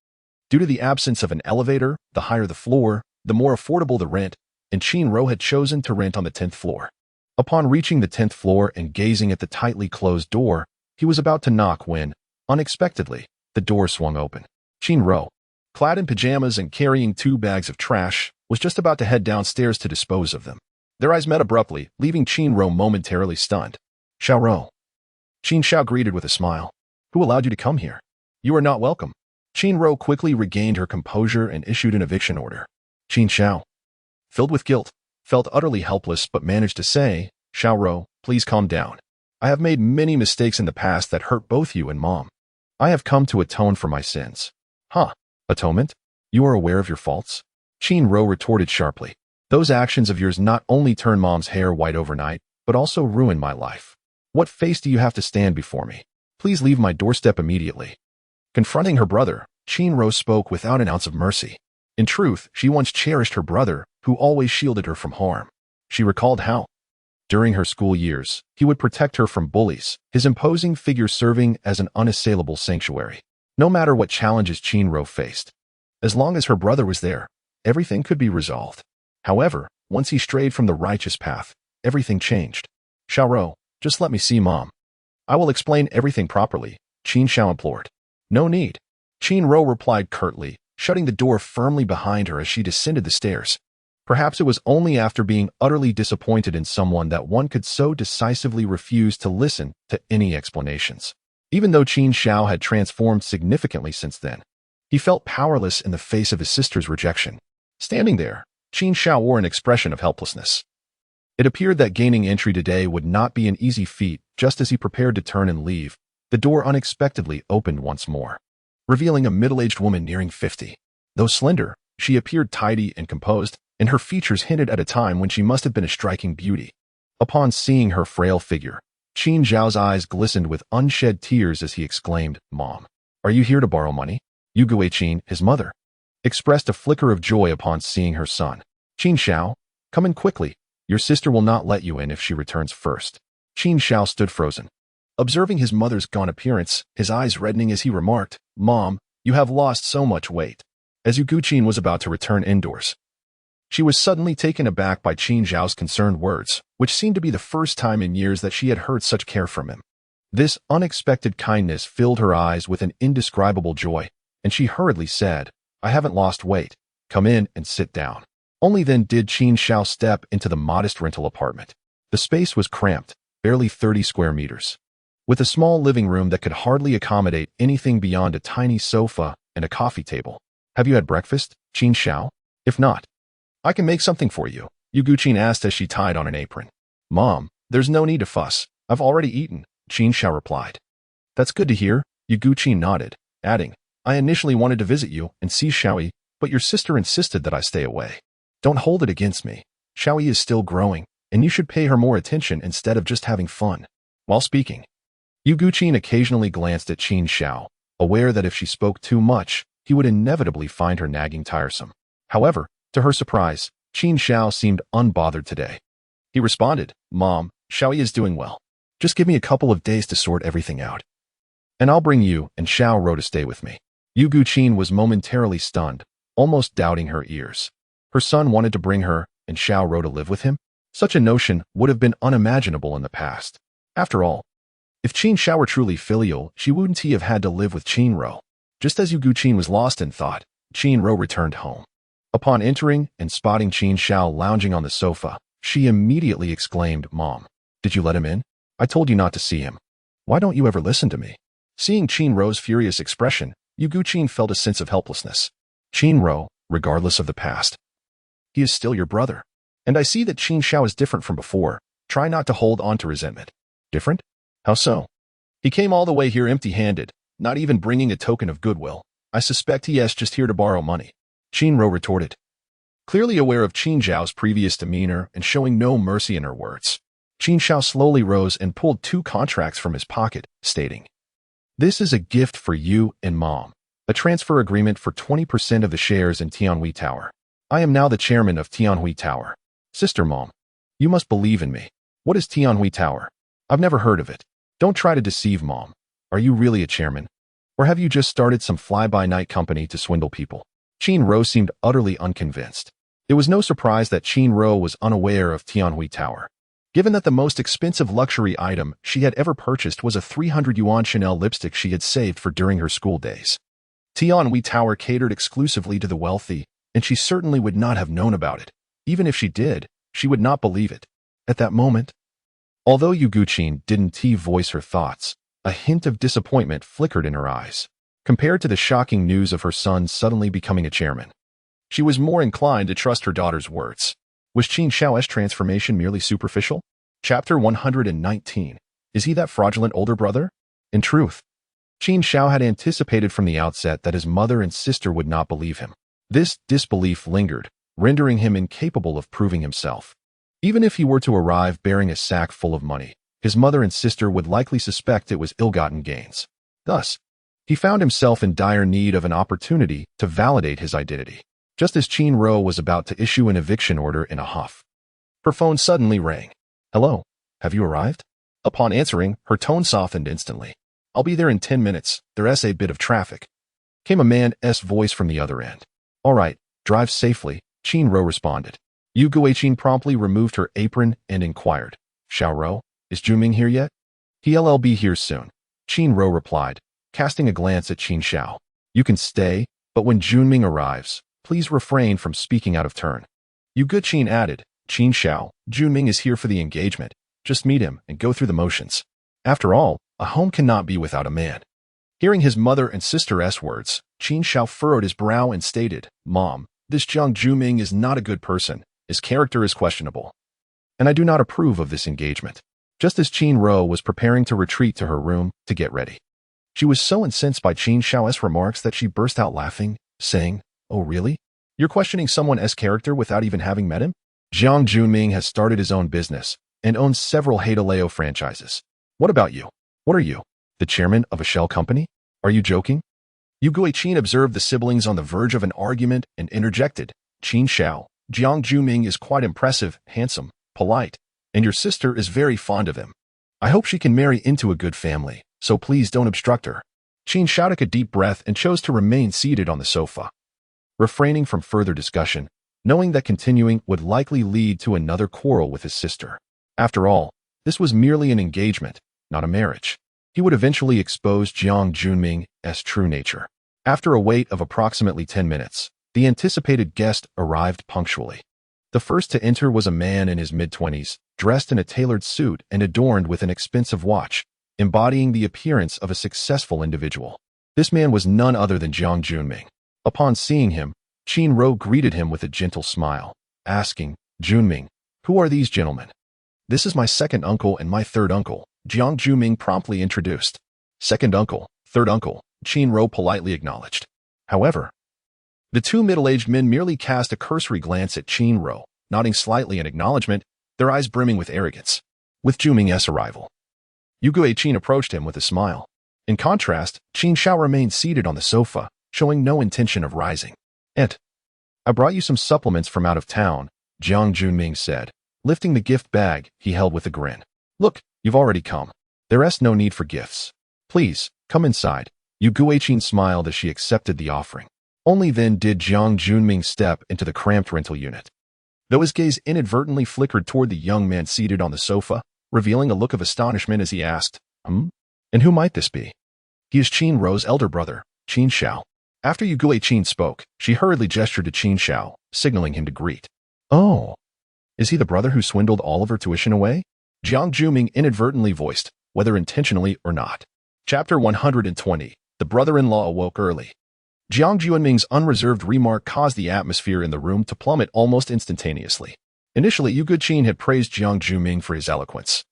Due to the absence of an elevator, the higher the floor, the more affordable the rent, and Qin Rou had chosen to rent on the 10th floor. Upon reaching the 10th floor and gazing at the tightly closed door, he was about to knock when, unexpectedly, the door swung open. Qin Rou, clad in pajamas and carrying 2 bags of trash, was just about to head downstairs to dispose of them. Their eyes met abruptly, leaving Qin Rou momentarily stunned. "Xiao Rou." Qin Xiao greeted with a smile. "Who allowed you to come here?" "You are not welcome." Qin Rou quickly regained her composure and issued an eviction order. Qin Xiao, filled with guilt, felt utterly helpless but managed to say, "Xiao Rou, please calm down. I have made many mistakes in the past that hurt both you and Mom. I have come to atone for my sins." "Huh? Atonement? You are aware of your faults?" Qin Rou retorted sharply. "Those actions of yours not only turn Mom's hair white overnight, but also ruin my life. What face do you have to stand before me? Please leave my doorstep immediately." Confronting her brother, Qin Rou spoke without an ounce of mercy. In truth, she once cherished her brother, who always shielded her from harm. She recalled how, during her school years, he would protect her from bullies, his imposing figure serving as an unassailable sanctuary. No matter what challenges Qin Rou faced, as long as her brother was there, everything could be resolved. However, once he strayed from the righteous path, everything changed. "Xiao Rou, just let me see Mom. I will explain everything properly," Qin Xiao implored. "No need," Qin Rou replied curtly, shutting the door firmly behind her as she descended the stairs. Perhaps it was only after being utterly disappointed in someone that one could so decisively refuse to listen to any explanations. Even though Qin Xiao had transformed significantly since then, he felt powerless in the face of his sister's rejection. Standing there, Qin Xiao wore an expression of helplessness. It appeared that gaining entry today would not be an easy feat. Just as he prepared to turn and leave, the door unexpectedly opened once more, revealing a middle-aged woman nearing 50. Though slender, she appeared tidy and composed, and her features hinted at a time when she must have been a striking beauty. Upon seeing her frail figure, Qin Zhao's eyes glistened with unshed tears as he exclaimed, "Mom, are you here to borrow money?" Yu Guiqin, his mother, expressed a flicker of joy upon seeing her son. Qin Xiao, come in quickly. Your sister will not let you in if she returns first. Qin Xiao stood frozen. Observing his mother's gaunt appearance, his eyes reddening as he remarked, Mom, you have lost so much weight. As Yu Guqin was about to return indoors, she was suddenly taken aback by Qin Xiao's concerned words, which seemed to be the first time in years that she had heard such care from him. This unexpected kindness filled her eyes with an indescribable joy, and she hurriedly said, I haven't lost weight. Come in and sit down. Only then did Qin Xiao step into the modest rental apartment. The space was cramped, barely 30 square meters, with a small living room that could hardly accommodate anything beyond a tiny sofa and a coffee table. Have you had breakfast, Qin Xiao? If not, I can make something for you, Yu Guqin asked as she tied on an apron. Mom, there's no need to fuss. I've already eaten, Qin Xiao replied. That's good to hear, Yu Guqin nodded, adding, I initially wanted to visit you and see Xiaoyi, but your sister insisted that I stay away. Don't hold it against me. Xiaoyi is still growing, and you should pay her more attention instead of just having fun. While speaking, Yu Guqin occasionally glanced at Qin Xiao, aware that if she spoke too much, he would inevitably find her nagging tiresome. However, to her surprise, Qin Xiao seemed unbothered today. He responded, Mom, Xiaoyi is doing well. Just give me a couple of days to sort everything out, and I'll bring you and Xiao Ro to stay with me. Yu Guqin was momentarily stunned, almost doubting her ears. Her son wanted to bring her and Xiao Ro to live with him? Such a notion would have been unimaginable in the past. After all, if Qin Xiao were truly filial, she wouldn't he have had to live with Qin Ro? Just as Yu Guqin was lost in thought, Qin Ro returned home. Upon entering and spotting Qin Xiao lounging on the sofa, she immediately exclaimed, Mom, did you let him in? I told you not to see him. Why don't you ever listen to me? Seeing Qin Ro's furious expression, Yu Guqin felt a sense of helplessness. Qin Ro, regardless of the past, he is still your brother. And I see that Qin Xiao is different from before. Try not to hold on to resentment. Different? How so? He came all the way here empty-handed, not even bringing a token of goodwill. I suspect he is just here to borrow money. Qin Ro retorted, clearly aware of Qin Xiao's previous demeanor and showing no mercy in her words. Qin Xiao slowly rose and pulled 2 contracts from his pocket, stating, This is a gift for you and Mom. A transfer agreement for 20% of the shares in Tianhui Tower. I am now the chairman of Tianhui Tower. Sister Mom, you must believe in me. What is Tianhui Tower? I've never heard of it. Don't try to deceive Mom. Are you really a chairman? Or have you just started some fly-by-night company to swindle people? Qin Ro seemed utterly unconvinced. It was no surprise that Qin Ro was unaware of Tianhui Tower, given that the most expensive luxury item she had ever purchased was a 300 yuan Chanel lipstick she had saved for during her school days. Tianhui Tower catered exclusively to the wealthy, and she certainly would not have known about it. Even if she did, she would not believe it. At that moment, although Yu Guqin didn't voice her thoughts, a hint of disappointment flickered in her eyes. Compared to the shocking news of her son suddenly becoming a chairman, she was more inclined to trust her daughter's words. Was Qin Xiao's transformation merely superficial? Chapter 119. Is he that fraudulent older brother? In truth, Qin Xiao had anticipated from the outset that his mother and sister would not believe him. This disbelief lingered, rendering him incapable of proving himself. Even if he were to arrive bearing a sack full of money, his mother and sister would likely suspect it was ill-gotten gains. Thus, he found himself in dire need of an opportunity to validate his identity. Just as Qin Ro was about to issue an eviction order in a huff, her phone suddenly rang. Hello, have you arrived? Upon answering, her tone softened instantly. I'll be there in 10 minutes, there's a bit of traffic, came a man's voice from the other end. All right, drive safely, Qin Ro responded. Yu Guqin promptly removed her apron and inquired, Xiao Ro, is Junming here yet? He'll be here soon, Qin Ro replied, casting a glance at Qin Xiao. You can stay, but when Junming arrives, please refrain from speaking out of turn. Yu Guqin added, Qin Xiao, Junming is here for the engagement. Just meet him and go through the motions. After all, a home cannot be without a man. Hearing his mother and sister's words, Qin Xiao furrowed his brow and stated, Mom, this Jiang Junming is not a good person. His character is questionable, and I do not approve of this engagement. Just as Qin Ro was preparing to retreat to her room to get ready, she was so incensed by Qin Xiao's remarks that she burst out laughing, saying, Oh really? You're questioning someone's character without even having met him? Jiang Junming has started his own business and owns several Heideleo franchises. What about you? What are you? The chairman of a shell company? Are you joking? Yu Guiqin observed the siblings on the verge of an argument and interjected, Qin Xiao, Jiang Juming is quite impressive, handsome, polite, and your sister is very fond of him. I hope she can marry into a good family, so please don't obstruct her. Qin Xiao took a deep breath and chose to remain seated on the sofa, refraining from further discussion, knowing that continuing would likely lead to another quarrel with his sister. After all, this was merely an engagement, not a marriage. He would eventually expose Jiang Junming's true nature. After a wait of approximately 10 minutes, the anticipated guest arrived punctually. The first to enter was a man in his mid-20s, dressed in a tailored suit and adorned with an expensive watch, embodying the appearance of a successful individual. This man was none other than Jiang Junming. Upon seeing him, Qin Ro greeted him with a gentle smile, asking, Junming, who are these gentlemen? This is my second uncle and my third uncle, Jiang Junming promptly introduced. Second uncle, third uncle, Qin Ro politely acknowledged. However, the two middle-aged men merely cast a cursory glance at Qin Ro, nodding slightly in acknowledgement, their eyes brimming with arrogance. With Junming's arrival, Yu Guiqin approached him with a smile. In contrast, Qin Xiao remained seated on the sofa, showing no intention of rising. I brought you some supplements from out of town, Jiang Junming said, lifting the gift bag he held with a grin. Look, you've already come. There's no need for gifts. Please, come inside. Yu Guiqin smiled as she accepted the offering. Only then did Jiang Junming step into the cramped rental unit. Though his gaze inadvertently flickered toward the young man seated on the sofa, revealing a look of astonishment as he asked, And who might this be? He is Qin Ro's elder brother, Qin Xiao. After Yu Guiqin spoke, she hurriedly gestured to Qin Xiao, signaling him to greet. Oh, is he the brother who swindled all of her tuition away? Jiang Junming inadvertently voiced, whether intentionally or not. Chapter 120. The brother-in-law awoke early. Jiang Junming's unreserved remark caused the atmosphere in the room to plummet almost instantaneously. Initially, Yu Guiqin had praised Jiang Junming for his eloquence.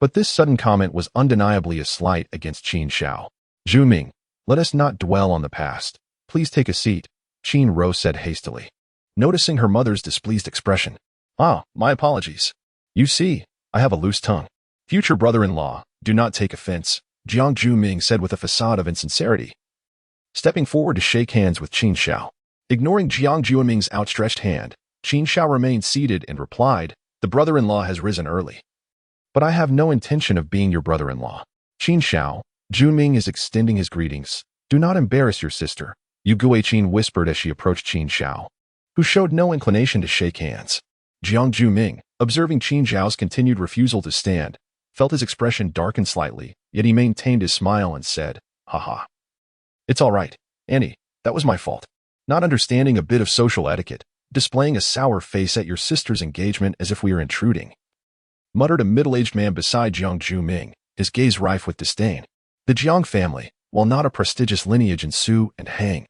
But this sudden comment was undeniably a slight against Qin Xiao. Junming, let us not dwell on the past. Please take a seat, Qin Ro said hastily, noticing her mother's displeased expression. My apologies. You see, I have a loose tongue. Future brother-in-law, do not take offense, Jiang Junming said with a facade of insincerity, stepping forward to shake hands with Qin Xiao. Ignoring Jiang Junming's outstretched hand, Qin Xiao remained seated and replied, the brother-in-law has risen early. But I have no intention of being your brother-in-law. Qin Xiao, Junming is extending his greetings. Do not embarrass your sister, Yu Guiqin whispered as she approached Qin Xiao, who showed no inclination to shake hands. Jiang Junming, observing Qin Xiao's continued refusal to stand, felt his expression darken slightly, yet he maintained his smile and said, Haha. It's all right, Annie, that was my fault. Not understanding a bit of social etiquette, displaying a sour face at your sister's engagement as if we were intruding, muttered a middle-aged man beside Jiang Junming, his gaze rife with disdain. The Jiang family, while not a prestigious lineage in Su and Hang,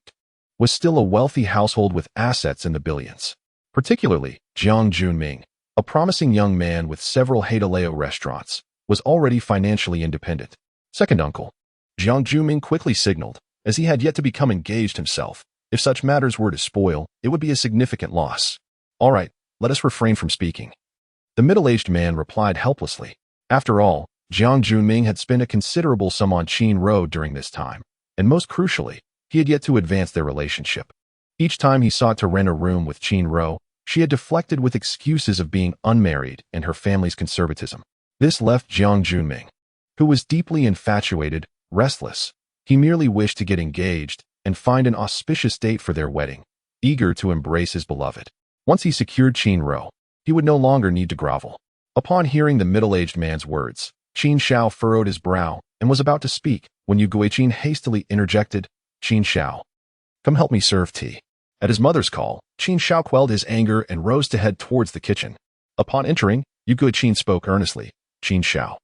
was still a wealthy household with assets in the billions. Particularly, Jiang Junming, a promising young man with several Haidaleo restaurants, was already financially independent. Second uncle, Jiang Junming quickly signaled, as he had yet to become engaged himself, if such matters were to spoil, it would be a significant loss. All right, let us refrain from speaking. The middle-aged man replied helplessly. After all, Jiang Junming had spent a considerable sum on Qin Ro during this time, and most crucially, he had yet to advance their relationship. Each time he sought to rent a room with Qin Ro, she had deflected with excuses of being unmarried and her family's conservatism. This left Jiang Junming, who was deeply infatuated, restless. He merely wished to get engaged and find an auspicious date for their wedding, eager to embrace his beloved. Once he secured Qin Ro, he would no longer need to grovel. Upon hearing the middle-aged man's words, Qin Xiao furrowed his brow and was about to speak when Yu Guiqin hastily interjected, Qin Xiao, come help me serve tea. At his mother's call, Qin Xiao quelled his anger and rose to head towards the kitchen. Upon entering, Yu Guiqin spoke earnestly, Qin Xiao,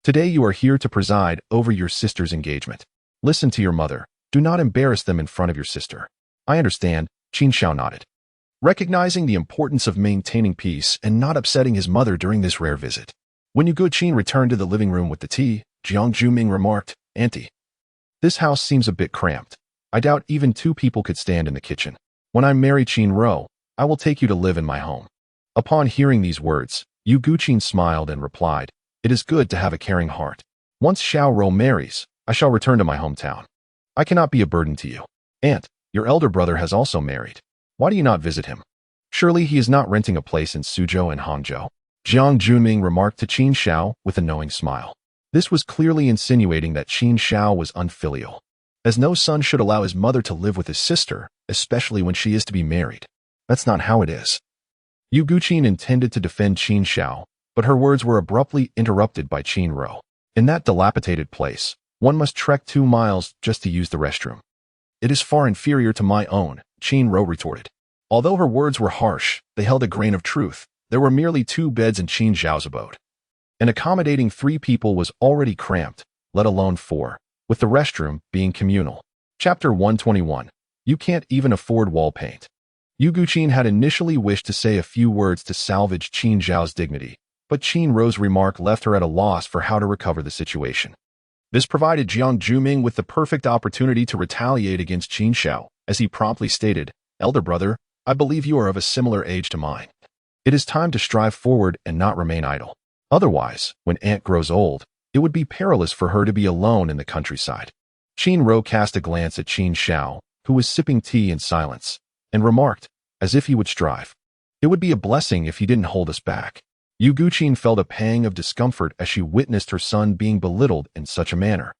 today you are here to preside over your sister's engagement. Listen to your mother. Do not embarrass them in front of your sister. I understand, Qin Xiao nodded, recognizing the importance of maintaining peace and not upsetting his mother during this rare visit. When Yu Guiqin returned to the living room with the tea, Jiang Junming remarked, Auntie, this house seems a bit cramped. I doubt even two people could stand in the kitchen. When I marry Qin Ro, I will take you to live in my home. Upon hearing these words, Yu Guiqin smiled and replied, it is good to have a caring heart. Once Xiao Ro marries, I shall return to my hometown. I cannot be a burden to you. Aunt, your elder brother has also married. Why do you not visit him? Surely he is not renting a place in Suzhou and Hangzhou. Jiang Junming remarked to Qin Xiao with a knowing smile. This was clearly insinuating that Qin Xiao was unfilial, as no son should allow his mother to live with his sister, especially when she is to be married. That's not how it is. Yu Guqin intended to defend Qin Xiao, but her words were abruptly interrupted by Qin Ro. In that dilapidated place, one must trek 2 miles just to use the restroom. It is far inferior to my own, Qin Ro retorted. Although her words were harsh, they held a grain of truth. There were merely 2 beds in Qin Xiao's abode. And accommodating 3 people was already cramped, let alone 4, with the restroom being communal. Chapter 121. You can't even afford wall paint. Yu Guqin had initially wished to say a few words to salvage Qin Xiao's dignity, but Qin Ro's remark left her at a loss for how to recover the situation. This provided Jiang Junming with the perfect opportunity to retaliate against Qin Xiao, as he promptly stated, "Elder brother, I believe you are of a similar age to mine. It is time to strive forward and not remain idle. Otherwise, when Aunt grows old, it would be perilous for her to be alone in the countryside." Qin Ro cast a glance at Qin Xiao, who was sipping tea in silence, and remarked, as if he would strive, "It would be a blessing if he didn't hold us back." Yu Guqin felt a pang of discomfort as she witnessed her son being belittled in such a manner,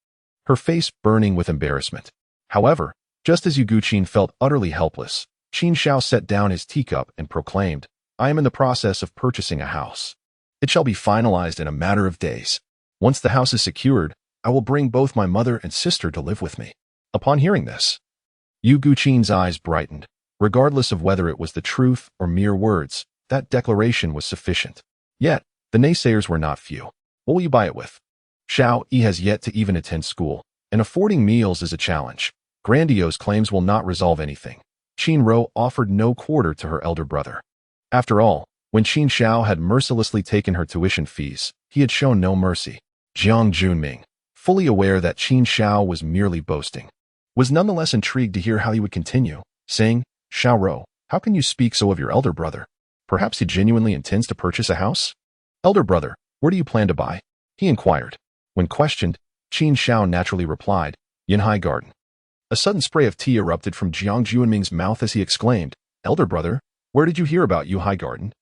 her face burning with embarrassment. However, just as Yu Guqin felt utterly helpless, Qin Xiao set down his teacup and proclaimed, "I am in the process of purchasing a house. It shall be finalized in a matter of days. Once the house is secured, I will bring both my mother and sister to live with me." Upon hearing this, Yu Guqin's eyes brightened. Regardless of whether it was the truth or mere words, that declaration was sufficient. Yet, the naysayers were not few. What will you buy it with? Xiao Yi has yet to even attend school, and affording meals is a challenge. Grandiose claims will not resolve anything. Qin Ro offered no quarter to her elder brother. After all, when Qin Xiao had mercilessly taken her tuition fees, he had shown no mercy. Jiang Junming, fully aware that Qin Xiao was merely boasting, was nonetheless intrigued to hear how he would continue, saying, "Xiao Ro, how can you speak so of your elder brother? Perhaps he genuinely intends to purchase a house? Elder brother, where do you plan to buy?" he inquired. When questioned, Qin Xiao naturally replied, "Yunhai Garden." A sudden spray of tea erupted from Jiang Junming's mouth as he exclaimed, "Elder brother, where did you hear about Yunhai Garden?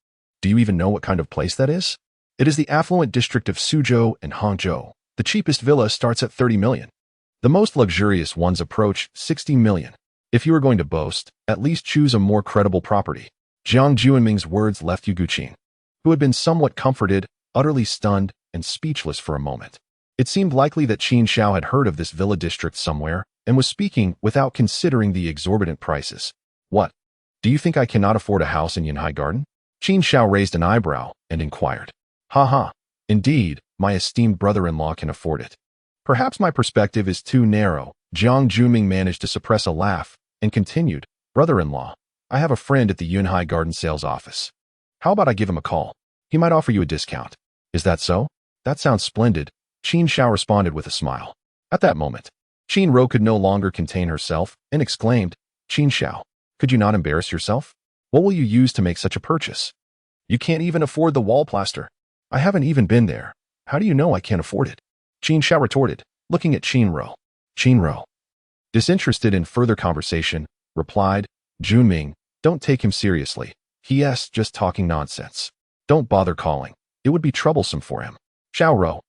Do you even know what kind of place that is?" "It is the affluent district of Suzhou and Hangzhou. The cheapest villa starts at 30 million. The most luxurious ones approach 60 million. If you are going to boast, at least choose a more credible property." Jiang Junming's words left Yu Guqin, who had been somewhat comforted, utterly stunned, and speechless for a moment. It seemed likely that Qin Xiao had heard of this villa district somewhere, and was speaking without considering the exorbitant prices. "What? Do you think I cannot afford a house in Yunhai Garden?" Qin Xiao raised an eyebrow and inquired. "Ha ha, indeed, my esteemed brother-in-law can afford it. Perhaps my perspective is too narrow." Jiang Junming managed to suppress a laugh, and continued, "Brother-in-law, I have a friend at the Yunhai Garden sales office. How about I give him a call? He might offer you a discount." "Is that so? That sounds splendid," Qin Xiao responded with a smile. At that moment, Qin Ro could no longer contain herself and exclaimed, "Qin Xiao, could you not embarrass yourself? What will you use to make such a purchase? You can't even afford the wall plaster." "I haven't even been there. How do you know I can't afford it?" Qin Xiao retorted, looking at Qin Ro. Qin Ro, disinterested in further conversation, replied, "Junming, don't take him seriously. He's just talking nonsense. Don't bother calling. It would be troublesome for him." "Xiao Ro,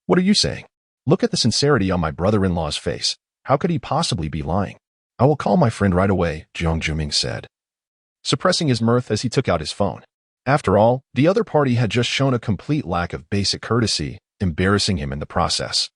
what are you saying? Look at the sincerity on my brother-in-law's face. How could he possibly be lying?" "I will call my friend right away," Jiang Junming said, suppressing his mirth as he took out his phone. After all, the other party had just shown a complete lack of basic courtesy, embarrassing him in the process.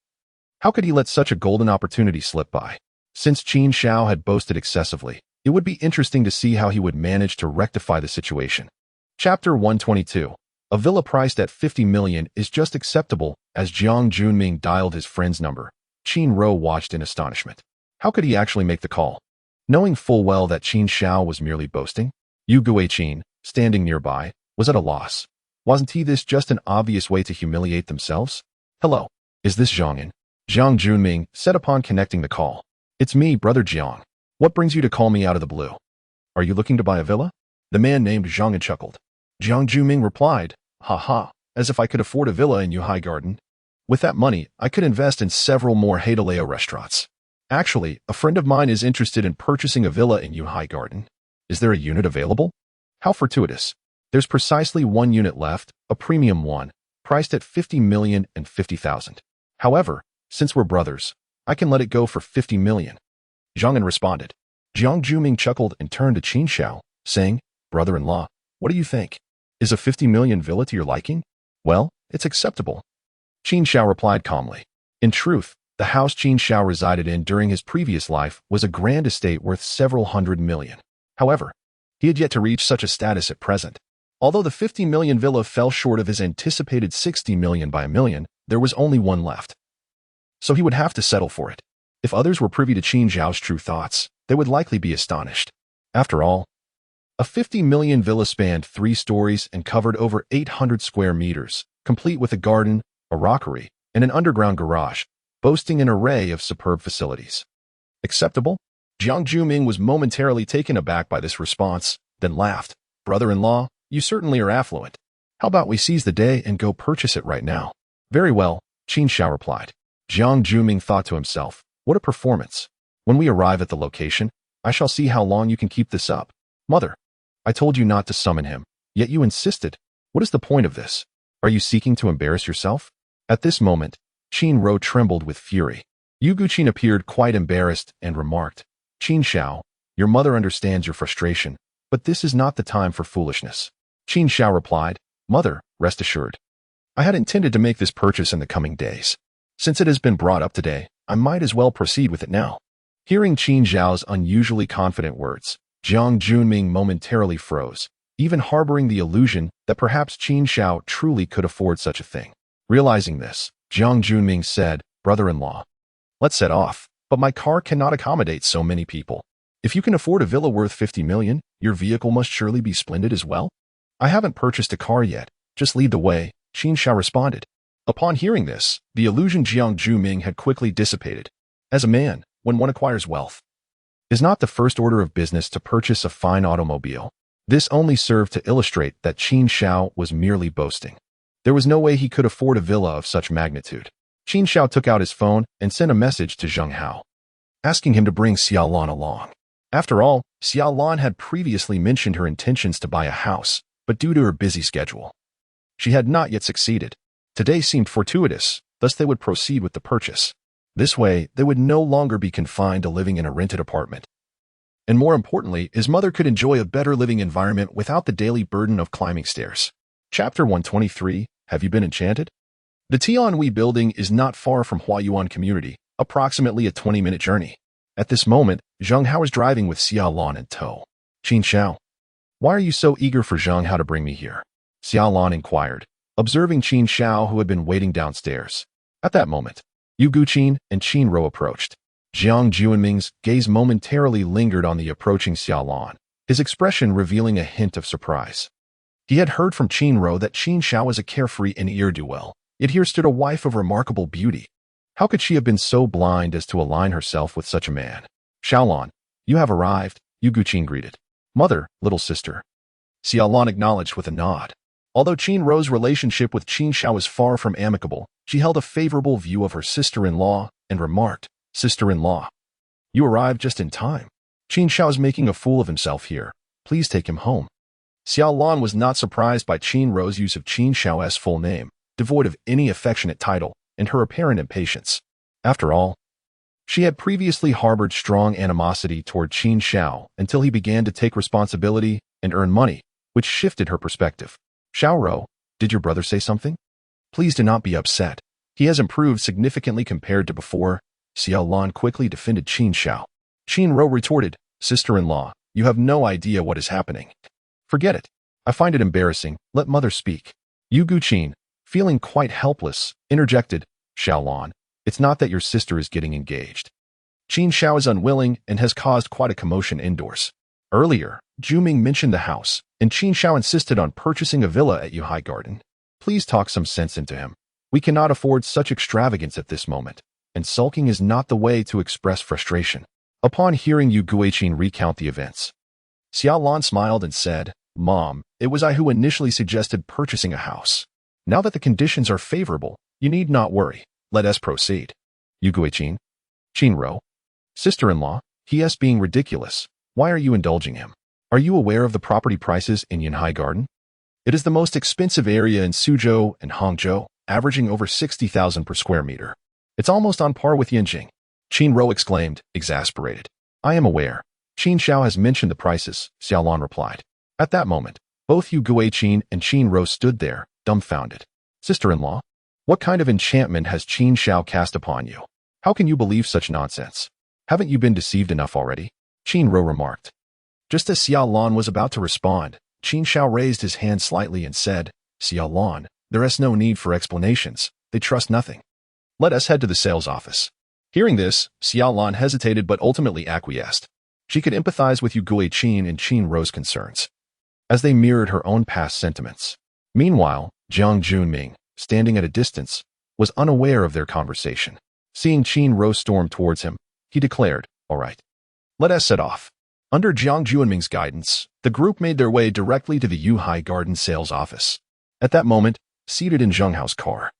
How could he let such a golden opportunity slip by? Since Qin Xiao had boasted excessively, it would be interesting to see how he would manage to rectify the situation. Chapter 122. A villa priced at 50 million is just acceptable. As Jiang Junming dialed his friend's number, Qin Ro watched in astonishment. How could he actually make the call? Knowing full well that Qin Xiao was merely boasting, Yu Guqin, standing nearby, was at a loss. Wasn't this just an obvious way to humiliate themselves? "Hello, is this Zhangin?" Jiang Junming said upon connecting the call. "It's me, brother Jiang. What brings you to call me out of the blue? Are you looking to buy a villa?" The man named Zhangin chuckled. Jiang Junming replied, "Ha ha, as if I could afford a villa in Yunhai Garden. With that money, I could invest in several more Heideleo restaurants." Actually, a friend of mine is interested in purchasing a villa in Yuhai Garden. Is there a unit available? How fortuitous. There's precisely one unit left, a premium one, priced at 50 million and 50,000. However, since we're brothers, I can let it go for 50 million. Zhang responded. Jiang Juming chuckled and turned to Qin Xiao, saying, Brother-in-law, what do you think? Is a 50 million villa to your liking? Well, it's acceptable. Qin Xiao replied calmly. In truth, the house Qin Xiao resided in during his previous life was a grand estate worth several hundred million. However, he had yet to reach such a status at present. Although the 50 million villa fell short of his anticipated 60 million by a million, there was only one left. So he would have to settle for it. If others were privy to Qin Xiao's true thoughts, they would likely be astonished. After all, a 50 million villa spanned 3 stories and covered over 800 square meters, complete with a garden, a rockery, and an underground garage, boasting an array of superb facilities. Acceptable? Jiang Juming was momentarily taken aback by this response, then laughed. Brother-in-law, you certainly are affluent. How about we seize the day and go purchase it right now? Very well, Qin Xiao replied. Jiang Juming thought to himself, what a performance. When we arrive at the location, I shall see how long you can keep this up. Mother, I told you not to summon him, yet you insisted. What is the point of this? Are you seeking to embarrass yourself? At this moment, Qin Ro trembled with fury. Yu Guqin appeared quite embarrassed and remarked, Qin Xiao, your mother understands your frustration, but this is not the time for foolishness. Qin Xiao replied, Mother, rest assured. I had intended to make this purchase in the coming days. Since it has been brought up today, I might as well proceed with it now. Hearing Qin Xiao's unusually confident words, Jiang Junming momentarily froze, even harboring the illusion that perhaps Qin Xiao truly could afford such a thing. Realizing this, Jiang Junming said, Brother-in-law, let's set off, but my car cannot accommodate so many people. If you can afford a villa worth 50 million, your vehicle must surely be splendid as well. I haven't purchased a car yet, just lead the way, Qin Xiao responded. Upon hearing this, the illusion Jiang Juming had quickly dissipated. As a man, when one acquires wealth, is not the first order of business to purchase a fine automobile. This only served to illustrate that Qin Xiao was merely boasting. There was no way he could afford a villa of such magnitude. Qin Xiao took out his phone and sent a message to Zheng Hao, asking him to bring Xiaolan along. After all, Xiaolan had previously mentioned her intentions to buy a house, but due to her busy schedule, she had not yet succeeded. Today seemed fortuitous, thus they would proceed with the purchase. This way, they would no longer be confined to living in a rented apartment. And more importantly, his mother could enjoy a better living environment without the daily burden of climbing stairs. Chapter 123, Have You Been Enchanted? The Tianhui building is not far from Huayuan Community, approximately a 20-minute journey. At this moment, Zheng Hao is driving with Xiaolan in tow. Qin Xiao, why are you so eager for Zheng Hao to bring me here? Xiaolan inquired, observing Qin Xiao who had been waiting downstairs. At that moment, Yu Guqin and Qin Ro approached. Jiang Junming's gaze momentarily lingered on the approaching Xiaolan, his expression revealing a hint of surprise. He had heard from Qin Ro that Qin Xiao was a carefree and ear-do-well, yet here stood a wife of remarkable beauty. How could she have been so blind as to align herself with such a man? Xiaolan, you have arrived, Yu Guqin greeted. Mother, little sister. Xiaolan acknowledged with a nod. Although Qin Ro's relationship with Qin Xiao was far from amicable, she held a favorable view of her sister-in-law and remarked, Sister-in-law, you arrived just in time. Qin Xiao is making a fool of himself here. Please take him home. Xiaolan was not surprised by Qin Ro's use of Qin Xiao's full name, devoid of any affectionate title, and her apparent impatience. After all, she had previously harbored strong animosity toward Qin Xiao until he began to take responsibility and earn money, which shifted her perspective. Xiaoro, did your brother say something? Please do not be upset. He has improved significantly compared to before. Xiaolan quickly defended Qin Xiao. Qin Ro retorted, Sister-in-law, you have no idea what is happening. Forget it. I find it embarrassing. Let mother speak. Yu Guqin, feeling quite helpless, interjected, Xiaolan, it's not that your sister is getting engaged. Qin Xiao is unwilling and has caused quite a commotion indoors. Earlier, Juming mentioned the house, and Qin Xiao insisted on purchasing a villa at Yuhai Garden. Please talk some sense into him. We cannot afford such extravagance at this moment, and sulking is not the way to express frustration. Upon hearing Yu Guqin recount the events, Xiaolan smiled and said, Mom, it was I who initially suggested purchasing a house. Now that the conditions are favorable, you need not worry. Let us proceed. Yu Guqin, Qin Ro, Sister-in-law, he is being ridiculous. Why are you indulging him? Are you aware of the property prices in Yunhai Garden? It is the most expensive area in Suzhou and Hangzhou, averaging over 60,000 per square meter. It's almost on par with Yinjing. Qin Ro exclaimed, exasperated. I am aware. Qin Xiao has mentioned the prices, Xiaolon replied. At that moment, both Yu Guiqin and Qin Ro stood there, dumbfounded. Sister-in-law, what kind of enchantment has Qin Xiao cast upon you? How can you believe such nonsense? Haven't you been deceived enough already? Qin Ro remarked. Just as Xiaolon was about to respond, Qin Xiao raised his hand slightly and said, Xiaolon, there is no need for explanations. They trust nothing. Let us head to the sales office. Hearing this, Xiaolon hesitated but ultimately acquiesced. She could empathize with Yu Guiqin and Qin Ro's concerns, as they mirrored her own past sentiments. Meanwhile, Jiang Junming, standing at a distance, was unaware of their conversation. Seeing Qin Ro storm towards him, he declared, all right. Let us set off. Under Jiang Junming's guidance, the group made their way directly to the Yunhai Garden sales office. At that moment, seated in Zheng Hao's car,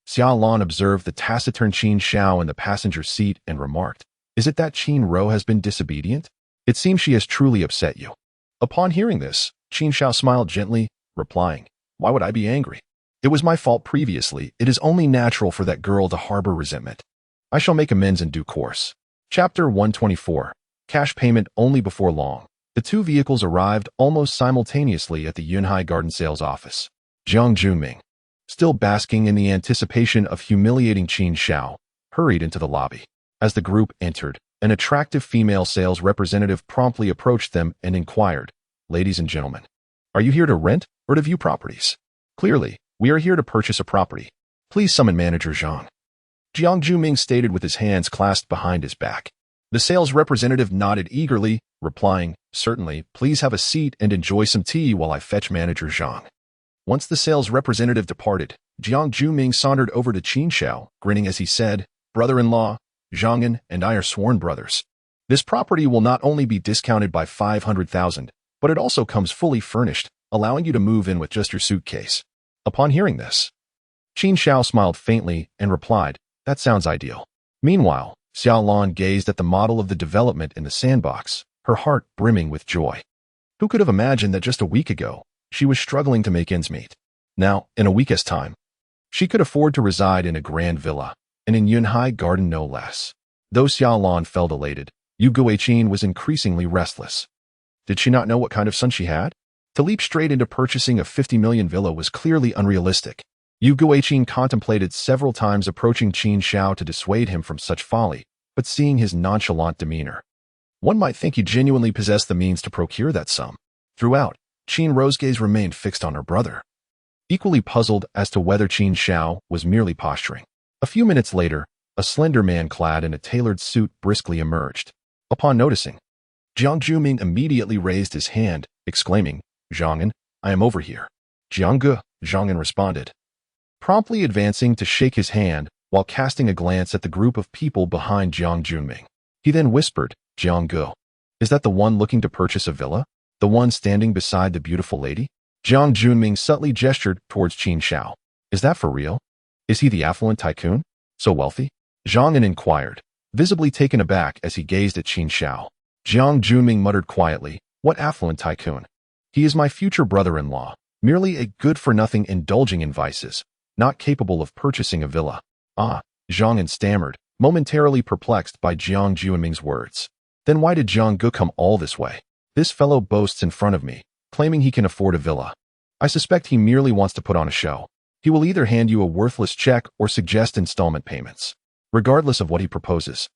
Xiaolon observed the taciturn Qin Xiao in the passenger seat and remarked, is it that Qin Ro has been disobedient? It seems she has truly upset you. Upon hearing this, Qin Xiao smiled gently, replying, why would I be angry? It was my fault previously. It is only natural for that girl to harbor resentment. I shall make amends in due course. Chapter 124. Cash payment only before long. The two vehicles arrived almost simultaneously at the Yunhai Garden sales office. Jiang Junming, still basking in the anticipation of humiliating Qin Xiao, hurried into the lobby. As the group entered, an attractive female sales representative promptly approached them and inquired, ladies and gentlemen, are you here to rent or to view properties? Clearly, we are here to purchase a property. Please summon Manager Zhang. Jiang Junming stated with his hands clasped behind his back. The sales representative nodded eagerly, replying, certainly, please have a seat and enjoy some tea while I fetch Manager Zhang. Once the sales representative departed, Jiang Junming sauntered over to Qin Xiao, grinning as he said, brother-in-law, Zhang'an and I are sworn brothers. This property will not only be discounted by 500,000, but it also comes fully furnished, allowing you to move in with just your suitcase. Upon hearing this, Qin Xiao smiled faintly and replied, that sounds ideal. Meanwhile, Xiaolon gazed at the model of the development in the sandbox, her heart brimming with joy. Who could have imagined that just a week ago, she was struggling to make ends meet? Now, in a week's time, she could afford to reside in a grand villa, and in Yunhai Garden no less. Though Xiaolon felt elated, Yu Guiqin was increasingly restless. Did she not know what kind of son she had? To leap straight into purchasing a 50 million villa was clearly unrealistic. Yu Guiqin contemplated several times approaching Qin Xiao to dissuade him from such folly, but seeing his nonchalant demeanor, one might think he genuinely possessed the means to procure that sum. Throughout, Qin Ro's gaze remained fixed on her brother, equally puzzled as to whether Qin Xiao was merely posturing. A few minutes later, a slender man clad in a tailored suit briskly emerged. Upon noticing, Jiang Junming immediately raised his hand, exclaiming, Zhang'an, I am over here. Jiang, Zhang'an responded, promptly advancing to shake his hand while casting a glance at the group of people behind Jiang Junming. He then whispered, Jiang, is that the one looking to purchase a villa? The one standing beside the beautiful lady? Jiang Junming subtly gestured towards Qin Xiao. Is that for real? Is he the affluent tycoon? So wealthy? Zhang'an inquired, visibly taken aback as he gazed at Qin Xiao. Jiang Junming muttered quietly, what affluent tycoon? He is my future brother-in-law, merely a good-for-nothing indulging in vices, not capable of purchasing a villa. Ah, Zhang'an stammered, momentarily perplexed by Jiang Junming's words. Then why did Jiang come all this way? This fellow boasts in front of me, claiming he can afford a villa. I suspect he merely wants to put on a show. He will either hand you a worthless check or suggest installment payments. Regardless of what he proposes,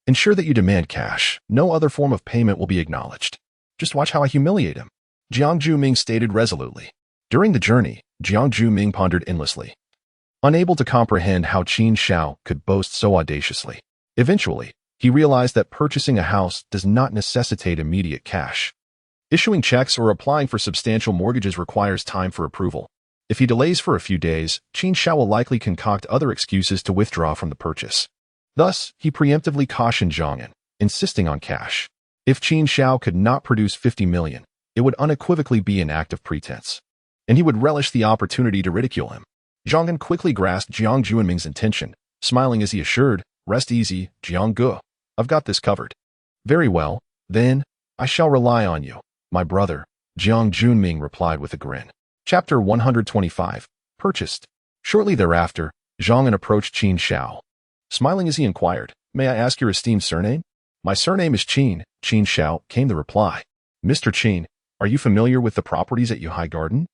ensure that you demand cash. No other form of payment will be acknowledged. Just watch how I humiliate him. Jiang Junming stated resolutely. During the journey, Jiang Junming pondered endlessly, unable to comprehend how Qin Xiao could boast so audaciously. Eventually, he realized that purchasing a house does not necessitate immediate cash. Issuing checks or applying for substantial mortgages requires time for approval. If he delays for a few days, Qin Xiao will likely concoct other excuses to withdraw from the purchase. Thus, he preemptively cautioned Zhang'an, insisting on cash. If Qin Xiao could not produce 50 million, it would unequivocally be an act of pretense, and he would relish the opportunity to ridicule him. Zhang'an quickly grasped Jiang Junming's intention, smiling as he assured, rest easy, Jiang. I've got this covered. Very well, then, I shall rely on you, my brother, Jiang Junming replied with a grin. Chapter 125. Purchased. Shortly thereafter, Zhang An approached Qin Shao. Smiling as he inquired, "May I ask your esteemed surname?" "My surname is Qin," Qin Shao, came the reply. "Mr. Qin, are you familiar with the properties at Yuhai Garden?"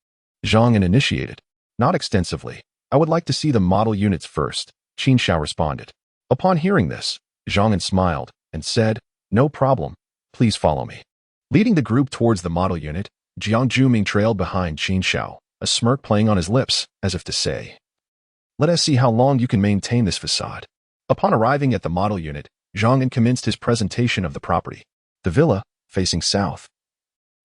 Zhang An initiated. "Not extensively. I would like to see the model units first," Qin Shao responded. Upon hearing this, Zhang An smiled and said, "No problem. Please follow me." Leading the group towards the model unit, Jiang Juming trailed behind Qin Shao, a smirk playing on his lips, as if to say, "Let us see how long you can maintain this facade." Upon arriving at the model unit, Zhang An commenced his presentation of the property. The villa, facing south,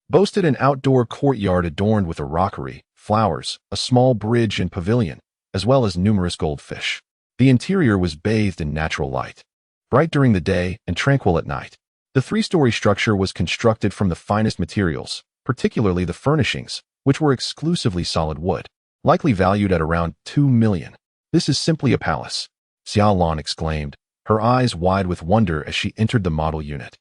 boasted an outdoor courtyard adorned with a rockery, flowers, a small bridge and pavilion, as well as numerous goldfish. The interior was bathed in natural light, bright during the day and tranquil at night. The three-story structure was constructed from the finest materials, particularly the furnishings, which were exclusively solid wood, likely valued at around 2 million. "This is simply a palace," Xiao Lan exclaimed, her eyes wide with wonder as she entered the model unit,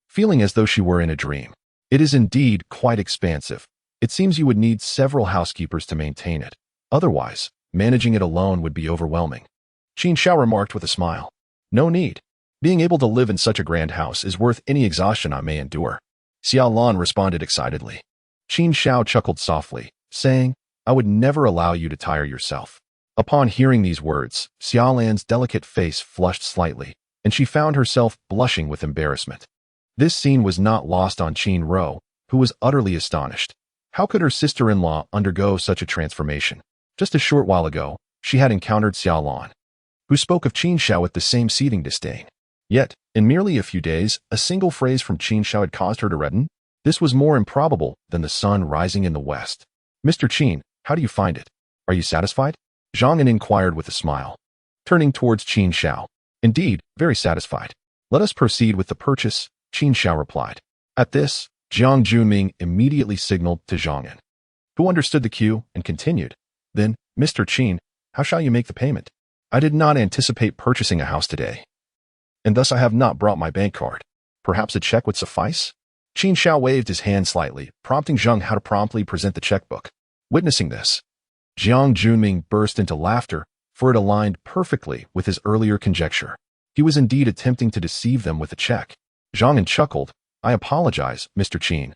feeling as though she were in a dream. "It is indeed quite expansive. It seems you would need several housekeepers to maintain it. Otherwise, managing it alone would be overwhelming." Qin Shao remarked with a smile. "No need. Being able to live in such a grand house is worth any exhaustion I may endure." Xiao Lan responded excitedly. Qin Shao chuckled softly, saying, "I would never allow you to tire yourself." Upon hearing these words, Xiao Lan's delicate face flushed slightly, and she found herself blushing with embarrassment. This scene was not lost on Qin Ro, who was utterly astonished. How could her sister-in-law undergo such a transformation? Just a short while ago, she had encountered Xiao Lan, who spoke of Qin Shao with the same seething disdain. Yet, in merely a few days, a single phrase from Qin Shao had caused her to redden. This was more improbable than the sun rising in the west. "Mr. Qin, how do you find it? Are you satisfied?" Zhang An inquired with a smile, turning towards Qin Shao. "Indeed, very satisfied. Let us proceed with the purchase," Qin Shao replied. At this, Jiang Junming immediately signaled to Zhang An, who understood the cue and continued, "Then, Mr. Qin, how shall you make the payment? I did not anticipate purchasing a house today, and thus I have not brought my bank card. Perhaps a check would suffice?" Qin Shao waved his hand slightly, prompting Zhang how to promptly present the checkbook. Witnessing this, Jiang Junming burst into laughter, for it aligned perfectly with his earlier conjecture. He was indeed attempting to deceive them with a check. Zhang An chuckled, "I apologize, Mr. Qin,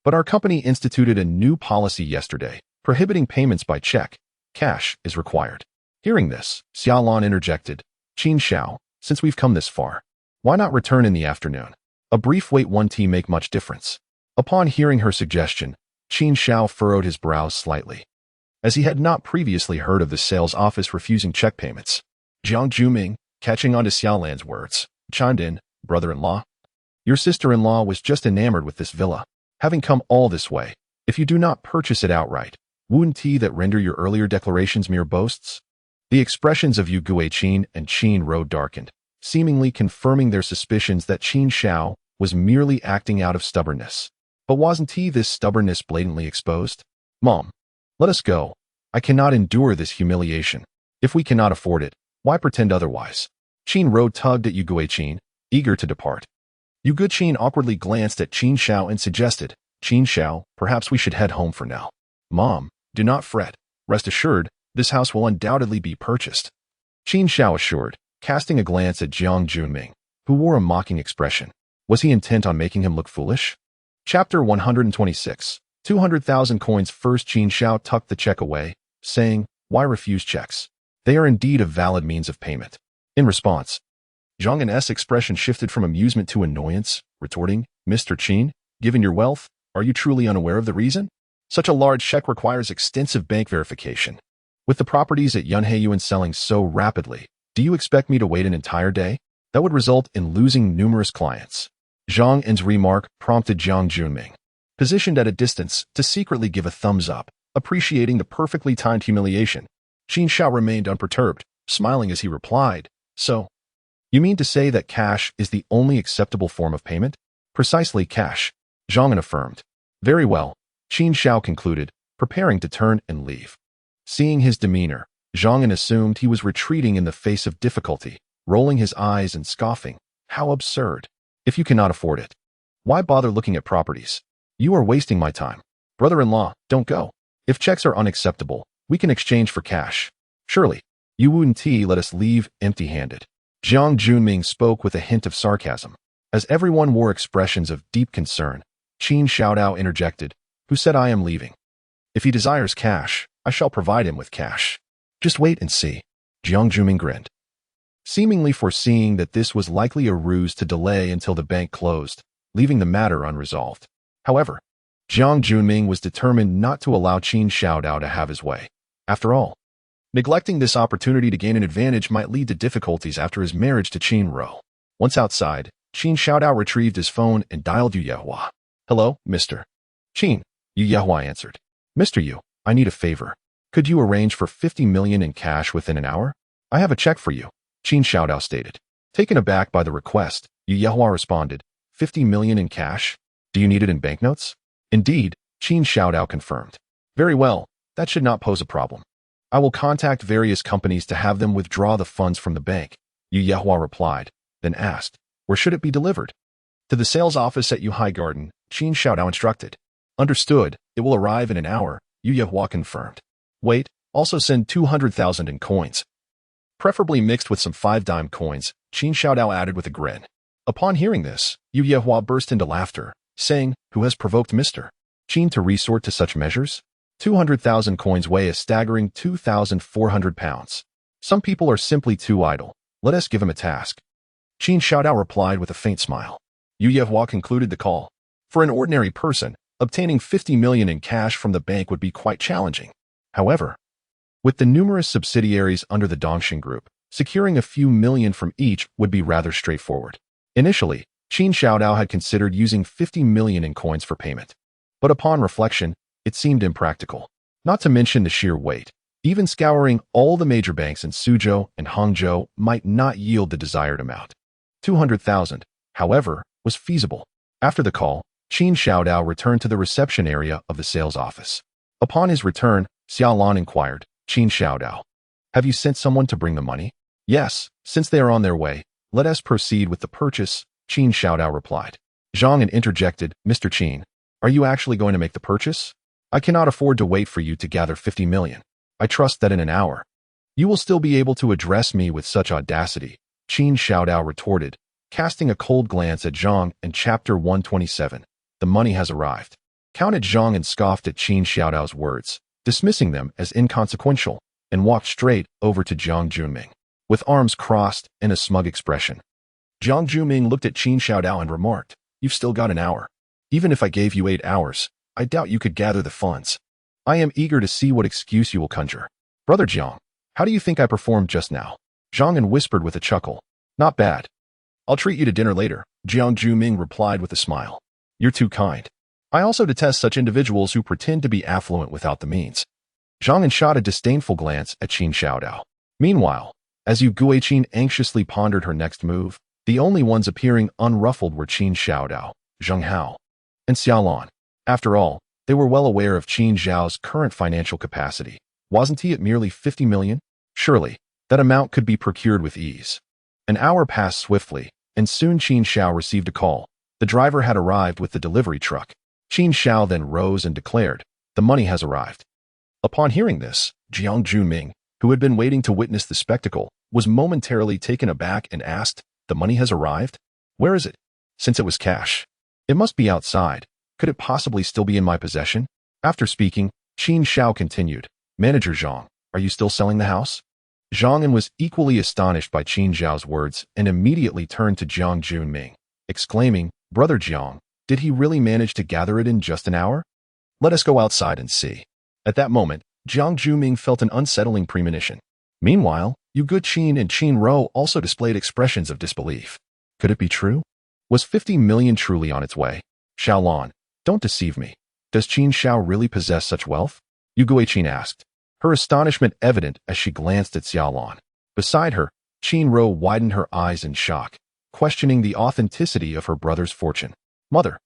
but our company instituted a new policy yesterday, prohibiting payments by check. Cash is required." Hearing this, Xiao Lan interjected, "Qin Shao, since we've come this far, why not return in the afternoon? A brief wait won't make much difference." Upon hearing her suggestion, Qin Shao furrowed his brows slightly, as he had not previously heard of the sales office refusing check payments. Jiang Juming, catching on to Xiao Lan's words, chimed in, "Brother-in-law, your sister-in-law was just enamored with this villa. Having come all this way, if you do not purchase it outright, wouldn't that render your earlier declarations mere boasts?" The expressions of Yu Guiqin and Qin Ro darkened, seemingly confirming their suspicions that Qin Shao was merely acting out of stubbornness. But wasn't this stubbornness blatantly exposed? "Mom, let us go. I cannot endure this humiliation. If we cannot afford it, why pretend otherwise?" Qin Ro tugged at Yu Guiqin, eager to depart. Yu Guiqin awkwardly glanced at Qin Shao and suggested, "Qin Shao, perhaps we should head home for now." "Mom, do not fret. Rest assured, this house will undoubtedly be purchased," Qin Shao assured, casting a glance at Jiang Junming, who wore a mocking expression. Was he intent on making him look foolish? Chapter 126. 200,000 coins. First, Qin Shao tucked the check away, saying, "Why refuse checks? They are indeed a valid means of payment." In response, Zhang An's expression shifted from amusement to annoyance, retorting, "Mr. Qin, given your wealth, are you truly unaware of the reason? Such a large check requires extensive bank verification. With the properties at Yunheyuan selling so rapidly, do you expect me to wait an entire day? That would result in losing numerous clients." Zhang An's remark prompted Jiang Junming, positioned at a distance, to secretly give a thumbs up, appreciating the perfectly timed humiliation. Qin Shao remained unperturbed, smiling as he replied, "So, you mean to say that cash is the only acceptable form of payment?" "Precisely cash," Zhang An affirmed. "Very well," Qin Shao concluded, preparing to turn and leave. Seeing his demeanor, Zhang An assumed he was retreating in the face of difficulty, rolling his eyes and scoffing, How absurd. If you cannot afford it, why bother looking at properties? You are wasting my time. Brother-in-law, don't go. If checks are unacceptable, we can exchange for cash. Surely, you wouldn't let us leave empty-handed. Jiang Junming spoke with a hint of sarcasm. As everyone wore expressions of deep concern, Qin Xiaodao interjected, who said I am leaving. If he desires cash, I shall provide him with cash. Just wait and see. Jiang Junming grinned, seemingly foreseeing that this was likely a ruse to delay until the bank closed, leaving the matter unresolved. However, Jiang Junming was determined not to allow Qin Xiaodao to have his way. After all, neglecting this opportunity to gain an advantage might lead to difficulties after his marriage to Qin Ro. Once outside, Qin Xiaodao retrieved his phone and dialed Yu Yehua. Hello, Mr. Qin, Yu Yehua answered. Mr. Yu, I need a favor. Could you arrange for 50 million in cash within an hour? I have a check for you, Qin Xiaodao stated. Taken aback by the request, Yu Yehua responded, 50 million in cash? Do you need it in banknotes? Indeed, Qin Xiaodao confirmed. Very well, that should not pose a problem. I will contact various companies to have them withdraw the funds from the bank, Yu Yehua replied, then asked, where should it be delivered? To the sales office at Yuhai Garden, Qin Xiaodao instructed. Understood, it will arrive in an hour, Yu Yehua confirmed. Wait, also send 200,000 in coins. Preferably mixed with some 5-dime coins, Qin Xiaodao added with a grin. Upon hearing this, Yu Yehua burst into laughter, saying, who has provoked Mr. Qin to resort to such measures? 200,000 coins weigh a staggering 2,400 pounds. Some people are simply too idle. Let us give him a task. Qin Xiaodao replied with a faint smile. Yu Yehua concluded the call. For an ordinary person, obtaining 50 million in cash from the bank would be quite challenging. However, with the numerous subsidiaries under the Dongxing Group, securing a few million from each would be rather straightforward. Initially, Qin Xiaodao had considered using 50 million in coins for payment. But upon reflection, it seemed impractical. Not to mention the sheer weight. Even scouring all the major banks in Suzhou and Hangzhou might not yield the desired amount. 200,000, however, was feasible. After the call, Qin Xiaodao returned to the reception area of the sales office. Upon his return, Xiaolan inquired, Qin Xiaodao, have you sent someone to bring the money? Yes, since they are on their way, let us proceed with the purchase, Qin Xiaodao replied. Zhang interjected, Mr. Qin, are you actually going to make the purchase? I cannot afford to wait for you to gather 50 million. I trust that in an hour, you will still be able to address me with such audacity, Qin Xiaodao retorted, casting a cold glance at Zhang and Chapter 127. The money has arrived. Counted Zhang and scoffed at Qin Xiaodao's words, dismissing them as inconsequential, and walked straight over to Jiang Junming, with arms crossed and a smug expression. Jiang Junming looked at Qin Xiaodao and remarked, you've still got an hour. Even if I gave you 8 hours, I doubt you could gather the funds. I am eager to see what excuse you will conjure. Brother Jiang, how do you think I performed just now? Zhang whispered with a chuckle. Not bad. I'll treat you to dinner later, Jiang Junming replied with a smile. You're too kind. I also detest such individuals who pretend to be affluent without the means. Zhang shot a disdainful glance at Qin Xiaodao. Meanwhile, as Yu Guiqin anxiously pondered her next move, the only ones appearing unruffled were Qin Xiaodao, Zheng Hao, and Xiaolan. After all, they were well aware of Qin Zhao's current financial capacity. Wasn't he at merely 50 million? Surely, that amount could be procured with ease. An hour passed swiftly, and soon Qin Xiao received a call. The driver had arrived with the delivery truck. Qin Xiao then rose and declared, the money has arrived. Upon hearing this, Jiang Junming, who had been waiting to witness the spectacle, was momentarily taken aback and asked, the money has arrived? Where is it? Since it was cash, it must be outside. Could it possibly still be in my possession? After speaking, Qin Xiao continued, Manager Zhang, are you still selling the house? Zhang was equally astonished by Qin Zhao's words and immediately turned to Jiang Junming, exclaiming, Brother Jiang, did he really manage to gather it in just an hour? Let us go outside and see. At that moment, Jiang Junming felt an unsettling premonition. Meanwhile, Yu Guiqin and Qin Ro also displayed expressions of disbelief. Could it be true? Was 50 million truly on its way? Xiaolan, don't deceive me. Does Qin Xiao really possess such wealth? Yu Guiqin asked, her astonishment evident as she glanced at Xiaolan. Beside her, Qin Ro widened her eyes in shock, questioning the authenticity of her brother's fortune. Mother,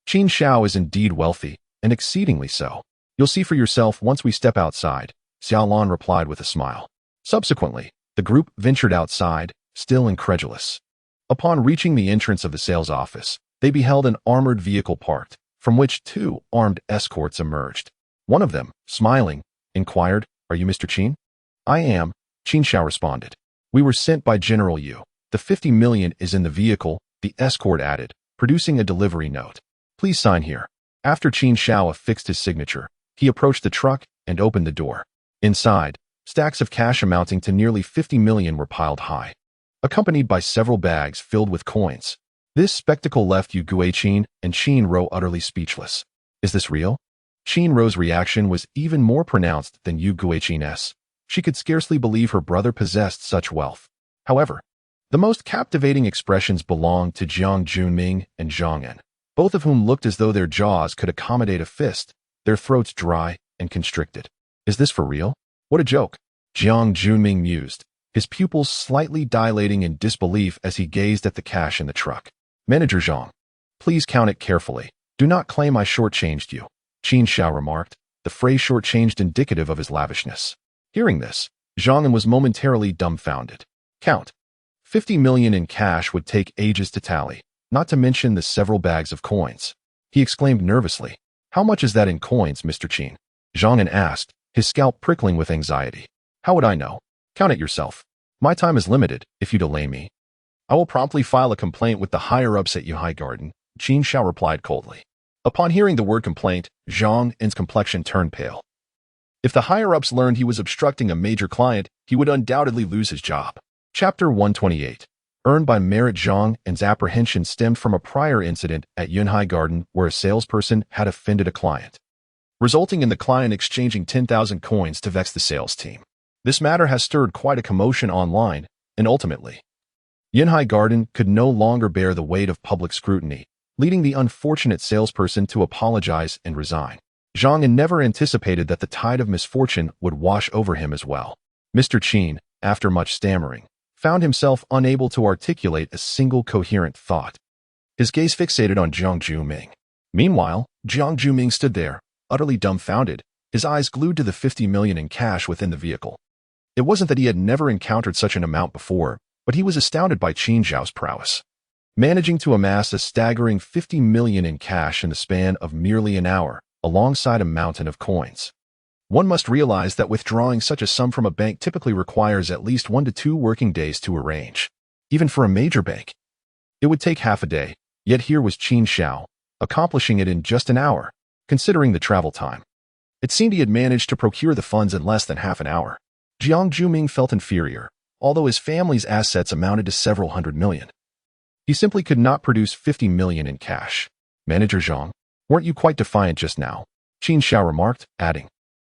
Qin Xiao is indeed wealthy, and exceedingly so. You'll see for yourself once we step outside, Xiaolan replied with a smile. Subsequently, the group ventured outside, still incredulous. Upon reaching the entrance of the sales office, they beheld an armored vehicle parked, from which two armed escorts emerged. One of them, smiling, inquired, "Are you Mr. Qin?" "I am," Qin Xiao responded. "We were sent by General Yu. The 50 million is in the vehicle," the escort added, producing a delivery note. "Please sign here." After Qin Xiao affixed his signature, he approached the truck and opened the door. Inside, stacks of cash amounting to nearly 50 million were piled high, accompanied by several bags filled with coins. This spectacle left Yu Guiqin and Qin Rou utterly speechless. Is this real? Qin Rou's reaction was even more pronounced than Yu Guiqin's. She could scarcely believe her brother possessed such wealth. However, the most captivating expressions belonged to Jiang Junming and Zhang En, both of whom looked as though their jaws could accommodate a fist, their throats dry and constricted. Is this for real? What a joke! Jiang Junming mused, his pupils slightly dilating in disbelief as he gazed at the cash in the truck. "Manager Zhang, please count it carefully. Do not claim I shortchanged you," Qin Xiao remarked, the phrase shortchanged indicative of his lavishness. Hearing this, Zhang En was momentarily dumbfounded. Count. 50 million in cash would take ages to tally, not to mention the several bags of coins. He exclaimed nervously, "How much is that in coins, Mr. Qin?" Zhang En asked, his scalp prickling with anxiety. "How would I know? Count it yourself. My time is limited. If you delay me, I will promptly file a complaint with the higher-ups at Yuhai Garden," Qin Xiao replied coldly. Upon hearing the word complaint, Zhang En's complexion turned pale. If the higher-ups learned he was obstructing a major client, he would undoubtedly lose his job. Chapter 128. Earned by merit. Zhang En's apprehension stemmed from a prior incident at Yunhai Garden where a salesperson had offended a client, resulting in the client exchanging 10,000 coins to vex the sales team. This matter has stirred quite a commotion online, and ultimately, Yunhai Garden could no longer bear the weight of public scrutiny, leading the unfortunate salesperson to apologize and resign. Zhang En never anticipated that the tide of misfortune would wash over him as well. Mr. Qin, after much stammering, found himself unable to articulate a single coherent thought. His gaze fixated on Jiang Junming. Meanwhile, Jiang Junming stood there, utterly dumbfounded, his eyes glued to the 50 million in cash within the vehicle. It wasn't that he had never encountered such an amount before, but he was astounded by Qin Xiao's prowess, managing to amass a staggering 50 million in cash in the span of merely an hour, alongside a mountain of coins. One must realize that withdrawing such a sum from a bank typically requires at least 1 to 2 working days to arrange. Even for a major bank, it would take half a day, yet here was Qin Xiao, accomplishing it in just an hour, considering the travel time. It seemed he had managed to procure the funds in less than half an hour. Jiang Junming felt inferior, although his family's assets amounted to several hundred million. He simply could not produce 50 million in cash. "Manager Zhang, weren't you quite defiant just now?" Qin Xiao remarked, adding,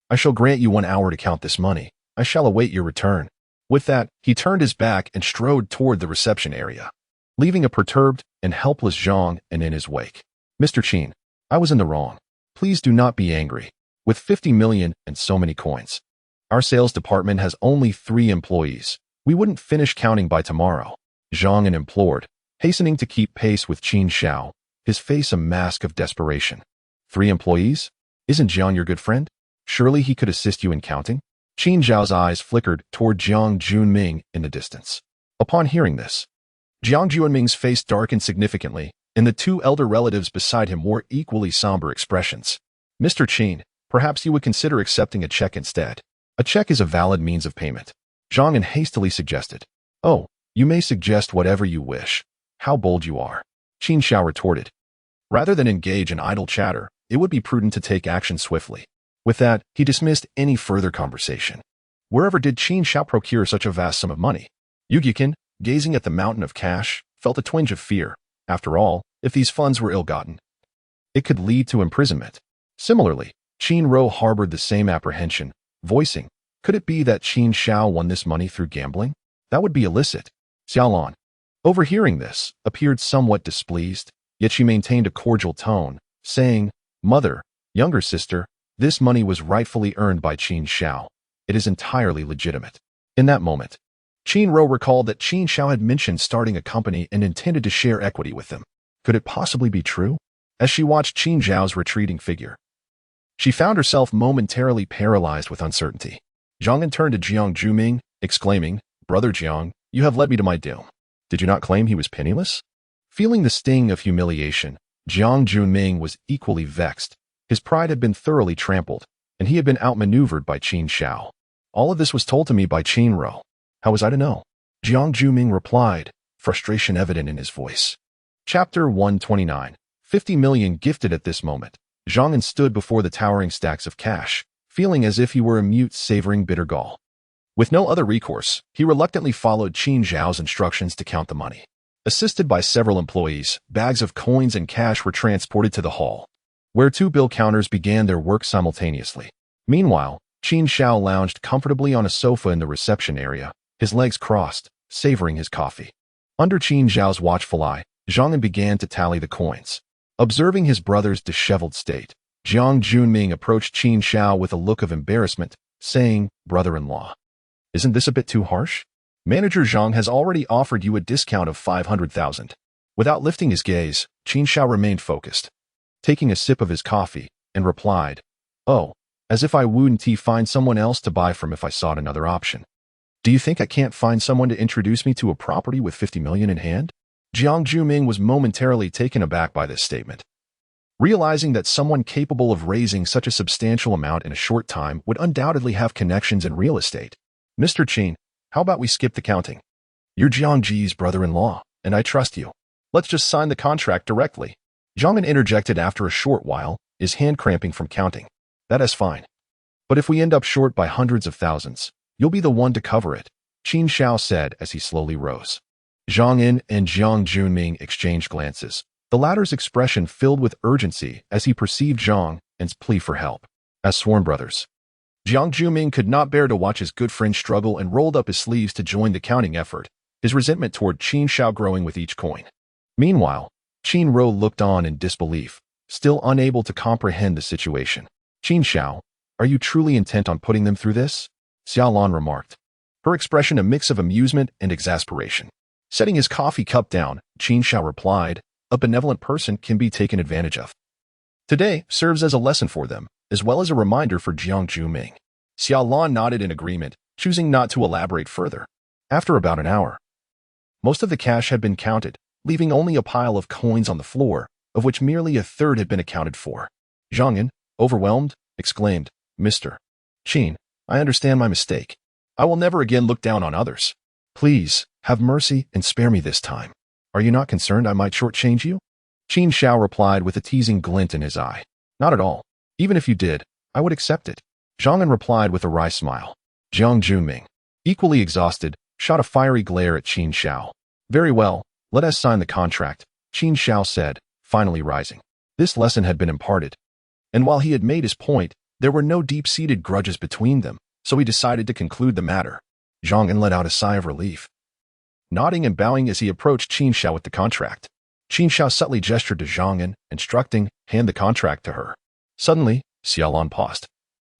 "I shall grant you 1 hour to count this money. I shall await your return." With that, he turned his back and strode toward the reception area, leaving a perturbed and helpless Zhang En in his wake. "Mr. Qin, I was in the wrong. Please do not be angry. With 50 million and so many coins, our sales department has only 3 employees. We wouldn't finish counting by tomorrow," Zhang En implored, hastening to keep pace with Qin Xiao, his face a mask of desperation. 3 employees? Isn't Jiang your good friend? Surely he could assist you in counting? Qin Xiao's eyes flickered toward Jiang Junming in the distance. Upon hearing this, Jiang Junming's face darkened significantly, and the 2 elder relatives beside him wore equally somber expressions. "Mr. Qin, perhaps you would consider accepting a check instead. A check is a valid means of payment," Zhang En hastily suggested. "Oh, you may suggest whatever you wish. How bold you are," Qin Xiao retorted. Rather than engage in idle chatter, it would be prudent to take action swiftly. With that, he dismissed any further conversation. Wherever did Qin Xiao procure such a vast sum of money? Yu Guiqin, gazing at the mountain of cash, felt a twinge of fear. After all, if these funds were ill-gotten, it could lead to imprisonment. Similarly, Qin Rou harbored the same apprehension, voicing, could it be that Qin Xiao won this money through gambling? That would be illicit. Xiaolan, overhearing this, appeared somewhat displeased, yet she maintained a cordial tone, saying, "Mother, younger sister, this money was rightfully earned by Qin Xiao. It is entirely legitimate." In that moment, Qin Rou recalled that Qin Xiao had mentioned starting a company and intended to share equity with them. Could it possibly be true? As she watched Qin Xiao's retreating figure, she found herself momentarily paralyzed with uncertainty. Zhang En turned to Jiang Junming, exclaiming, "Brother Jiang, you have led me to my doom." Did you not claim he was penniless? Feeling the sting of humiliation, Jiang Junming was equally vexed. His pride had been thoroughly trampled, and he had been outmaneuvered by Qin Shao. All of this was told to me by Qin Ro. How was I to know? Jiang Junming replied, frustration evident in his voice. Chapter 129. 50 million gifted. At this moment, Zhang stood before the towering stacks of cash, feeling as if he were a mute savoring bitter gall. With no other recourse, he reluctantly followed Qin Zhao's instructions to count the money. Assisted by several employees, bags of coins and cash were transported to the hall, where two bill counters began their work simultaneously. Meanwhile, Qin Shao lounged comfortably on a sofa in the reception area, his legs crossed, savoring his coffee. Under Qin Zhao's watchful eye, Zhang began to tally the coins. Observing his brother's disheveled state, Jiang Junming approached Qin Shao with a look of embarrassment, saying, "Brother-in-law, isn't this a bit too harsh? Manager Zhang has already offered you a discount of 500,000. Without lifting his gaze, Qin Shao remained focused, taking a sip of his coffee, and replied, "Oh, as if I wouldn't find someone else to buy from if I sought another option. Do you think I can't find someone to introduce me to a property with 50 million in hand?" Jiang Junming was momentarily taken aback by this statement. Realizing that someone capable of raising such a substantial amount in a short time would undoubtedly have connections in real estate. "Mr. Qin, how about we skip the counting? You're Jiang Ji's brother-in-law, and I trust you. Let's just sign the contract directly." Zhang interjected after a short while, his hand cramping from counting. "That is fine. But if we end up short by hundreds of thousands, you'll be the one to cover it," Qin Shao said as he slowly rose. Zhang In and Jiang Junming exchanged glances, the latter's expression filled with urgency as he perceived Zhang In's plea for help. As sworn brothers, Jiang Junming could not bear to watch his good friend struggle and rolled up his sleeves to join the counting effort, his resentment toward Qin Shao growing with each coin. Meanwhile, Qin Ro looked on in disbelief, still unable to comprehend the situation. "Qin Shao, are you truly intent on putting them through this?" Xiaolan remarked, her expression a mix of amusement and exasperation. Setting his coffee cup down, Qin Shao replied, "A benevolent person can be taken advantage of. Today serves as a lesson for them, as well as a reminder for Jiang Junming." Xiaolan nodded in agreement, choosing not to elaborate further. After about an hour, most of the cash had been counted, leaving only a pile of coins on the floor, of which merely a third had been accounted for. Zhang In, overwhelmed, exclaimed, "Mr. Qin, I understand my mistake. I will never again look down on others. Please, have mercy and spare me this time. Are you not concerned I might shortchange you?" Qin Shao replied with a teasing glint in his eye. "Not at all. Even if you did, I would accept it." Zhang In replied with a wry smile. Jiang Junming, equally exhausted, shot a fiery glare at Qin Shao. "Very well, let us sign the contract," Qin Shao said, finally rising. This lesson had been imparted, and while he had made his point, there were no deep-seated grudges between them, so he decided to conclude the matter. Zhang In let out a sigh of relief, nodding and bowing as he approached Qin Shao with the contract. Qin Shao subtly gestured to Zhang In, instructing, "Hand the contract to her." Suddenly, Xiaolan paused,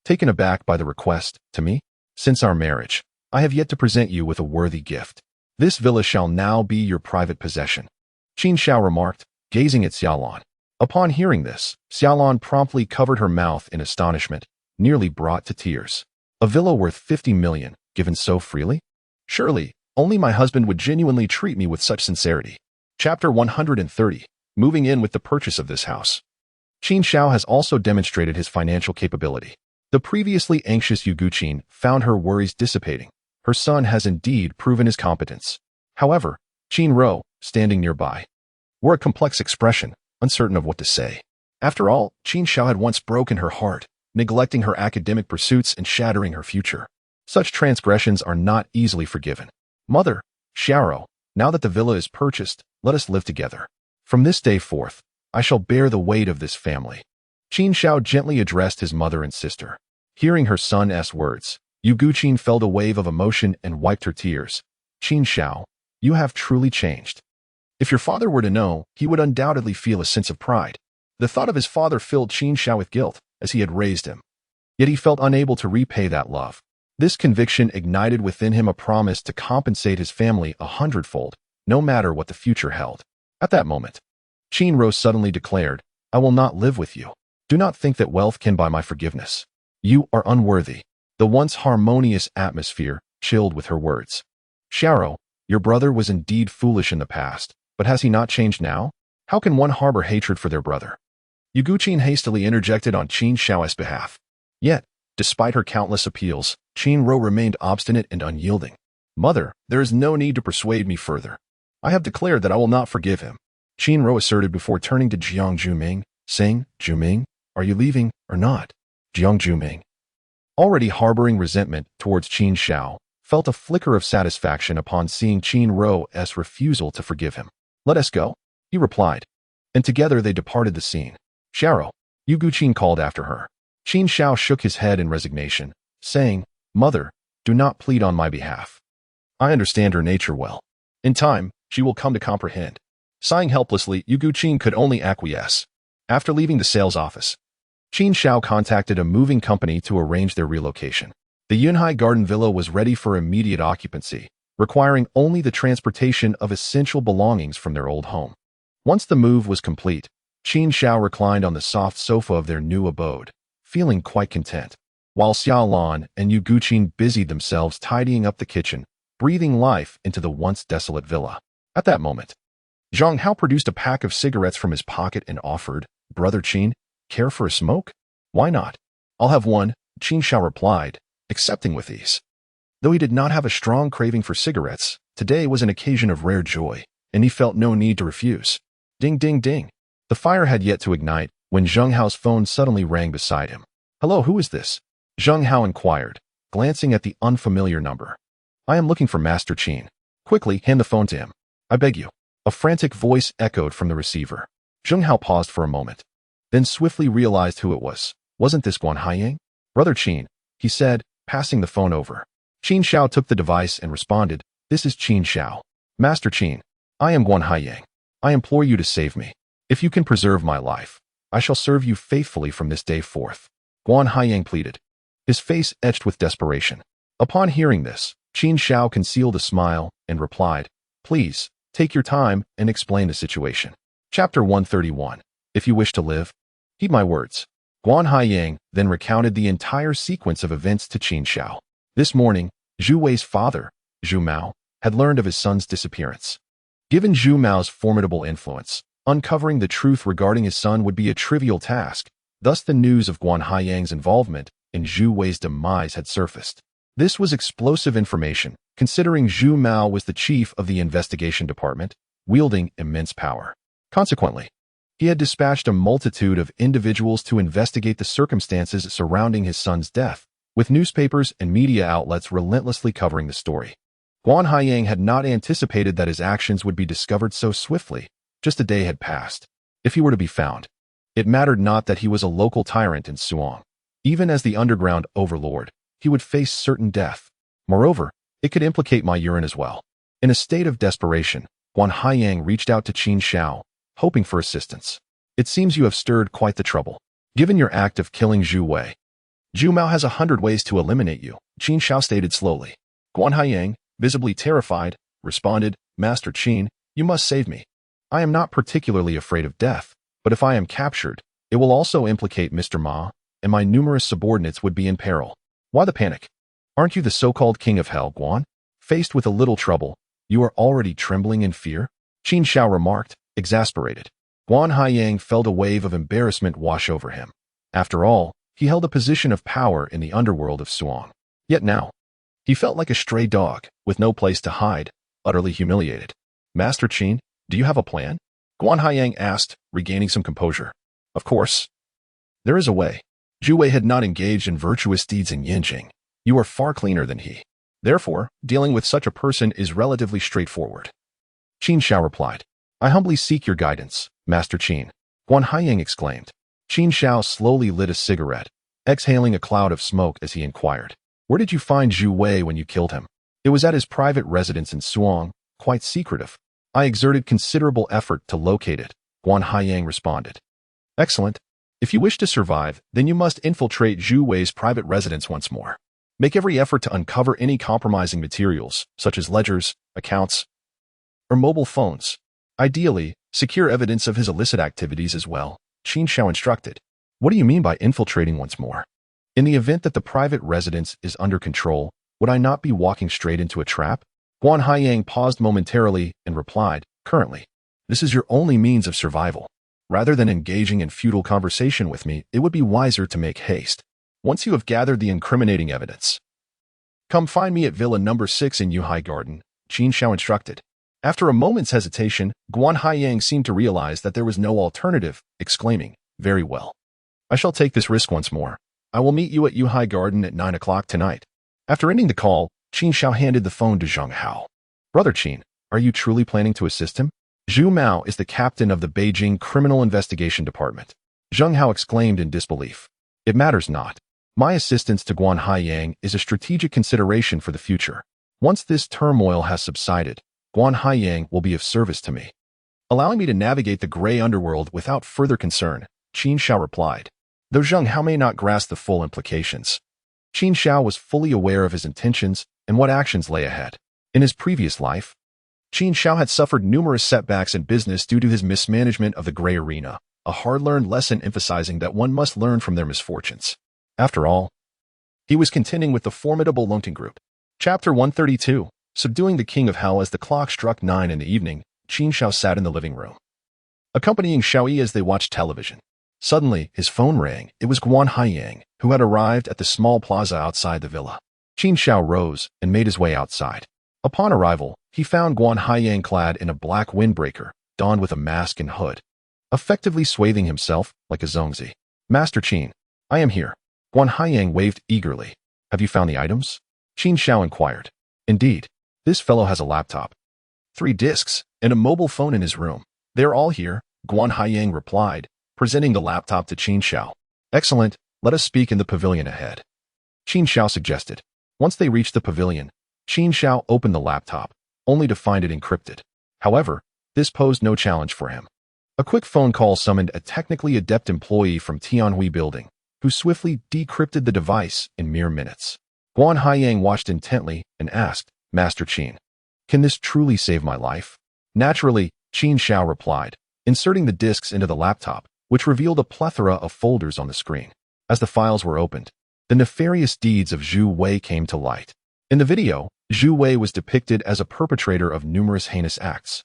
taken aback by the request. "To me? Since our marriage, I have yet to present you with a worthy gift. This villa shall now be your private possession," Qin Shao remarked, gazing at Xiaolan. Upon hearing this, Xiaolan promptly covered her mouth in astonishment, nearly brought to tears. A villa worth 50 million, given so freely? Surely, only my husband would genuinely treat me with such sincerity. Chapter 130. Moving in with the purchase of this house. Qin Shao has also demonstrated his financial capability. The previously anxious Yu Guqin found her worries dissipating. Her son has indeed proven his competence. However, Qin Ro, standing nearby, wore a complex expression, uncertain of what to say. After all, Qin Shao had once broken her heart, neglecting her academic pursuits and shattering her future. Such transgressions are not easily forgiven. "Mother, Xiao, now that the villa is purchased, let us live together. From this day forth, I shall bear the weight of this family." Qin Shao gently addressed his mother and sister. Hearing her son's words, Yu Guqin felt a wave of emotion and wiped her tears. "Qin Shao, you have truly changed. If your father were to know, he would undoubtedly feel a sense of pride." The thought of his father filled Qin Shao with guilt, as he had raised him. Yet he felt unable to repay that love. This conviction ignited within him a promise to compensate his family 100-fold, no matter what the future held. At that moment, Qin Ro suddenly declared, "I will not live with you. Do not think that wealth can buy my forgiveness. You are unworthy." The once harmonious atmosphere chilled with her words. "Xiao, Your brother was indeed foolish in the past, but has he not changed now? How can one harbor hatred for their brother? Yu Guqin hastily interjected on Qin Shao's behalf. Yet, despite her countless appeals, Qin Ro remained obstinate and unyielding. Mother, there is no need to persuade me further. I have declared that I will not forgive him, Qin Ro asserted before turning to Jiang Zhuming, saying, Zhuming, are you leaving or not? Jiang Zhuming, already harboring resentment towards Qin Shao, felt a flicker of satisfaction upon seeing Qin Ro's refusal to forgive him. Let us go, he replied, and together they departed the scene. Xiao, Yu Guqin called after her. Qin Shao shook his head in resignation, saying, Mother, do not plead on my behalf. I understand her nature well. In time, she will come to comprehend. Sighing helplessly, Yu Guqin could only acquiesce. After leaving the sales office, Qin Shao contacted a moving company to arrange their relocation. The Yunhai Garden Villa was ready for immediate occupancy, requiring only the transportation of essential belongings from their old home. Once the move was complete, Qin Shao reclined on the soft sofa of their new abode, feeling quite content, while Xiao Lan and Yu Guqin busied themselves tidying up the kitchen, breathing life into the once desolate villa. At that moment, Zhang Hao produced a pack of cigarettes from his pocket and offered, Brother Qin, care for a smoke? Why not? I'll have one, Qin Shao replied, accepting with ease. Though he did not have a strong craving for cigarettes, today was an occasion of rare joy, and he felt no need to refuse. Ding, ding, ding. The fire had yet to ignite when Zhang Hao's phone suddenly rang beside him. Hello, who is this? Zhang Hao inquired, glancing at the unfamiliar number. I am looking for Master Qin. Quickly, hand the phone to him. I beg you. A frantic voice echoed from the receiver. Zhang Hao paused for a moment, then swiftly realized who it was. Wasn't this Guan Haiyang? Brother Qin, he said, passing the phone over. Qin Shao took the device and responded, This is Qin Shao. Master Qin, I am Guan Haiyang. I implore you to save me. If you can preserve my life, I shall serve you faithfully from this day forth. Guan Haiyang pleaded, his face etched with desperation. Upon hearing this, Qin Shao concealed a smile and replied, Please, take your time and explain the situation. Chapter 131. If you wish to live, heed my words. Guan Haiyang then recounted the entire sequence of events to Qin Shao. This morning, Zhu Wei's father, Zhu Mao, had learned of his son's disappearance. Given Zhu Mao's formidable influence, uncovering the truth regarding his son would be a trivial task. Thus the news of Guan Haiyang's involvement in Zhu Wei's demise had surfaced. This was explosive information, considering Zhu Mao was the chief of the investigation department, wielding immense power. Consequently, he had dispatched a multitude of individuals to investigate the circumstances surrounding his son's death, with newspapers and media outlets relentlessly covering the story. Guan Haiyang had not anticipated that his actions would be discovered so swiftly. Just a day had passed. If he were to be found, it mattered not that he was a local tyrant in Suong. Even as the underground overlord, he would face certain death. Moreover, it could implicate my urine as well. In a state of desperation, Guan Haiyang reached out to Qin Shao, hoping for assistance. It seems you have stirred quite the trouble. Given your act of killing Zhu Wei, Zhu Mao has 100 ways to eliminate you, Qin Shao stated slowly. Guan Haiyang, visibly terrified, responded, Master Qin, you must save me. I am not particularly afraid of death, but if I am captured, it will also implicate Mr. Ma, and my numerous subordinates would be in peril. Why the panic? Aren't you the so-called king of hell, Guan? Faced with a little trouble, you are already trembling in fear? Qin Shao remarked, exasperated. Guan Haiyang felt a wave of embarrassment wash over him. After all, he held a position of power in the underworld of Suong. Yet now, he felt like a stray dog, with no place to hide, utterly humiliated. Master Qin, do you have a plan? Guan Haiyang asked, regaining some composure. Of course. There is a way. Zhu Wei had not engaged in virtuous deeds in Yinjing. You are far cleaner than he. Therefore, dealing with such a person is relatively straightforward. Qin Shao replied. I humbly seek your guidance, Master Qin. Guan Haiyang exclaimed. Qin Shao slowly lit a cigarette, exhaling a cloud of smoke as he inquired. Where did you find Zhu Wei when you killed him? It was at his private residence in Suong, quite secretive. I exerted considerable effort to locate it, Guan Haiyang responded. Excellent. If you wish to survive, then you must infiltrate Zhu Wei's private residence once more. Make every effort to uncover any compromising materials, such as ledgers, accounts, or mobile phones. Ideally, secure evidence of his illicit activities as well, Qin Shao instructed. What do you mean by infiltrating once more? In the event that the private residence is under control, would I not be walking straight into a trap? Guan Haiyang paused momentarily and replied, currently, this is your only means of survival. Rather than engaging in futile conversation with me, it would be wiser to make haste. Once you have gathered the incriminating evidence, come find me at Villa number 6 in Yuhai Garden, Qin Xiao instructed. After a moment's hesitation, Guan Haiyang seemed to realize that there was no alternative, exclaiming, very well. I shall take this risk once more. I will meet you at Yuhai Garden at 9 o'clock tonight. After ending the call, Qin Xiao handed the phone to Zheng Hao. Brother Qin, are you truly planning to assist him? Zhu Mao is the captain of the Beijing Criminal Investigation Department. Zheng Hao exclaimed in disbelief. It matters not. My assistance to Guan Haiyang is a strategic consideration for the future. Once this turmoil has subsided, Guan Haiyang will be of service to me, allowing me to navigate the gray underworld without further concern, Qin Xiao replied. Though Zheng Hao may not grasp the full implications, Qin Xiao was fully aware of his intentions and what actions lay ahead. In his previous life, Qin Xiao had suffered numerous setbacks in business due to his mismanagement of the gray arena, a hard-learned lesson emphasizing that one must learn from their misfortunes. After all, he was contending with the formidable Longting Group. Chapter 132, Subduing the King of Hell. As the clock struck 9 in the evening, Qin Xiao sat in the living room, accompanying Xiaoyi as they watched television. Suddenly, his phone rang. It was Guan Haiyang, who had arrived at the small plaza outside the villa. Qin Xiao rose and made his way outside. Upon arrival, he found Guan Haiyang clad in a black windbreaker, donned with a mask and hood, effectively swathing himself like a zongzi. Master Qin, I am here. Guan Haiyang waved eagerly. Have you found the items? Qin Xiao inquired. Indeed, this fellow has a laptop, 3 discs, and a mobile phone in his room. They're all here, Guan Haiyang replied, presenting the laptop to Qin Xiao. Excellent, let us speak in the pavilion ahead, Qin Xiao suggested. Once they reached the pavilion, Qin Xiao opened the laptop, only to find it encrypted. However, this posed no challenge for him. A quick phone call summoned a technically adept employee from Tianhui Building, who swiftly decrypted the device in mere minutes. Guan Haiyang watched intently and asked, Master Qin, can this truly save my life? Naturally, Qin Xiao replied, inserting the discs into the laptop, which revealed a plethora of folders on the screen. As the files were opened, the nefarious deeds of Zhu Wei came to light. In the video, Zhu Wei was depicted as a perpetrator of numerous heinous acts,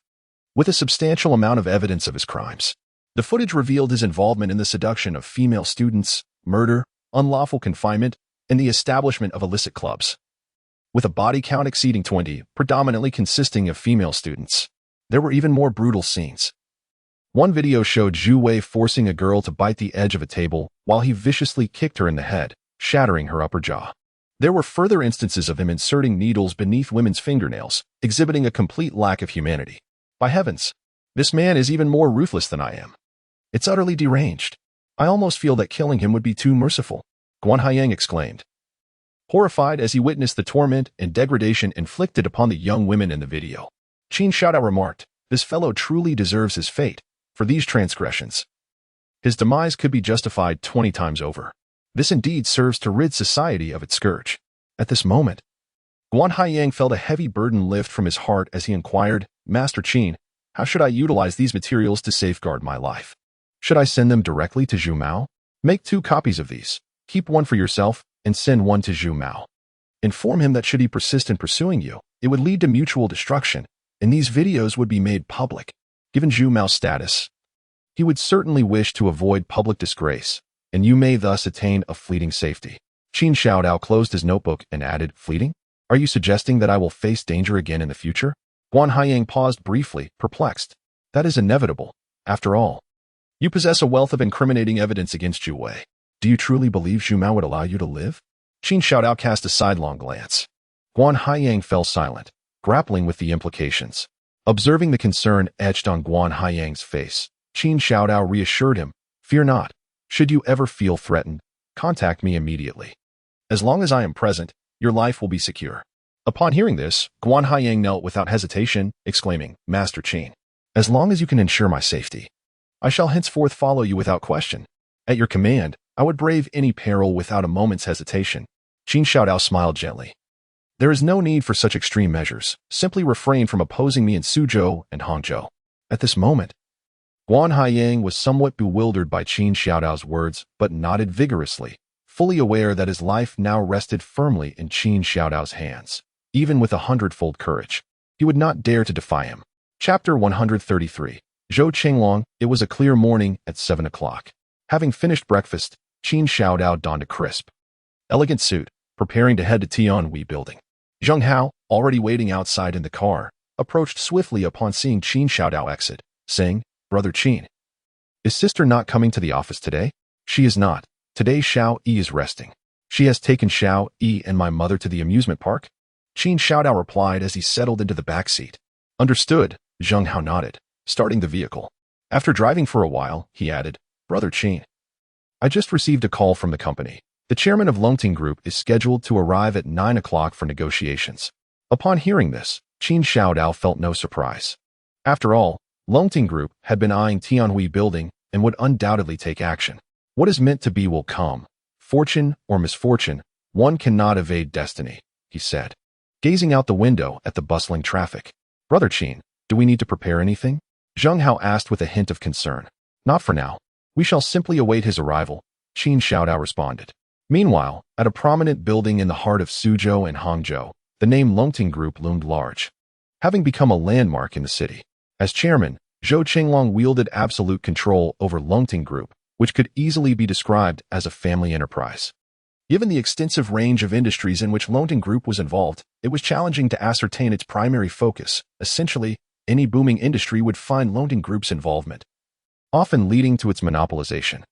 with a substantial amount of evidence of his crimes. The footage revealed his involvement in the seduction of female students, murder, unlawful confinement, and the establishment of illicit clubs, with a body count exceeding 20, predominantly consisting of female students. There were even more brutal scenes. One video showed Zhu Wei forcing a girl to bite the edge of a table while he viciously kicked her in the head, shattering her upper jaw. There were further instances of him inserting needles beneath women's fingernails, exhibiting a complete lack of humanity. By heavens, this man is even more ruthless than I am. It's utterly deranged. I almost feel that killing him would be too merciful, Guan Haiyang exclaimed, horrified as he witnessed the torment and degradation inflicted upon the young women in the video. Qin Xiao remarked, this fellow truly deserves his fate for these transgressions. His demise could be justified 20 times over. This indeed serves to rid society of its scourge. At this moment, Guan Haiyang felt a heavy burden lift from his heart as he inquired, Master Qin, how should I utilize these materials to safeguard my life? Should I send them directly to Zhu Mao? Make 2 copies of these. Keep one for yourself and send one to Zhu Mao. Inform him that should he persist in pursuing you, it would lead to mutual destruction, and these videos would be made public. Given Zhu Mao's status, he would certainly wish to avoid public disgrace, and you may thus attain a fleeting safety. Qin Xiao closed his notebook and added, fleeting? Are you suggesting that I will face danger again in the future? Guan Haiyang paused briefly, perplexed. That is inevitable. After all, you possess a wealth of incriminating evidence against Zhu Wei. Do you truly believe Zhu Mao would allow you to live? Qin Xiao cast a sidelong glance. Guan Haiyang fell silent, grappling with the implications. Observing the concern etched on Guan Haiyang's face, Qin Xiao reassured him, fear not. Should you ever feel threatened, contact me immediately. As long as I am present, your life will be secure. Upon hearing this, Guan Haiyang knelt without hesitation, exclaiming, Master Qin, as long as you can ensure my safety, I shall henceforth follow you without question. At your command, I would brave any peril without a moment's hesitation. Qin Xiao smiled gently. There is no need for such extreme measures. Simply refrain from opposing me in Suzhou and Hangzhou. At this moment, Guan Haiyang was somewhat bewildered by Qin Xiaodao's words, but nodded vigorously, fully aware that his life now rested firmly in Qin Xiaodao's hands. even with 100-fold courage. He would not dare to defy him. Chapter 133. Zhou Qinglong. It was a clear morning at 7 o'clock. Having finished breakfast, Qin Xiaodao donned a crisp, elegant suit, preparing to head to Tianhui Building. Zheng Hao, already waiting outside in the car, approached swiftly upon seeing Qin Xiaodao exit, saying, "Brother Qin, is sister not coming to the office today?" "She is not. Today Xiao Yi is resting. She has taken Xiao Yi and my mother to the amusement park." Qin Xiaodao replied as he settled into the back seat. "Understood," Zheng Hao nodded, starting the vehicle. After driving for a while, he added, "Brother Qin, I just received a call from the company. The chairman of Longting Group is scheduled to arrive at 9 o'clock for negotiations." Upon hearing this, Qin Xiaodao felt no surprise. After all, Longting Group had been eyeing Tianhui Building and would undoubtedly take action. What is meant to be will come. Fortune or misfortune, one cannot evade destiny, he said, gazing out the window at the bustling traffic. "Brother Qin, do we need to prepare anything?" Zheng Hao asked with a hint of concern. "Not for now. We shall simply await his arrival," Qin Xiaodao responded. Meanwhile, at a prominent building in the heart of Suzhou and Hangzhou, the name Longting Group loomed large, having become a landmark in the city. As chairman, Zhou Qinglong wielded absolute control over Longting Group, which could easily be described as a family enterprise. Given the extensive range of industries in which Longting Group was involved, it was challenging to ascertain its primary focus. Essentially, any booming industry would find Longting Group's involvement, often leading to its monopolization.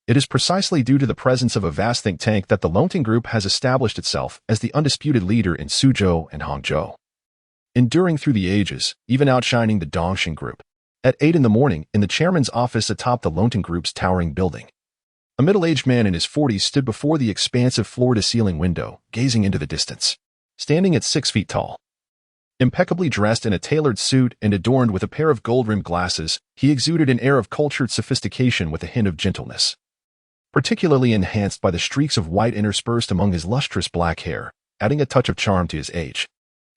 It is precisely due to the presence of a vast think tank that the Longting Group has established itself as the undisputed leader in Suzhou and Hangzhou, enduring through the ages, even outshining the Dongxing Group. At 8 in the morning, in the chairman's office atop the Longting Group's towering building, a middle-aged man in his 40s stood before the expansive floor-to-ceiling window, gazing into the distance. Standing at 6 feet tall, impeccably dressed in a tailored suit and adorned with a pair of gold-rimmed glasses, he exuded an air of cultured sophistication with a hint of gentleness, particularly enhanced by the streaks of white interspersed among his lustrous black hair, adding a touch of charm to his age.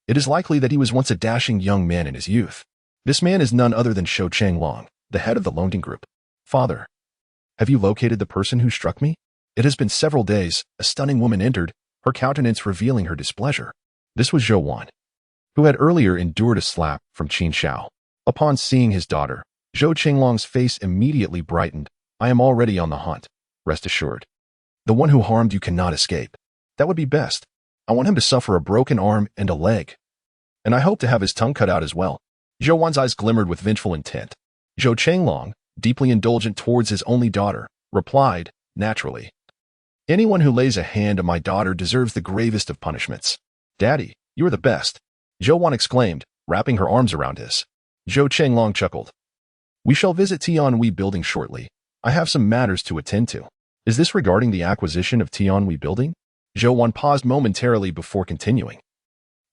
It is likely that he was once a dashing young man in his youth. This man is none other than Zhou Qinglong, the head of the Longting Group. "Father, have you located the person who struck me?" "It has been several days." A stunning woman entered, her countenance revealing her displeasure. This was Zhou Wan, who had earlier endured a slap from Qin Xiao. Upon seeing his daughter, Zhou Qinglong's face immediately brightened. "I am already on the hunt. Rest assured. The one who harmed you cannot escape. That would be best. I want him to suffer a broken arm and a leg. And I hope to have his tongue cut out as well." Zhou Wan's eyes glimmered with vengeful intent. Zhou Qinglong, deeply indulgent towards his only daughter, replied, naturally, "Anyone who lays a hand on my daughter deserves the gravest of punishments." "Daddy, you are the best," Zhou Wan exclaimed, wrapping her arms around his. Zhou Qinglong chuckled. "We shall visit Tianhui Building shortly. I have some matters to attend to." "Is this regarding the acquisition of Tianhui Building?" Zhou Wan paused momentarily before continuing.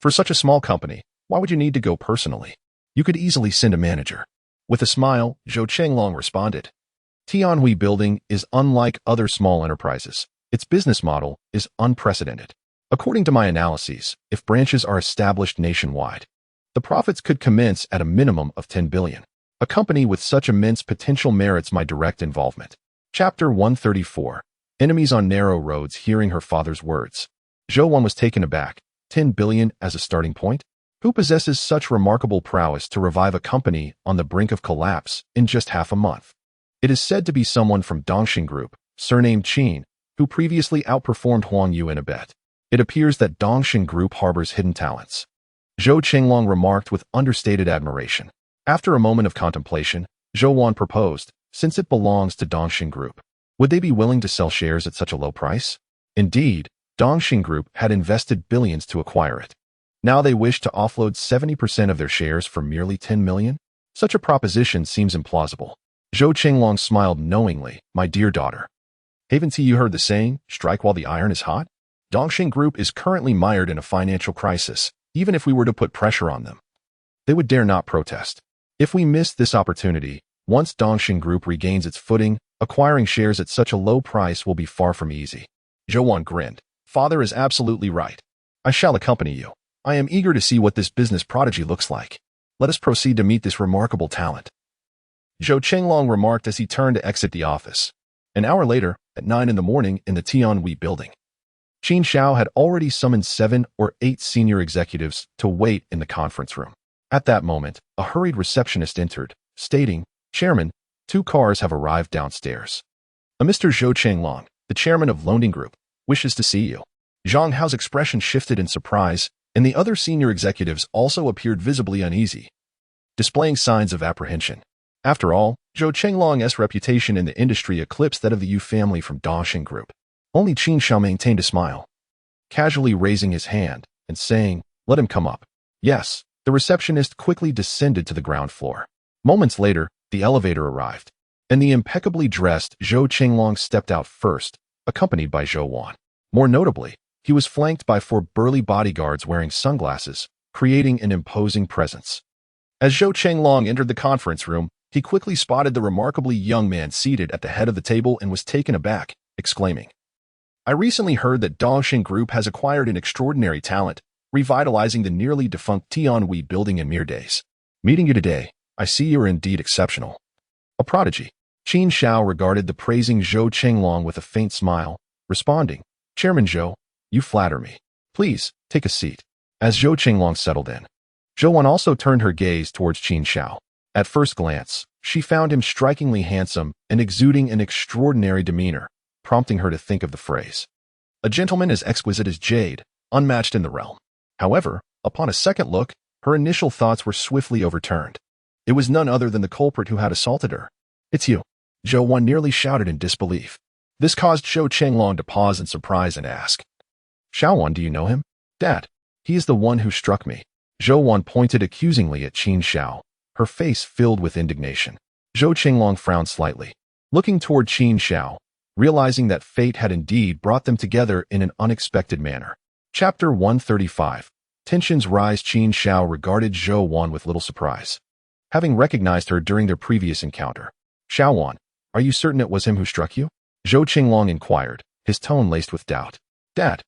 "For such a small company, why would you need to go personally? You could easily send a manager." With a smile, Zhou Qinglong responded. Tianhui Building is unlike other small enterprises. Its business model is unprecedented. According to my analyses, if branches are established nationwide, the profits could commence at a minimum of 10 billion. A company with such immense potential merits my direct involvement. Chapter 134. Enemies on narrow roads. Hearing her father's words, Zhou Wan was taken aback. 10 billion as a starting point? Who possesses such remarkable prowess to revive a company on the brink of collapse in just half a month? It is said to be someone from Dongxing Group, surnamed Qin, who previously outperformed Huang Yu in a bet. It appears that Dongxing Group harbors hidden talents. Zhou Qinglong remarked with understated admiration. After a moment of contemplation, Zhou Wan proposed, since it belongs to Dongxing Group, would they be willing to sell shares at such a low price? Indeed, Dongxing Group had invested billions to acquire it. Now they wish to offload 70% of their shares for merely 10 million? Such a proposition seems implausible. Zhou Qinglong smiled knowingly. "My dear daughter, haven't you heard the saying, strike while the iron is hot? Dongxing Group is currently mired in a financial crisis. Even if we were to put pressure on them, they would dare not protest. If we miss this opportunity, once Dongxing Group regains its footing, acquiring shares at such a low price will be far from easy." Zhou Wan grinned. "Father is absolutely right. I shall accompany you. I am eager to see what this business prodigy looks like. Let us proceed to meet this remarkable talent." Zhou Qinglong remarked as he turned to exit the office. An hour later, at 9 in the morning in the Tianhui Building, Qin Xiao had already summoned 7 or 8 senior executives to wait in the conference room. At that moment, a hurried receptionist entered, stating, "Chairman, 2 cars have arrived downstairs. A Mr. Zhou Chenglong, the chairman of Loaning Group, wishes to see you." Zhang Hao's expression shifted in surprise, and the other senior executives also appeared visibly uneasy, displaying signs of apprehension. After all, Zhou Chenglong's reputation in the industry eclipsed that of the Yu family from Dongxing Group. Only Qin Xiao maintained a smile, casually raising his hand and saying, "Let him come up." Yes, the receptionist quickly descended to the ground floor. Moments later, the elevator arrived, and the impeccably dressed Zhou Chenglong stepped out first, accompanied by Zhou Wan. More notably, he was flanked by 4 burly bodyguards wearing sunglasses, creating an imposing presence. As Zhou Chenglong entered the conference room, he quickly spotted the remarkably young man seated at the head of the table and was taken aback, exclaiming, "I recently heard that Dongxing Group has acquired an extraordinary talent, revitalizing the nearly defunct Tianhui building in mere days. Meeting you today, I see you are indeed exceptional. A prodigy." Qin Xiao regarded the praising Zhou Chenglong with a faint smile, responding, "Chairman Zhou, you flatter me. Please, take a seat." As Zhou Chenglong settled in, Zhou Wan also turned her gaze towards Qin Xiao. At first glance, she found him strikingly handsome and exuding an extraordinary demeanor, prompting her to think of the phrase, "A gentleman as exquisite as jade, unmatched in the realm." However, upon a second look, her initial thoughts were swiftly overturned. It was none other than the culprit who had assaulted her. "It's you," Zhou Wan nearly shouted in disbelief. This caused Zhou Chenglong to pause in surprise and ask, "Xiao Wan, do you know him?" "Dad, he is the one who struck me." Zhou Wan pointed accusingly at Qin Xiao, her face filled with indignation. Zhou Chenglong frowned slightly, looking toward Qin Xiao, realizing that fate had indeed brought them together in an unexpected manner. Chapter 135. Tensions rise. Qin Xiao regarded Zhou Wan with little surprise, having recognized her during their previous encounter. "Xiao Wan, are you certain it was him who struck you?" Zhou Chenglong inquired, his tone laced with doubt. "Dad,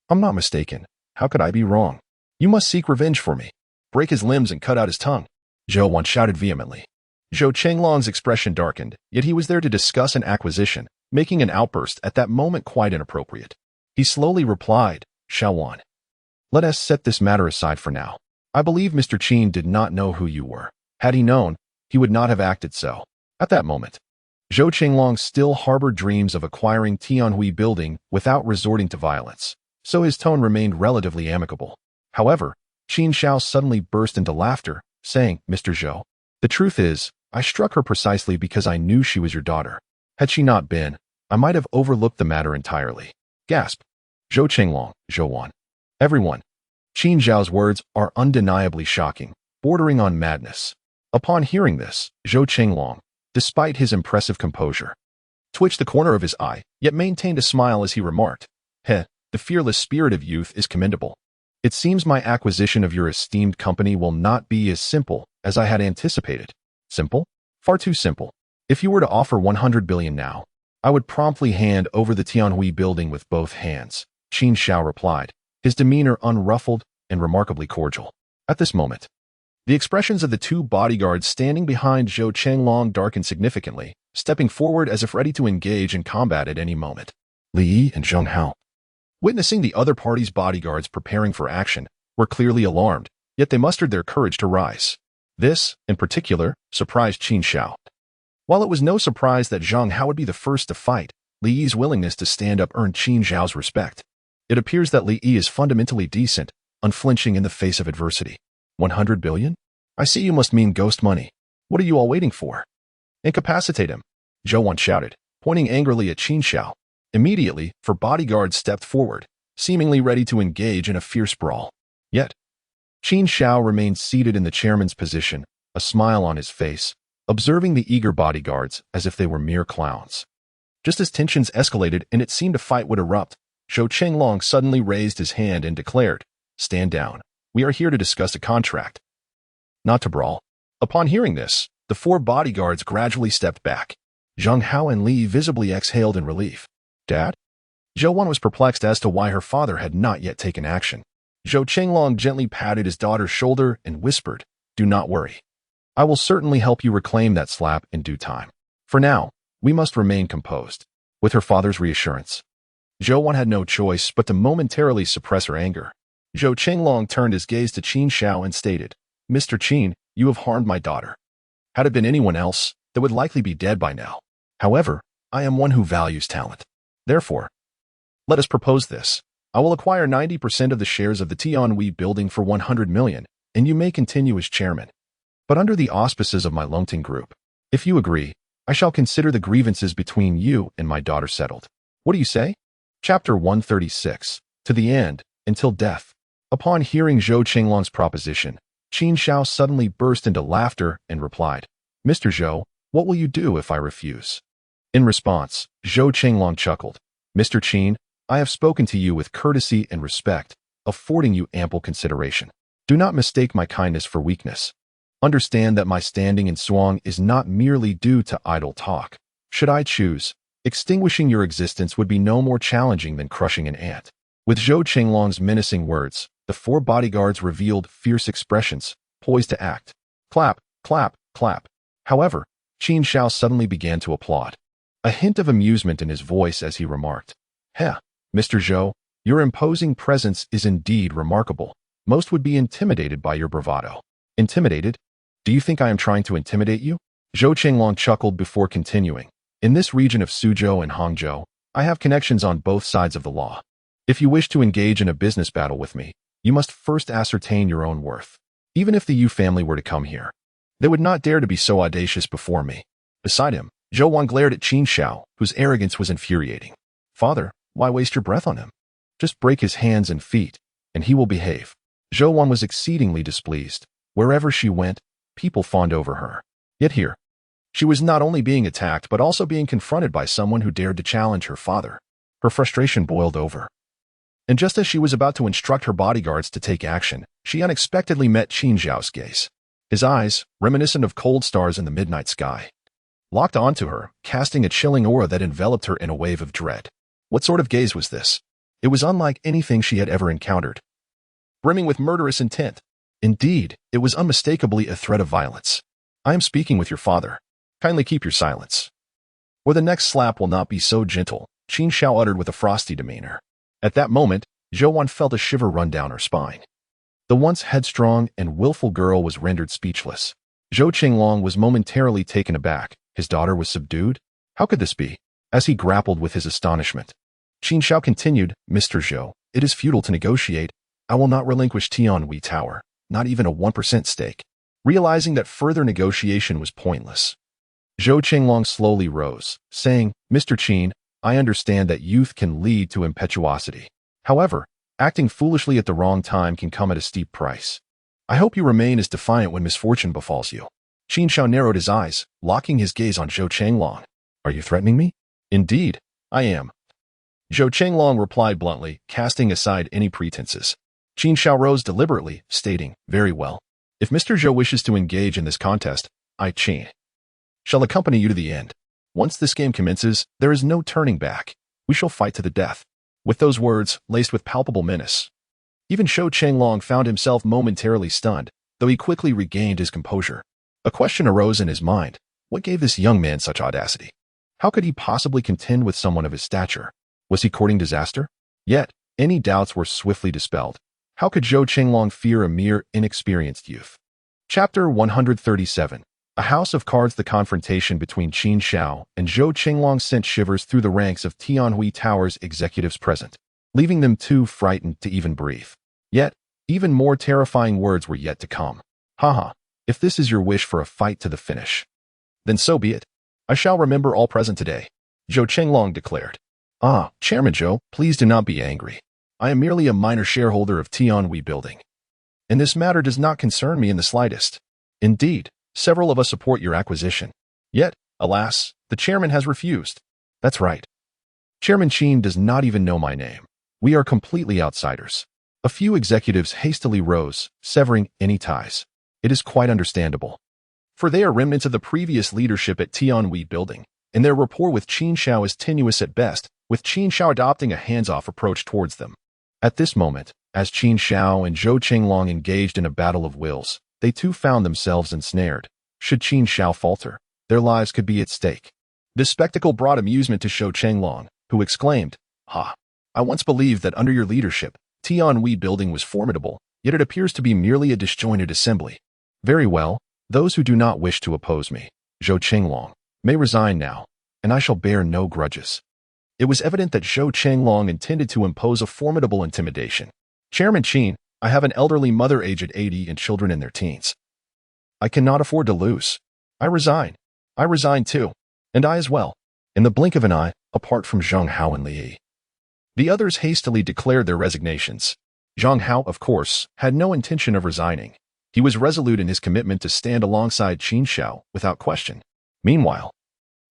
I'm not mistaken. How could I be wrong? You must seek revenge for me. Break his limbs and cut out his tongue." Zhou Wan shouted vehemently. Zhou Chenglong's expression darkened, yet he was there to discuss an acquisition, making an outburst at that moment quite inappropriate. He slowly replied, "Xiao Wan, let us set this matter aside for now. I believe Mr. Qin did not know who you were. Had he known, he would not have acted so." At that moment, Zhou Chenglong still harbored dreams of acquiring Tianhui building without resorting to violence, so his tone remained relatively amicable. However, Qin Xiao suddenly burst into laughter, saying, "Mr. Zhou, the truth is, I struck her precisely because I knew she was your daughter. Had she not been, I might have overlooked the matter entirely." Gasp. Zhou Chenglong, Zhou Wan. Everyone. Qin Xiao's words are undeniably shocking, bordering on madness. Upon hearing this, Zhou Chenglong, despite his impressive composure, twitched the corner of his eye, yet maintained a smile as he remarked, "Heh, the fearless spirit of youth is commendable. It seems my acquisition of your esteemed company will not be as simple as I had anticipated." "Simple? Far too simple. If you were to offer 100 billion now, I would promptly hand over the Tianhui building with both hands," Qin Xiao replied, his demeanor unruffled and remarkably cordial. At this moment, the expressions of the 2 bodyguards standing behind Zhou Chenglong darkened significantly, stepping forward as if ready to engage in combat at any moment. Li Yi and Zheng Hao, witnessing the other party's bodyguards preparing for action, were clearly alarmed, yet they mustered their courage to rise. This, in particular, surprised Qin Xiao. While it was no surprise that Zheng Hao would be the first to fight, Li Yi's willingness to stand up earned Qin Xiao's respect. It appears that Li Yi is fundamentally decent, unflinching in the face of adversity. 100 billion? I see you must mean ghost money. What are you all waiting for? Incapacitate him, Zhou Wan shouted, pointing angrily at Qin Xiao. Immediately, 4 bodyguards stepped forward, seemingly ready to engage in a fierce brawl. Yet, Qin Xiao remained seated in the chairman's position, a smile on his face, observing the eager bodyguards as if they were mere clowns. Just as tensions escalated and it seemed a fight would erupt, Zhou Chenglong suddenly raised his hand and declared, "Stand down. We are here to discuss a contract, not to brawl." Upon hearing this, the 4 bodyguards gradually stepped back. Zheng Hao and Li visibly exhaled in relief. "Dad?" Zhou Wan was perplexed as to why her father had not yet taken action. Zhou Chenglong gently patted his daughter's shoulder and whispered, "Do not worry. I will certainly help you reclaim that slap in due time. For now, we must remain composed." With her father's reassurance, Zhou Wan had no choice but to momentarily suppress her anger. Zhou Qinglong turned his gaze to Qin Xiao and stated, "Mr. Qin, you have harmed my daughter. Had it been anyone else, they would likely be dead by now. However, I am one who values talent. Therefore, let us propose this. I will acquire 90% of the shares of the Tianhui building for 100 million, and you may continue as chairman. But under the auspices of my Longting Group. If you agree, I shall consider the grievances between you and my daughter settled. What do you say?" Chapter 136. To the end, until death. Upon hearing Zhou Qinglong's proposition, Qin Xiao suddenly burst into laughter and replied, "Mr. Zhou, what will you do if I refuse?" In response, Zhou Qinglong chuckled, "Mr. Qin, I have spoken to you with courtesy and respect, affording you ample consideration. Do not mistake my kindness for weakness. Understand that my standing in Suang is not merely due to idle talk. Should I choose, extinguishing your existence would be no more challenging than crushing an ant." With Zhou Qinglong's menacing words, the four bodyguards revealed fierce expressions, poised to act. Clap, clap, clap. However, Qin Xiao suddenly began to applaud, a hint of amusement in his voice as he remarked, "Heh, Mr. Zhou, your imposing presence is indeed remarkable. Most would be intimidated by your bravado." "Intimidated? Do you think I am trying to intimidate you?" Zhou Qinglong chuckled before continuing. "In this region of Suzhou and Hangzhou, I have connections on both sides of the law. If you wish to engage in a business battle with me, you must first ascertain your own worth. Even if the Yu family were to come here, they would not dare to be so audacious before me." Beside him, Zhou Wan glared at Qin Xiao, whose arrogance was infuriating. "Father, why waste your breath on him? Just break his hands and feet, and he will behave." Zhou Wan was exceedingly displeased. Wherever she went, people fawned over her. Yet here, she was not only being attacked but also being confronted by someone who dared to challenge her father. Her frustration boiled over. And just as she was about to instruct her bodyguards to take action, she unexpectedly met Qin Xiao's gaze. His eyes, reminiscent of cold stars in the midnight sky, locked onto her, casting a chilling aura that enveloped her in a wave of dread. What sort of gaze was this? It was unlike anything she had ever encountered, brimming with murderous intent. Indeed, it was unmistakably a threat of violence. "I am speaking with your father. Kindly keep your silence, or the next slap will not be so gentle," Qin Xiao uttered with a frosty demeanor. At that moment, Zhou Wan felt a shiver run down her spine. The once headstrong and willful girl was rendered speechless. Zhou Qinglong was momentarily taken aback. His daughter was subdued? How could this be? As he grappled with his astonishment, Qin Xiao continued, "Mr. Zhou, it is futile to negotiate. I will not relinquish Tianhui Tower, not even a 1% stake." Realizing that further negotiation was pointless, Zhou Qinglong slowly rose, saying, "Mr. Qin, I understand that youth can lead to impetuosity. However, acting foolishly at the wrong time can come at a steep price. I hope you remain as defiant when misfortune befalls you." Qin Xiao narrowed his eyes, locking his gaze on Zhou Qinglong. "Are you threatening me?" "Indeed, I am," Zhou Qinglong replied bluntly, casting aside any pretenses. Qin Xiao rose deliberately, stating, "Very well. If Mr. Zhou wishes to engage in this contest, I, Qin, shall accompany you to the end. Once this game commences, there is no turning back. We shall fight to the death." With those words, laced with palpable menace, even Zhou Qinglong found himself momentarily stunned, though he quickly regained his composure. A question arose in his mind. What gave this young man such audacity? How could he possibly contend with someone of his stature? Was he courting disaster? Yet, any doubts were swiftly dispelled. How could Zhou Qinglong fear a mere inexperienced youth? Chapter 137. A House of Cards. The confrontation between Qin Xiao and Zhou Qinglong sent shivers through the ranks of Tianhui Tower's executives present, leaving them too frightened to even breathe. Yet, even more terrifying words were yet to come. "Haha, if this is your wish for a fight to the finish, then so be it. I shall remember all present today," Zhou Qinglong declared. "Ah, Chairman Zhou, please do not be angry. I am merely a minor shareholder of Tianhui Building, and this matter does not concern me in the slightest. Indeed, several of us support your acquisition. Yet, alas, the chairman has refused." "That's right. Chairman Qin does not even know my name. We are completely outsiders." A few executives hastily rose, severing any ties. It is quite understandable, for they are remnants of the previous leadership at Tianhui Building, and their rapport with Qin Xiao is tenuous at best, with Qin Xiao adopting a hands-off approach towards them. At this moment, as Qin Xiao and Zhou Qinglong engaged in a battle of wills, they too found themselves ensnared. Should Qin Xiao falter, their lives could be at stake. This spectacle brought amusement to Zhou Qinglong, who exclaimed, "Ha! I once believed that under your leadership, Tianhui building was formidable, yet it appears to be merely a disjointed assembly. Very well, those who do not wish to oppose me, Zhou Qinglong, may resign now, and I shall bear no grudges. It was evident that Zhou Qinglong intended to impose a formidable intimidation. Chairman Qin, I have an elderly mother aged 80 and children in their teens. I cannot afford to lose. I resign. I resign too. And I as well. In the blink of an eye, apart from Zhang Hao and Li Yi. The others hastily declared their resignations. Zhang Hao, of course, had no intention of resigning. He was resolute in his commitment to stand alongside Qin Shao without question. Meanwhile,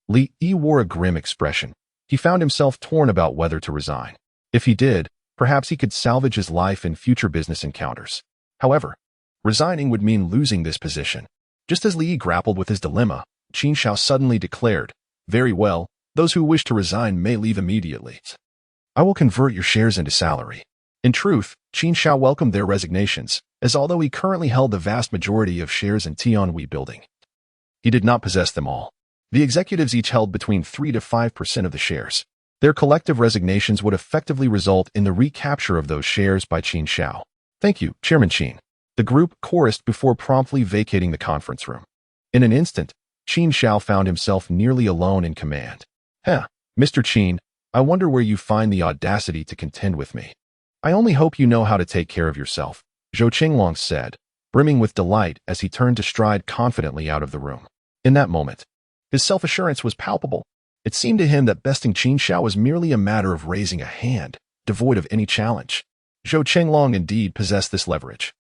Li Yi wore a grim expression. He found himself torn about whether to resign. If he did, perhaps he could salvage his life in future business encounters. However, resigning would mean losing this position. Just as Li Yi grappled with his dilemma, Qin Shao suddenly declared, "Very well, those who wish to resign may leave immediately. I will convert your shares into salary." In truth, Qin Shao welcomed their resignations, as although he currently held the vast majority of shares in Tianhui building, he did not possess them all. The executives each held between 3 to 5% of the shares. Their collective resignations would effectively result in the recapture of those shares by Qin Shao. Thank you, Chairman Qin. The group chorused before promptly vacating the conference room. In an instant, Qin Shao found himself nearly alone in command. Mr. Qin, I wonder where you find the audacity to contend with me. I only hope you know how to take care of yourself, Zhou Qinglong said, brimming with delight as he turned to stride confidently out of the room. In that moment, his self-assurance was palpable. It seemed to him that besting Qin Shao was merely a matter of raising a hand, devoid of any challenge. Zhou Qinglong indeed possessed this leverage.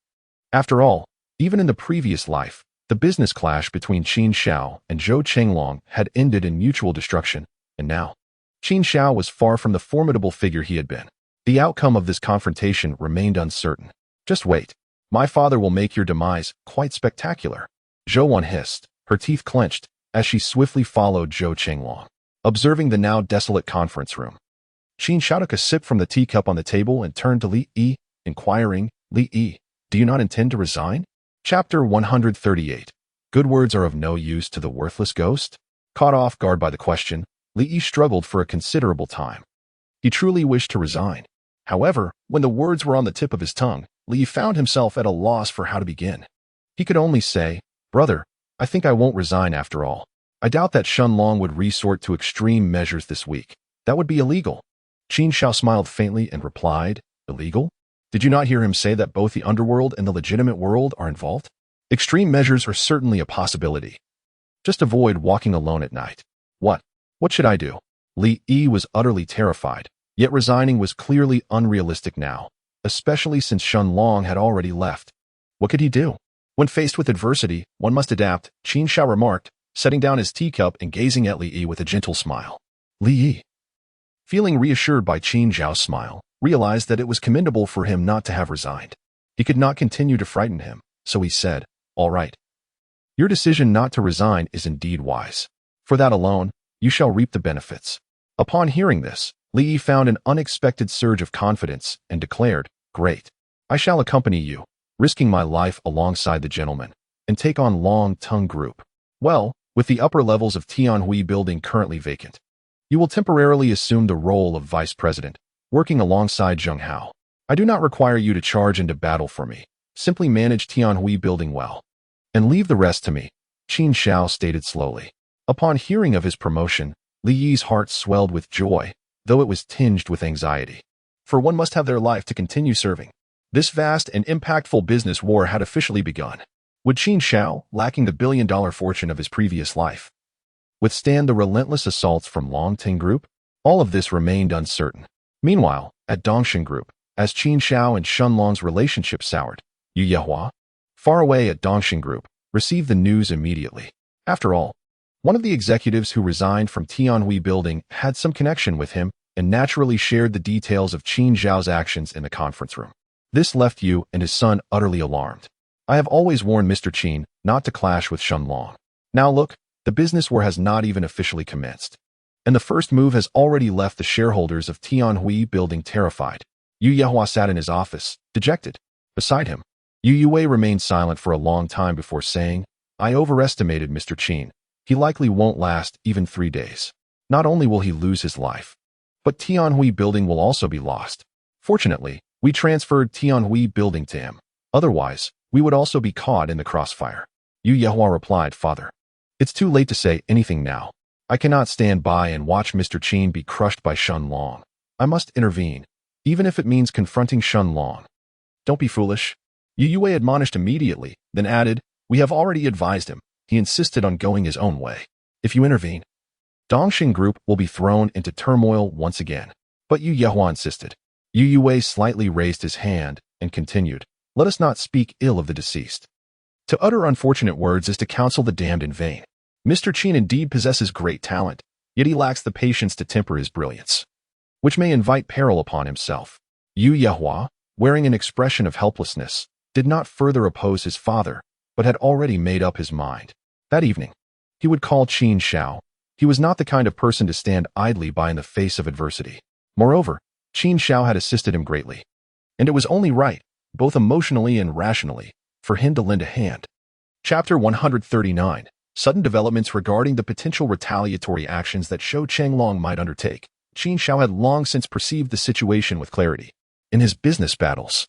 After all, even in the previous life, the business clash between Qin Shao and Zhou Qinglong had ended in mutual destruction, and now, Qin Shao was far from the formidable figure he had been. The outcome of this confrontation remained uncertain. Just wait. My father will make your demise quite spectacular. Zhou Wan hissed, her teeth clenched, as she swiftly followed Zhou Qinglong. Observing the now desolate conference room, Qin Shao took a sip from the teacup on the table and turned to Li Yi, inquiring, "Li Yi, do you not intend to resign?" Chapter 138. Good words are of no use to the worthless ghost? Caught off guard by the question, Li Yi struggled for a considerable time. He truly wished to resign. However, when the words were on the tip of his tongue, Li Yi found himself at a loss for how to begin. He could only say, "Brother, I think I won't resign after all. I doubt that Shunlong would resort to extreme measures this week. That would be illegal." Qin Shao smiled faintly and replied, "Illegal? Did you not hear him say that both the underworld and the legitimate world are involved? Extreme measures are certainly a possibility. Just avoid walking alone at night." What should I do? Li Yi was utterly terrified, yet resigning was clearly unrealistic now, especially since Shunlong had already left. What could he do? When faced with adversity, one must adapt, Qin Shao remarked, setting down his teacup and gazing at Li Yi with a gentle smile. Li Yi, feeling reassured by Qin Zhao's smile, realized that it was commendable for him not to have resigned. He could not continue to frighten him, so he said, "All right. Your decision not to resign is indeed wise. For that alone, you shall reap the benefits." Upon hearing this, Li Yi found an unexpected surge of confidence and declared, "Great. I shall accompany you, risking my life alongside the gentleman, and take on Long Tongue Group. Well, with the upper levels of Tianhui building currently vacant, you will temporarily assume the role of vice president, working alongside Zhang Hao. I do not require you to charge into battle for me. Simply manage Tianhui building well, and leave the rest to me," Qin Shao stated slowly. Upon hearing of his promotion, Li Yi's heart swelled with joy, though it was tinged with anxiety. For one must have their life to continue serving. This vast and impactful business war had officially begun. Would Qin Shao, lacking the billion-dollar fortune of his previous life, withstand the relentless assaults from Long Ting Group? All of this remained uncertain. Meanwhile, at Dongshin Group, as Qin Shao and Shunlong's relationship soured, Yu Yehua, far away at Dongshin Group, received the news immediately. After all, one of the executives who resigned from Tianhui building had some connection with him and naturally shared the details of Qin Zhao's actions in the conference room. This left Yu and his son utterly alarmed. "I have always warned Mr. Qin not to clash with Shunlong. Now look, the business war has not even officially commenced, and the first move has already left the shareholders of Tianhui building terrified." Yu Yehua sat in his office, dejected. Beside him, Yu Yue remained silent for a long time before saying, "I overestimated Mr. Qin. He likely won't last even 3 days. Not only will he lose his life, But Tianhui Building will also be lost. Fortunately, we transferred Tianhui Building to him. Otherwise, we would also be caught in the crossfire. Yu Yehua replied, Father, it's too late to say anything now. I cannot stand by and watch Mr. Qin be crushed by Shen Long. I must intervene, even if it means confronting Shen Long. Don't be foolish. Yu Yue admonished immediately, then added, we have already advised him. He insisted on going his own way. If you intervene, Dongxing Group will be thrown into turmoil once again. But Yu Yehua insisted. Yu Yue slightly raised his hand and continued, let us not speak ill of the deceased. To utter unfortunate words is to counsel the damned in vain. Mr. Qin indeed possesses great talent, yet he lacks the patience to temper his brilliance, which may invite peril upon himself. Yu Yehua, wearing an expression of helplessness, did not further oppose his father, but had already made up his mind. That evening, he would call Qin Shao. He was not the kind of person to stand idly by in the face of adversity. Moreover, Qin Shao had assisted him greatly, and it was only right, both emotionally and rationally, for him to lend a hand. Chapter 139. Sudden developments regarding the potential retaliatory actions that Zhou Chenglong might undertake. Qin Shao had long since perceived the situation with clarity. In his business battles,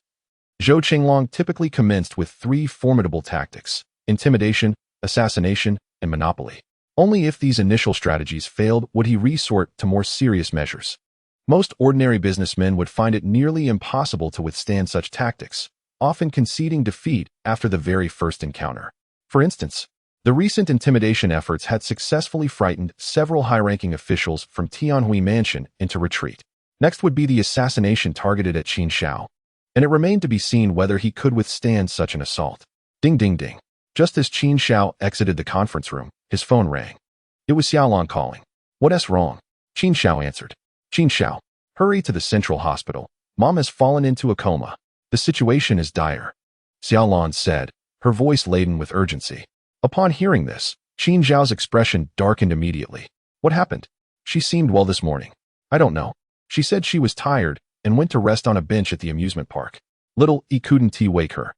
Zhou Chenglong typically commenced with three formidable tactics: intimidation, assassination, and monopoly. Only if these initial strategies failed would he resort to more serious measures. Most ordinary businessmen would find it nearly impossible to withstand such tactics, often conceding defeat after the very first encounter. For instance, the recent intimidation efforts had successfully frightened several high-ranking officials from Tianhui Mansion into retreat. Next would be the assassination targeted at Qin Shao, and it remained to be seen whether he could withstand such an assault. Ding ding ding. Just as Qin Shao exited the conference room, his phone rang. It was Xiaolon calling. What's wrong? Qin Shao answered. Qin Shao, hurry to the central hospital. Mom has fallen into a coma. The situation is dire, Xiaolon said, her voice laden with urgency. Upon hearing this, Qin Zhao's expression darkened immediately. What happened? She seemed well this morning. I don't know. She said she was tired and went to rest on a bench at the amusement park. Little E couldn't wake her.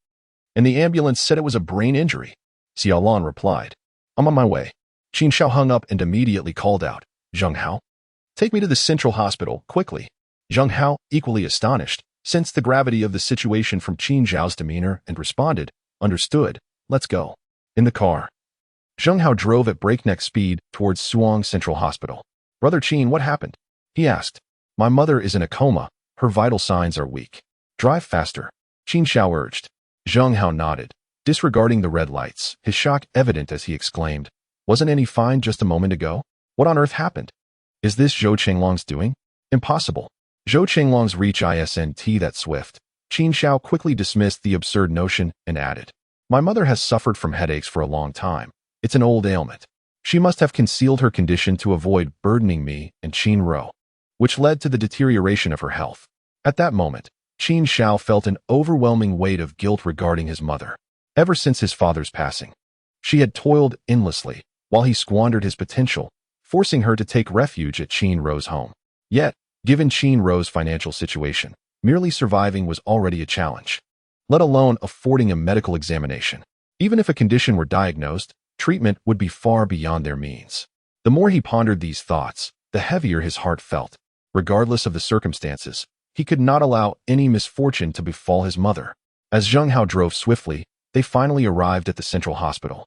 And the ambulance said it was a brain injury. Xiaolon replied. I'm on my way. Qin Shao hung up and immediately called out, Zheng Hao, take me to the central hospital, quickly. Zheng Hao, equally astonished, sensed the gravity of the situation from Qin Zhao's demeanor and responded, understood, let's go. In the car, Zheng Hao drove at breakneck speed towards Suong Central Hospital. Brother Qin, what happened? He asked. My mother is in a coma. Her vital signs are weak. Drive faster, Qin Shao urged. Zheng Hao nodded, disregarding the red lights, his shock evident as he exclaimed, wasn't any fine just a moment ago? What on earth happened? Is this Zhou Chenglong's doing? Impossible. Zhou Chenglong's reach isn't that swift. Qin Shao quickly dismissed the absurd notion and added, my mother has suffered from headaches for a long time. It's an old ailment. She must have concealed her condition to avoid burdening me and Qin Ro, which led to the deterioration of her health. At that moment, Qin Shao felt an overwhelming weight of guilt regarding his mother. Ever since his father's passing, she had toiled endlessly, while he squandered his potential, forcing her to take refuge at Qin Ro's home. Yet, given Qin Ro's financial situation, merely surviving was already a challenge, let alone affording a medical examination. Even if a condition were diagnosed, treatment would be far beyond their means. The more he pondered these thoughts, the heavier his heart felt. Regardless of the circumstances, he could not allow any misfortune to befall his mother. As Zheng Hao drove swiftly, they finally arrived at the central hospital.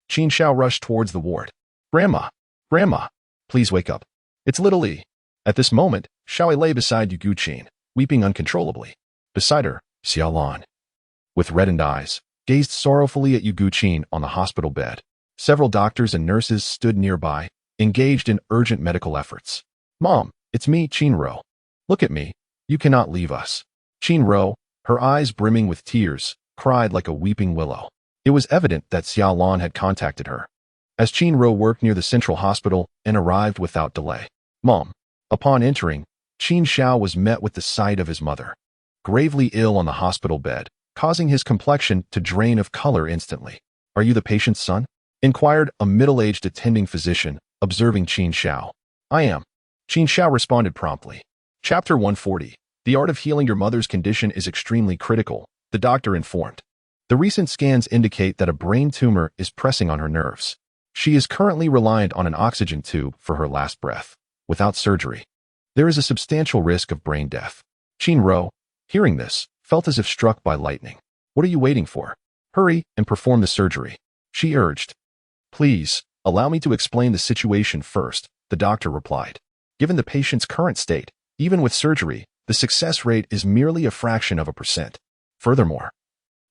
Qin Shao rushed towards the ward. Grandma! Grandma! Please wake up. It's little E. At this moment, Xiaowei lay beside Yu Guqin, weeping uncontrollably. Beside her, Xiaolon, with reddened eyes, gazed sorrowfully at Yu Guqin on the hospital bed. Several doctors and nurses stood nearby, engaged in urgent medical efforts. Mom, it's me, Qin Ro. Look at me. You cannot leave us. Qin Ro, her eyes brimming with tears, cried like a weeping willow. It was evident that Xiaolon had contacted her. As Qin Ro worked near the central hospital and arrived without delay. Mom. Upon entering, Qin Shao was met with the sight of his mother, gravely ill on the hospital bed, causing his complexion to drain of color instantly. Are you the patient's son? Inquired a middle-aged attending physician, observing Qin Shao. I am. Qin Shao responded promptly. Chapter 140. The art of healing your mother's condition is extremely critical, the doctor informed. The recent scans indicate that a brain tumor is pressing on her nerves. She is currently reliant on an oxygen tube for her last breath. Without surgery, There is a substantial risk of brain death. Qin Ro, hearing this, felt as if struck by lightning. What are you waiting for? Hurry and perform the surgery, she urged. Please, allow me to explain the situation first, the doctor replied. Given the patient's current state, even with surgery, the success rate is merely a fraction of a percent. Furthermore,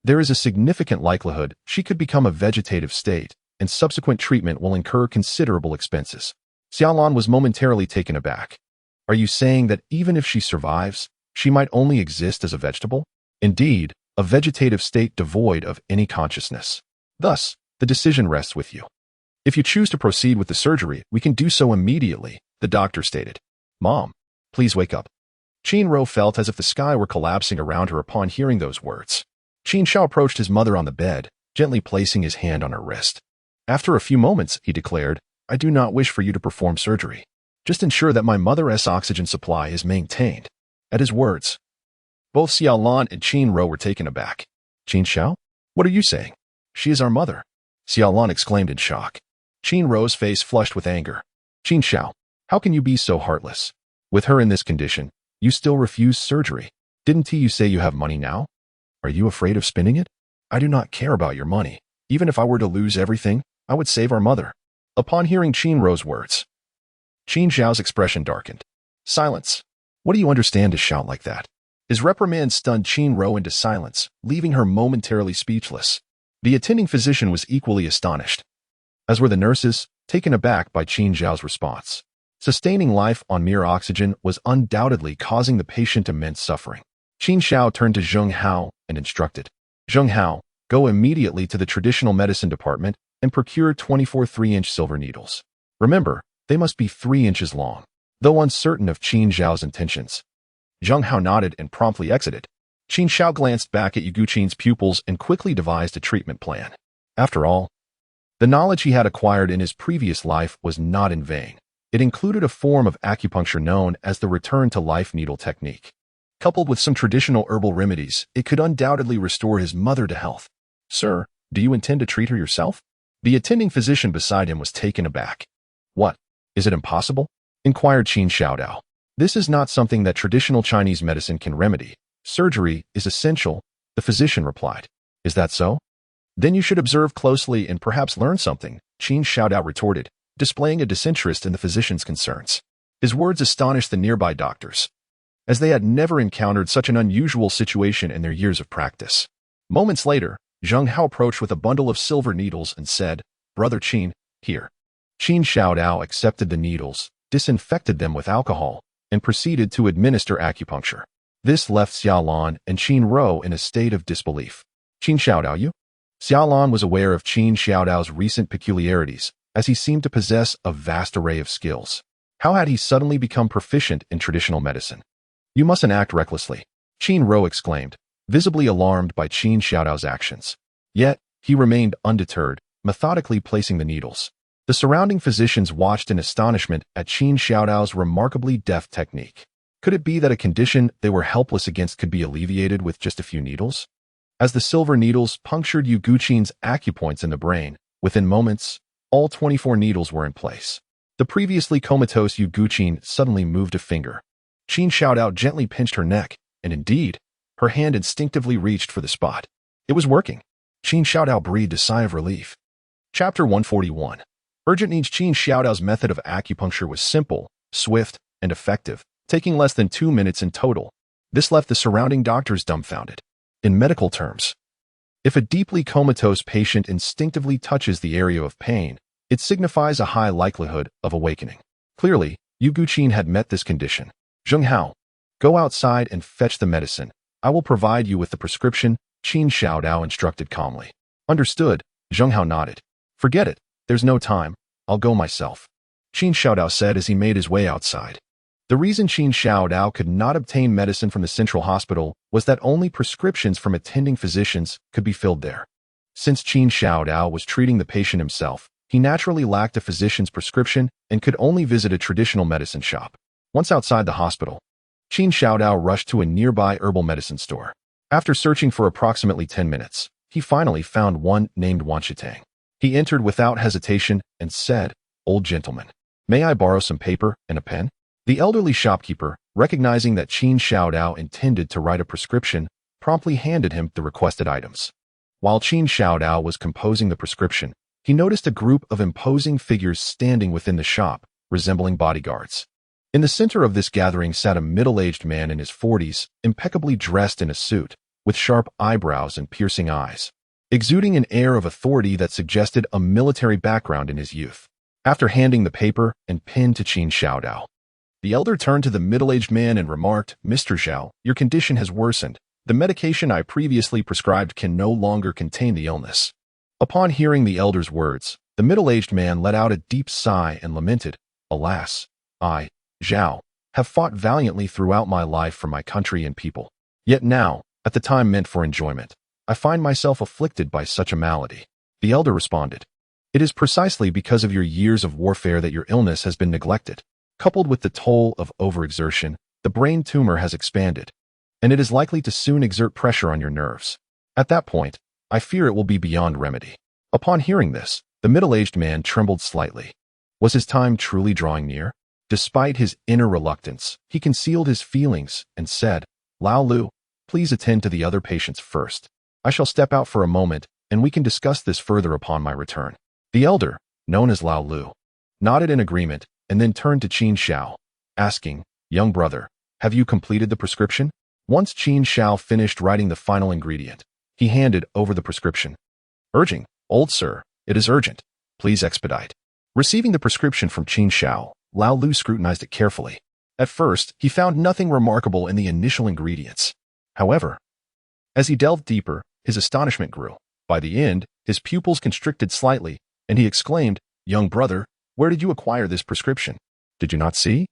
there is a significant likelihood she could become a vegetative state, and subsequent treatment will incur considerable expenses. Xiaolan was momentarily taken aback. Are you saying that even if she survives, she might only exist as a vegetable? Indeed, a vegetative state devoid of any consciousness. Thus, the decision rests with you. If you choose to proceed with the surgery, we can do so immediately, the doctor stated. Mom, please wake up. Qin Ro felt as if the sky were collapsing around her upon hearing those words. Qin Xiao approached his mother on the bed, gently placing his hand on her wrist. After a few moments, he declared, I do not wish for you to perform surgery. Just ensure that my mother's oxygen supply is maintained. At his words, both Xiaolan and Qin Ro were taken aback. Qin Xiao? What are you saying? She is our mother. Xiaolan exclaimed in shock. Qin Ro's face flushed with anger. Qin Xiao, how can you be so heartless? With her in this condition, you still refuse surgery. Didn't you say you have money now? Are you afraid of spending it? I do not care about your money. Even if I were to lose everything, I would save our mother. Upon hearing Qin Ro's words, Qin Xiao's expression darkened. Silence. What do you understand to shout like that? His reprimand stunned Qin Ro into silence, leaving her momentarily speechless. The attending physician was equally astonished, as were the nurses, taken aback by Qin Xiao's response. Sustaining life on mere oxygen was undoubtedly causing the patient immense suffering. Qin Xiao turned to Zheng Hao and instructed, Zheng Hao, go immediately to the traditional medicine department and procure 24 3-inch silver needles. Remember, they must be 3 inches long. Though uncertain of Qin Xiao's intentions, Zheng Hao nodded and promptly exited. Qin Xiao glanced back at Yu Guqin's pupils and quickly devised a treatment plan. After all, the knowledge he had acquired in his previous life was not in vain. It included a form of acupuncture known as the return-to-life needle technique. Coupled with some traditional herbal remedies, it could undoubtedly restore his mother to health. Sir, do you intend to treat her yourself? The attending physician beside him was taken aback. What? Is it impossible? Inquired Qin Xiaodao. This is not something that traditional Chinese medicine can remedy. Surgery is essential, the physician replied. Is that so? Then you should observe closely and perhaps learn something, Qin Xiaodao retorted, displaying a disinterest in the physician's concerns. His words astonished the nearby doctors, as they had never encountered such an unusual situation in their years of practice. Moments later, Zheng Hao approached with a bundle of silver needles and said, Brother Qin, here. Qin Xiaodao accepted the needles, disinfected them with alcohol, and proceeded to administer acupuncture. This left Xiaolan and Qin Ro in a state of disbelief. Qin Xiaodao, you? Xiaolan was aware of Qin Xiaodao's recent peculiarities, as he seemed to possess a vast array of skills. How had he suddenly become proficient in traditional medicine? You mustn't act recklessly, Qin Ro exclaimed, visibly alarmed by Qin Xiaodao's actions. Yet, he remained undeterred, methodically placing the needles. The surrounding physicians watched in astonishment at Qin Xiaodao's remarkably deft technique. Could it be that a condition they were helpless against could be alleviated with just a few needles? As the silver needles punctured Yu Guqin's acupoints in the brain, within moments, all 24 needles were in place. The previously comatose Yu Guqin suddenly moved a finger. Qin Xiaodao gently pinched her neck, and indeed, her hand instinctively reached for the spot. It was working. Qin Xiaodao breathed a sigh of relief. Chapter 141. Urgent needs. Qin Xiaodao's method of acupuncture was simple, swift, and effective, taking less than 2 minutes in total. This left the surrounding doctors dumbfounded. In medical terms, if a deeply comatose patient instinctively touches the area of pain, it signifies a high likelihood of awakening. Clearly, Yu Guqin had met this condition. Zheng Hao, go outside and fetch the medicine. I will provide you with the prescription, Qin Xiaodao instructed calmly. Understood, Zheng Hao nodded. Forget it, there's no time, I'll go myself, Qin Xiaodao said as he made his way outside. The reason Qin Xiaodao could not obtain medicine from the central hospital was that only prescriptions from attending physicians could be filled there. Since Qin Xiaodao was treating the patient himself, he naturally lacked a physician's prescription and could only visit a traditional medicine shop. Once outside the hospital, Qin Xiaodao rushed to a nearby herbal medicine store. After searching for approximately 10 minutes, he finally found one named Wanshitang. He entered without hesitation and said, Old gentleman, may I borrow some paper and a pen? The elderly shopkeeper, recognizing that Qin Xiaodao intended to write a prescription, promptly handed him the requested items. While Qin Xiaodao was composing the prescription, he noticed a group of imposing figures standing within the shop, resembling bodyguards. In the center of this gathering sat a middle-aged man in his 40s, impeccably dressed in a suit, with sharp eyebrows and piercing eyes, exuding an air of authority that suggested a military background in his youth. After handing the paper and pen to Qin Xiaodao, the elder turned to the middle-aged man and remarked, "Mr. Zhao, your condition has worsened. The medication I previously prescribed can no longer contain the illness." Upon hearing the elder's words, the middle-aged man let out a deep sigh and lamented, "Alas, I, Zhao, have fought valiantly throughout my life for my country and people. Yet now, at the time meant for enjoyment, I find myself afflicted by such a malady." The elder responded, "It is precisely because of your years of warfare that your illness has been neglected. Coupled with the toll of overexertion, the brain tumor has expanded, and it is likely to soon exert pressure on your nerves. At that point, I fear it will be beyond remedy." Upon hearing this, the middle-aged man trembled slightly. Was his time truly drawing near? Despite his inner reluctance, he concealed his feelings and said, "Lao Lu, please attend to the other patients first. I shall step out for a moment, and we can discuss this further upon my return." The elder, known as Lao Lu, nodded in agreement and then turned to Qin Xiao, asking, "Young brother, have you completed the prescription?" Once Qin Xiao finished writing the final ingredient, he handed over the prescription. "Urging, old sir, it is urgent. Please expedite." Receiving the prescription from Qin Xiao, Lao Lu scrutinized it carefully. At first, he found nothing remarkable in the initial ingredients. However, as he delved deeper, his astonishment grew. By the end, his pupils constricted slightly, and he exclaimed, "Young brother, where did you acquire this prescription? Did you not see?"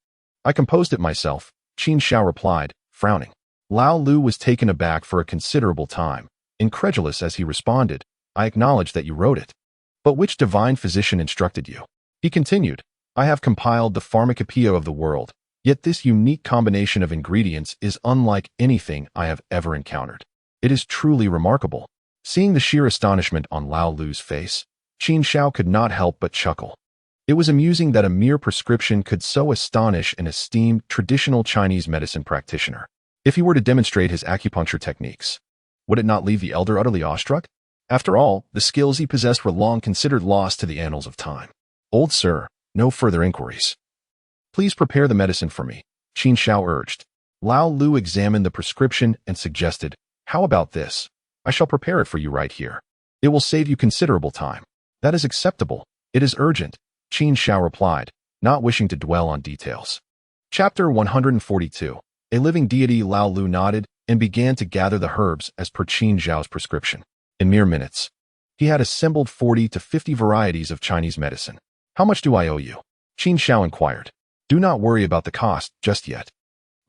"I composed it myself," Qin Xiao replied, frowning. Lao Lu was taken aback for a considerable time, incredulous as he responded, "I acknowledge that you wrote it. But which divine physician instructed you?" He continued, "I have compiled the pharmacopoeia of the world, yet this unique combination of ingredients is unlike anything I have ever encountered. It is truly remarkable." Seeing the sheer astonishment on Lao Lu's face, Qin Xiao could not help but chuckle. It was amusing that a mere prescription could so astonish an esteemed traditional Chinese medicine practitioner. If he were to demonstrate his acupuncture techniques, would it not leave the elder utterly awestruck? After all, the skills he possessed were long considered lost to the annals of time. "Old sir, no further inquiries. Please prepare the medicine for me," Qin Xiao urged. Lao Lu examined the prescription and suggested, "How about this? I shall prepare it for you right here. It will save you considerable time." "That is acceptable. It is urgent," Qin Xiao replied, not wishing to dwell on details. Chapter 142. A living deity. Lao Lu nodded and began to gather the herbs as per Qin Xiao's prescription. In mere minutes, he had assembled 40 to 50 varieties of Chinese medicine. "How much do I owe you?" Qin Xiao inquired. "Do not worry about the cost just yet.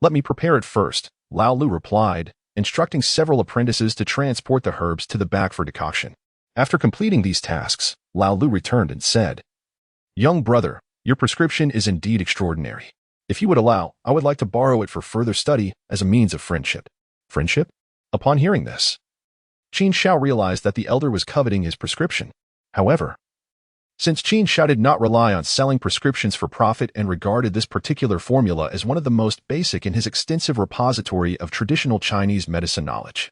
Let me prepare it first," Lao Lu replied, instructing several apprentices to transport the herbs to the back for decoction. After completing these tasks, Lao Lu returned and said, "Young brother, your prescription is indeed extraordinary. If you would allow, I would like to borrow it for further study as a means of friendship." "Friendship?" Upon hearing this, Qin Xiao realized that the elder was coveting his prescription. However, since Qin Xiao did not rely on selling prescriptions for profit and regarded this particular formula as one of the most basic in his extensive repository of traditional Chinese medicine knowledge,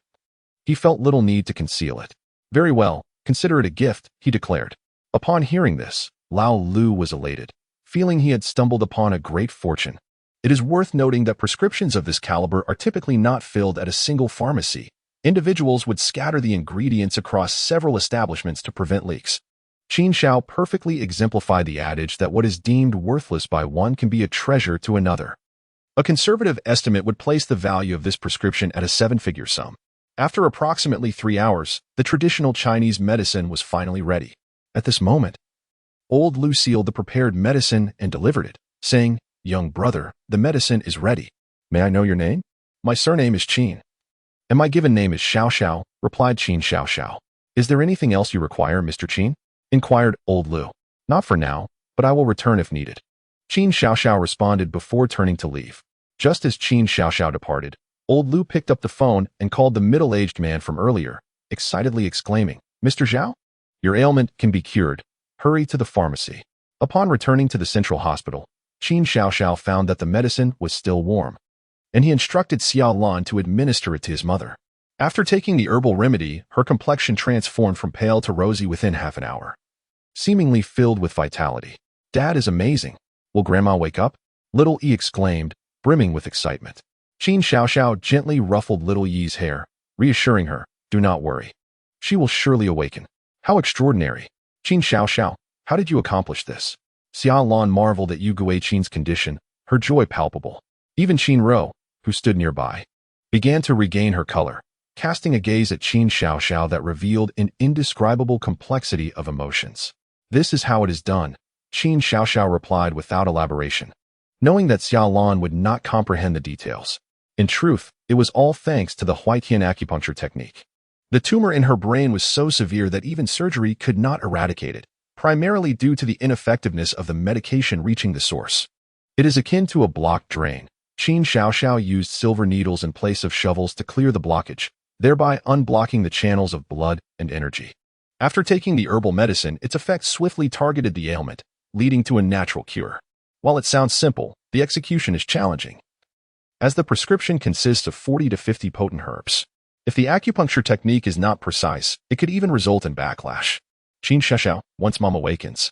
he felt little need to conceal it. "Very well, consider it a gift," he declared. Upon hearing this, Lao Lu was elated, feeling he had stumbled upon a great fortune. It is worth noting that prescriptions of this caliber are typically not filled at a single pharmacy. Individuals would scatter the ingredients across several establishments to prevent leaks. Qin Xiao perfectly exemplified the adage that what is deemed worthless by one can be a treasure to another. A conservative estimate would place the value of this prescription at a 7-figure sum. After approximately 3 hours, the traditional Chinese medicine was finally ready. At this moment, old Lu sealed the prepared medicine and delivered it, saying, "Young brother, the medicine is ready. May I know your name?" "My surname is Qin." "And my given name is Xiao Xiao," replied Qin Xiao Xiao. "Is there anything else you require, Mr. Qin?" inquired old Lu. "Not for now, but I will return if needed," Qin Xiao Xiao responded before turning to leave. Just as Qin Xiao Xiao departed, old Lu picked up the phone and called the middle-aged man from earlier, excitedly exclaiming, "Mr. Zhao? Your ailment can be cured. Hurry to the pharmacy." Upon returning to the central hospital, Qin Xiaoxiao found that the medicine was still warm, and he instructed Xiao Lan to administer it to his mother. After taking the herbal remedy, her complexion transformed from pale to rosy within half an hour, seemingly filled with vitality. "Dad is amazing. Will Grandma wake up?" Little Yi exclaimed, brimming with excitement. Qin Xiaoxiao gently ruffled Little Yi's hair, reassuring her, "Do not worry. She will surely awaken." "How extraordinary. Qin Xiaoxiao, how did you accomplish this?" Xiao Lan marveled at Yu Guiqin's condition, her joy palpable. Even Qin Ro, who stood nearby, began to regain her color, casting a gaze at Qin Xiaoxiao that revealed an indescribable complexity of emotions. "This is how it is done," Qin Xiaoxiao replied without elaboration, knowing that Xiao Lan would not comprehend the details. In truth, it was all thanks to the Huaitian acupuncture technique. The tumor in her brain was so severe that even surgery could not eradicate it, primarily due to the ineffectiveness of the medication reaching the source. It is akin to a blocked drain. Qin Xiaoxiao used silver needles in place of shovels to clear the blockage, thereby unblocking the channels of blood and energy. After taking the herbal medicine, its effect swiftly targeted the ailment, leading to a natural cure. While it sounds simple, the execution is challenging, as the prescription consists of 40 to 50 potent herbs. If the acupuncture technique is not precise, it could even result in backlash. "Qin Xiaoxiao, once Mom awakens,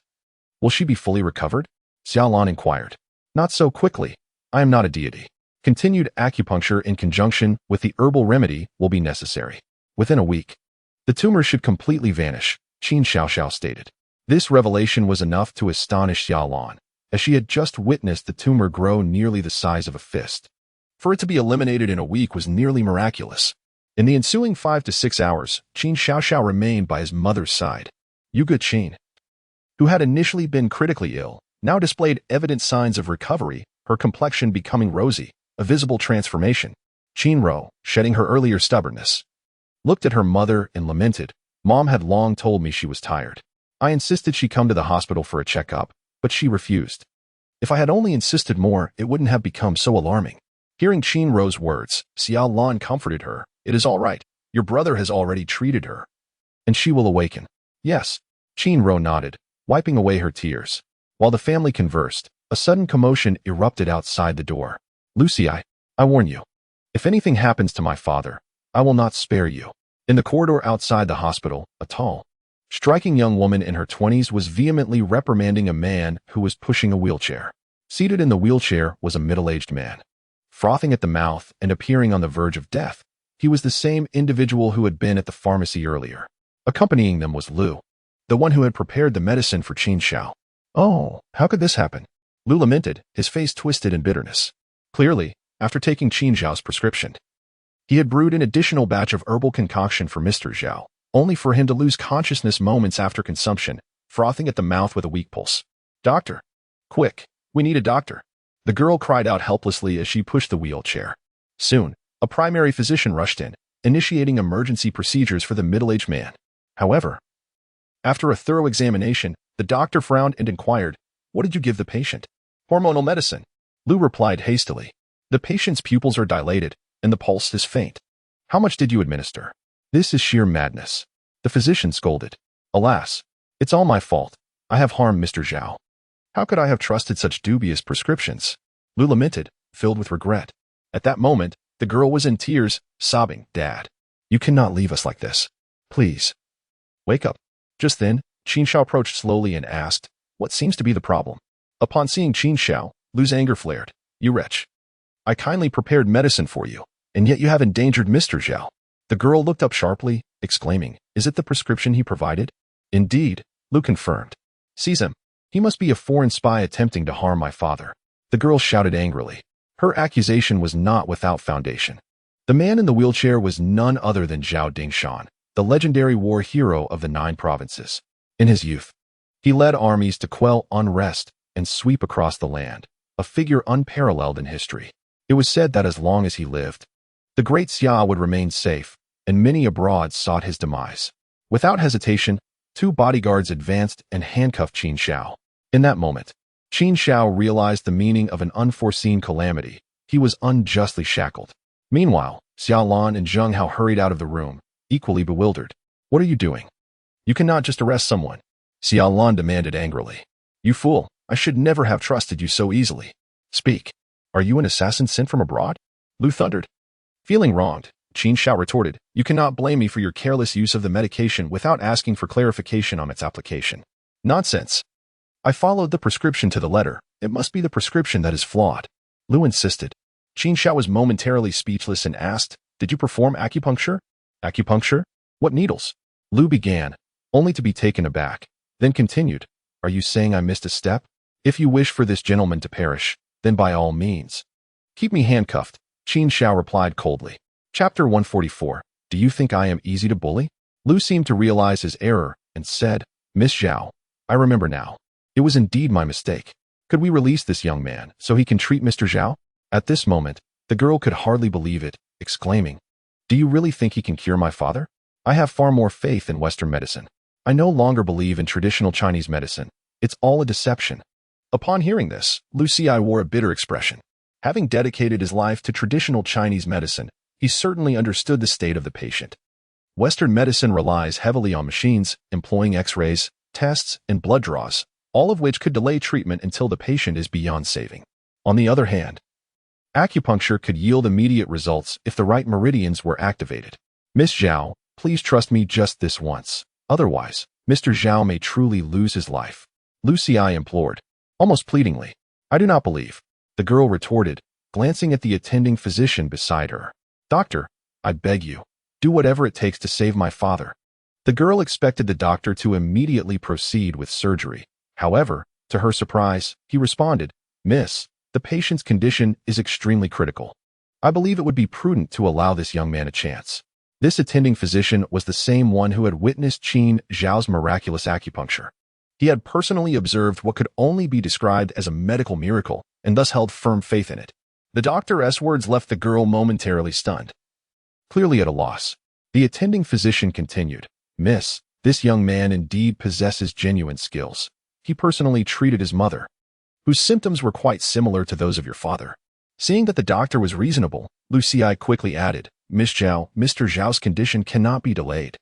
will she be fully recovered?" Xiao Lan inquired. "Not so quickly. I am not a deity. Continued acupuncture in conjunction with the herbal remedy will be necessary. Within a week, the tumor should completely vanish," Qin Xiaoxiao stated. This revelation was enough to astonish Xiao Lan, as she had just witnessed the tumor grow nearly the size of a fist. For it to be eliminated in a week was nearly miraculous. In the ensuing 5 to 6 hours, Qin Xiaoxiao remained by his mother's side. Yu Guiqin, who had initially been critically ill, now displayed evident signs of recovery, her complexion becoming rosy, a visible transformation. Qin Ro, shedding her earlier stubbornness, looked at her mother and lamented, "Mom had long told me she was tired. I insisted she come to the hospital for a checkup, but she refused. If I had only insisted more, it wouldn't have become so alarming." Hearing Qin Ro's words, Xiao Lan comforted her. "It is all right. Your brother has already treated her, and she will awaken." "Yes." Qin Ro nodded, wiping away her tears. While the family conversed, a sudden commotion erupted outside the door. "Lucy, I warn you. If anything happens to my father, I will not spare you." In the corridor outside the hospital, a tall, striking young woman in her 20s was vehemently reprimanding a man who was pushing a wheelchair. Seated in the wheelchair was a middle-aged man, frothing at the mouth and appearing on the verge of death. He was the same individual who had been at the pharmacy earlier. Accompanying them was Lu, the one who had prepared the medicine for Qin Xiao. "Oh, how could this happen?" Lu lamented, his face twisted in bitterness. Clearly, after taking Qin Xiao's prescription, he had brewed an additional batch of herbal concoction for Mr. Xiao, only for him to lose consciousness moments after consumption, frothing at the mouth with a weak pulse. "Doctor! Quick, we need a doctor!" The girl cried out helplessly as she pushed the wheelchair. Soon, a primary physician rushed in, initiating emergency procedures for the middle-aged man. However, after a thorough examination, the doctor frowned and inquired, "What did you give the patient?" "Hormonal medicine," Lu replied hastily. "The patient's pupils are dilated, and the pulse is faint." "How much did you administer?" "This is sheer madness," the physician scolded. "Alas, it's all my fault. I have harmed Mr. Zhao. How could I have trusted such dubious prescriptions?" Lu lamented, filled with regret. At that moment, the girl was in tears, sobbing, "Dad, you cannot leave us like this. Please, wake up." Just then, Qin Xiao approached slowly and asked, "What seems to be the problem?" Upon seeing Qin Xiao, Lu's anger flared. "You wretch. I kindly prepared medicine for you, and yet you have endangered Mr. Zhao." The girl looked up sharply, exclaiming, "Is it the prescription he provided?" "Indeed," Lu confirmed. "Seize him. He must be a foreign spy attempting to harm my father." The girl shouted angrily. Her accusation was not without foundation. The man in the wheelchair was none other than Zhao Dingshan, the legendary war hero of the 9 provinces. In his youth, he led armies to quell unrest and sweep across the land, a figure unparalleled in history. It was said that as long as he lived, the great Xia would remain safe, and many abroad sought his demise. Without hesitation, 2 bodyguards advanced and handcuffed Qin Xiao. In that moment, Qin Xiao realized the meaning of an unforeseen calamity. He was unjustly shackled. Meanwhile, Xiao Lan and Zheng Hao hurried out of the room, equally bewildered. "What are you doing? You cannot just arrest someone," Xiao Lan demanded angrily. "You fool, I should never have trusted you so easily. Speak. Are you an assassin sent from abroad? Lu thundered. Feeling wronged, Qin Shao retorted, you cannot blame me for your careless use of the medication without asking for clarification on its application. Nonsense. I followed the prescription to the letter. It must be the prescription that is flawed. Lu insisted. Qin Shao was momentarily speechless and asked, did you perform acupuncture? Acupuncture? What needles? Lu began, only to be taken aback, then continued, are you saying I missed a step? If you wish for this gentleman to perish, then by all means. Keep me handcuffed, Qin Shao replied coldly. Chapter 144. Do you think I am easy to bully? Lu seemed to realize his error and said, Miss Zhao, I remember now. It was indeed my mistake. Could we release this young man so he can treat Mr. Zhao? At this moment, the girl could hardly believe it, exclaiming, do you really think he can cure my father? I have far more faith in Western medicine. I no longer believe in traditional Chinese medicine. It's all a deception. Upon hearing this, Lu Xi wore a bitter expression. Having dedicated his life to traditional Chinese medicine, he certainly understood the state of the patient. Western medicine relies heavily on machines, employing X-rays, tests, and blood draws, all of which could delay treatment until the patient is beyond saving. On the other hand, acupuncture could yield immediate results if the right meridians were activated. Miss Zhao, please trust me just this once. Otherwise, Mr. Zhao may truly lose his life. Lu Xi implored, almost pleadingly. I do not believe, the girl retorted, glancing at the attending physician beside her. Doctor, I beg you, do whatever it takes to save my father. The girl expected the doctor to immediately proceed with surgery. However, to her surprise, he responded, Miss, the patient's condition is extremely critical. I believe it would be prudent to allow this young man a chance. This attending physician was the same one who had witnessed Qin Zhao's miraculous acupuncture. He had personally observed what could only be described as a medical miracle and thus held firm faith in it. The doctor's words left the girl momentarily stunned. Clearly at a loss, the attending physician continued, Miss, this young man indeed possesses genuine skills. He personally treated his mother, whose symptoms were quite similar to those of your father. Seeing that the doctor was reasonable, Lu Xi quickly added, Miss Zhao, Mr. Zhao's condition cannot be delayed.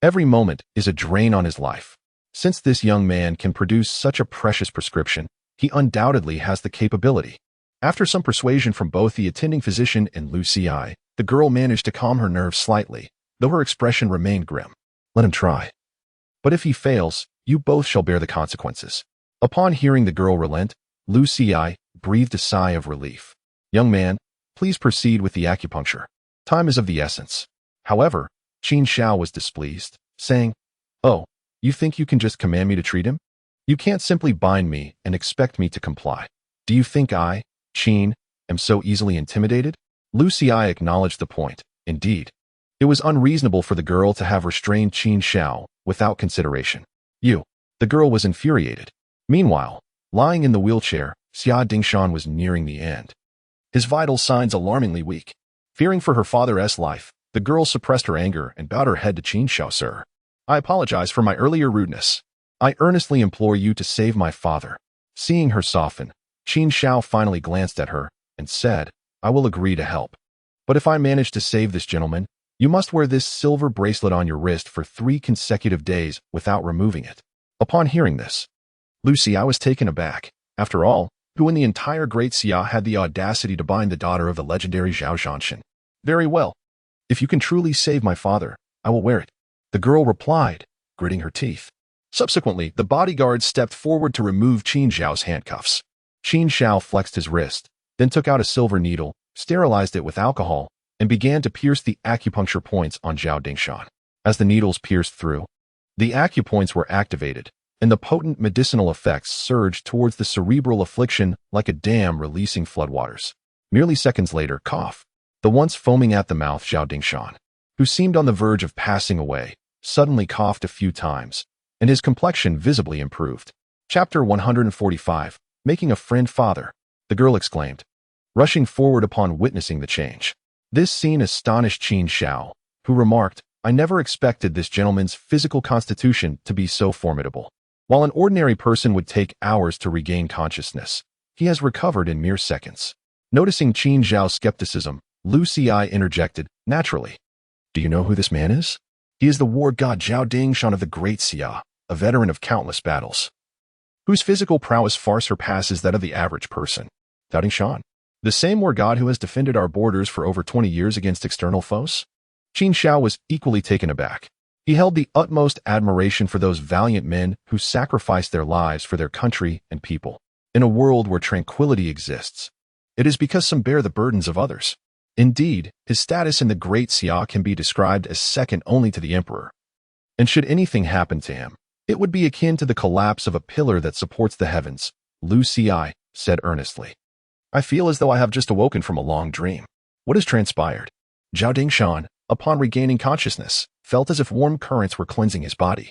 Every moment is a drain on his life. Since this young man can produce such a precious prescription, he undoubtedly has the capability. After some persuasion from both the attending physician and Lu Xi, the girl managed to calm her nerves slightly, though her expression remained grim. Let him try. But if he fails, you both shall bear the consequences. Upon hearing the girl relent, Lu Xi breathed a sigh of relief. Young man, please proceed with the acupuncture. Time is of the essence. However, Qin Shao was displeased, saying, Oh, you think you can just command me to treat him? You can't simply bind me and expect me to comply. Do you think I, Qin, am so easily intimidated? Lu Xi acknowledged the point. Indeed, it was unreasonable for the girl to have restrained Qin Shao without consideration. The girl was infuriated. Meanwhile, lying in the wheelchair, Xia Dingshan was nearing the end. His vital signs alarmingly weak. Fearing for her father's life, the girl suppressed her anger and bowed her head to Qin Shao. Sir, I apologize for my earlier rudeness. I earnestly implore you to save my father. Seeing her soften, Qin Shao finally glanced at her and said, I will agree to help. But if I manage to save this gentleman, you must wear this silver bracelet on your wrist for 3 consecutive days without removing it. Upon hearing this, Lu Xi was taken aback. After all, who in the entire Great Xia had the audacity to bind the daughter of the legendary Zhao Zhanshan? Very well. If you can truly save my father, I will wear it. The girl replied, gritting her teeth. Subsequently, the bodyguard stepped forward to remove Qin Zhao's handcuffs. Qin Shao flexed his wrist, then took out a silver needle, sterilized it with alcohol, and began to pierce the acupuncture points on Zhao Dingshan. As the needles pierced through, the acupoints were activated, and the potent medicinal effects surged towards the cerebral affliction like a dam releasing floodwaters. Merely seconds later, cough. The once foaming at the mouth Zhao Dingshan, who seemed on the verge of passing away, suddenly coughed a few times, and his complexion visibly improved. Chapter 145. Making a friend father, the girl exclaimed, rushing forward upon witnessing the change. This scene astonished Qin Shao, who remarked, I never expected this gentleman's physical constitution to be so formidable. While an ordinary person would take hours to regain consciousness, he has recovered in mere seconds. Noticing Qin Zhao's skepticism, Lu Xi interjected, naturally. Do you know who this man is? He is the war god Zhao Dingshan of the Great Xia, a veteran of countless battles. whose physical prowess far surpasses that of the average person. Doubting Shan. The same war god who has defended our borders for over 20 years against external foes? Qin Shao was equally taken aback. He held the utmost admiration for those valiant men who sacrificed their lives for their country and people. In a world where tranquility exists, it is because some bear the burdens of others. Indeed, his status in the Great Xia can be described as second only to the emperor. And should anything happen to him, it would be akin to the collapse of a pillar that supports the heavens, Lu Xi said earnestly. I feel as though I have just awoken from a long dream. What has transpired? Zhao Dingshan, upon regaining consciousness, felt as if warm currents were cleansing his body,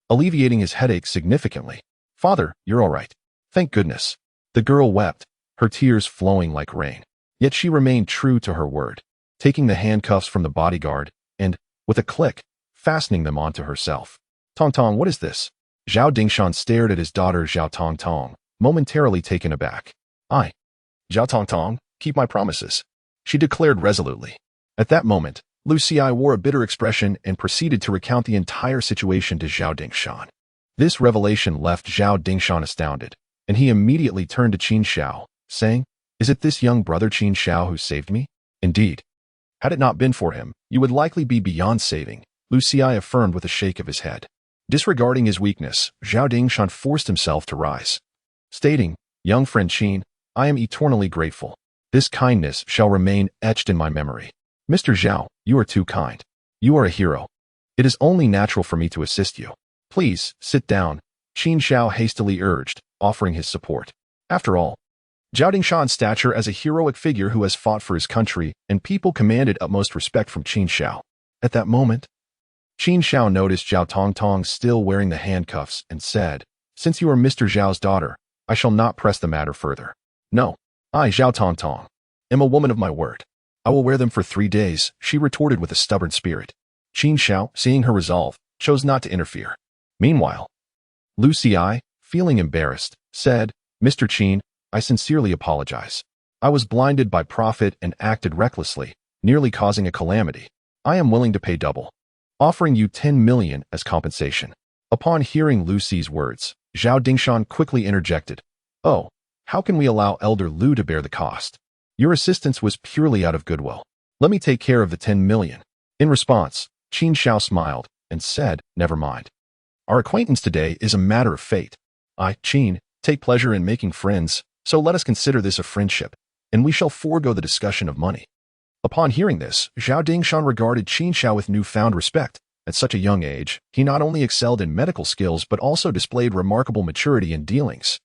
alleviating his headache significantly. Father, you're all right. Thank goodness. The girl wept, her tears flowing like rain. Yet she remained true to her word, taking the handcuffs from the bodyguard and, with a click, fastening them onto herself. Tong Tong, what is this? Zhao Dingshan stared at his daughter Zhao Tong Tong, momentarily taken aback. Zhao Tong Tong, keep my promises, she declared resolutely. At that moment, Lu Xi wore a bitter expression and proceeded to recount the entire situation to Zhao Dingshan. This revelation left Zhao Dingshan astounded, and he immediately turned to Qin Shao, saying, Is it this young brother Qin Shao who saved me? Indeed. Had it not been for him, you would likely be beyond saving, Lu Xi affirmed with a shake of his head. Disregarding his weakness, Zhao Dingshan forced himself to rise, stating, Young friend Qin, I am eternally grateful. This kindness shall remain etched in my memory. Mr. Zhao, you are too kind. You are a hero. It is only natural for me to assist you. Please, sit down, Qin Shao hastily urged, offering his support. After all, Zhao Dingshan's stature as a heroic figure who has fought for his country and people commanded utmost respect from Qin Shao. At that moment, Qin Shao noticed Zhao Tong Tong still wearing the handcuffs and said, Since you are Mr. Zhao's daughter, I shall not press the matter further. No, I, Zhao Tong Tong, am a woman of my word. I will wear them for 3 days, she retorted with a stubborn spirit. Qin Shao, seeing her resolve, chose not to interfere. Meanwhile, Lu Xi, feeling embarrassed, said, Mr. Qin, I sincerely apologize. I was blinded by profit and acted recklessly, nearly causing a calamity. I am willing to pay double, offering you 10 million as compensation. Upon hearing Lu Xi's words, Zhao Dingshan quickly interjected, Oh, how can we allow Elder Lu to bear the cost? Your assistance was purely out of goodwill. Let me take care of the 10 million. In response, Qin Shao smiled and said, Never mind. Our acquaintance today is a matter of fate. I, Qin, take pleasure in making friends, so let us consider this a friendship, and we shall forego the discussion of money. Upon hearing this, Zhao Dingshan regarded Qin Shao with newfound respect. At such a young age, he not only excelled in medical skills but also displayed remarkable maturity in dealings,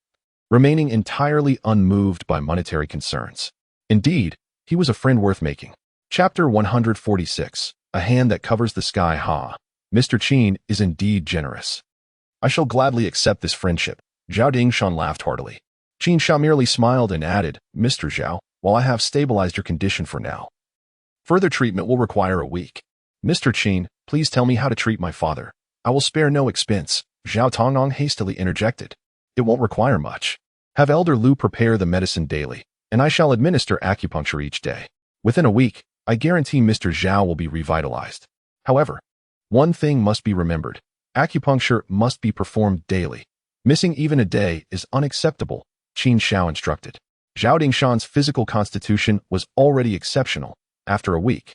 remaining entirely unmoved by monetary concerns. Indeed, he was a friend worth making. Chapter 146, A Hand That Covers the Sky. Mr. Qin is indeed generous. I shall gladly accept this friendship. Zhao Dingshan laughed heartily. Qin Shao merely smiled and added, Mr. Zhao, while I have stabilized your condition for now, further treatment will require a week. Mr. Qin, please tell me how to treat my father. I will spare no expense, Zhao Tongnong hastily interjected. It won't require much. Have Elder Lu prepare the medicine daily, and I shall administer acupuncture each day. Within a week, I guarantee Mr. Zhao will be revitalized. However, one thing must be remembered. Acupuncture must be performed daily. Missing even a day is unacceptable, Qin Shao instructed. Zhao Dingshan's physical constitution was already exceptional. After a week,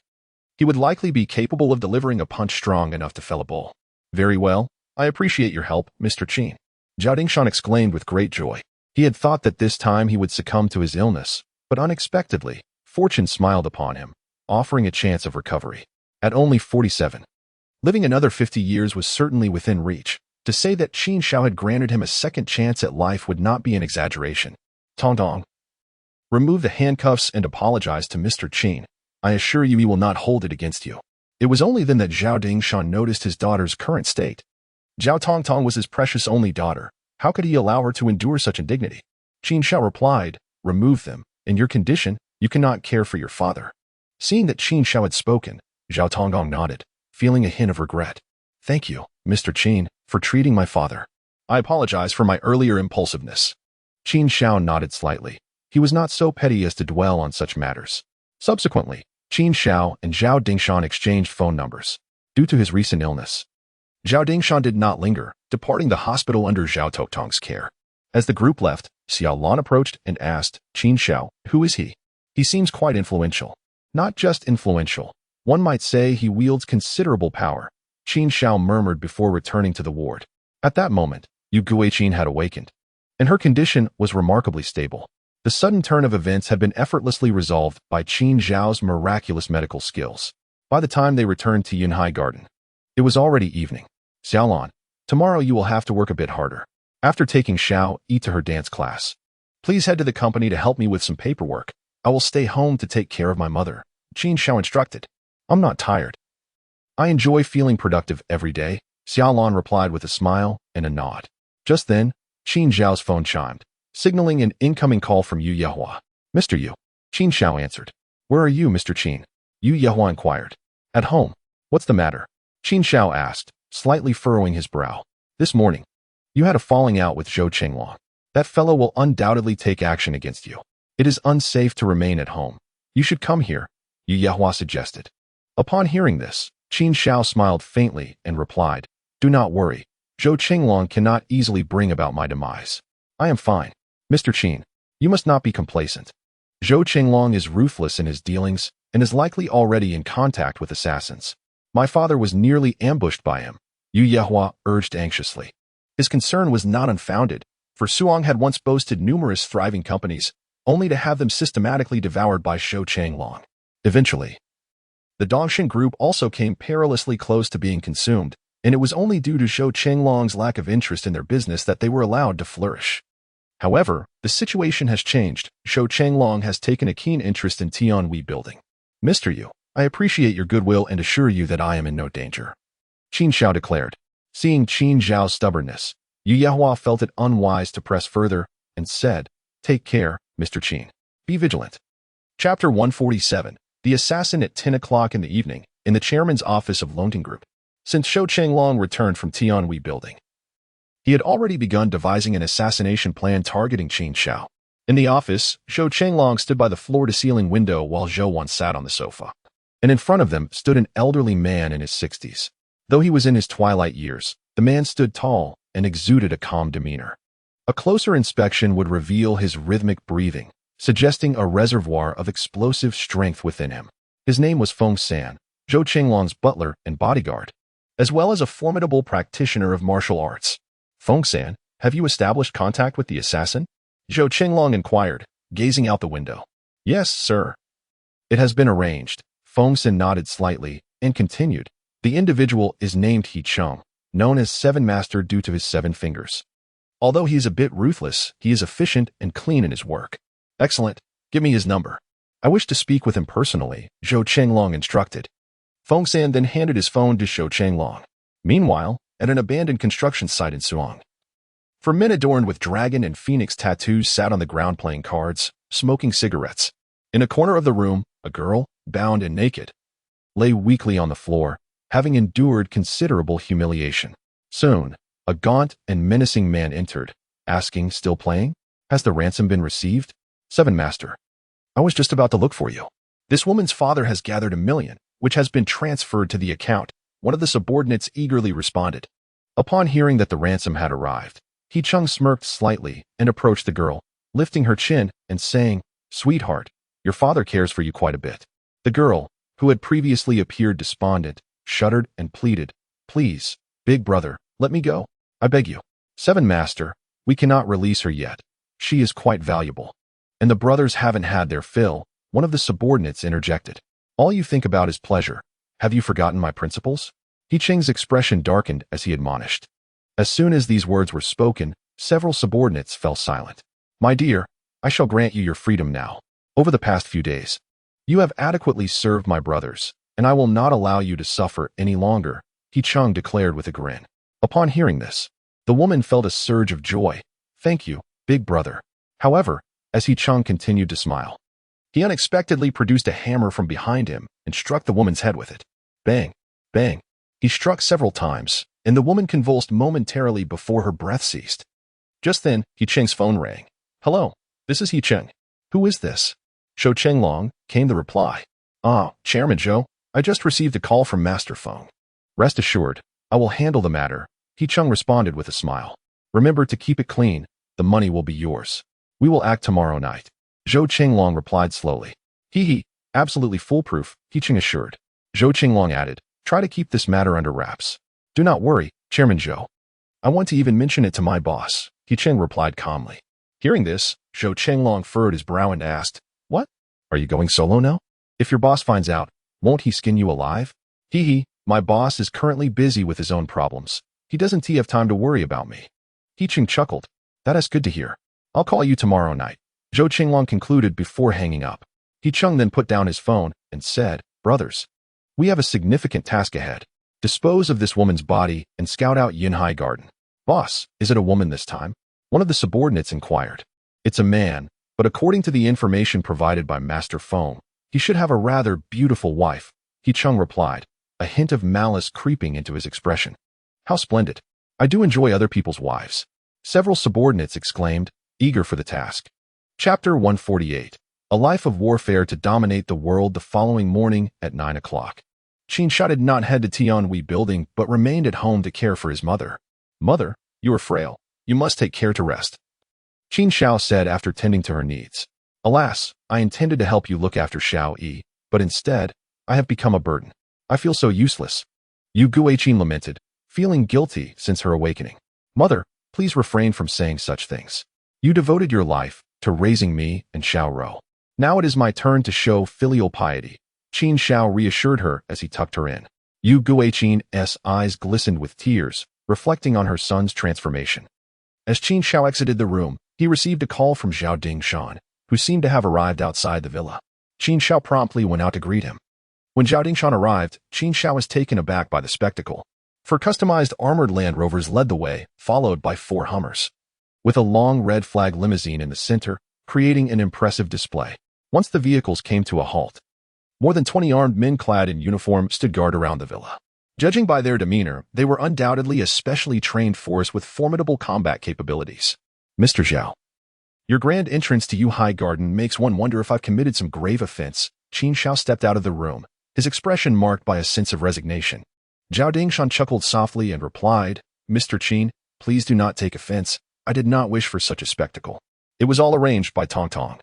he would likely be capable of delivering a punch strong enough to fell a bull. Very well, I appreciate your help, Mr. Qin. Zhao Dingshan exclaimed with great joy. He had thought that this time he would succumb to his illness, but unexpectedly, fortune smiled upon him, offering a chance of recovery. At only 47, living another 50 years was certainly within reach. To say that Qin Shao had granted him a second chance at life would not be an exaggeration. Tongdong, remove the handcuffs and apologize to Mr. Qin. I assure you he will not hold it against you. It was only then that Zhao Dingshan noticed his daughter's current state. Zhao Tongtong was his precious only daughter. How could he allow her to endure such indignity? Qin Shao replied, Remove them. In your condition, you cannot care for your father. Seeing that Qin Shao had spoken, Zhao Tonggong nodded, feeling a hint of regret. Thank you, Mr. Qin, for treating my father. I apologize for my earlier impulsiveness. Qin Shao nodded slightly. He was not so petty as to dwell on such matters. Subsequently, Qin Shao and Zhao Dingshan exchanged phone numbers. Due to his recent illness, Zhao Dingshan did not linger, departing the hospital under Zhao Toktong's care. As the group left, Xiao Lan approached and asked, Qin Xiao, who is he? He seems quite influential. Not just influential. One might say he wields considerable power, Qin Xiao murmured before returning to the ward. At that moment, Yu Guiqin had awakened, and her condition was remarkably stable. The sudden turn of events had been effortlessly resolved by Qin Zhao's miraculous medical skills. By the time they returned to Yunhai Garden, it was already evening. Xiaolan, tomorrow you will have to work a bit harder. After taking Xiao Yi to her dance class, please head to the company to help me with some paperwork. I will stay home to take care of my mother, Qin Xiao instructed. I'm not tired. I enjoy feeling productive every day, Xiaolan replied with a smile and a nod. Just then, Qin Zhao's phone chimed, signaling an incoming call from Yu Yehua. Mr. Yu, Qin Xiao answered. Where are you, Mr. Qin? Yu Yehua inquired. At home. What's the matter? Qin Xiao asked, slightly furrowing his brow. This morning, you had a falling out with Zhou Qinglong. That fellow will undoubtedly take action against you. It is unsafe to remain at home. You should come here, Yu Yehua suggested. Upon hearing this, Qin Xiao smiled faintly and replied, Do not worry. Zhou Qinglong cannot easily bring about my demise. I am fine. Mr. Qin, you must not be complacent. Zhou Qinglong is ruthless in his dealings and is likely already in contact with assassins. My father was nearly ambushed by him, Yu Yehua urged anxiously. His concern was not unfounded, for Suong had once boasted numerous thriving companies, only to have them systematically devoured by Zhou Qinglong. Eventually, the Dongshin group also came perilously close to being consumed, and it was only due to Zhou Qinglong's lack of interest in their business that they were allowed to flourish. However, the situation has changed. Zhou Qinglong has taken a keen interest in Tianhui building. Mr. Yu, I appreciate your goodwill and assure you that I am in no danger, Qin Xiao declared. Seeing Qin Zhao's stubbornness, Yu Yehua felt it unwise to press further and said, Take care, Mr. Qin. Be vigilant. Chapter 147. The Assassin at 10 o'clock in the evening, in the chairman's office of Lonting Group. Since Zhou Qinglong returned from Tianhui building, he had already begun devising an assassination plan targeting Qin Xiao. In the office, Zhou Qinglong stood by the floor-to-ceiling window while Zhou Wan sat on the sofa. And in front of them stood an elderly man in his 60s. Though he was in his twilight years, the man stood tall and exuded a calm demeanor. A closer inspection would reveal his rhythmic breathing, suggesting a reservoir of explosive strength within him. His name was Feng San, Zhou Qinglong's butler and bodyguard, as well as a formidable practitioner of martial arts. Feng San, have you established contact with the assassin? Zhou Qinglong inquired, gazing out the window. Yes, sir. It has been arranged. Feng San nodded slightly and continued. The individual is named He Cheng, known as Seven Master due to his 7 fingers. Although he is a bit ruthless, he is efficient and clean in his work. Excellent. Give me his number. I wish to speak with him personally, Zhou Qinglong instructed. Feng San then handed his phone to Zhou Qinglong. Meanwhile, at an abandoned construction site in Suong, 4 men adorned with dragon and phoenix tattoos sat on the ground playing cards, smoking cigarettes. In a corner of the room, a girl, bound and naked, lay weakly on the floor, having endured considerable humiliation. Soon, a gaunt and menacing man entered, asking, Still playing? Has the ransom been received? Seven Master. I was just about to look for you. This woman's father has gathered 1 million, which has been transferred to the account, one of the subordinates eagerly responded. Upon hearing that the ransom had arrived, He Cheng smirked slightly and approached the girl, lifting her chin and saying, Sweetheart, your father cares for you quite a bit. The girl, who had previously appeared despondent, shuddered and pleaded, Please, big brother, let me go. I beg you. Seven Master, we cannot release her yet. She is quite valuable. And the brothers haven't had their fill, one of the subordinates interjected. All you think about is pleasure. Have you forgotten my principles? He Cheng's expression darkened as he admonished. As soon as these words were spoken, several subordinates fell silent. My dear, I shall grant you your freedom now. Over the past few days, you have adequately served my brothers, and I will not allow you to suffer any longer, He Cheng declared with a grin. Upon hearing this, the woman felt a surge of joy. Thank you, big brother. However, as He Cheng continued to smile, he unexpectedly produced a hammer from behind him and struck the woman's head with it. Bang, bang. He struck several times, and the woman convulsed momentarily before her breath ceased. Just then, He Cheng's phone rang. Hello, this is He Cheng. Who is this? Zhou Qinglong, came the reply. Chairman Zhou, I just received a call from Master Feng. Rest assured, I will handle the matter, He Cheng responded with a smile. Remember to keep it clean, the money will be yours. We will act tomorrow night. Zhou Qinglong replied slowly. He, absolutely foolproof, He Qing assured. Zhou Qinglong added, try to keep this matter under wraps. Do not worry, Chairman Zhou. I want to even mention it to my boss, He Qing replied calmly. Hearing this, Zhou Qinglong furrowed his brow and asked, what? Are you going solo now? If your boss finds out, won't he skin you alive? My boss is currently busy with his own problems. He doesn't have time to worry about me. He Qing chuckled. That is good to hear. I'll call you tomorrow night. Zhou Qinglong concluded before hanging up. He Qing then put down his phone and said, brothers, we have a significant task ahead. Dispose of this woman's body and scout out Yinhai Garden. Boss, is it a woman this time? One of the subordinates inquired. It's a man, but according to the information provided by Master Feng, he should have a rather beautiful wife, He Qing replied, a hint of malice creeping into his expression. How splendid. I do enjoy other people's wives. Several subordinates exclaimed, eager for the task. Chapter 148. A life of warfare to dominate the world. The following morning at 9 o'clock. Qin Shao did not head to Tianhui building but remained at home to care for his mother. Mother, you are frail. You must take care to rest. Qin Shao said after tending to her needs. Alas, I intended to help you look after Xiao Yi, but instead, I have become a burden. I feel so useless. Yu Guiqin lamented, feeling guilty since her awakening. Mother, please refrain from saying such things. You devoted your life to raising me and Xiao Rou. Now it is my turn to show filial piety. Qin Shao reassured her as he tucked her in. Yu Guiqin's eyes glistened with tears, reflecting on her son's transformation. As Qin Shao exited the room, he received a call from Zhao Dingshan, who seemed to have arrived outside the villa. Qin Shao promptly went out to greet him. When Zhao Dingshan arrived, Qin Shao was taken aback by the spectacle. Four customized armored Land Rovers led the way, followed by 4 Hummers, with a long red flag limousine in the center, creating an impressive display. Once the vehicles came to a halt, more than 20 armed men clad in uniform stood guard around the villa. Judging by their demeanor, they were undoubtedly a specially trained force with formidable combat capabilities. Mr. Zhao, your grand entrance to Yinhai Garden makes one wonder if I've committed some grave offense. Qin Shao stepped out of the room, his expression marked by a sense of resignation. Zhao Dingshan chuckled softly and replied, Mr. Qin, please do not take offense. I did not wish for such a spectacle. It was all arranged by Tong Tong,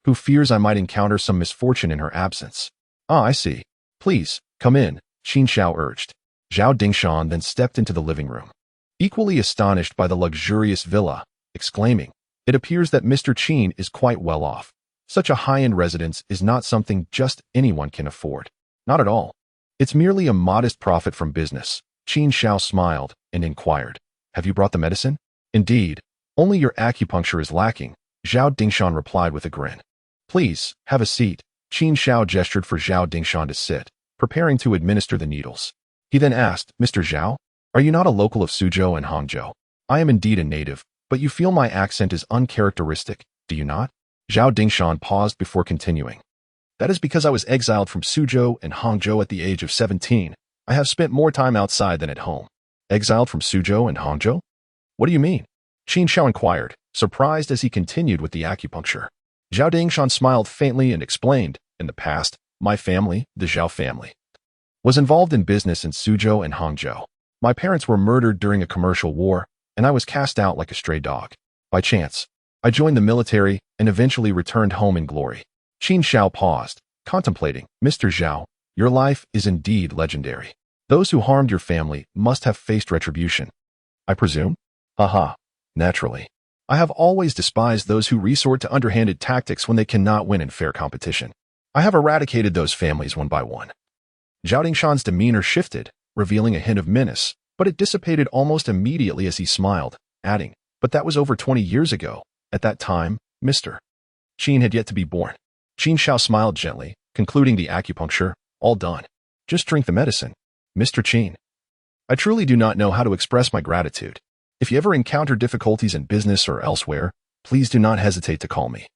who fears I might encounter some misfortune in her absence. Ah, I see. Please, come in, Qin Shao urged. Zhao Dingshan then stepped into the living room, equally astonished by the luxurious villa, exclaiming, it appears that Mr. Qin is quite well off. Such a high-end residence is not something just anyone can afford. Not at all. It's merely a modest profit from business. Qin Shao smiled and inquired, have you brought the medicine? Indeed, only your acupuncture is lacking, Zhao Dingshan replied with a grin. Please, have a seat. Qin Shao gestured for Zhao Dingshan to sit, preparing to administer the needles. He then asked, Mr. Zhao, are you not a local of Suzhou and Hangzhou? I am indeed a native, but you feel my accent is uncharacteristic, do you not? Zhao Dingshan paused before continuing. That is because I was exiled from Suzhou and Hangzhou at the age of 17. I have spent more time outside than at home. Exiled from Suzhou and Hangzhou? What do you mean? Qin Shao inquired, surprised as he continued with the acupuncture. Zhao Dingshan smiled faintly and explained, in the past, my family, the Zhao family, was involved in business in Suzhou and Hangzhou. My parents were murdered during a commercial war, and I was cast out like a stray dog. By chance, I joined the military and eventually returned home in glory. Qin Shao paused, contemplating, Mr. Zhao, your life is indeed legendary. Those who harmed your family must have faced retribution, I presume? Haha, naturally. I have always despised those who resort to underhanded tactics when they cannot win in fair competition. I have eradicated those families one by one. Zhao Dingshan's demeanor shifted, revealing a hint of menace, but it dissipated almost immediately as he smiled, adding, but that was over 20 years ago. At that time, Mr. Qin had yet to be born. Qin Shao smiled gently, concluding the acupuncture, all done. Just drink the medicine. Mr. Qin, I truly do not know how to express my gratitude. If you ever encounter difficulties in business or elsewhere, please do not hesitate to call me.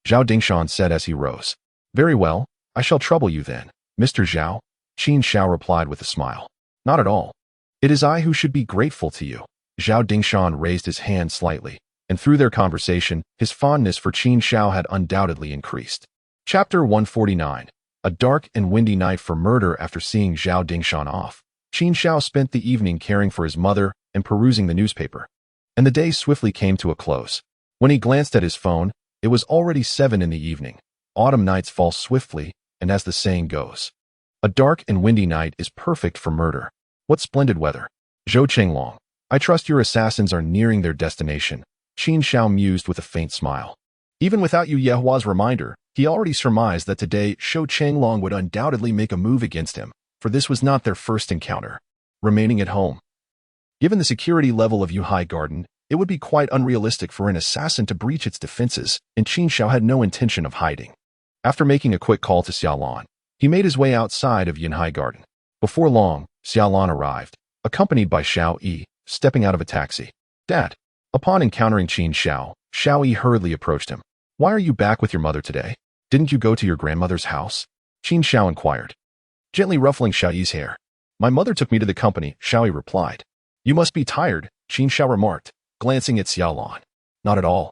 Zhao Dingshan said as he rose. Very well, I shall trouble you then, Mr. Zhao, Qin Shao replied with a smile. Not at all. It is I who should be grateful to you. Zhao Dingshan raised his hand slightly, and through their conversation, his fondness for Qin Shao had undoubtedly increased. Chapter 149. A dark and windy night for murder. After seeing Zhao Dingshan off, Qin Shao spent the evening caring for his mother and perusing the newspaper. and the day swiftly came to a close. When he glanced at his phone, it was already 7 in the evening. Autumn nights fall swiftly, and as the saying goes, a dark and windy night is perfect for murder. What splendid weather. Zhou Chenglong, I trust your assassins are nearing their destination, Qin Xiao mused with a faint smile. Even without Yu Yehua's reminder, he already surmised that today Zhou Chenglong would undoubtedly make a move against him, for this was not their first encounter. Remaining at home. Given the security level of Yuhai Garden, it would be quite unrealistic for an assassin to breach its defenses, and Qin Xiao had no intention of hiding. After making a quick call to Xiaolan, he made his way outside of Yunhai Garden. Before long, Xiaolan arrived, accompanied by Xiao Yi, stepping out of a taxi. Dad. Upon encountering Qin Xiao, Xiao Yi hurriedly approached him. Why are you back with your mother today? Didn't you go to your grandmother's house? Qin Xiao inquired, gently ruffling Xiao Yi's hair. My mother took me to the company, Xiao Yi replied. You must be tired, Qin Xiao remarked, glancing at Xiaolan. Not at all.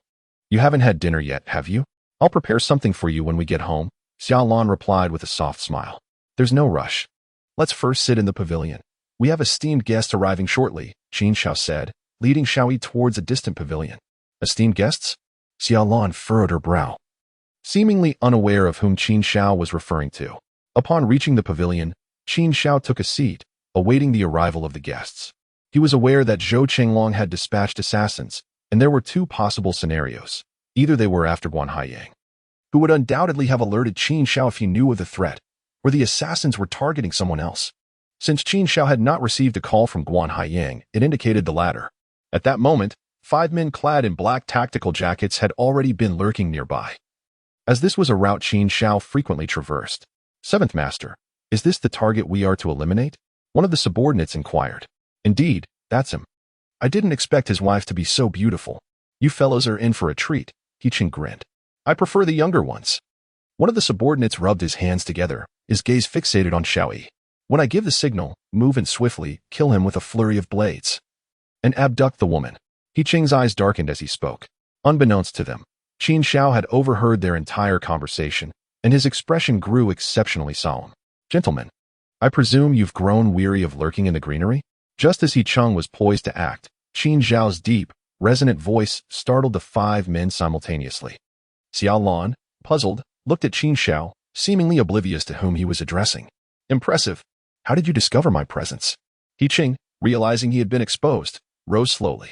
You haven't had dinner yet, have you? I'll prepare something for you when we get home, Xiaolan replied with a soft smile. There's no rush. Let's first sit in the pavilion. We have esteemed guests arriving shortly, Qin Xiao said, leading Xiao Yi towards a distant pavilion. Esteemed guests? Xiaolan furrowed her brow, seemingly unaware of whom Qin Xiao was referring to. Upon reaching the pavilion, Qin Xiao took a seat, awaiting the arrival of the guests. He was aware that Zhou Chenglong had dispatched assassins, and there were two possible scenarios. Either they were after Guan Haiyang, who would undoubtedly have alerted Qin Xiao if he knew of the threat, or the assassins were targeting someone else. Since Qin Xiao had not received a call from Guan Haiyang, it indicated the latter. At that moment, 5 men clad in black tactical jackets had already been lurking nearby. As this was a route Qin Xiao frequently traversed. 7th Master, is this the target we are to eliminate? One of the subordinates inquired. Indeed, that's him. I didn't expect his wife to be so beautiful. You fellows are in for a treat, He Qing grinned. I prefer the younger ones. One of the subordinates rubbed his hands together, his gaze fixated on Xiao Yi. When I give the signal, move in swiftly, kill him with a flurry of blades. And abduct the woman. He Qing's eyes darkened as he spoke. Unbeknownst to them, Qin Xiao had overheard their entire conversation, and his expression grew exceptionally solemn. Gentlemen, I presume you've grown weary of lurking in the greenery? Just as He Qing was poised to act, Qin Xiao's deep, resonant voice startled the 5 men simultaneously. Xiaolan, puzzled, looked at Qin Xiao, seemingly oblivious to whom he was addressing. Impressive. How did you discover my presence? He Qing, realizing he had been exposed, rose slowly.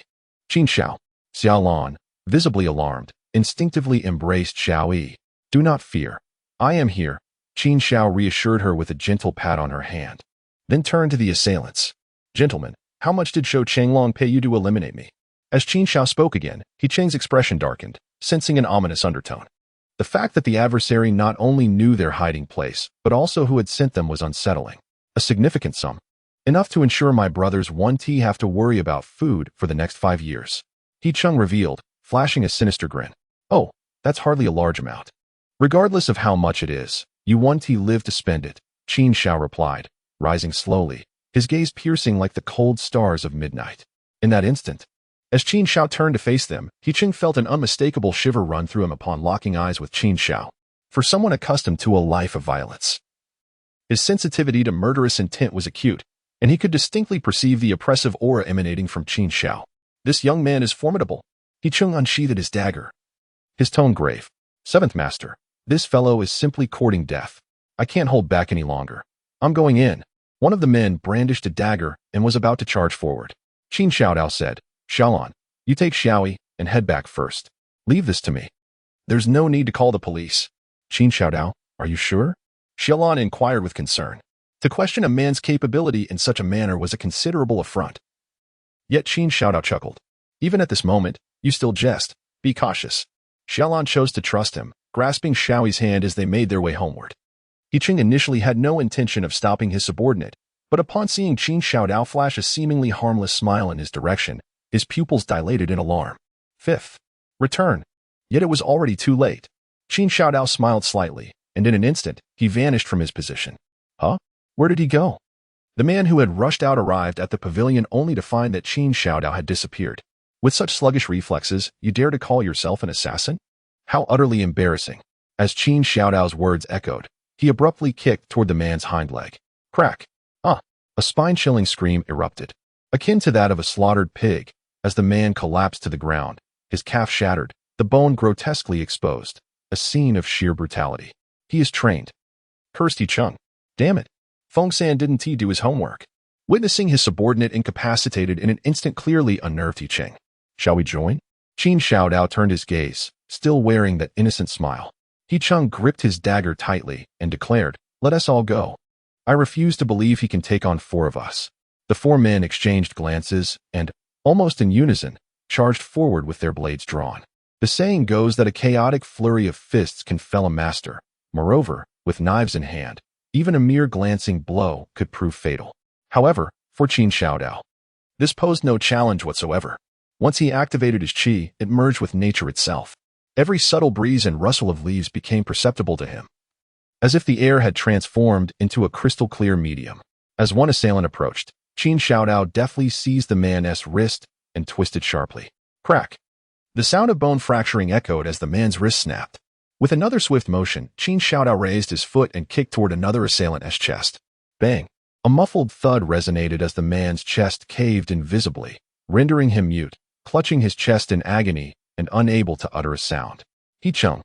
Qin Xiao. Xiaolan, visibly alarmed, instinctively embraced Xiao Yi. Do not fear. I am here, Qin Xiao reassured her with a gentle pat on her hand. Then turned to the assailants. Gentlemen, how much did Zhou Chenglong pay you to eliminate me? As Qin Xiao spoke again, He Qing's expression darkened, sensing an ominous undertone. The fact that the adversary not only knew their hiding place, but also who had sent them was unsettling. A significant sum. Enough to ensure my brothers won't have to worry about food for the next 5 years. He Qing revealed, flashing a sinister grin. Oh, that's hardly a large amount. Regardless of how much it is, you won't live to spend it, Qin Xiao replied, rising slowly, his gaze piercing like the cold stars of midnight. In that instant, as Qin Xiao turned to face them, He Qing felt an unmistakable shiver run through him upon locking eyes with Qin Xiao. For someone accustomed to a life of violence, his sensitivity to murderous intent was acute, and he could distinctly perceive the oppressive aura emanating from Qin Xiao. This young man is formidable. He Qing unsheathed his dagger, his tone grave. 7th Master, this fellow is simply courting death. I can't hold back any longer. I'm going in. One of the men brandished a dagger and was about to charge forward. Qin Xiao said, Xiaolan, you take Xiao Yi and head back first. Leave this to me. There's no need to call the police. Qin Xiao, are you sure? Xiaolan inquired with concern. To question a man's capability in such a manner was a considerable affront. Yet Qin Xiao chuckled. Even at this moment, you still jest. Be cautious. Xiaolan chose to trust him, grasping Xiao Yi's hand as they made their way homeward. He Qing initially had no intention of stopping his subordinate, but upon seeing Qin Xiao flash a seemingly harmless smile in his direction, his pupils dilated in alarm. 5th. Return. Yet it was already too late. Qin Xiao smiled slightly, and in an instant, he vanished from his position. Huh? Where did he go? The man who had rushed out arrived at the pavilion only to find that Qin Xiao had disappeared. With such sluggish reflexes, you dare to call yourself an assassin? How utterly embarrassing. As Qin Xiao's words echoed, he abruptly kicked toward the man's hind leg. Crack. A spine-chilling scream erupted. Akin to that of a slaughtered pig, as the man collapsed to the ground, his calf shattered, the bone grotesquely exposed, a scene of sheer brutality. He is trained. Cursed He Chung. Damn it. Feng San didn't he do his homework? Witnessing his subordinate incapacitated in an instant clearly unnerved He Ching. Shall we join? Qin Xiaodao turned his gaze, still wearing that innocent smile. He Chung gripped his dagger tightly and declared, let us all go. I refuse to believe he can take on 4 of us. The 4 men exchanged glances and, almost in unison, charged forward with their blades drawn. The saying goes that a chaotic flurry of fists can fell a master. Moreover, with knives in hand, even a mere glancing blow could prove fatal. However, for Qin Xiaodao, this posed no challenge whatsoever. Once he activated his qi, it merged with nature itself. Every subtle breeze and rustle of leaves became perceptible to him, as if the air had transformed into a crystal-clear medium. As one assailant approached, Qin Xiaodao deftly seized the man's wrist and twisted sharply. Crack! The sound of bone fracturing echoed as the man's wrist snapped. With another swift motion, Qin Xiaodao raised his foot and kicked toward another assailant's chest. Bang! A muffled thud resonated as the man's chest caved invisibly, rendering him mute, clutching his chest in agony and unable to utter a sound. He Chung,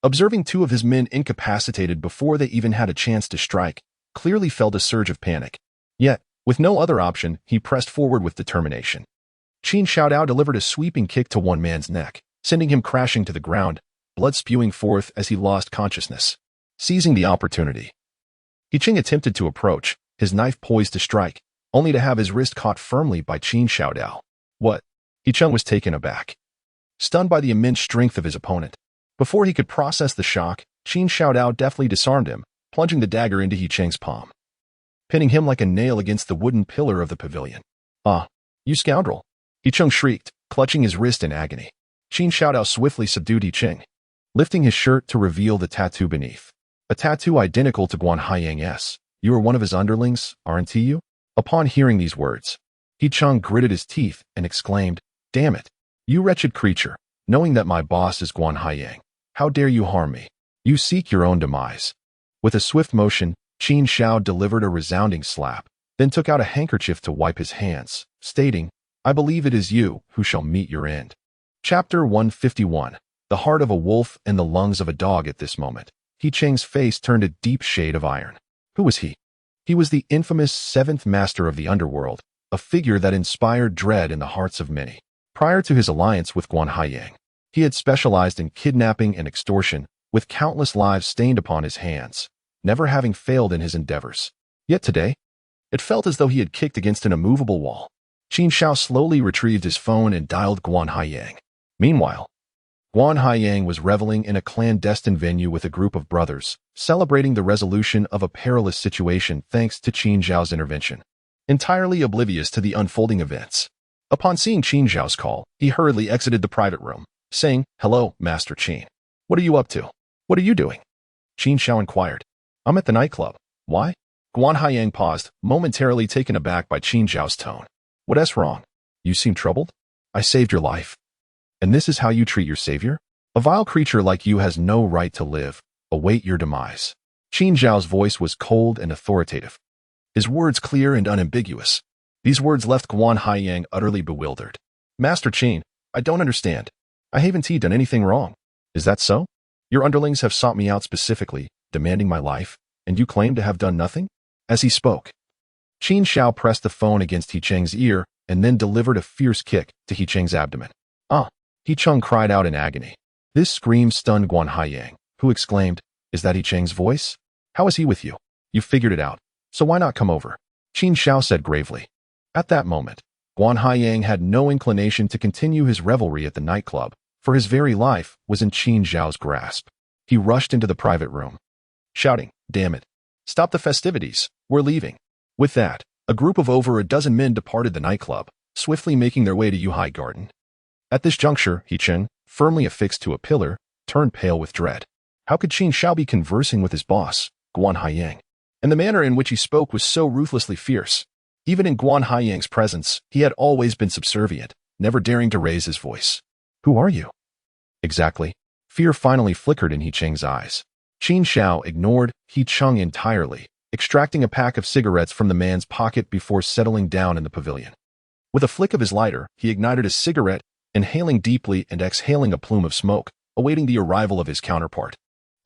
observing 2 of his men incapacitated before they even had a chance to strike, clearly felt a surge of panic. Yet, with no other option, he pressed forward with determination. Qin Xiaodao delivered a sweeping kick to one man's neck, sending him crashing to the ground, blood spewing forth as he lost consciousness. Seizing the opportunity, He Ching attempted to approach, his knife poised to strike, only to have his wrist caught firmly by Qin Xiaodao. What? He Chung was taken aback, stunned by the immense strength of his opponent. Before he could process the shock, Qin Xiaodao deftly disarmed him, plunging the dagger into He Cheng's palm, pinning him like a nail against the wooden pillar of the pavilion. Ah, you scoundrel! He Chung shrieked, clutching his wrist in agony. Qin Xiaodao swiftly subdued He Ching, lifting his shirt to reveal the tattoo beneath. A tattoo identical to Guan Haiyang's. You are one of his underlings, aren't you? Upon hearing these words, He Chung gritted his teeth and exclaimed, Damn it! You wretched creature, knowing that my boss is Guan Haiyang, how dare you harm me? You seek your own demise. With a swift motion, Qin Xiao delivered a resounding slap, then took out a handkerchief to wipe his hands, stating, I believe it is you who shall meet your end. Chapter 151. The heart of a wolf and the lungs of a dog. At this moment, He Cheng's face turned a deep shade of iron. Who was he? He was the infamous 7th master of the underworld, a figure that inspired dread in the hearts of many. Prior to his alliance with Guan Haiyang, he had specialized in kidnapping and extortion, with countless lives stained upon his hands, never having failed in his endeavors. Yet today, it felt as though he had kicked against an immovable wall. Qin Xiao slowly retrieved his phone and dialed Guan Haiyang. Meanwhile, Guan Haiyang was reveling in a clandestine venue with a group of brothers, celebrating the resolution of a perilous situation thanks to Qin Zhao's intervention. Entirely oblivious to the unfolding events, upon seeing Qin Zhao's call, he hurriedly exited the private room, saying, Hello, Master Qin. What are you up to? What are you doing? Qin Xiao inquired. I'm at the nightclub. Why? Guan Haiyang paused, momentarily taken aback by Qin Zhao's tone. What's wrong? You seem troubled? I saved your life. And this is how you treat your savior? A vile creature like you has no right to live. Await your demise. Qin Zhao's voice was cold and authoritative, his words clear and unambiguous. These words left Guan Haiyang utterly bewildered. Master Qin, I don't understand. I haven't done anything wrong. Is that so? Your underlings have sought me out specifically, demanding my life, and you claim to have done nothing? As he spoke, Qin Xiao pressed the phone against He Cheng's ear and then delivered a fierce kick to He Cheng's abdomen. Ah! He Cheng cried out in agony. This scream stunned Guan Haiyang, who exclaimed, Is that He Cheng's voice? How is he with you? You figured it out, so why not come over? Qin Xiao said gravely. At that moment, Guan Haiyang had no inclination to continue his revelry at the nightclub, for his very life was in Qin Zhao's grasp. He rushed into the private room, shouting, Damn it! Stop the festivities, we're leaving. With that, a group of over a dozen men departed the nightclub, swiftly making their way to Yuhai Garden. At this juncture, He Cheng, firmly affixed to a pillar, turned pale with dread. How could Qin Xiao be conversing with his boss, Guan Haiyang? And the manner in which he spoke was so ruthlessly fierce. Even in Guan Haiyang's presence, he had always been subservient, never daring to raise his voice. Who are you? Exactly. Fear finally flickered in He Cheng's eyes. Qin Xiao ignored He Cheng entirely, extracting a pack of cigarettes from the man's pocket before settling down in the pavilion. With a flick of his lighter, he ignited a cigarette, inhaling deeply and exhaling a plume of smoke, awaiting the arrival of his counterpart.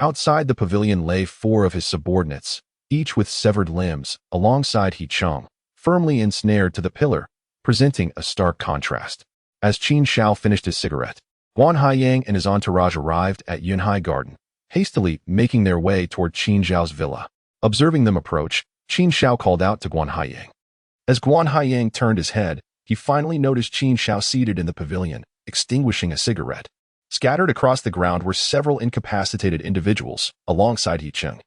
Outside the pavilion lay 4 of his subordinates, each with severed limbs, alongside He Chung, firmly ensnared to the pillar, presenting a stark contrast. As Qin Shao finished his cigarette, Guan Haiyang and his entourage arrived at Yunhai Garden, hastily making their way toward Qin Zhao's villa. Observing them approach, Qin Shao called out to Guan Haiyang. As Guan Haiyang turned his head, he finally noticed Qin Shao seated in the pavilion, extinguishing a cigarette. Scattered across the ground were several incapacitated individuals, alongside He Chung,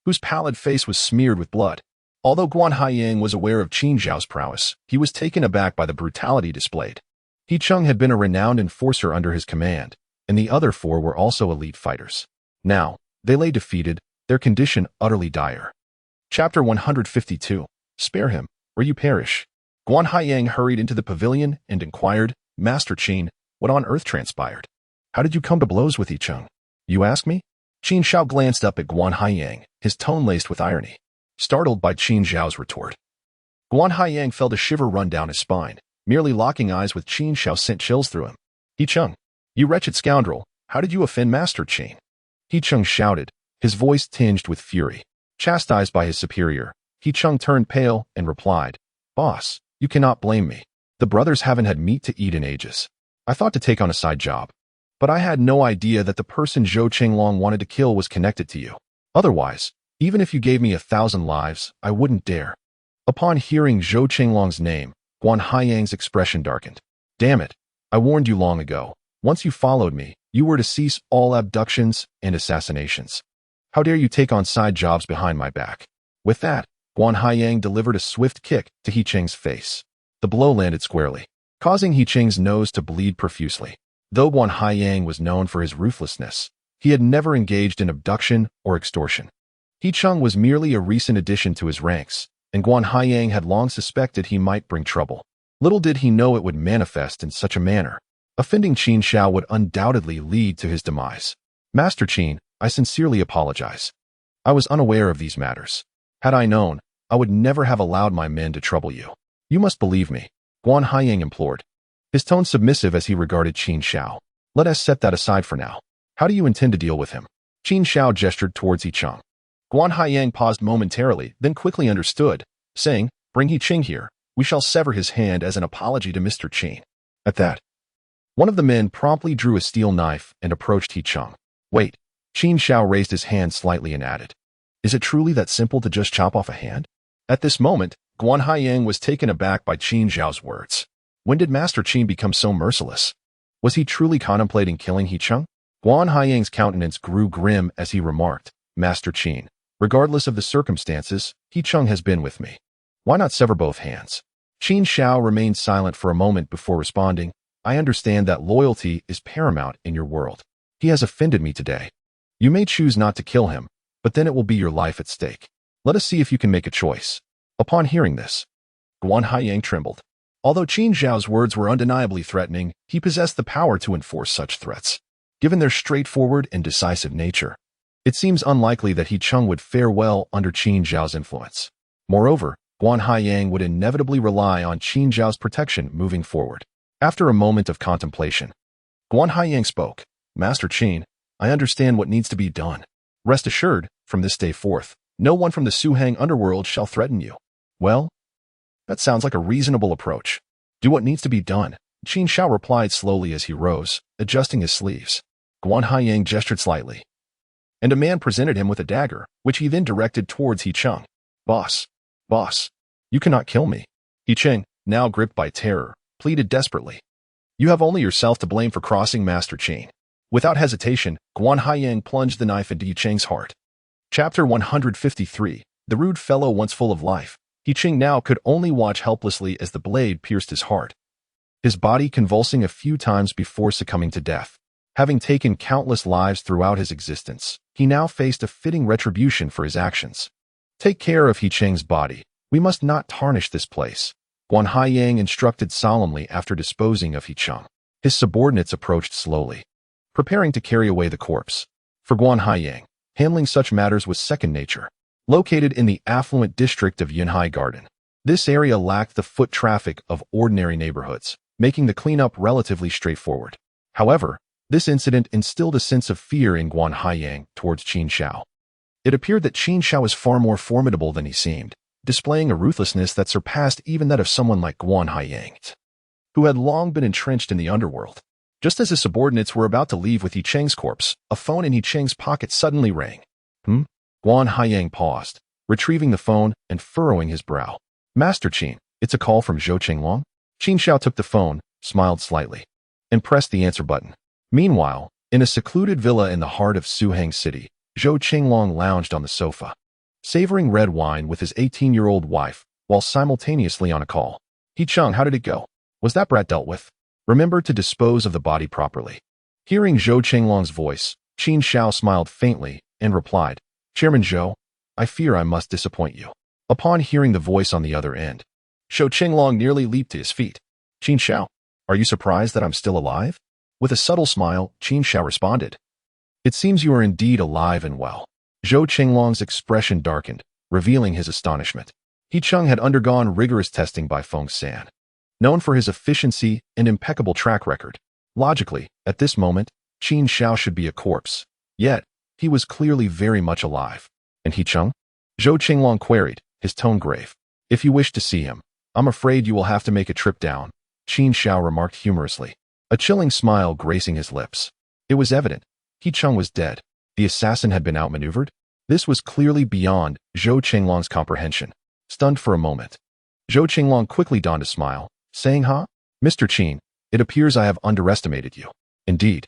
whose pallid face was smeared with blood. Although Guan Haiyang was aware of Qin Zhao's prowess, he was taken aback by the brutality displayed. He Chung had been a renowned enforcer under his command, and the other 4 were also elite fighters. Now, they lay defeated, their condition utterly dire. Chapter 152. Spare him, or you perish. Guan Haiyang hurried into the pavilion and inquired, Master Qin, what on earth transpired? How did you come to blows with He Chung? You ask me? Qin Shao glanced up at Guan Haiyang, his tone laced with irony. Startled by Qin Zhao's retort, Guan Haiyang felt a shiver run down his spine. Merely locking eyes with Qin Shao sent chills through him. He Chung, you wretched scoundrel, how did you offend Master Qin? He Chung shouted, his voice tinged with fury. Chastised by his superior, He Chung turned pale and replied, Boss, you cannot blame me. The brothers haven't had meat to eat in ages. I thought to take on a side job, but I had no idea that the person Zhou Qinglong wanted to kill was connected to you. Otherwise, even if you gave me 1,000 lives, I wouldn't dare. Upon hearing Zhou Qinglong's name, Guan Haiyang's expression darkened. Damn it, I warned you long ago. Once you followed me, you were to cease all abductions and assassinations. How dare you take on side jobs behind my back? With that, Guan Haiyang delivered a swift kick to He Cheng's face. The blow landed squarely, causing He Cheng's nose to bleed profusely. Though Guan Haiyang was known for his ruthlessness, he had never engaged in abduction or extortion. He Chung was merely a recent addition to his ranks, and Guan Haiyang had long suspected he might bring trouble. Little did he know it would manifest in such a manner. Offending Qin Shao would undoubtedly lead to his demise. Master Qin, I sincerely apologize. I was unaware of these matters. Had I known, I would never have allowed my men to trouble you. You must believe me, Guan Haiyang implored, his tone submissive as he regarded Qin Shao. Let us set that aside for now. How do you intend to deal with him? Qin Shao gestured towards He Chung. Guan Haiyang paused momentarily, then quickly understood, saying, Bring He Chung here. We shall sever his hand as an apology to Mr. Qin. At that, one of the men promptly drew a steel knife and approached He Chung. Wait, Qin Shao raised his hand slightly and added, Is it truly that simple to just chop off a hand? At this moment, Guan Haiyang was taken aback by Qin Zhao's words. When did Master Qin become so merciless? Was he truly contemplating killing He Chung? Guan Haiyang's countenance grew grim as he remarked, Master Qin, regardless of the circumstances, He Chung has been with me. Why not sever both hands? Qin Shao remained silent for a moment before responding, I understand that loyalty is paramount in your world. He has offended me today. You may choose not to kill him, but then it will be your life at stake. Let us see if you can make a choice. Upon hearing this, Guan Haiyang trembled. Although Qin Zhao's words were undeniably threatening, he possessed the power to enforce such threats. Given their straightforward and decisive nature, it seems unlikely that He Chung would fare well under Qin Zhao's influence. Moreover, Guan Haiyang would inevitably rely on Qin Zhao's protection moving forward. After a moment of contemplation, Guan Haiyang spoke, Master Qin, I understand what needs to be done. Rest assured, from this day forth, no one from the Suhang underworld shall threaten you. Well, that sounds like a reasonable approach. Do what needs to be done, Qin Shao replied slowly as he rose, adjusting his sleeves. Guan Haiyang gestured slightly, and a man presented him with a dagger, which he then directed towards He Chung. Boss, you cannot kill me. He Chung, now gripped by terror, pleaded desperately. You have only yourself to blame for crossing Master Qin. Without hesitation, Guan Haiyang plunged the knife into He Cheng's heart. Chapter 153. The rude fellow once full of life. He Chung now could only watch helplessly as the blade pierced his heart, his body convulsing a few times before succumbing to death. Having taken countless lives throughout his existence, he now faced a fitting retribution for his actions. Take care of He Cheng's body. We must not tarnish this place, Guan Haiyang instructed solemnly after disposing of He Chung. His subordinates approached slowly, preparing to carry away the corpse. For Guan Haiyang, handling such matters was second nature. Located in the affluent district of Yunhai Garden, This area lacked the foot traffic of ordinary neighborhoods, making the cleanup relatively straightforward. However, this incident instilled a sense of fear in Guan Haiyang towards Qin Shao. It appeared that Qin Shao was far more formidable than he seemed, displaying a ruthlessness that surpassed even that of someone like Guan Haiyang, who had long been entrenched in the underworld. Just as his subordinates were about to leave with Yi Cheng's corpse, a phone in Yi Cheng's pocket suddenly rang. Guan Haiyang paused, retrieving the phone and furrowing his brow. Master Qin, it's a call from Zhou Qinglong. Qin Shao took the phone, smiled slightly, and pressed the answer button. Meanwhile, in a secluded villa in the heart of Suhang City, Zhou Qinglong lounged on the sofa, savoring red wine with his 18-year-old wife, while simultaneously on a call. He Chung, how did it go? Was that brat dealt with? Remember to dispose of the body properly. Hearing Zhou Qinglong's voice, Qin Shao smiled faintly and replied, Chairman Zhou, I fear I must disappoint you. Upon hearing the voice on the other end, Zhou Qinglong nearly leaped to his feet. Qin Shao, are you surprised that I'm still alive? With a subtle smile, Qin Shao responded, It seems you are indeed alive and well. Zhou Qinglong's expression darkened, revealing his astonishment. He Chung had undergone rigorous testing by Feng San, known for his efficiency and impeccable track record. Logically, at this moment, Qin Shao should be a corpse. Yet, he was clearly very much alive. And He Chung? Zhou Qinglong queried, his tone grave. If you wish to see him, I'm afraid you will have to make a trip down, Qin Shao remarked humorously, a chilling smile gracing his lips. It was evident. He Chung was dead. The assassin had been outmaneuvered. This was clearly beyond Zhou Qinglong's comprehension. Stunned for a moment, Zhou Qinglong quickly donned a smile, saying, Mr. Qin, it appears I have underestimated you. Indeed.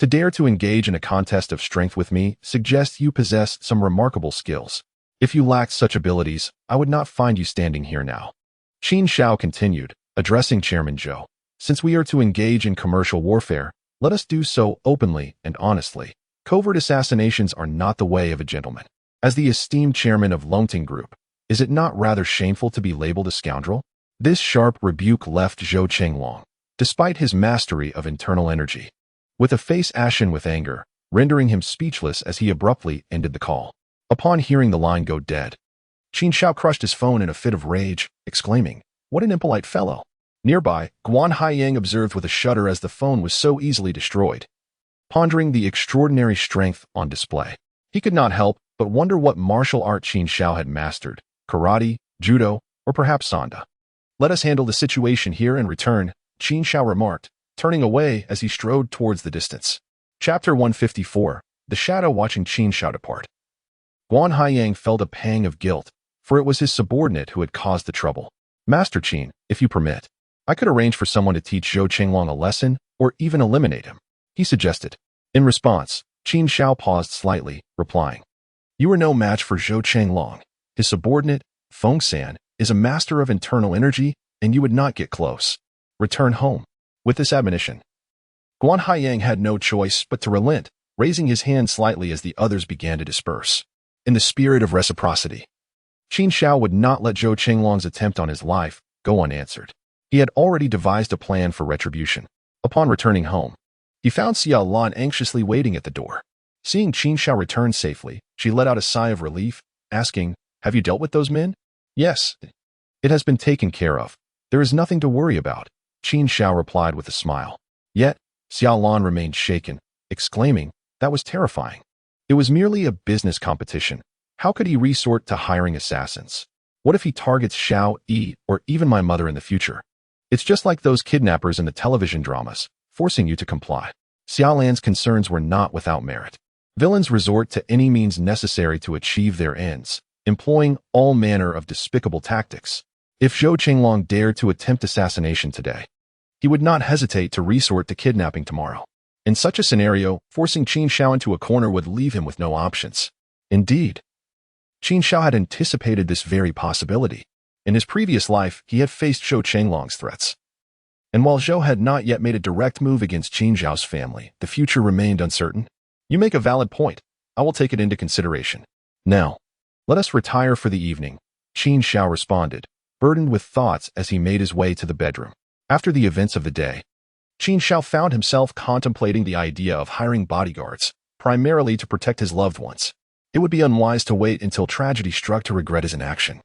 To dare to engage in a contest of strength with me suggests you possess some remarkable skills. If you lacked such abilities, I would not find you standing here now. Qin Shao continued, addressing Chairman Zhou. Since we are to engage in commercial warfare, let us do so openly and honestly. Covert assassinations are not the way of a gentleman. As the esteemed chairman of Longting Group, is it not rather shameful to be labeled a scoundrel? This sharp rebuke left Zhou Qinglong, despite his mastery of internal energy, with a face ashen with anger, rendering him speechless as he abruptly ended the call. Upon hearing the line go dead, Qin Shao crushed his phone in a fit of rage, exclaiming, What an impolite fellow! Nearby, Guan Haiyang observed with a shudder as the phone was so easily destroyed. Pondering the extraordinary strength on display, he could not help but wonder what martial art Qin Shao had mastered, karate, judo, or perhaps sanda. Let us handle the situation here and return, Qin Shao remarked, turning away as he strode towards the distance. Chapter 154, The Shadow Watching Qin Shao Depart. Guan Haiyang felt a pang of guilt, for it was his subordinate who had caused the trouble. Master Qin, if you permit, I could arrange for someone to teach Zhou Qinglong a lesson, or even eliminate him, he suggested. In response, Qin Shao paused slightly, replying, You are no match for Zhou Qinglong. His subordinate, Feng San, is a master of internal energy, and you would not get close. Return home. With this admonition, Guan Haiyang had no choice but to relent, raising his hand slightly as the others began to disperse. In the spirit of reciprocity, Qin Shao would not let Zhou Qinglong's attempt on his life go unanswered. He had already devised a plan for retribution. Upon returning home, he found Xiao Lan anxiously waiting at the door. Seeing Qin Shao return safely, she let out a sigh of relief, asking, Have you dealt with those men? Yes. It has been taken care of. There is nothing to worry about, Qin Shao replied with a smile. Yet, Xiao Lan remained shaken, exclaiming, That was terrifying. It was merely a business competition. How could he resort to hiring assassins? What if he targets Xiao Yi or even my mother in the future? It's just like those kidnappers in the television dramas, forcing you to comply. Xiao Lan's concerns were not without merit. Villains resort to any means necessary to achieve their ends, employing all manner of despicable tactics. If Zhou Qinglong dared to attempt assassination today, he would not hesitate to resort to kidnapping tomorrow. In such a scenario, forcing Qin Shao into a corner would leave him with no options. Indeed, Qin Shao had anticipated this very possibility. In his previous life, he had faced Zhou Qinglong's threats. And while Zhou had not yet made a direct move against Qin Zhao's family, the future remained uncertain. You make a valid point. I will take it into consideration. Now, let us retire for the evening, Qin Shao responded, burdened with thoughts as he made his way to the bedroom. After the events of the day, Qin Shao found himself contemplating the idea of hiring bodyguards, primarily to protect his loved ones. It would be unwise to wait until tragedy struck to regret his inaction.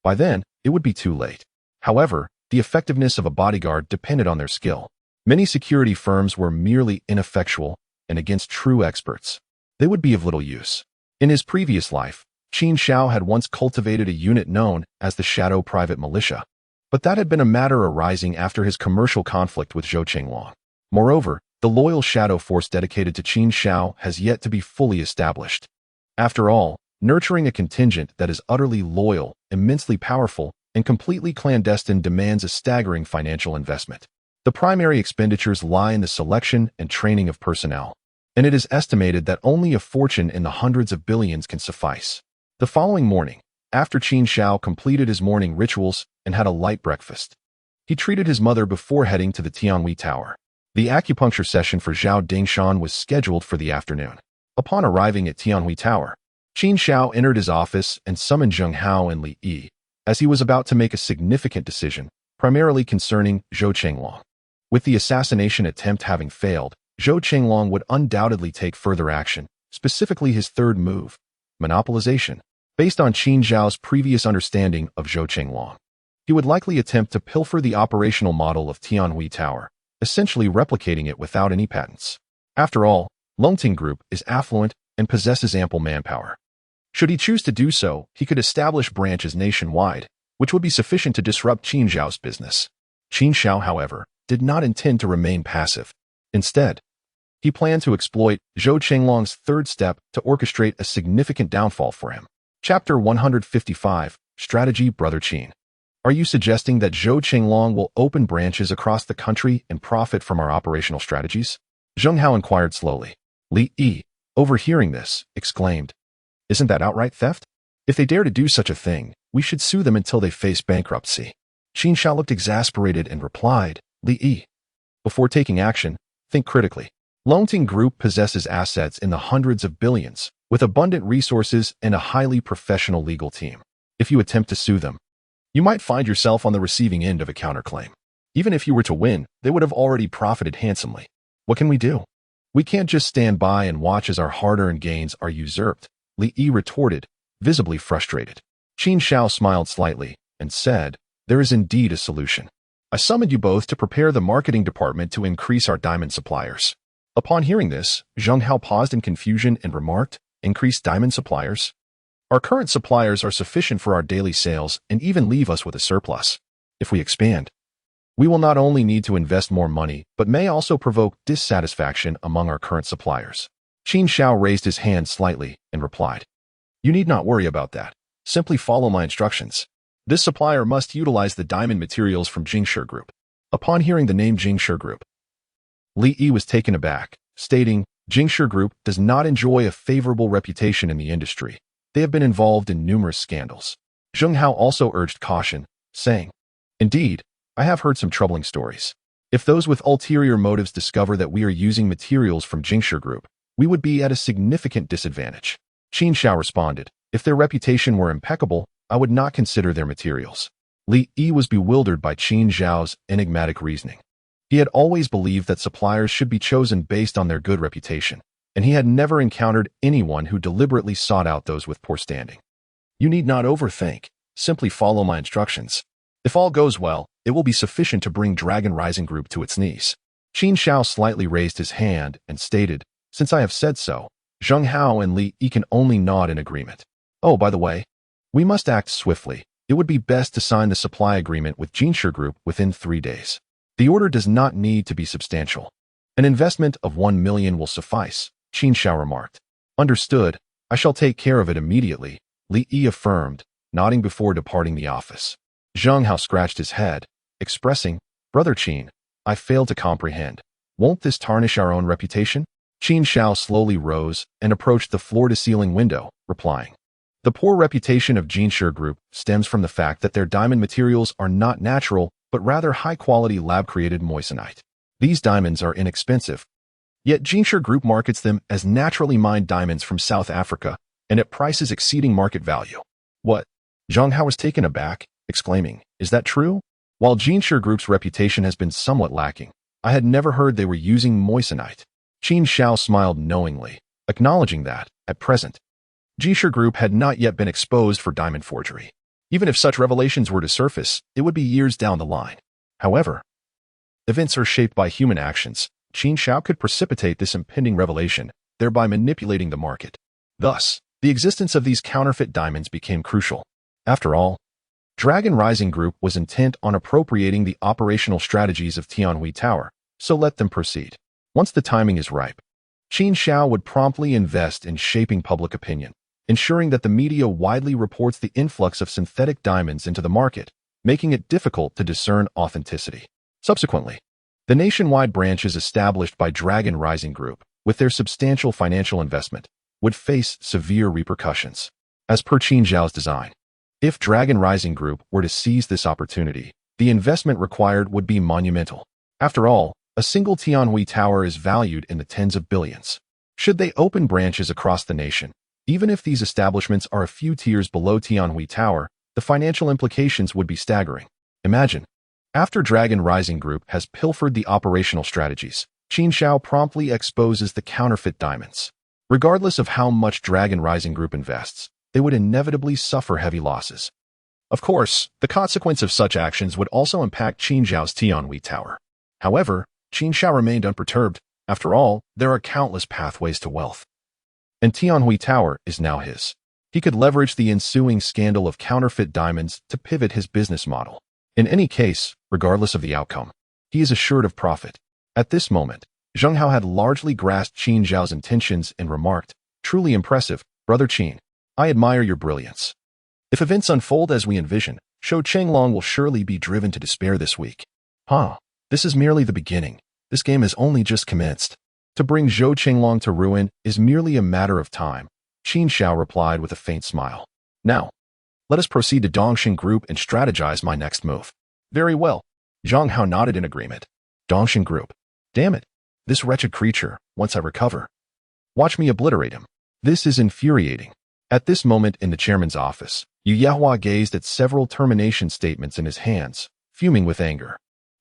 By then, it would be too late. However, the effectiveness of a bodyguard depended on their skill. Many security firms were merely ineffectual, and against true experts, they would be of little use. In his previous life, Qin Shao had once cultivated a unit known as the Shadow Private Militia, but that had been a matter arising after his commercial conflict with Zhou Qinglong. Moreover, the loyal shadow force dedicated to Qin Shao has yet to be fully established. After all, nurturing a contingent that is utterly loyal, immensely powerful, and completely clandestine demands a staggering financial investment. The primary expenditures lie in the selection and training of personnel, and it is estimated that only a fortune in the hundreds of billions can suffice. The following morning, after Qin Shao completed his morning rituals and had a light breakfast, he treated his mother before heading to the Tianhui Tower. The acupuncture session for Zhao Dingshan was scheduled for the afternoon. Upon arriving at Tianhui Tower, Qin Shao entered his office and summoned Zheng Hao and Li Yi, as he was about to make a significant decision, primarily concerning Zhou Qinglong. With the assassination attempt having failed, Zhou Qinglong would undoubtedly take further action, specifically his third move, monopolization. Based on Qin Zhao's previous understanding of Zhou Qinglong, he would likely attempt to pilfer the operational model of Tianhui Tower, essentially replicating it without any patents. After all, Longting Group is affluent and possesses ample manpower. Should he choose to do so, he could establish branches nationwide, which would be sufficient to disrupt Qin Zhao's business. Qin Zhao, however, did not intend to remain passive. Instead, he planned to exploit Zhou Qinglong's third step to orchestrate a significant downfall for him. Chapter 155, Strategy Brother Qin. Are you suggesting that Zhou Qinglong will open branches across the country and profit from our operational strategies? Zheng Hao inquired slowly. Li Yi, overhearing this, exclaimed, "Isn't that outright theft? If they dare to do such a thing, we should sue them until they face bankruptcy." Qin Shao looked exasperated and replied, "Li Yi, before taking action, think critically. Longting Group possesses assets in the hundreds of billions, with abundant resources and a highly professional legal team. If you attempt to sue them, you might find yourself on the receiving end of a counterclaim. Even if you were to win, they would have already profited handsomely. What can we do? We can't just stand by and watch as our hard-earned gains are usurped," Li Yi retorted, visibly frustrated. Qin Shao smiled slightly and said, "There is indeed a solution. I summoned you both to prepare the marketing department to increase our diamond suppliers." Upon hearing this, Zheng Hao paused in confusion and remarked, "Increase diamond suppliers? Our current suppliers are sufficient for our daily sales and even leave us with a surplus. If we expand, we will not only need to invest more money, but may also provoke dissatisfaction among our current suppliers." Qin Shao raised his hand slightly and replied, "You need not worry about that. Simply follow my instructions. This supplier must utilize the diamond materials from Jingshi Group." Upon hearing the name Jingshi Group, Li Yi was taken aback, stating, "Jingshi Group does not enjoy a favorable reputation in the industry. They have been involved in numerous scandals." Zheng Hao also urged caution, saying, "Indeed, I have heard some troubling stories. If those with ulterior motives discover that we are using materials from Jingshi Group, we would be at a significant disadvantage." Qin Shao responded, "If their reputation were impeccable, I would not consider their materials." Li Yi was bewildered by Qin Zhao's enigmatic reasoning. He had always believed that suppliers should be chosen based on their good reputation, and he had never encountered anyone who deliberately sought out those with poor standing. "You need not overthink. Simply follow my instructions. If all goes well, it will be sufficient to bring Dragon Rising Group to its knees." Qin Shao slightly raised his hand and stated, "Since I have said so." Zheng Hao and Li Yi can only nod in agreement. "Oh, by the way, we must act swiftly. It would be best to sign the supply agreement with Jingshi Group within 3 days. The order does not need to be substantial. An investment of 1 million will suffice," Qin Shao remarked. "Understood. I shall take care of it immediately," Li Yi affirmed, nodding before departing the office. Zheng Hao scratched his head, expressing, "Brother Qin, I fail to comprehend. Won't this tarnish our own reputation?" Qin Shao slowly rose and approached the floor-to-ceiling window, replying, "The poor reputation of Jingshi Group stems from the fact that their diamond materials are not natural, but rather high-quality lab-created moissanite. These diamonds are inexpensive, yet Jingshi Group markets them as naturally mined diamonds from South Africa and at prices exceeding market value." "What?" Zheng Hao was taken aback, exclaiming, "Is that true? While Jingshi Group's reputation has been somewhat lacking, I had never heard they were using moissanite." Qin Shao smiled knowingly, acknowledging that, at present, Jingshi Group had not yet been exposed for diamond forgery. Even if such revelations were to surface, it would be years down the line. However, events are shaped by human actions. Qin Shao could precipitate this impending revelation, thereby manipulating the market. Thus, the existence of these counterfeit diamonds became crucial. After all, Dragon Rising Group was intent on appropriating the operational strategies of Tianhui Tower, so let them proceed. Once the timing is ripe, Qin Shao would promptly invest in shaping public opinion, ensuring that the media widely reports the influx of synthetic diamonds into the market, making it difficult to discern authenticity. Subsequently, the nationwide branches established by Dragon Rising Group, with their substantial financial investment, would face severe repercussions. As per Qin Zhao's design, if Dragon Rising Group were to seize this opportunity, the investment required would be monumental. After all, a single Tianhui Tower is valued in the tens of billions. Should they open branches across the nation, even if these establishments are a few tiers below Tianhui Tower, the financial implications would be staggering. Imagine, after Dragon Rising Group has pilfered the operational strategies, Qin Shao promptly exposes the counterfeit diamonds. Regardless of how much Dragon Rising Group invests, they would inevitably suffer heavy losses. Of course, the consequence of such actions would also impact Qin Zhao's Tianhui Tower. However, Qin Shao remained unperturbed. After all, there are countless pathways to wealth. And Tianhui Tower is now his. He could leverage the ensuing scandal of counterfeit diamonds to pivot his business model. In any case, regardless of the outcome, he is assured of profit. At this moment, Zheng Hao had largely grasped Qin Zhao's intentions and remarked, "Truly impressive, Brother Qin. I admire your brilliance. If events unfold as we envision, Zhou Chenglong will surely be driven to despair this week." This is merely the beginning. This game has only just commenced. To bring Zhou Chenglong to ruin is merely a matter of time, Qin Shao replied with a faint smile. Now, let us proceed to Dongxing Group and strategize my next move. Very well. Zhang Hao nodded in agreement. Dongxing Group. Damn it. This wretched creature, once I recover. Watch me obliterate him. This is infuriating. At this moment in the chairman's office, Yu Yehua gazed at several termination statements in his hands, fuming with anger.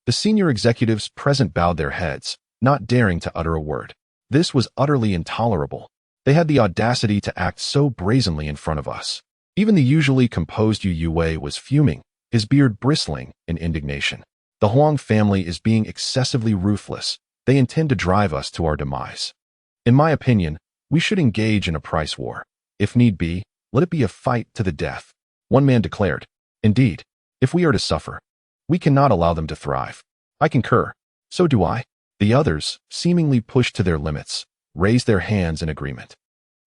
The senior executives present bowed their heads, not daring to utter a word. This was utterly intolerable. They had the audacity to act so brazenly in front of us. Even the usually composed Yu Yue was fuming, his beard bristling in indignation. The Huang family is being excessively ruthless. They intend to drive us to our demise. In my opinion, we should engage in a price war. If need be, let it be a fight to the death. One man declared. Indeed, if we are to suffer, we cannot allow them to thrive. I concur. So do I. The others, seemingly pushed to their limits, raised their hands in agreement.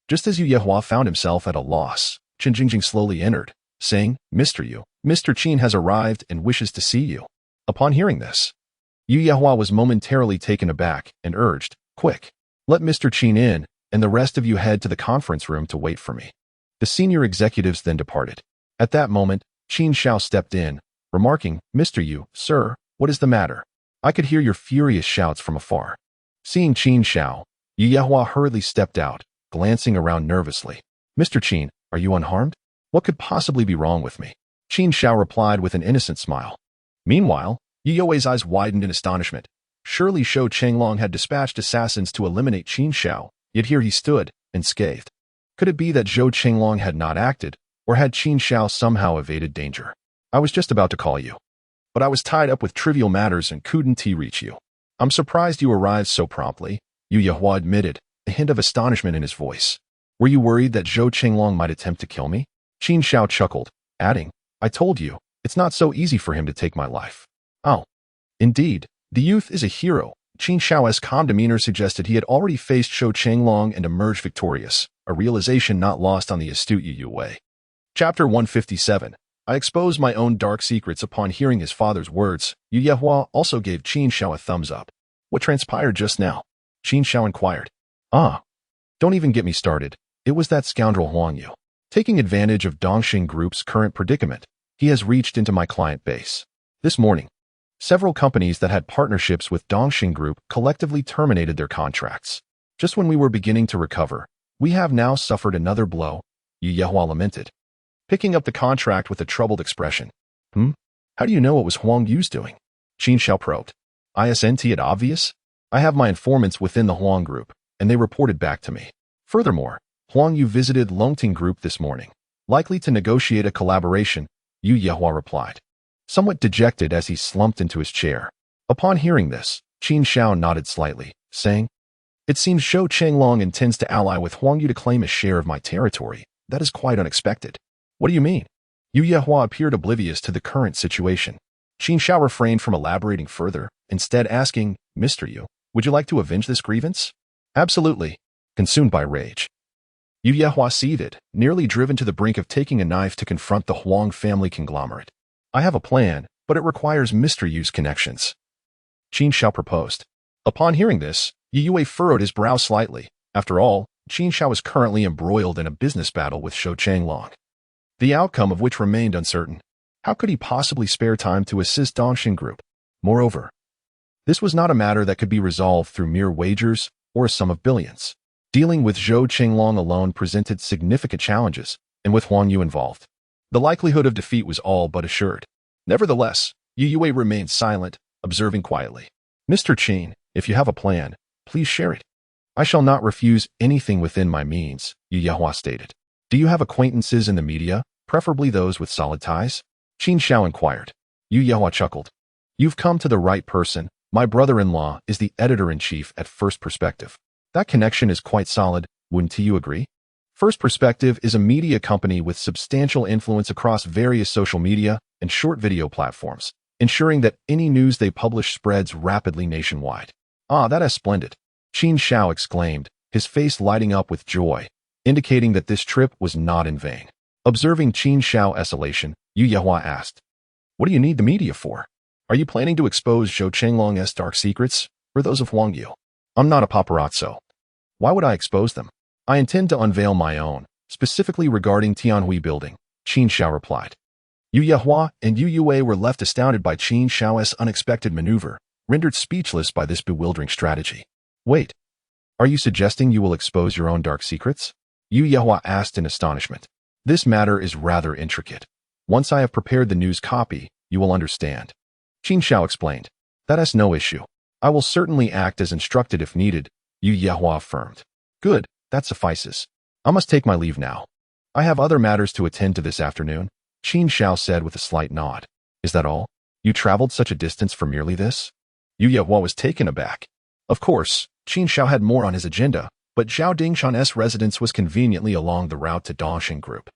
Just as Yu Yehua found himself at a loss, Chen Jingjing slowly entered, saying, Mr. Qin has arrived and wishes to see you. Upon hearing this, Yu Yehua was momentarily taken aback and urged, Quick, let Mr. Qin in, and the rest of you head to the conference room to wait for me. The senior executives then departed. At that moment, Qin Shao stepped in, remarking, Mr. Yu, sir, what is the matter? I could hear your furious shouts from afar. Seeing Qin Shao, Yu Yehua hurriedly stepped out, glancing around nervously. Mr. Qin, are you unharmed? What could possibly be wrong with me? Qin Shao replied with an innocent smile. Meanwhile, Yu Yue's eyes widened in astonishment. Surely Zhou Chenglong had dispatched assassins to eliminate Qin Shao, yet here he stood, unscathed. Could it be that Zhou Chenglong had not acted, or had Qin Shao somehow evaded danger? I was just about to call you, but I was tied up with trivial matters and couldn't reach you. I'm surprised you arrived so promptly, Yu Yehua admitted, a hint of astonishment in his voice. Were you worried that Zhou Chenglong might attempt to kill me? Qin Shao chuckled, adding, I told you, it's not so easy for him to take my life. Oh, indeed, the youth is a hero. Qin Shao's calm demeanor suggested he had already faced Zhou Chenglong and emerged victorious, a realization not lost on the astute Yu Yue. Chapter 157. I exposed my own dark secrets upon hearing his father's words. Yu Yehua also gave Qin Shao a thumbs up. What transpired just now? Qin Shao inquired. Don't even get me started. It was that scoundrel Huang Yu. Taking advantage of Dongxing Group's current predicament, he has reached into my client base. This morning, several companies that had partnerships with Dongxing Group collectively terminated their contracts. Just when we were beginning to recover, we have now suffered another blow, Yu Yehua lamented, picking up the contract with a troubled expression. How do you know it was Huang Yu's doing? Qin Shao probed. Isn't it obvious? I have my informants within the Huang Group, and they reported back to me. Furthermore, Huang Yu visited Longting Group this morning, likely to negotiate a collaboration. Yu Yehua replied, somewhat dejected as he slumped into his chair. Upon hearing this, Qin Shao nodded slightly, saying, "It seems Zhou Chenglong intends to ally with Huang Yu to claim a share of my territory. That is quite unexpected." "What do you mean?" Yu Yehua appeared oblivious to the current situation. Qin Shao refrained from elaborating further, instead asking, "Mr. Yu, would you like to avenge this grievance?" "Absolutely." Consumed by rage, Yu Yehua seethed, nearly driven to the brink of taking a knife to confront the Huang family conglomerate. "I have a plan, but it requires Mr. Yu's connections," Qin Shao proposed. Upon hearing this, Yu Yue furrowed his brow slightly. After all, Qin Shao is currently embroiled in a business battle with Zhou Chenglong, the outcome of which remained uncertain. How could he possibly spare time to assist Dongxing Group? Moreover, this was not a matter that could be resolved through mere wagers or a sum of billions. Dealing with Zhou Chenglong alone presented significant challenges, and with Huang Yu involved, the likelihood of defeat was all but assured. Nevertheless, Yu Yue remained silent, observing quietly. "Mr. Qin, if you have a plan, please share it." "I shall not refuse anything within my means," Yu Yehua stated. "Do you have acquaintances in the media, preferably those with solid ties?" Qin Shao inquired. Yu Yehua chuckled. "You've come to the right person. My brother-in-law is the editor-in-chief at First Perspective. That connection is quite solid, wouldn't you agree?" First Perspective is a media company with substantial influence across various social media and short video platforms, ensuring that any news they publish spreads rapidly nationwide. "Ah, that is splendid," Qin Shao exclaimed, his face lighting up with joy, indicating that this trip was not in vain. Observing Qin Shao's elation, Yu Yehua asked, "What do you need the media for? Are you planning to expose Zhou Chenglong's dark secrets, or those of Huang Yu?" "I'm not a paparazzo. Why would I expose them? I intend to unveil my own, specifically regarding Tianhui Building," Qin Shao replied. Yu Yehua and Yu Yue were left astounded by Qin Shao's unexpected maneuver, rendered speechless by this bewildering strategy. "Wait, are you suggesting you will expose your own dark secrets?" Yu Yehua asked in astonishment. "This matter is rather intricate. Once I have prepared the news copy, you will understand," Qin Shao explained. "That is no issue. I will certainly act as instructed if needed," Yu Yehua affirmed. "Good, that suffices. I must take my leave now. I have other matters to attend to this afternoon," Qin Shao said with a slight nod. "Is that all? You traveled such a distance for merely this?" Yu Yehua was taken aback. Of course, Qin Shao had more on his agenda, but Zhao Dingshan's residence was conveniently along the route to Dongxing Group.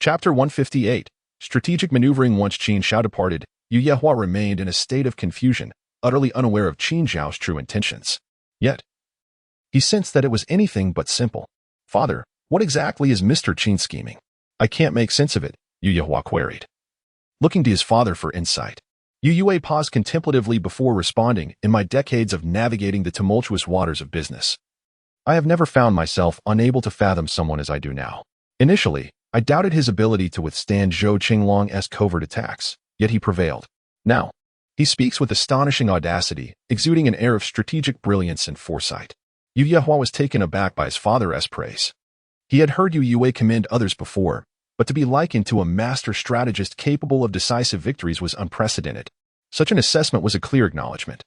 Chapter 158. Strategic Maneuvering. Once Qin Shao departed, Yu Yehua remained in a state of confusion, utterly unaware of Qin Zhao's true intentions. Yet, he sensed that it was anything but simple. "Father, what exactly is Mr. Qin scheming? I can't make sense of it," Yu Yehua queried. Looking to his father for insight, Yu Yue paused contemplatively before responding. "In my decades of navigating the tumultuous waters of business, I have never found myself unable to fathom someone as I do now. Initially, I doubted his ability to withstand Zhou Chenglong's covert attacks, yet he prevailed. Now, he speaks with astonishing audacity, exuding an air of strategic brilliance and foresight." Yu Yehua was taken aback by his father's praise. He had heard Yu Yue commend others before, but to be likened to a master strategist capable of decisive victories was unprecedented. Such an assessment was a clear acknowledgement,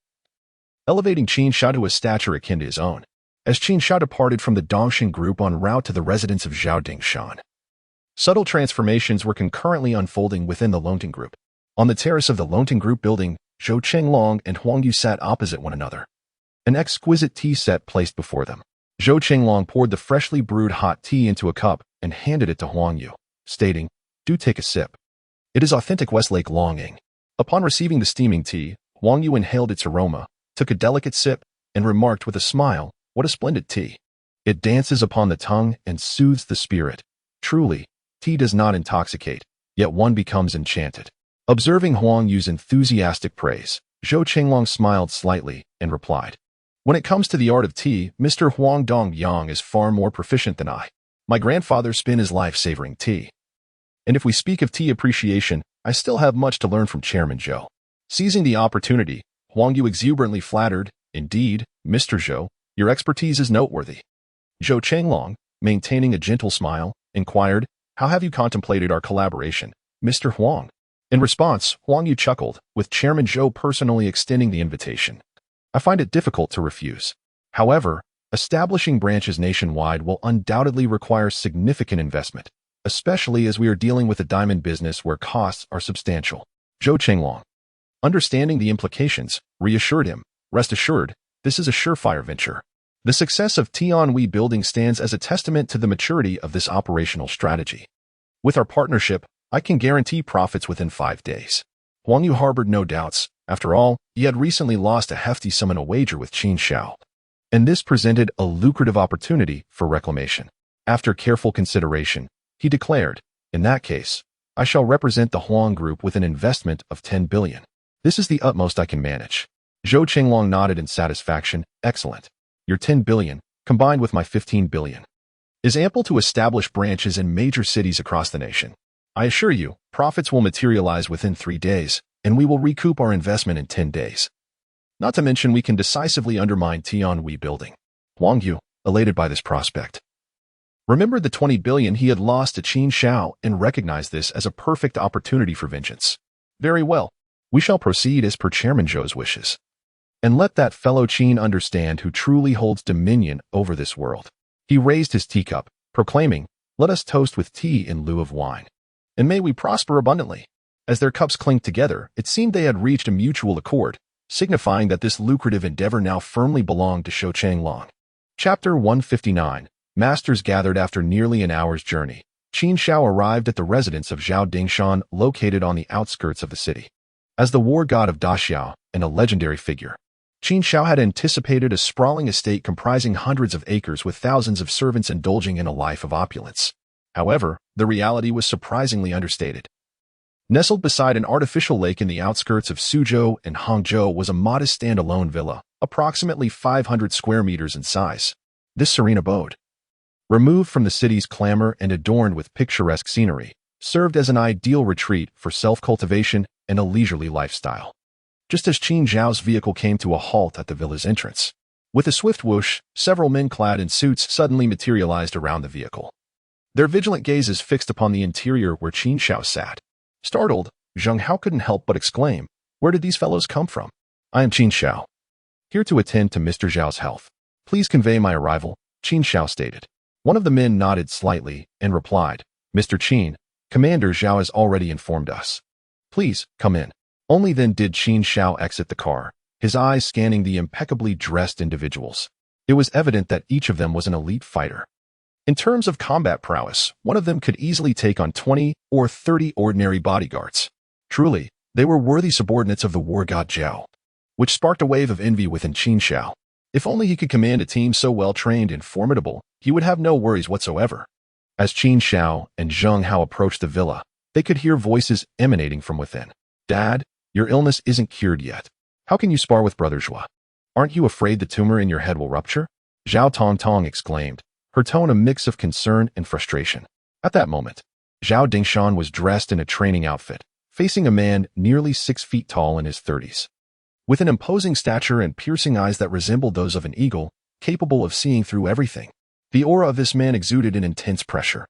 elevating Qin Shao to a stature akin to his own. As Qin Shao departed from the Dongxing Group en route to the residence of Zhao Dingshan, subtle transformations were concurrently unfolding within the Longting Group. On the terrace of the Longting Group building, Zhou Chenglong and Huang Yu sat opposite one another, an exquisite tea set placed before them. Zhou Chenglong poured the freshly brewed hot tea into a cup and handed it to Huang Yu, stating, "Do take a sip. It is authentic Westlake Longing." Upon receiving the steaming tea, Huang Yu inhaled its aroma, took a delicate sip, and remarked with a smile, "What a splendid tea. It dances upon the tongue and soothes the spirit. Truly, tea does not intoxicate, yet one becomes enchanted." Observing Huang Yu's enthusiastic praise, Zhou Chenglong smiled slightly and replied, "When it comes to the art of tea, Mr. Huang Dongyang is far more proficient than I. My grandfather spent his life savoring tea. And if we speak of tea appreciation, I still have much to learn from Chairman Zhou." Seizing the opportunity, Huang Yu exuberantly flattered, "Indeed, Mr. Zhou, your expertise is noteworthy." Zhou Chenglong, maintaining a gentle smile, inquired, "How have you contemplated our collaboration, Mr. Huang?" In response, Huang Yu chuckled, with Chairman Zhou personally extending the invitation. "I find it difficult to refuse. However, establishing branches nationwide will undoubtedly require significant investment, especially as we are dealing with a diamond business where costs are substantial. Zhou Chenglong, understanding the implications, reassured him, "Rest assured, this is a surefire venture. The success of Tianhui Building stands as a testament to the maturity of this operational strategy. With our partnership, I can guarantee profits within 5 days." Huang Yu harbored no doubts. After all, he had recently lost a hefty sum in a wager with Qin Xiao, and this presented a lucrative opportunity for reclamation. After careful consideration, he declared, "In that case, I shall represent the Huang Group with an investment of 10 billion. This is the utmost I can manage." Zhou Chenglong nodded in satisfaction. "Excellent. Your 10 billion, combined with my 15 billion, is ample to establish branches in major cities across the nation. I assure you, profits will materialize within 3 days, and we will recoup our investment in 10 days. Not to mention we can decisively undermine Tianhui Building." Huang Yu, elated by this prospect, remembered the 20 billion he had lost to Qin Xiao and recognized this as a perfect opportunity for vengeance. "Very well. We shall proceed as per Chairman Zhou's wishes. And let that fellow Qin understand who truly holds dominion over this world." He raised his teacup, proclaiming, "Let us toast with tea in lieu of wine. And may we prosper abundantly." As their cups clinked together, it seemed they had reached a mutual accord, signifying that this lucrative endeavor now firmly belonged to Zhou Chenglong. Chapter 159. Masters gathered after nearly an hour's journey. Qin Xiao arrived at the residence of Zhao Dingshan, located on the outskirts of the city. As the war god of Daxiao and a legendary figure, Qin Xiao had anticipated a sprawling estate comprising hundreds of acres with thousands of servants indulging in a life of opulence. However, the reality was surprisingly understated. Nestled beside an artificial lake in the outskirts of Suzhou and Hangzhou was a modest standalone villa, approximately 500 square meters in size. This serene abode, removed from the city's clamor and adorned with picturesque scenery, served as an ideal retreat for self-cultivation and a leisurely lifestyle. Just as Qin Zhao's vehicle came to a halt at the villa's entrance, with a swift whoosh, several men clad in suits suddenly materialized around the vehicle. Their vigilant gazes fixed upon the interior where Qin Xiao sat. Startled, Zheng Hao couldn't help but exclaim, "Where did these fellows come from?" "I am Qin Xiao, here to attend to Mr. Zhao's health. Please convey my arrival," Qin Xiao stated. One of the men nodded slightly and replied, "Mr. Qin, Commander Zhao has already informed us. Please, come in." Only then did Qin Xiao exit the car, his eyes scanning the impeccably dressed individuals. It was evident that each of them was an elite fighter. In terms of combat prowess, one of them could easily take on 20 or 30 ordinary bodyguards. Truly, they were worthy subordinates of the war god Zhao, which sparked a wave of envy within Qin Xiao. If only he could command a team so well-trained and formidable, he would have no worries whatsoever. As Qin Xiao and Zheng Hao approached the villa, they could hear voices emanating from within. "Dad, your illness isn't cured yet. How can you spar with Brother Zhua? Aren't you afraid the tumor in your head will rupture?" Zhao Tongtong exclaimed, her tone a mix of concern and frustration. At that moment, Zhao Dingshan was dressed in a training outfit, facing a man nearly 6 feet tall in his 30s. With an imposing stature and piercing eyes that resembled those of an eagle, capable of seeing through everything, the aura of this man exuded an intense pressure,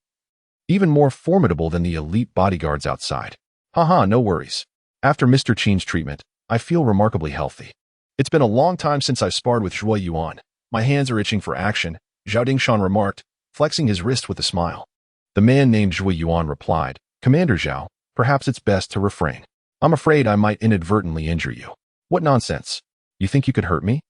even more formidable than the elite bodyguards outside. "Haha, no worries. After Mr. Qin's treatment, I feel remarkably healthy. It's been a long time since I sparred with Zhuo Yuan. My hands are itching for action," Zhao Dingshan remarked, flexing his wrist with a smile. The man named Zhuo Yuan replied, "Commander Zhao, perhaps it's best to refrain. I'm afraid I might inadvertently injure you." "What nonsense. You think you could hurt me?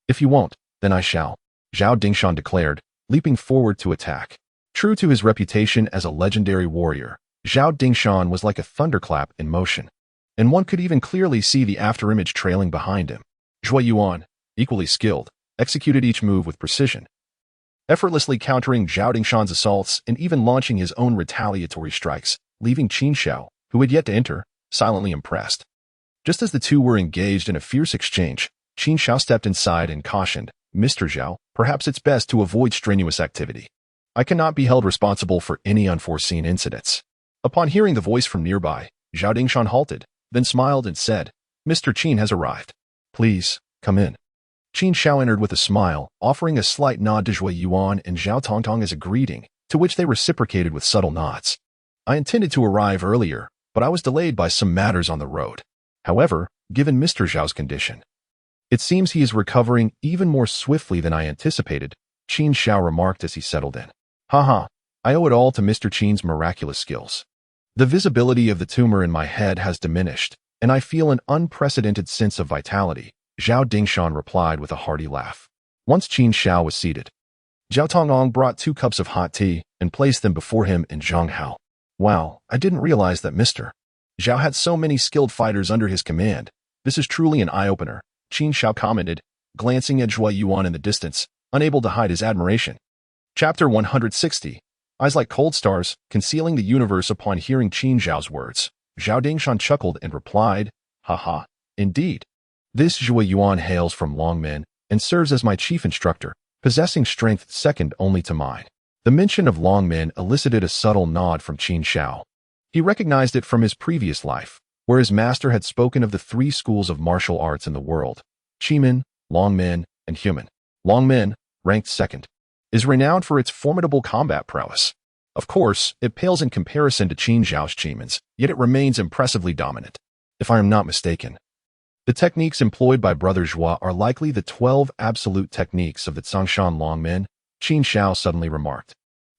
If you won't, then I shall," Zhao Dingshan declared, leaping forward to attack. True to his reputation as a legendary warrior, Zhao Dingshan was like a thunderclap in motion, and one could even clearly see the afterimage trailing behind him. Zhuo Yuan, equally skilled, executed each move with precision, effortlessly countering Zhao Dingshan's assaults and even launching his own retaliatory strikes, leaving Qin Xiao, who had yet to enter, silently impressed. Just as the two were engaged in a fierce exchange, Qin Xiao stepped inside and cautioned, "Mr. Zhao, perhaps it's best to avoid strenuous activity. I cannot be held responsible for any unforeseen incidents." Upon hearing the voice from nearby, Zhao Dingshan halted, then smiled and said, "Mr. Qin has arrived. Please, come in." Qin Xiao entered with a smile, offering a slight nod to Zhuo Yuan and Zhao Tongtong as a greeting, to which they reciprocated with subtle nods. "I intended to arrive earlier, but I was delayed by some matters on the road. However, given Mr. Zhao's condition, it seems he is recovering even more swiftly than I anticipated," Qin Xiao remarked as he settled in. "Haha, I owe it all to Mr. Qin's miraculous skills. The visibility of the tumor in my head has diminished, and I feel an unprecedented sense of vitality, Zhao Dingshan replied with a hearty laugh. Once Qin Xiao was seated, Zhao Tongong brought 2 cups of hot tea and placed them before him in Zhonghao. Wow, I didn't realize that Mr. Zhao had so many skilled fighters under his command. This is truly an eye-opener, Qin Xiao commented, glancing at Zhuo Yuan in the distance, unable to hide his admiration. Chapter 160. Eyes like cold stars, concealing the universe. Upon hearing Qin Xiao's words, Zhao Dingshan chuckled and replied, "Haha, indeed. This Zhuo Yuan hails from Longmen and serves as my chief instructor, possessing strength second only to mine." The mention of Longmen elicited a subtle nod from Qin Xiao. He recognized it from his previous life, where his master had spoken of the 3 schools of martial arts in the world: Shimen, Longmen, and Human. Longmen, ranked second, is renowned for its formidable combat prowess. Of course, it pales in comparison to Qin Xiao's Qimens, yet it remains impressively dominant. If I am not mistaken, the techniques employed by Brother Zhua are likely the 12 absolute techniques of the Tsangshan Longmen, Qin Xiao suddenly remarked.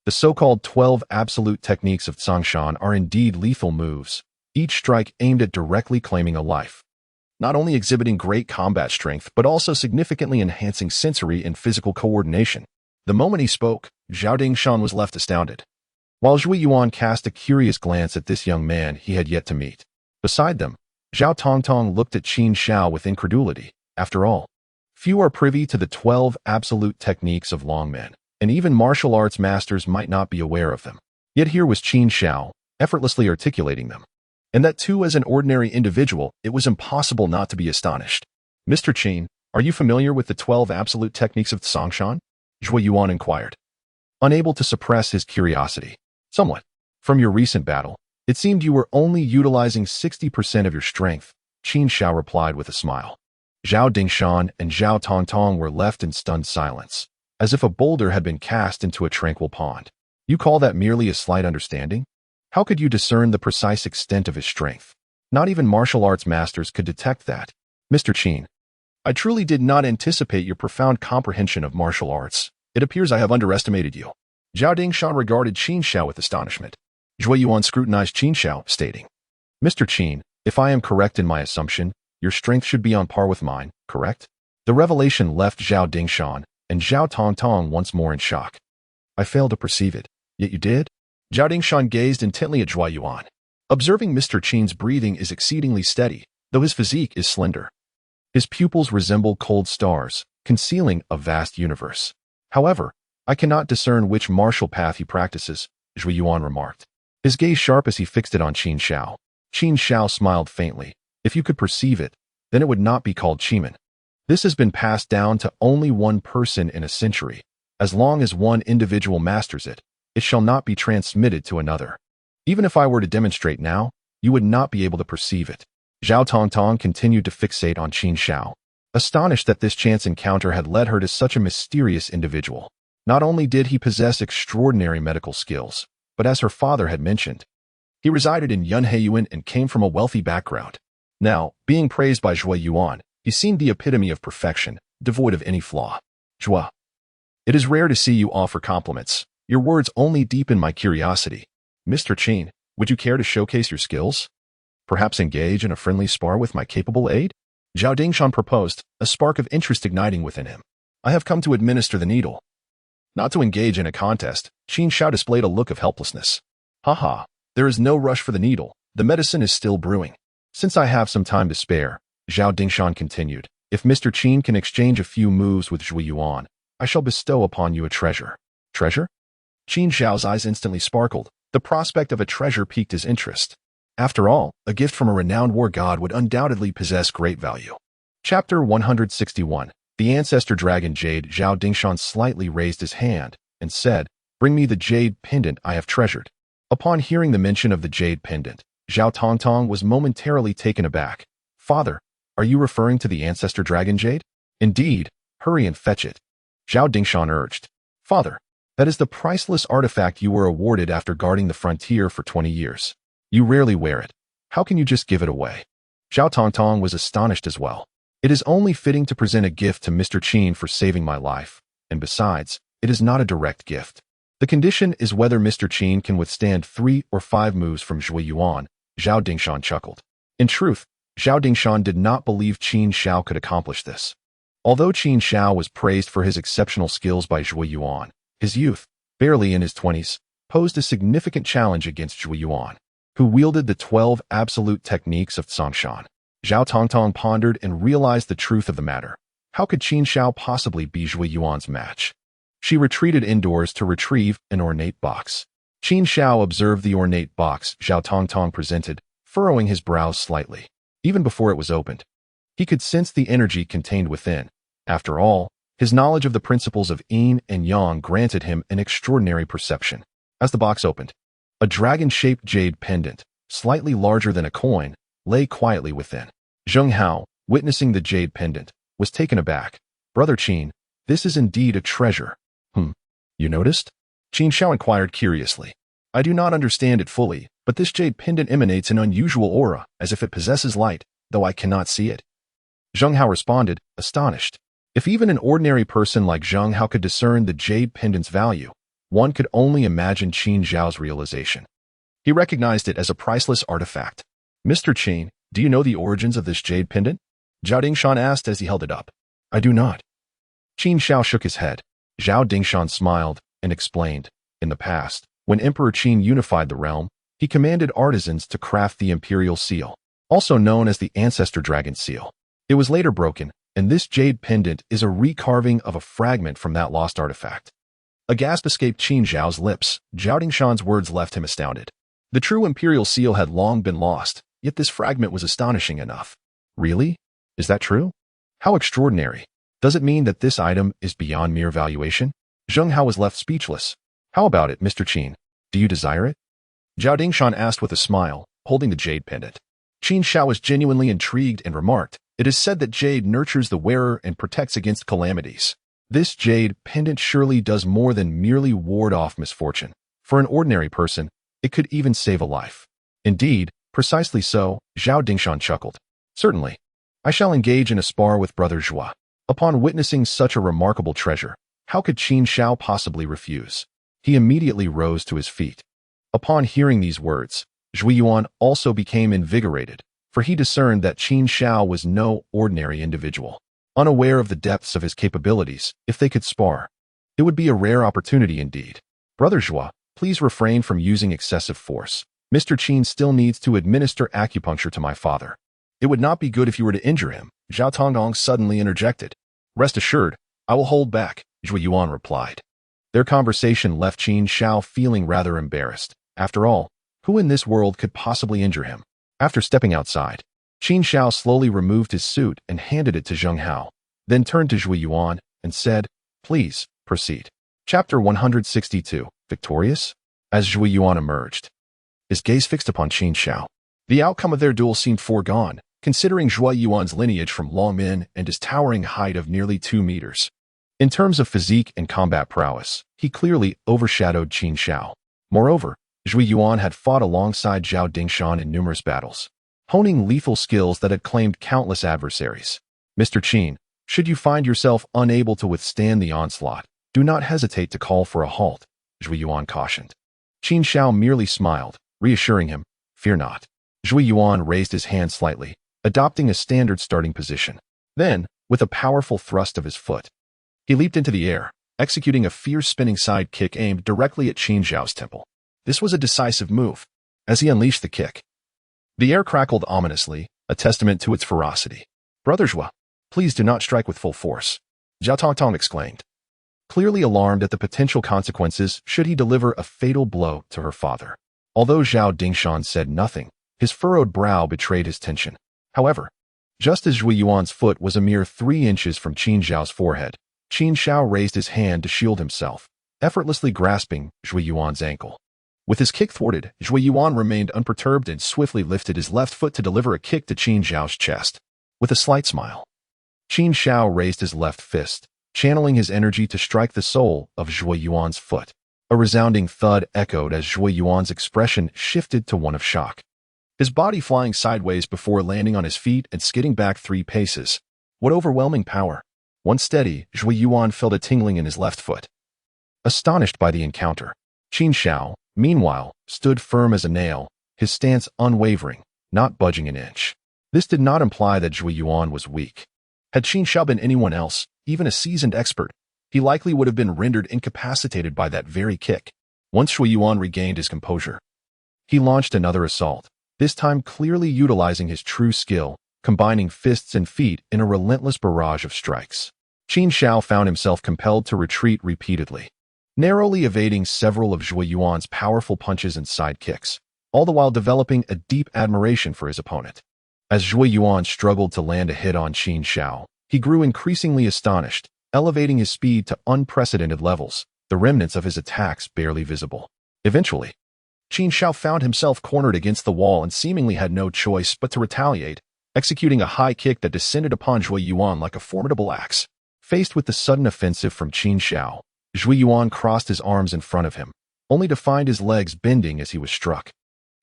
The so-called 12 absolute techniques of Tsangshan are indeed lethal moves, each strike aimed at directly claiming a life, not only exhibiting great combat strength but also significantly enhancing sensory and physical coordination. The moment he spoke, Zhao Dingshan was left astounded, while Zhuo Yuan cast a curious glance at this young man he had yet to meet. Beside them, Zhao Tongtong looked at Qin Xiao with incredulity. After all, few are privy to the 12 absolute techniques of Longmen, and even martial arts masters might not be aware of them. Yet here was Qin Xiao, effortlessly articulating them. And that too as an ordinary individual, it was impossible not to be astonished. "Mr. Qin, are you familiar with the 12 absolute techniques of Tsangshan?" Zhuo Yuan inquired, unable to suppress his curiosity. "Somewhat. From your recent battle, it seemed you were only utilizing 60% of your strength," Qin Xiao replied with a smile. Zhao Dingshan and Zhao Tongtong were left in stunned silence, as if a boulder had been cast into a tranquil pond. "You call that merely a slight understanding? How could you discern the precise extent of his strength? Not even martial arts masters could detect that. Mr. Qin, I truly did not anticipate your profound comprehension of martial arts. It appears I have underestimated you." Zhao Dingshan regarded Qin Xiao with astonishment. Zhuo Yuan scrutinized Qin Xiao, stating, "Mr. Qin, if I am correct in my assumption, your strength should be on par with mine, correct?" The revelation left Zhao Dingshan and Zhao Tongtong once more in shock. "I failed to perceive it, yet you did?" Zhao Dingshan gazed intently at Zhuo Yuan, observing Mr. Qin's breathing is exceedingly steady, though his physique is slender. His pupils resemble cold stars, concealing a vast universe. "However, I cannot discern which martial path he practices," Zhuo Yuan remarked, his gaze sharp as he fixed it on Qin Xiao. Qin Xiao smiled faintly. "If you could perceive it, then it would not be called Qimen. This has been passed down to only one person in a century. As long as one individual masters it, it shall not be transmitted to another. Even if I were to demonstrate now, you would not be able to perceive it." Zhao Tongtong continued to fixate on Qin Xiao, astonished that this chance encounter had led her to such a mysterious individual. Not only did he possess extraordinary medical skills, but as her father had mentioned, he resided in Yunheyuan and came from a wealthy background. Now, being praised by Zhuo Yuan, he seemed the epitome of perfection, devoid of any flaw. "Zhuo, it is rare to see you offer compliments. Your words only deepen my curiosity. Mr. Qin, would you care to showcase your skills? Perhaps engage in a friendly spar with my capable aide?" Zhao Dingshan proposed, a spark of interest igniting within him. "I have come to administer the needle, not to engage in a contest." Qin Xiao displayed a look of helplessness. "Haha, there is no rush for the needle. The medicine is still brewing. Since I have some time to spare," Zhao Dingshan continued, "if Mr. Qin can exchange a few moves with Zhuo Yuan, I shall bestow upon you a treasure." "Treasure?" Qin Xiao's eyes instantly sparkled. The prospect of a treasure piqued his interest. After all, a gift from a renowned war god would undoubtedly possess great value. Chapter 161. The Ancestor Dragon Jade. Zhao Dingshan slightly raised his hand and said, "Bring me the jade pendant I have treasured." Upon hearing the mention of the jade pendant, Zhao Tongtong was momentarily taken aback. "Father, are you referring to the Ancestor Dragon Jade?" "Indeed, hurry and fetch it," Zhao Dingshan urged. "Father, that is the priceless artifact you were awarded after guarding the frontier for 20 years. You rarely wear it. How can you just give it away?" Zhao Tongtong was astonished as well. "It is only fitting to present a gift to Mr. Qin for saving my life, and besides, it is not a direct gift. The condition is whether Mr. Qin can withstand 3 or 5 moves from Zhui Yuan, Zhao Dingshan chuckled. In truth, Zhao Dingshan did not believe Qin Xiao could accomplish this. Although Qin Xiao was praised for his exceptional skills by Zhui Yuan, his youth, barely in his 20s, posed a significant challenge against Zhui Yuan, who wielded the 12 absolute techniques of Tsongshan. Zhao Tongtong pondered and realized the truth of the matter. How could Qin Xiao possibly be Zhui Yuan's match? She retreated indoors to retrieve an ornate box. Qin Xiao observed the ornate box Zhao Tongtong presented, furrowing his brows slightly. Even before it was opened, he could sense the energy contained within. After all, his knowledge of the principles of yin and yang granted him an extraordinary perception. As the box opened, a dragon-shaped jade pendant, slightly larger than a coin, lay quietly within. Zheng Hao, witnessing the jade pendant, was taken aback. Brother Qin, this is indeed a treasure. You noticed? Qin Xiao inquired curiously. I do not understand it fully, but this jade pendant emanates an unusual aura, as if it possesses light, though I cannot see it. Zheng Hao responded, astonished. If even an ordinary person like Zheng Hao could discern the jade pendant's value, one could only imagine Qin Xiao's realization. He recognized it as a priceless artifact. Mr. Qin, do you know the origins of this jade pendant? Zhao Dingshan asked as he held it up. I do not. Qin Xiao shook his head. Zhao Dingshan smiled and explained, in the past, when Emperor Qin unified the realm, he commanded artisans to craft the imperial seal, also known as the ancestor dragon seal. It was later broken, and this jade pendant is a recarving of a fragment from that lost artifact. A gasp escaped Qin Xiao's lips. Zhao Dingshan's words left him astounded. The true imperial seal had long been lost, yet this fragment was astonishing enough. Really? Is that true? How extraordinary. Does it mean that this item is beyond mere valuation? Zheng Hao was left speechless. How about it, Mr. Qin? Do you desire it? Zhao Dingshan asked with a smile, holding the jade pendant. Qin Xiao was genuinely intrigued and remarked, it is said that jade nurtures the wearer and protects against calamities. This jade pendant surely does more than merely ward off misfortune. For an ordinary person, it could even save a life. Indeed, precisely so, Zhao Dingshan chuckled. Certainly. I shall engage in a spar with Brother Zhua. Upon witnessing such a remarkable treasure, how could Qin Xiao possibly refuse? He immediately rose to his feet. Upon hearing these words, Zhui Yuan also became invigorated, for he discerned that Qin Xiao was no ordinary individual. Unaware of the depths of his capabilities, if they could spar, it would be a rare opportunity indeed. Brother Zhua, please refrain from using excessive force. Mr. Qin still needs to administer acupuncture to my father. It would not be good if you were to injure him, Zhao Tongdong suddenly interjected. Rest assured, I will hold back, Zhui Yuan replied. Their conversation left Qin Xiao feeling rather embarrassed. After all, who in this world could possibly injure him? After stepping outside, Qin Xiao slowly removed his suit and handed it to Zheng Hao, then turned to Zhui Yuan and said, Please, proceed. Chapter 162, Victorious? As Zhui Yuan emerged, his gaze fixed upon Qin Xiao. The outcome of their duel seemed foregone, considering Zhui Yuan's lineage from Long Min and his towering height of nearly 2 meters. In terms of physique and combat prowess, he clearly overshadowed Qin Xiao. Moreover, Zhui Yuan had fought alongside Zhao Dingshan in numerous battles, honing lethal skills that had claimed countless adversaries. Mr. Qin, should you find yourself unable to withstand the onslaught, do not hesitate to call for a halt, Zhui Yuan cautioned. Qin Xiao merely smiled, reassuring him, Fear not. Zhui Yuan raised his hand slightly, adopting a standard starting position. Then, with a powerful thrust of his foot, he leaped into the air, executing a fierce spinning side kick aimed directly at Qin Xiao's temple. This was a decisive move. As he unleashed the kick, the air crackled ominously, a testament to its ferocity. Brother Zhua, please do not strike with full force, Zhao Tongtong exclaimed, clearly alarmed at the potential consequences should he deliver a fatal blow to her father. Although Zhao Dingshan said nothing, his furrowed brow betrayed his tension. However, just as Zhui Yuan's foot was a mere 3 inches from Qin Xiao's forehead, Qin Xiao raised his hand to shield himself, effortlessly grasping Zhui Yuan's ankle. With his kick thwarted, Zhui Yuan remained unperturbed and swiftly lifted his left foot to deliver a kick to Qin Xiao's chest. With a slight smile, Qin Xiao raised his left fist, channeling his energy to strike the sole of Zhui Yuan's foot. A resounding thud echoed as Zhui Yuan's expression shifted to one of shock, his body flying sideways before landing on his feet and skidding back 3 paces. What overwhelming power! Once steady, Zhui Yuan felt a tingling in his left foot. astonished by the encounter. Qin Xiao, meanwhile, stood firm as a nail, his stance unwavering, not budging an inch. This did not imply that Zhui Yuan was weak. Had Qin Xiao been anyone else, even a seasoned expert, he likely would have been rendered incapacitated by that very kick. Once Zhui Yuan regained his composure, he launched another assault, this time clearly utilizing his true skill, combining fists and feet in a relentless barrage of strikes. Qin Xiao found himself compelled to retreat repeatedly, narrowly evading several of Zhui Yuan's powerful punches and side kicks, all the while developing a deep admiration for his opponent. As Zhui Yuan struggled to land a hit on Qin Xiao, he grew increasingly astonished, elevating his speed to unprecedented levels, the remnants of his attacks barely visible. Eventually, Qin Xiao found himself cornered against the wall and seemingly had no choice but to retaliate, executing a high kick that descended upon Zhui Yuan like a formidable axe. Faced with the sudden offensive from Qin Xiao, Zhui Yuan crossed his arms in front of him, only to find his legs bending as he was struck,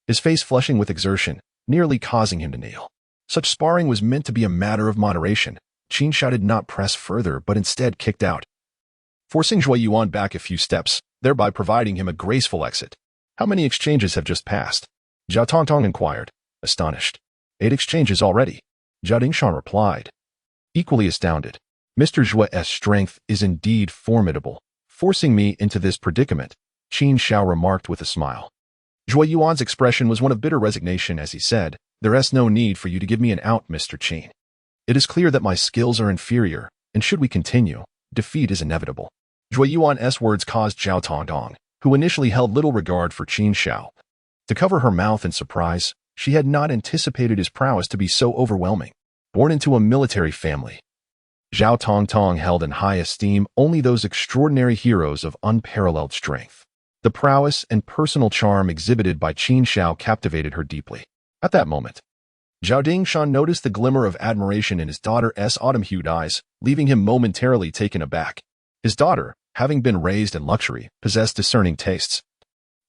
his face flushing with exertion, nearly causing him to kneel. Such sparring was meant to be a matter of moderation. Qin Xiao did not press further, but instead kicked out, forcing Zhui Yuan back a few steps, thereby providing him a graceful exit. How many exchanges have just passed? Zhao Tongtong inquired, astonished. 8 exchanges already, Zhao Dingshan replied, equally astounded. Mr. Zhui's strength is indeed formidable, forcing me into this predicament, Qin Xiao remarked with a smile. Zhui Yuan's expression was one of bitter resignation as he said, "There is no need for you to give me an out, Mr. Qin. It is clear that my skills are inferior, and should we continue, defeat is inevitable." Zhui Yuan's words caused Zhao Tongtong, who initially held little regard for Qin Xiao, to cover her mouth in surprise. She had not anticipated his prowess to be so overwhelming. Born into a military family, Zhao Tongtong held in high esteem only those extraordinary heroes of unparalleled strength. The prowess and personal charm exhibited by Qin Xiao captivated her deeply. At that moment, Zhao Dingshan noticed the glimmer of admiration in his daughter's autumn-hued eyes, leaving him momentarily taken aback. His daughter, having been raised in luxury, possessed discerning tastes,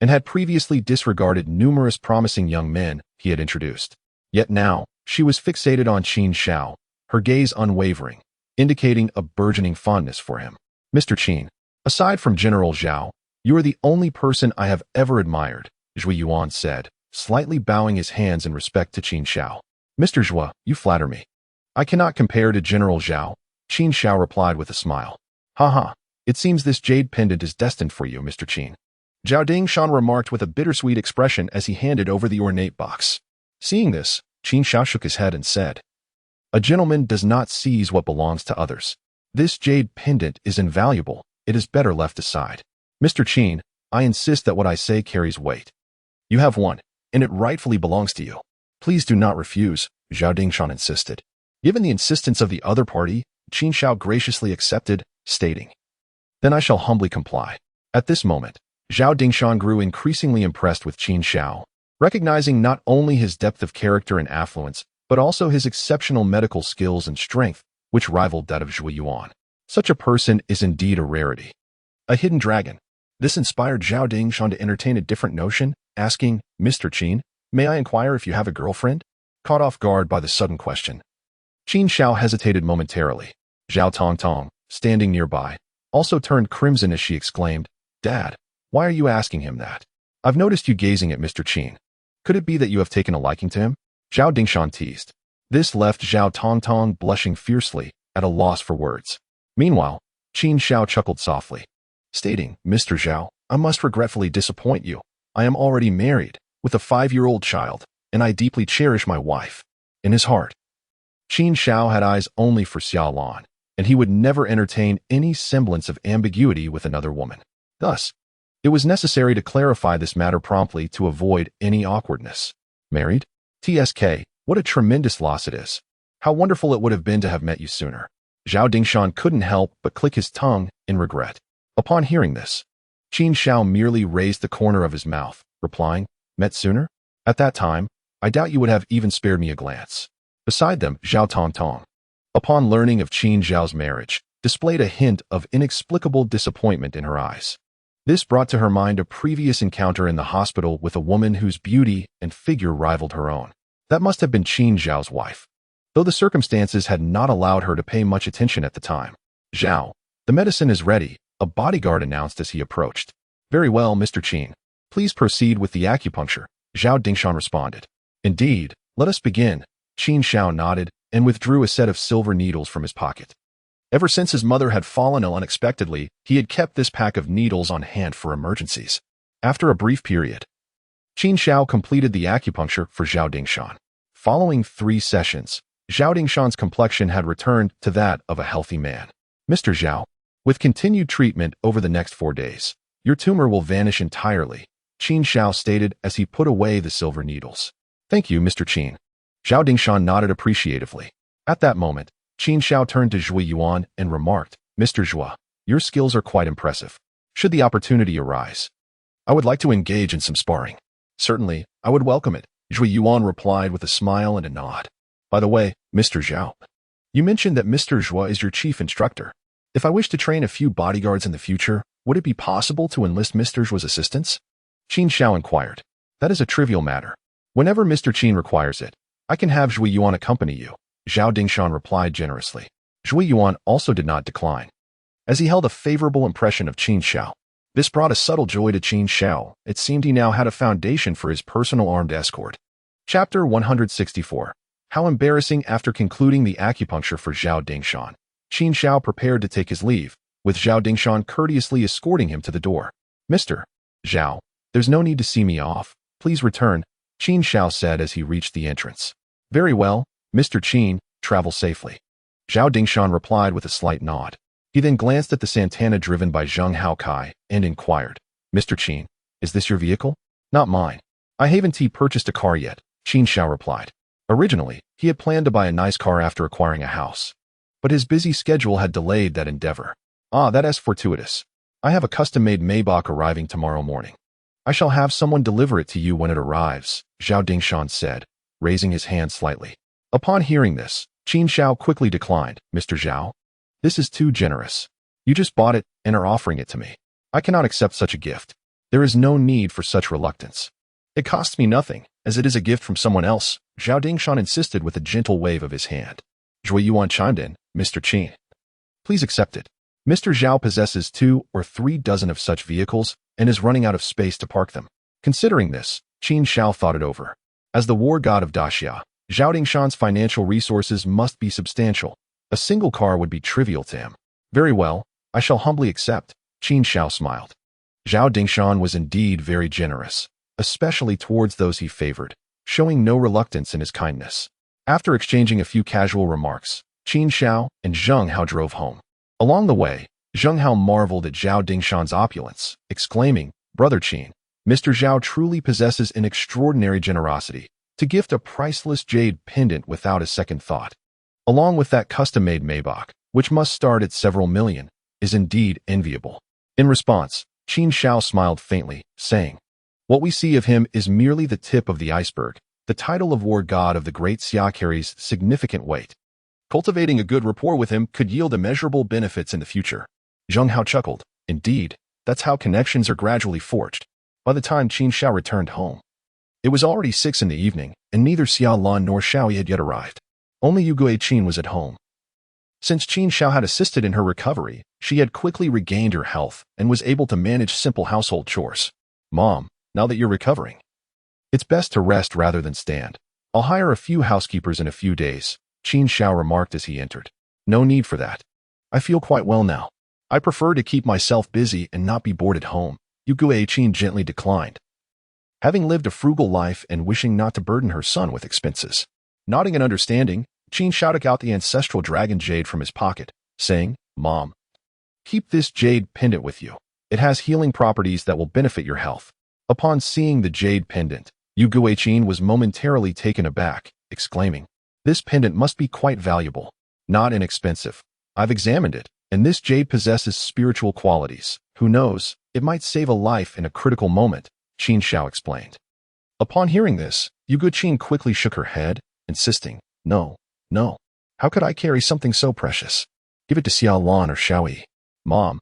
and had previously disregarded numerous promising young men he had introduced. Yet now, she was fixated on Qin Xiao, her gaze unwavering, indicating a burgeoning fondness for him. "Mr. Qin, aside from General Zhao, you are the only person I have ever admired," Zhui Yuan said, slightly bowing his hands in respect to Qin Xiao. "Mr. Zhui, you flatter me. I cannot compare to General Zhao," Qin Xiao replied with a smile. "Ha. It seems this jade pendant is destined for you, Mr. Qin," Zhao Dingshan remarked with a bittersweet expression as he handed over the ornate box. Seeing this, Qin Xiao shook his head and said, "A gentleman does not seize what belongs to others. This jade pendant is invaluable. It is better left aside. Mr. Qin, I insist that what I say carries weight. You have one, and it rightfully belongs to you. Please do not refuse," Zhao Dingshan insisted. Given the insistence of the other party, Qin Xiao graciously accepted, stating, "Then I shall humbly comply." At this moment, Zhao Dingshan grew increasingly impressed with Qin Xiao, recognizing not only his depth of character and affluence, but also his exceptional medical skills and strength, which rivaled that of Zhui Yuan. Such a person is indeed a rarity. A hidden dragon. This inspired Zhao Dingshan to entertain a different notion, asking, "Mr. Qin, may I inquire if you have a girlfriend?" Caught off guard by the sudden question, Qin Xiao hesitated momentarily. Zhao Tongtong, standing nearby, also turned crimson as she exclaimed, "Dad, why are you asking him that? I've noticed you gazing at Mr. Qin. Could it be that you have taken a liking to him?" Zhao Dingshan teased. This left Zhao Tongtong blushing fiercely, at a loss for words. Meanwhile, Qin Xiao chuckled softly, stating, "Mr. Zhao, I must regretfully disappoint you. I am already married, with a 5-year-old child, and I deeply cherish my wife." In his heart, Qin Xiao had eyes only for Xiao Lan, and he would never entertain any semblance of ambiguity with another woman. Thus, it was necessary to clarify this matter promptly to avoid any awkwardness. "Married? TSK, what a tremendous loss it is. How wonderful it would have been to have met you sooner." Zhao Dingshan couldn't help but click his tongue in regret. Upon hearing this, Qin Xiao merely raised the corner of his mouth, replying, "Met sooner? At that time, I doubt you would have even spared me a glance." Beside them, Zhao Tongtong, upon learning of Qin Zhao's marriage, displayed a hint of inexplicable disappointment in her eyes. This brought to her mind a previous encounter in the hospital with a woman whose beauty and figure rivaled her own. That must have been Qin Zhao's wife, though the circumstances had not allowed her to pay much attention at the time. "Zhao, the medicine is ready," a bodyguard announced as he approached. Very well, Mr. Qin. Please proceed with the acupuncture, Zhao Dingshan responded. Indeed, let us begin. Qin Xiao nodded and withdrew a set of silver needles from his pocket. Ever since his mother had fallen ill unexpectedly, he had kept this pack of needles on hand for emergencies. After a brief period, Qin Xiao completed the acupuncture for Zhao Dingshan. Following 3 sessions, Zhao Dingshan's complexion had returned to that of a healthy man. Mr. Zhao, with continued treatment over the next 4 days, your tumor will vanish entirely, Qin Xiao stated as he put away the silver needles. Thank you, Mr. Qin. Zhao Dingshan nodded appreciatively. At that moment, Qin Xiao turned to Zhui Yuan and remarked, Mr. Zhua, your skills are quite impressive. Should the opportunity arise, I would like to engage in some sparring. Certainly, I would welcome it, Zhui Yuan replied with a smile and a nod. By the way, Mr. Zhao, you mentioned that Mr. Zhua is your chief instructor. If I wish to train a few bodyguards in the future, would it be possible to enlist Mr. Zhua's assistance? Qin Xiao inquired. That is a trivial matter. Whenever Mr. Qin requires it, I can have Zhui Yuan accompany you, Zhao Dingshan replied generously. Zhui Yuan also did not decline, as he held a favorable impression of Qin Xiao. This brought a subtle joy to Qin Xiao. It seemed he now had a foundation for his personal armed escort. Chapter 164. How embarrassing. After concluding the acupuncture for Zhao Dingshan, Qin Xiao prepared to take his leave, with Zhao Dingshan courteously escorting him to the door. Mr. Zhao, there's no need to see me off. Please return, Qin Xiao said as he reached the entrance. Very well, Mr. Qin, travel safely. Zhao Dingshan replied with a slight nod. He then glanced at the Santana driven by Zheng Haokai and inquired, Mr. Qin, is this your vehicle? Not mine. I haven't purchased a car yet, Qin Xiao replied. Originally, he had planned to buy a nice car after acquiring a house, but his busy schedule had delayed that endeavor. Ah, that is fortuitous. I have a custom-made Maybach arriving tomorrow morning. I shall have someone deliver it to you when it arrives, Zhao Dingshan said, raising his hand slightly. Upon hearing this, Qin Xiao quickly declined. Mr. Zhao, this is too generous. You just bought it and are offering it to me. I cannot accept such a gift. There is no need for such reluctance. It costs me nothing, as it is a gift from someone else, Zhao Dingshan insisted with a gentle wave of his hand. Zhui Yuan chimed in, Mr. Qin, please accept it. Mr. Zhao possesses 2 or 3 dozen of such vehicles and is running out of space to park them. Considering this, Qin Xiao thought it over. As the war god of Daxia, Zhao Dingshan's financial resources must be substantial. A single car would be trivial to him. Very well, I shall humbly accept, Qin Xiao smiled. Zhao Dingshan was indeed very generous, especially towards those he favored, showing no reluctance in his kindness. After exchanging a few casual remarks, Qin Xiao and Zheng Hao drove home. Along the way, Zheng Hao marveled at Zhao Dingshan's opulence, exclaiming, Brother Qin, Mr. Zhao truly possesses an extraordinary generosity to gift a priceless jade pendant without a second thought. Along with that custom-made Maybach, which must start at several million, is indeed enviable. In response, Qin Xiao smiled faintly, saying, What we see of him is merely the tip of the iceberg. The title of war god of the great Xia carries significant weight. Cultivating a good rapport with him could yield immeasurable benefits in the future. Zheng Hao chuckled. Indeed, that's how connections are gradually forged. By the time Qin Xiao returned home, it was already 6 in the evening, and neither Xia Lan nor Xiaoyi had yet arrived. Only Yu Qin was at home. Since Qin Xiao had assisted in her recovery, she had quickly regained her health and was able to manage simple household chores. Mom, now that you're recovering, it's best to rest rather than stand. I'll hire a few housekeepers in a few days, Qin Xiao remarked as he entered. No need for that. I feel quite well now. I prefer to keep myself busy and not be bored at home, Yu Qin gently declined, having lived a frugal life and wishing not to burden her son with expenses. Nodding in understanding, Qin Xiao took out the ancestral dragon jade from his pocket, saying, Mom, keep this jade pendant with you. It has healing properties that will benefit your health. Upon seeing the jade pendant, Yu Qin was momentarily taken aback, exclaiming, This pendant must be quite valuable. Not inexpensive. I've examined it, and this jade possesses spiritual qualities. Who knows, it might save a life in a critical moment, Qin Xiao explained. Upon hearing this, Yu Qin quickly shook her head, insisting, No. How could I carry something so precious? Give it to Xia Lan or Xiaoyi. Mom,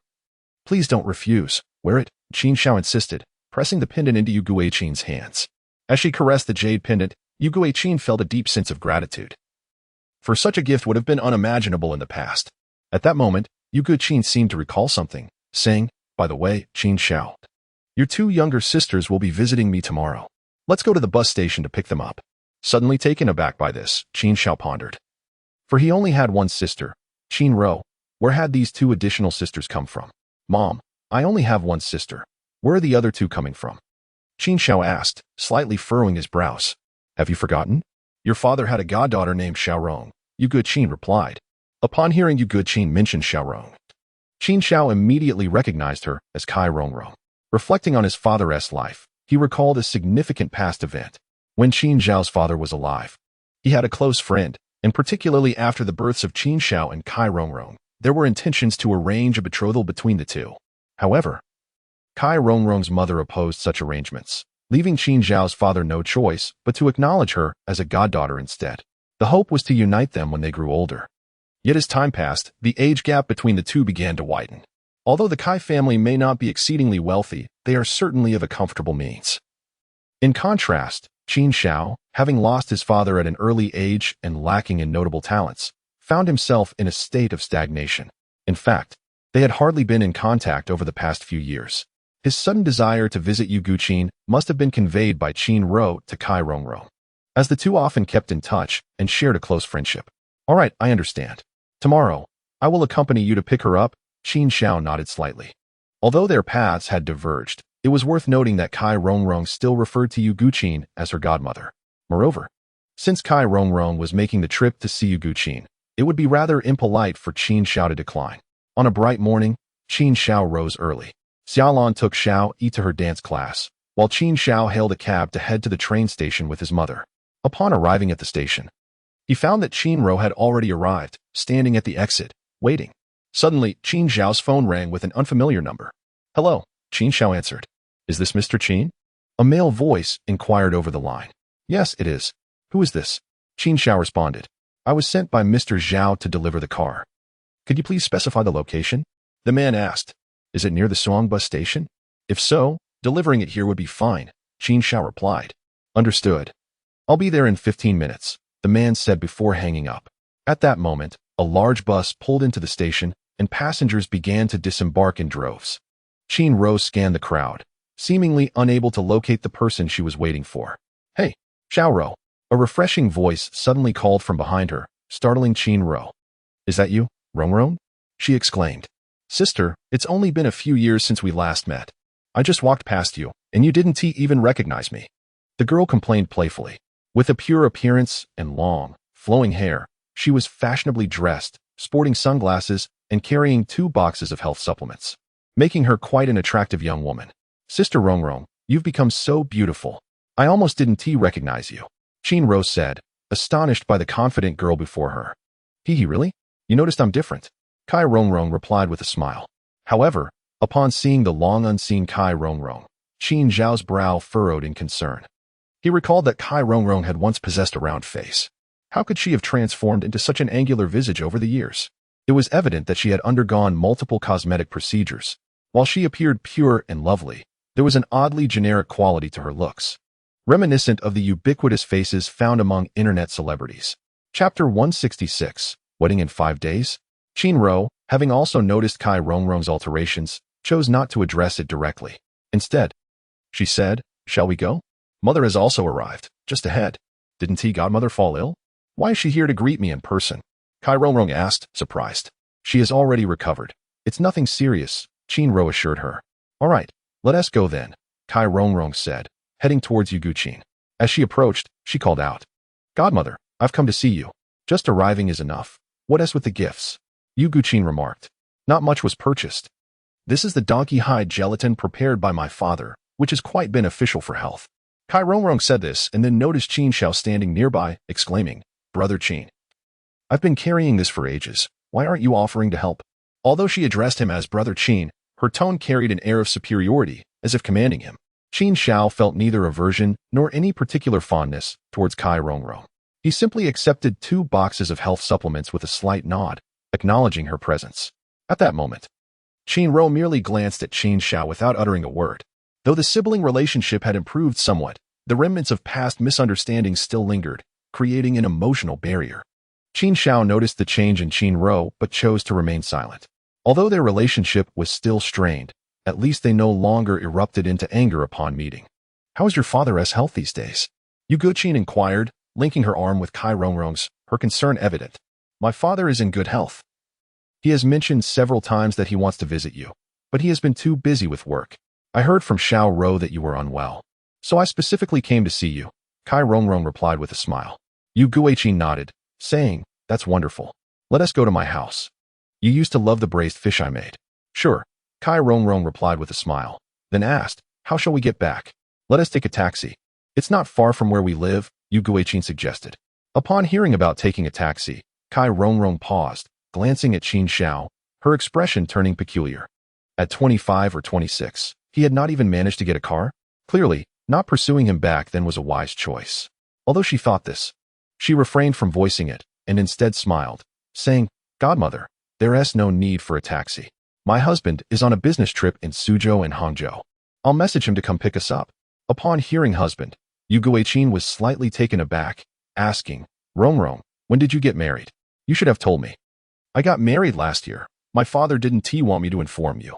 please don't refuse. Wear it, Qin Xiao insisted, pressing the pendant into Yu Qin's hands. As she caressed the jade pendant, Yu Qin felt a deep sense of gratitude. For such a gift would have been unimaginable in the past. At that moment, Yu Qin seemed to recall something, saying, "By the way, Qin Xiao, your two younger sisters will be visiting me tomorrow. Let's go to the bus station to pick them up." Suddenly taken aback by this, Qin Xiao pondered. For he only had one sister, Qin Ro. Where had these two additional sisters come from? "Mom, I only have one sister. Where are the other two coming from?" Qin Xiao asked, slightly furrowing his brows. "Have you forgotten? Your father had a goddaughter named Xiaorong," Yu Guqin replied. Upon hearing Yu Guqin mention Xiaorong, Qin Xiao immediately recognized her as Kai Rongrong. Reflecting on his father's life, he recalled a significant past event. When Qin Xiao's father was alive, he had a close friend, and particularly after the births of Qin Xiao and Kai Rongrong, there were intentions to arrange a betrothal between the two. However, Kai Rongrong's mother opposed such arrangements, leaving Qin Xiao's father no choice but to acknowledge her as a goddaughter instead. The hope was to unite them when they grew older. Yet as time passed, the age gap between the two began to widen. Although the Kai family may not be exceedingly wealthy, they are certainly of a comfortable means. In contrast, Qin Xiao, having lost his father at an early age and lacking in notable talents, found himself in a state of stagnation. In fact, they had hardly been in contact over the past few years. His sudden desire to visit Yu Guqin must have been conveyed by Qin Ro to Kai Rongrong, as the two often kept in touch and shared a close friendship. "All right, I understand. Tomorrow, I will accompany you to pick her up." Qin Xiao nodded slightly. Although their paths had diverged, it was worth noting that Kai Rongrong still referred to Yu Guqin as her godmother. Moreover, since Kai Rongrong was making the trip to see Yu Guqin, it would be rather impolite for Qin Xiao to decline. On a bright morning, Qin Xiao rose early. Xiaolan took Xiao Yi to her dance class, while Qin Xiao hailed a cab to head to the train station with his mother. Upon arriving at the station, he found that Qin Ro had already arrived, standing at the exit, waiting. Suddenly, Qin Xiao's phone rang with an unfamiliar number. "Hello," Qin Xiao answered. "Is this Mr. Qin?" A male voice inquired over the line. "Yes, it is. Who is this?" Qin Xiao responded. "I was sent by Mr. Zhao to deliver the car. Could you please specify the location?" The man asked. "Is it near the Suang bus station? If so, delivering it here would be fine," Qin Xiao replied. "Understood. I'll be there in 15 minutes, the man said before hanging up. At that moment, a large bus pulled into the station, and passengers began to disembark in droves. Qin Ro scanned the crowd, seemingly unable to locate the person she was waiting for. "Hey, Xiaoro," a refreshing voice suddenly called from behind her, startling Qin Ro. "Is that you, Rongrong?" she exclaimed. "Sister, it's only been a few years since we last met. I just walked past you, and you didn't even recognize me." The girl complained playfully. With a pure appearance and long, flowing hair, she was fashionably dressed, sporting sunglasses, and carrying 2 boxes of health supplements, making her quite an attractive young woman. "Sister Rongrong, you've become so beautiful. I almost didn't recognize you," Qin Ro said, astonished by the confident girl before her. He really? You noticed I'm different?" Kai Rongrong replied with a smile. However, upon seeing the long unseen Kai Rongrong, Qin Zhao's brow furrowed in concern. He recalled that Kai Rongrong had once possessed a round face. How could she have transformed into such an angular visage over the years? It was evident that she had undergone multiple cosmetic procedures. While she appeared pure and lovely, there was an oddly generic quality to her looks, reminiscent of the ubiquitous faces found among internet celebrities. Chapter 166, Wedding in 5 Days? Qin Ro, having also noticed Kai Rongrong's alterations, chose not to address it directly. Instead, she said, "Shall we go? Mother has also arrived, just ahead. Didn't godmother fall ill? Why is she here to greet me in person?" Kai Rongrong asked, surprised. "She has already recovered. It's nothing serious," Qin Ro assured her. "All right, let us go then," Kai Rongrong said, heading towards Yu Guqin. As she approached, she called out, "Godmother, I've come to see you. Just arriving is enough. What else with the gifts?" Yu Guqin remarked. "Not much was purchased. This is the donkey hide gelatin prepared by my father, which is quite beneficial for health." Kai Rongrong said this and then noticed Qin Xiao standing nearby, exclaiming, "Brother Qin, I've been carrying this for ages. Why aren't you offering to help?" Although she addressed him as Brother Qin, her tone carried an air of superiority, as if commanding him. Qin Xiao felt neither aversion nor any particular fondness towards Kai Rongrong. He simply accepted 2 boxes of health supplements with a slight nod, acknowledging her presence. At that moment, Qin Ro merely glanced at Qin Xiao without uttering a word. Though the sibling relationship had improved somewhat, the remnants of past misunderstandings still lingered, creating an emotional barrier. Qin Xiao noticed the change in Qin Ro but chose to remain silent. Although their relationship was still strained, at least they no longer erupted into anger upon meeting. "How is your father's health these days?" Yu Guqin inquired, linking her arm with Kai Rongrong's, her concern evident. "My father is in good health. He has mentioned several times that he wants to visit you, but he has been too busy with work. I heard from Xiao Rou that you were unwell, so I specifically came to see you," Kai Rongrong replied with a smile. Yu Guqin nodded, saying, "That's wonderful. Let us go to my house. You used to love the braised fish I made." "Sure," Kai Rongrong replied with a smile, then asked, "How shall we get back?" "Let us take a taxi. It's not far from where we live," Yu Guqin suggested. Upon hearing about taking a taxi, Kai Rongrong paused, glancing at Qin Xiao, her expression turning peculiar. At 25 or 26, he had not even managed to get a car? Clearly, not pursuing him back then was a wise choice. Although she thought this, she refrained from voicing it, and instead smiled, saying, "Godmother, there's no need for a taxi. My husband is on a business trip in Suzhou and Hangzhou. I'll message him to come pick us up." Upon hearing husband, Yu Guqin was slightly taken aback, asking, "Rongrong, when did you get married? You should have told me." "I got married last year. My father didn't want me to inform you.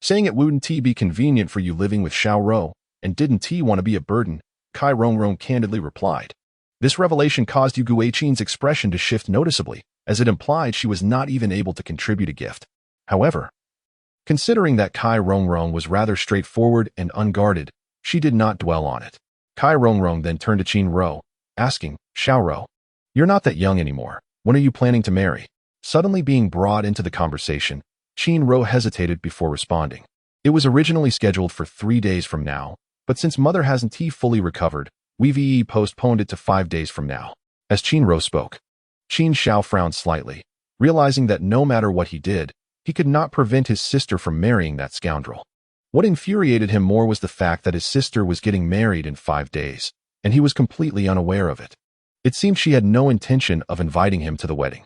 Saying it wouldn't be convenient for you living with Xiao Rou, and didn't want to be a burden," Kai Rongrong candidly replied. This revelation caused Yu Guqin's expression to shift noticeably, as it implied she was not even able to contribute a gift. However, considering that Kai Rongrong was rather straightforward and unguarded, she did not dwell on it. Kai Rongrong then turned to Qin Rou, asking, "Xiao Rou, you're not that young anymore. When are you planning to marry?" Suddenly being brought into the conversation, Qin Rou hesitated before responding. It was originally scheduled for 3 days from now, but since mother hasn't fully recovered, we've postponed it to 5 days from now. As Qin Rou spoke, Qin Xiao frowned slightly, realizing that no matter what he did, he could not prevent his sister from marrying that scoundrel. What infuriated him more was the fact that his sister was getting married in 5 days, and he was completely unaware of it. It seemed she had no intention of inviting him to the wedding.